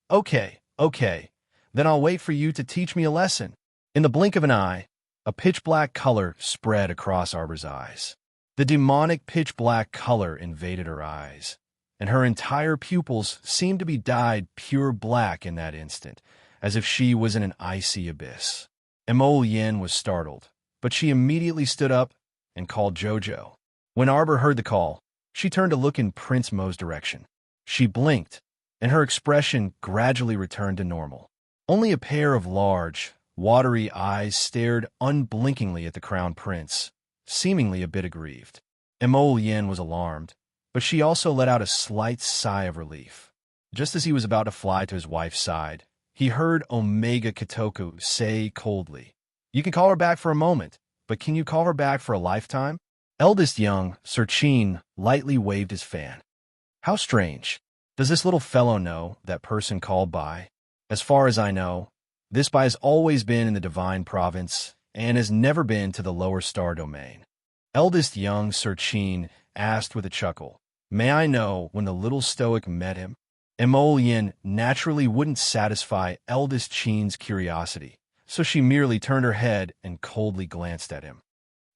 Okay, then I'll wait for you to teach me a lesson. In the blink of an eye, a pitch-black color spread across Arbor's eyes. The demonic pitch-black color invaded her eyes, and her entire pupils seemed to be dyed pure black in that instant, as if she was in an icy abyss. Emo Yin was startled, but she immediately stood up and called Jojo. When Arbor heard the call, she turned to look in Prince Mo's direction. She blinked, and her expression gradually returned to normal. Only a pair of large, watery eyes stared unblinkingly at the crown prince, seemingly a bit aggrieved. Emo Yin was alarmed, but she also let out a slight sigh of relief. Just as he was about to fly to his wife's side, he heard Omega Kitoku say coldly, You can call her back for a moment, but can you call her back for a lifetime? Eldest young Sir Chin lightly waved his fan. How strange. Does this little fellow know that person called Bai? As far as I know, this Bai has always been in the Divine Province and has never been to the lower star domain. Eldest young Sir Chin asked with a chuckle, May I know when the little stoic met him? Emolian naturally wouldn't satisfy eldest Chin's curiosity, so she merely turned her head and coldly glanced at him.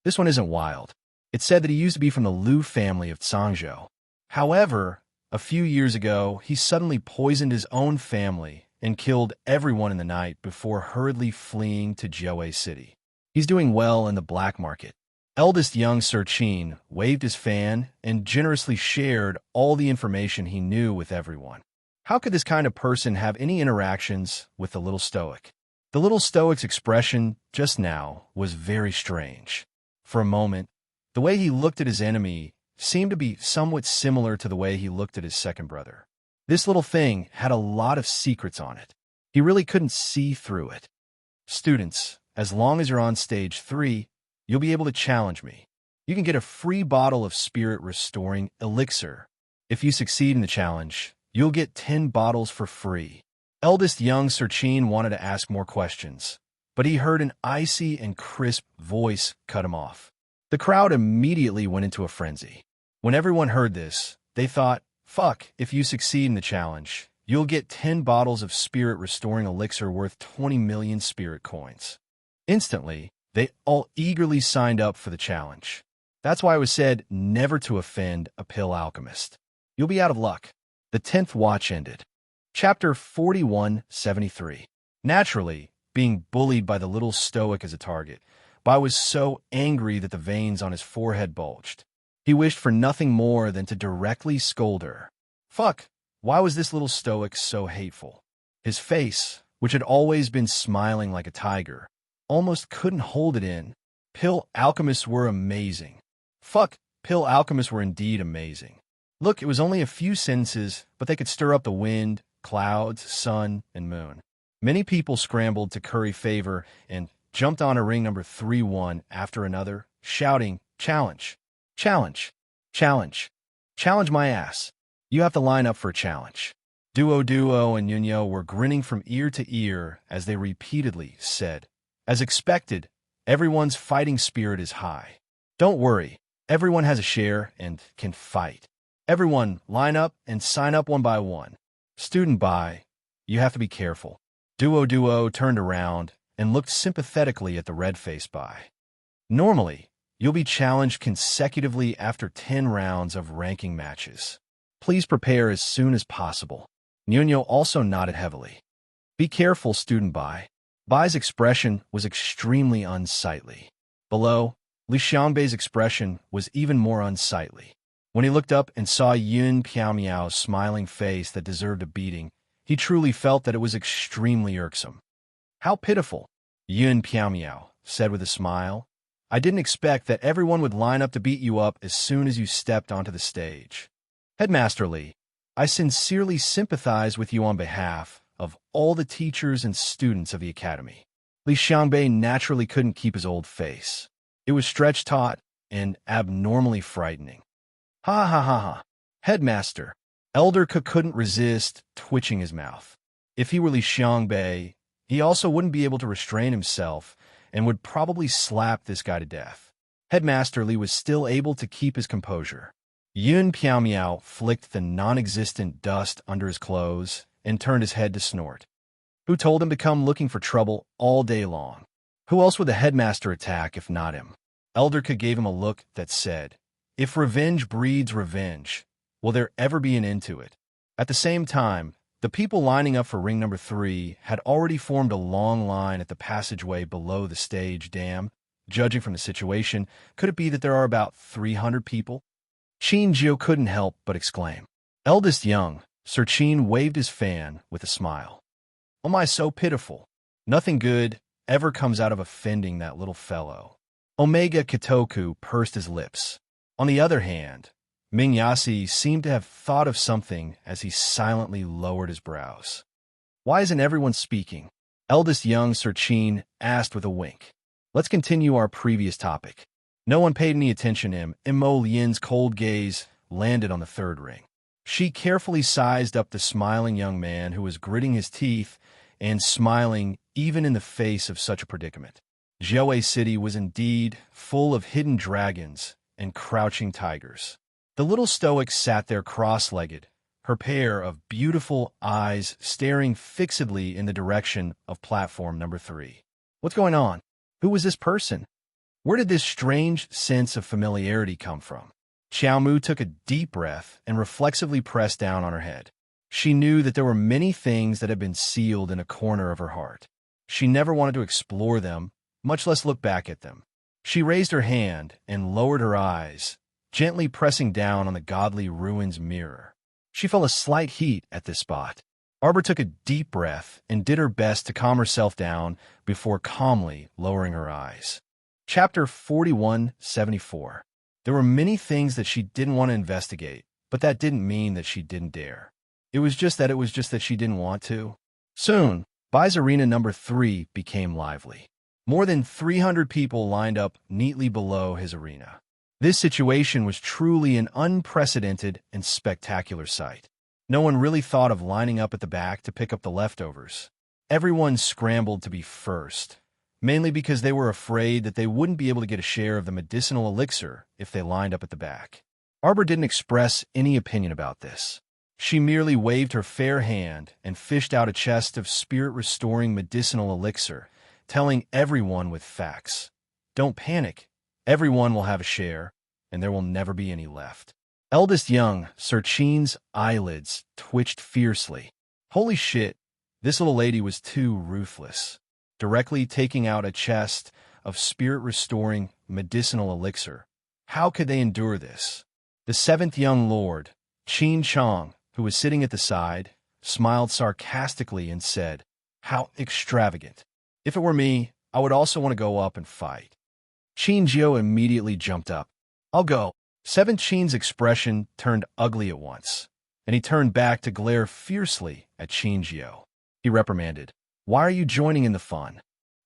This one isn't wild. It said that he used to be from the Liu family of Zhangzhou. However, a few years ago, he suddenly poisoned his own family and killed everyone in the night before hurriedly fleeing to Jiaowei City. He's doing well in the black market. Eldest young Sir Chin waved his fan and generously shared all the information he knew with everyone. How could this kind of person have any interactions with the little stoic? The little stoic's expression just now was very strange. For a moment, the way he looked at his enemy seemed to be somewhat similar to the way he looked at his second brother. This little thing had a lot of secrets on it. He really couldn't see through it. Students, as long as you're on stage 3, you'll be able to challenge me. You can get a free bottle of spirit-restoring elixir. If you succeed in the challenge, you'll get 10 bottles for free. Eldest young Sir Chin wanted to ask more questions, but he heard an icy and crisp voice cut him off. The crowd immediately went into a frenzy. When everyone heard this, they thought, fuck, if you succeed in the challenge, you'll get 10 bottles of spirit-restoring elixir worth 20 million spirit coins. Instantly, they all eagerly signed up for the challenge. That's why it was said never to offend a pill alchemist. You'll be out of luck. The 10th watch ended. Chapter 4173. Naturally, being bullied by the little stoic as a target, Bai was so angry that the veins on his forehead bulged. He wished for nothing more than to directly scold her. Fuck, why was this little stoic so hateful? His face, which had always been smiling like a tiger, almost couldn't hold it in. Pill alchemists were amazing. Fuck, pill alchemists were indeed amazing. Look, it was only a few sentences, but they could stir up the wind, clouds, sun, and moon. Many people scrambled to curry favor and jumped onto ring number 3 one after another, shouting, "Challenge! Challenge! Challenge! Challenge my ass! You have to line up for a challenge." Duo and Nuno were grinning from ear to ear as they repeatedly said, "As expected, everyone's fighting spirit is high. Don't worry, everyone has a share and can fight. Everyone, line up and sign up one by one. Student by, you have to be careful." Duo turned around and looked sympathetically at the red-faced by. "Normally, you'll be challenged consecutively after 10 rounds of ranking matches. Please prepare as soon as possible." Nuno also nodded heavily. "Be careful, student by." Bai's expression was extremely unsightly. Below, Li Xiangbei's expression was even more unsightly. When he looked up and saw Yun Piaomiao's smiling face that deserved a beating, he truly felt that it was extremely irksome. "How pitiful," Yun Piaomiao said with a smile. "I didn't expect that everyone would line up to beat you up as soon as you stepped onto the stage. Headmaster Li, I sincerely sympathize with you on behalf of all the teachers and students of the academy." Li Xiangbei naturally couldn't keep his old face. It was stretched taut and abnormally frightening. "Ha ha ha ha. Headmaster." Elder Ke couldn't resist twitching his mouth. If he were Li Xiangbei, he also wouldn't be able to restrain himself and would probably slap this guy to death. Headmaster Li was still able to keep his composure. Yun Piaomiao flicked the non-existent dust under his clothes and turned his head to snort. Who told him to come looking for trouble all day long? Who else would the headmaster attack if not him? Elder Ke gave him a look that said, "If revenge breeds revenge, will there ever be an end to it?" At the same time, the people lining up for ring number 3 had already formed a long line at the passageway below the stage dam. Judging from the situation, could it be that there are about 300 people? Qin Jiu couldn't help but exclaim. Eldest young, Sir Qin waved his fan with a smile. "Oh my, so pitiful. Nothing good ever comes out of offending that little fellow." Omega Kitoku pursed his lips. On the other hand, Ming Yasi seemed to have thought of something as he silently lowered his brows. "Why isn't everyone speaking?" Eldest young Sir Qin asked with a wink. "Let's continue our previous topic." No one paid any attention to him, and Mo Lian's cold gaze landed on the 3rd ring. She carefully sized up the smiling young man who was gritting his teeth and smiling even in the face of such a predicament. Jiaowei City was indeed full of hidden dragons and crouching tigers. The little stoic sat there cross-legged, her pair of beautiful eyes staring fixedly in the direction of platform number 3. What's going on? Who was this person? Where did this strange sense of familiarity come from? Xiaomu took a deep breath and reflexively pressed down on her head. She knew that there were many things that had been sealed in a corner of her heart. She never wanted to explore them, much less look back at them. She raised her hand and lowered her eyes, gently pressing down on the godly ruins mirror. She felt a slight heat at this spot. Arbor took a deep breath and did her best to calm herself down before calmly lowering her eyes. Chapter 4174. There were many things that she didn't want to investigate, but that didn't mean that she didn't dare. It was just that she didn't want to. Soon, Bai's arena number 3 became lively. More than 300 people lined up neatly below his arena. This situation was truly an unprecedented and spectacular sight. No one really thought of lining up at the back to pick up the leftovers. Everyone scrambled to be first, mainly because they were afraid that they wouldn't be able to get a share of the medicinal elixir if they lined up at the back. Arbor didn't express any opinion about this. She merely waved her fair hand and fished out a chest of spirit-restoring medicinal elixir, telling everyone with facts. Don't panic. Everyone will have a share, and there will never be any left. Eldest young, Sir Qin's eyelids twitched fiercely. Holy shit, this little lady was too ruthless. Directly taking out a chest of spirit-restoring medicinal elixir. How could they endure this? The 7th young lord, Qin Chong, who was sitting at the side, smiled sarcastically and said, "How extravagant. If it were me, I would also want to go up and fight." Qin Jiu immediately jumped up. "I'll go." 7th Qin's expression turned ugly at once. and he turned back to glare fiercely at Qin. He reprimanded, "Why are you joining in the fun?"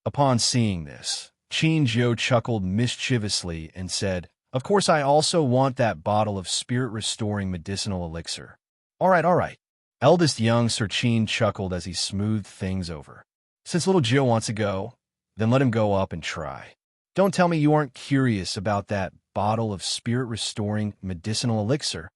Upon seeing this, Qin chuckled mischievously and said, "Of course I also want that bottle of spirit-restoring medicinal elixir." All right. Eldest young Sir Qin chuckled as he smoothed things over. "Since little Jill wants to go, then let him go up and try. Don't tell me you aren't curious about that bottle of spirit-restoring medicinal elixir."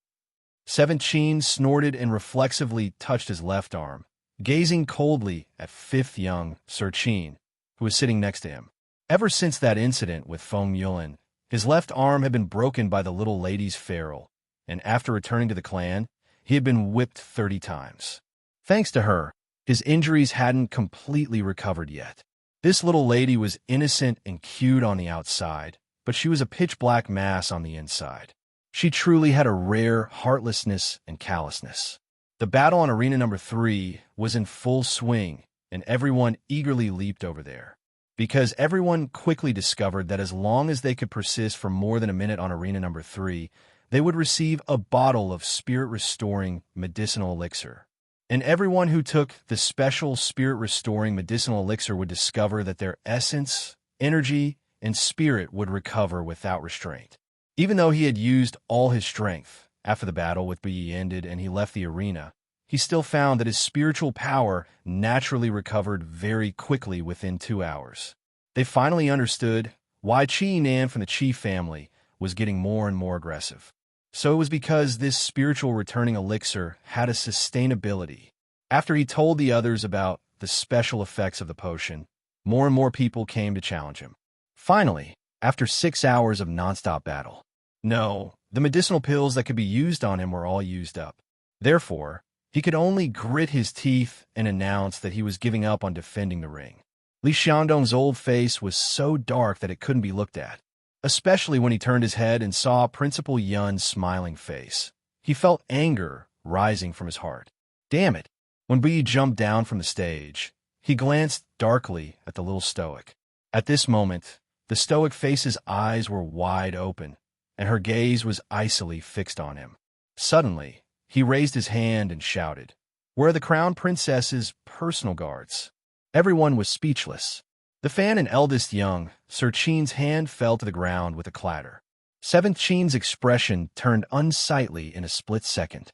Seventh Qin snorted and reflexively touched his left arm, gazing coldly at fifth young Sir Qin, who was sitting next to him. Ever since that incident with Feng Yulin, his left arm had been broken by the little lady's ferule, and after returning to the clan, he had been whipped 30 times. Thanks to her, his injuries hadn't completely recovered yet. This little lady was innocent and cute on the outside, but she was a pitch-black mass on the inside. She truly had a rare heartlessness and callousness. The battle on Arena number 3 was in full swing, and everyone eagerly leaped over there. Because everyone quickly discovered that as long as they could persist for more than a minute on Arena number 3, they would receive a bottle of spirit-restoring medicinal elixir. And everyone who took the special spirit-restoring medicinal elixir would discover that their essence, energy, and spirit would recover without restraint. Even though he had used all his strength after the battle with Bui ended and he left the arena, he still found that his spiritual power naturally recovered very quickly within 2 hours. They finally understood why Qi Nan from the Qi family was getting more and more aggressive. So it was because this spiritual returning elixir had a sustainability. After he told the others about the special effects of the potion, more and more people came to challenge him. Finally, after 6 hours of nonstop battle, no, the medicinal pills that could be used on him were all used up. Therefore, he could only grit his teeth and announce that he was giving up on defending the ring. Li Xiandong's old face was so dark that it couldn't be looked at, especially when he turned his head and saw Principal Yun's smiling face. He felt anger rising from his heart. Damn it! When Bui jumped down from the stage, he glanced darkly at the little stoic. At this moment, the stoic face's eyes were wide open, and her gaze was icily fixed on him. Suddenly, he raised his hand and shouted, "Where are the Crown Princess's personal guards?" Everyone was speechless. The fan and eldest young Sir Qin's hand fell to the ground with a clatter. Seventh Qin's expression turned unsightly in a split second.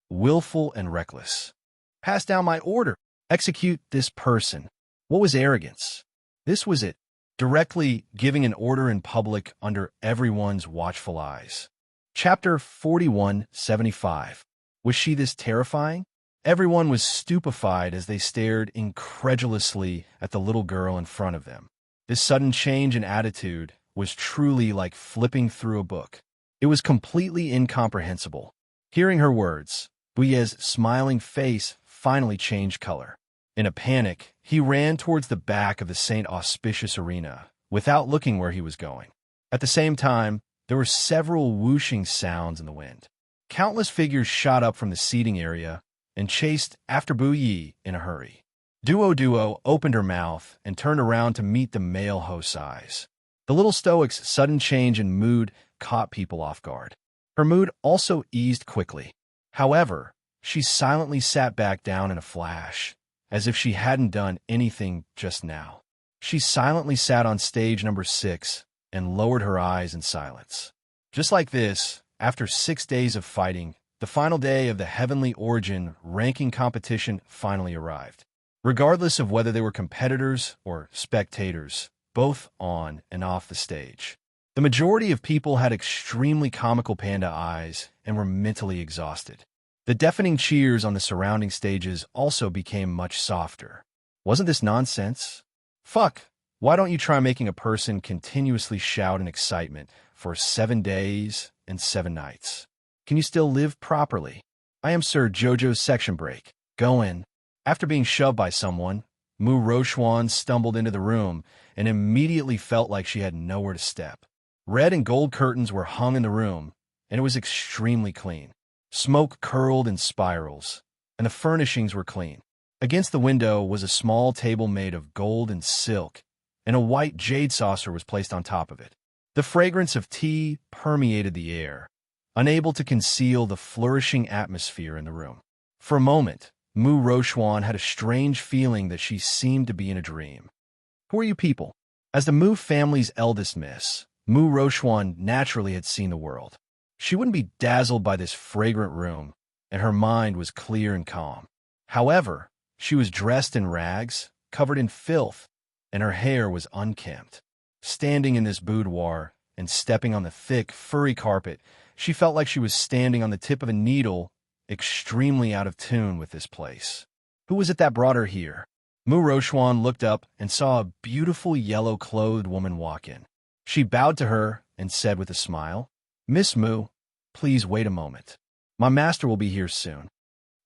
Willful and reckless. Pass down my order. Execute this person. What was arrogance? This was it. Directly giving an order in public under everyone's watchful eyes. Chapter 4175. Was she this terrifying? Everyone was stupefied as they stared incredulously at the little girl in front of them. This sudden change in attitude was truly like flipping through a book. It was completely incomprehensible. Hearing her words, Buye's smiling face finally changed color. In a panic, he ran towards the back of the St. Auspicious Arena, without looking where he was going. At the same time, there were several whooshing sounds in the wind. Countless figures shot up from the seating area and chased after Bu Yi in a hurry. Duo opened her mouth and turned around to meet the male host's eyes. The little stoic's sudden change in mood caught people off guard. Her mood also eased quickly. However, she silently sat back down in a flash, as if she hadn't done anything just now. She silently sat on stage number 6 and lowered her eyes in silence. Just like this, after 6 days of fighting, the final day of the Heavenly Origin ranking competition finally arrived. Regardless of whether they were competitors or spectators, both on and off the stage, the majority of people had extremely comical panda eyes and were mentally exhausted. The deafening cheers on the surrounding stages also became much softer. Wasn't this nonsense? Fuck, why don't you try making a person continuously shout in excitement for 7 days and 7 nights? Can you still live properly? I am Sir Jojo's section break. Go in. After being shoved by someone, Mu Rochuan stumbled into the room and immediately felt like she had nowhere to step. Red and gold curtains were hung in the room, and it was extremely clean. Smoke curled in spirals, and the furnishings were clean. Against the window was a small table made of gold and silk, and a white jade saucer was placed on top of it. The fragrance of tea permeated the air, unable to conceal the flourishing atmosphere in the room. For a moment, Mu Rochuan had a strange feeling that she seemed to be in a dream. Who are you people? As the Mu family's eldest miss, Mu Rochuan naturally had seen the world. She wouldn't be dazzled by this fragrant room, and her mind was clear and calm. However, she was dressed in rags, covered in filth, and her hair was unkempt. Standing in this boudoir and stepping on the thick, furry carpet, she felt like she was standing on the tip of a needle, extremely out of tune with this place. Who was it that brought her here? Mu Rochuan looked up and saw a beautiful yellow-clothed woman walk in. She bowed to her and said with a smile, "Miss Mu, please wait a moment. My master will be here soon."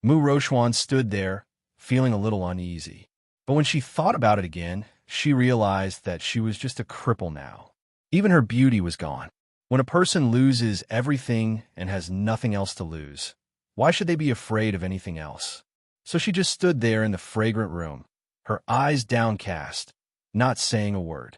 Mu Rochuan stood there, feeling a little uneasy. But when she thought about it again, she realized that she was just a cripple now. Even her beauty was gone. When a person loses everything and has nothing else to lose, why should they be afraid of anything else? So she just stood there in the fragrant room, her eyes downcast, not saying a word.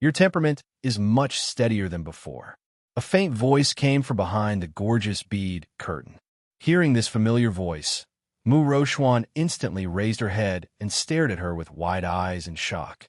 "Your temperament is much steadier than before." A faint voice came from behind the gorgeous bead curtain. Hearing this familiar voice, Mu Rochuan instantly raised her head and stared at her with wide eyes in shock.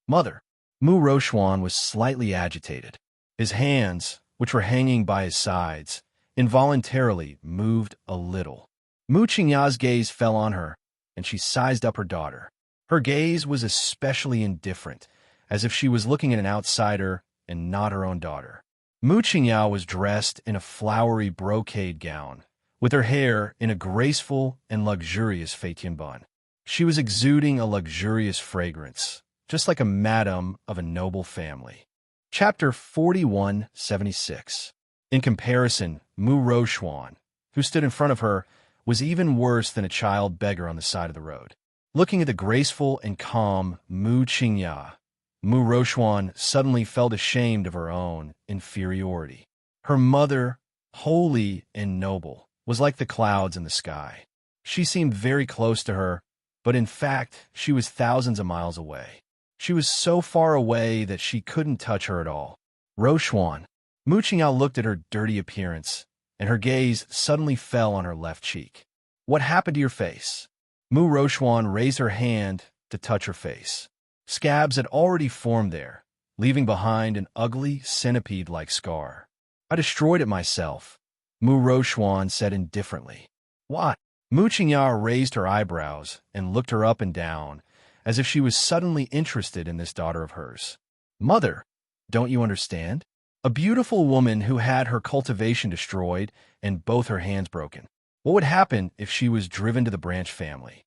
"Mother." Mu Rochuan was slightly agitated. His hands, which were hanging by his sides, involuntarily moved a little. Mu Qingya's gaze fell on her, and she sized up her daughter. Her gaze was especially indifferent, as if she was looking at an outsider and not her own daughter. Mu Qingya was dressed in a flowery brocade gown, with her hair in a graceful and luxurious Fetian bun. She was exuding a luxurious fragrance, just like a madam of a noble family. Chapter 4176. In comparison, Mu Rochuan, who stood in front of her, was even worse than a child beggar on the side of the road. Looking at the graceful and calm Mu Qingya, Mu Rochuan suddenly felt ashamed of her own inferiority. Her mother, holy and noble, was like the clouds in the sky. She seemed very close to her, but in fact, she was thousands of miles away. She was so far away that she couldn't touch her at all. "Rochuan." Mu Qingya looked at her dirty appearance, and her gaze suddenly fell on her left cheek. "What happened to your face?" Mu Rochuan raised her hand to touch her face. Scabs had already formed there, leaving behind an ugly, centipede-like scar. "I destroyed it myself," Mu Rochuan said indifferently. "What?" Mu Qingya raised her eyebrows and looked her up and down, as if she was suddenly interested in this daughter of hers. "Mother, don't you understand? A beautiful woman who had her cultivation destroyed and both her hands broken. What would happen if she was driven to the branch family?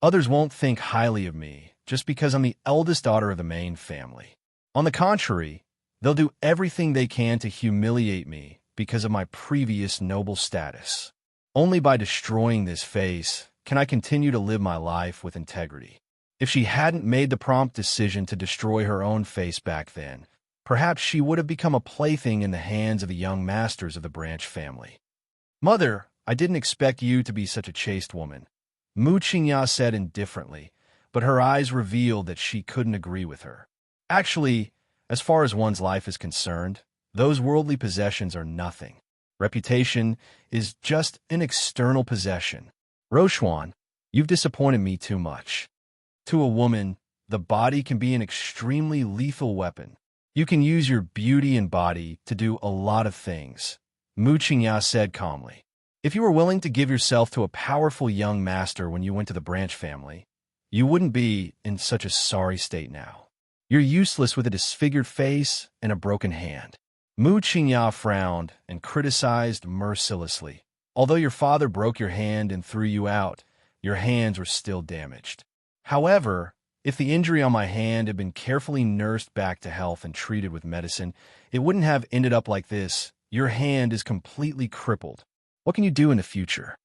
Others won't think highly of me just because I'm the eldest daughter of the main family. On the contrary, they'll do everything they can to humiliate me because of my previous noble status. Only by destroying this face can I continue to live my life with integrity." If she hadn't made the prompt decision to destroy her own face back then, perhaps she would have become a plaything in the hands of the young masters of the branch family. "Mother, I didn't expect you to be such a chaste woman," Mu Qingya said indifferently, but her eyes revealed that she couldn't agree with her. "Actually, as far as one's life is concerned, those worldly possessions are nothing. Reputation is just an external possession. Rochuan, you've disappointed me too much. To a woman, the body can be an extremely lethal weapon. You can use your beauty and body to do a lot of things," Mu Qingya said calmly. "If you were willing to give yourself to a powerful young master when you went to the branch family, you wouldn't be in such a sorry state now. You're useless with a disfigured face and a broken hand." Mu Qingya frowned and criticized mercilessly. "Although your father broke your hand and threw you out, your hands were still damaged. However, if the injury on my hand had been carefully nursed back to health and treated with medicine, it wouldn't have ended up like this. Your hand is completely crippled. What can you do in the future?"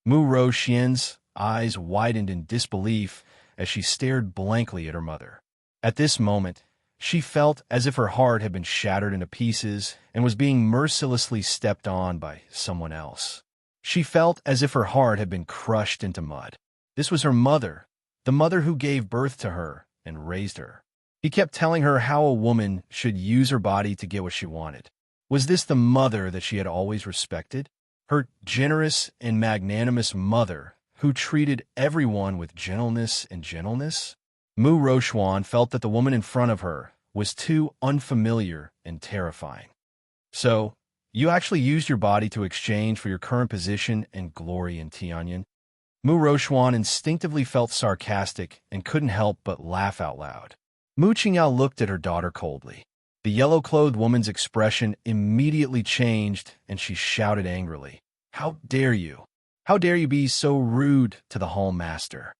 Mu Rochuan's eyes widened in disbelief as she stared blankly at her mother. At this moment, she felt as if her heart had been shattered into pieces and was being mercilessly stepped on by someone else. She felt as if her heart had been crushed into mud. This was her mother, the mother who gave birth to her and raised her. He kept telling her how a woman should use her body to get what she wanted. Was this the mother that she had always respected? Her generous and magnanimous mother, who treated everyone with gentleness? Mu Rochuan felt that the woman in front of her was too unfamiliar and terrifying. So, you actually used your body to exchange for your current position and glory in Tianyan? Mu Rochuan instinctively felt sarcastic and couldn't help but laugh out loud. Mu Qingyao looked at her daughter coldly. The yellow-clothed woman's expression immediately changed, and she shouted angrily, "How dare you? How dare you be so rude to the Hall Master?"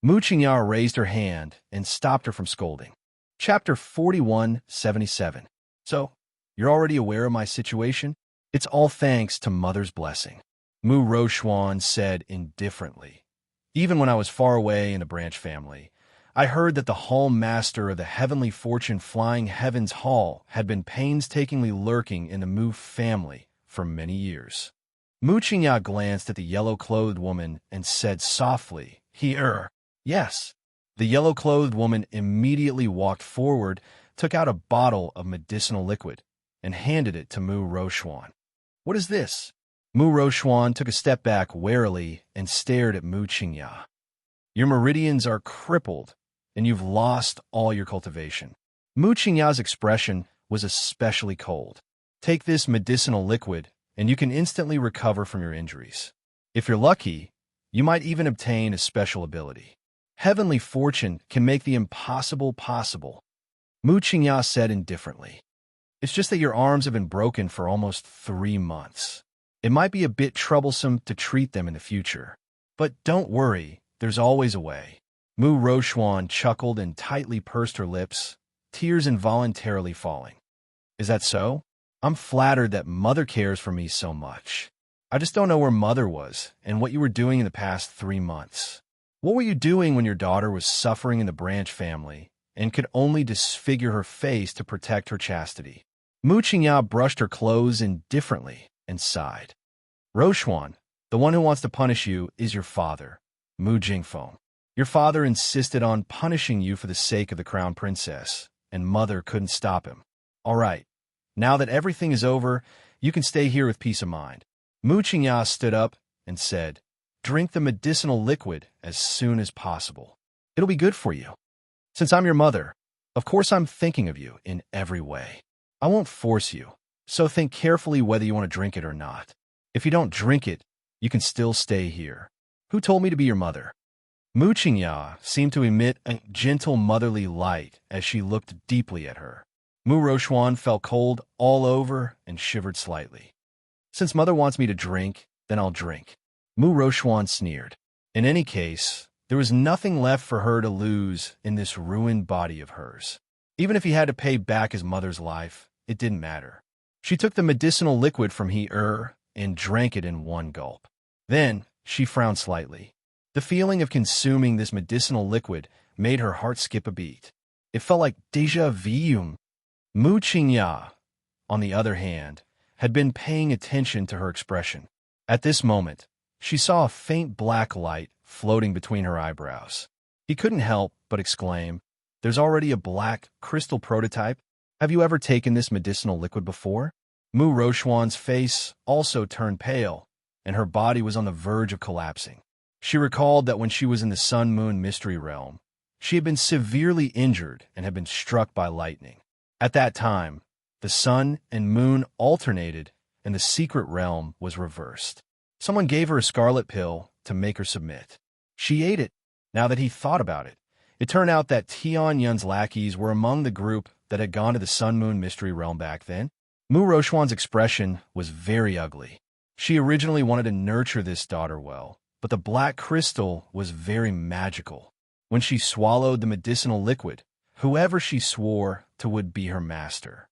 Mu Qingyao raised her hand and stopped her from scolding. Chapter 4177. So, you're already aware of my situation? It's all thanks to Mother's blessing, Mu Rochuan said indifferently. Even when I was far away in the branch family, I heard that the Hall Master of the Heavenly Fortune Flying Heavens Hall had been painstakingly lurking in the Mu family for many years. Mu Qingyao glanced at the yellow-clothed woman and said softly, Yes. The yellow-clothed woman immediately walked forward, took out a bottle of medicinal liquid, and handed it to Mu Rochuan. What is this? Mu Rochuan took a step back warily and stared at Mu Qingyao. Your meridians are crippled, and you've lost all your cultivation. Mu Qingyao's expression was especially cold. Take this medicinal liquid, and you can instantly recover from your injuries. If you're lucky, you might even obtain a special ability. Heavenly fortune can make the impossible possible, Mu Qingyao said indifferently. It's just that your arms have been broken for almost 3 months. It might be a bit troublesome to treat them in the future. But don't worry, there's always a way. Mu Rochuan chuckled and tightly pursed her lips, tears involuntarily falling. Is that so? I'm flattered that Mother cares for me so much. I just don't know where Mother was and what you were doing in the past 3 months. What were you doing when your daughter was suffering in the Branch family and could only disfigure her face to protect her chastity? Mu Qingyao brushed her clothes indifferently and sighed. Rochuan, the one who wants to punish you is your father, Mu Jingfeng. Your father insisted on punishing you for the sake of the crown princess, and Mother couldn't stop him. All right, now that everything is over, you can stay here with peace of mind. Mu Qingyao stood up and said, Drink the medicinal liquid as soon as possible. It'll be good for you. Since I'm your mother, of course I'm thinking of you in every way. I won't force you, so think carefully whether you want to drink it or not. If you don't drink it, you can still stay here. Who told me to be your mother? Mu Qingyao seemed to emit a gentle motherly light as she looked deeply at her. Mu Rochuan felt cold all over and shivered slightly. Since Mother wants me to drink, then I'll drink. Mu Rochuan sneered. In any case, there was nothing left for her to lose in this ruined body of hers. Even if he had to pay back his mother's life, it didn't matter. She took the medicinal liquid from and drank it in one gulp. Then, she frowned slightly. The feeling of consuming this medicinal liquid made her heart skip a beat. It felt like déjà vu. Mu Qingyao, on the other hand, had been paying attention to her expression. At this moment, she saw a faint black light floating between her eyebrows. He couldn't help but exclaim, There's already a black crystal prototype? Have you ever taken this medicinal liquid before? Mu Rochuan's face also turned pale, and her body was on the verge of collapsing. She recalled that when she was in the Sun-Moon Mystery Realm, she had been severely injured and had been struck by lightning. At that time, the sun and moon alternated, and the secret realm was reversed. Someone gave her a scarlet pill to make her submit. She ate it. Now that he thought about it, it turned out that Tianyun's lackeys were among the group that had gone to the Sun-Moon Mystery Realm back then. Mu Rochuan's expression was very ugly. She originally wanted to nurture this daughter well, but the black crystal was very magical. When she swallowed the medicinal liquid, whoever she swore to would be her master.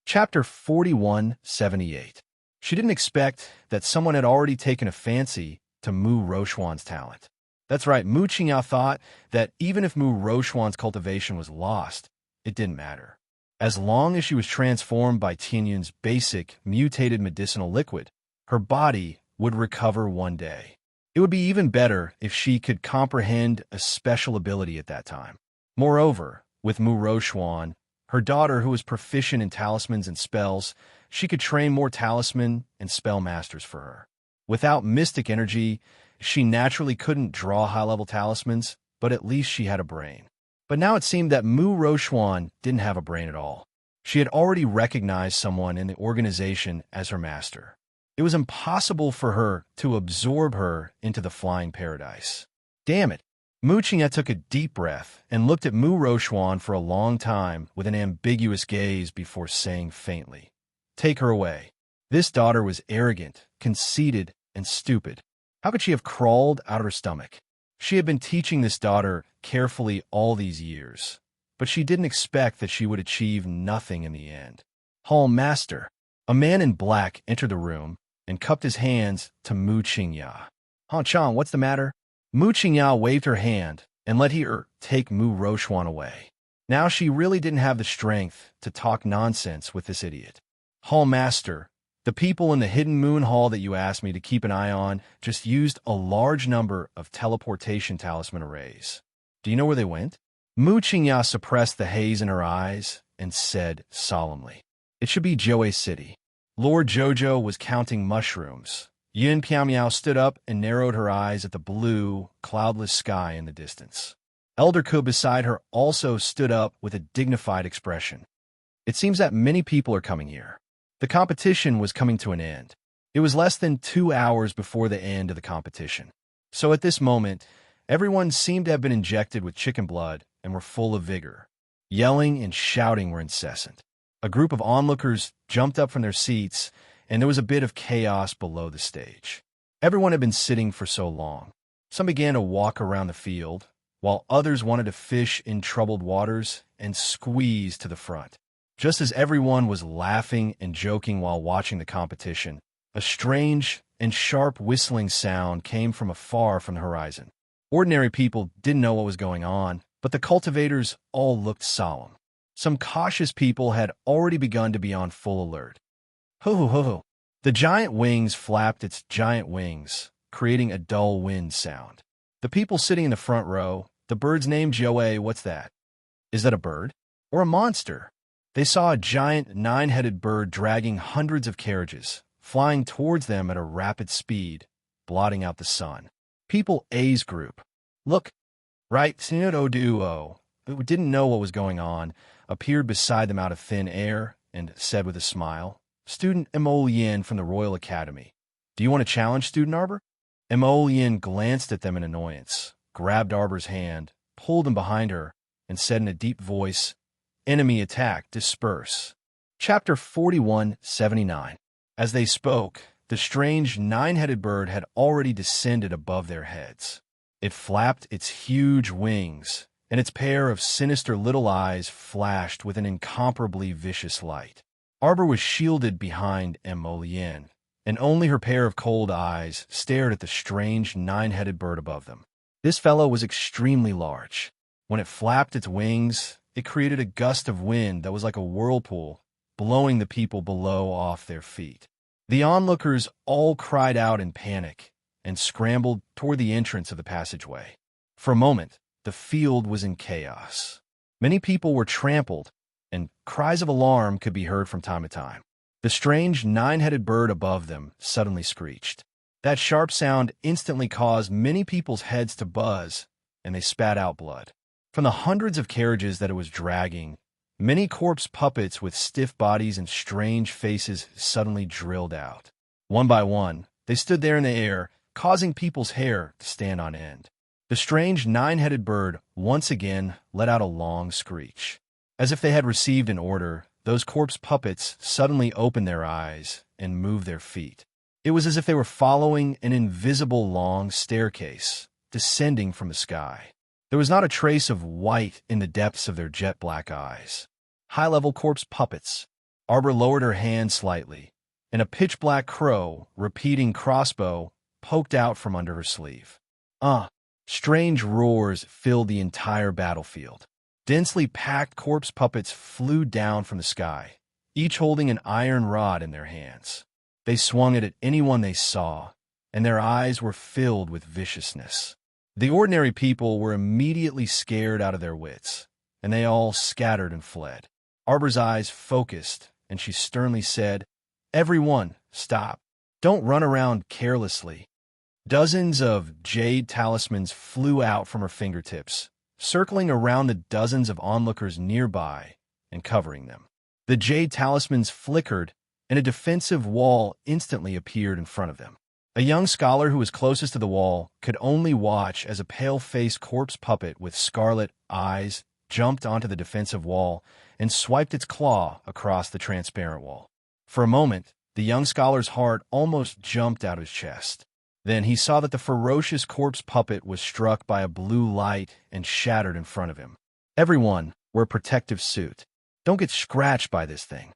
Chapter 4178. She didn't expect that someone had already taken a fancy to Mu Rochuan's talent. That's right, Mu Qingyao thought that even if Mu Rochuan's cultivation was lost, it didn't matter. As long as she was transformed by Tianyun's basic, mutated medicinal liquid, her body would recover one day. It would be even better if she could comprehend a special ability at that time. Moreover, with Mu Rochuan, her daughter who was proficient in talismans and spells, she could train more talisman and spell masters for her. Without mystic energy, she naturally couldn't draw high-level talismans, but at least she had a brain. But now it seemed that Mu Rochuan didn't have a brain at all. She had already recognized someone in the organization as her master. It was impossible for her to absorb her into the flying paradise. Damn it! Mu Qingya took a deep breath and looked at Mu Rochuan for a long time with an ambiguous gaze before saying faintly, "Take her away." This daughter was arrogant, conceited, and stupid. How could she have crawled out of her stomach? She had been teaching this daughter carefully all these years, but she didn't expect that she would achieve nothing in the end. Hall Master. A man in black entered the room and cupped his hands to Mu Qingya. "Han Chang, what's the matter?" Mu Qingya waved her hand and let her take Mu Rochuan away. Now she really didn't have the strength to talk nonsense with this idiot. "Hall Master, the people in the Hidden Moon Hall that you asked me to keep an eye on just used a large number of teleportation talisman arrays. Do you know where they went?" Mu Qingya suppressed the haze in her eyes and said solemnly, "It should be Joe City." Lord Jojo was counting mushrooms. Yin Piamiao stood up and narrowed her eyes at the blue, cloudless sky in the distance. Elder Ku beside her also stood up with a dignified expression. It seems that many people are coming here. The competition was coming to an end. It was less than 2 hours before the end of the competition. So at this moment, everyone seemed to have been injected with chicken blood and were full of vigor. Yelling and shouting were incessant. A group of onlookers jumped up from their seats, and there was a bit of chaos below the stage. Everyone had been sitting for so long. Some began to walk around the field, while others wanted to fish in troubled waters and squeeze to the front. Just as everyone was laughing and joking while watching the competition, a strange and sharp whistling sound came from afar from the horizon. Ordinary people didn't know what was going on, but the cultivators all looked solemn. Some cautious people had already begun to be on full alert. Ho ho ho ho. The giant wings flapped its giant wings, creating a dull wind sound. The people sitting in the front row, the bird's name Joey, what's that? Is that a bird? Or a monster? They saw a giant 9-headed bird dragging hundreds of carriages, flying towards them at a rapid speed, blotting out the sun. People A's group. Look, right, Sinudo Duo, who didn't know what was going on, appeared beside them out of thin air and said with a smile, "Student Mo Yin from the Royal Academy. Do you want to challenge Student Arbor?" Mo Yin glanced at them in annoyance, grabbed Arbor's hand, pulled him behind her, and said in a deep voice, "Enemy attack, disperse." Chapter 4179. As they spoke, the strange 9-headed bird had already descended above their heads. It flapped its huge wings, and its pair of sinister little eyes flashed with an incomparably vicious light. Arbor was shielded behind Mo Yin, and only her pair of cold eyes stared at the strange 9-headed bird above them. This fellow was extremely large. When it flapped its wings, it created a gust of wind that was like a whirlpool, blowing the people below off their feet. The onlookers all cried out in panic and scrambled toward the entrance of the passageway. For a moment, the field was in chaos. Many people were trampled, and cries of alarm could be heard from time to time. The strange 9-headed bird above them suddenly screeched. That sharp sound instantly caused many people's heads to buzz, and they spat out blood. From the hundreds of carriages that it was dragging, many corpse puppets with stiff bodies and strange faces suddenly drilled out. One by one, they stood there in the air, causing people's hair to stand on end. The strange 9-headed bird once again let out a long screech. As if they had received an order, those corpse puppets suddenly opened their eyes and moved their feet. It was as if they were following an invisible long staircase, descending from the sky. There was not a trace of white in the depths of their jet-black eyes. High-level corpse puppets. Arbor lowered her hand slightly, and a pitch-black crow, repeating crossbow, poked out from under her sleeve. Strange roars filled the entire battlefield. Densely packed corpse puppets flew down from the sky, each holding an iron rod in their hands. They swung it at anyone they saw, and their eyes were filled with viciousness. The ordinary people were immediately scared out of their wits, and they all scattered and fled. Arbor's eyes focused, and she sternly said, Everyone, stop. Don't run around carelessly. Dozens of jade talismans flew out from her fingertips, circling around the dozens of onlookers nearby and covering them. The jade talismans flickered, and a defensive wall instantly appeared in front of them. A young scholar who was closest to the wall could only watch as a pale-faced corpse puppet with scarlet eyes jumped onto the defensive wall and swiped its claw across the transparent wall. For a moment, the young scholar's heart almost jumped out of his chest. Then he saw that the ferocious corpse puppet was struck by a blue light and shattered in front of him. Everyone, wear a protective suit. Don't get scratched by this thing,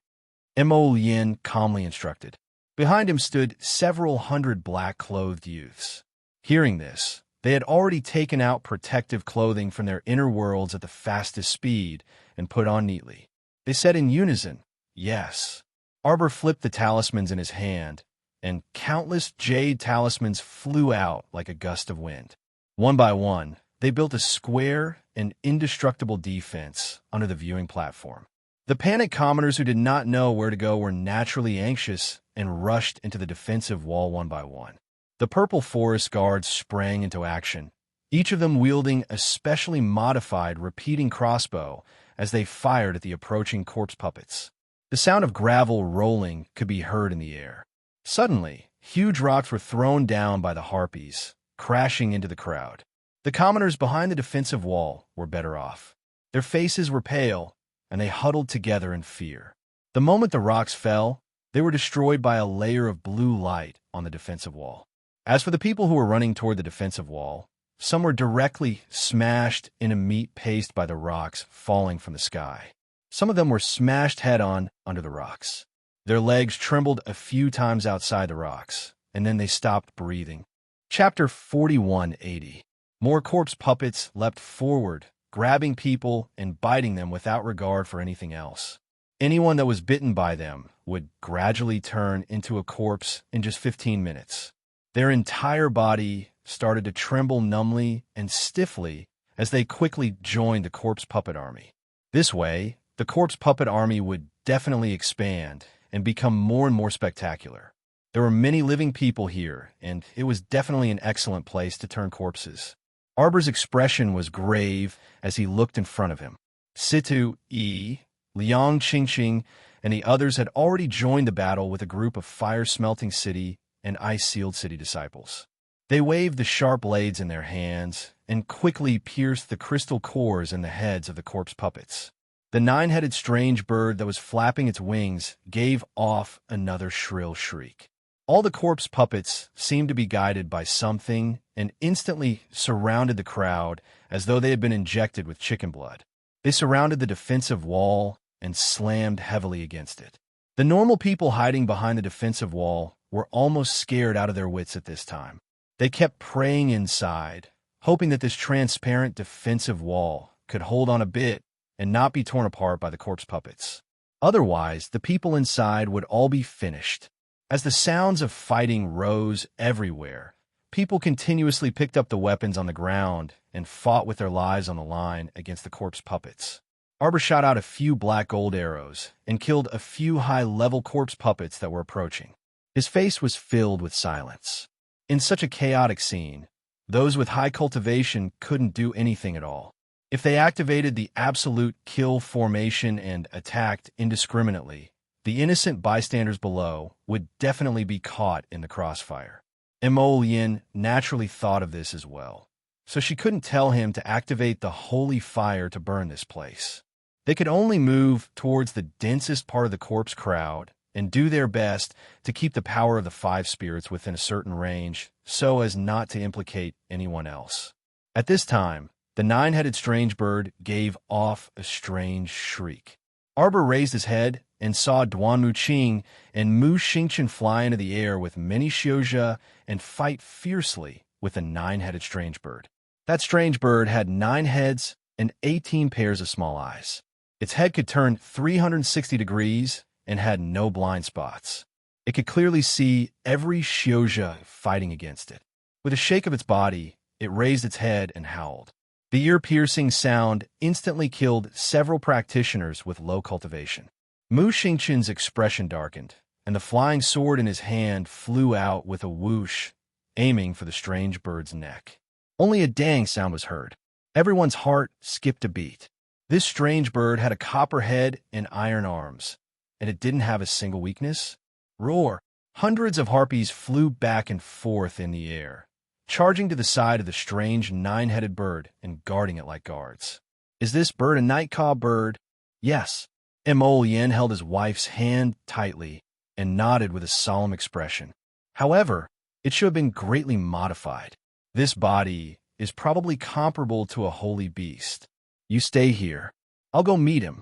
Mo Yin calmly instructed. Behind him stood several hundred black-clothed youths. Hearing this, they had already taken out protective clothing from their inner worlds at the fastest speed and put on neatly. They said in unison, "Yes." Arbor flipped the talismans in his hand, and countless jade talismans flew out like a gust of wind. One by one, they built a square and indestructible defense under the viewing platform. The panicked commoners who did not know where to go were naturally anxious and rushed into the defensive wall one by one. The purple forest guards sprang into action, each of them wielding a specially modified repeating crossbow as they fired at the approaching corpse puppets. The sound of gravel rolling could be heard in the air. Suddenly, huge rocks were thrown down by the harpies, crashing into the crowd. The commoners behind the defensive wall were better off. Their faces were pale, and they huddled together in fear. The moment the rocks fell, they were destroyed by a layer of blue light on the defensive wall. As for the people who were running toward the defensive wall, some were directly smashed into meat paste by the rocks falling from the sky. Some of them were smashed head-on under the rocks. Their legs trembled a few times outside the rocks, and then they stopped breathing. Chapter 4180. More corpse puppets leapt forward, grabbing people and biting them without regard for anything else. Anyone that was bitten by them would gradually turn into a corpse in just 15 minutes. Their entire body started to tremble numbly and stiffly as they quickly joined the corpse puppet army. This way, the corpse puppet army would definitely expand and become more and more spectacular. There were many living people here, and it was definitely an excellent place to turn corpses. Arbor's expression was grave as he looked in front of him. Situ Yi, Liang Qingqing, and the others had already joined the battle with a group of fire-smelting city and ice-sealed city disciples. They waved the sharp blades in their hands and quickly pierced the crystal cores in the heads of the corpse puppets. The nine-headed strange bird that was flapping its wings gave off another shrill shriek. All the corpse puppets seemed to be guided by something and instantly surrounded the crowd as though they had been injected with chicken blood. They surrounded the defensive wall and slammed heavily against it. The normal people hiding behind the defensive wall were almost scared out of their wits at this time. They kept praying inside, hoping that this transparent defensive wall could hold on a bit and not be torn apart by the corpse puppets. Otherwise, the people inside would all be finished. As the sounds of fighting rose everywhere, people continuously picked up the weapons on the ground and fought with their lives on the line against the corpse puppets. Arbor shot out a few black gold arrows and killed a few high-level corpse puppets that were approaching. His face was filled with silence. In such a chaotic scene, those with high cultivation couldn't do anything at all. If they activated the absolute kill formation and attacked indiscriminately, the innocent bystanders below would definitely be caught in the crossfire. Mo Yin naturally thought of this as well, so she couldn't tell him to activate the holy fire to burn this place. They could only move towards the densest part of the corpse crowd and do their best to keep the power of the five spirits within a certain range so as not to implicate anyone else. At this time, the nine-headed strange bird gave off a strange shriek. Arbor raised his head and saw Duan Muqing and Mu Xingchen fly into the air with many xiuzhe and fight fiercely with the nine-headed strange bird. That strange bird had 9 heads and 18 pairs of small eyes. Its head could turn 360 degrees and had no blind spots. It could clearly see every xiuzhe fighting against it. With a shake of its body, it raised its head and howled. The ear-piercing sound instantly killed several practitioners with low cultivation. Mu Xingchen's expression darkened, and the flying sword in his hand flew out with a whoosh, aiming for the strange bird's neck. Only a dang sound was heard. Everyone's heart skipped a beat. This strange bird had a copper head and iron arms, and it didn't have a single weakness. Roar! Hundreds of harpies flew back and forth in the air, charging to the side of the strange nine-headed bird and guarding it like guards. Is this bird a night-caw bird? Yes. Mo Yin held his wife's hand tightly and nodded with a solemn expression. However, it should have been greatly modified. This body is probably comparable to a holy beast. You stay here. I'll go meet him.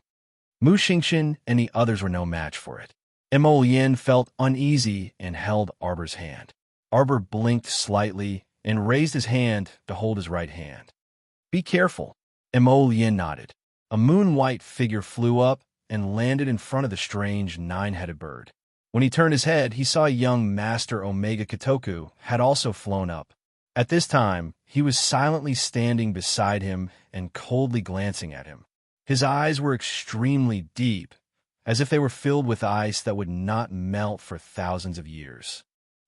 Mu Xingqian and the others were no match for it. Mo Yin felt uneasy and held Arbor's hand. Arbor blinked slightly and raised his hand to hold his right hand. Be careful. Mo Yin nodded. A moon-white figure flew up and landed in front of the strange nine-headed bird. When he turned his head, he saw young Master Omega Kitoku had also flown up. At this time, he was silently standing beside him and coldly glancing at him. His eyes were extremely deep, as if they were filled with ice that would not melt for thousands of years.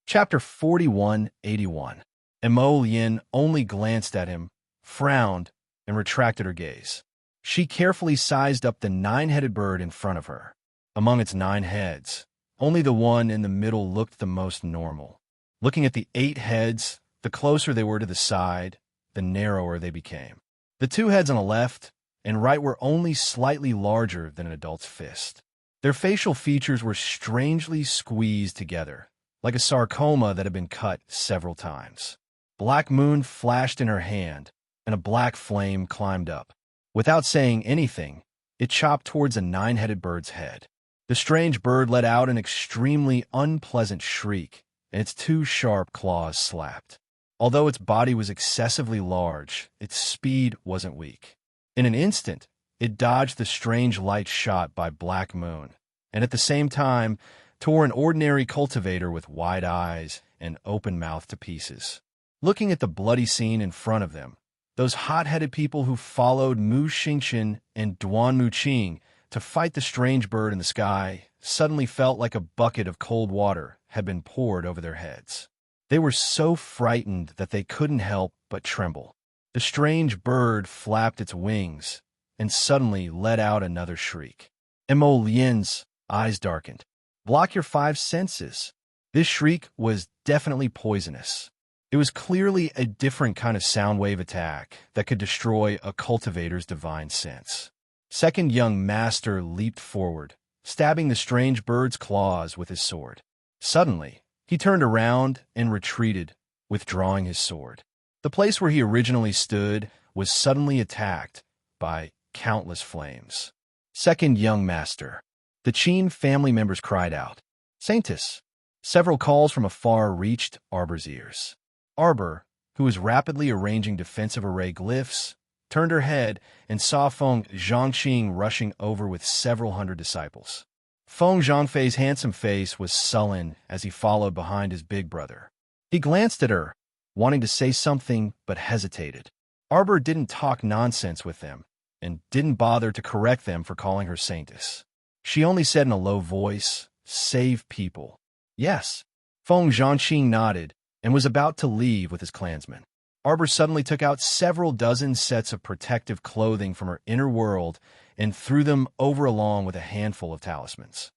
Chapter 4181. Mo Yin only glanced at him, frowned, and retracted her gaze. She carefully sized up the nine-headed bird in front of her. Among its 9 heads, only the one in the middle looked the most normal. Looking at the 8 heads, the closer they were to the side, the narrower they became. The 2 heads on the left and right were only slightly larger than an adult's fist. Their facial features were strangely squeezed together, like a sarcoma that had been cut several times. Black moon flashed in her hand, and a black flame climbed up. Without saying anything, it chopped towards a 9-headed bird's head. The strange bird let out an extremely unpleasant shriek, and its 2 sharp claws slapped. Although its body was excessively large, its speed wasn't weak. In an instant, it dodged the strange light shot by Black Moon, and at the same time tore an ordinary cultivator with wide eyes and open mouth to pieces. Looking at the bloody scene in front of them, those hot-headed people who followed Mu Xingqian and Duan Muqing to fight the strange bird in the sky suddenly felt like a bucket of cold water had been poured over their heads. They were so frightened that they couldn't help but tremble. The strange bird flapped its wings and suddenly let out another shriek. Mo Yin's eyes darkened. Block your 5 senses. This shriek was definitely poisonous. It was clearly a different kind of sound wave attack that could destroy a cultivator's divine sense. Second young master leaped forward, stabbing the strange bird's claws with his sword. Suddenly, he turned around and retreated, withdrawing his sword. The place where he originally stood was suddenly attacked by countless flames. Second young master. The Qin family members cried out, "Saintus!" Several calls from afar reached Arbor's ears. Arbor, who was rapidly arranging defensive array glyphs, turned her head and saw Feng Zhongqing rushing over with several hundred disciples. Feng Zhongfei's handsome face was sullen as he followed behind his big brother. He glanced at her, wanting to say something but hesitated. Arbor didn't talk nonsense with them and didn't bother to correct them for calling her Saintess. She only said in a low voice, "Save people." Yes. Feng Zhongqing nodded and was about to leave with his clansmen. Arbor suddenly took out several dozen sets of protective clothing from her inner world and threw them over along with a handful of talismans.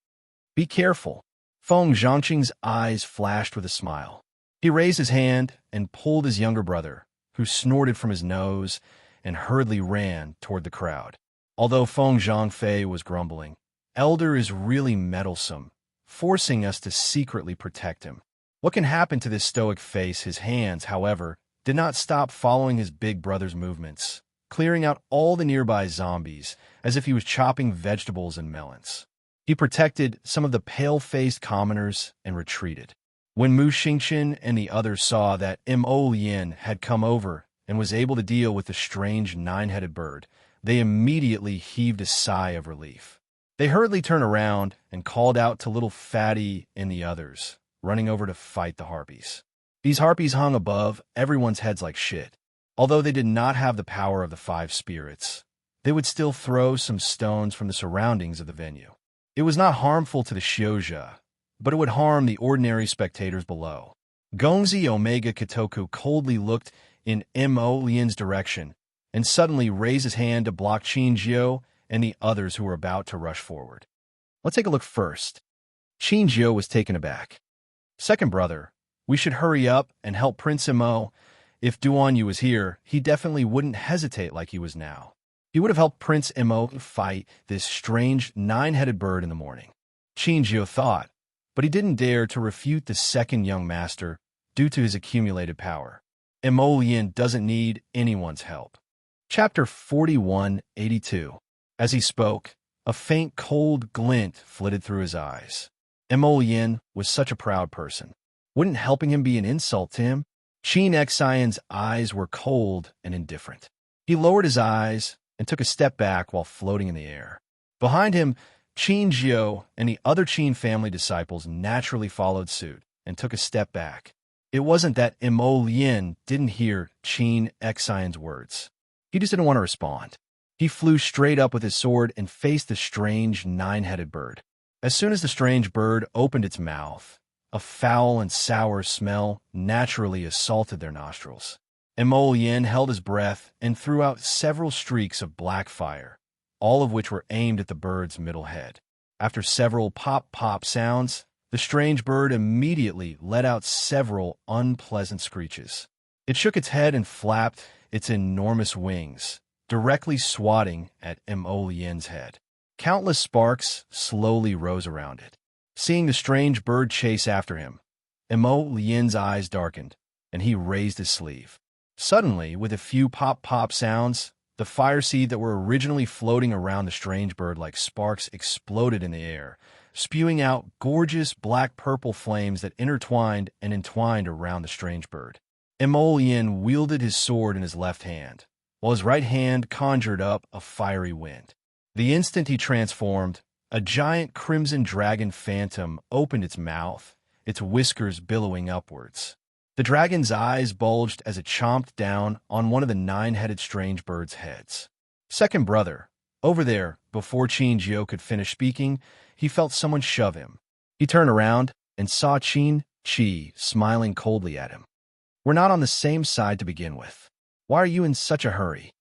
Be careful. Feng Zhongqing's eyes flashed with a smile. He raised his hand and pulled his younger brother, who snorted from his nose and hurriedly ran toward the crowd. Although Feng Zhongfei was grumbling, Elder is really meddlesome, forcing us to secretly protect him. What can happen to this stoic face? His hands, however, did not stop following his big brother's movements, clearing out all the nearby zombies as if he was chopping vegetables and melons. He protected some of the pale-faced commoners and retreated. When Mu Xingqian and the others saw that Mo Yin had come over and was able to deal with the strange 9-headed bird, they immediately heaved a sigh of relief. They hurriedly turned around and called out to little Fatty and the others, running over to fight the harpies. These harpies hung above everyone's heads like shit. Although they did not have the power of the 5 spirits, they would still throw some stones from the surroundings of the venue. It was not harmful to the Xiozha, but it would harm the ordinary spectators below. Gongzi Omega Kitoku coldly looked in Mo Lian's direction and suddenly raised his hand to block Qin Jiao and the others who were about to rush forward. Let's take a look first. Qin Jiao was taken aback. Second brother, we should hurry up and help Prince Mo. If Duan Yu was here, he definitely wouldn't hesitate like he was now. He would have helped Prince Mo fight this strange nine-headed bird in the morning. Qin Jiao thought, but he didn't dare to refute the second young master due to his accumulated power. Mo Lian doesn't need anyone's help. Chapter 4182. As he spoke, a faint cold glint flitted through his eyes. Mo Lian was such a proud person. Wouldn't helping him be an insult to him? Qin Xian's eyes were cold and indifferent. He lowered his eyes and took a step back while floating in the air. Behind him, Qin Jiao and the other Qin family disciples naturally followed suit and took a step back. It wasn't that Mo Lian didn't hear Qin Xian's words. He just didn't want to respond. He flew straight up with his sword and faced the strange nine-headed bird. As soon as the strange bird opened its mouth, a foul and sour smell naturally assaulted their nostrils. Mo Lian held his breath and threw out several streaks of black fire, all of which were aimed at the bird's middle head. After several pop-pop sounds, the strange bird immediately let out several unpleasant screeches. It shook its head and flapped its enormous wings, directly swatting at Mo Lian's head. Countless sparks slowly rose around it. Seeing the strange bird chase after him, Mo Lian's eyes darkened, and he raised his sleeve. Suddenly, with a few pop-pop sounds, the fire seed that were originally floating around the strange bird like sparks exploded in the air, spewing out gorgeous black-purple flames that intertwined and entwined around the strange bird. Mo Lian wielded his sword in his left hand, while his right hand conjured up a fiery wind. The instant he transformed, a giant crimson dragon phantom opened its mouth, its whiskers billowing upwards. The dragon's eyes bulged as it chomped down on one of the nine-headed strange bird's heads. Second brother, over there, before Qin Jiao could finish speaking, he felt someone shove him. He turned around and saw Qin Chi smiling coldly at him. We're not on the same side to begin with. Why are you in such a hurry?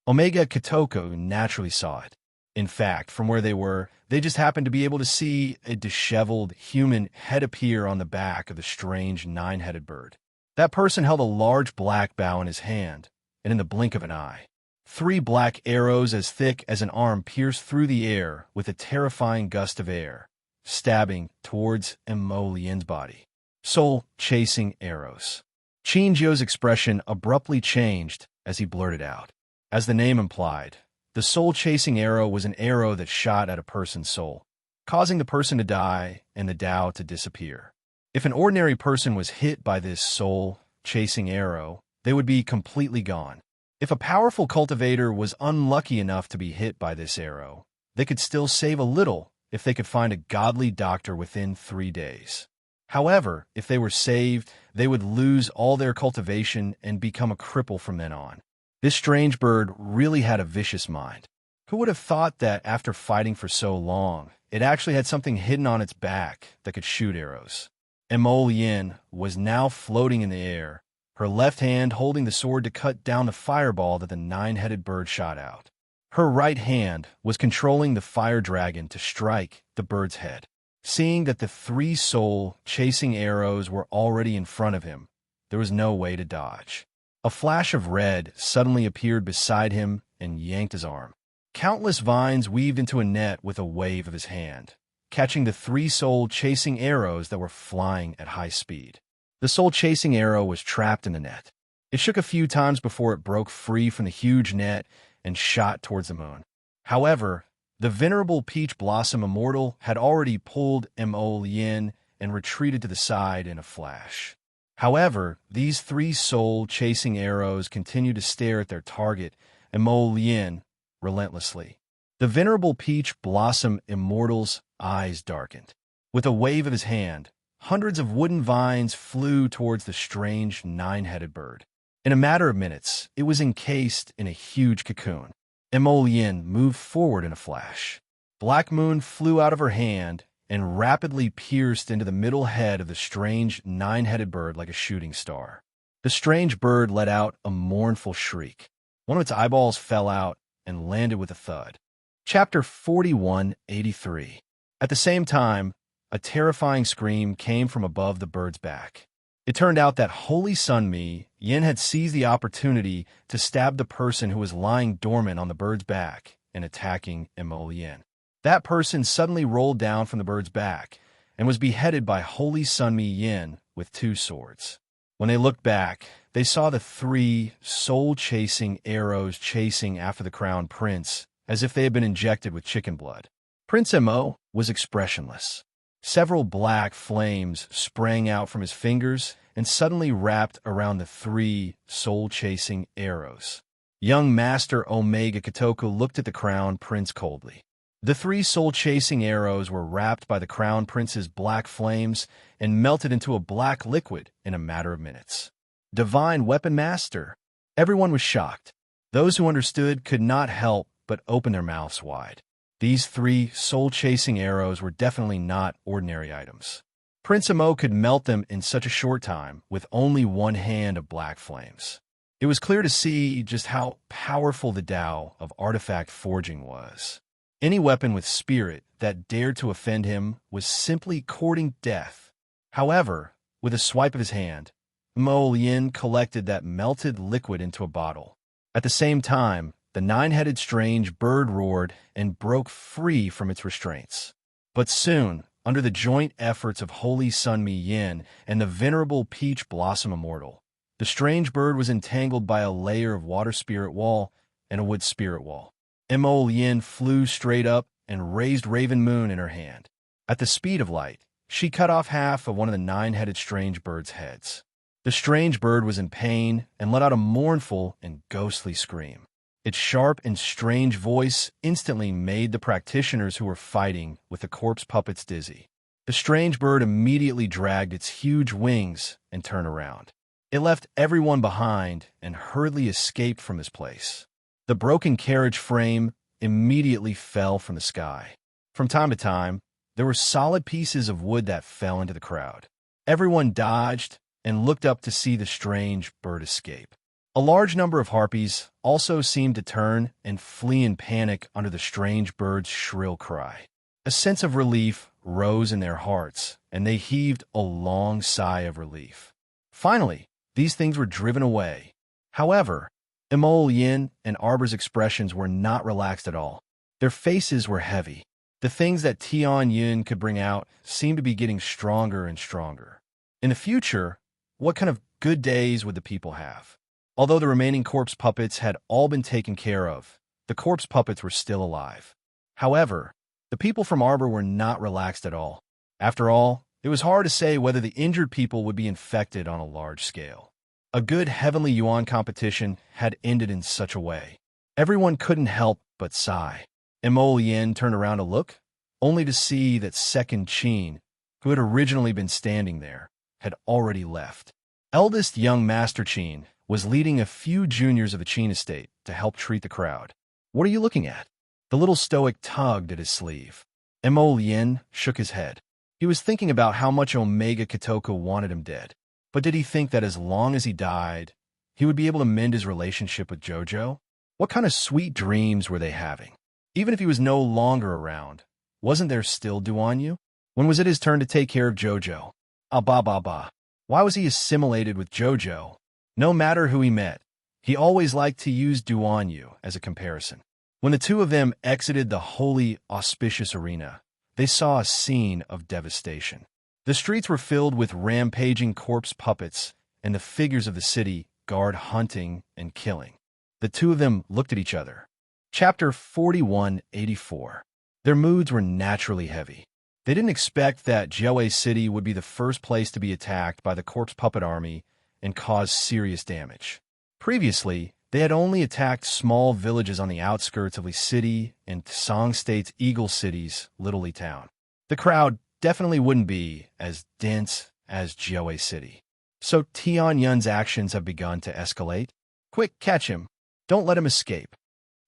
Omega Kitoku naturally saw it. In fact, from where they were, they just happened to be able to see a disheveled human head appear on the back of the strange nine-headed bird. That person held a large black bow in his hand, and in the blink of an eye, 3 black arrows as thick as an arm pierced through the air with a terrifying gust of air, stabbing towards Mo Lian's body. Soul-chasing arrows. Qin Jiao's expression abruptly changed as he blurted out. As the name implied, the soul-chasing arrow was an arrow that shot at a person's soul, causing the person to die and the Tao to disappear. If an ordinary person was hit by this soul-chasing arrow, they would be completely gone. If a powerful cultivator was unlucky enough to be hit by this arrow, they could still save a little if they could find a godly doctor within 3 days. However, if they were saved, they would lose all their cultivation and become a cripple from then on. This strange bird really had a vicious mind. Who would have thought that after fighting for so long, it actually had something hidden on its back that could shoot arrows? Mo Lian was now floating in the air, her left hand holding the sword to cut down the fireball that the nine-headed bird shot out. Her right hand was controlling the fire dragon to strike the bird's head. Seeing that the 3 soul-chasing arrows were already in front of him, there was no way to dodge. A flash of red suddenly appeared beside him and yanked his arm. Countless vines weaved into a net with a wave of his hand, catching the 3 soul-chasing arrows that were flying at high speed. The soul-chasing arrow was trapped in the net. It shook a few times before it broke free from the huge net and shot towards the moon. However, the venerable Peach Blossom Immortal had already pulled Mo Lian and retreated to the side in a flash. However, these 3 soul-chasing arrows continued to stare at their target, Mo Lian, relentlessly. The venerable Peach Blossom Immortal's eyes darkened. With a wave of his hand, hundreds of wooden vines flew towards the strange nine-headed bird. In a matter of minutes, it was encased in a huge cocoon. Mo Lian moved forward in a flash. Black Moon flew out of her hand and rapidly pierced into the middle head of the strange nine-headed bird like a shooting star. The strange bird let out a mournful shriek. One of its eyeballs fell out and landed with a thud. Chapter 4183. At the same time, a terrifying scream came from above the bird's back. It turned out that Holy Sun Mi Yin had seized the opportunity to stab the person who was lying dormant on the bird's back and attacking Mo Yin. That person suddenly rolled down from the bird's back and was beheaded by Holy Sun Mi Yin with 2 swords. When they looked back, they saw the 3 soul-chasing arrows chasing after the crown prince as if they had been injected with chicken blood. Prince Mo was expressionless. Several black flames sprang out from his fingers and suddenly wrapped around the 3 soul-chasing arrows. Young Master Omega Katoku looked at the crown prince coldly. The 3 soul-chasing arrows were wrapped by the crown prince's black flames and melted into a black liquid in a matter of minutes. Divine Weapon Master! Everyone was shocked. Those who understood could not help but open their mouths wide. These 3 soul-chasing arrows were definitely not ordinary items. Prince Mo could melt them in such a short time with only 1 hand of black flames. It was clear to see just how powerful the Tao of artifact forging was. Any weapon with spirit that dared to offend him was simply courting death. However, with a swipe of his hand, Mo Yin collected that melted liquid into a bottle. At the same time, the 9-headed strange bird roared and broke free from its restraints. But soon, under the joint efforts of Holy Sun Mi Yin and the venerable Peach Blossom Immortal, the strange bird was entangled by a layer of water spirit wall and a wood spirit wall. Mo Yin flew straight up and raised Raven Moon in her hand. At the speed of light, she cut off half of one of the 9-headed strange bird's heads. The strange bird was in pain and let out a mournful and ghostly scream. Its sharp and strange voice instantly made the practitioners who were fighting with the corpse puppets dizzy. The strange bird immediately dragged its huge wings and turned around. It left everyone behind and hurriedly escaped from this place. The broken carriage frame immediately fell from the sky. From time to time, there were solid pieces of wood that fell into the crowd. Everyone dodged and looked up to see the strange bird escape. A large number of harpies also seemed to turn and flee in panic under the strange bird's shrill cry. A sense of relief rose in their hearts, and they heaved a long sigh of relief. Finally, these things were driven away. However, Mo Yin and Arbor's expressions were not relaxed at all. Their faces were heavy. The things that Tian Yun could bring out seemed to be getting stronger and stronger. In the future, what kind of good days would the people have? Although the remaining corpse puppets had all been taken care of, the corpse puppets were still alive. However, the people from Arbor were not relaxed at all. After all, it was hard to say whether the injured people would be infected on a large scale. A good Heavenly Yuan competition had ended in such a way. Everyone couldn't help but sigh. Mo Yin turned around to look, only to see that Second Qin, who had originally been standing there, had already left. Eldest young Master Qin was leading a few juniors of the Qin estate to help treat the crowd. "What are you looking at?" The little stoic tugged at his sleeve. Mo Yin shook his head. He was thinking about how much Omega Katoku wanted him dead. But did he think that as long as he died, he would be able to mend his relationship with Jojo? What kind of sweet dreams were they having? Even if he was no longer around, wasn't there still Duanyu? When was it his turn to take care of Jojo? Ba. Why was he assimilated with Jojo? No matter who he met, he always liked to use Duanyu as a comparison. When the two of them exited the holy, auspicious arena, they saw a scene of devastation. The streets were filled with rampaging corpse puppets and the figures of the city guard hunting and killing. The two of them looked at each other. Chapter 4184. Their moods were naturally heavy. They didn't expect that Jiaowei City would be the first place to be attacked by the corpse puppet army and cause serious damage. Previously, they had only attacked small villages on the outskirts of Li City and Song State's Eagle City's Little Li Town. The crowd definitely wouldn't be as dense as Jiaowei City. So Tian Yun's actions have begun to escalate. "Quick, catch him. Don't let him escape."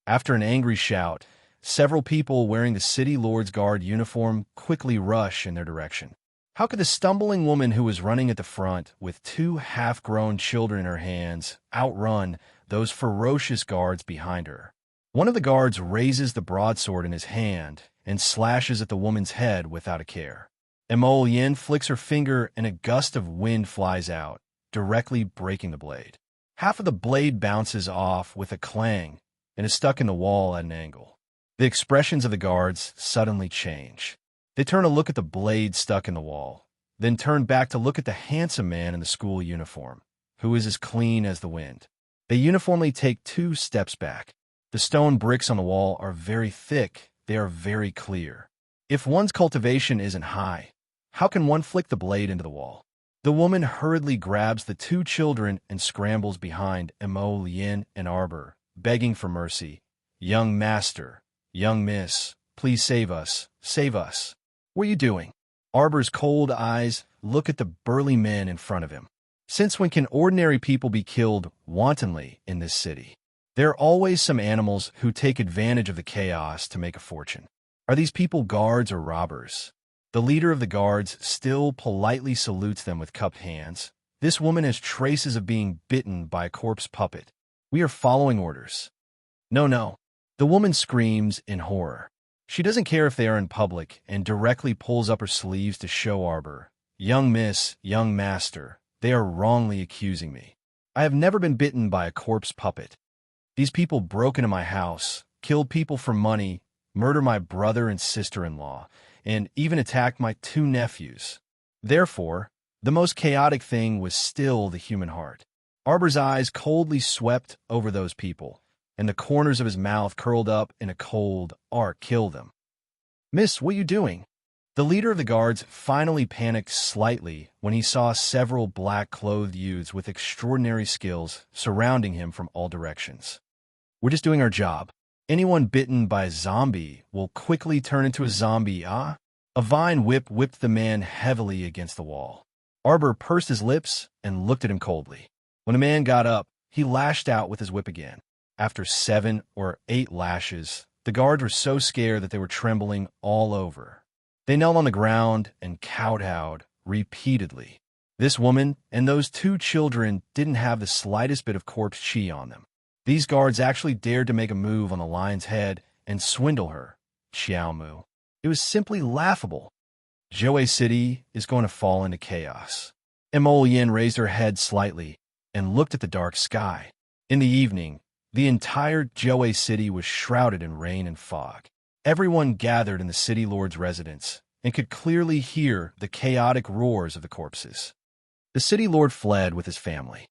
After an angry shout, Several people wearing the city lord's guard uniform quickly rush in their direction. How could the stumbling woman who was running at the front with two half-grown children in her hands outrun those ferocious guards behind her? One of the guards raises the broadsword in his hand and slashes at the woman's head without a care. Emo Yin flicks her finger and a gust of wind flies out, directly breaking the blade. Half of the blade bounces off with a clang and is stuck in the wall at an angle. The expressions of the guards suddenly change. They turn to look at the blade stuck in the wall, then turn back to look at the handsome man in the school uniform, who is as clean as the wind. They uniformly take 2 steps back. The stone bricks on the wall are very thick, they are very clear. If one's cultivation isn't high, how can one flick the blade into the wall? The woman hurriedly grabs the 2 children and scrambles behind Emo Lien and Arbor, begging for mercy. "Young master, young miss, please save us, save us." "What are you doing?" Arbor's cold eyes look at the burly men in front of him. Since when can ordinary people be killed wantonly in this city? There are always some animals who take advantage of the chaos to make a fortune. Are these people guards or robbers? The leader of the guards still politely salutes them with cupped hands. This woman has traces of being bitten by a corpse puppet. "We are following orders." "No, no." The woman screams in horror. She doesn't care if they are in public and directly pulls up her sleeves to show Arbor. "Young miss, young master, they are wrongly accusing me. I have never been bitten by a corpse puppet. These people broke into my house, killed people for money, murdered my brother and sister-in-law, and even attacked my 2 nephews. Therefore, the most chaotic thing was still the human heart." Arbor's eyes coldly swept over those people, and the corners of his mouth curled up in a cold arc. "Kill them." "Miss, what are you doing?" The leader of the guards finally panicked slightly when he saw several black-clothed youths with extraordinary skills surrounding him from all directions. "We're just doing our job. Anyone bitten by a zombie will quickly turn into a zombie, ah?" A vine whip whipped the man heavily against the wall. Arbor pursed his lips and looked at him coldly. When the man got up, he lashed out with his whip again. After 7 or 8 lashes, the guards were so scared that they were trembling all over. They knelt on the ground and kowtowed repeatedly. This woman and those 2 children didn't have the slightest bit of corpse chi on them. These guards actually dared to make a move on the lion's head and swindle her. Xiaomu. It was simply laughable. Joe City is going to fall into chaos. Emo Yin raised her head slightly and looked at the dark sky. In the evening, the entire Joe City was shrouded in rain and fog. Everyone gathered in the city lord's residence and could clearly hear the chaotic roars of the corpses. The city lord fled with his family.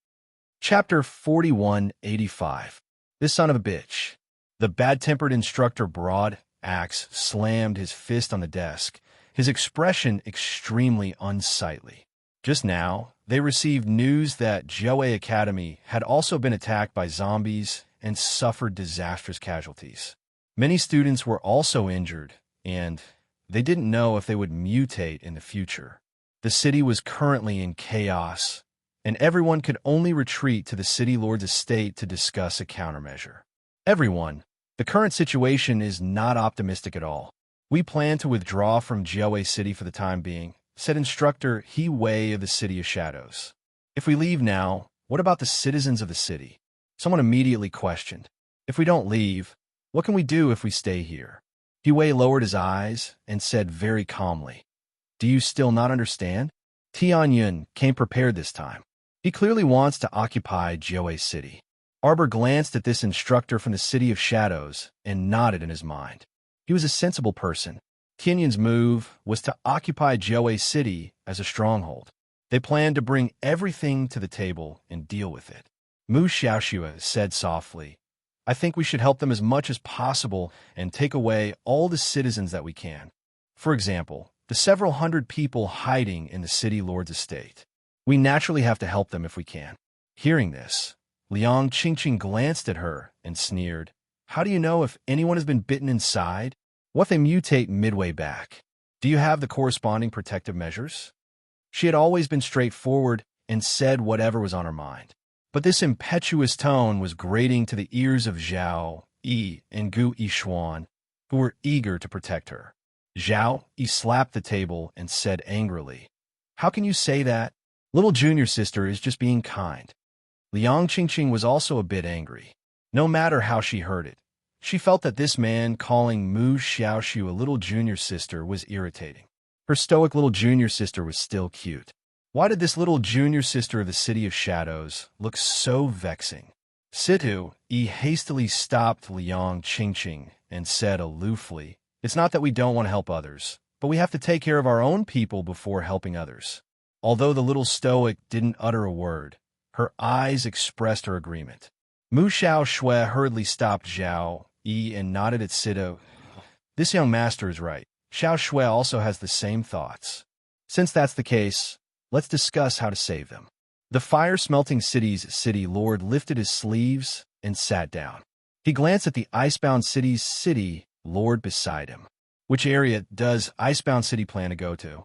Chapter 4185. This son of a bitch. The bad-tempered instructor broad axe slammed his fist on the desk, his expression extremely unsightly. Just now, they received news that Joe Academy had also been attacked by zombies and suffered disastrous casualties. Many students were also injured, and they didn't know if they would mutate in the future. The city was currently in chaos, and everyone could only retreat to the city lord's estate to discuss a countermeasure. "Everyone, the current situation is not optimistic at all. We plan to withdraw from Joe City for the time being," said instructor He Wei of the City of Shadows. "If we leave now, what about the citizens of the city?" Someone immediately questioned. "If we don't leave, what can we do if we stay here?" He Wei lowered his eyes and said very calmly, "Do you still not understand?" Tianyun came prepared this time. He clearly wants to occupy Joe City. Arbor glanced at this instructor from the City of Shadows and nodded in his mind. He was a sensible person. Tianyun's move was to occupy Joe City as a stronghold. They planned to bring everything to the table and deal with it. Mu Xiaoxue said softly, "I think we should help them as much as possible and take away all the citizens that we can. For example, the several hundred people hiding in the city lord's estate. We naturally have to help them if we can." Hearing this, Liang Qingqing glanced at her and sneered, "How do you know if anyone has been bitten inside? What if they mutate midway back? Do you have the corresponding protective measures?" She had always been straightforward and said whatever was on her mind. But this impetuous tone was grating to the ears of Zhao Yi and Gu Yishuan. who were eager to protect her. Zhao Yi slapped the table and said angrily, "How can you say that? Little junior sister is just being kind." Liang Qingqing was also a bit angry. No matter how she heard it, she felt that this man calling Mu Xiaoxiu a little junior sister was irritating. Her stoic little junior sister was still cute. Why did this little junior sister of the City of Shadows look so vexing? Situ Yi hastily stopped Liang Qingqing and said aloofly, "It's not that we don't want to help others, but we have to take care of our own people before helping others." Although the little stoic didn't utter a word, her eyes expressed her agreement. Mu Xiaoshui hurriedly stopped Zhao Yi and nodded at Situ. "This young master is right. Xiaoshui also has the same thoughts. Since that's the case, let's discuss how to save them." The fire-smelting city's city lord lifted his sleeves and sat down. He glanced at the icebound city's city lord beside him. Which area does icebound city plan to go to?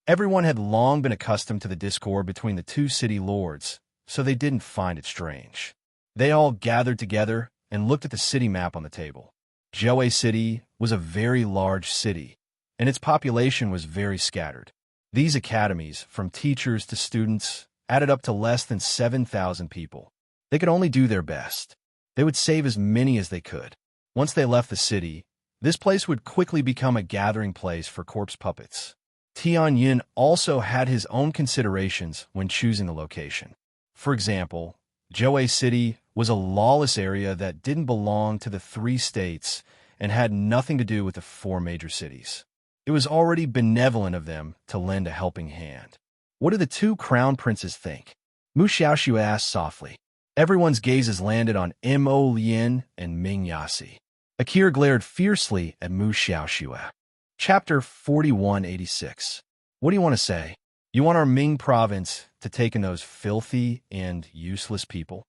Everyone had long been accustomed to the discord between the two city lords, so they didn't find it strange. They all gathered together and looked at the city map on the table. Zhou City was a very large city, and its population was very scattered. These academies, from teachers to students, added up to less than 7,000 people. They could only do their best. They would save as many as they could. Once they left the city, this place would quickly become a gathering place for corpse puppets. Tianyin also had his own considerations when choosing the location. For example, Zhou City was a lawless area that didn't belong to the 3 states and had nothing to do with the 4 major cities. It was already benevolent of them to lend a helping hand. What do the 2 crown princes think? Mu Xiaoxiu asked softly. Everyone's gazes landed on Mo Lien and Ming Yasi. Akir glared fiercely at Mu Xiaoxiu. Chapter 4186. What do you want to say? You want our Ming province to take in those filthy and useless people?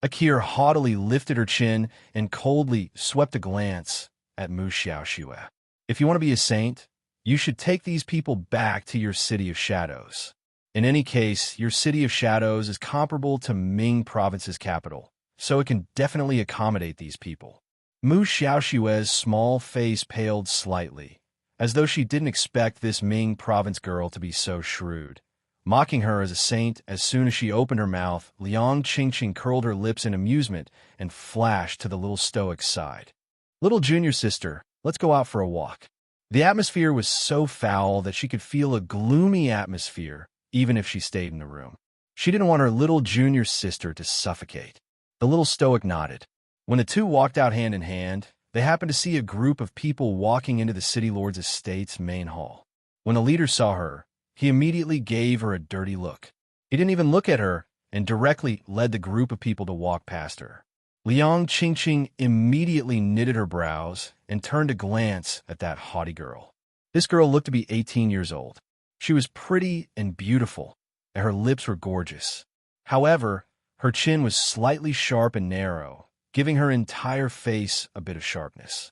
Akir haughtily lifted her chin and coldly swept a glance at Mu Xiaoxiu. If you want to be a saint, you should take these people back to your City of Shadows. In any case, your City of Shadows is comparable to Ming Province's capital, so it can definitely accommodate these people. Mu Xiaoxiu's small face paled slightly, as though she didn't expect this Ming Province girl to be so shrewd. Mocking her as a saint, as soon as she opened her mouth, Liang Qingqing curled her lips in amusement and flashed to the little stoic's side. "Little junior sister, let's go out for a walk." The atmosphere was so foul that she could feel a gloomy atmosphere, even if she stayed in the room. She didn't want her little junior sister to suffocate. The little stoic nodded. When the 2 walked out hand in hand, they happened to see a group of people walking into the city lord's estate's main hall. When the leader saw her, he immediately gave her a dirty look. He didn't even look at her and directly led the group of people to walk past her. Liang Qingqing immediately knitted her brows and turned to glance at that haughty girl. This girl looked to be 18 years old. She was pretty and beautiful, and her lips were gorgeous. However, her chin was slightly sharp and narrow, giving her entire face a bit of sharpness.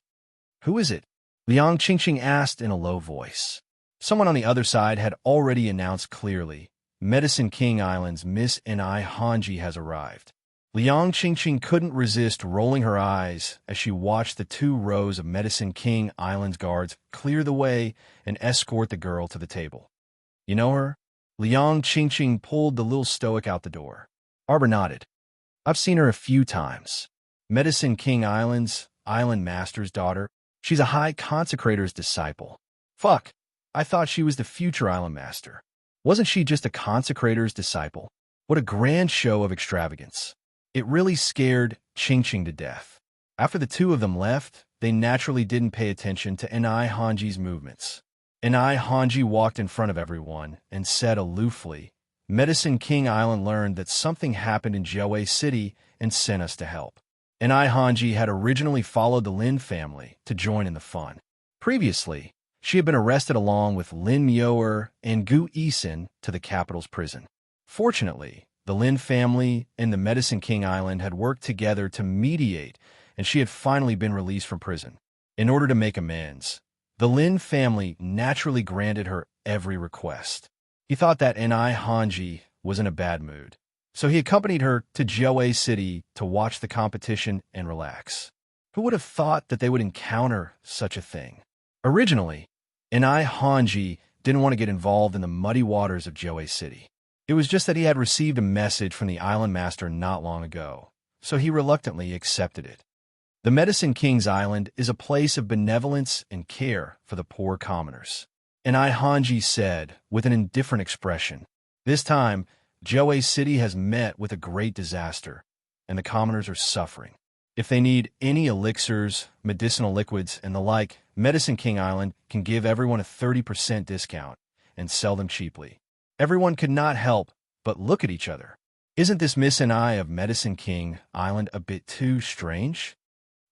"Who is it?" Liang Qingqing asked in a low voice. Someone on the other side had already announced clearly, "Medicine King Island's Miss Ni Hanji has arrived." Liang Qingqing couldn't resist rolling her eyes as she watched the 2 rows of Medicine King Island's guards clear the way and escort the girl to the table. "You know her?" Liang Qingqing pulled the little stoic out the door. Arbor nodded. "I've seen her a few times. Medicine King Island's Island Master's daughter. She's a high consecrator's disciple." "Fuck, I thought she was the future Island Master. Wasn't she just a consecrator's disciple?" What a grand show of extravagance. It really scared Qingqing to death. After the 2 of them left, they naturally didn't pay attention to Ni Hanji's movements. Ni Hanji walked in front of everyone and said aloofly, "Medicine King Island learned that something happened in Zhou City and sent us to help." Ni Hanji had originally followed the Lin family to join in the fun. Previously, she had been arrested along with Lin Mioer and Gu Yisin to the capital's prison. Fortunately, the Lin family and the Medicine King Island had worked together to mediate, and she had finally been released from prison. In order to make amends, the Lin family naturally granted her every request. He thought that Ni Hanji was in a bad mood, so he accompanied her to Zhou City to watch the competition and relax. Who would have thought that they would encounter such a thing? Originally, Inai Hanji didn't want to get involved in the muddy waters of Joe City. It was just that he had received a message from the island master not long ago, so he reluctantly accepted it. The Medicine King's Island is a place of benevolence and care for the poor commoners. Inai Hanji said, with an indifferent expression. This time, Joe City has met with a great disaster, and the commoners are suffering. If they need any elixirs, medicinal liquids, and the like, Medicine King Island can give everyone a 30% discount and sell them cheaply. Everyone could not help but look at each other. Isn't this Miss and I of Medicine King Island a bit too strange?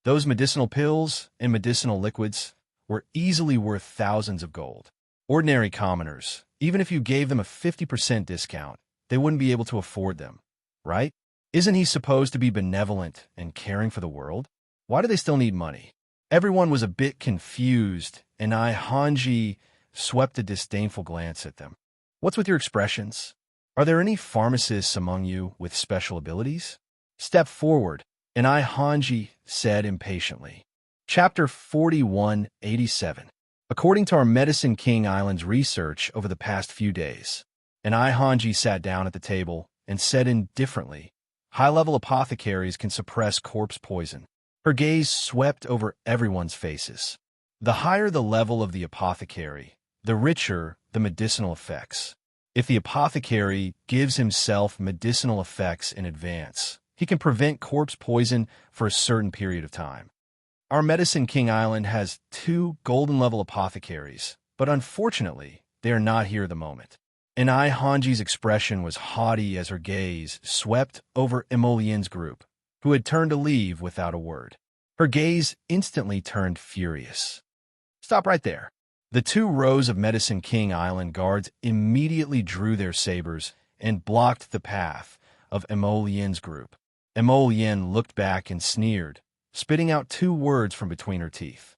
Those medicinal pills and medicinal liquids were easily worth thousands of gold. Ordinary commoners, even if you gave them a 50% discount, they wouldn't be able to afford them, right? Isn't he supposed to be benevolent and caring for the world? Why do they still need money? Everyone was a bit confused, and Hanji swept a disdainful glance at them. What's with your expressions? Are there any pharmacists among you with special abilities? Step forward, and Hanji said impatiently. Chapter 4187. According to our Medicine King Island's research over the past few days, Hanji sat down at the table and said indifferently, high-level apothecaries can suppress corpse poison. Her gaze swept over everyone's faces. The higher the level of the apothecary, the richer the medicinal effects. If the apothecary gives himself medicinal effects in advance, he can prevent corpse poison for a certain period of time. Our Medicine King Island has 2 golden-level apothecaries, but unfortunately, they are not here at the moment. Hanji's expression was haughty as her gaze swept over Emolien's group, who had turned to leave without a word. Her gaze instantly turned furious. Stop right there. The 2 rows of Medicine King Island guards immediately drew their sabers and blocked the path of Emolien's group. Emolien looked back and sneered, spitting out 2 words from between her teeth.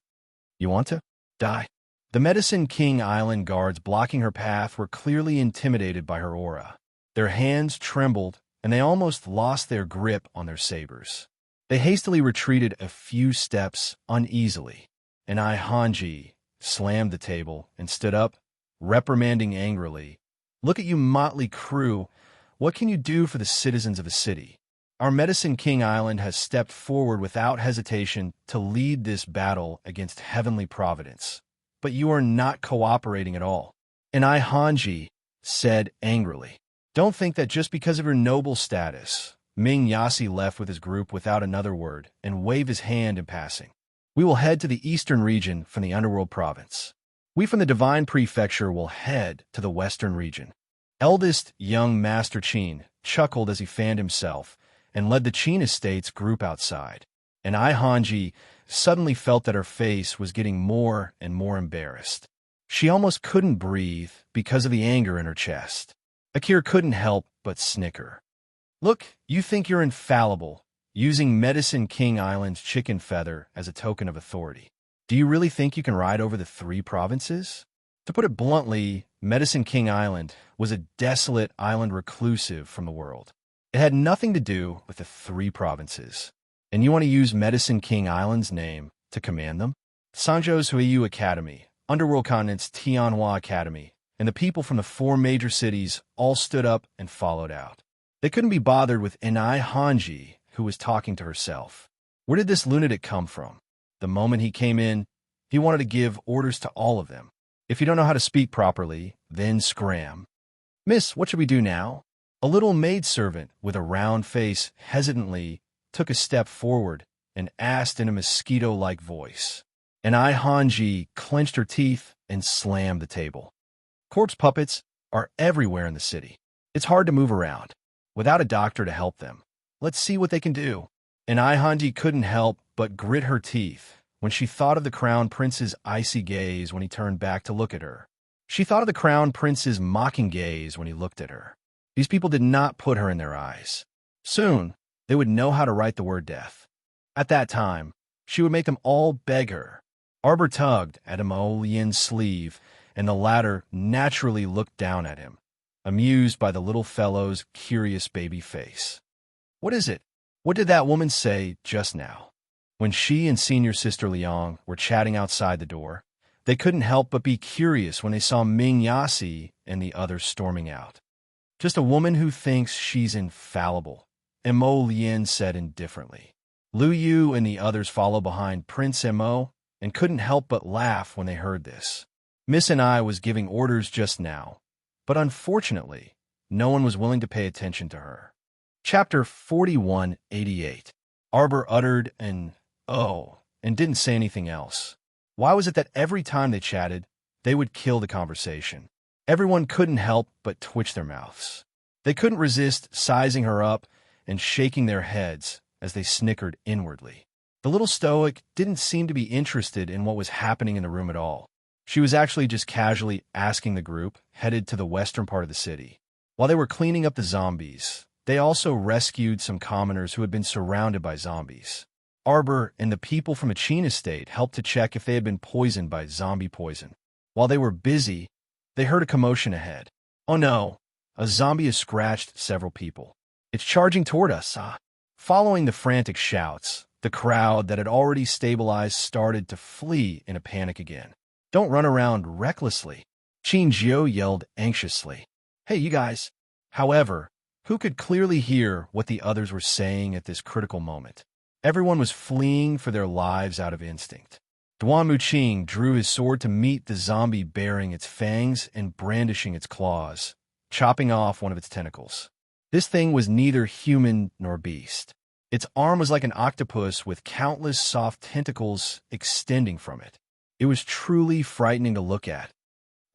You want to? Die. The Medicine King Island guards blocking her path were clearly intimidated by her aura. Their hands trembled, and they almost lost their grip on their sabers. They hastily retreated a few steps uneasily, and Hanji slammed the table and stood up, reprimanding angrily. Look at you motley crew. What can you do for the citizens of a city? Our Medicine King Island has stepped forward without hesitation to lead this battle against heavenly providence. But you are not cooperating at all. And Hanji said angrily. Don't think that just because of your noble status. Ming Yasi left with his group without another word and waved his hand in passing. We will head to the eastern region from the Underworld Province. We from the Divine Prefecture will head to the western region. Eldest young Master Qin chuckled as he fanned himself and led the Qin Estates group outside. And Hanji suddenly felt that her face was getting more and more embarrassed. She almost couldn't breathe because of the anger in her chest. Akir couldn't help but snicker. Look, you think you're infallible, using Medicine King Island's chicken feather as a token of authority. Do you really think you can ride over the 3 provinces? To put it bluntly, Medicine King Island was a desolate island reclusive from the world. It had nothing to do with the 3 provinces. And you want to use Medicine King Island's name to command them? Sanzhou's Huiyu Academy, Underworld Continent's Tianhua Academy, and the people from the 4 major cities all stood up and followed out. They couldn't be bothered with Inai Hanji, who was talking to herself. Where did this lunatic come from? The moment he came in, he wanted to give orders to all of them. If you don't know how to speak properly, then scram. Miss, what should we do now? A little maidservant with a round face hesitantly took a step forward and asked in a mosquito-like voice. And Hanji clenched her teeth and slammed the table. Corpse puppets are everywhere in the city. It's hard to move around without a doctor to help them. Let's see what they can do. And Hanji couldn't help but grit her teeth when she thought of the Crown Prince's icy gaze when he turned back to look at her. She thought of the Crown Prince's mocking gaze when he looked at her. These people did not put her in their eyes. Soon, they would know how to write the word death. At that time, she would make them all beg her. Arbor tugged at Emolien's sleeve, and the latter naturally looked down at him, amused by the little fellow's curious baby face. What is it? What did that woman say just now? When she and senior sister Liang were chatting outside the door, they couldn't help but be curious when they saw Ming Yasi and the others storming out. Just a woman who thinks she's infallible, Mo Lien said indifferently. Lu Yu and the others followed behind Prince Mo and couldn't help but laugh when they heard this. Miss and I was giving orders just now, but unfortunately, no one was willing to pay attention to her. Chapter 4188. Arbor uttered an "oh" and didn't say anything else. Why was it that every time they chatted, they would kill the conversation? Everyone couldn't help but twitch their mouths. They couldn't resist sizing her up and shaking their heads as they snickered inwardly. The little stoic didn't seem to be interested in what was happening in the room at all. She was actually just casually asking the group, headed to the western part of the city. While they were cleaning up the zombies, they also rescued some commoners who had been surrounded by zombies. Arbor and the people from Achin Estate helped to check if they had been poisoned by zombie poison. While they were busy, they heard a commotion ahead. Oh no, a zombie has scratched several people. It's charging toward us. Following the frantic shouts, the crowd that had already stabilized started to flee in a panic again. Don't run around recklessly, Qin Jiu yelled anxiously. Hey, you guys. However, who could clearly hear what the others were saying at this critical moment? Everyone was fleeing for their lives out of instinct. Duan Muqing drew his sword to meet the zombie baring its fangs and brandishing its claws, chopping off one of its tentacles. This thing was neither human nor beast. Its arm was like an octopus with countless soft tentacles extending from it. It was truly frightening to look at.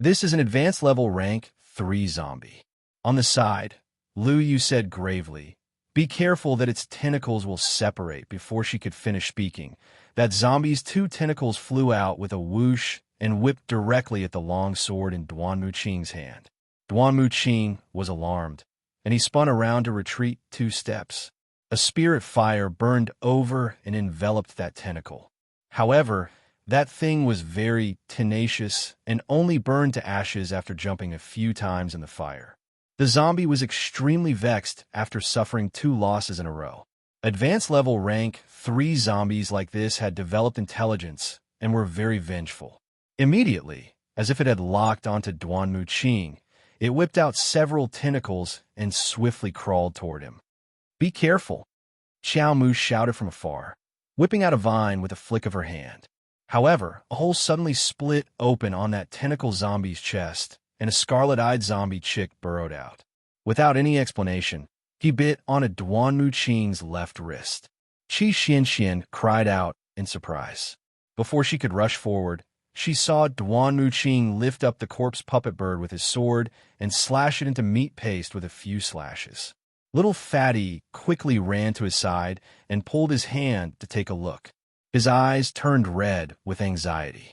This is an advanced level rank 3 zombie. On the side, Lu Yu said gravely, "Be careful that its tentacles will separate." Before she could finish speaking, that zombie's 2 tentacles flew out with a whoosh and whipped directly at the long sword in Duan Muqing's hand. Duan Muqing was alarmed, and he spun around to retreat 2 steps. A spirit fire burned over and enveloped that tentacle. However, that thing was very tenacious and only burned to ashes after jumping a few times in the fire. The zombie was extremely vexed after suffering 2 losses in a row. Advanced level rank 3 zombies like this had developed intelligence and were very vengeful. Immediately, as if it had locked onto Duan Muqing, it whipped out several tentacles and swiftly crawled toward him. "Be careful," Xiao Mu shouted from afar, whipping out a vine with a flick of her hand. However, a hole suddenly split open on that tentacle zombie's chest, and a scarlet-eyed zombie chick burrowed out. Without any explanation, he bit on a Duan Muqing's left wrist. Qi Xianxian cried out in surprise. Before she could rush forward, she saw Duan Muqing lift up the corpse puppet bird with his sword and slash it into meat paste with a few slashes. Little Fatty quickly ran to his side and pulled his hand to take a look. His eyes turned red with anxiety.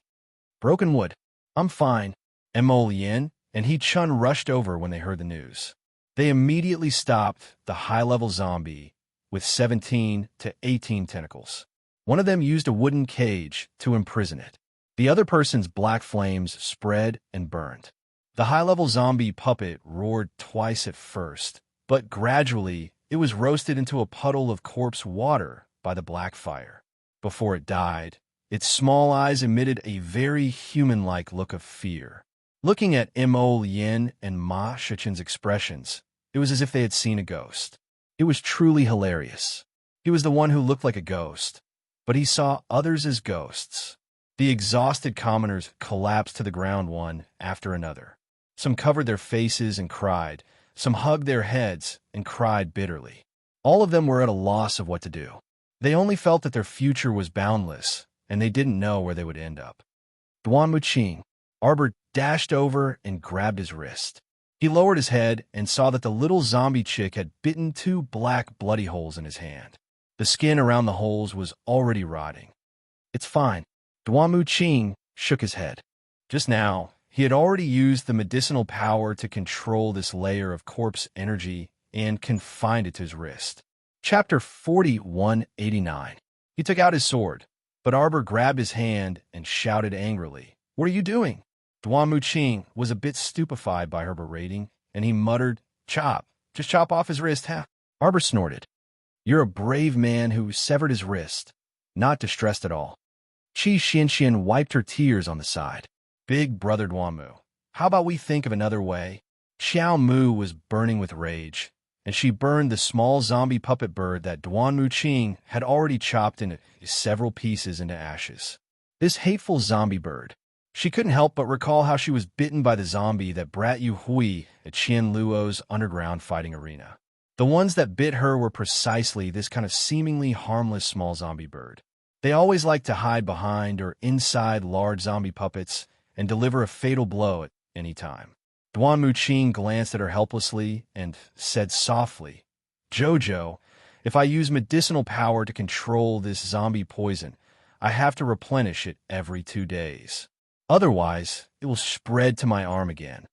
"Broken wood. I'm fine." Mo Lien and He Chun rushed over when they heard the news. They immediately stopped the high-level zombie with 17 to 18 tentacles. One of them used a wooden cage to imprison it. The other person's black flames spread and burned. The high-level zombie puppet roared twice at first, but gradually it was roasted into a puddle of corpse water by the black fire. Before it died, its small eyes emitted a very human-like look of fear. Looking at Mo Lien and Ma Shichen's expressions, it was as if they had seen a ghost. It was truly hilarious. He was the one who looked like a ghost, but he saw others as ghosts. The exhausted commoners collapsed to the ground one after another. Some covered their faces and cried. Some hugged their heads and cried bitterly. All of them were at a loss of what to do. They only felt that their future was boundless, and they didn't know where they would end up. Duan Muqing. Arbor dashed over and grabbed his wrist. He lowered his head and saw that the little zombie chick had bitten 2 black bloody holes in his hand. The skin around the holes was already rotting. "It's fine." Duan Muqing shook his head. Just now, he had already used the medicinal power to control this layer of corpse energy and confined it to his wrist. Chapter 4189. He took out his sword, but Arbor grabbed his hand and shouted angrily, "What are you doing?" Duan Muqing was a bit stupefied by her berating, and he muttered, "Chop. Just chop off his wrist, huh?" Arbor snorted. "You're a brave man who severed his wrist. not distressed at all. Qi Xianxian wiped her tears on the side. Big brother Duanmu, how about we think of another way? Xiao Mu was burning with rage, and she burned the small zombie puppet bird that Duanmu Qing had already chopped into several pieces into ashes. This hateful zombie bird. She couldn't help but recall how she was bitten by the zombie that brat Yu Hui at Qian Luo's underground fighting arena. The ones that bit her were precisely this kind of seemingly harmless small zombie bird. They always like to hide behind or inside large zombie puppets and deliver a fatal blow at any time. Duanmu Qing glanced at her helplessly and said softly, "Jojo, if I use medicinal power to control this zombie poison, I have to replenish it every 2 days. Otherwise, it will spread to my arm again.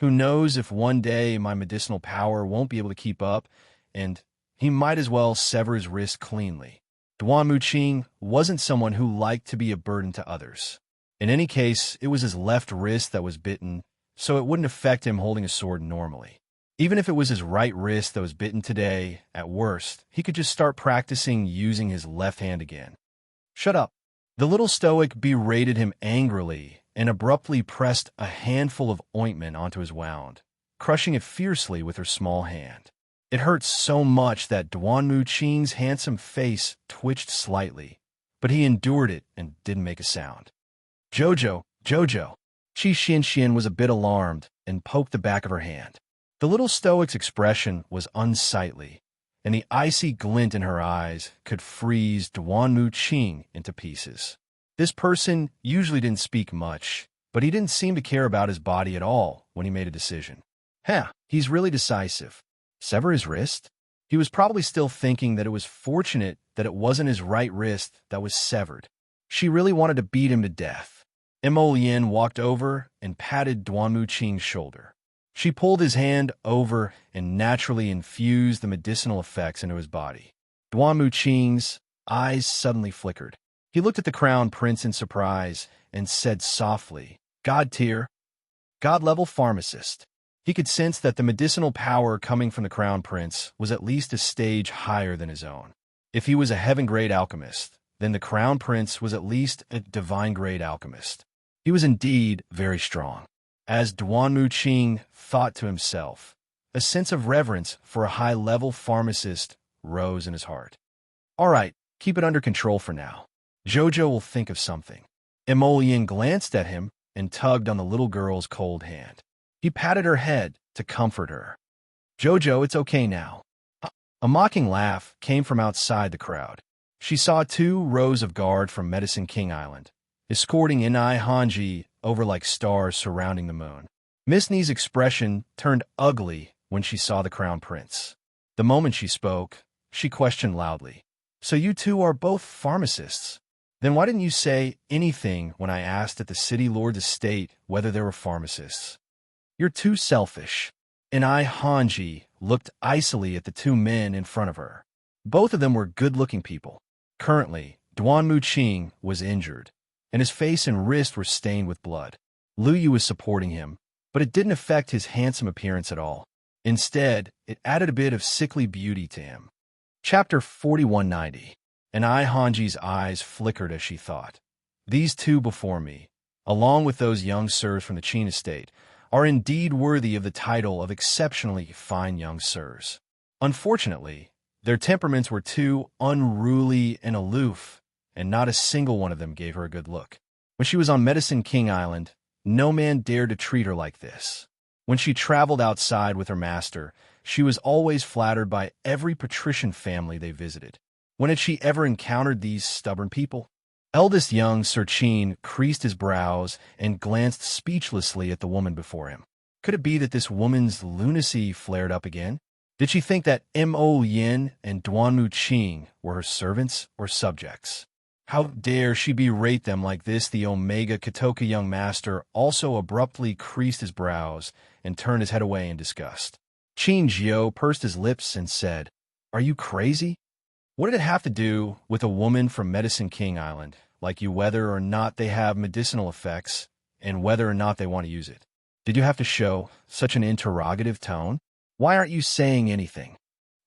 Who knows if one day my medicinal power won't be able to keep up, and he might as well sever his wrist cleanly." Duanmu Qing wasn't someone who liked to be a burden to others. In any case, it was his left wrist that was bitten, so it wouldn't affect him holding a sword normally. Even if it was his right wrist that was bitten today, at worst, he could just start practicing using his left hand again. "Shut up." The little stoic berated him angrily and abruptly pressed a handful of ointment onto his wound, crushing it fiercely with her small hand. It hurt so much that Duanmu Qing's handsome face twitched slightly, but he endured it and didn't make a sound. "Jojo, Jojo." Qi Xianxian was a bit alarmed and poked the back of her hand. The little stoic's expression was unsightly, and the icy glint in her eyes could freeze Duanmu Qing into pieces. This person usually didn't speak much, but he didn't seem to care about his body at all when he made a decision. He's really decisive. Sever his wrist? He was probably still thinking that it was fortunate that it wasn't his right wrist that was severed. She really wanted to beat him to death. Mo Yin walked over and patted Duanmu Qing's shoulder. She pulled his hand over and naturally infused the medicinal effects into his body. Duanmu Qing's eyes suddenly flickered. He looked at the crown prince in surprise and said softly, "God tier, God-level pharmacist." He could sense that the medicinal power coming from the crown prince was at least a stage higher than his own. If he was a heaven-grade alchemist, then the crown prince was at least a divine-grade alchemist. He was indeed very strong. As Duanmu Qing thought to himself, a sense of reverence for a high-level pharmacist rose in his heart. "All right, keep it under control for now. Jojo will think of something." Emolian glanced at him and tugged on the little girl's cold hand. He patted her head to comfort her. "Jojo, it's okay now." A mocking laugh came from outside the crowd. She saw 2 rows of guard from Medicine King Island, escorting Inai Hanji over like stars surrounding the moon. Miss Ni's expression turned ugly when she saw the crown prince. The moment she spoke, she questioned loudly, "So you 2 are both pharmacists? Then why didn't you say anything when I asked at the city lord's estate whether there were pharmacists? You're too selfish." Inai Hanji looked icily at the 2 men in front of her. Both of them were good-looking people. Currently, Duanmu Qing was injured, and his face and wrist were stained with blood. Lu Yu was supporting him, but it didn't affect his handsome appearance at all. Instead, it added a bit of sickly beauty to him. Chapter 4190. Inai Hanji's eyes flickered as she thought, "These 2 before me, along with those young sirs from the Qin estate, are indeed worthy of the title of exceptionally fine young sirs. Unfortunately, their temperaments were too unruly and aloof, and not a single one of them gave her a good look. When she was on Medicine King Island, no man dared to treat her like this. When she traveled outside with her master, she was always flattered by every patrician family they visited. When had she ever encountered these stubborn people? Eldest young Sir Qin creased his brows and glanced speechlessly at the woman before him. Could it be that this woman's lunacy flared up again? Did she think that Mo Yin and Duanmu Qing were her servants or subjects? How dare she berate them like this? The Omega Katoka young master also abruptly creased his brows and turned his head away in disgust. Qin Jiao pursed his lips and said, "Are you crazy? What did it have to do with a woman from Medicine King Island, like you, whether or not they have medicinal effects and whether or not they want to use it? Did you have to show such an interrogative tone? Why aren't you saying anything?"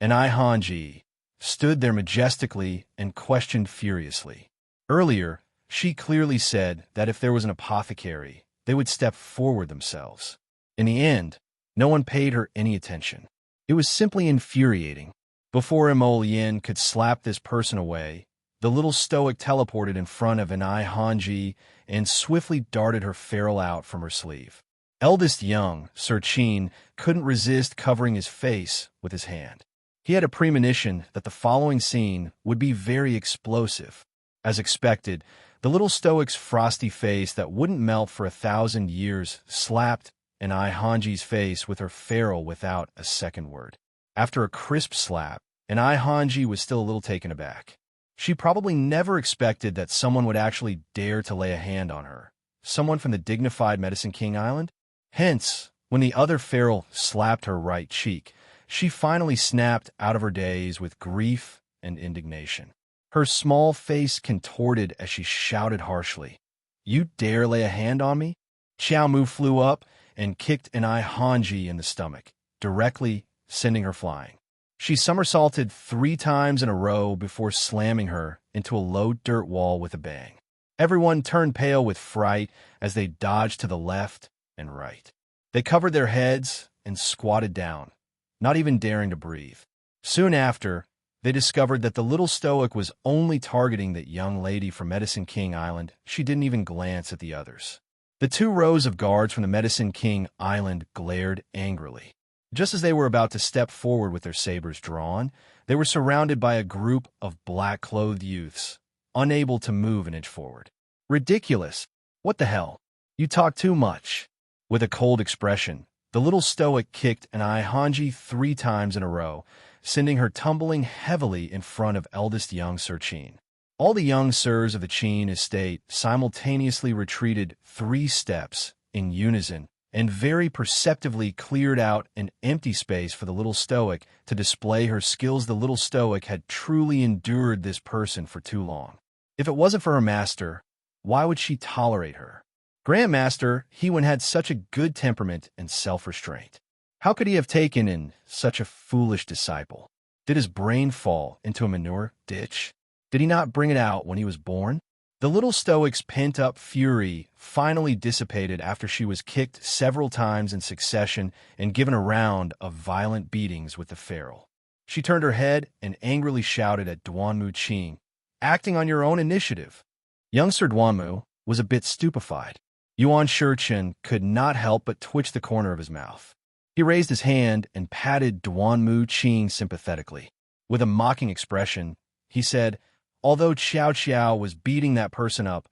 And I, Hanji, stood there majestically and questioned furiously. Earlier, she clearly said that if there was an apothecary, they would step forward themselves. In the end, no one paid her any attention. It was simply infuriating. Before Emolien could slap this person away, the little stoic teleported in front of Anai Hanji and swiftly darted her ferrule out from her sleeve. Eldest young, Sir Chin, couldn't resist covering his face with his hand. He had a premonition that the following scene would be very explosive. As expected, the little stoic's frosty face that wouldn't melt for 1,000 years slapped Anai Hanji's face with her ferrule without a second word. After a crisp slap, Anai Hanji was still a little taken aback. She probably never expected that someone would actually dare to lay a hand on her. Someone from the dignified Medicine King Island? Hence, when the other ferrule slapped her right cheek, she finally snapped out of her daze with grief and indignation. Her small face contorted as she shouted harshly, "You dare lay a hand on me?" Xiao Mu flew up and kicked Anai Hanji in the stomach, directly sending her flying. She somersaulted 3 times in a row before slamming her into a low dirt wall with a bang. Everyone turned pale with fright as they dodged to the left and right. They covered their heads and squatted down, not even daring to breathe. Soon after, they discovered that the little stoic was only targeting that young lady from Medicine King Island. She didn't even glance at the others. The 2 rows of guards from the Medicine King Island glared angrily. Just as they were about to step forward with their sabers drawn, they were surrounded by a group of black-clothed youths, unable to move an inch forward. "Ridiculous! What the hell? You talk too much." With a cold expression, the little stoic kicked Anai Hanji 3 times in a row, sending her tumbling heavily in front of eldest young Sir Chin. All the young sirs of the Chin estate simultaneously retreated 3 steps in unison and very perceptively cleared out an empty space for the little stoic to display her skills. The little stoic had truly endured this person for too long. If it wasn't for her master, why would she tolerate her? Grandmaster Hewen had such a good temperament and self-restraint. How could he have taken in such a foolish disciple? Did his brain fall into a manure ditch? Did he not bring it out when he was born? The little stoic's pent-up fury finally dissipated after she was kicked several times in succession and given a round of violent beatings with the ferrule. She turned her head and angrily shouted at Duanmu Qing, "Acting on your own initiative." Young Sir Duanmu was a bit stupefied. Yuan Shichen could not help but twitch the corner of his mouth. He raised his hand and patted Duanmu Qing sympathetically. With a mocking expression, he said, "Although Qiao Qiao was beating that person up,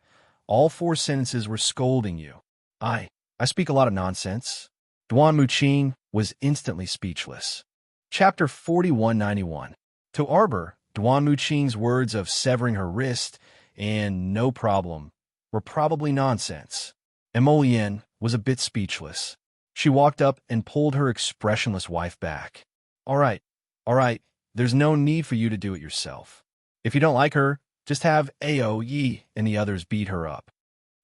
all 4 sentences were scolding you. I speak a lot of nonsense." Duanmu Qing was instantly speechless. Chapter 4191. To Arbor, Duanmu Qing's words of severing her wrist and "no problem" were probably nonsense. Emolien was a bit speechless. She walked up and pulled her expressionless wife back. All right, there's no need for you to do it yourself. If you don't like her, just have Ao Yi and the others beat her up."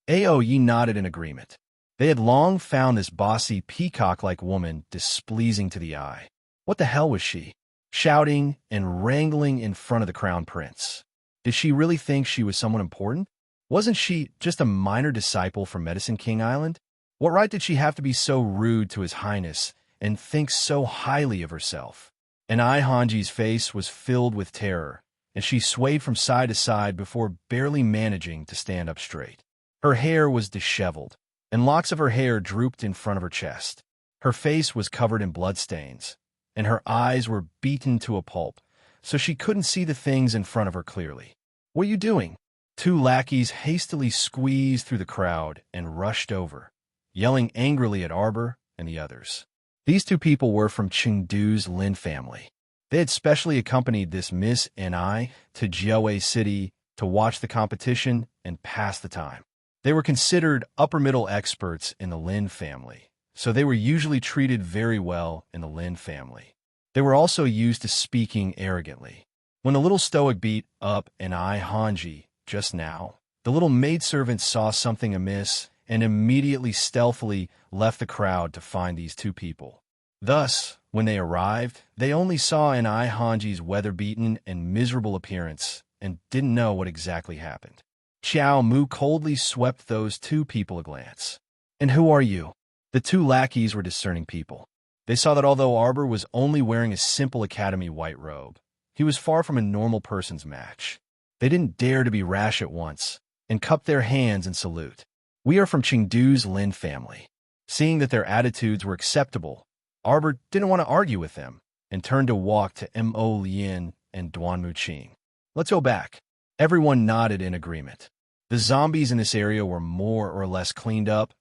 Ao Yi nodded in agreement. They had long found this bossy, peacock-like woman displeasing to the eye. What the hell was she? Shouting and wrangling in front of the crown prince. Did she really think she was someone important? Wasn't she just a minor disciple from Medicine King Island? What right did she have to be so rude to His Highness and think so highly of herself? Anai Hanji's face was filled with terror, and she swayed from side to side before barely managing to stand up straight. Her hair was disheveled, and locks of her hair drooped in front of her chest. Her face was covered in bloodstains, and her eyes were beaten to a pulp, so she couldn't see the things in front of her clearly. "What are you doing?" 2 lackeys hastily squeezed through the crowd and rushed over, yelling angrily at Arbor and the others. These 2 people were from Chengdu's Lin family. They had specially accompanied this Miss Ni to Jiaowei City to watch the competition and pass the time. They were considered upper-middle experts in the Lin family, so they were usually treated very well in the Lin family. They were also used to speaking arrogantly. When the little stoic beat up Anai Hanji just now, the little maidservant saw something amiss and immediately stealthily left the crowd to find these 2 people. Thus, when they arrived, they only saw Ai Hanji's weather-beaten and miserable appearance and didn't know what exactly happened. Xiao Mu coldly swept those two people a glance. "And who are you?" The two lackeys were discerning people. They saw that although Arbor was only wearing a simple academy white robe, he was far from a normal person's match. They didn't dare to be rash at once and cupped their hands in salute. "We are from Chengdu's Lin family." Seeing that their attitudes were acceptable, Arbor didn't want to argue with them and turned to walk to Mo Lin and Duan Muqing. "Let's go back." Everyone nodded in agreement. The zombies in this area were more or less cleaned up,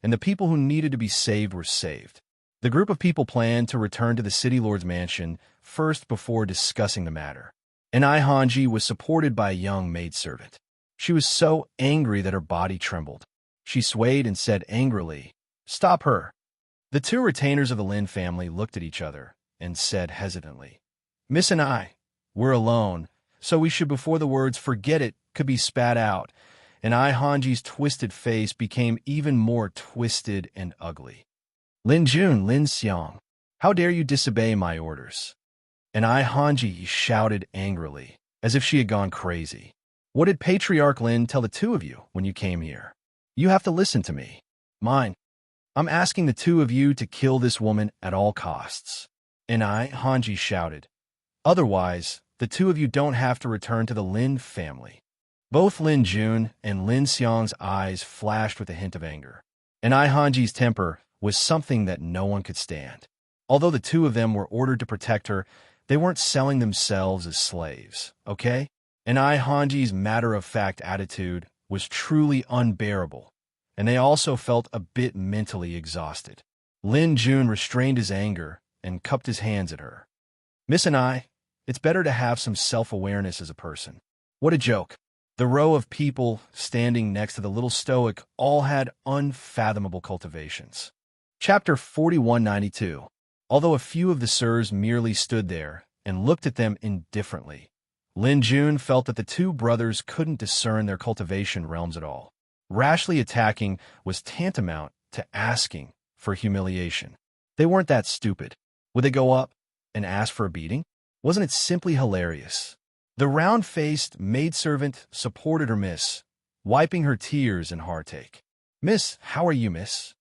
and the people who needed to be saved were saved. The group of people planned to return to the city lord's mansion first before discussing the matter. Ai Hanji was supported by a young maidservant. She was so angry that her body trembled. She swayed and said angrily, "Stop her." The two retainers of the Lin family looked at each other and said hesitantly, "Miss and I, we're alone, so we should before the words 'forget it' could be spat out." Ai Hanji's twisted face became even more twisted and ugly. "Lin Jun, Lin Xiang, how dare you disobey my orders?" Ai Hanji shouted angrily, as if she had gone crazy. "What did Patriarch Lin tell the two of you when you came here? You have to listen to me. I'm asking the two of you to kill this woman at all costs." Ai Hanji shouted, "Otherwise, the two of you don't have to return to the Lin family." Both Lin Jun and Lin Xiang's eyes flashed with a hint of anger. Ai Hanji's temper was something that no one could stand. Although the two of them were ordered to protect her, they weren't selling themselves as slaves, okay? Ai Hanji's matter-of-fact attitude was truly unbearable, and they also felt a bit mentally exhausted. Lin Jun restrained his anger and cupped his hands at her. "Miss and I, it's better to have some self-awareness as a person." What a joke. The row of people standing next to the little stoic all had unfathomable cultivations. Chapter 4192. Although a few of the sirs merely stood there and looked at them indifferently, Lin Jun felt that the two brothers couldn't discern their cultivation realms at all. Rashly attacking was tantamount to asking for humiliation. They weren't that stupid. Would they go up and ask for a beating? Wasn't it simply hilarious? The round-faced maidservant supported her miss, wiping her tears in heartache. "Miss, how are you, miss?"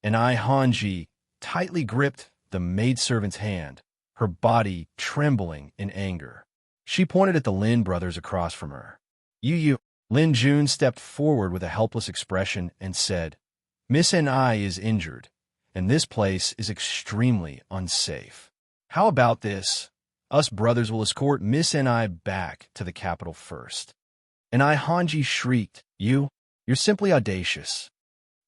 Ai Hanji tightly gripped the maidservant's hand, her body trembling in anger. She pointed at the Lin brothers across from her. You. Lin Jun stepped forward with a helpless expression and said, "Miss Ai is injured, and this place is extremely unsafe. How about this? Us brothers will escort Miss Ai back to the capital first." Ai Hanji shrieked, You're simply audacious."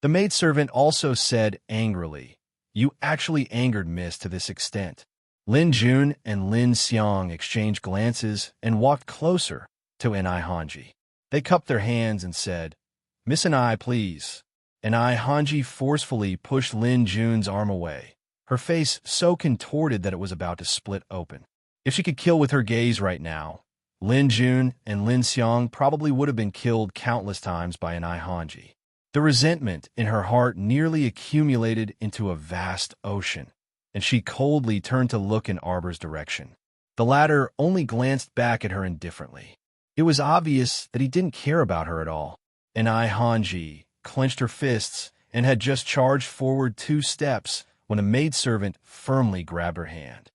The maidservant also said angrily, "You actually angered Miss to this extent." Lin Jun and Lin Xiang exchanged glances and walked closer to Ai Hanji. They cupped their hands and said, "Miss Ai, please." Ai Hanji forcefully pushed Lin Jun's arm away, her face so contorted that it was about to split open. If she could kill with her gaze right now, Lin Jun and Lin Xiang probably would have been killed countless times by Ai Hanji. The resentment in her heart nearly accumulated into a vast ocean, and she coldly turned to look in Arbor's direction. The latter only glanced back at her indifferently. It was obvious that he didn't care about her at all. Ai Hanji clenched her fists and had just charged forward 2 steps when a maidservant firmly grabbed her hand.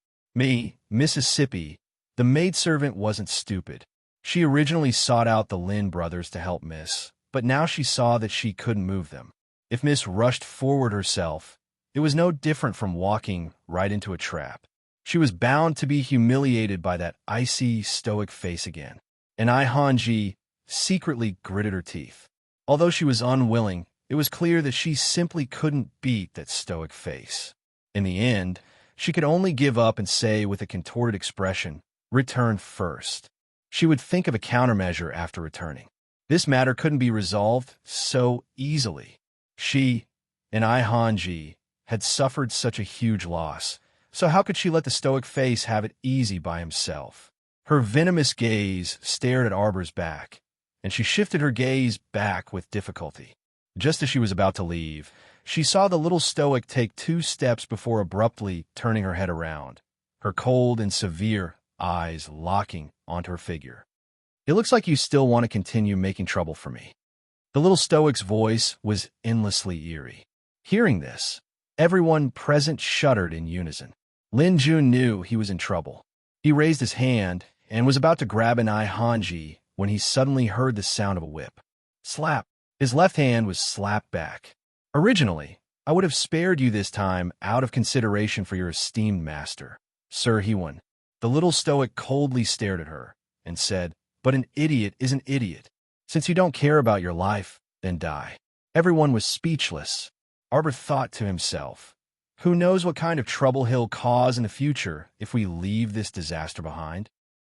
Mississippi, the maidservant wasn't stupid. She originally sought out the Lin brothers to help Miss, but now she saw that she couldn't move them. If Miss rushed forward herself, it was no different from walking right into a trap. She was bound to be humiliated by that icy, stoic face again. Ai Hanji secretly gritted her teeth. Although she was unwilling, it was clear that she simply couldn't beat that stoic face. In the end, she could only give up and say with a contorted expression, "Return first." She would think of a countermeasure after returning. This matter couldn't be resolved so easily. She, Ai Hanji, had suffered such a huge loss, so how could she let the stoic face have it easy by himself? Her venomous gaze stared at Arbor's back, and she shifted her gaze back with difficulty. Just as she was about to leave, She saw the little stoic take 2 steps before abruptly turning her head around, her cold and severe eyes locking onto her figure. "It looks like you still want to continue making trouble for me." The little stoic's voice was endlessly eerie. Hearing this, everyone present shuddered in unison. Lin Jun knew he was in trouble. He raised his hand and was about to grab an Hanji when he suddenly heard the sound of a whip. Slap! His left hand was slapped back. "Originally, I would have spared you this time out of consideration for your esteemed master, Sir Hewan." The little stoic coldly stared at her and said, "But an idiot is an idiot. Since you don't care about your life, then die." Everyone was speechless. Arbor thought to himself, who knows what kind of trouble he'll cause in the future if we leave this disaster behind?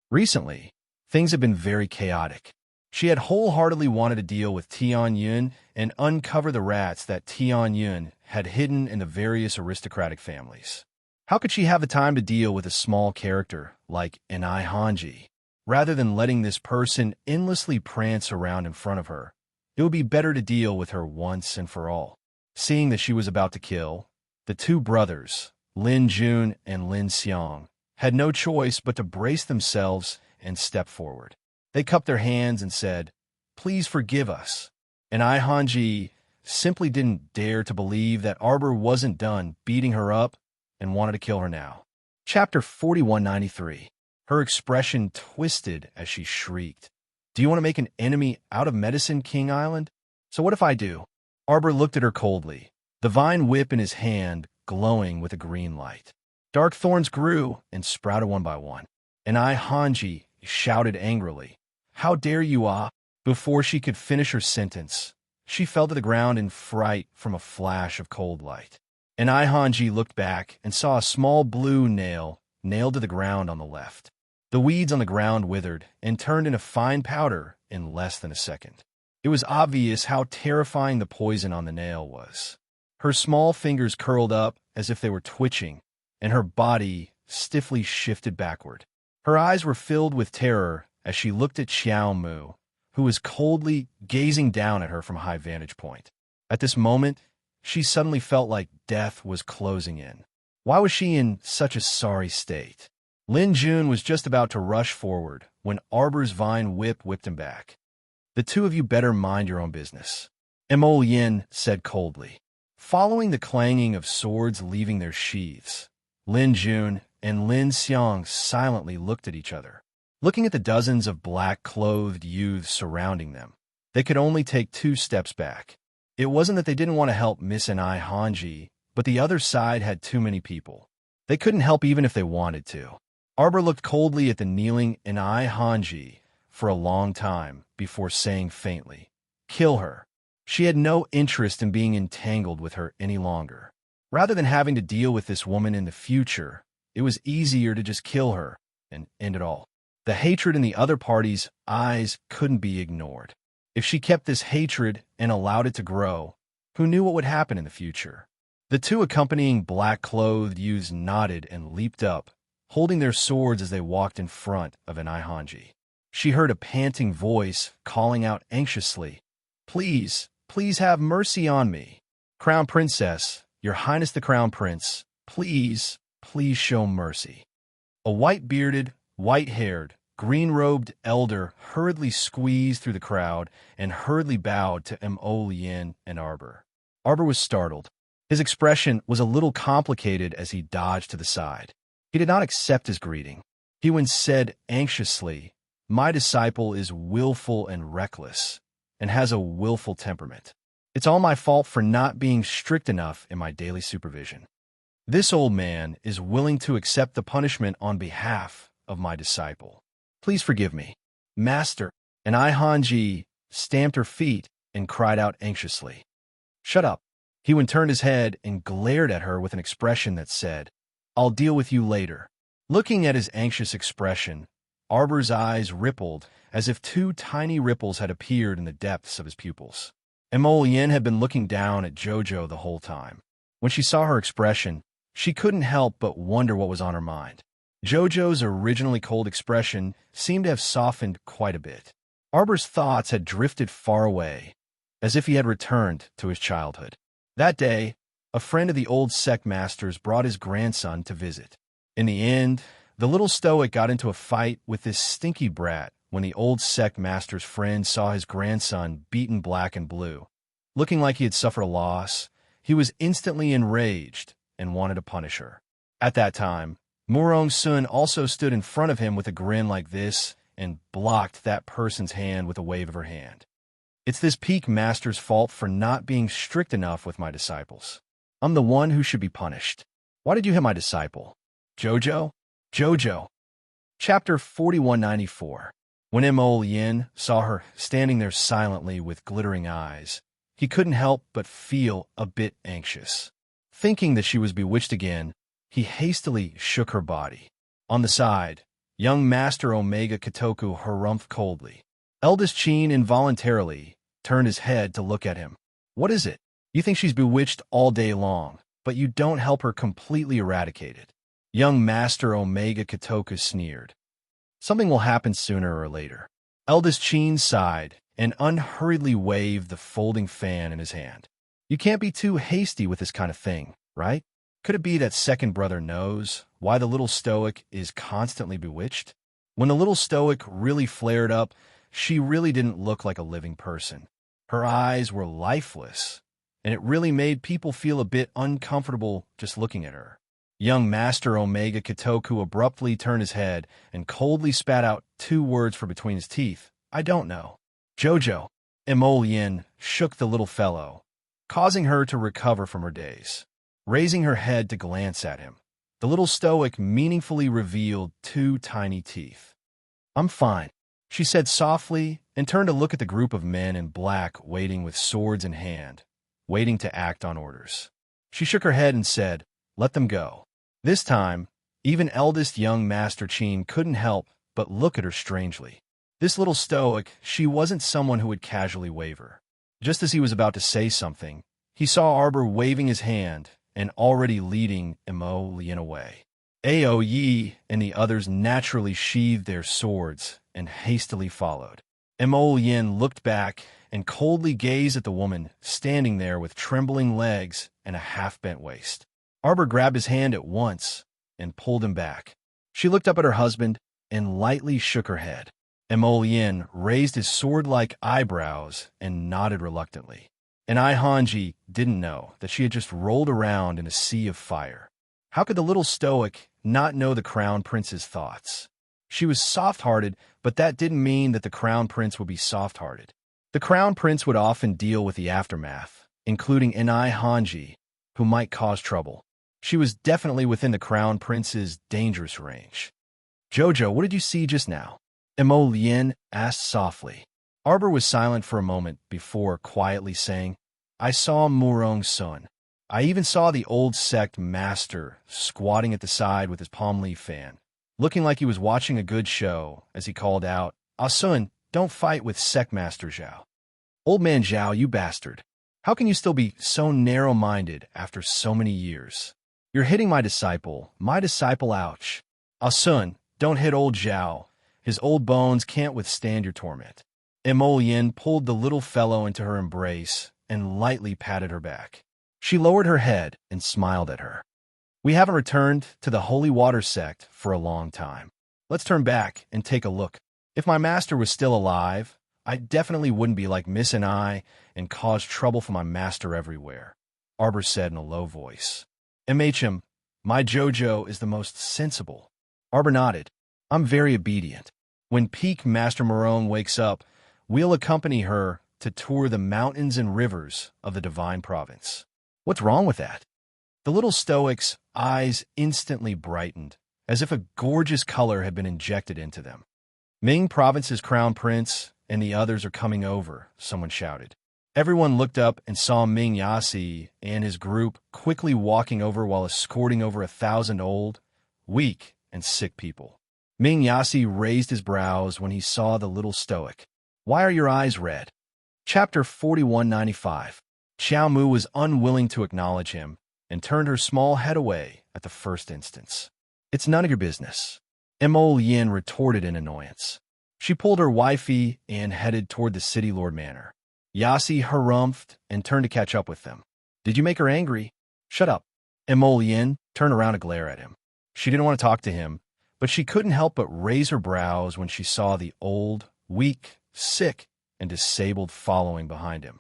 Recently, things have been very chaotic. She had wholeheartedly wanted to deal with Tian Yun and uncover the rats that Tian Yun had hidden in the various aristocratic families. How could she have the time to deal with a small character like an Hanji? Rather than letting this person endlessly prance around in front of her, it would be better to deal with her once and for all. Seeing that she was about to kill, the 2 brothers, Lin Jun and Lin Xiang, had no choice but to brace themselves and step forward. They cupped their hands and said, "Please forgive us." And Hanji simply didn't dare to believe that Arbor wasn't done beating her up and wanted to kill her now. Chapter 4193. Her expression twisted as she shrieked, "Do you want to make an enemy out of Medicine King Island? So what if I do?" Arbor looked at her coldly, the vine whip in his hand glowing with a green light. Dark thorns grew and sprouted one by one. And Hanji shouted angrily, "How dare you, ah!" Before she could finish her sentence, she fell to the ground in fright from a flash of cold light. And Hanji looked back and saw a small blue nail nailed to the ground on the left. The weeds on the ground withered and turned into fine powder in less than a second. It was obvious how terrifying the poison on the nail was. Her small fingers curled up as if they were twitching, and her body stiffly shifted backward. Her eyes were filled with terror as she looked at Xiao Mu, who was coldly gazing down at her from a high vantage point. At this moment, she suddenly felt like death was closing in. Why was she in such a sorry state? Lin Jun was just about to rush forward when Arbor's vine whipped him back. "The 2 of you better mind your own business," Mo Yin said coldly. Following the clanging of swords leaving their sheaths, Lin Jun and Lin Xiang silently looked at each other. Looking at the dozens of black-clothed youths surrounding them, they could only take 2 steps back. It wasn't that they didn't want to help Miss and Hanji, but the other side had too many people. They couldn't help even if they wanted to. Arbor looked coldly at the kneeling Inai Hanji for a long time before saying faintly, "Kill her." She had no interest in being entangled with her any longer. Rather than having to deal with this woman in the future, it was easier to just kill her and end it all. The hatred in the other party's eyes couldn't be ignored. If she kept this hatred and allowed it to grow, who knew what would happen in the future? The 2 accompanying black-clothed youths nodded and leaped up, holding their swords as they walked in front of Inai Hanji. She heard a panting voice calling out anxiously, "Please, please have mercy on me. Crown Princess, Your Highness the Crown Prince, please, please show mercy." A white-bearded, white-haired, green-robed elder hurriedly squeezed through the crowd and hurriedly bowed to Mo Yin and Arbor. Arbor was startled. His expression was a little complicated as he dodged to the side. He did not accept his greeting. Hewen said anxiously, "My disciple is willful and reckless, and has a willful temperament. It's all my fault for not being strict enough in my daily supervision. This old man is willing to accept the punishment on behalf of my disciple. Please forgive me, Master." And Hanji stamped her feet and cried out anxiously, "Shut up." Hewen turned his head and glared at her with an expression that said, "I'll deal with you later." Looking at his anxious expression, Arbor's eyes rippled as if 2 tiny ripples had appeared in the depths of his pupils. Mo Yin had been looking down at Jojo the whole time. When she saw her expression, she couldn't help but wonder what was on her mind. Jojo's originally cold expression seemed to have softened quite a bit. Arbor's thoughts had drifted far away, as if he had returned to his childhood. That day, a friend of the old sect master's brought his grandson to visit. In the end, the little stoic got into a fight with this stinky brat when the old sect master's friend saw his grandson beaten black and blue. Looking like he had suffered a loss, he was instantly enraged and wanted to punish her. At that time, Murong Sun also stood in front of him with a grin like this and blocked that person's hand with a wave of her hand. It's this peak master's fault for not being strict enough with my disciples. I'm the one who should be punished. Why did you hit my disciple? Jojo? Jojo. Chapter 4194. When Mo Yin saw her standing there silently with glittering eyes, he couldn't help but feel a bit anxious. Thinking that she was bewitched again, he hastily shook her body. On the side, young Master Omega Katoku harumphed coldly. Eldest Chin involuntarily turned his head to look at him. What is it? You think she's bewitched all day long, but you don't help her completely eradicate it. Young Master Omega Katoku sneered. Something will happen sooner or later. Eldest Chin sighed and unhurriedly waved the folding fan in his hand. You can't be too hasty with this kind of thing, right? Could it be that second brother knows why the little stoic is constantly bewitched? When the little stoic really flared up, she really didn't look like a living person. Her eyes were lifeless, and it really made people feel a bit uncomfortable just looking at her. Young Master Omega Katoku abruptly turned his head and coldly spat out 2 words from between his teeth. I don't know. Jojo. Mo Yin shook the little fellow, causing her to recover from her daze. Raising her head to glance at him, the little stoic meaningfully revealed 2 tiny teeth. I'm fine, she said softly and turned to look at the group of men in black waiting with swords in hand, waiting to act on orders. She shook her head and said, let them go. This time, even eldest young Master Chin couldn't help but look at her strangely. This little stoic, she wasn't someone who would casually waver. Just as he was about to say something, he saw Arbor waving his hand and already leading Mo Yin away. Ao Yi and the others naturally sheathed their swords and hastily followed. Mo Yin looked back and coldly gazed at the woman standing there with trembling legs and a half-bent waist. Arbor grabbed his hand at once and pulled him back. She looked up at her husband and lightly shook her head. Mo Yin raised his sword-like eyebrows and nodded reluctantly. And Hanji didn't know that she had just rolled around in a sea of fire. How could the little stoic not know the Crown Prince's thoughts? She was soft-hearted, but that didn't mean that the Crown Prince would be soft-hearted. The Crown Prince would often deal with the aftermath, including Hanji, who might cause trouble. She was definitely within the Crown Prince's dangerous range. Jojo, what did you see just now? Mo Yin asked softly. Arbor was silent for a moment before quietly saying, I saw Murong Sun. I even saw the old sect master squatting at the side with his palm leaf fan, looking like he was watching a good show as he called out, Sun, don't fight with sect master Zhao. Old man Zhao, you bastard. How can you still be so narrow-minded after so many years? You're hitting my disciple, ouch. Sun, don't hit old Zhao. His old bones can't withstand your torment. Mo Yin pulled the little fellow into her embrace and lightly patted her back. She lowered her head and smiled at her. We haven't returned to the Holy Water sect for a long time. Let's turn back and take a look. If my master was still alive, I definitely wouldn't be like Miss and I and cause trouble for my master everywhere, Arbor said in a low voice. MHM, my Jojo is the most sensible. Arbor nodded. I'm very obedient. When Peak Master Morone wakes up, we'll accompany her to tour the mountains and rivers of the Divine Province. What's wrong with that? The little stoic's eyes instantly brightened, as if a gorgeous color had been injected into them. Ming Province's Crown Prince and the others are coming over, someone shouted. Everyone looked up and saw Ming Yasi and his group quickly walking over while escorting over 1,000 old, weak, and sick people. Ming Yasi raised his brows when he saw the little stoic. Why are your eyes red? Chapter 4195. Xiao Mu was unwilling to acknowledge him and turned her small head away at the first instance. It's none of your business. Mo Yin retorted in annoyance. She pulled her wifey and headed toward the City Lord Manor. Yasi harumphed and turned to catch up with them. Did you make her angry? Shut up. Emolienne turned around to glare at him. She didn't want to talk to him, but she couldn't help but raise her brows when she saw the old, weak, sick, and disabled following behind him.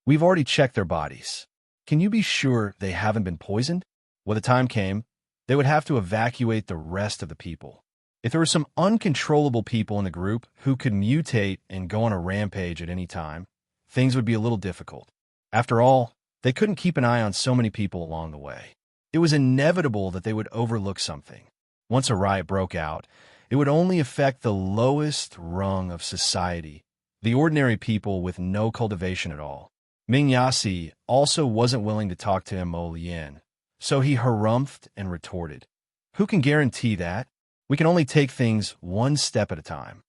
We've already checked their bodies. Can you be sure they haven't been poisoned? When the time came, they would have to evacuate the rest of the people. If there were some uncontrollable people in the group who could mutate and go on a rampage at any time, things would be a little difficult. After all, they couldn't keep an eye on so many people along the way. It was inevitable that they would overlook something. Once a riot broke out, it would only affect the lowest rung of society, the ordinary people with no cultivation at all. Ming Yasi also wasn't willing to talk to Emolienne, so he harumphed and retorted. Who can guarantee that? We can only take things one step at a time.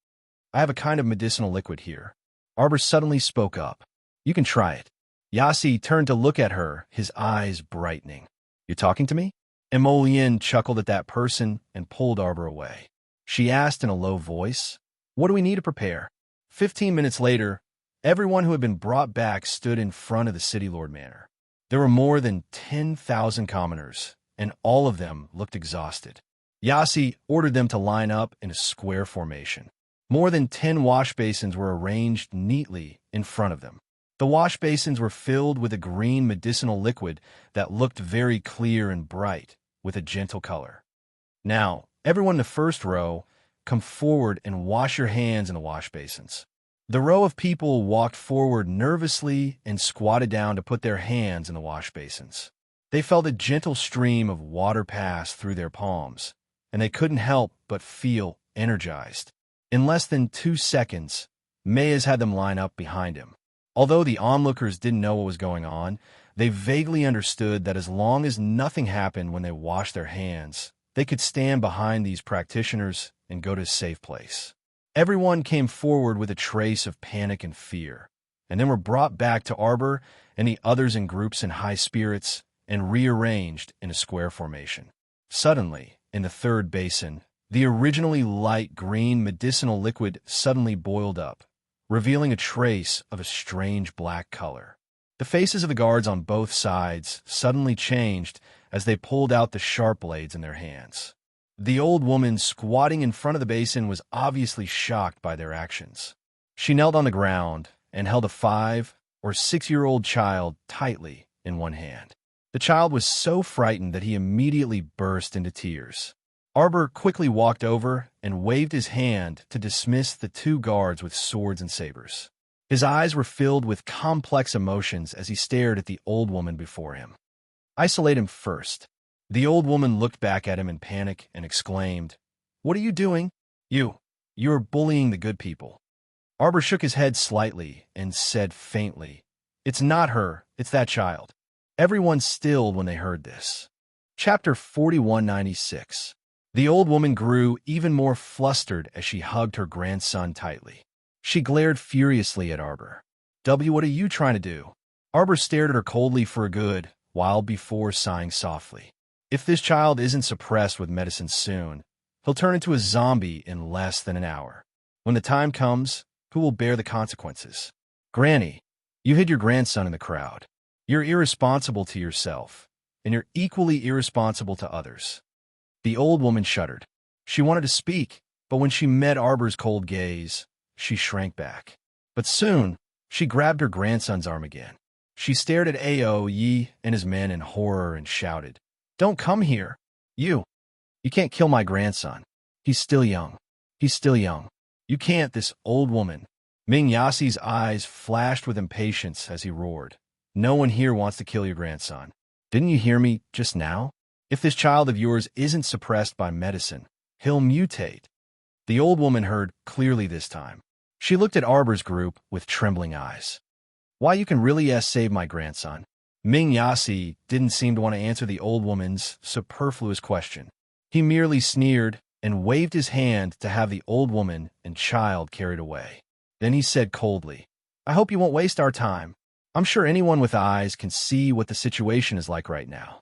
I have a kind of medicinal liquid here. Arbor suddenly spoke up. You can try it. Yasi turned to look at her, his eyes brightening. You talking to me? Emolienne chuckled at that person and pulled Arbor away. She asked in a low voice, what do we need to prepare? 15 minutes later, everyone who had been brought back stood in front of the City Lord Manor. There were more than 10,000 commoners, and all of them looked exhausted. Yasi ordered them to line up in a square formation. More than 10 wash basins were arranged neatly in front of them. The wash basins were filled with a green medicinal liquid that looked very clear and bright, with a gentle color. Now, everyone in the first row, come forward and wash your hands in the wash basins. The row of people walked forward nervously and squatted down to put their hands in the wash basins. They felt a gentle stream of water pass through their palms, and they couldn't help but feel energized. In less than 2 seconds, Mayes had them line up behind him. Although the onlookers didn't know what was going on, they vaguely understood that as long as nothing happened when they washed their hands, they could stand behind these practitioners and go to a safe place. Everyone came forward with a trace of panic and fear, and then were brought back to Arbor and the others in groups in high spirits and rearranged in a square formation. Suddenly, in the third basin, the originally light green medicinal liquid suddenly boiled up, revealing a trace of a strange black color. The faces of the guards on both sides suddenly changed as they pulled out the sharp blades in their hands. The old woman squatting in front of the basin was obviously shocked by their actions. She knelt on the ground and held a 5- or 6-year-old child tightly in one hand. The child was so frightened that he immediately burst into tears. Arbor quickly walked over and waved his hand to dismiss the 2 guards with swords and sabers. His eyes were filled with complex emotions as he stared at the old woman before him. Isolate him first. The old woman looked back at him in panic and exclaimed, What are you doing? You are bullying the good people. Arbor shook his head slightly and said faintly, It's not her, it's that child. Everyone stilled when they heard this. Chapter 4196. The old woman grew even more flustered as she hugged her grandson tightly. She glared furiously at Arbor. What are you trying to do? Arbor stared at her coldly for a good while before sighing softly. If this child isn't suppressed with medicine soon, he'll turn into a zombie in less than an hour. When the time comes, who will bear the consequences? Granny, you hid your grandson in the crowd. You're irresponsible to yourself, and you're equally irresponsible to others. The old woman shuddered. She wanted to speak, but when she met Arbor's cold gaze, she shrank back. But soon, she grabbed her grandson's arm again. She stared at Yi and his men in horror and shouted, Don't come here. You can't kill my grandson. He's still young. He's still young. You can't, this old woman. Ming Yasi's eyes flashed with impatience as he roared. No one here wants to kill your grandson. Didn't you hear me just now? If this child of yours isn't suppressed by medicine, he'll mutate. The old woman heard clearly this time. She looked at Arbor's group with trembling eyes. Why, you can really save my grandson. Ming Yasi didn't seem to want to answer the old woman's superfluous question. He merely sneered and waved his hand to have the old woman and child carried away. Then he said coldly, I hope you won't waste our time. I'm sure anyone with eyes can see what the situation is like right now.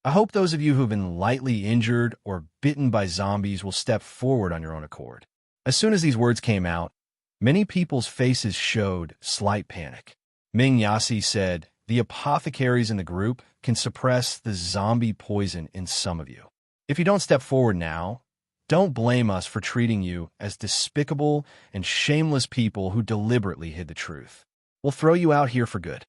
I hope those of you who've been lightly injured or bitten by zombies will step forward on your own accord. As soon as these words came out, many people's faces showed slight panic. Ming Yasi said, the apothecaries in the group can suppress the zombie poison in some of you. If you don't step forward now, don't blame us for treating you as despicable and shameless people who deliberately hid the truth. We'll throw you out here for good."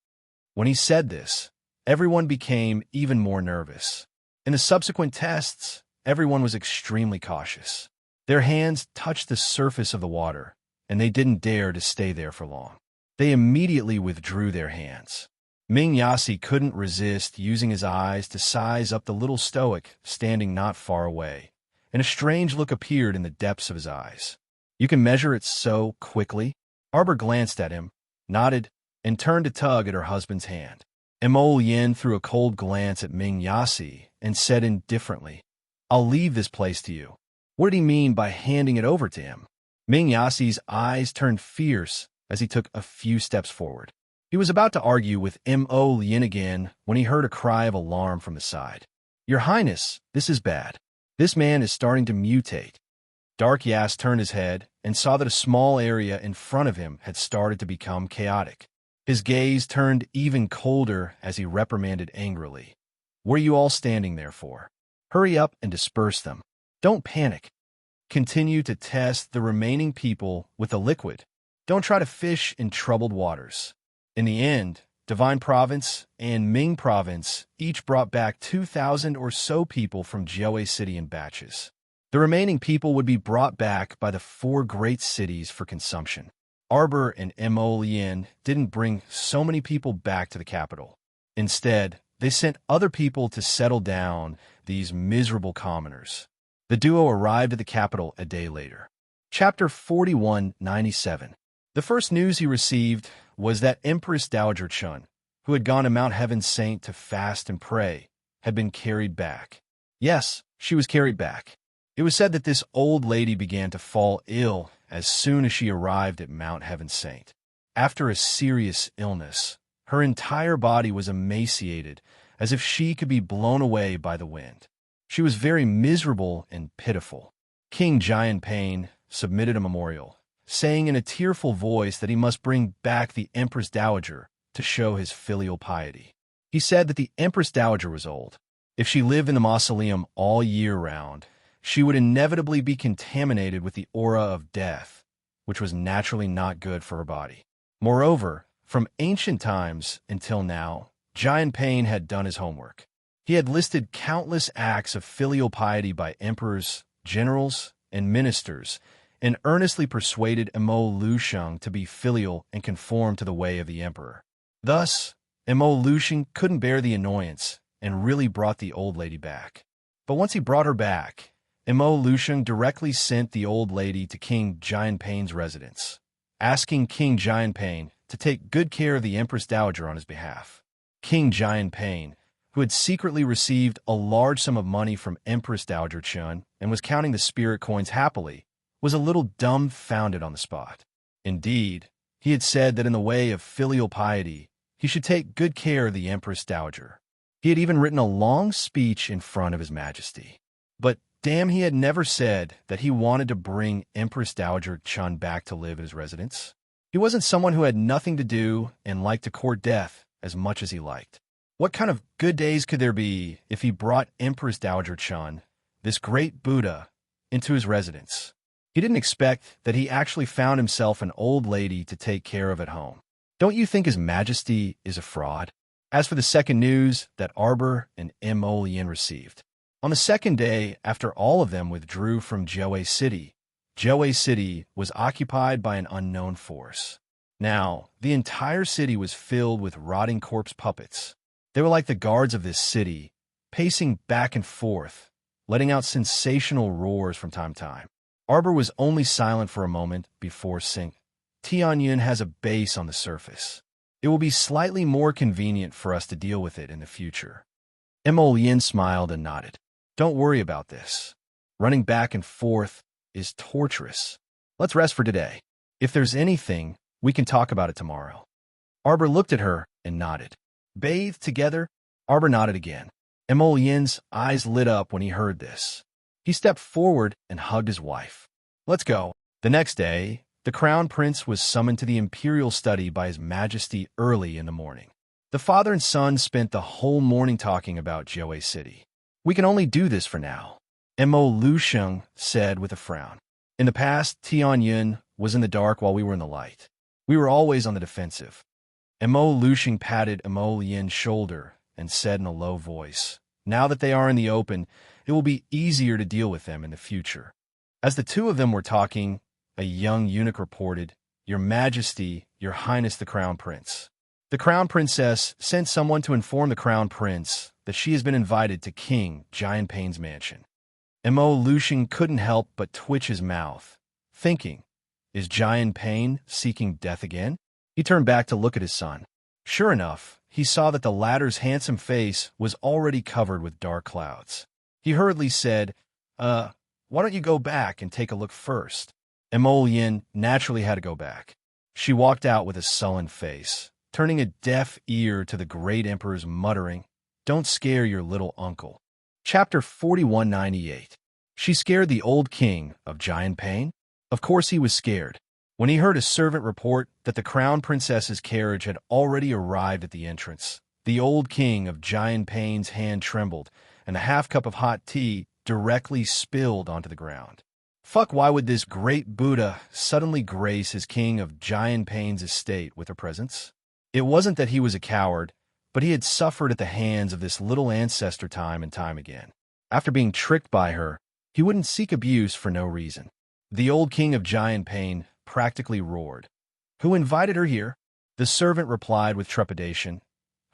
When he said this, everyone became even more nervous. In the subsequent tests, everyone was extremely cautious. Their hands touched the surface of the water, and they didn't dare to stay there for long. They immediately withdrew their hands. Ming Yasi couldn't resist using his eyes to size up the little stoic standing not far away, and a strange look appeared in the depths of his eyes. "You can measure it so quickly?" Arbor glanced at him, nodded, and turned to tug at her husband's hand. Mo Yin threw a cold glance at Ming Yasi and said indifferently, "I'll leave this place to you." What did he mean by handing it over to him? Ming Yasi's eyes turned fierce as he took a few steps forward. He was about to argue with Mo Yin again when he heard a cry of alarm from the side. "Your Highness, this is bad. This man is starting to mutate." Dark Yas turned his head and saw that a small area in front of him had started to become chaotic. His gaze turned even colder as he reprimanded angrily. "What are you all standing there for? Hurry up and disperse them. Don't panic. Continue to test the remaining people with the liquid. Don't try to fish in troubled waters." In the end, Divine Province and Ming Province each brought back 2,000 or so people from Jiaowei City in batches. The remaining people would be brought back by the 4 great cities for consumption. Arbor and Mo Yin didn't bring so many people back to the capital. Instead, they sent other people to settle down these miserable commoners. The duo arrived at the capital a day later. Chapter 4197. The first news he received was that Empress Dowager Chun, who had gone to Mount Heaven's Saint to fast and pray, had been carried back. Yes, she was carried back. It was said that this old lady began to fall ill as soon as she arrived at Mount Heaven's Saint. After a serious illness, her entire body was emaciated, as if she could be blown away by the wind. She was very miserable and pitiful. King Jian Pain submitted a memorial, saying in a tearful voice that he must bring back the Empress Dowager to show his filial piety. He said that the Empress Dowager was old. If she lived in the mausoleum all year round, she would inevitably be contaminated with the aura of death, which was naturally not good for her body. Moreover, from ancient times until now, Jian Pain had done his homework. He had listed countless acts of filial piety by emperors, generals, and ministers, and earnestly persuaded Mo Lusheng to be filial and conform to the way of the emperor. Thus, Mo Lusheng couldn't bear the annoyance and really brought the old lady back. But once he brought her back, Mo Lusheng directly sent the old lady to King Jian Pain's residence, asking King Jian Pain to take good care of the Empress Dowager on his behalf. King Jian Pain, who had secretly received a large sum of money from Empress Dowager Chun and was counting the spirit coins happily, was a little dumbfounded on the spot. Indeed, he had said that in the way of filial piety, he should take good care of the Empress Dowager. He had even written a long speech in front of His Majesty. But damn, he had never said that he wanted to bring Empress Dowager Chun back to live at his residence. He wasn't someone who had nothing to do and liked to court death as much as he liked. What kind of good days could there be if he brought Empress Dowager Chun, this great Buddha, into his residence? He didn't expect that he actually found himself an old lady to take care of at home. Don't you think His Majesty is a fraud? As for the second news that Arbor and Mo Yin received, on the second day after all of them withdrew from Jiaowei City was occupied by an unknown force. Now, the entire city was filled with rotting corpse puppets. They were like the guards of this city, pacing back and forth, letting out sensational roars from time to time. Arbor was only silent for a moment before saying, "Tianyun has a base on the surface. It will be slightly more convenient for us to deal with it in the future." Mo Yin smiled and nodded. "Don't worry about this. Running back and forth is torturous. Let's rest for today. If there's anything, we can talk about it tomorrow." Arbor looked at her and nodded. Bathed together, Arbor nodded again. Mo Yin's eyes lit up when he heard this. He stepped forward and hugged his wife. "Let's go." The next day, the crown prince was summoned to the imperial study by His Majesty early in the morning. The father and son spent the whole morning talking about Jiaowei City. We can only do this for now, Mo Lusheng said with a frown. In the past, Tianyun was in the dark while we were in the light. We were always on the defensive. Mo Lusheng patted Mo Yin's shoulder and said in a low voice, now that they are in the open, it will be easier to deal with them in the future. As the two of them were talking, a young eunuch reported, Your Majesty, Your Highness the Crown Prince. The Crown Princess sent someone to inform the Crown Prince that she has been invited to King Jianping's mansion. Mo Lusheng couldn't help but twitch his mouth, thinking, is Jianping seeking death again? He turned back to look at his son. Sure enough, he saw that the latter's handsome face was already covered with dark clouds. He hurriedly said, why don't you go back and take a look first? Mo Yin naturally had to go back. She walked out with a sullen face, turning a deaf ear to the great emperor's muttering, Don't scare your little uncle. Chapter 4198. She scared the old king of Jianping? Of course he was scared. When he heard a servant report that the crown princess's carriage had already arrived at the entrance, the old king of Jianping's hand trembled, and a half-cup of hot tea directly spilled onto the ground. Fuck, why would this great Buddha suddenly grace his king of Jianping's estate with her presence? It wasn't that he was a coward, but he had suffered at the hands of this little ancestor time and time again. After being tricked by her, he wouldn't seek abuse for no reason. The old king of Jianping practically roared. Who invited her here? The servant replied with trepidation.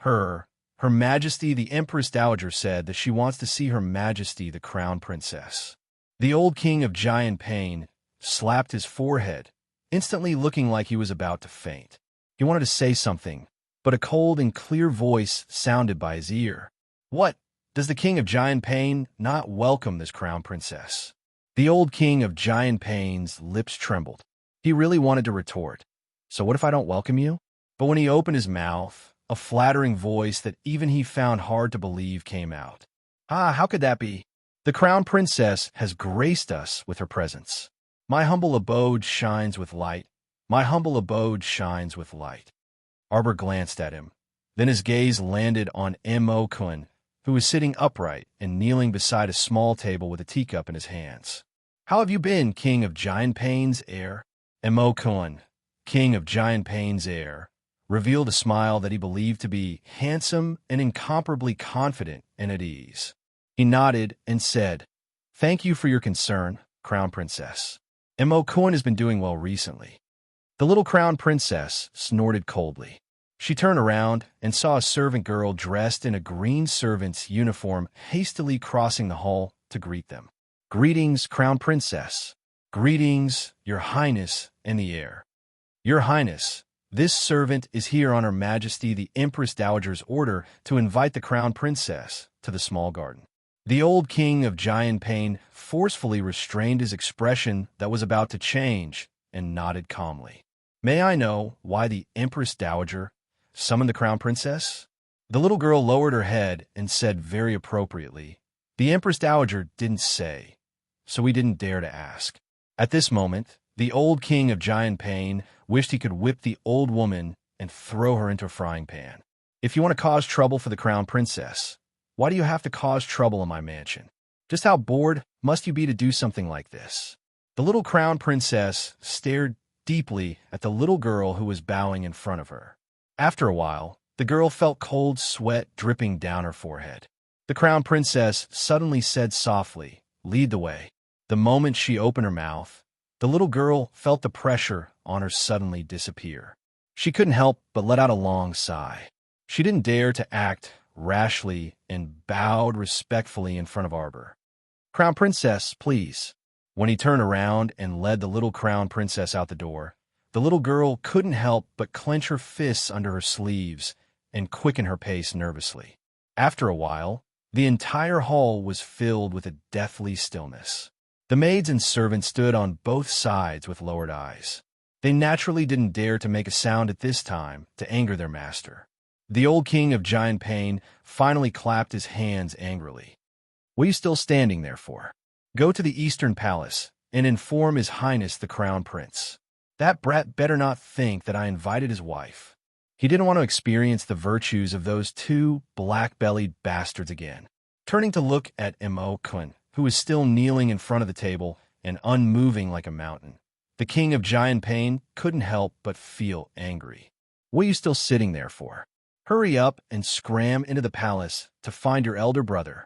Her Majesty the Empress Dowager said that she wants to see Her Majesty the Crown Princess. The old king of Jianping slapped his forehead, instantly looking like he was about to faint. He wanted to say something, but a cold and clear voice sounded by his ear. What? Does the king of Jianping not welcome this crown princess? The old king of Jianping's lips trembled. He really wanted to retort, so what if I don't welcome you? But when he opened his mouth, a flattering voice that even he found hard to believe came out. How could that be? The crown princess has graced us with her presence. My humble abode shines with light. My humble abode shines with light. Arbor glanced at him. Then his gaze landed on Mo Kun, who was sitting upright and kneeling beside a small table with a teacup in his hands. How have you been, king of Jianping's heir? Mo Kun, king of Jianping's heir, revealed a smile that he believed to be handsome and incomparably confident and at ease. He nodded and said, Thank you for your concern, Crown Princess. Mo Kun has been doing well recently. The little Crown Princess snorted coldly. She turned around and saw a servant girl dressed in a green servant's uniform hastily crossing the hall to greet them. Greetings, Crown Princess. Greetings, Your Highness and the heir. Your Highness, this servant is here on Her Majesty the Empress Dowager's order to invite the Crown Princess to the small garden. The old king of Jianping forcefully restrained his expression that was about to change and nodded calmly. May I know why the Empress Dowager summoned the Crown Princess? The little girl lowered her head and said very appropriately, The Empress Dowager didn't say, so we didn't dare to ask. At this moment, the old king of Jianping wished he could whip the old woman and throw her into a frying pan. If you want to cause trouble for the Crown Princess, why do you have to cause trouble in my mansion? Just how bored must you be to do something like this? The little Crown Princess stared deeply at the little girl who was bowing in front of her. After a while, the girl felt cold sweat dripping down her forehead. The Crown Princess suddenly said softly, Lead the way. The moment she opened her mouth, the little girl felt the pressure on her suddenly disappear. She couldn't help but let out a long sigh. She didn't dare to act rashly and bowed respectfully in front of Arbor. Crown Princess, please. When he turned around and led the little Crown Princess out the door, the little girl couldn't help but clench her fists under her sleeves and quicken her pace nervously. After a while, the entire hall was filled with a deathly stillness. The maids and servants stood on both sides with lowered eyes. They naturally didn't dare to make a sound at this time to anger their master. The old king of Jianping finally clapped his hands angrily. What are you still standing there for? Go to the Eastern Palace and inform His Highness the Crown Prince. That brat better not think that I invited his wife. He didn't want to experience the virtues of those two black-bellied bastards again. Turning to look at Imo-kun, who was still kneeling in front of the table and unmoving like a mountain, the king of Giant Pain couldn't help but feel angry. What are you still sitting there for? Hurry up and scram into the palace to find your elder brother.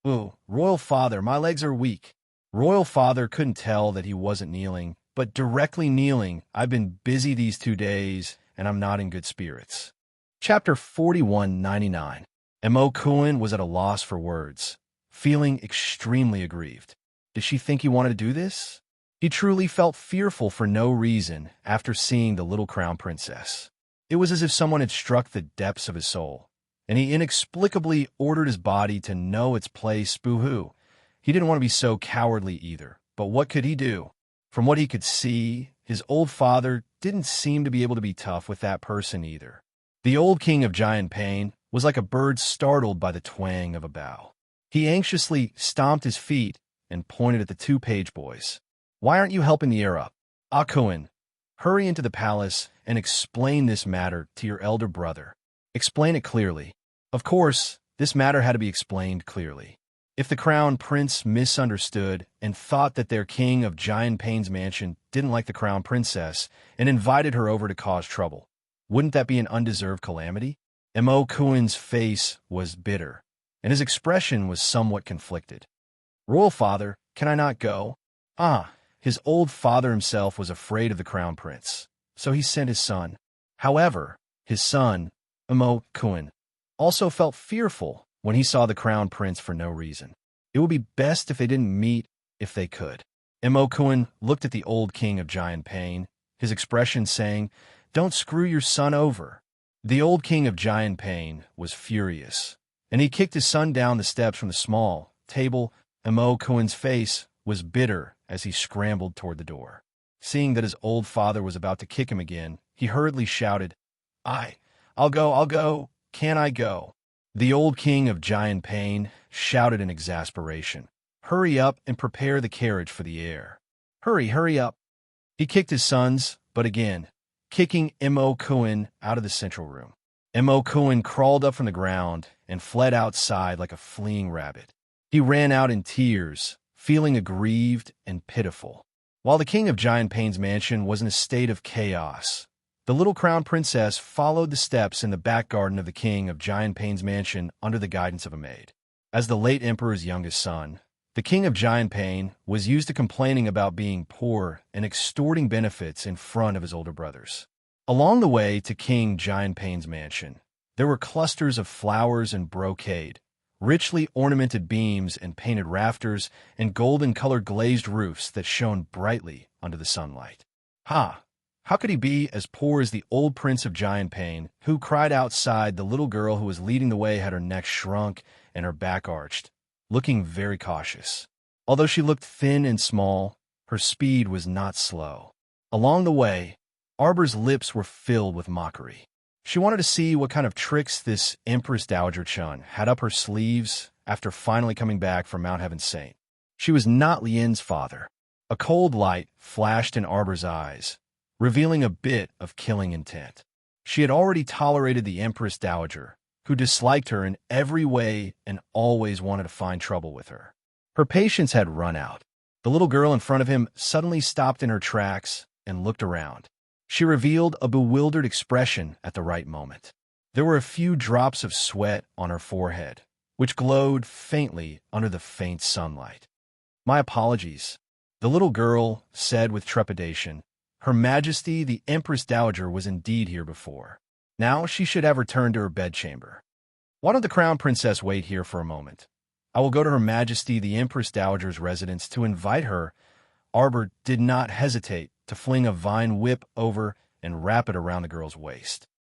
Ooh, Royal Father, my legs are weak. Royal Father couldn't tell that he wasn't kneeling, but directly kneeling. I've been busy these 2 days, and I'm not in good spirits. Chapter 4199. Imo-kun was at a loss for words, feeling extremely aggrieved. Did she think he wanted to do this? He truly felt fearful for no reason after seeing the little crown princess. It was as if someone had struck the depths of his soul, and he inexplicably ordered his body to know its place. Boo-hoo. He didn't want to be so cowardly either, but what could he do? From what he could see, his old father didn't seem to be able to be tough with that person either. The old king of Giant Pain was like a bird startled by the twang of a bow. He anxiously stomped his feet and pointed at the 2 page boys. Why aren't you helping the heir up? Akun, hurry into the palace and explain this matter to your elder brother. Explain it clearly. Of course, this matter had to be explained clearly. If the crown prince misunderstood and thought that their king of Giant Pain's mansion didn't like the crown princess and invited her over to cause trouble, wouldn't that be an undeserved calamity? Imo-kun's face was bitter, and his expression was somewhat conflicted. Royal Father, can I not go? His old father himself was afraid of the crown prince, so he sent his son. However, his son, Imo-kun, also felt fearful when he saw the crown prince for no reason. It would be best if they didn't meet if they could. Imo-kun looked at the old king of Giant Pain, his expression saying, "Don't screw your son over." The old king of Giant Pain was furious, and he kicked his son down the steps from the small table. Imo-kun's face was bitter as he scrambled toward the door. Seeing that his old father was about to kick him again, he hurriedly shouted, I'll go, can I go? The old king of Giant Pain shouted in exasperation, "Hurry up and prepare the carriage for the heir. Hurry up." He kicked his sons, but again, kicking Imo-kun out of the central room. Imo-kun crawled up from the ground and fled outside like a fleeing rabbit. He ran out in tears, feeling aggrieved and pitiful. While the king of Giant Pain's mansion was in a state of chaos, the little crown princess followed the steps in the back garden of the king of Giant Pain's mansion under the guidance of a maid. As the late emperor's youngest son, the king of Giant Pain was used to complaining about being poor and extorting benefits in front of his older brothers. Along the way to King Giant Pain's mansion, there were clusters of flowers and brocade, richly ornamented beams and painted rafters, and golden-colored glazed roofs that shone brightly under the sunlight. How could he be as poor as the old prince of Giant Pain, who cried outside? The little girl who was leading the way had her neck shrunk and her back arched, looking very cautious. Although she looked thin and small, her speed was not slow. Along the way, Arbor's lips were filled with mockery. She wanted to see what kind of tricks this Empress Dowager Chun had up her sleeves after finally coming back from Mount Heaven Saint. She was not Lien's father. A cold light flashed in Arbor's eyes, revealing a bit of killing intent. She had already tolerated the Empress Dowager, who disliked her in every way and always wanted to find trouble with her. Her patience had run out. The little girl in front of him suddenly stopped in her tracks and looked around. She revealed a bewildered expression at the right moment. There were a few drops of sweat on her forehead, which glowed faintly under the faint sunlight. "My apologies," the little girl said with trepidation. Her Majesty, the Empress Dowager, was indeed here before. Now she should have returned to her bedchamber. "Why don't the Crown Princess wait here for a moment? I will go to Her Majesty, the Empress Dowager's residence to invite her." Arbor did not hesitate to fling a vine whip over and wrap it around the girl's waist.